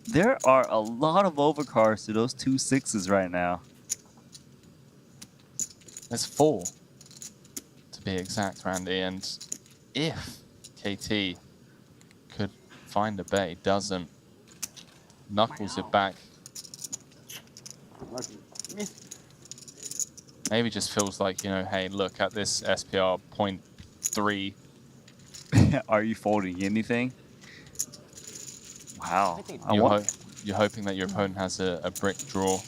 There are a lot of overcards to those 2 6s right now. There's 4 to be exact, Randy. And if KT could find a bet, he doesn't. Knuckles it back. Maybe just feels like, you know, hey, look at this SPR 0.3. Are you folding anything? Wow. You're hoping that your opponent has a brick draw.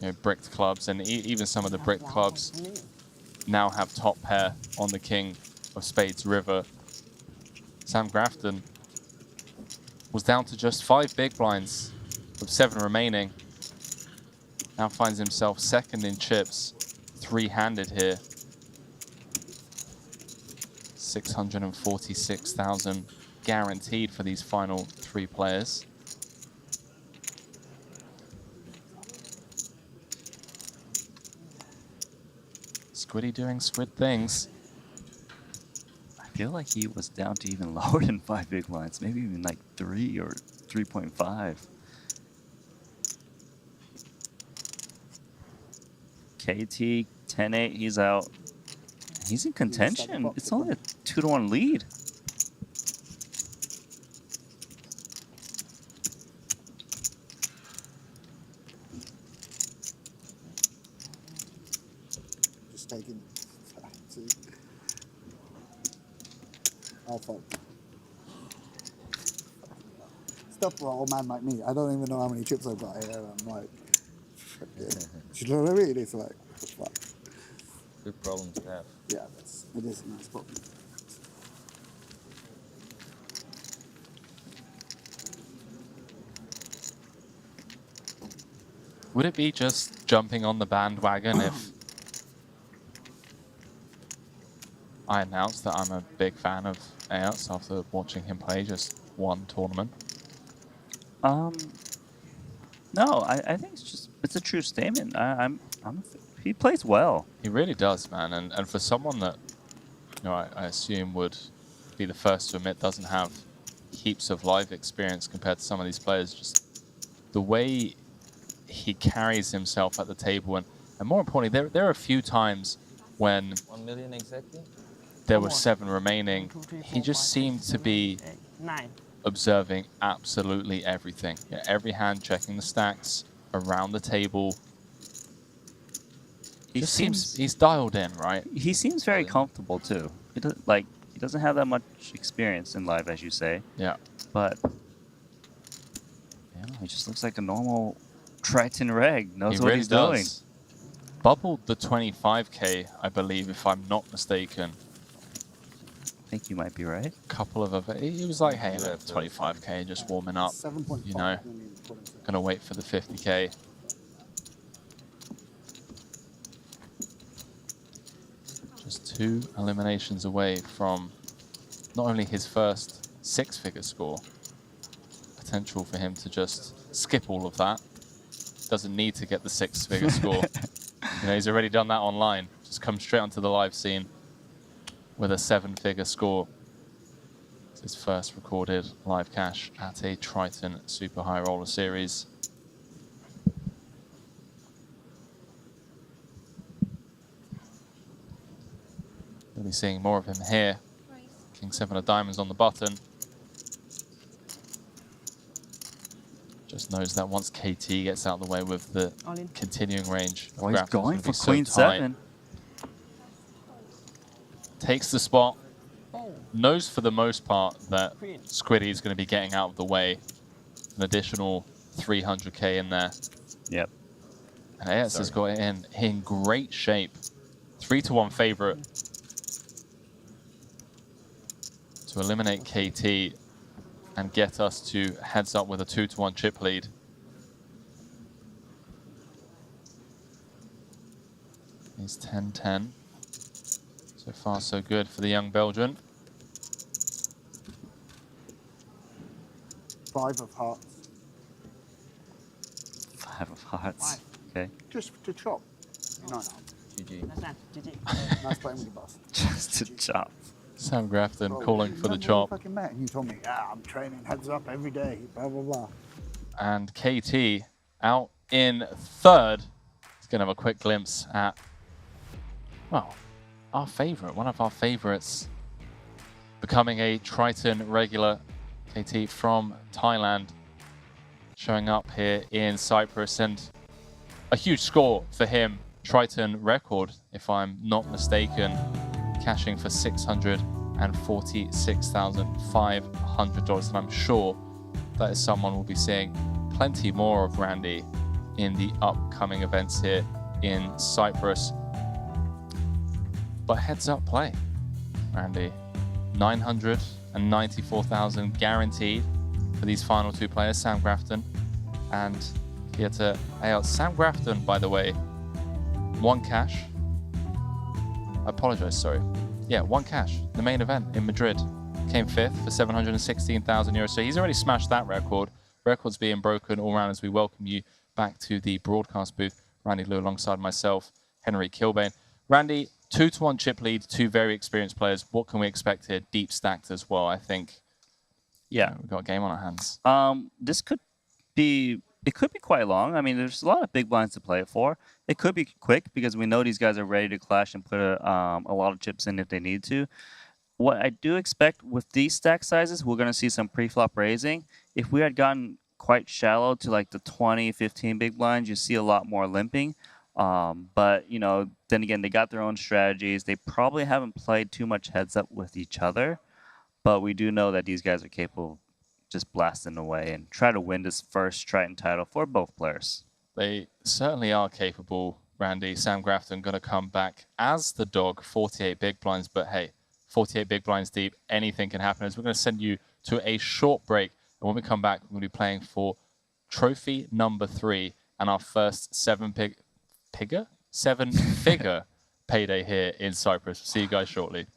You know, bricked clubs, and even some of the bricked clubs now have top pair on the king of spades river. Sam Grafton was down to just 5 big blinds with 7 remaining. Now finds himself second in chips, 3-handed here. 646,000 guaranteed for these final 3 players. Squiddy doing squid things. I feel like he was down to even lower than 5 big blinds, maybe even like 3 or 3.5. KT 10-8, he's out. He's in contention. It's only a 2-1 lead. Just taking. I'll fold. Stuff for an old man like me. I don't even know how many chips I've got here. I'm like, yeah. You know what I mean? It's like, what the fuck? Good problem to have. Yeah, it is a nice problem. Would it be just jumping on the bandwagon if I announced that I'm a big fan of Ayers after watching him play just one tournament? No, I think it's a true statement. He plays well. He really does, man. And for someone that, you know, I assume would be the first to admit doesn't have heaps of live experience compared to some of these players, just the way he carries himself at the table, and more importantly, there are a few times when 1 million exactly. There were 7 remaining. He just seemed to be observing absolutely everything. Yeah, every hand, checking the stacks around the table. He's dialed in, right? He seems very comfortable too. He doesn't have that much experience in live, as you say. Yeah. But yeah, he just looks like a normal Triton reg. Knows what he's doing. Bubbled the 25k, I believe, if I'm not mistaken. I think you might be right. Couple of other, he was like, hey, look, 25k, just warming up. You know, gonna wait for the 50k. Just 2 eliminations away from not only his first 6-figure score, potential for him to just skip all of that. Doesn't need to get the 6-figure score. You know, he's already done that online. Just come straight onto the live scene with a 7-figure score. It's his first recorded live cash at a Triton Super High Roller Series. We'll be seeing more of him here. King 7 of diamonds on the button. Just knows that once KT gets out of the way with the continuing range, oh, he's going for Queen 7. Takes the spot. Knows for the most part that Squiddy is going to be getting out of the way. An additional 300k in there. Yep. And AS has got it in great shape. 3-1 favorite to eliminate KT and get us to heads up with a 2-1 chip lead. He's 10-10. So far, so good for the young Belgian. 5 of hearts. 5 of hearts. Okay. Just to chop. No. GG. GG. Nice playing with you, boss. Just to chop. Sam Grafton calling for the chop. Fucking met and you told me, yeah, I'm training heads up every day, blah, blah, blah. And KT out in 3rd. He's going to have a quick glimpse at, well, our favorite, one of our favorites, becoming a Triton regular. KT from Thailand, showing up here in Cyprus, and a huge score for him. Triton record, if I'm not mistaken, cashing for $646,500, and I'm sure that is someone we'll be seeing plenty more of Randy in the upcoming events here in Cyprus. But heads up play, Randy. 994,000 guaranteed for these final 2 players, Sam Grafton and Pieter Ayot. Sam Grafton, by the way, 1 cash. I apologize, sorry. Yeah, 1 cash. The main event in Madrid came 5th for 716,000 euros. So he's already smashed that record. Records being broken all around as we welcome you back to the broadcast booth. Randy Liu alongside myself, Henry Kilbane. Randy, 2-1 chip lead, 2 very experienced players. What can we expect here? Deep stacked as well, I think. Yeah, we've got a game on our hands. This could be, it could be quite long. I mean, there's a lot of big blinds to play it for. It could be quick because we know these guys are ready to clash and put a lot of chips in if they need to. What I do expect with these stack sizes, we're going to see some pre-flop raising. If we had gotten quite shallow to like the 20, 15 big blinds, you see a lot more limping. But, you know, then again, they got their own strategies. They probably haven't played too much heads up with each other. but we do know that these guys are capable of just blasting away and try to win this first Triton title for both players. They certainly are capable, Randy. Sam Grafton going to come back as the dog, 48 big blinds, but hey, 48 big blinds deep, anything can happen. As we're going to send you to a short break, and when we come back, we're going to be playing for trophy number 3 and our first seven-figure payday here in Cyprus. See you guys shortly.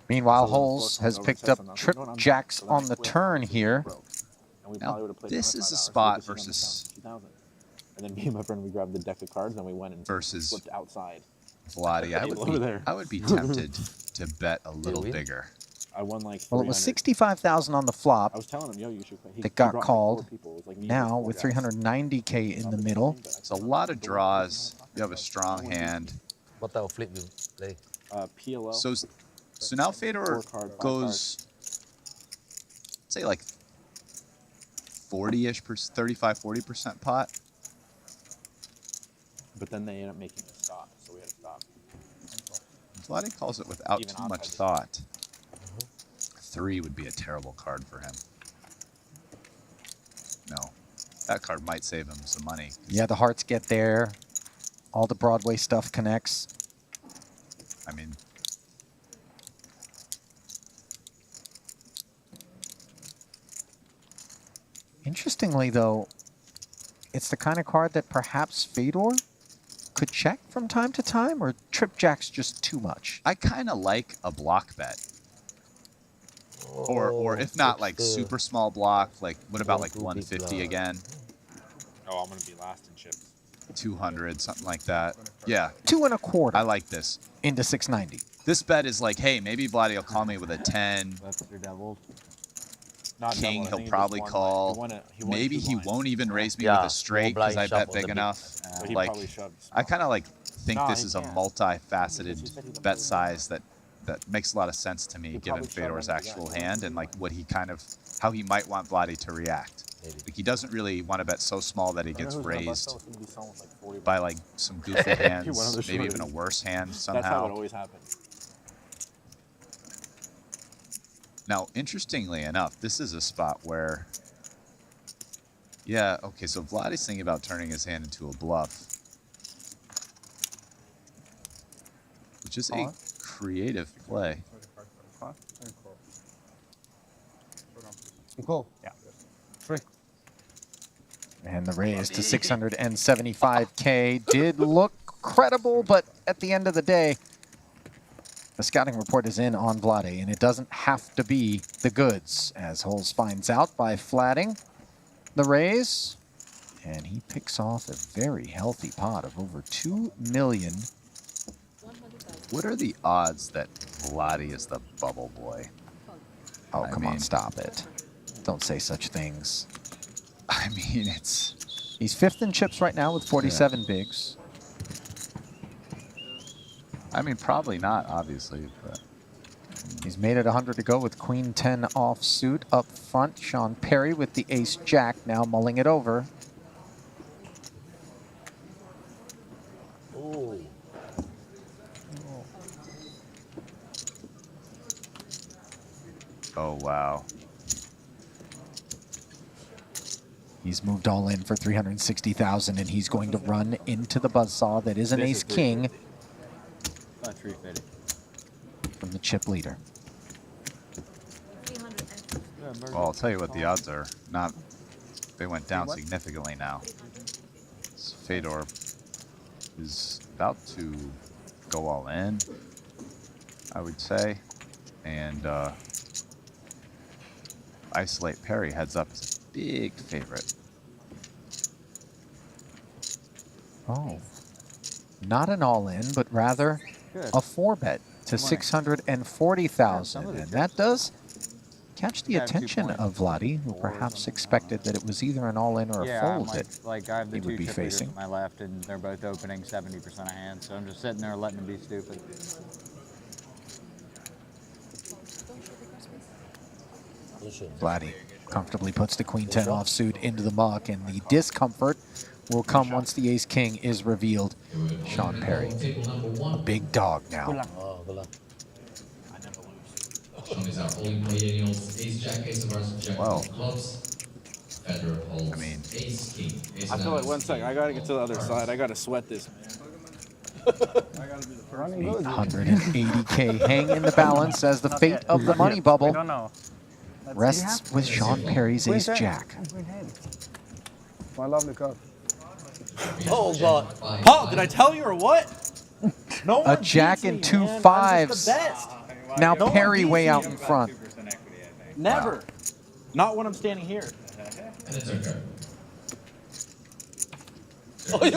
Meanwhile, Holes has picked up trip jacks on the turn here. Now, this is a spot versus And then me and my friend, we grabbed the deck of cards and we went and flipped outside. Vladi. I would be tempted to bet a little bigger. I won like 300. Well, it was 65,000 on the flop. I was telling him, yo, you should. That got called. Now with 390K in the middle. It's a lot of draws. You have a strong hand. What type of flip you play? PLO. So now Fedor goes, say like 40-ish, 35-40% pot. But then they end up making a stop, so we had to stop. Vladi calls it without too much thought. 3 would be a terrible card for him. No, that card might save him some money. Yeah, the hearts get there. All the Broadway stuff connects. I mean, interestingly, though, it's the kind of card that perhaps Fedor could check from time to time, or trip jack's just too much? I kind of like a block bet. Or if not, like super small block, like what about like 150 again? Oh, I'm going to be last in chips. 200, something like that. Yeah. 2 1/4. I like this. Into 690. This bet is like, hey, maybe Vladi will call me with a 10. That's your double. King, he'll probably call. Maybe he won't even raise me with a straight because I bet big enough. Like, I kind of like think this is a multifaceted bet size that makes a lot of sense to me, given Fedor's actual hand and like what he how he might want Vladi to react. Like he doesn't really want to bet so small that he gets raised by like some goofy hands, maybe even a worse hand somehow. That's how it always happens. Now, interestingly enough, this is a spot where, yeah, okay, so Vladi's thinking about turning his hand into a bluff, which is a creative play. Cool. Yeah. Free. And the raise to 675K did look credible, but at the end of the day, the scouting report is in on Vladi, and it doesn't have to be the goods, as Holes finds out by flatting the raise. And he picks off a very healthy pot of over 2 million. What are the odds that Vladi is the bubble boy? Oh, come on, stop it. Don't say such things. I mean, He's 5th in chips right now with 47 bigs. I mean, probably not, obviously, but he's made it 100 to go with Queen 10 offsuit up front. Sean Perry with the Ace Jack now mulling it over. Ooh. Oh, wow. He's moved all in for 360,000, and he's going to run into the buzzsaw that is an Ace King from the chip leader. Well, I'll tell you what the odds are. They went down significantly now. Fedor is about to go all in, I would say, and Isolate Perry heads up as a big favorite. Oh, not an all-in, but rather a 4-bet to 640,000, and that does catch the attention of Vladi, who perhaps expected that it was either an all-in or a fold that I have the he would be two chip leaders facing. on my left, and they're both opening 70% of hands, so I'm just sitting there letting them be stupid. Vladi comfortably puts the Queen 10 offsuit into the muck, and the discomfort will come once the Ace King is revealed. Sean Perry, a big dog now. Oh, good luck. Sean is our all-in play Daniels. Ace Jack, Ace of Hearts, Jack of Clubs. Federer holds Ace King. Ace I of feel like Diamonds, 1 second. I gotta get to the other side. I gotta sweat this, man. 880K hang in the balance as the fate of the money bubble rests with Sean Perry's Ace Jack. My lovely cup. Oh, God. Paul, did I tell you or what? No A one Jack beats and me, 2 man. I'm just fives. the best. Now No one Perry beats way me. out in front. Never. Not when I'm standing here. And it's okay. What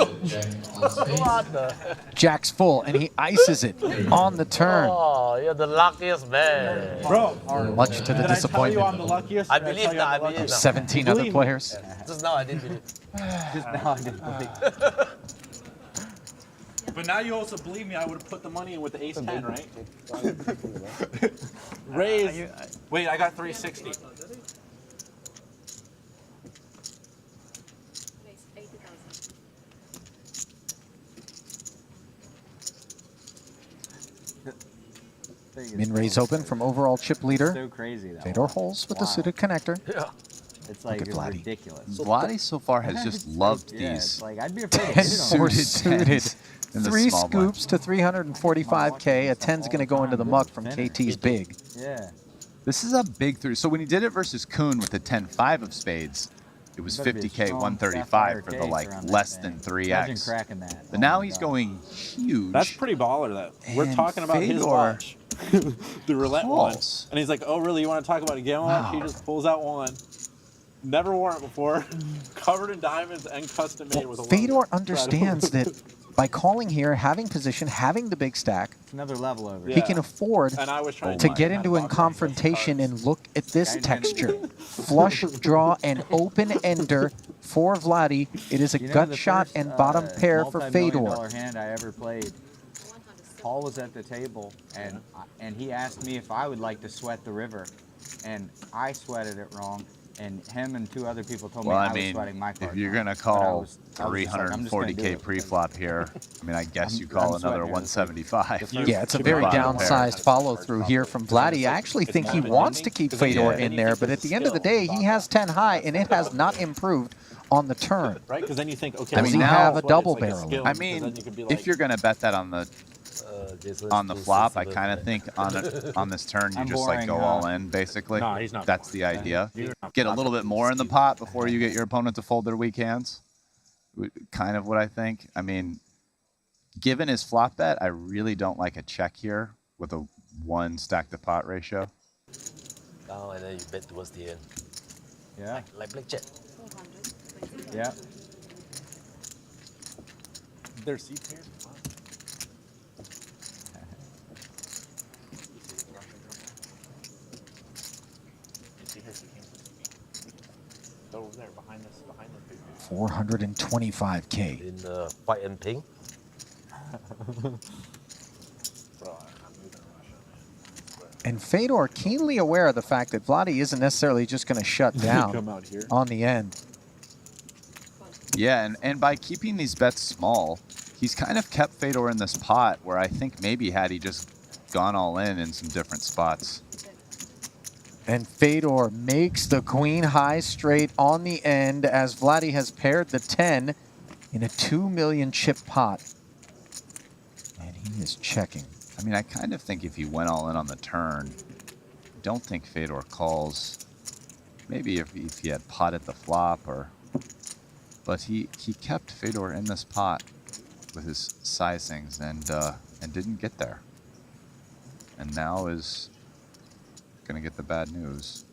the? Jack's full, and he ices it on the turn. Oh, you're the luckiest man. Bro, Much to the did I tell you I'm the disappointment luckiest? I Did believe tell you that. I'm the I believe of that. 17 other players. Just now I did believe. Just now I didn't believe. But now you also believe me, I would have put the money in with the Ace 10, right? Raise. Wait, I got 360. Min raise open from overall chip leader. So crazy, though. Fedor Holes with the suited connector. Yeah. It's like Look at Vladi. ridiculous. Vladi so far has just loved Yeah, these it's like, I'd be afraid to 10 hit it on more them. suited. in the 3 small blind. scoops to 345K. A 10's going to go into the muck from KT's big. Yeah. This is a big 3. So when he did it versus Kuhn with the 10-5 of spades, it was Better be a 50K, strong 135 for sapphire the case like around that less thing. than Imagine 3x. cracking that. But Oh now my he's God. going huge. That's pretty baller, that. We're And talking about his Fedor watch. The roulette one. calls. And he's like, oh, really? You want to talk about a game watch? He just pulls out one. Never worn it before. Covered in diamonds and custom made with a Fedor understands that by calling here, having position, having the big stack, It's another level over he can afford And I was trying to get into a confrontation and look at this texture. Flush draw and open ender for Vladi. It is a gut shot and bottom pair for Fedor. $multi-million hand I ever played. Paul was at the table, and he asked me if I would like to sweat the river, and I sweated it wrong. And him and 2 other people told me I was sweating my card. if you're gonna call 340K pre-flop here, I mean, I guess you call another 175. Yeah, it's a very downsized follow-through here from Vladi. I actually think he wants to keep Fedor in there, but at the end of the day, he has 10 high, and it has not improved on the turn. Right? Because then you think, okay, I mean, you now have a double barrel. I mean, if you're gonna bet that on the flop, I kind of think on this turn you just like go all in basically. No, he's not. That's the idea. Get a little bit more in the pot before you get your opponent to fold their weak hands. Kind of what I think. I mean, given his flop bet, I really don't like a check here with a 1 stack to pot ratio. Oh, and then you bet towards the end. Yeah. Like blackjack. Yeah. There's seats here. Over there, behind this, behind the 425K. In white and pink. And Fedor keenly aware of the fact that Vladi isn't necessarily just going to shut down Come out here. on the end. Yeah, and by keeping these bets small, he's kind of kept Fedor in this pot where I think maybe had he just gone all in some different spots. And Fedor makes the queen high straight on the end as Vladi has paired the 10 in a 2 million chip pot. And he is checking. I mean, I kind of think if he went all in on the turn, I don't think Fedor calls. Maybe if he had pot at the flop but he kept Fedor in this pot with his sizings and didn't get there. And now is gonna get the bad news.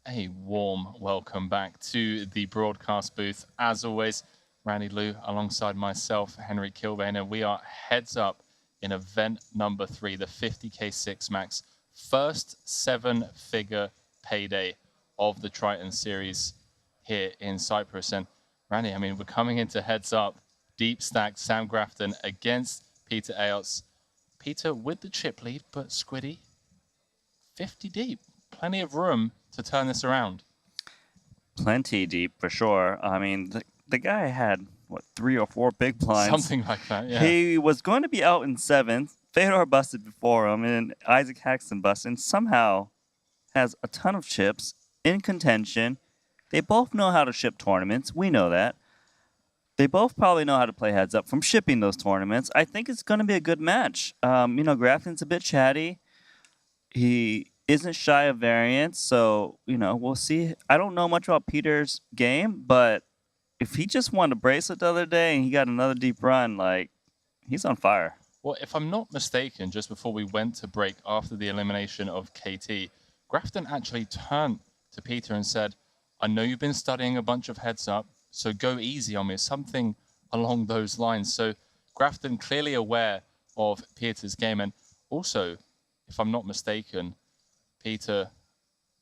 A warm welcome back to the broadcast booth. As always, Randy Liu alongside myself, Henry Kilbane, and we are heads up in event number 3, the 50K 6 max, first 7-figure payday of the Triton series here in Cyprus. And Randy, I mean, we're coming into heads up, deep stacked Sam Grafton against Peter Ayots. Peter with the chip lead, but Squiddy, 50 deep, plenty of room to turn this around. Plenty deep for sure. I mean, the guy had, what, 3 or 4 big blinds? Something like that, yeah. He was going to be out in 7th. Fedor busted before him, and Isaac Haxton busted, and somehow has a ton of chips in contention. They both know how to ship tournaments. We know that. They both probably know how to play heads up from shipping those tournaments. I think it's going to be a good match. You know, Grafton's a bit chatty. He isn't shy of variance, so, you know, we'll see. I don't know much about Peter's game, but if he just won a bracelet the other day and he got another deep run, like, he's on fire. Well, if I'm not mistaken, just before we went to break after the elimination of KT, Grafton actually turned to Peter and said, I know you've been studying a bunch of heads up, so go easy on me, something along those lines. So Grafton clearly aware of Peter's game. And also, if I'm not mistaken, Peter,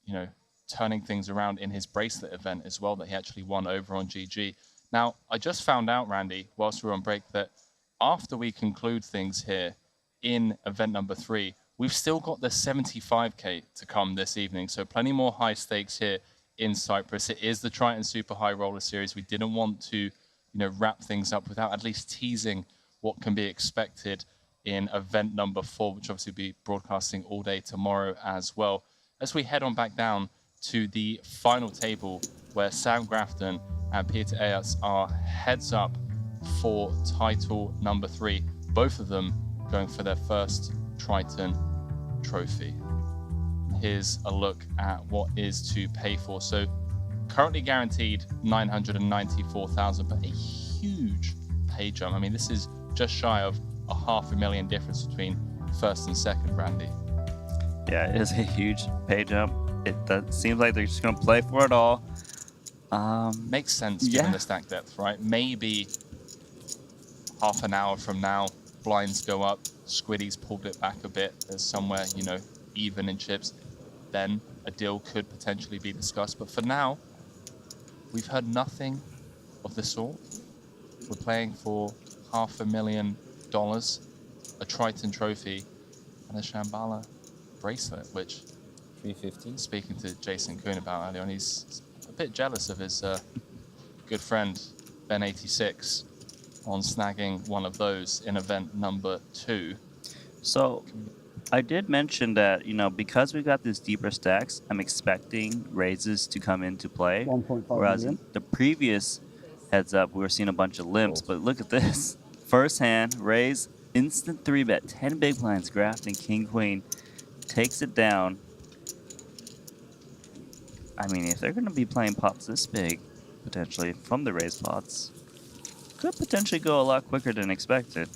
you know, turning things around in his bracelet event as well that he actually won over on GG. Now, I just found out, Randy, whilst we were on break, that after we conclude things here in event number 3, we've still got the 75K to come this evening. So plenty more high stakes here in Cyprus. It is the Triton Super High Roller Series. We didn't want to, you know, wrap things up without at least teasing what can be expected in event number 4, which obviously will be broadcasting all day tomorrow as well. As we head on back down to the final table where Sam Grafton and Peter Ayots are heads up for title number 3. Both of them going for their first Triton trophy. Here's a look at what is to pay for. So currently guaranteed 994,000, but a huge pay jump. I mean, this is just shy of a $500,000 difference between first and second, Randy. Yeah, it is a huge pay jump. It seems like they're just going to play for it all. Makes sense given the stack depth, right? Maybe half an hour from now, blinds go up, Squiddy's pulled it back a bit. There's somewhere, you know, even in chips. Then a deal could potentially be discussed. But for now, we've heard nothing of the sort. We're playing for $500,000, a Triton trophy, and a Shambhala bracelet, which 350. Speaking to Jason Kuhn about earlier on, he's a bit jealous of his good friend Ben86 on snagging one of those in event number 2. So I did mention that, you know, because we got these deeper stacks, I'm expecting raises to come into play. 1.5 Whereas million. in the previous heads up, we were seeing a bunch of limps, but look at this. First hand, raise, instant 3-bet, 10 big blinds, grafting, king, queen, takes it down. I mean, if they're going to be playing pots this big, potentially, from the raise pots, could potentially go a lot quicker than expected.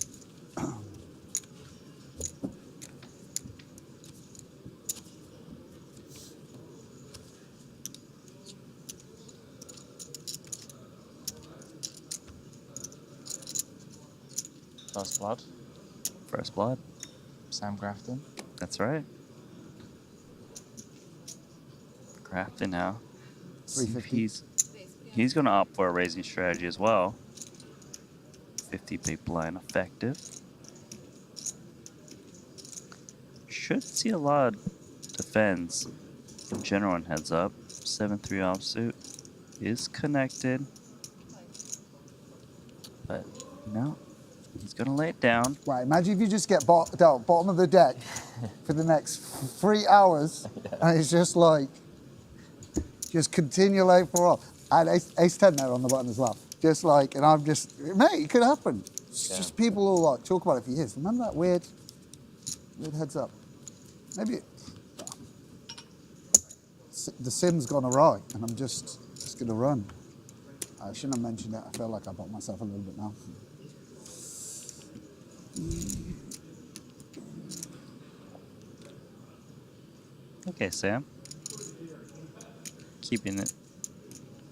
First blood. First blood. Sam Grafton. That's right. Grafton now. 350. He's going to opt for a raising strategy as well. 50 big blind effective. Should see a lot of defense in general in heads up. 7-3 offsuit is connected. But no, he's going to lay it down. Right, imagine if you just get dealt bottom of the deck for the next 3 hours, and it's just like, just continue late for all. And ace 10 there on the button as well. Just like, and I'm just, mate, it could happen. It's just people will like talk about it for years. Remember that weird heads up? Maybe the sim's gone awry, and I'm just gonna run. I shouldn't have mentioned it. I feel like I bought myself a little bit now. Okay, Sam. Keeping it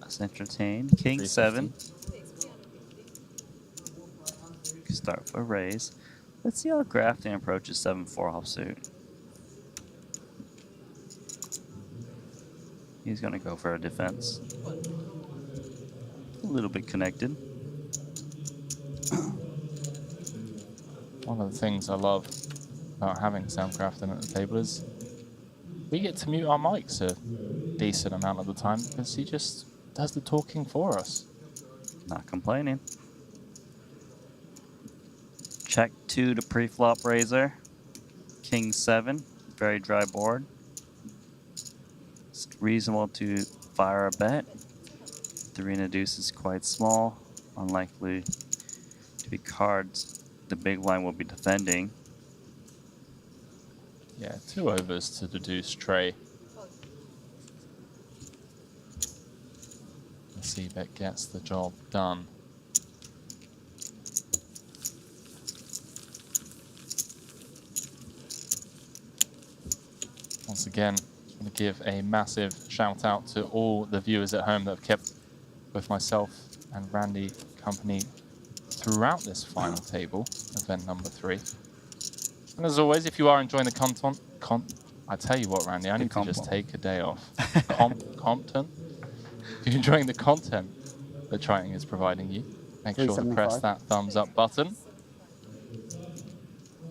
us entertained. King 7. Start for a raise. Let's see how Grafton approaches 7-4 offsuit. He's going to go for a defense. A little bit connected. One of the things I love about having Sam Grafton at the table is we get to mute our mics a decent amount of the time because he just does the talking for us. Not complaining. Check 2 to pre-flop raiser. King 7, very dry board. It's reasonable to fire a bet. 3 and a deuce is quite small. Unlikely to be cards. The big line will be defending. Yeah, 2 overs to the deuce tray. The C-bet gets the job done. Once again, I want to give a massive shout out to all the viewers at home that have kept both myself and Randy company throughout this final table, event number 3. And as always, if you are enjoying the content, I tell you what, Randy, I need to just take a day off. Compton. If you're enjoying the content that Triton is providing you, make sure to press that thumbs up button.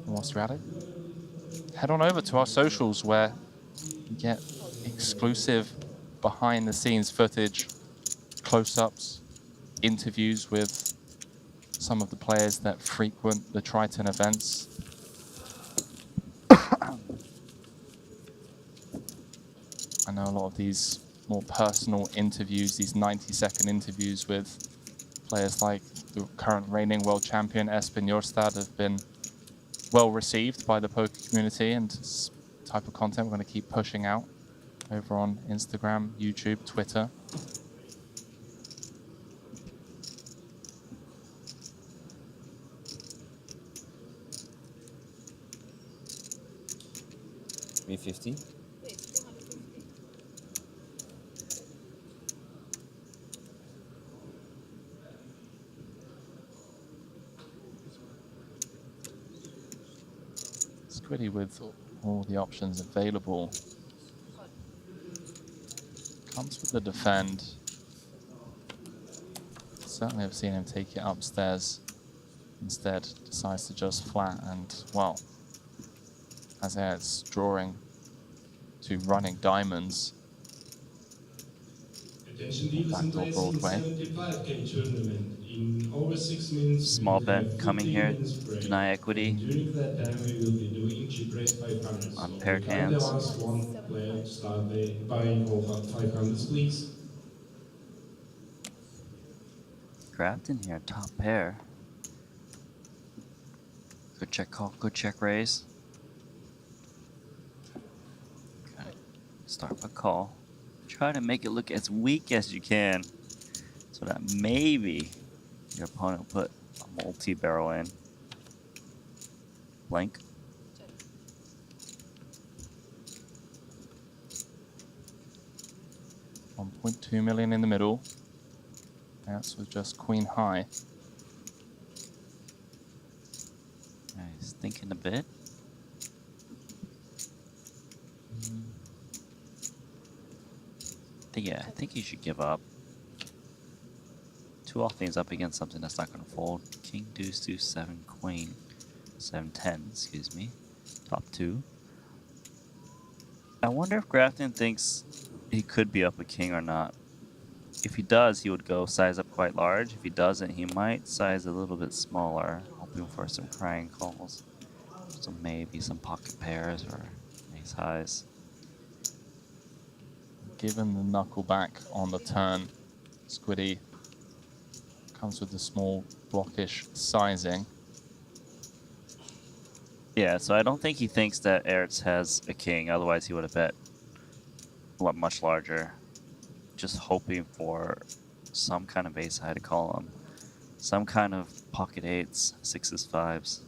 And whilst you're at it, head on over to our socials where you get exclusive behind the scenes footage, close-ups, interviews with some of the players that frequent the Triton events. I know a lot of these more personal interviews, these 90-second interviews with players like the current reigning world champion Espen Jorstad have been well received by the poker community, and this type of content we're going to keep pushing out over on Instagram, YouTube, Twitter. $350. Squiddy with all the options available. Comes with the defend. Certainly have seen him take it upstairs. Instead, decides to just flat and, well, as it's drawing to running diamonds. Attention dealers and Backdoor players in the Broadway. 75k tournament. In over 6 minutes, Small we will bet have coming 15 here. minutes break. Deny equity. And during that time, we will be doing chip raise 500. So we Unpaired kindly hands. ask one player to start buying all 500s, please. Grafton here, top pair. Good check call, good check raise. Gotta start by call. Try to make it look as weak as you can so that maybe your opponent will put a multi-barrel in. Blank. $1.2 million in the middle. That's with just queen high. He's thinking a bit. Yeah, I think he should give up. Two offings up against something that's not going to fold. King, deuce, deuce, 7, queen. 7, 10, excuse me. Top 2. I wonder if Grafton thinks he could be up a king or not. If he does, he would go size up quite large. If he doesn't, he might size a little bit smaller, hoping for some crying calls. So maybe some pocket pairs or ace highs. Given the knuckle back on the turn, Squiddy comes with the small blockish sizing. Yeah, so I don't think he thinks that Ertz has a king, otherwise he would have bet much larger. Just hoping for some kind of ace high to call him. Some kind of pocket 8s, 6s, 5s.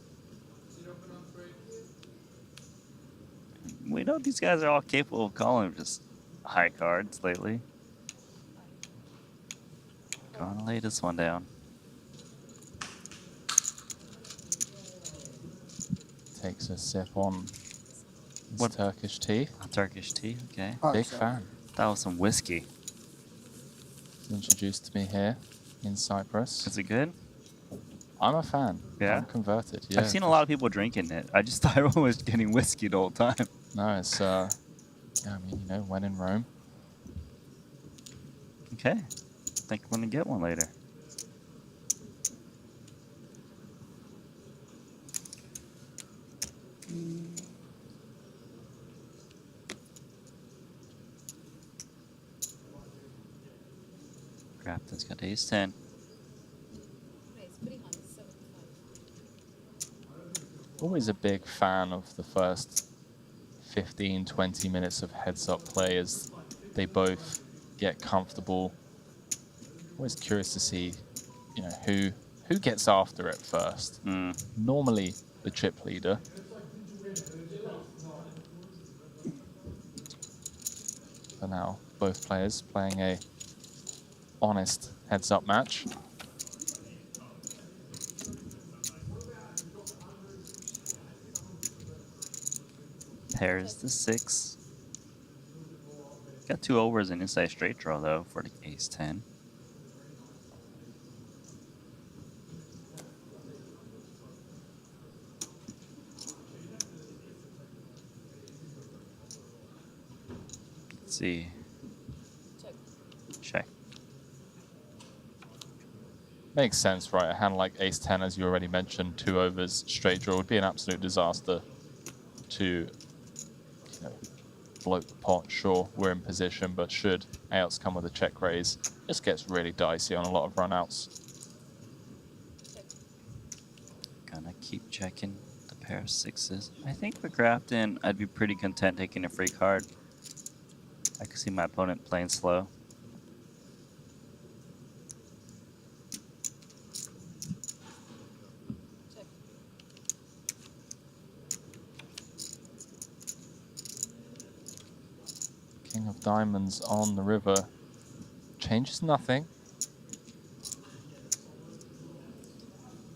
We know these guys are all capable of calling just high cards lately. Gonna lay this one down. Takes a sip on his Turkish tea. Turkish tea, okay. Big fan. That was some whiskey. Introduced to me here in Cyprus. Is it good? I'm a fan. Yeah? I'm converted. Yeah. I've seen a lot of people drinking it. I just thought everyone was getting whiskey the whole time. No, it's yeah, I mean, you know, when in Rome. Okay. I think I'm gonna get one later. Grafton's got ace 10. Always a big fan of the first 15-20 minutes of heads-up play as they both get comfortable. Always curious to see, you know, who gets after it first. Normally the chip leader. For now, both players playing a honest heads-up match. Pairs the 6. Got 2 overs and inside straight draw though for the ace 10. Let's see. Check. Makes sense, right? A hand like ace 10, as you already mentioned, 2 overs straight draw would be an absolute disaster to float the pot. Sure, we're in position, but should outs come with a check raise, this gets really dicey on a lot of runouts. Gonna keep checking the pair of 6s. I think for Grafton, I'd be pretty content taking a free card. I could see my opponent playing slow. King of diamonds on the river changes nothing.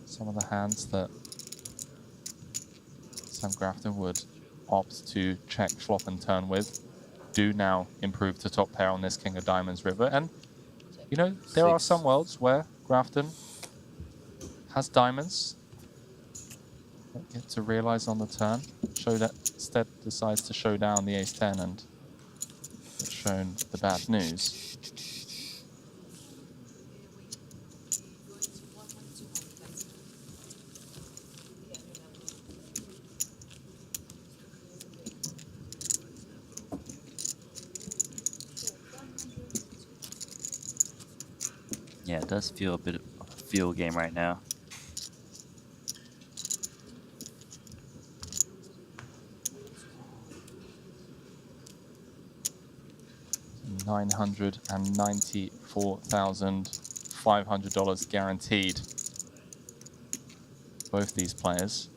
Some of the hands that Sam Grafton would opt to check, flop, and turn with. Do now improve to top pair on this King of Diamonds river. And, you know, there are some worlds where Grafton has diamonds. Don't get to realize on the turn. Show that instead decides to show down the ace-10 and get shown the bad news. Yeah, it does feel a bit of a field game right now. $994,500 guaranteed. Both these players.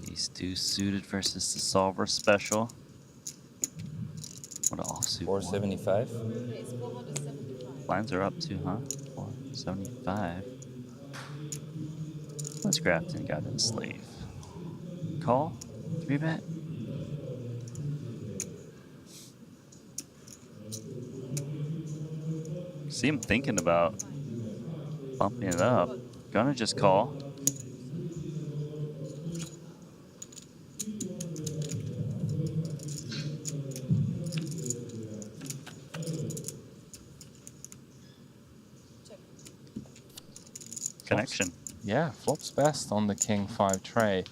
These two suited versus the solver special. What an offsuit. 475. Lines are up too, huh? 475. What's Grafton got in sleeve? Call? 3-bet? See him thinking about bumping it up. Gonna just call. Connection. Yeah, flops best on the King 5 tray.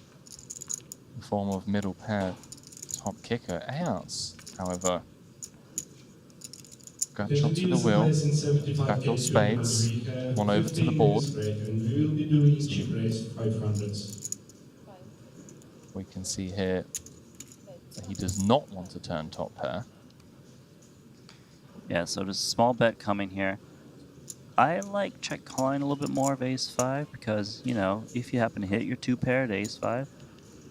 In form of middle pair top kicker. Ace, however. Got shot to the wheel. Backdoor spades. One over to the board. And we will be doing chip raise 500s. We can see here that he does not want to turn top pair. Yeah, so there's a small bet coming here. I like check calling a little bit more of ace-5 because, you know, if you happen to hit your 2-pair at ace-5,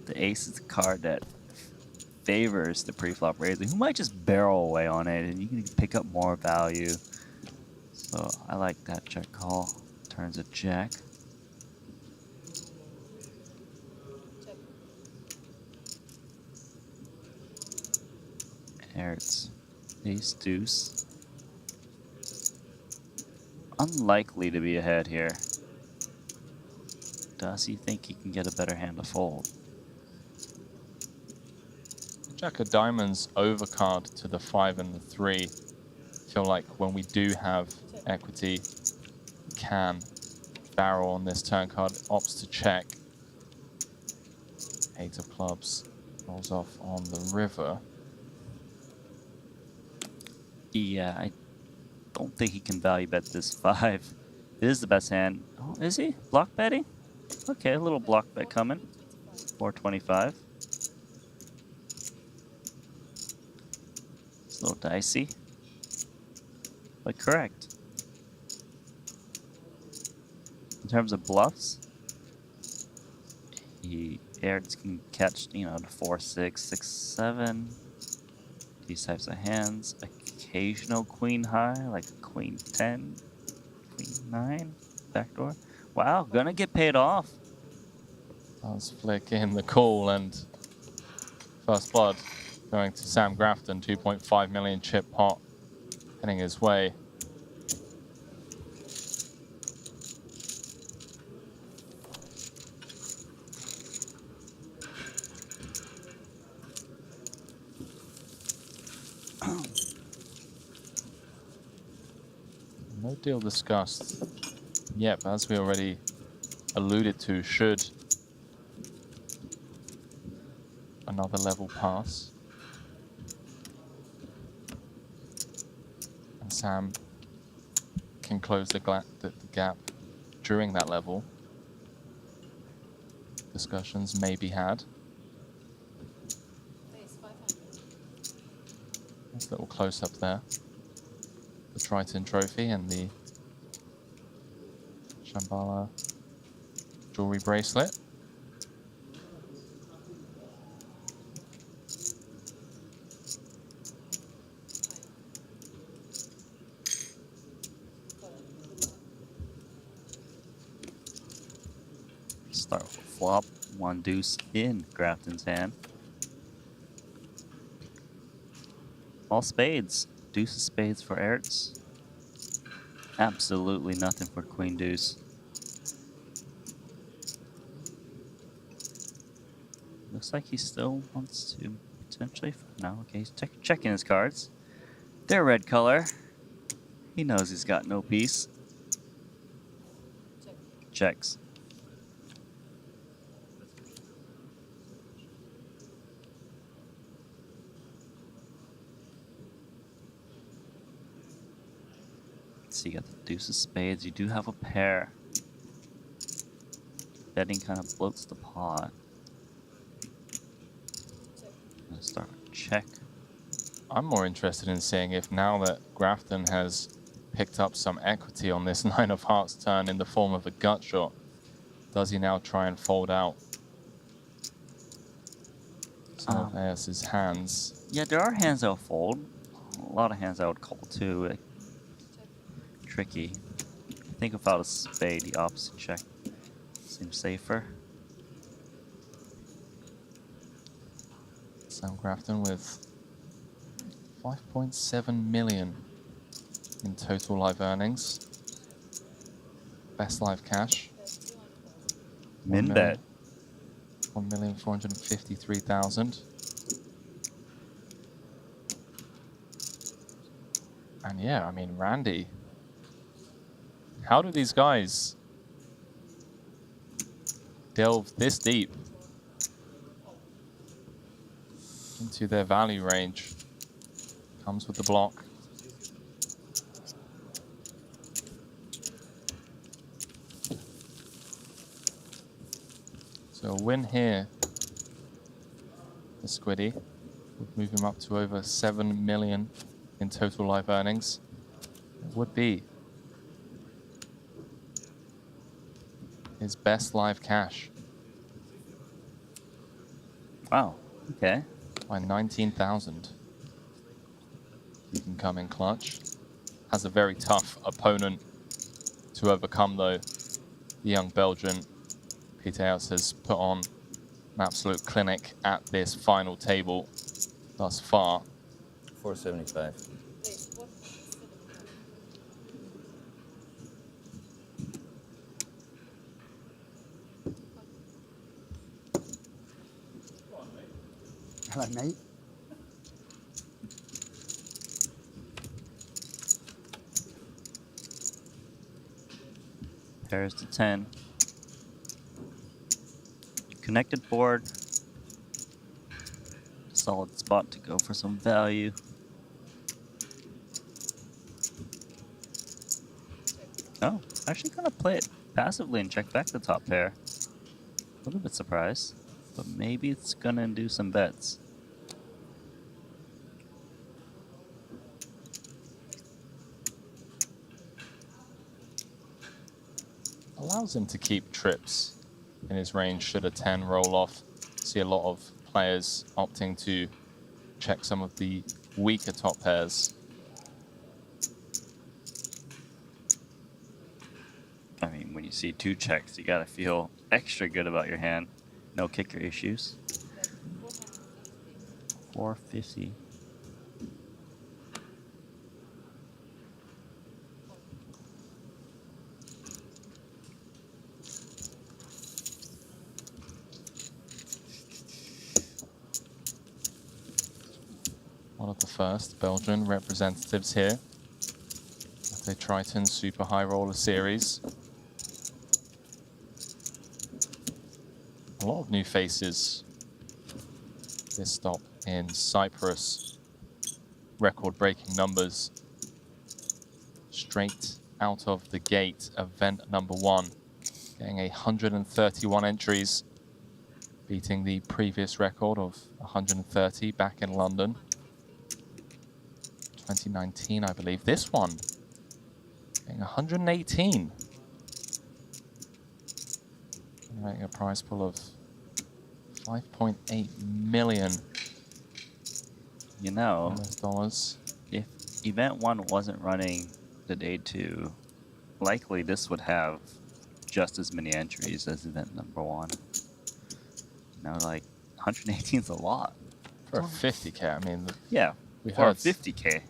the ace is the card that favors the pre-flop raiser, who might just barrel away on it and you can pick up more value. So I like that check call. Turns a jack. There's ace deuce. Unlikely to be ahead here. Does he think he can get a better hand to fold? Jack of Diamonds overcard to the 5 and the 3. Feel like when we do have equity, can barrel on this turn card. Opts to check. 8 of clubs rolls off on the river. Yeah, I don't think he can value bet this 5. It is the best hand. Oh, is he? Block betting? Okay, a little block bet coming. 425. It's a little dicey, but correct. In terms of bluffs, Erds can catch, you know, the 4, 6, 6, 7. These types of hands. Occasional queen high, like queen 10, queen 9, backdoor. Wow, gonna get paid off. Does flick in the call and first blood going to Sam Grafton. 2.5 million chip pot heading his way. No deal discussed. Yep, as we already alluded to, should another level pass. And Sam can close the gap during that level. Discussions may be had. Nice little close up there. The Triton trophy and the Shambhala jewelry bracelet. Start with flop. One deuce in Grafton's hand. All spades. Deuce of spades for Ertz. Absolutely nothing for queen deuce. Looks like he still wants to potentially. No, okay, he's checking his cards. They're red color. He knows he's got no piece. Checks. So you got the deuce of spades. You do have a pair. Betting kind of bloats the pot. Let's start with check. I'm more interested in seeing if now that Grafton has picked up some equity on this 9 of hearts turn in the form of a gut shot, does he now try and fold out some of AS's hands? Yeah, there are hands that will fold. A lot of hands I would call too. Tricky. I think without a spade, the opposite check seems safer. Sam Grafton with 5.7 million in total live earnings. Best live cash. Min bet. 1,453,000. And yeah, I mean, Randy, how do these guys delve this deep into their value range? Comes with the block. So a win here for Squiddy would move him up to over 7 million in total live earnings. It would be his best live cash. Wow, okay. By 19,000. He can come in clutch. Has a very tough opponent to overcome though. The young Belgian Peter Eltz has put on an absolute clinic at this final table thus far. 475. Hello, mate. Pairs to 10. Connected board. Solid spot to go for some value. Oh, actually gonna play it passively and check back the top pair. A little bit surprised, but maybe it's gonna do some bets. Allows him to keep trips in his range should a 10 roll off. See a lot of players opting to check some of the weaker top pairs. I mean, when you see two checks, you gotta feel extra good about your hand. No kicker issues. 450. One of the first Belgian representatives here at the Triton Super High Roller Series. A lot of new faces this stop in Cyprus. Record-breaking numbers straight out of the gate. Event number 1, getting 131 entries, beating the previous record of 130 back in London. 2019, I believe. This one, getting 118. Generating a prize pool of 5.8 million. You know, US dollars. If event 1 wasn't running the day 2, likely this would have just as many entries as event number 1. know, like 118 is a lot. For a 50k, I mean, Yeah, we for a heard 50k.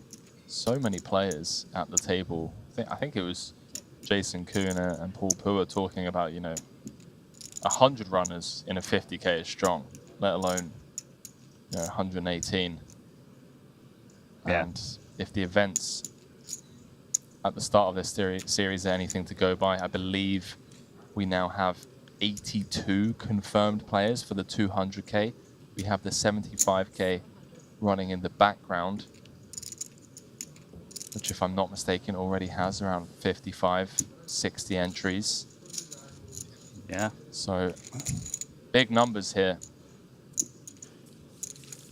so many players at the table. I think it was Jason Kuhn and Paul Pua talking about, you know, 100 runners in a 50k is strong, let alone, you know, 118. Yeah. And if the events at the start of this series are anything to go by, I believe we now have 82 confirmed players for the 200k. We have the 75k running in the background, which, if I'm not mistaken, already has around 55, 60 entries. Yeah. So big numbers here.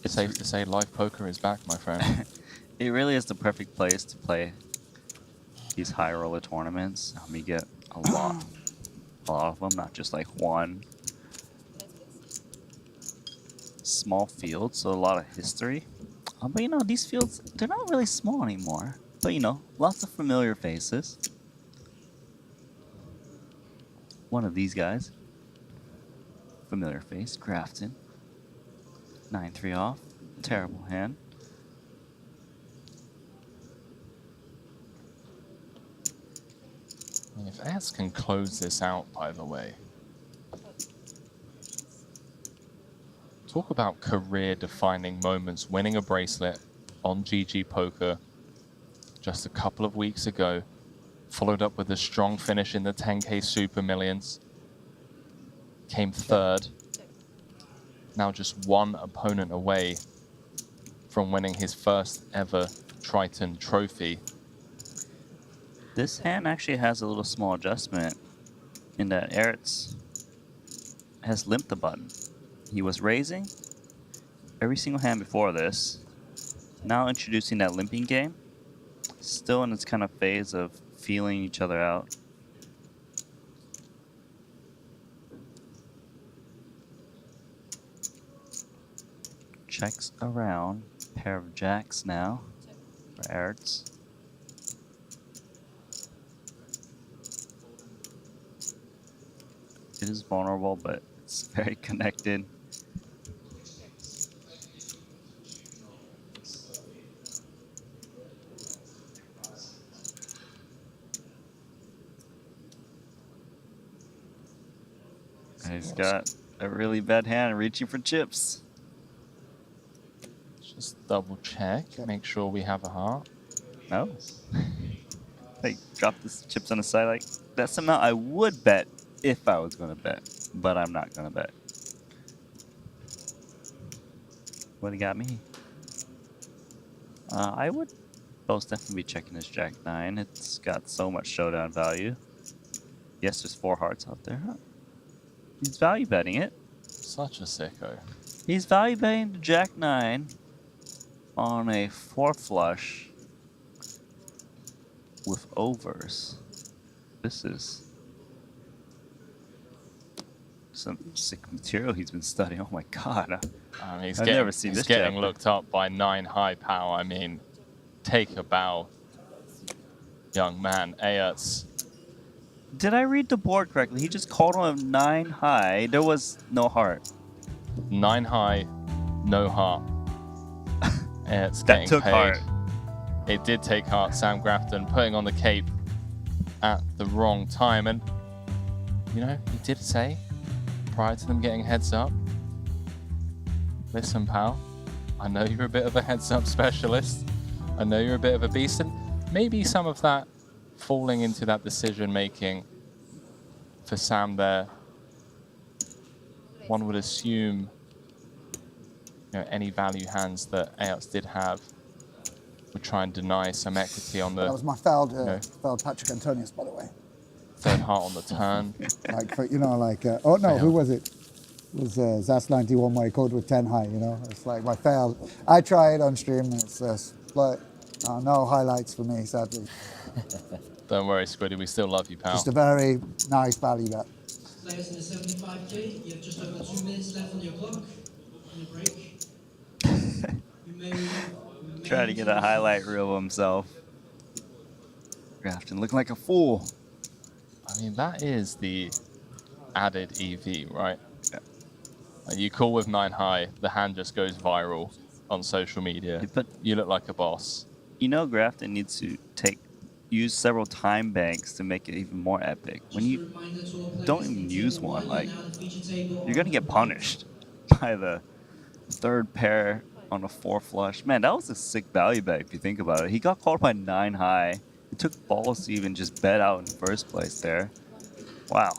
It's safe to say live poker is back, my friend. It really is the perfect place to play these high roller tournaments. You get a lot of them, not just like one. Small field, so a lot of history. But you know, these fields, they're not really small anymore. But you know, lots of familiar faces. One of these guys. Familiar face, Grafton. 9-3 off. Terrible hand. If Ass can close this out, by the way. Talk about career-defining moments, winning a bracelet on GG Poker just a couple of weeks ago, followed up with a strong finish in the 10k Super Millions. Came third. Now just one opponent away from winning his first ever Triton trophy. This hand actually has a little small adjustment in that Eretz has limped the button. He was raising every single hand before this. Now introducing that limping game. Still in its kind of phase of feeling each other out. Checks around. Pair of jacks now for Eretz. It is vulnerable, but it's very connected. And he's got a really bad hand reaching for chips. Just double check, make sure we have a heart. No. Like, drop the chips on the side. Like, that's the amount I would bet if I was going to bet, but I'm not going to bet. What he got me? I would most definitely be checking this Jack 9. It's got so much showdown value. Yes, there's 4 hearts out there. He's value betting it. Such a sicko. He's value betting the Jack 9 on a 4 flush with overs. This is some sick material he's been studying. Oh my god. He's I've never seen this getting Jack. looked up by 9 high power. I mean, take a bow, young man. Ayerts. Did I read the board correctly? He just called on him 9 high. There was no heart. 9 high, no heart. It's That getting took paid. heart. It did take heart. Sam Grafton putting on the cape at the wrong time. And, you know, he did say prior to them getting heads up, listen, pal, I know you're a bit of a heads up specialist. I know you're a bit of a beast. And maybe some of that falling into that decision making for Sam there, one would assume, you know, any value hands that Ayerts did have would try and deny some equity on the. That was my failed, you know, failed Patrick Antonius, by the way. third heart on the turn. Like, for, you know, like, oh no, who was it? It was Zas 91 where he called with 10 high, you know? It's like my failed. I tried on stream and it's like, no highlights for me, sadly. Don't worry, Squiddy, we still love you, pal. Just a very nice value bet. Players in the 75k, you have just over 2 minutes left on your clock. On your break. Trying to get a highlight reel of himself. Grafton looking like a fool. I mean, that is the added EV, right? Yeah. Like, you call with 9 high, the hand just goes viral on social media. But you look like a boss. You know, Grafton needs to use several time banks to make it even more epic. When you don't even use one, like, you're gonna get punished by the third pair on a 4 flush. Man, that was a sick value bet if you think about it. He got called by 9 high. It took balls to even just bet out in first place there. Wow.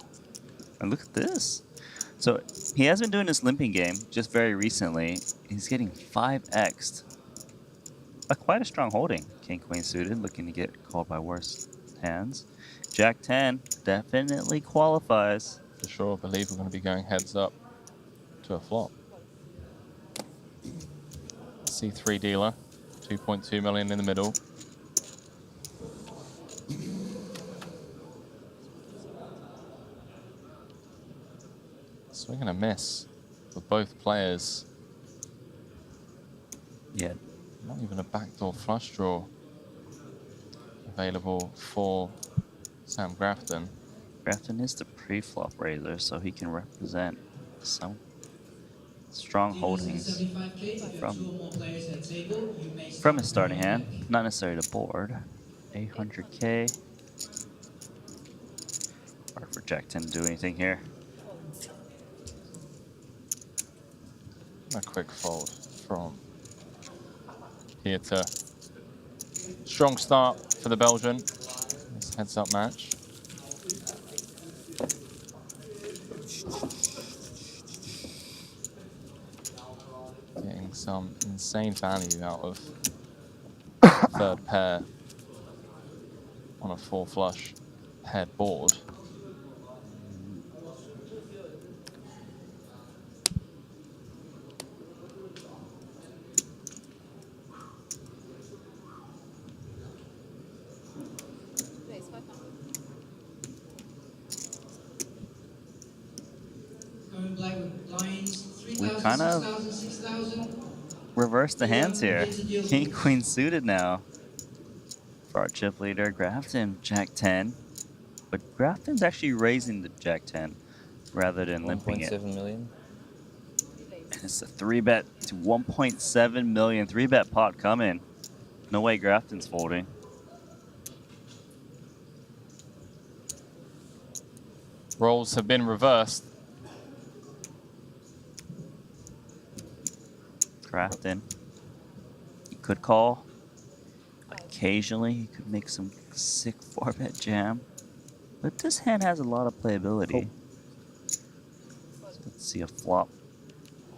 And look at this. So he has been doing this limping game just very recently. He's getting 5x'd. Quite a strong holding. King Queen suited, looking to get called by worse hands. Jack 10 definitely qualifies. For sure, I believe we're going to be going heads up to a flop. C3 dealer, 2.2 million in the middle. Swing and a miss for both players. Yeah. Not even a backdoor flush draw available for Sam Grafton. Grafton is the pre-flop raiser, so he can represent some strong holdings from his starting hand, not necessarily the board. 800k. Hard for Jack 10 to do anything here. A quick fold from Pieter. Strong start for the Belgian. This heads-up match. Getting some insane value out of third pair on a 4 flush paired board. We kind of reversed the hands here. King Queen suited now for our chip leader. Grafton Jack 10, but Grafton's actually raising the Jack 10 rather than limping it. 1.7 million. And it's a 3-bet to 1.7 million. 3-bet pot coming. No way Grafton's folding. Roles have been reversed. Grafton. He could call. Occasionally, he could make some sick 4-bet jam. But this hand has a lot of playability. Let's see a flop.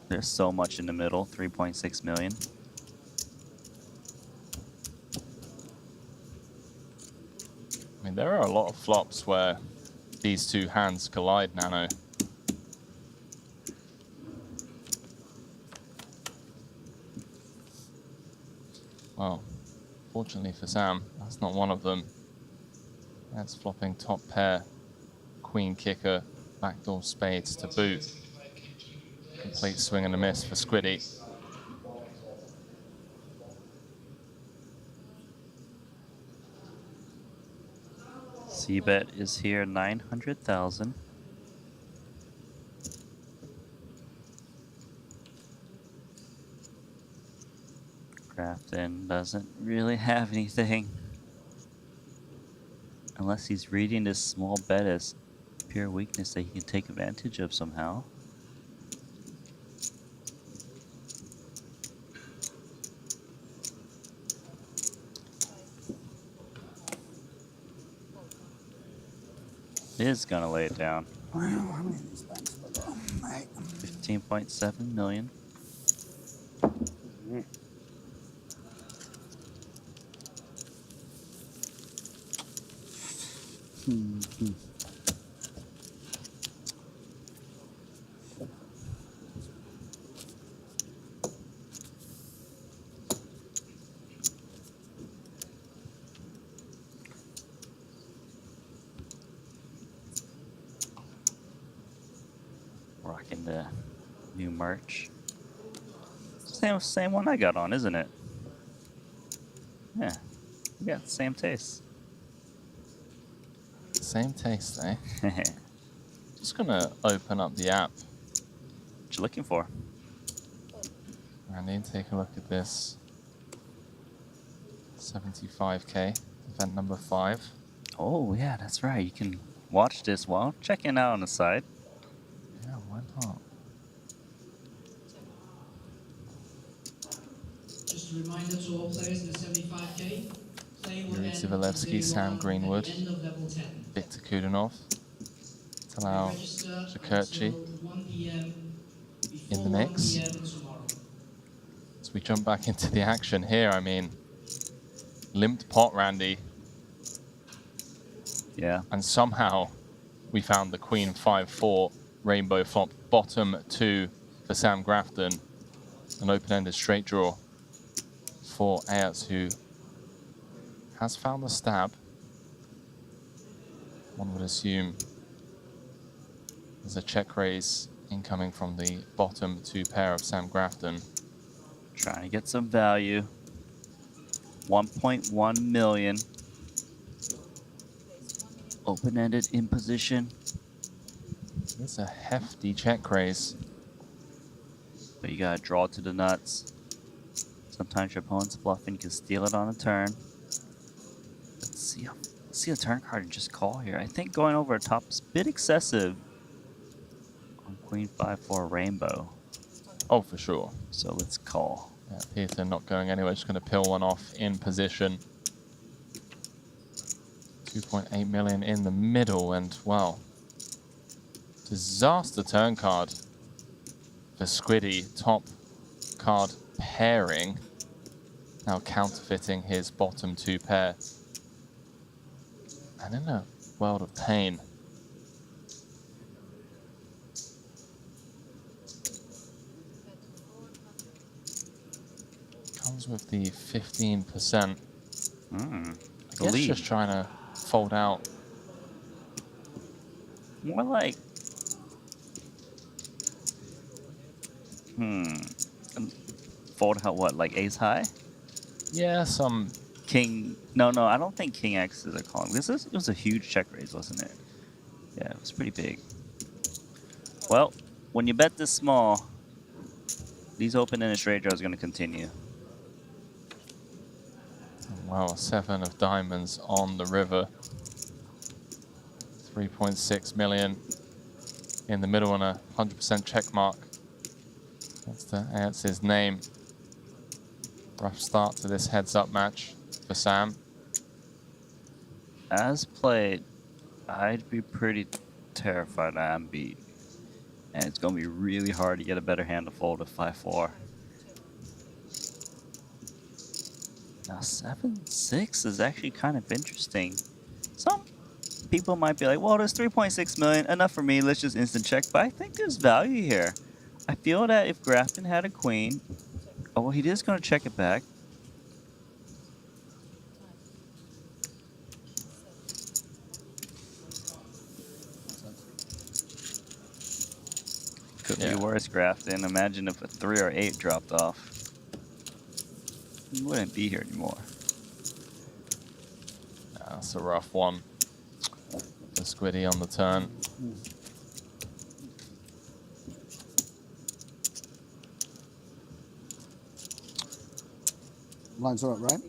There's so much in the middle. 3.6 million. I mean, there are a lot of flops where these two hands collide, Nano. Well, fortunately for Sam, that's not one of them. That's flopping top pair, queen kicker, backdoor spades to boot. Complete swing and a miss for Squiddy. C-bet is here, 900,000. Grafton doesn't really have anything. Unless he's reading this small bet as pure weakness that he can take advantage of somehow. Is gonna lay it down. 15.7 million. Rocking the new merch. Same one I got on, isn't it? Yeah, we got the same taste. Same taste, eh? Just gonna open up the app. you're looking for. Randy, take a look at this. 75k, event number 5. Oh, yeah, that's right. You can watch this while checking out on the side. Yeah, why not? Just a reminder to all players in the 75k, playing will Yuri end Zivalevsky, day Sam 1 Greenwood, at the end of level 10. Victor Kudanov, Talal Register Shakurchi until 1 p.m. in the before 1 mix. p.m. tomorrow. As we jump back into the action here, I mean, limped pot, Randy. Yeah. And somehow we found the Queen 5-4 rainbow flop, bottom 2 for Sam Grafton, an open-ended straight draw for Ayats, who has found the stab. One would assume there's a check raise incoming from the bottom 2 pair of Sam Grafton. Trying to get some value. 1.1 million. Open-ended in position. It's a hefty check raise. But you gotta draw to the nuts. Sometimes your opponent's bluffing, you can steal it on a turn. Let's see a turn card and just call here. I think going over a top is a bit excessive on Queen 5-4 rainbow. Oh, for sure. So let's call. Yeah, Peter not going anywhere, just going to pill one off in position. 2.8 million in the middle, and well, disaster turn card for Squiddy. Top card pairing, now counterfeiting his bottom 2 pair. And in a world of pain. Comes with the 15%. I guess lead. just trying to fold out. More like... Fold out what, like ace high? Yeah, some... King... No, I don't think King X is a calling. It was a huge check raise, wasn't it? Yeah, it was pretty big. Well, when you bet this small, these open-ended straight draws are going to continue. Wow, 7 of diamonds on the river. 3.6 million in the middle and a 100% check mark. That's his name. Rough start to this heads-up match for Sam. As played, I'd be pretty terrified I'm beat. And it's going to be really hard to get a better hand to fold with 5-4. Now 7-6 is actually kind of interesting. Some people might be like, well, there's 3.6 million, enough for me, let's just instant check. But I think there's value here. I feel that if Grafton had a queen, oh, well, he is going to check it back. Could be worse, Grafton. Imagine if a 3 or 8 dropped off. You wouldn't be here anymore. That's a rough one for Squiddy on the turn. Lines are up, right?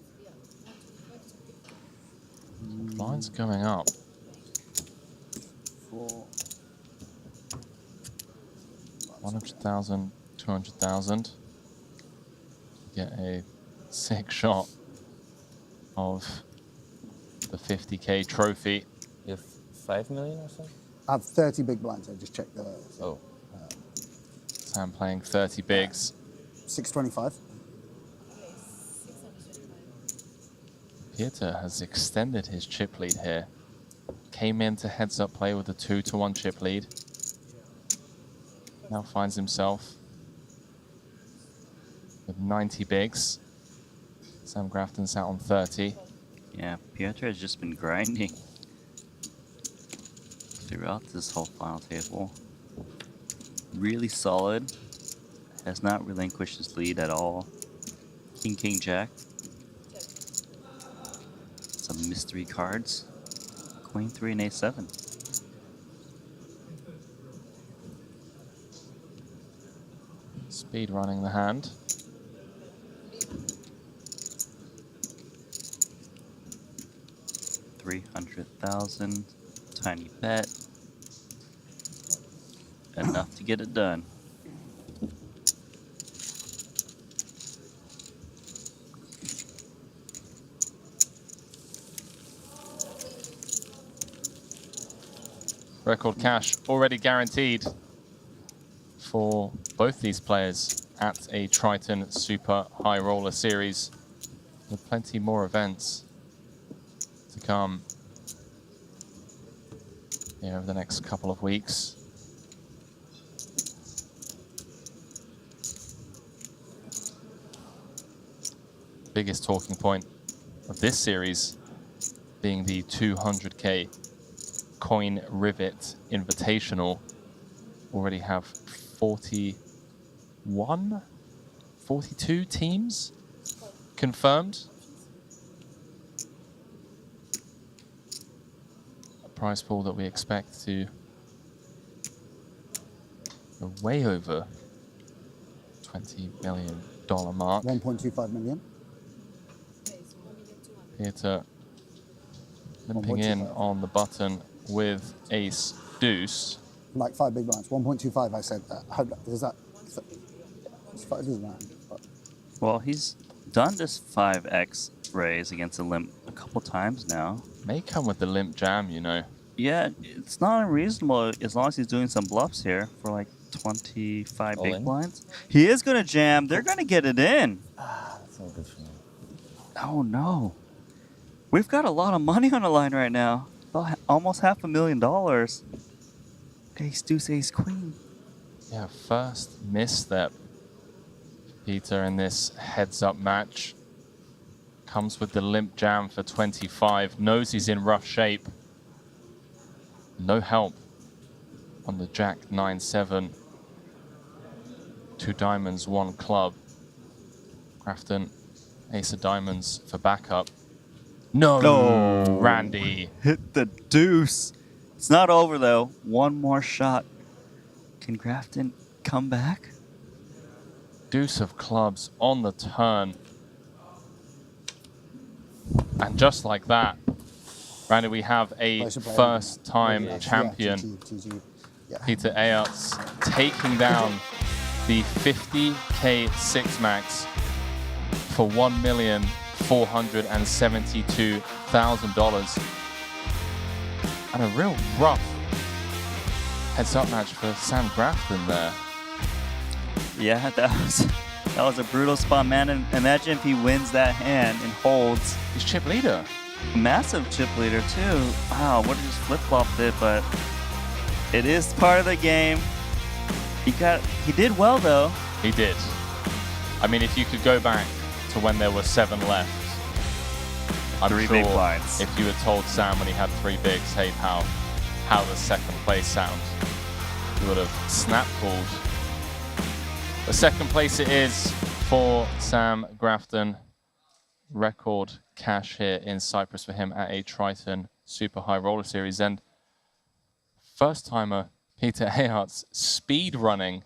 Lines going up. 100,000, 200,000. Get a sick shot of the 50k trophy. You have 5 million or something? I have 30 big blinds. I just checked the. Oh. Sam playing 30 bigs. 625. Pieter has extended his chip lead here. Came into heads-up play with a 2-1 chip lead. Now finds himself with 90 bigs. Sam Grafton sat on 30. Yeah, Piotr has just been grinding throughout this whole final table. Really solid. Has not relinquished his lead at all. King, King, Jack. Some mystery cards. Queen 3 and A7. Speed running the hand. $300,000, tiny bet. Enough to get it done. Record cash already guaranteed for both these players at a Triton Super High Roller Series, with plenty more events to come over the next couple of weeks. Biggest talking point of this series being the 200K Coin Rivet Invitational. Already have 42 teams confirmed. A prize pool that we expect to go way over $20 million mark. 1.25 million. Peter limping in on the button with ace deuce. Like 5 big blinds. 1.25, I said that. Is that it's 5 big blinds. Well, he's done this 5x raise against a limp a couple times now. May come with the limp jam, you know. Yeah, it's not unreasonable as long as he's doing some bluffs here for like 25 All big in? blinds. He is going to jam. They're going to get it in. That's not good for me. Oh, no. We've got a lot of money on the line right now. About almost $500,000. Ace, deuce, ace, queen. Yeah, first misstep. Peter in this heads-up match comes with the limp jam for 25. Knows he's in rough shape. No help on the Jack 9-7. 2 diamonds, 1 club. Grafton, ace of diamonds for backup. No, Randy. Hit the deuce. It's not over, though. One more shot. Can Grafton come back? Deuce of clubs on the turn. And just like that, Randy, we have a first-time champion. Peter Ayerts taking down the 50K 6-max for $1,472,000. And a real rough heads-up match for Sam Grafton there. Yeah, that was a brutal spot, man. And imagine if he wins that hand and holds. He's chip leader. Massive chip leader, too. Wow, would have just flip-flopped it, but it is part of the game. He did well, though. He did. I mean, if you could go back to when there were 7 left, I'm Three sure big blinds. if you had told Sam when he had 3 bigs, hey pal, how does second place sound? He would have snap called. The second place it is for Sam Grafton. Record cash here in Cyprus for him at a Triton Super High Roller Series. And first timer Peter Ayerts speed running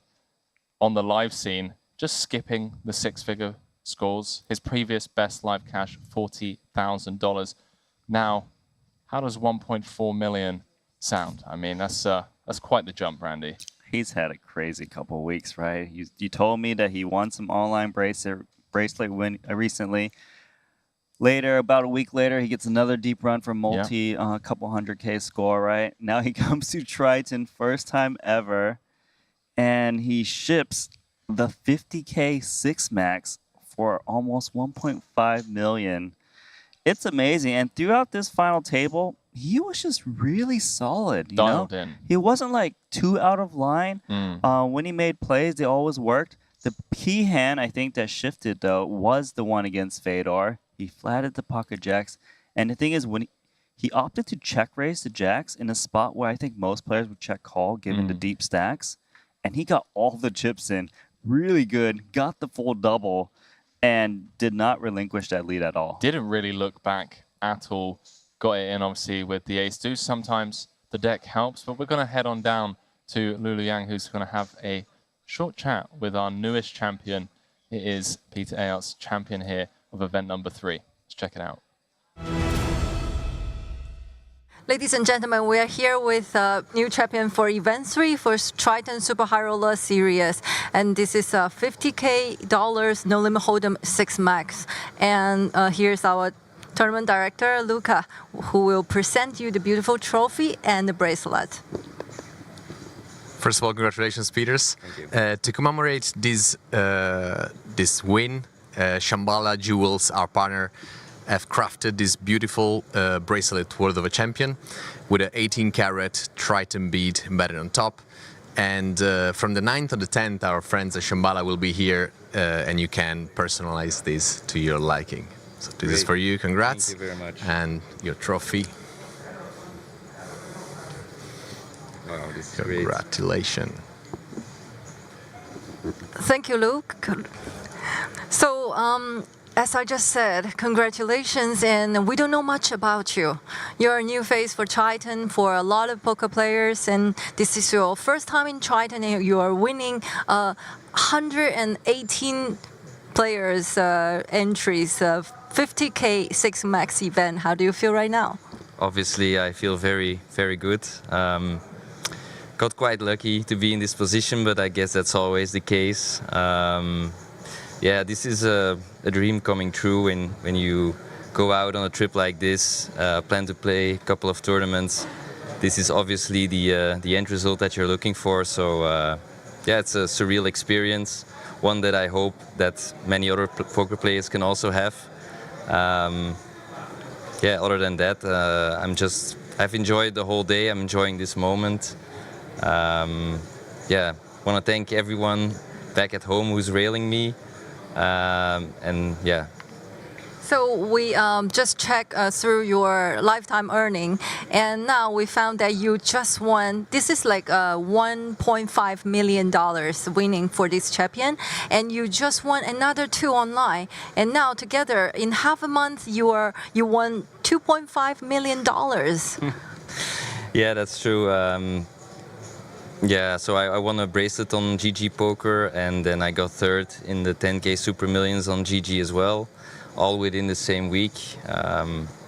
on the live scene, just skipping the 6-figure scores. His previous best live cash, $40,000. Now, how does 1.4 million sound? I mean, that's quite the jump, Randy. He's had a crazy couple of weeks, right? You told me that he won some online bracelet win recently. Later, about a week later, he gets another deep run for multi, couple 100K score, right? Now he comes to Triton, first time ever, and he ships the 50K 6-max for almost 1.5 million. It's amazing. And throughout this final table, he was just really solid. You Dialed know? in. He wasn't like too out of line. When he made plays, they always worked. The key hand, I think, that shifted, though, was the one against Fedor. He flatted the pocket jacks. And the thing is, when he opted to check raise the jacks in a spot where I think most players would check call, given the deep stacks. And he got all the chips in. Really good. Got the full double. And did not relinquish that lead at all. Didn't really look back at all. Got it in, obviously, with the ace deuce. Sometimes the deck helps, but we're going to head on down to Lulu Yang, who's going to have a short chat with our newest champion. It is Peter Ayart's champion here of event number 3. Let's check it out. Ladies and gentlemen, we are here with new champion for Event 3 for Triton Super High Roller Series. And this is $50K No Limit Hold'em 6 Max. And here's our tournament director, Luca, who will present you the beautiful trophy and the bracelet. First of all, congratulations, Peters. To commemorate this win, Shambhala Jewels, our partner, have crafted this beautiful bracelet worth of a champion with an 18-carat Triton bead embedded on top. And from the 9th to the 10th, our friends at Shambhala will be here, and you can personalize this to your liking. So this is for you. Congrats. Thank you very much. And your trophy. Wow, this is Congratulations. Thank you, Luke. So, as I just said, congratulations, and we don't know much about you. You're a new face for Triton for a lot of poker players, and this is your first time in Triton, and you are winning 118 players entries, 50K 6 Max event. How do you feel right now? Obviously, I feel very, very good. Got quite lucky to be in this position, but I guess that's always the case. Yeah, this is a dream coming true when you go out on a trip like this, plan to play a couple of tournaments. This is obviously the end result that you're looking for. So yeah, it's a surreal experience, one that I hope that many other poker players can also have. Yeah, other than that, I've enjoyed the whole day. I'm enjoying this moment. Yeah, want to thank everyone back at home who's railing me. And yeah. So we just checked through your lifetime earning, and now we found that you just won. This is like $1.5 million winning for this champion, and you just won another 2 online. And now together in half a month, you won $2.5 million. Yeah, that's true. Yeah, so I won a bracelet on GG Poker, and then I got 3rd in the 10K Super Millions on GG as well, all within the same week.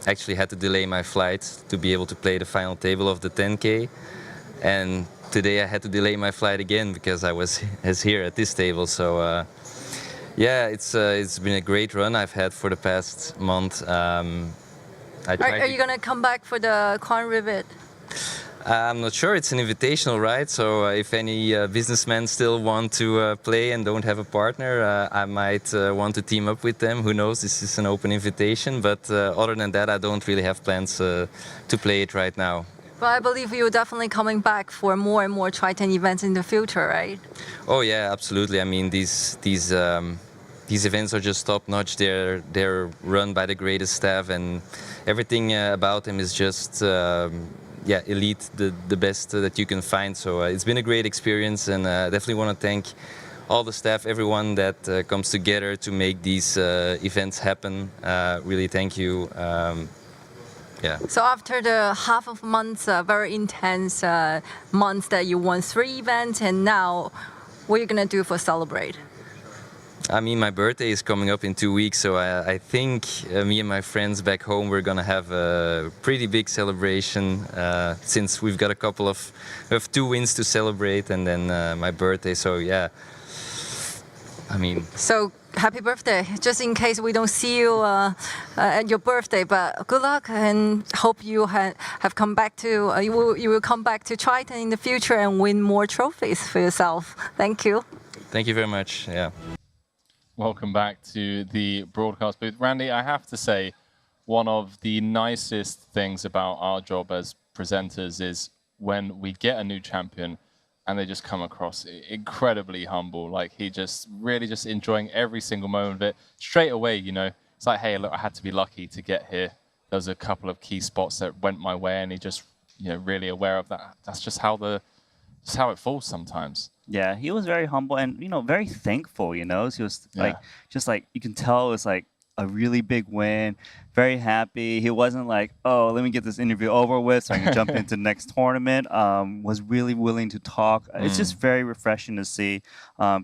Actually had to delay my flight to be able to play the final table of the 10K, and today I had to delay my flight again because I was here at this table. So yeah, it's been a great run I've had for the past month. Are you gonna come back for the Crown Rivet? I'm not sure. It's an invitational, right? So if any businessmen still want to play and don't have a partner, I might want to team up with them. Who knows? This is an open invitation. But other than that, I don't really have plans to play it right now. But I believe you're definitely coming back for more and more Triton events in the future, right? Oh yeah, absolutely. I mean, these events are just top-notch. They're run by the greatest staff, and everything about them is just yeah, elite, the best that you can find. So it's been a great experience, and definitely want to thank all the staff, everyone that comes together to make these events happen. Really thank you. Yeah. So after the half of months, very intense months that you won 3 events, and now what are you going to do for Celebrate? I mean, my birthday is coming up in 2 weeks, so I think me and my friends back home, we're gonna have a pretty big celebration since we've got a couple of, we have 2 wins to celebrate, and then my birthday. So yeah, I mean. So happy birthday! Just in case we don't see you at your birthday, but good luck, and hope you have come back to you will come back to Triton in the future and win more trophies for yourself. Thank you. Thank you very much. Yeah. Welcome back to the broadcast booth. Randy, I have to say, one of the nicest things about our job as presenters is when we get a new champion and they just come across incredibly humble. Like, he just really just enjoying every single moment of it. Straight away, you know, it's like, hey, look, I had to be lucky to get here. There was a couple of key spots that went my way, and he just, you know, really aware of that. That's just how it falls sometimes. Yeah, he was very humble and, you know, very thankful, you know. He was like, just like, you can tell it was like a really big win. Very happy. He wasn't like, oh, let me get this interview over with so I can jump into the next tournament. Was really willing to talk. It's just very refreshing to see.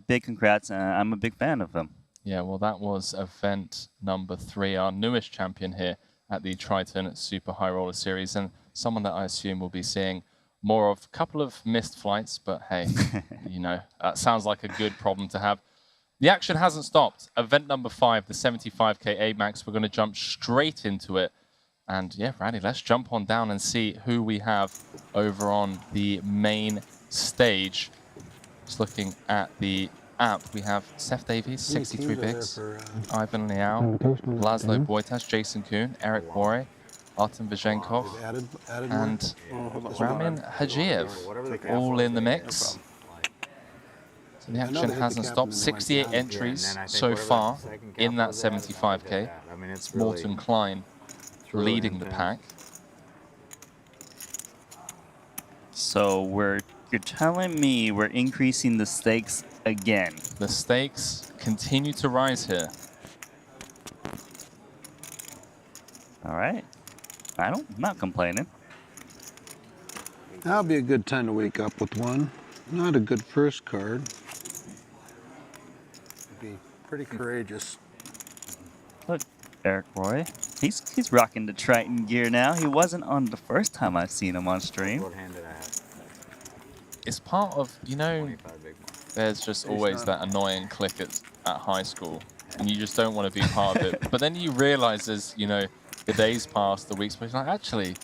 Big congrats, and I'm a big fan of him. Yeah, well, that was event number 3, our newest champion here at the Triton Super High Roller Series, and someone that I assume we'll be seeing more of. A couple of missed flights, but hey, you know, that sounds like a good problem to have. The action hasn't stopped. Event number 5, the 75K A-Max. We're going to jump straight into it. And yeah, Randy, let's jump on down and see who we have over on the main stage. Just looking at the app, we have Seth Davies, 63 bigs, Ivan Liao, Laszlo Boitas, Jason Kuhn, Eric Bore, Artem Vizhenkov, and Ramin Hajiev, all in the mix. So the action hasn't stopped. 68 entries so far in that 75K. It's Morton Klein leading the pack. So you're telling me we're increasing the stakes again? The stakes continue to rise here. All right. I'm not complaining. That'll be a good time to wake up with one. Not a good first card. Be pretty courageous. Look, Eric Roy. He's rocking the Triton gear now. He wasn't on the first time I've seen him on stream. What hand did I have? It's part of, you know, there's just always that annoying clique at high school, and you just don't want to be part of it. But then you realize as, you know, the days pass, the weeks pass, like, actually,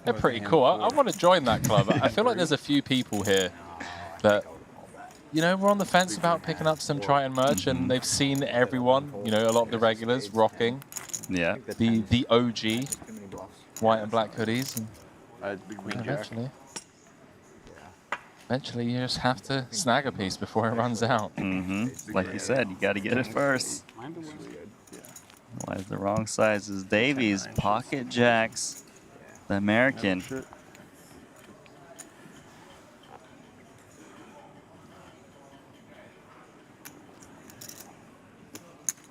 they're pretty cool. I want to join that club. I feel like there's a few people here that, you know, we're on the fence about picking up some Triton merch, and they've seen everyone, you know, a lot of the regulars rocking. Yeah. The OG white and black hoodies. And eventually you just have to snag a piece before it runs out. Like you said, you got to get it first. Why is the wrong sizes? Davies, Pocket Jacks, the American.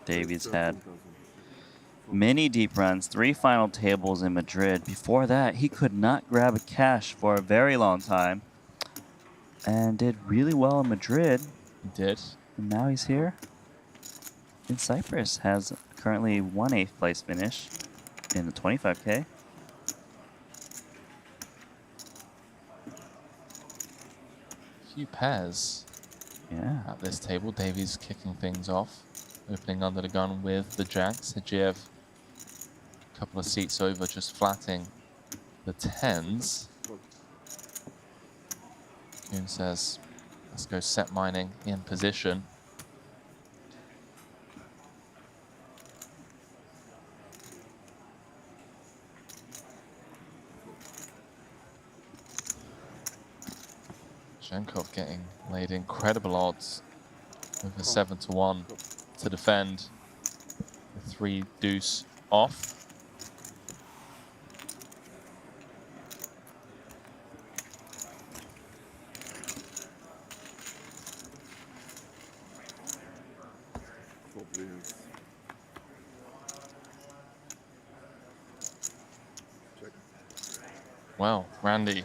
Davies had many deep runs, 3 final tables in Madrid. Before that, he could not grab a cash for a very long time and did really well in Madrid. He did. And now he's here in Cyprus. Has currently 1 8th place finish in the 25K. Few pairs at this table. Davies kicking things off. Opening under the gun with the jacks. Hajiev a couple of seats over, just flatting the 10s. Kuhn says, let's go set mining in position. Vizhenkov getting laid incredible odds with a 7-1 to defend. The 3 deuce off. Well, Randy,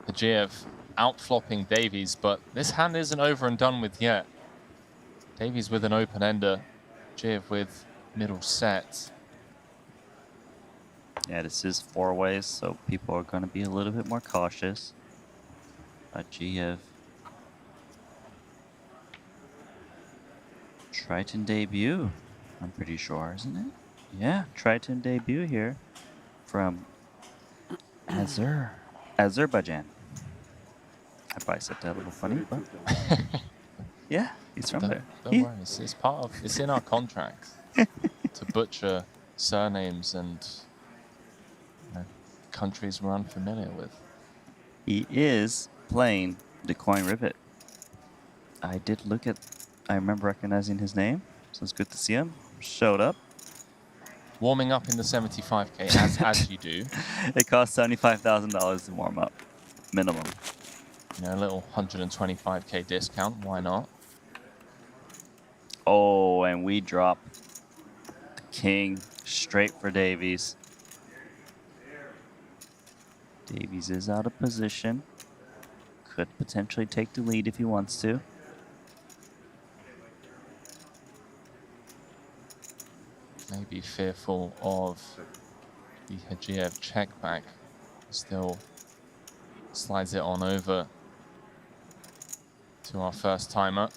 Hajiev outflopping Davies, but this hand isn't over and done with yet. Davies with an open-ender, Hajiev with middle set. Yeah, this is 4 ways, so people are going to be a little bit more cautious. Hajiev. Triton debut, I'm pretty sure, isn't it? Yeah, Triton debut here from Azerbaijan. I probably said that a little funny, but yeah, he's from there. Don't worry, it's part of, it's in our contract to butcher surnames and countries we're unfamiliar with. He is playing the coin rivet. I remember recognizing his name, so it's good to see him. Showed up. Warming up in the 75K, as you do. It costs $75,000 to warm up, minimum. You know, a little 125K discount, why not? Oh, and we drop the king straight for Davies. Davies is out of position. Could potentially take the lead if he wants to. Maybe fearful of the Hajiev check back. Still slides it on over to our first timer.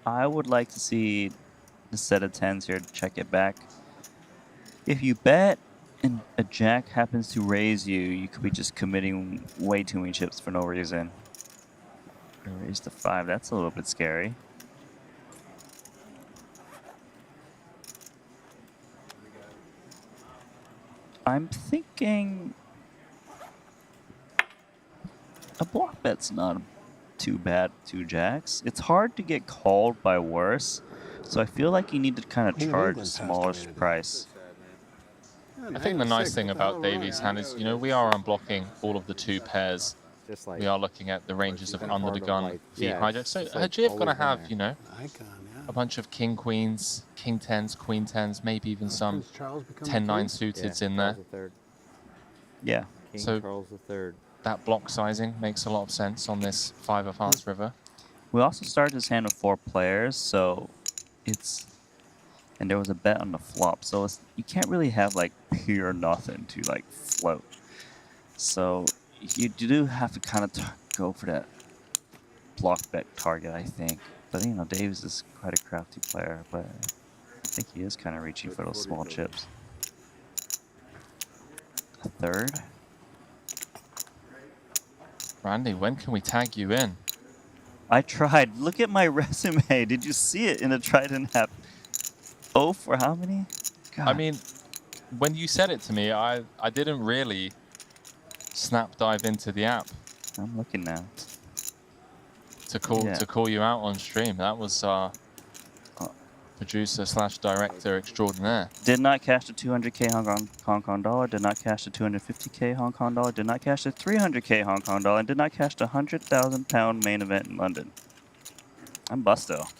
I would like to see the set of 10s here to check it back. If you bet and a jack happens to raise you, you could be just committing way too many chips for no reason. Raise to 5, that's a little bit scary. I'm thinking a block bet's not too bad, 2 jacks. It's hard to get called by worse, so I feel like you need to kind of charge a smaller price. I think the nice thing about Davies' hand is, you know, we are unblocking all of the 2 pairs. We are looking at the ranges of under the gun v hijack. So Hajiev gonna have, you know, a bunch of king queens, king 10s, queen 10s, maybe even some 10-9 suited in there. Yeah. So that block sizing makes a lot of sense on this 5 of Hearts River. We also started this hand with 4 players, so it's... And there was a bet on the flop, so it's, you can't really have like pure nothing to like float. So you do have to kind of go for that block bet target, I think. But you know, Davies is quite a crafty player, but I think he is kind of reaching for those small chips. A 3rd. Randy, when can we tag you in? I tried. Look at my resume. Did you see it in the Triton app? Oh, for how many? God. I mean, when you said it to me, I didn't really snap dive into the app. I'm looking now. To call you out on stream. That was our producer / director extraordinaire. Did not cash the 200k Hong Kong dollar. Did not cash the 250k Hong Kong dollar. Did not cash the 300k Hong Kong dollar. And did not cash the £100,000 main event in London. I'm Busto.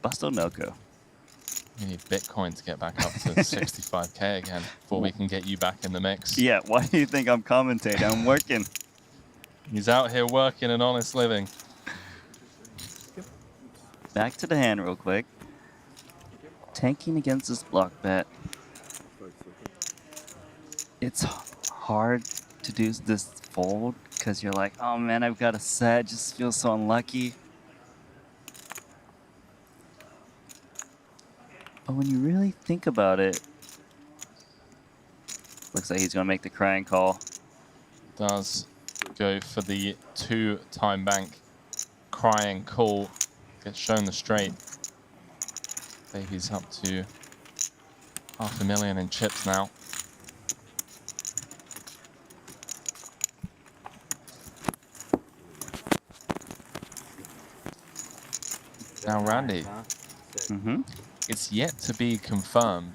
Busto Noko. We need Bitcoin to get back up to 65k again before we can get you back in the mix. Yeah, why do you think I'm commentating? I'm working. He's out here working an honest living. Back to the hand real quick. Tanking against this block bet. It's hard to do this fold because you're like, oh man, I've got a set. Just feel so unlucky. But when you really think about it, looks like he's going to make the crying call. Does go for the 2-time bank crying call. Gets shown the straight. Davies up to $500,000 in chips now. Now, Randy. It's yet to be confirmed,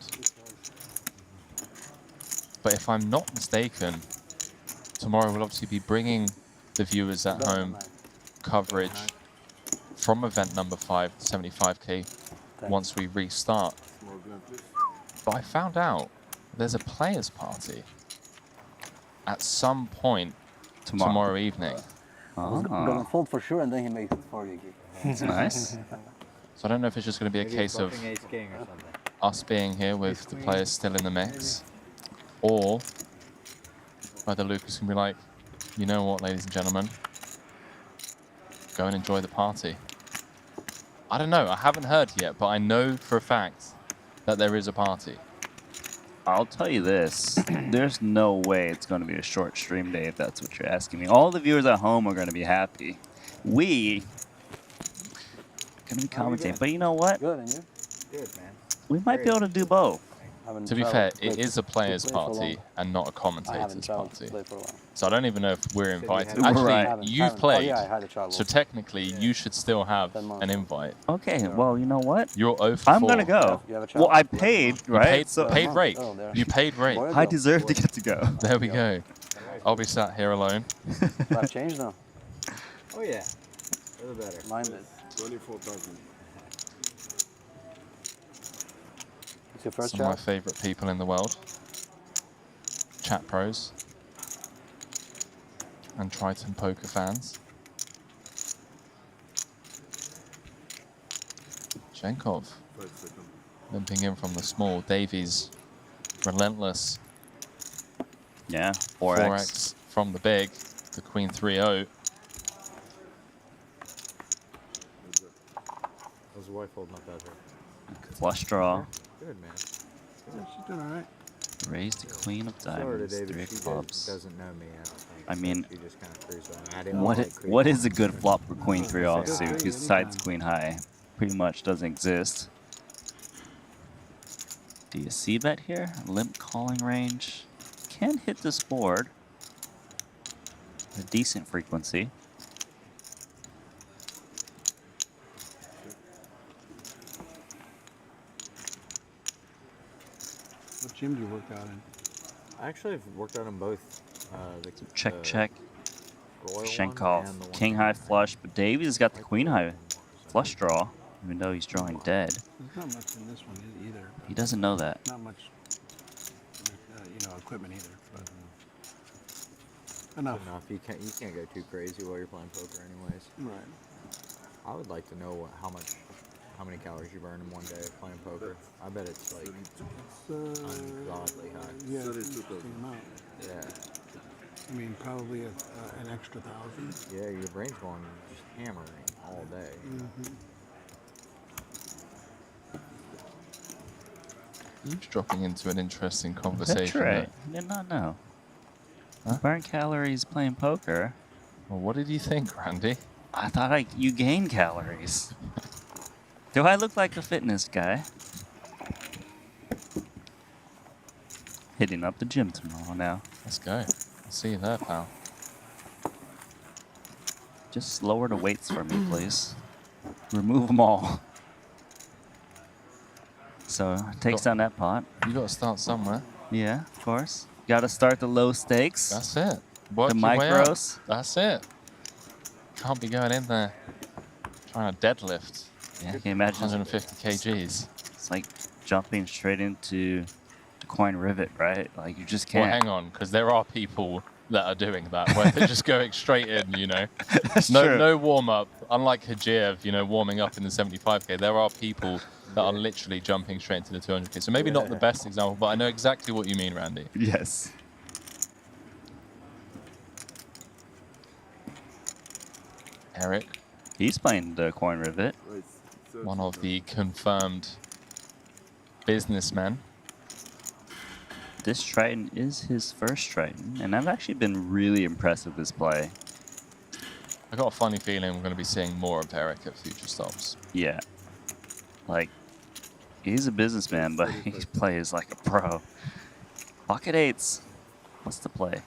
but if I'm not mistaken, tomorrow we'll obviously be bringing the viewers at home coverage from event number 5, 75k, once we restart. But I found out there's a players' party at some point tomorrow evening. He's gonna fold for sure, and then he makes it for you. That's nice. So I don't know if it's just going to be a case of us being here with the players still in the mix, or whether Lucas can be like, you know what, ladies and gentlemen, go and enjoy the party. I don't know, I haven't heard yet, but I know for a fact that there is a party. I'll tell you this, there's no way it's going to be a short stream day if that's what you're asking me. All the viewers at home are going to be happy. We going to be commentating, but you know what? Good, and you? Good, man. We might be able to do both. To be fair, it is a players' party and not a commentators' party. So I don't even know if we're invited. Actually, you've played, so technically you should still have an invite. Okay, well, you know what? You're 0 for 4. I'm going to go. Well, I paid, right? Paid rake. You paid rake. I deserve to get to go. There we go. I'll be sat here alone. I've changed now. Oh yeah, a little better. Mine is 24,000. It's your first Some of my shot? favorite people in the world. Chat pros. And Triton poker fans. Chenkov limping in from the small. Davies relentless. Yeah, 4x. From the big. The Queen 3-0. How's the wife holding up out there? Flush draw. Good, man. Yeah, she's doing all right. Raise the queen of Sorry to diamonds, David, 3 of she clubs. doesn't know me, I don't think. I mean, She just kind of cruised on. I didn't like what is a good cruising. flop for queen 3 Good offsuit three, besides queen high? Pretty much doesn't exist. Do you see bet here? Limp calling range. Can hit this board. A decent frequency. What gym do you work out in? Actually, I've worked out on both. Check, check. Royal one Shenkov, and the one king high flush, but Davies has got the queen high flush draw, even though he's drawing dead. There's not much in this one either. He doesn't know that. Not much, equipment either. But enough. You can't go too crazy while you're playing poker, anyways. Right. I would like to know how many calories you burn in one day of playing poker. I bet it's like ungodly high. Yeah, it's the amount. Yeah. I mean, probably an extra 1,000. Yeah, your brain's going just hammering all day. You're dropping into an interesting conversation. That's right. I did not know. Huh? Burn calories playing poker. Well, what did you think, Randy? I thought you gain calories. Do I look like a fitness guy? Hitting up the gym tomorrow now. Let's go. I'll see you there, pal. Just lower the weights for me, please. Remove them all. So, takes down that pot. You got to start somewhere. Yeah, of course. Got to start the low stakes. That's it. Work the your way up. micros. That's it. Can't be going in there trying to deadlift. Yeah, can you imagine? 150 kgs. It's like jumping straight into the coin rivet, right? Like you just can't. Well, hang on, because there are people that are doing that, where they're just going straight in, That's true. No warm-up. Unlike Hajiev, warming up in the 75k, there are people that are literally jumping straight into the 200k. So maybe not the best example, but I know exactly what you mean, Randy. Yes. Eric. He's playing the coin rivet. One of the confirmed businessmen. This Triton is his first Triton, and I've actually been really impressed with this play. I got a funny feeling we're going to be seeing more of Eric at future stops. Yeah. Like, he's a businessman, but he plays like a pro. Pocket eights. What's the play?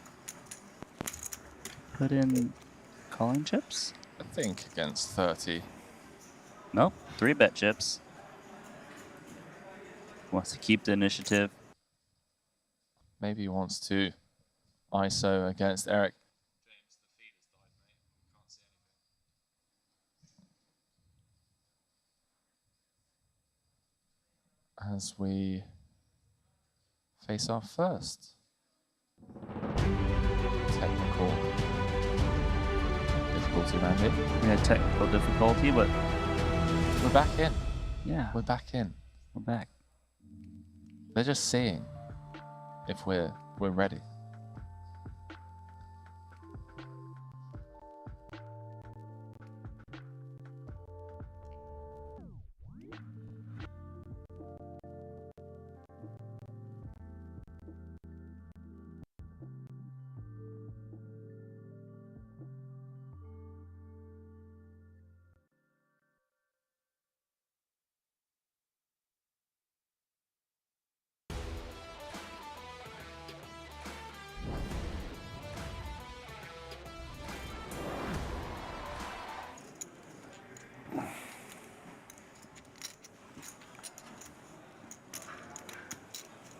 Put in calling chips? I think against 30. Nope. 3-bet chips. Wants to keep the initiative. Maybe he wants to ISO against Eric. As we face our first technical difficulty, Randy. Yeah, technical difficulty, but we're back in. Yeah. We're back in. We're back. They're just seeing if we're ready.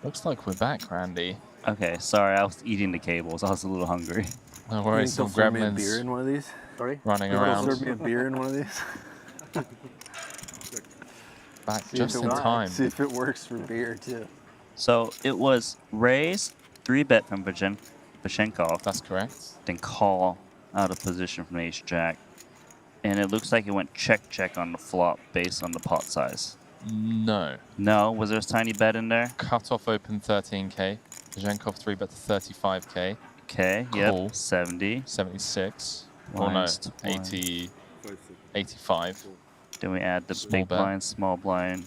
Looks like we're back, Randy. Okay, sorry, I was eating the cables. I was a little hungry. No worries, some serve me a gremlins beer in one of these? Sorry? running You around. serve me a beer in one of these? back See just if in it, time. See if it works for beer too. So it was raise, 3-bet from Vashenkov. That's correct. Then call out of position from ace jack. And it looks like it went check on the flop based on the pot size. No. No? Was there a tiny bet in there? Cutoff open 13k. Zhenkov 3-bet to 35k. Okay, Call. yep. 70. 76. Or no, Lines 80. 85. Then we add the Small big bet. blind, small blind.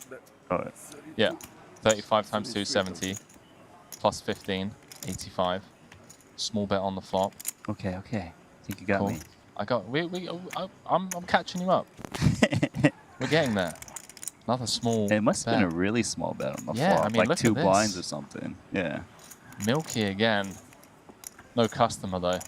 Oh, Yeah. 35 times 2, 70. Plus 15, 85. Small bet on the flop. okay. I think you got Cool. me. I'm catching you up. We're getting there. Another small It must have bet. been a really small bet on the Yeah, flop. I mean, like look 2 at this. blinds or something. Yeah. Milky again. No customer though.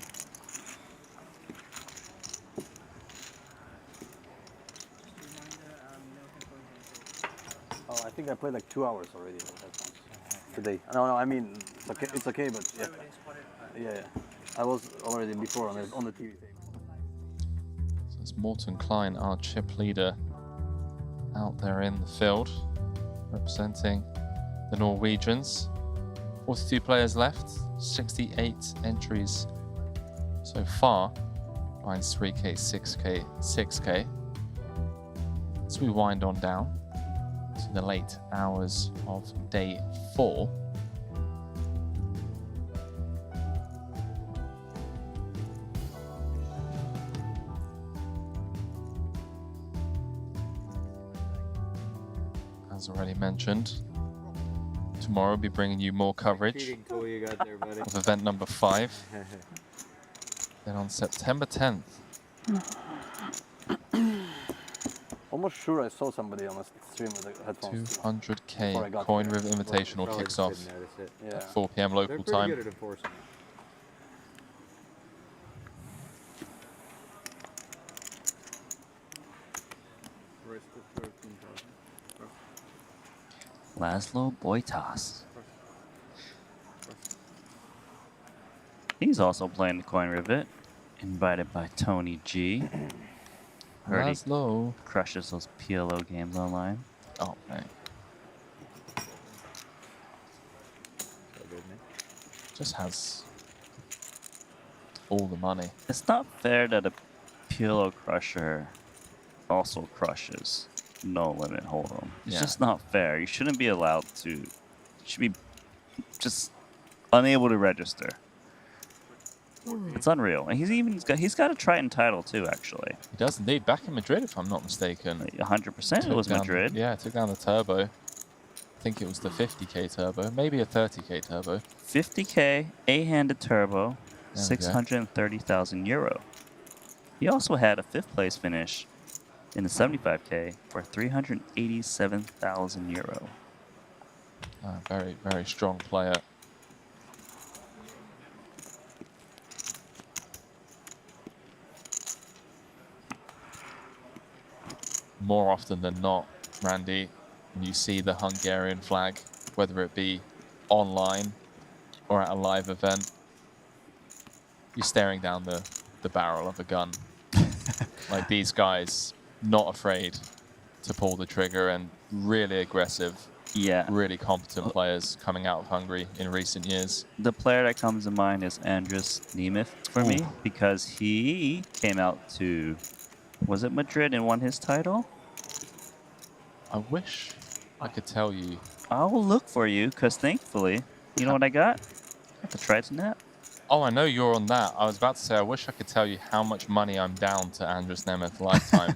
Oh, I think I played like 2 hours already with headphones today. No, I mean it's okay, but yeah. I was already before on the TV table. So it's Morten Klein, our chip leader, out there in the field, representing the Norwegians. 42 players left, 68 entries so far. Blinds 3k, 6k, 6k. As we wind on down to the late hours of day 4. As already mentioned, tomorrow we'll be bringing you more coverage Cheating tool you got there, buddy. of event number 5. Then on September 10th, Almost sure I saw somebody on the stream with the headphones. Before I 200k got Coin there. River Invitational Probably kicks just off didn't notice it. Yeah. at 4 p.m. local They're pretty time. good at enforcing it. Laszlo Boitas. He's also playing the Coin Rivet, invited by Tony G. Heard he Laszlo crushes those PLO games online. Oh, man. Just has all the money. It's not fair that a PLO crusher also crushes No Limit Hold'em. It's Yeah. just not fair. You shouldn't be allowed to. You should be just unable to register. It's unreal. And he's got a Triton title too, actually. He does indeed. Back in Madrid, if I'm not mistaken. 100% it Took was down- Madrid. Yeah, took down the turbo. I think it was the 50k turbo, maybe a 30k turbo. 50k, 8-handed turbo, There we go. 630,000 euro. He also had a 5th place finish in the 75k for 387,000 euro. Very, very strong player. More often than not, Randy, when you see the Hungarian flag, whether it be online or at a live event, you're staring down the barrel of a gun. Like these guys, not afraid to pull the trigger and really aggressive, really competent players coming out of Hungary in recent years. The player that comes to mind is Andrus Nemeth for me, because he came out to, was it Madrid, and won his title? I wish I could tell you. I'll look for you, because thankfully, you know what I got? I got the Triton net. Oh, I know you're on that. I was about to say, I wish I could tell you how much money I'm down to Andrus Nemeth lifetime,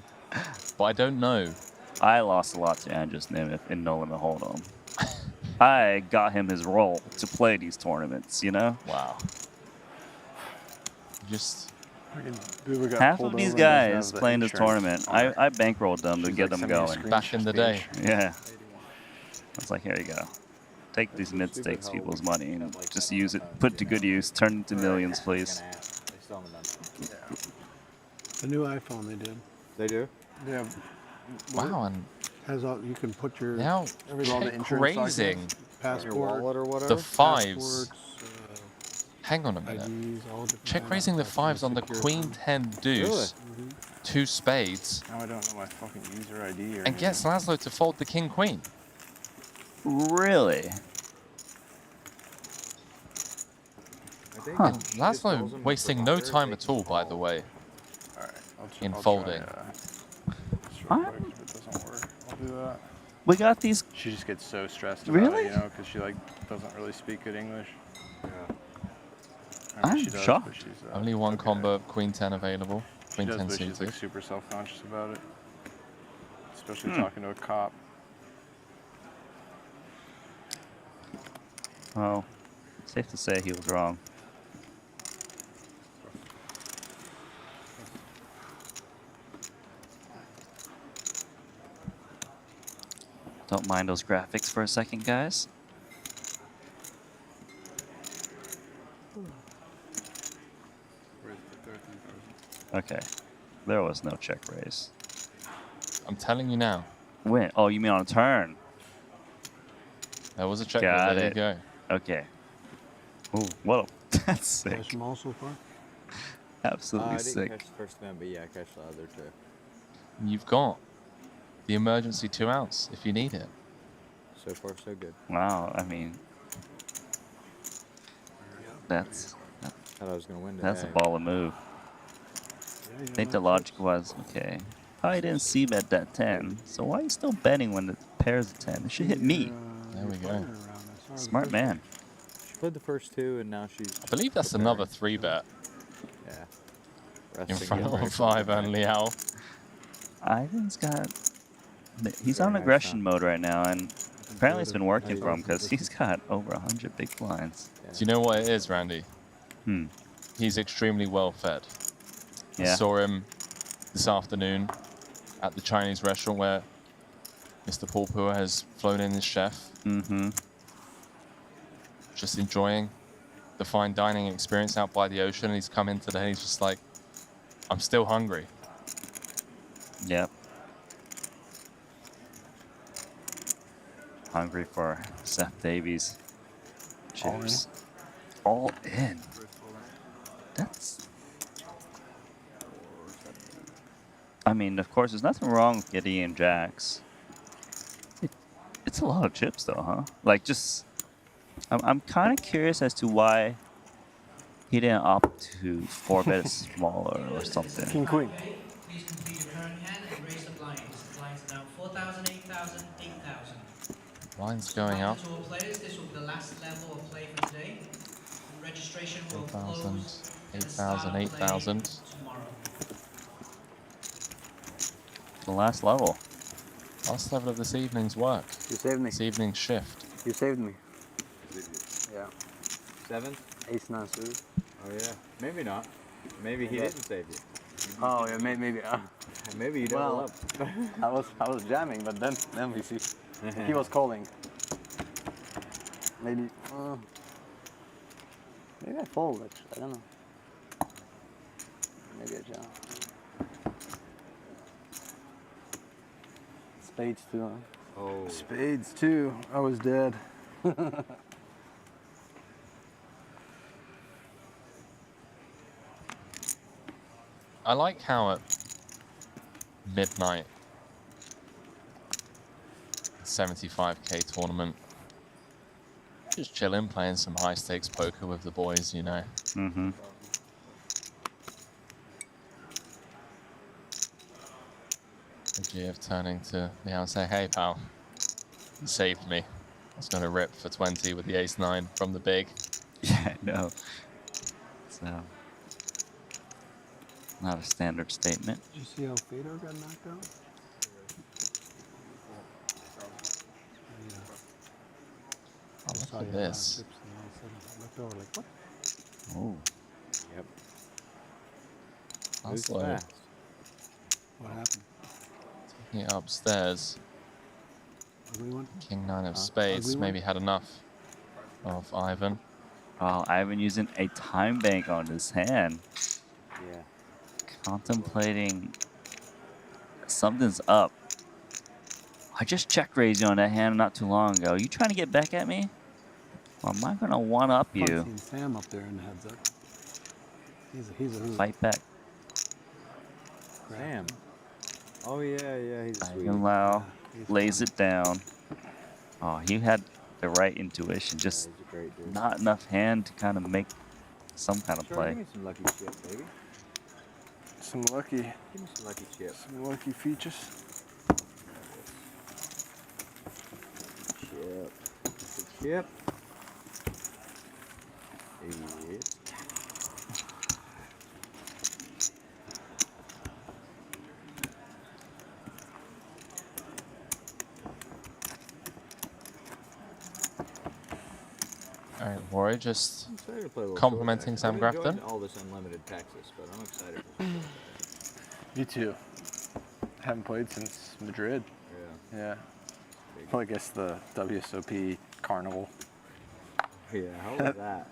but I don't know. I lost a lot to Andrus Nemeth in No Limit Hold'em. I got him his role to play these tournaments, you know? Wow. Just... Half of these guys playing this tournament, I bankrolled them to get them going. Back in the day. Yeah. I was like, here you go. Take these mid-stakes people's money and just use it, put it to good use, turn it into millions, please. The new iPhone they did. They do? Yeah. Wow, and has all, you can put your now all the insurance raising documents, passport, wallet or whatever. the 5s. passports, Hang on a minute. IDs, all different Check kind raising the of fives on the secure queen accounts. 10 deuce, 2 spades, Now I don't know my fucking user ID or and gets Laszlo to fold the king queen. Really? Huh. And Laszlo wasting no time at all, by the way, in folding. I'll do that. We got these. She just gets so stressed about Really? it, you know, because she like doesn't really speak good English. Yeah. I'm she does, shocked. but she's, Only one combo of queen 10 available. She Queen does, 10 but she's suited. like super self-conscious about it, especially talking to a cop. Oh, safe to say he was wrong. Don't mind those graphics for a second, guys. Okay, there was no check raise. I'm telling you now. When? Oh, you mean on a turn? There was a check Got raise. There it. you go. Okay. Ooh, what a, that's sick. Cash them all so far? Absolutely I didn't sick. catch the first event, but yeah, I catched the other two. You've got the emergency 2 ounce if you need it. So far, so good. Wow, I mean, that's Thought I was gonna win that's a today. baller move. I think the logic was, okay, I didn't see bet that 10, so why are you still betting when the pair's a 10? It should hit me. There we go. Smart man. She played the first two, and now she's. I believe that's another 3 bet Yeah. in Resting front game of 5 and Liao. Ivan's got. He's on aggression mode right now, and apparently it's been working for him because he's got over 100 big blinds. Do you know what it is, Randy? He's extremely well fed. I Yeah. saw him this afternoon at the Chinese restaurant where Mr. Paul Pua has flown in his chef. Just enjoying the fine dining experience out by the ocean. And he's come in today and he's just like, I'm still hungry. Yep. Hungry for Seth Davies. Chips. All in. That's. I mean, of course, there's nothing wrong with Gideon Jacks. It's a lot of chips, though, huh? Like, just. I'm kind of curious as to why he didn't opt to 4-bet smaller or something. King Queen. Please complete your current hand and raise the blinds. The blinds are now 4,000, 8,000, 8,000. Line's going up. Tour players, this will be the last level of play for today. And registration will 8,000, close at the start 8,000, of play 8,000. tomorrow. The last level. Last level of this evening's work. You saved me. This evening's shift. You saved me. Yeah. 7? Ace 9 suited. Oh yeah. Maybe not. Maybe he Yeah. didn't save you. Oh yeah, maybe. Maybe you double Well, up. I was jamming, but then we see he was calling. Maybe maybe I fold actually. I don't know. Maybe I jam. Spades too. Huh? Oh. Spades too. I was dead. I like how at midnight, 75k tournament, just chilling, playing some high stakes poker with the boys, you know. The GF turning to Liao and say, hey pal, you saved me. I was going to rip for 20 with the ace 9 from the big. Yeah, I know. So, not a standard statement. Did you see how Fedor got knocked out? Oh, look at this. I looked over like, what? Oh. Yep. That's Moves low. fast. What happened? Taking it upstairs. Ugly one? King 9 of spades, ugly one? maybe had enough of Ivan. Oh, Ivan using a time bank on his hand. Yeah. Contemplating something's up. I just check raised you on that hand not too long ago. You trying to get back at me? Well, am I gonna one up Fun you? seeing Sam up there in the heads up. He's a hoot. Fight back. Sam. Oh yeah, he's sweet. Ivan Lau he's lays fun. it down. Oh, he had the right intuition, just He's a great dude. not enough hand to kind of make some kind of Sure, play. give me some lucky shit, baby. Some lucky, Give me some lucky shit. some lucky features. Chip. Chip. Yeah. All right, Rory, just I'm excited to play a little complimenting Throwback. Sam I've Grafton. enjoyed all this unlimited Texas, but I'm excited. Me too. Haven't played since Madrid. Yeah. Well, I guess the WSOP Carnival. Yeah, how was that?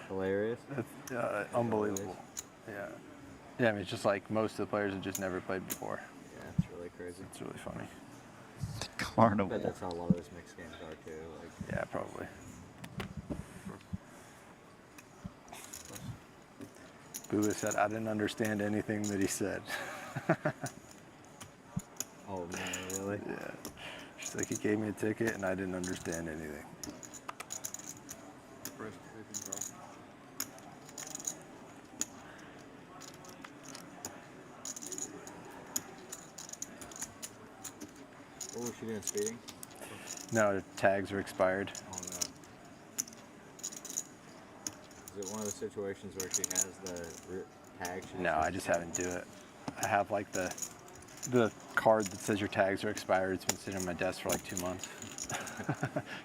Hilarious. That's unbelievable. Yeah. Yeah, I mean, it's just like most of the players have just never played before. Yeah, it's really crazy. It's really funny. Carnival. I bet that's how a lot of those mixed games are too. Like, yeah, probably. Boo said, I didn't understand anything that he said. oh man, really? Yeah. She's like, he gave me a ticket and I didn't understand anything. what was she doing, speeding? No, the tags are expired. Oh no. Is it one of the situations where she has the tag? No, I just haven't do it. I have like the card that says your tags are expired. It's been sitting on my desk for like 2 months.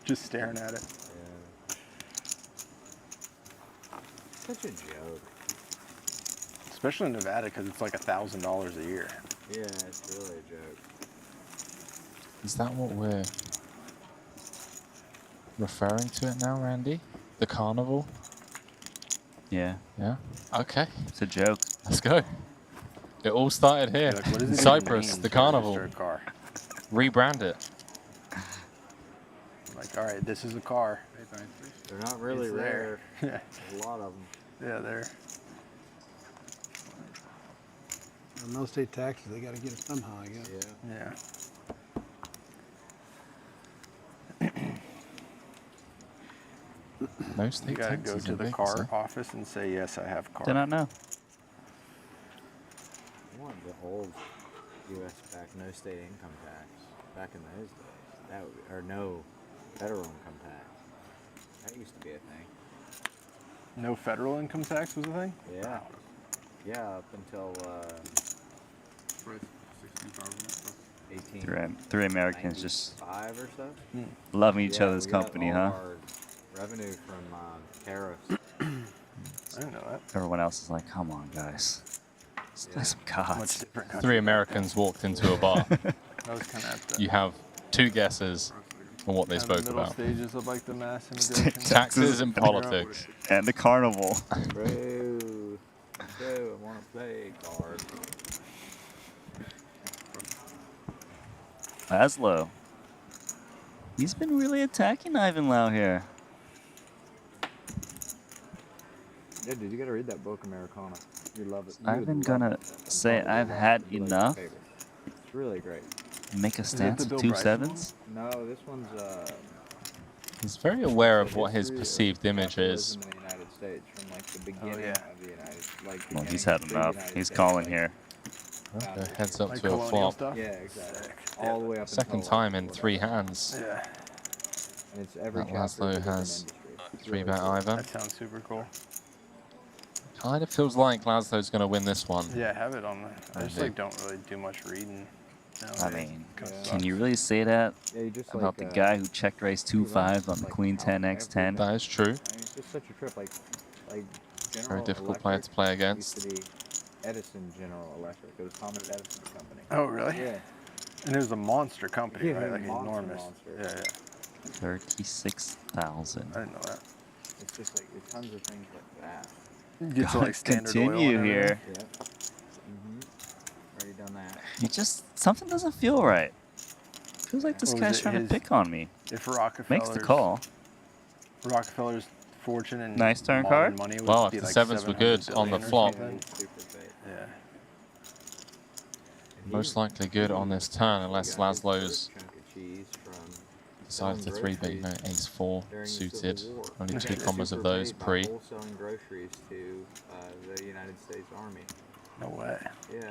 Just staring at it. Yeah. Such a joke. Especially in Nevada because it's like $1,000 a year. Yeah, it's really a joke. Is that what we're referring to it now, Randy? The carnival? Yeah. Yeah? Okay. It's a joke. Let's go. It all started here. Like, what does it in even Cyprus, mean the to carnival. register a car? Rebrand it. Like, all right, this is a car. They're not really It's rare. there. There's a lot of them. Yeah, there. No state taxes, they got to get it somehow, I guess. Yeah. Yeah. No state You gotta taxes go to in the Vegas, car huh? office and say, yes, I have car. Did not know. I want the old U.S. back, no state income tax back in those days. That would, or no federal income tax. That used to be a thing. No federal income tax was a thing? Yeah. Yeah, up until 18. Three Americans just 5 or so. loving each Yeah, other's we got company, all huh? Our revenue from tariffs. I didn't know that. Everyone else is like, come on, guys. Let's play some cards. Three Americans walked into a bar. That was kind of at the, You have 2 guesses on what they kind of spoke the middle about. stages of like the mass immigration. Taxes and politics. And the carnival. Bro, I want to play cards. Laszlo. He's been really attacking Ivan Lau here. Yeah, dude, you gotta read that book, Americana. You love it. I've been gonna say I've had enough. It's really great. Make a stance with 2 sevens. No, this one's He's very aware of what his perceived image is. in the United States from like the beginning of the United States. Well, he's had enough. He's calling here. Okay, heads up Like to a colonial flop. stuff? Yeah, exactly. All the way up. Second until, time in 3 hands. Yeah. And it's every That chapter Laszlo is a different has industry. 3 bet either. That sounds super cool. Kind of feels like Laszlo's going to win this one. Yeah, have it on the. I just like don't really do much reading. I mean, can you really say that Yeah, you just about like, the guy who checked raised 2-5 on the Queen 10 X10? That is true. I mean, it's just such a trip. Like Very General difficult player to Electric play used against. to be Edison General Electric. It was Thomas Edison Company. Oh, really? Yeah. And it was a monster company, Yeah, right? a Like monster, enormous. monster. Yeah, yeah. 36,000. I didn't know that. It's just like there's tons of things like that. You get to like Standard Oil. Continue and here. everything. Already done that. You just, something doesn't feel right. Feels like this What was guy's it, trying his- to pick on me. If Rockefeller Makes the call. Rockefeller's fortune and Nice turn modern card. money would Well, if be the like sevens were good 700 on the billion or flop, something. Yeah. most likely good on this turn, unless Laszlo's Chunk of cheese from decides to selling 3-bet, you know, groceries ace-4 during the suited. Civil War. Only He two got combos of super those paid by pre. wholesaling groceries to the United States Army. No way. Yeah.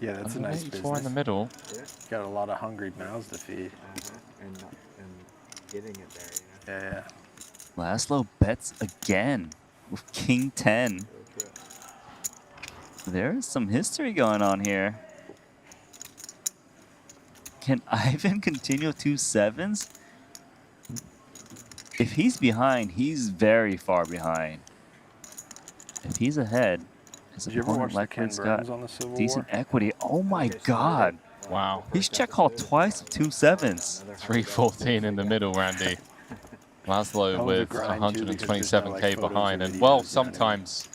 Yeah, that's a nice 184 business. in the middle. Yeah. Got a lot of hungry mouths to feed. And getting it there, you know. Yeah, yeah. Laszlo bets again with King 10. There's some history going on here. Can Ivan continue 2 sevens? If he's behind, he's very far behind. If he's ahead, his Did you ever opponent watch the Ken likely's got Burns on the Civil decent War? equity. Oh my god. Wow. He's check called twice with 2 sevens. 314 in the middle, Randy. Laszlo That was a with grind, too, because there's 127k no, like, photos or behind, and videos well, or anything. sometimes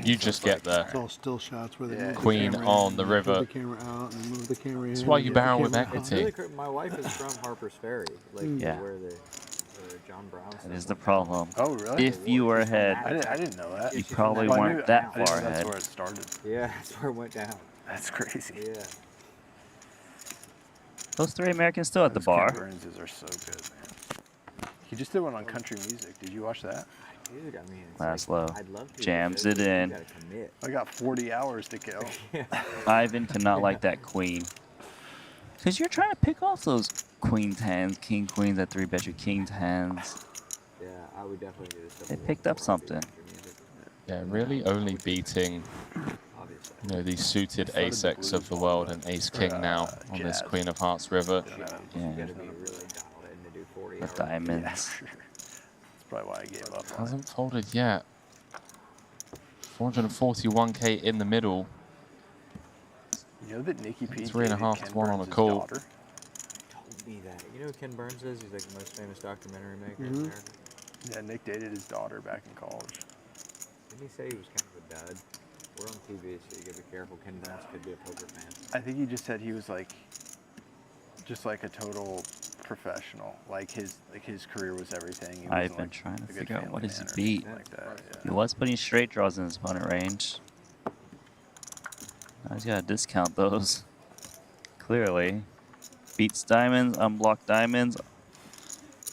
you just get there. It's all still shots where they move Queen the camera on in, the they move river. the camera out, and they move the camera in. That's why and you get the barrel with camera out. equity. It's really my wife is from Harper's Ferry, like Yeah. where the John Brown. That is the problem. Oh, really? If you were ahead, I didn't know that. you probably Well, I weren't knew- that I didn't far know ahead. That's where it started. Yeah, that's where it went down. That's crazy. Yeah. Those 3 Americans still at the Those bar. Ken Burnses are so good, man. He just did one on country music. Did you watch that? Dude, I mean, it's Laszlo like, I'd love to, jams but it you in. gotta commit. I got 40 hours to kill. Ivan cannot like that queen. Because you're trying to pick off those queen 10s, king queens that 3-bet you king 10s. Yeah, I would definitely do this. They picked up something. Yeah, really only beating, you know, these suited ace-X of the world and ace-king now on this Queen of Hearts river. Yeah. The diamonds. That's probably why I gave up on it. Hasn't folded yet. 441k in the middle. You know that Nikki P. 3.5 dated to 1 on a Ken call. Burns' daughter? Told me that. You know who Ken Burns is? He's like the most famous documentary maker in Mhm. America. Yeah, Nick dated his daughter back in college. Didn't he say he was kind of a dud? We're on TV, so you gotta be careful. Ken Burns could be a poker fan. I think he just said he was like, just like a total professional. Like his career was everything. He I've wasn't, been like, trying to a good figure out family what his man or beat. anything like that. He was putting straight draws in his opponent range. Now he's got to discount those. Clearly. Beats diamonds, unblocked diamonds.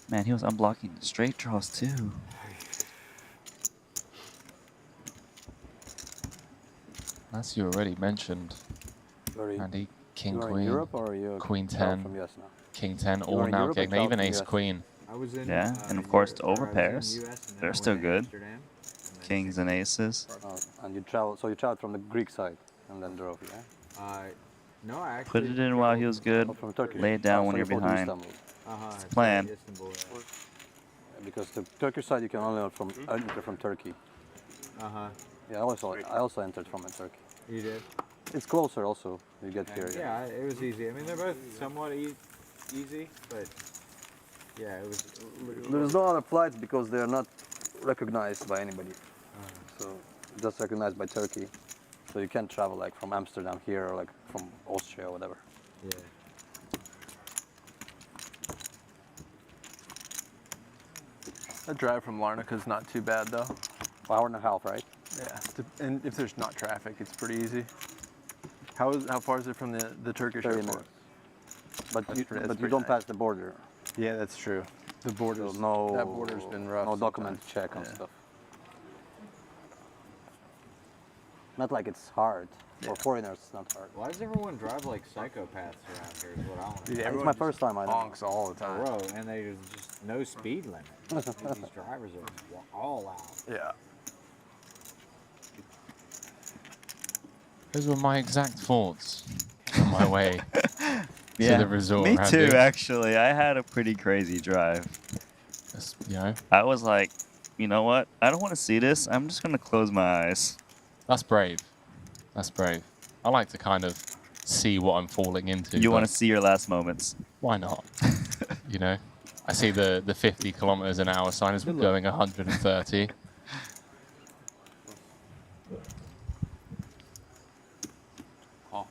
Man, he was unblocking straight draws too. As you already mentioned, Sorry. Randy, King, You are in Queen, Europe or are you Queen travel 10, from US now? King 10, You all are in now Europe or getting, travel even from Ace US? Queen. I was in, Yeah, and of course the Europe, or I was in overpairs. US, and then I They're went still to good. Amsterdam, and then Kings and aces. And you travel, so you traveled from the Greek side and then drove, yeah? No, I actually. Put it in while he was good. From Turkey. Lay it down Oh, when so you're you flew to behind. Istanbul. It's the plan. Istanbul, yeah. Because the Turkish side you can only enter from Turkey. Yeah, I also entered from Turkey. You did? It's closer also. You get here. Yeah, it was easy. I mean, they're both somewhat easy, but yeah, it was. There's no other flights because they're not recognized by anybody. So just recognized by Turkey. So you can't travel like from Amsterdam here or like from Austria or whatever. Yeah. That drive from Larnaca's not too bad though. Hour and a half, right? Yeah, and if there's not traffic, it's pretty easy. How far is it from the Turkish 30 airport? minutes. But That's you, pretty- that's but you pretty don't nice. pass the border. Yeah, that's true. The border's So no, that border's been rough. No sometimes. document check and Yeah. stuff. Not like it's hard. For foreigners, it's not hard. Why does everyone drive like psychopaths around here? Is what I want to Dude, know. It's my first time. I know. honks all the time. Bro, and there's just no speed limit. These drivers are all out. Yeah. Those were my exact thoughts on my way Yeah, to the resort. me Randy. too, actually. I had a pretty crazy drive. Just, you know, I was like, you know what? I don't want to see this. I'm just going to close my eyes. that's brave. That's brave. I like to kind of see what I'm falling into. You want but to see your last moments. Why not? You know, I see the 50 kilometers an hour sign is going 130. Oh,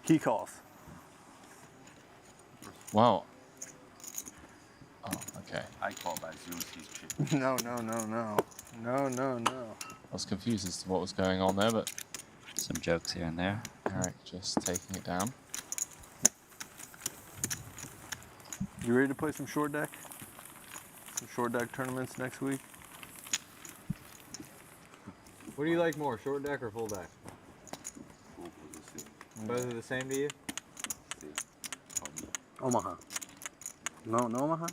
He calls. Well. Oh, okay. I caught by Zeus, he's chip. No. I was confused as to what was going on there, but some jokes here and there. Eric just taking it down. You ready to play some short deck? Some short deck tournaments next week? What do you like more, short deck or full deck? Both are the same to you? Omaha. No Omaha?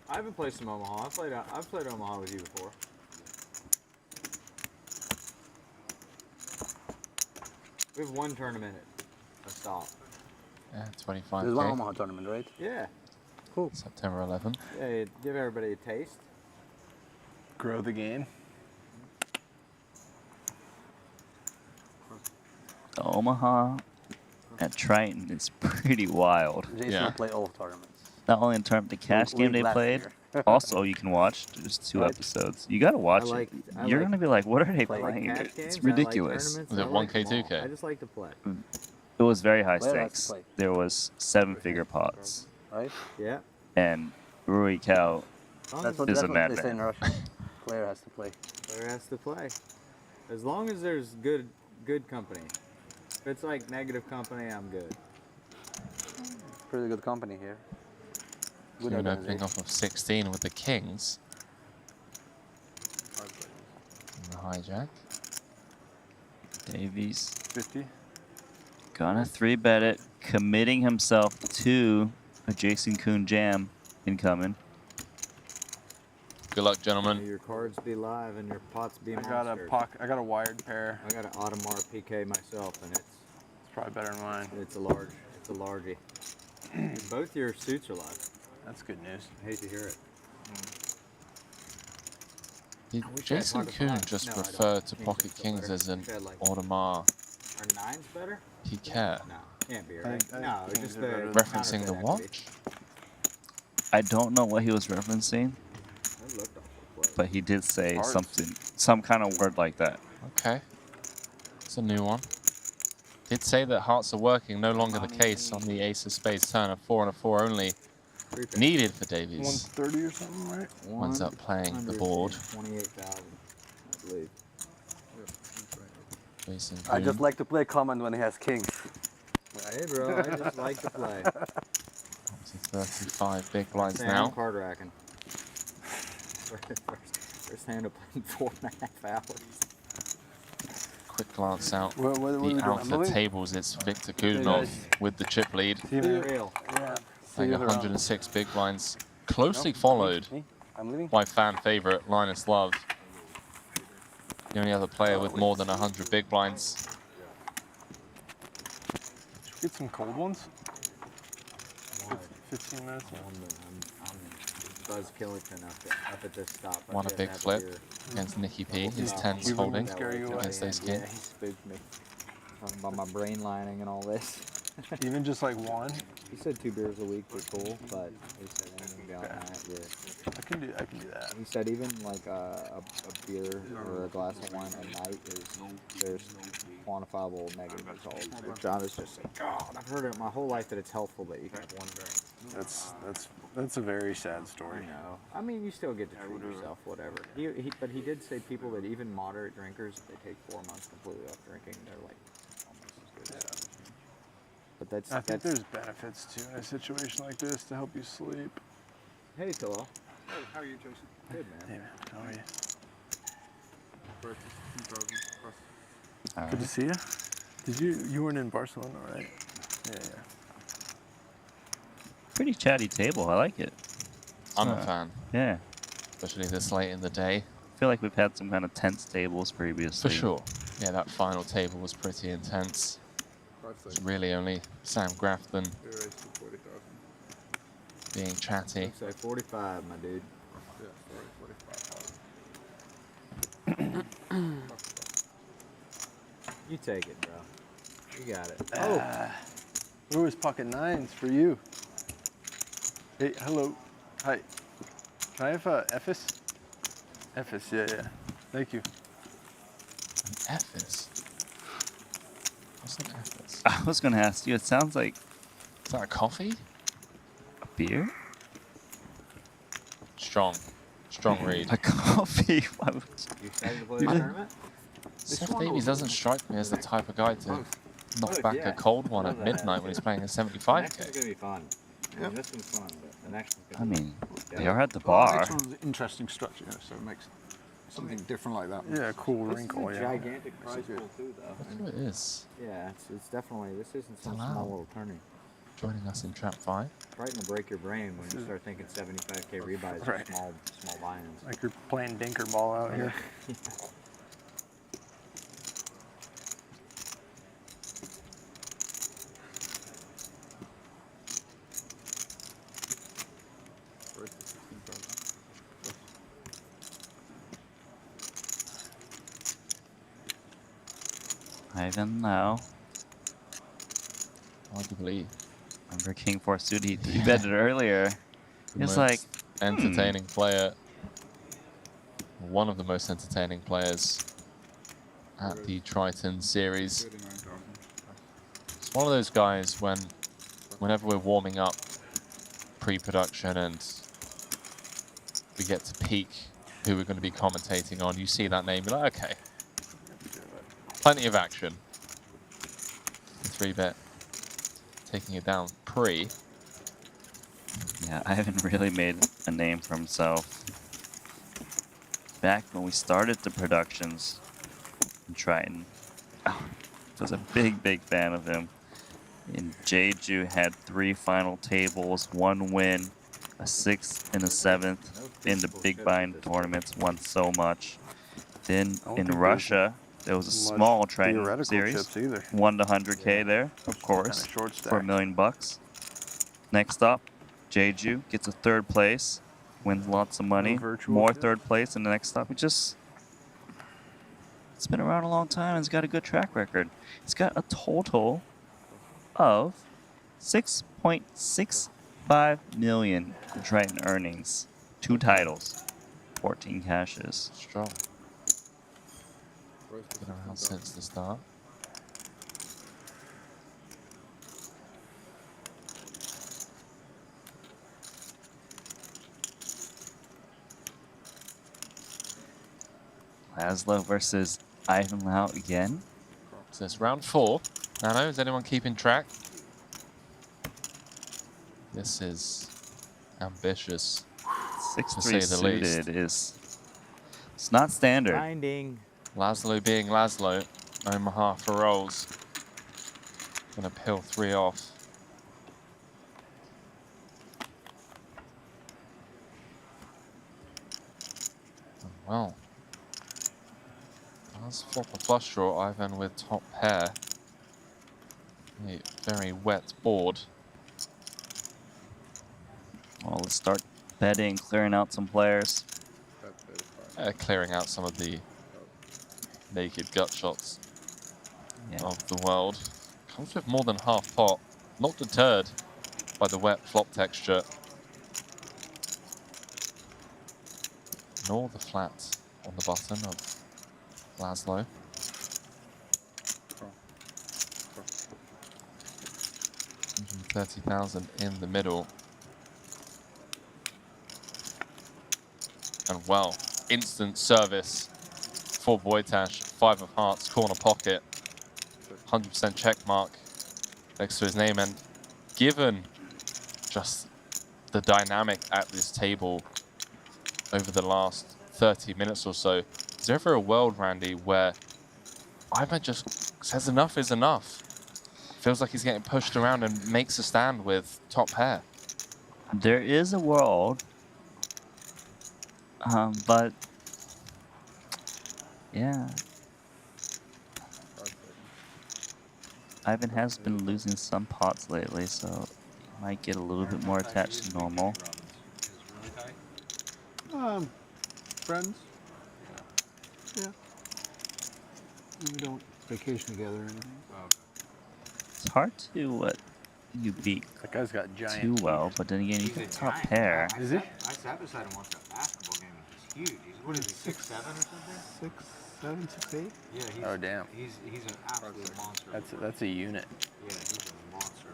I haven't played some Omaha. I've played Omaha with you before. We have one tournament at a stop. Yeah, 25K. There's one Omaha tournament, right? Yeah. Cool. September 11th. Yeah, give everybody a taste. Grow the game. The Omaha at Triton is pretty wild. Jason will play all tournaments. Not only in terms of the cash game they played, also you can watch. There's 2 episodes. You gotta watch it. You're gonna be like, what are they playing? It's ridiculous. Was it 1K, 2K? I just like to play. It was very high Player has to stakes. play. There was 7-figure pots. Right? Yeah. And Rui Cal That's what is a they say in madman. Russia. Player has to play. Player has to play. As long as there's good company. If it's like negative company, I'm good. Pretty good company here. Good Good opening organization. off of 16 with the Kings. And the hijack. Davies 50. gonna 3-bet it, committing himself to a Jason Kuhn jam incoming. Good luck, gentlemen. May your cards be live and your pots be I monsters. got a wired pair. I got an Audemars PK myself, and it's probably better than mine. It's a largie. Both your suits are live. That's good news. I hate to hear it. Did I wish I had Jason Heart of Kuhn Fire. just No, I refer don't. to Change Pocket it to Kings better. as an Wish I had, like- Audemars Are 9s better? Piquet? No, can't be, I right? think No, Kings just are the better than Referencing the counterfeit watch? I don't know what he was referencing, equity. That looked awful close. but he did say Hearts. some kind of word like that. Okay. It's a new one. Did say that hearts are working, no longer the case on the Ace of Spades turn. A 4 and a 4 only needed for Davies. 130 or something, right? Winds up playing the board. 28,000, I believe. Jason I Kuhn. just like to play common when he has kings. Hey, bro, I just like to play. Up to 35 big blinds Sam now. card racking. First hand of playing 4.5 hours. Quick glance out. What are we The doing? alpha Moving? tables, it's Victor Kudinov with the chip lead. Real. Yeah. Playing 106 big blinds. Closely followed Me? I'm leaving. by fan favorite Linus Love. The only other player with more than 100 big blinds. Get some cold ones. 15 minutes. I'm Buzz Killington up at this stop. Won a big flip against Nicky P. His 10's holding against Ace King. Yeah, he spooked me. Talking about my brain lining and all this. Even just like one. He said 2 beers a week were cool, but he said anything beyond that, yeah. I can do that. He said even like a beer or a glass of wine a night there's quantifiable negative results. Which I was just like, God, I've heard it my whole life that it's helpful that you can have one drink. That's a very sad story. No, I mean you still get to treat yourself, whatever. But he did say people that even moderate drinkers, if they take 4 months completely off drinking, they're like almost as good. But I think there's benefits too in a situation like this to help you sleep. Hey, Cholov. Hey, how are you, Jason? Good, man. Hey, man. How are you? All Good to right. see you. You weren't in Barcelona, right? Yeah. Pretty chatty table. I like it. I'm a fan. Yeah. Especially this late in the day. I feel like we've had some kind of tense tables previously. For sure. Yeah, that final table was pretty intense. It's really only Sam Grafton being chatty. Looks like 45, my dude. You take it, bro. You got it. Where was pocket 9s for you? Hey, hello. Hi. Can I have a Ephes? Ephes, yeah. Thank you. An Ephes? What's an Ephes? I was going to ask you, it sounds like... Is that a coffee? beer? Strong read. A coffee. Why would You excited to play the tournament? Seth Davies doesn't strike me as the type of guy to knock back a cold one at midnight when he's playing a The next 75k. one's gonna be fun. I mean, this one's fun, but the next one's I gonna be mean, fun. they are at the Well, the bar. next one's interesting structure, so it makes something different like that. Yeah, cool This wrinkle. is a Yeah. gigantic prize pool too, though. That's what it is. Yeah, it's definitely, this isn't some Wow. small little tourney. Joining us in Trap 5. Triton will break your brain when you start thinking 75k rebuys Right. for small buy-ins. Like you're playing dinker ball out here. Ivan Lau. Arguably Remember King 4 suited, he betted earlier. the It's most like, entertaining player. One of the most entertaining players at the Triton series. It's one of those guys whenever we're warming up pre-production and we get to peak who we're going to be commentating on, you see that name, you're like, okay, plenty of action. 3-bet taking it down pre. yeah, Ivan really made a name for himself. Back when we started the productions in Triton, I was a big fan of him. And Jeju had 3 final tables, 1 win, a 6th and a 7th in the big bind tournaments, won so much. Then in Russia, there was a small Triton series, won the 100k there, of course, for $1 million. Next up, Jeju gets a 3rd place, wins lots of money, more 3rd place in the next stop. It's been around a long time and it's got a good track record. It's got a total of 6.65 million in Triton earnings, 2 titles, 14 cashes. Strong. Been around since the start. Laszlo versus Ivan Lau again. So it's round 4. Nano, is anyone keeping track? This is ambitious, to 6-3 say the least. suited it's not standard. Binding. Laszlo being Laszlo, Omaha for rolls. Gonna peel 3 off. Well, does flop a flush draw, Ivan with top pair. A very wet board. Well, let's start betting, clearing out some players. Clearing out some of the naked gut shots of the world. Comes with more than half pot. Not deterred by the wet flop texture. Nor the flat on the button of Laszlo. $130,000 in the middle. And well, instant service for Wojtash. 5 of hearts, corner pocket. 100% check mark next to his name. And given just the dynamic at this table over the last 30 minutes or so, is there ever a world, Randy, where Ivan just says enough is enough? Feels like he's getting pushed around and makes a stand with top pair. There is a world, but yeah, Ivan has been losing some pots lately, so he might get a little bit more attached to normal. Friends. Yeah. We don't vacation together or anything. It's hard to you beat That guy's got giant too well, but then again, you got top pair. Is he? I sat beside him once at a basketball game. He's huge. What is he, 6'7" or something? 6'7", 6'8"? Yeah, he's, Oh, damn. He's an absolute monster. That's a unit. Yeah, he's a monster.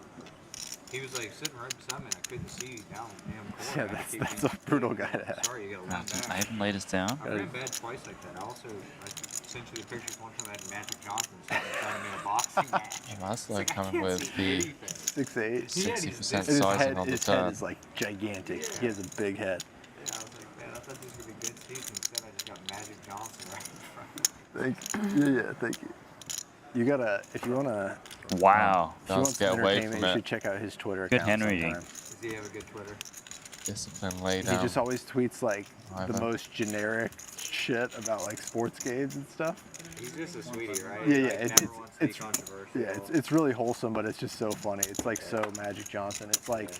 He was like sitting right beside me. I couldn't see you down the damn court. Yeah, that's a brutal guy to have. Sorry, you gotta lean back. I haven't laid us down. I ran bad twice like that. I sent you the pictures one time I had Magic Johnson sitting in front of me in a boxing match. And that's like coming with the 6'8". 60% His sizing on the his head turn. is like gigantic. He has a big head. Yeah, I was like, man, I thought this was gonna be good season. Instead, I just got Magic Johnson right in front of me. Thank you. You gotta, if you wanna. Wow. If you want some entertainment, you should check out his Twitter Good account handwriting. sometime. Does he have a good Twitter? Discipline laid He down. just always tweets like the Ivan. most generic shit about like sports games and stuff. He's just a sweetie, right? Yeah, Like, yeah. never wants to be controversial. Yeah, it's really wholesome, but it's just so funny. It's like so Magic Johnson. It's like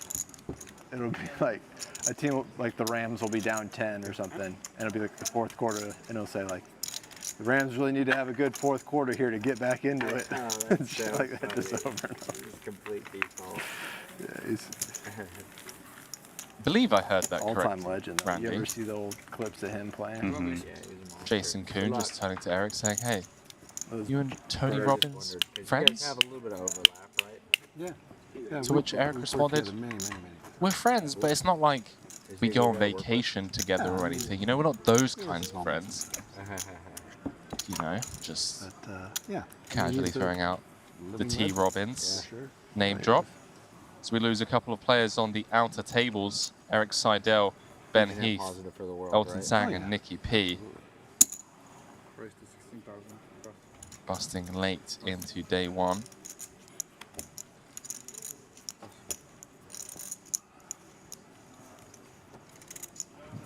it'll be like a team like the Rams will be down 10 or something, and it'll be like the fourth quarter, and it'll say like, the Rams really need to have a good fourth quarter here to get back into it. Oh, And that's shit so like that, funny. just over and over. He's complete default. Yeah, he's I believe I heard that all-time correctly, legend. Though. You Randy. ever see the old clips of him playing? Mhm. Yeah, he's a monster. Jason Kuhn Good just luck. turning to Eric saying, hey, Those you and Tony Just Robbins wondered, 'cause you friends? guys have a little bit of overlap, right? Yeah. To which Eric responded, we're friends, but it's not like we go on vacation together or anything. You know, we're not those kinds of friends. You know, just yeah. casually He's a throwing out the living T. legend. Robbins Yeah, sure. name drop. So we lose a couple of players on the outer tables. Eric Seidel, Ben Net Heath, positive for the world, Elton right? Sang, Oh, and yeah. Nicky P. Raised to 16,000. busting late into day one.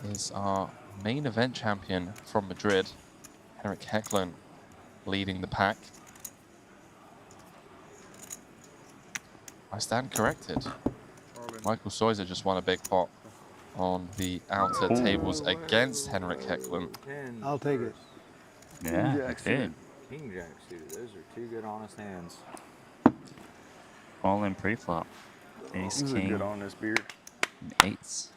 Is our main event champion from Madrid, Henrik Hecklund, leading the pack. I stand corrected. Michael Soiser just won a big pot on the outer tables against Henrik Hecklund. I'll take it. Yeah, Jack I did. King Jack suited. Those are two good, honest hands. All in pre-flop. Ace, This is a king, good honest beard. and eights.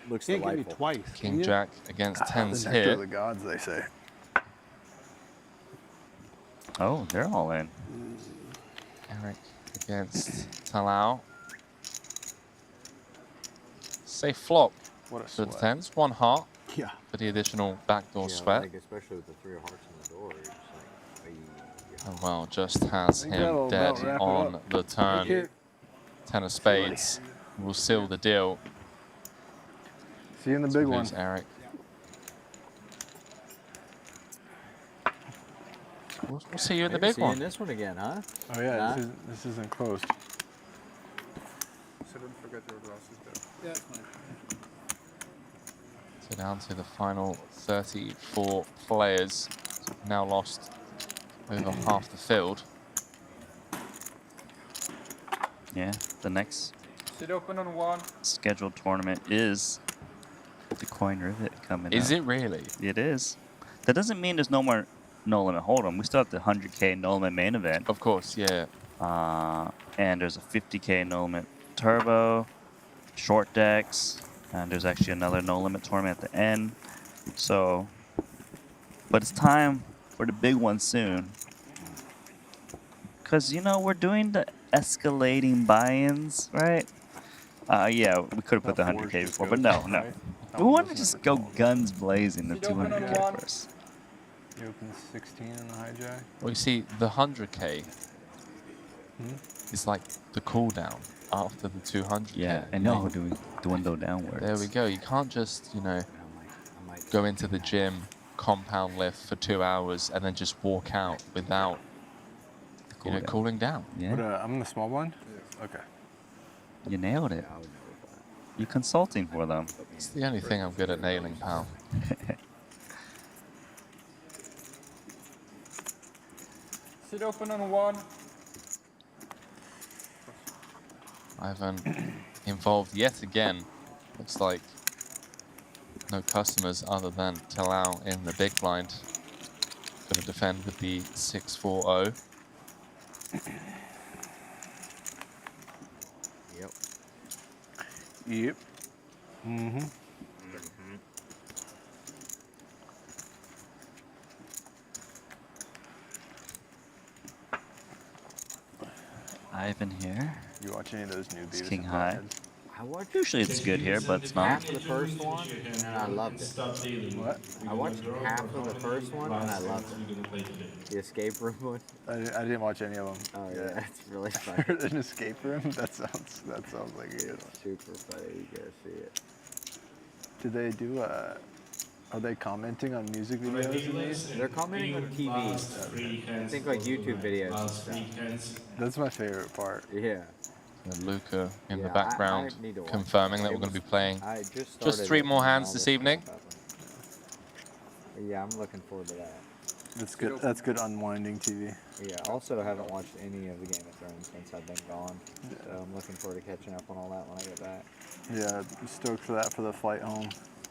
Looks Can't get me delightful. twice. can King you? Jack against tens The nectar of here. the gods, they say. Oh, they're all in. Eric against Talau. Safe flop What a to the sweat. tens. One heart Yeah. for the additional backdoor Yeah, sweat. like, especially with the 3 of hearts in the door. You're just like, yeah. And well, just has think him that'll dead about wrap it on up. the turn. here. Ten of spades will seal the deal. See you in the big one. Lose Eric. We'll see you in the Maybe big seeing one. this one again, huh? Oh yeah, Nah. this isn't closed. So don't forget your glasses there. Yeah, fine. So down to the final 34 players. Now lost over half the field. Yeah, the next Sit open on one. scheduled tournament is the Coin Rivet coming Is up. it really? It is. That doesn't mean there's no more No Limit Hold'em. We still have the 100K No Limit main event. Of course, yeah. And there's a 50K No Limit Turbo, short decks, and there's actually another No Limit tournament at the end. So, but it's time for the big one soon. Because, you know, we're doing the escalating buy-ins, right? Yeah, we could have put the 100K before, but no. We want to just go guns blazing the 200K first. You open 16 in the hijack. Well, you see, the 100K is like the cooldown after the 200K. Yeah, I know, doing dwindle downwards. There we go. You can't just, you know, go into the gym, compound lift for 2 hours, and then just walk out without, you know, cooling down. Yeah. But I'm the small one? Okay. You nailed it. You're consulting for them. It's the only thing I'm good at nailing, pal. Sit open on one. Ivan involved yet again. Looks like no customers other than Talau in the big blind. Going to defend with the 6-4-0. Yep. Yep. Mm-hmm. Ivan here. You watch any of those new Beavis King and high. Buttheads? I watched Usually it's good here, but it's not. half of the first one and I loved it. What? I watched half of the first one and I loved it. The escape room one. I didn't watch any of them. Oh yeah, it's really funny. An escape room? That sounds like a good one. It's super funny. You gotta see it. Do they do are they commenting on music videos in these? They're commenting on TV. I think like YouTube videos and stuff. That's my favorite part. Yeah. And Luca in the Yeah, background I need to watch confirming it. that we're going to be playing I just just started 3 it more and hands all this this evening. stuff happened. Yeah, I'm looking forward to that. That's good. That's good unwinding TV. Yeah, also haven't watched any of the Game of Thrones since I've been gone. So I'm looking forward to catching up on all that when I get back. Yeah, I'm stoked for that for the flight home.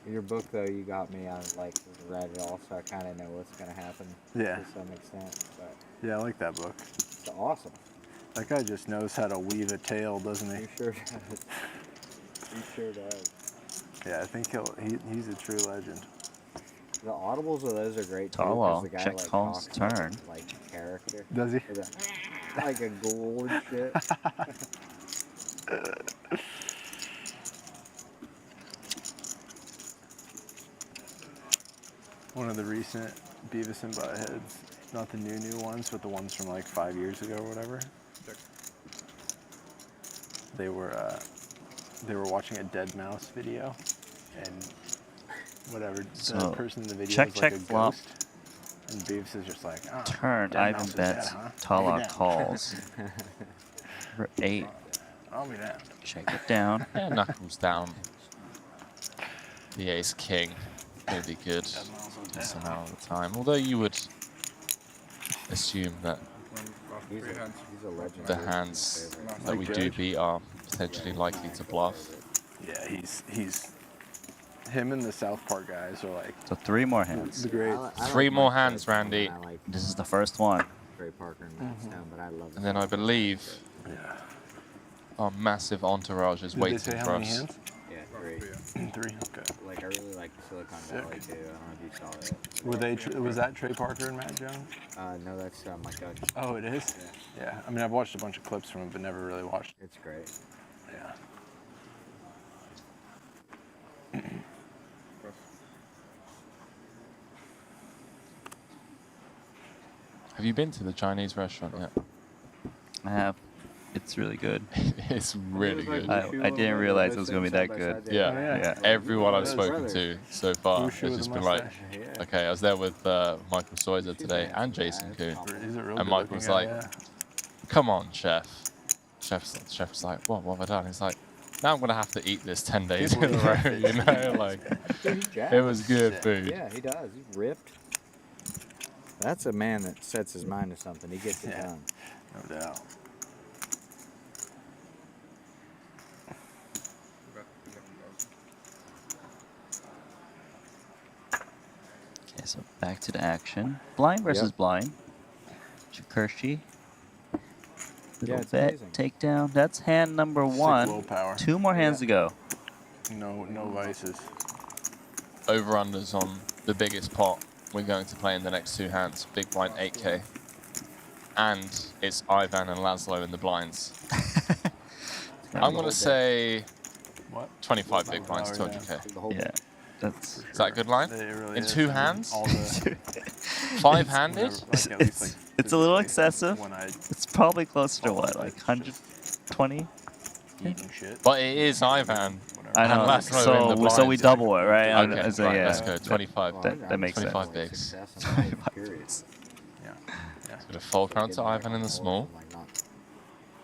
Your book though, you got me. I like read it all, so I kind of know what's gonna happen. Yeah. To some extent, but Yeah, I like that book. it's awesome. That guy just knows how to weave a tale, doesn't he? He sure does. He sure does. Yeah, I think he's a true legend. The audibles of those are great too. 'Cause Tall, the guy check like Colin's talks like- turn. like character. Does he? Like a ghoul and shit. One of the recent Beavis and Buttheads, not the new ones, but the ones from like 5 years ago or whatever. They were watching a dead mouse video, and whatever the So, person in the video check, was like check, a flop. ghost, and Beavis is just like, oh, Turn, dead Ivan mouse is bets, dead, huh? Tala I'll be down." calls. For 8. I'll be down. Check it down. Yeah, knuckles down. The ace king will be good some amount of the time. Although you would assume that He's a legend. the hands that we do beat are potentially likely to bluff. Yeah, he's him and the South Park guys are like So 3 more hands. the great. 3 more hands, Randy. This is the first one. Trey Parker and Matt Stone, but I love And then I believe our massive entourage is Did they waiting say how for many us. hands? Yeah, 3. 3. Okay. Like I really like Silicon Valley too. I don't know if you saw it. Were they? Was that Trey Parker and Matt Jones? No, that's Mike Dutch. Oh, it is. Yeah. I mean, I've watched a bunch of clips from him, but never really watched. It's great. Yeah. Have you been to the Chinese restaurant yet? I have. It's really good. It's really good. I didn't realize it was going to be that good. Yeah, everyone I've spoken to so far has Wushu with just a been like, mustache. okay, I was there with Michael Soiser today and Jason Koo. He's a real And Michael good-looking was guy, like, yeah. come on, chef. Chef's like, what have I done? He's like, now I'm going to have to eat this 10 days in a row, you know? Like, it was good food. Yeah, he does. He's ripped. That's a man that sets his mind to something. He gets it done. No doubt. Okay, so back to the action. Blind versus blind. Chikursky. Little it's bet, amazing. takedown. That's hand number Sick 1. willpower. 2 more hands to go. No vices. Over-unders on the biggest pot we're going to play in the next 2 hands. Big blind 8k. And it's Ivan and Laszlo in the blinds. I'm going to say 25 big blinds, 200k. Yeah, that's... Is that a good line? Really In is. 2 hands? All the 5-handed? It's a little excessive. It's probably closer to what, like 120? eating shit. But it is Ivan. I know. And Laszlo in the So we blinds. double it, right? Okay, So, right, yeah, let's go. 25. That makes 25 sense. bigs. 25 bigs. Going to fold round to Ivan in the small.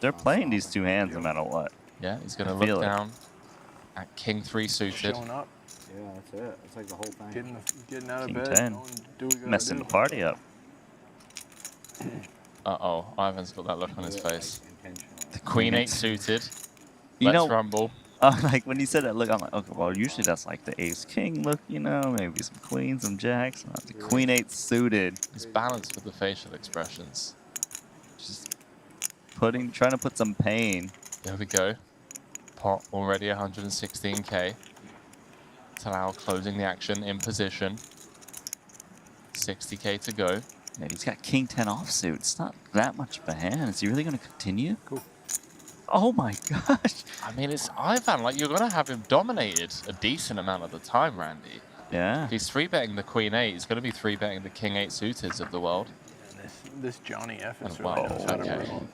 They're playing these 2 hands no matter what. Yeah, he's going I to feel look it. down at King 3 suited. Showing up, Yeah, that's it. It's like the whole thing. getting out of King bed, 10. going, do what we gotta Messing do. the party up. Uh-oh, Ivan's got that look on his face. Intentionally. The Queen 8 suited. You Let's know- rumble. Like when you said that look, I'm like, okay, well, usually that's like the ace king look, you know, maybe some queens, some jacks. The queen 8 suited. He's balanced with the facial expressions. Just trying to put some pain. There we go. Pot already 116k. Talal closing the action in position. 60k to go. Yeah, he's got king 10 offsuit. It's not that much of a hand. Is he really going to continue? Cool. Oh my gosh. I mean, it's Ivan. Like, you're going to have him dominated a decent amount of the time, Randy. Yeah. If he's 3-betting the Queen 8, he's going to be 3-betting the King 8 suited of the world. This Johnny F is And really wow, knows how to okay. roll.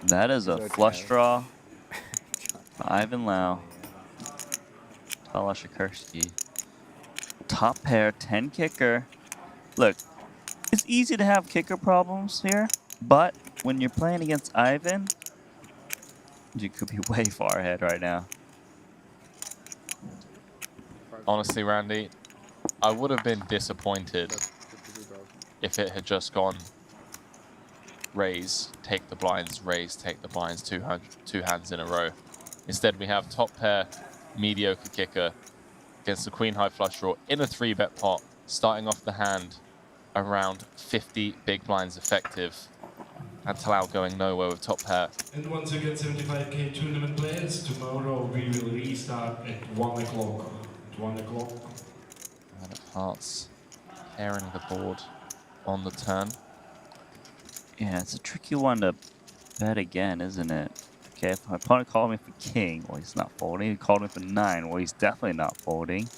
That is a flush draw. Ivan Lau. Tala Shakursky. Top pair, 10 kicker. Look, it's easy to have kicker problems here, but when you're playing against Ivan, you could be way far ahead right now. Honestly, Randy, I would have been disappointed if it had just gone raise, take the blinds, raise, take the blinds, two hands in a row. Instead, we have top pair, mediocre kicker against the queen high flush draw in a 3-bet pot, starting off the hand around 50 big blinds effective. And Talau going nowhere with top pair. And once again, 75k tournament players, tomorrow we will restart at 1 o'clock. At 1 o'clock. Man of Hearts pairing the board on the turn. Yeah, it's a tricky one to bet again, isn't it? Okay, if my opponent called me for king, well, he's not folding. He called me for 9, well, he's definitely not folding.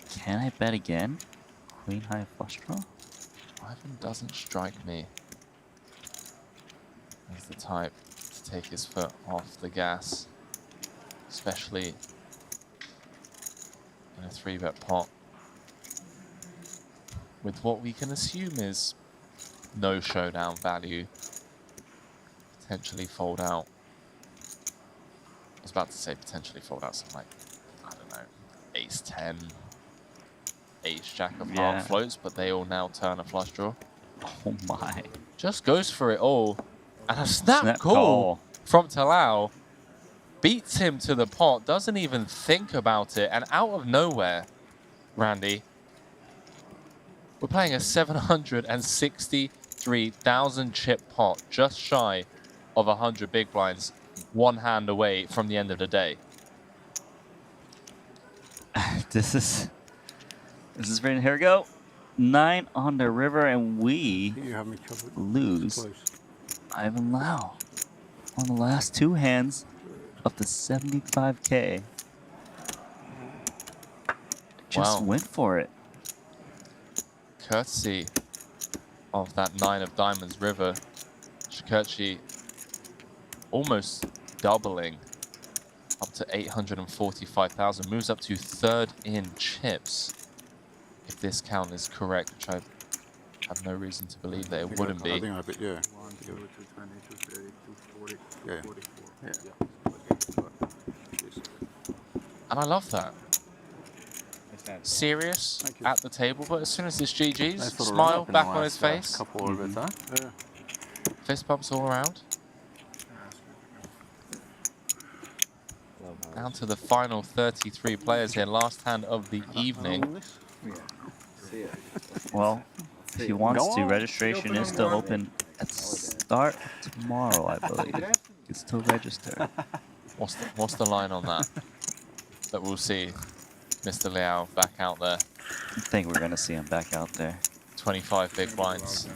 Can I bet again? Queen high flush draw? Ivan doesn't strike me as the type to take his foot off the gas, especially in a 3-bet pot with what we can assume is no showdown value. Potentially fold out. I was about to say potentially fold out some, like, I don't know, ace 10, ace jack of heart floats, but they all now turn a flush draw. Oh my. Just goes for it all. And a snap call from Talau beats him to the pot, doesn't even think about it, and out of nowhere, Randy, we're playing a 763,000 chip pot, just shy of 100 big blinds, one hand away from the end of the day. This is very, here we go. 9 on the river, and we lose Ivan Lau on the last 2 hands of the 75k. Just went for it. Courtesy of that 9 of diamonds river, Shakurchi almost doubling up to 845,000, moves up to 3rd in chips. If this count is correct, which I have no reason to believe that it wouldn't be. I think I have it, yeah. 1, 2, 220, 230, 240, Yeah. 244. And I love that. Serious at the table, but as soon as it's GG's, smile back on his face. Couple orbits, huh? Yeah. Fist bumps all around. Down to the final 33 players here, last hand of the evening. Well, if he wants to, registration is still open at the start of tomorrow, I believe. You can still register. What's the line on that? That we'll see Mr. Liao back out there. I think we're going to see him back out there. 25 big blinds.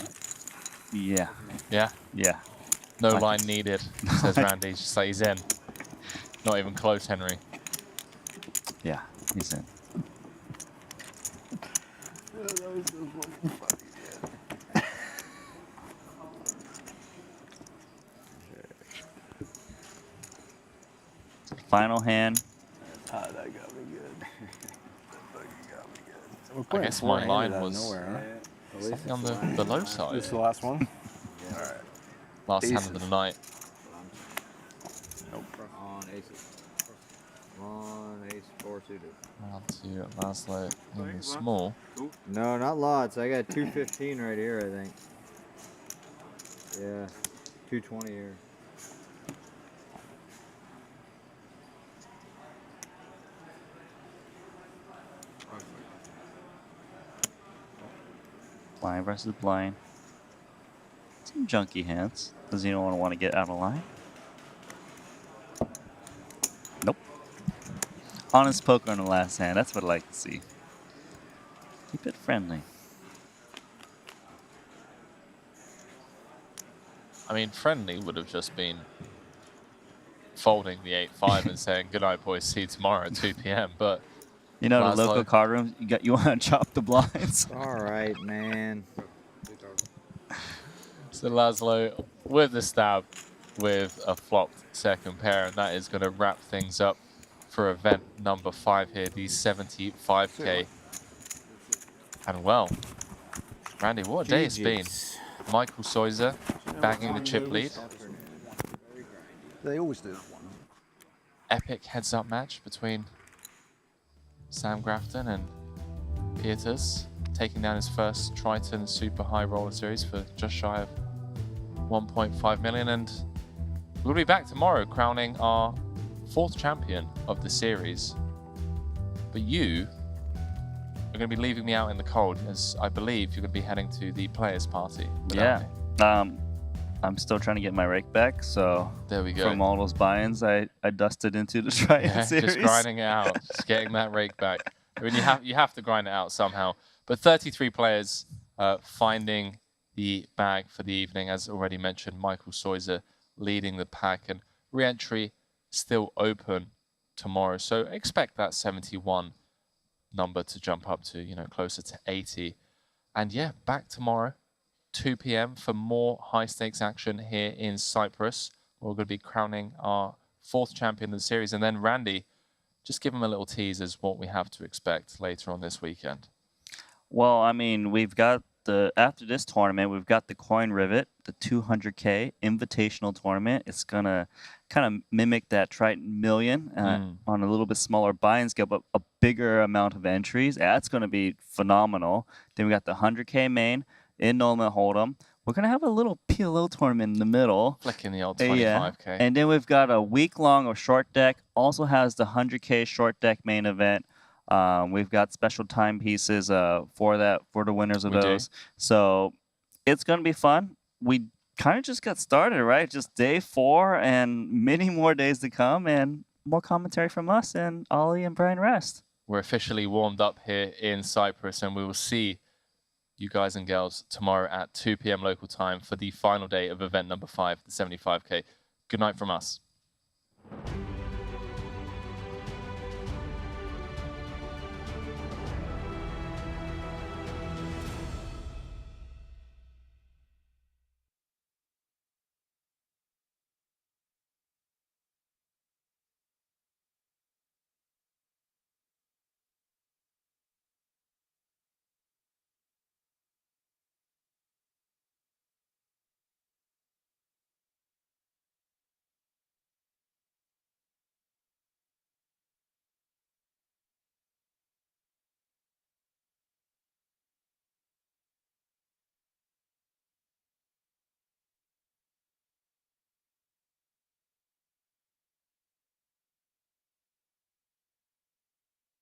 Yeah. Yeah? Yeah. No line needed, says Randy. Just like he's in. Not even close, Henry. Yeah, he's in. Final hand. Ah, that got me good. That fucking got me good. I guess my line was something on the low side. This is the last one? Yeah. Alright. Last hand of the night. Nope. On aces. On ace 4 suited. Round 2 at last low in the small. No, not lots. I got 215 right here, I think. Yeah. 220 here. Blind versus blind. Some junky hands. Does anyone want to get out of line? Nope. Honest poker on the last hand. That's what I like to see. Keep it friendly. I mean, friendly would have just been folding the 8-5 and saying, good night, boys, see you tomorrow at 2 p.m. But You know, the Laszlo, local card room, you want to chop the blinds. All right, man. So Laszlo with the stab with a flopped second pair, and that is going to wrap things up for event number 5 here, the 75K. And well, Randy, what a day it's been. Michael Soiser bagging the chip lead. They always do. Epic heads-up match between Sam Grafton and Pietersz, taking down his first Triton Super High Roller Series for just shy of 1.5 million. And we'll be back tomorrow crowning our 4th champion of the series. But you are going to be leaving me out in the cold, as I believe you're going to be heading to the players' party. Yeah. I'm still trying to get my rake back, so there we go. From all those buy-ins I dusted into the Triton series. Just grinding it out, just getting that rake back. I mean, you have to grind it out somehow. But 33 players finding the bag for the evening, as already mentioned. Michael Soiser leading the pack, and re-entry still open tomorrow. So expect that 71 number to jump up to, you know, closer to 80. And yeah, back tomorrow, 2 p.m. for more high-stakes action here in Cyprus. We're going to be crowning our 4th champion of the series. And then Randy, just give him a little tease as what we have to expect later on this weekend. Well, I mean, we've got after this tournament, we've got the Coin Rivet, the 200K Invitational Tournament. It's going to kind of mimic that Triton Million on a little bit smaller buy-in scale, but a bigger amount of entries. That's going to be phenomenal. Then we got the 100K main in Norman Hold'em. We're going to have a little PLO tournament in the middle. Flicking the old 25K. Yeah. And then we've got a week-long of short deck. Also has the 100K short deck main event. We've got special timepieces for the winners of those. So it's going to be fun. We kind of just got started, right? Just day 4 and many more days to come, and more commentary from us and Ollie and Brian Rest. We're officially warmed up here in Cyprus, and we will see you guys and girls tomorrow at 2 p.m. local time for the final day of event number 5, the 75K. Good night from us.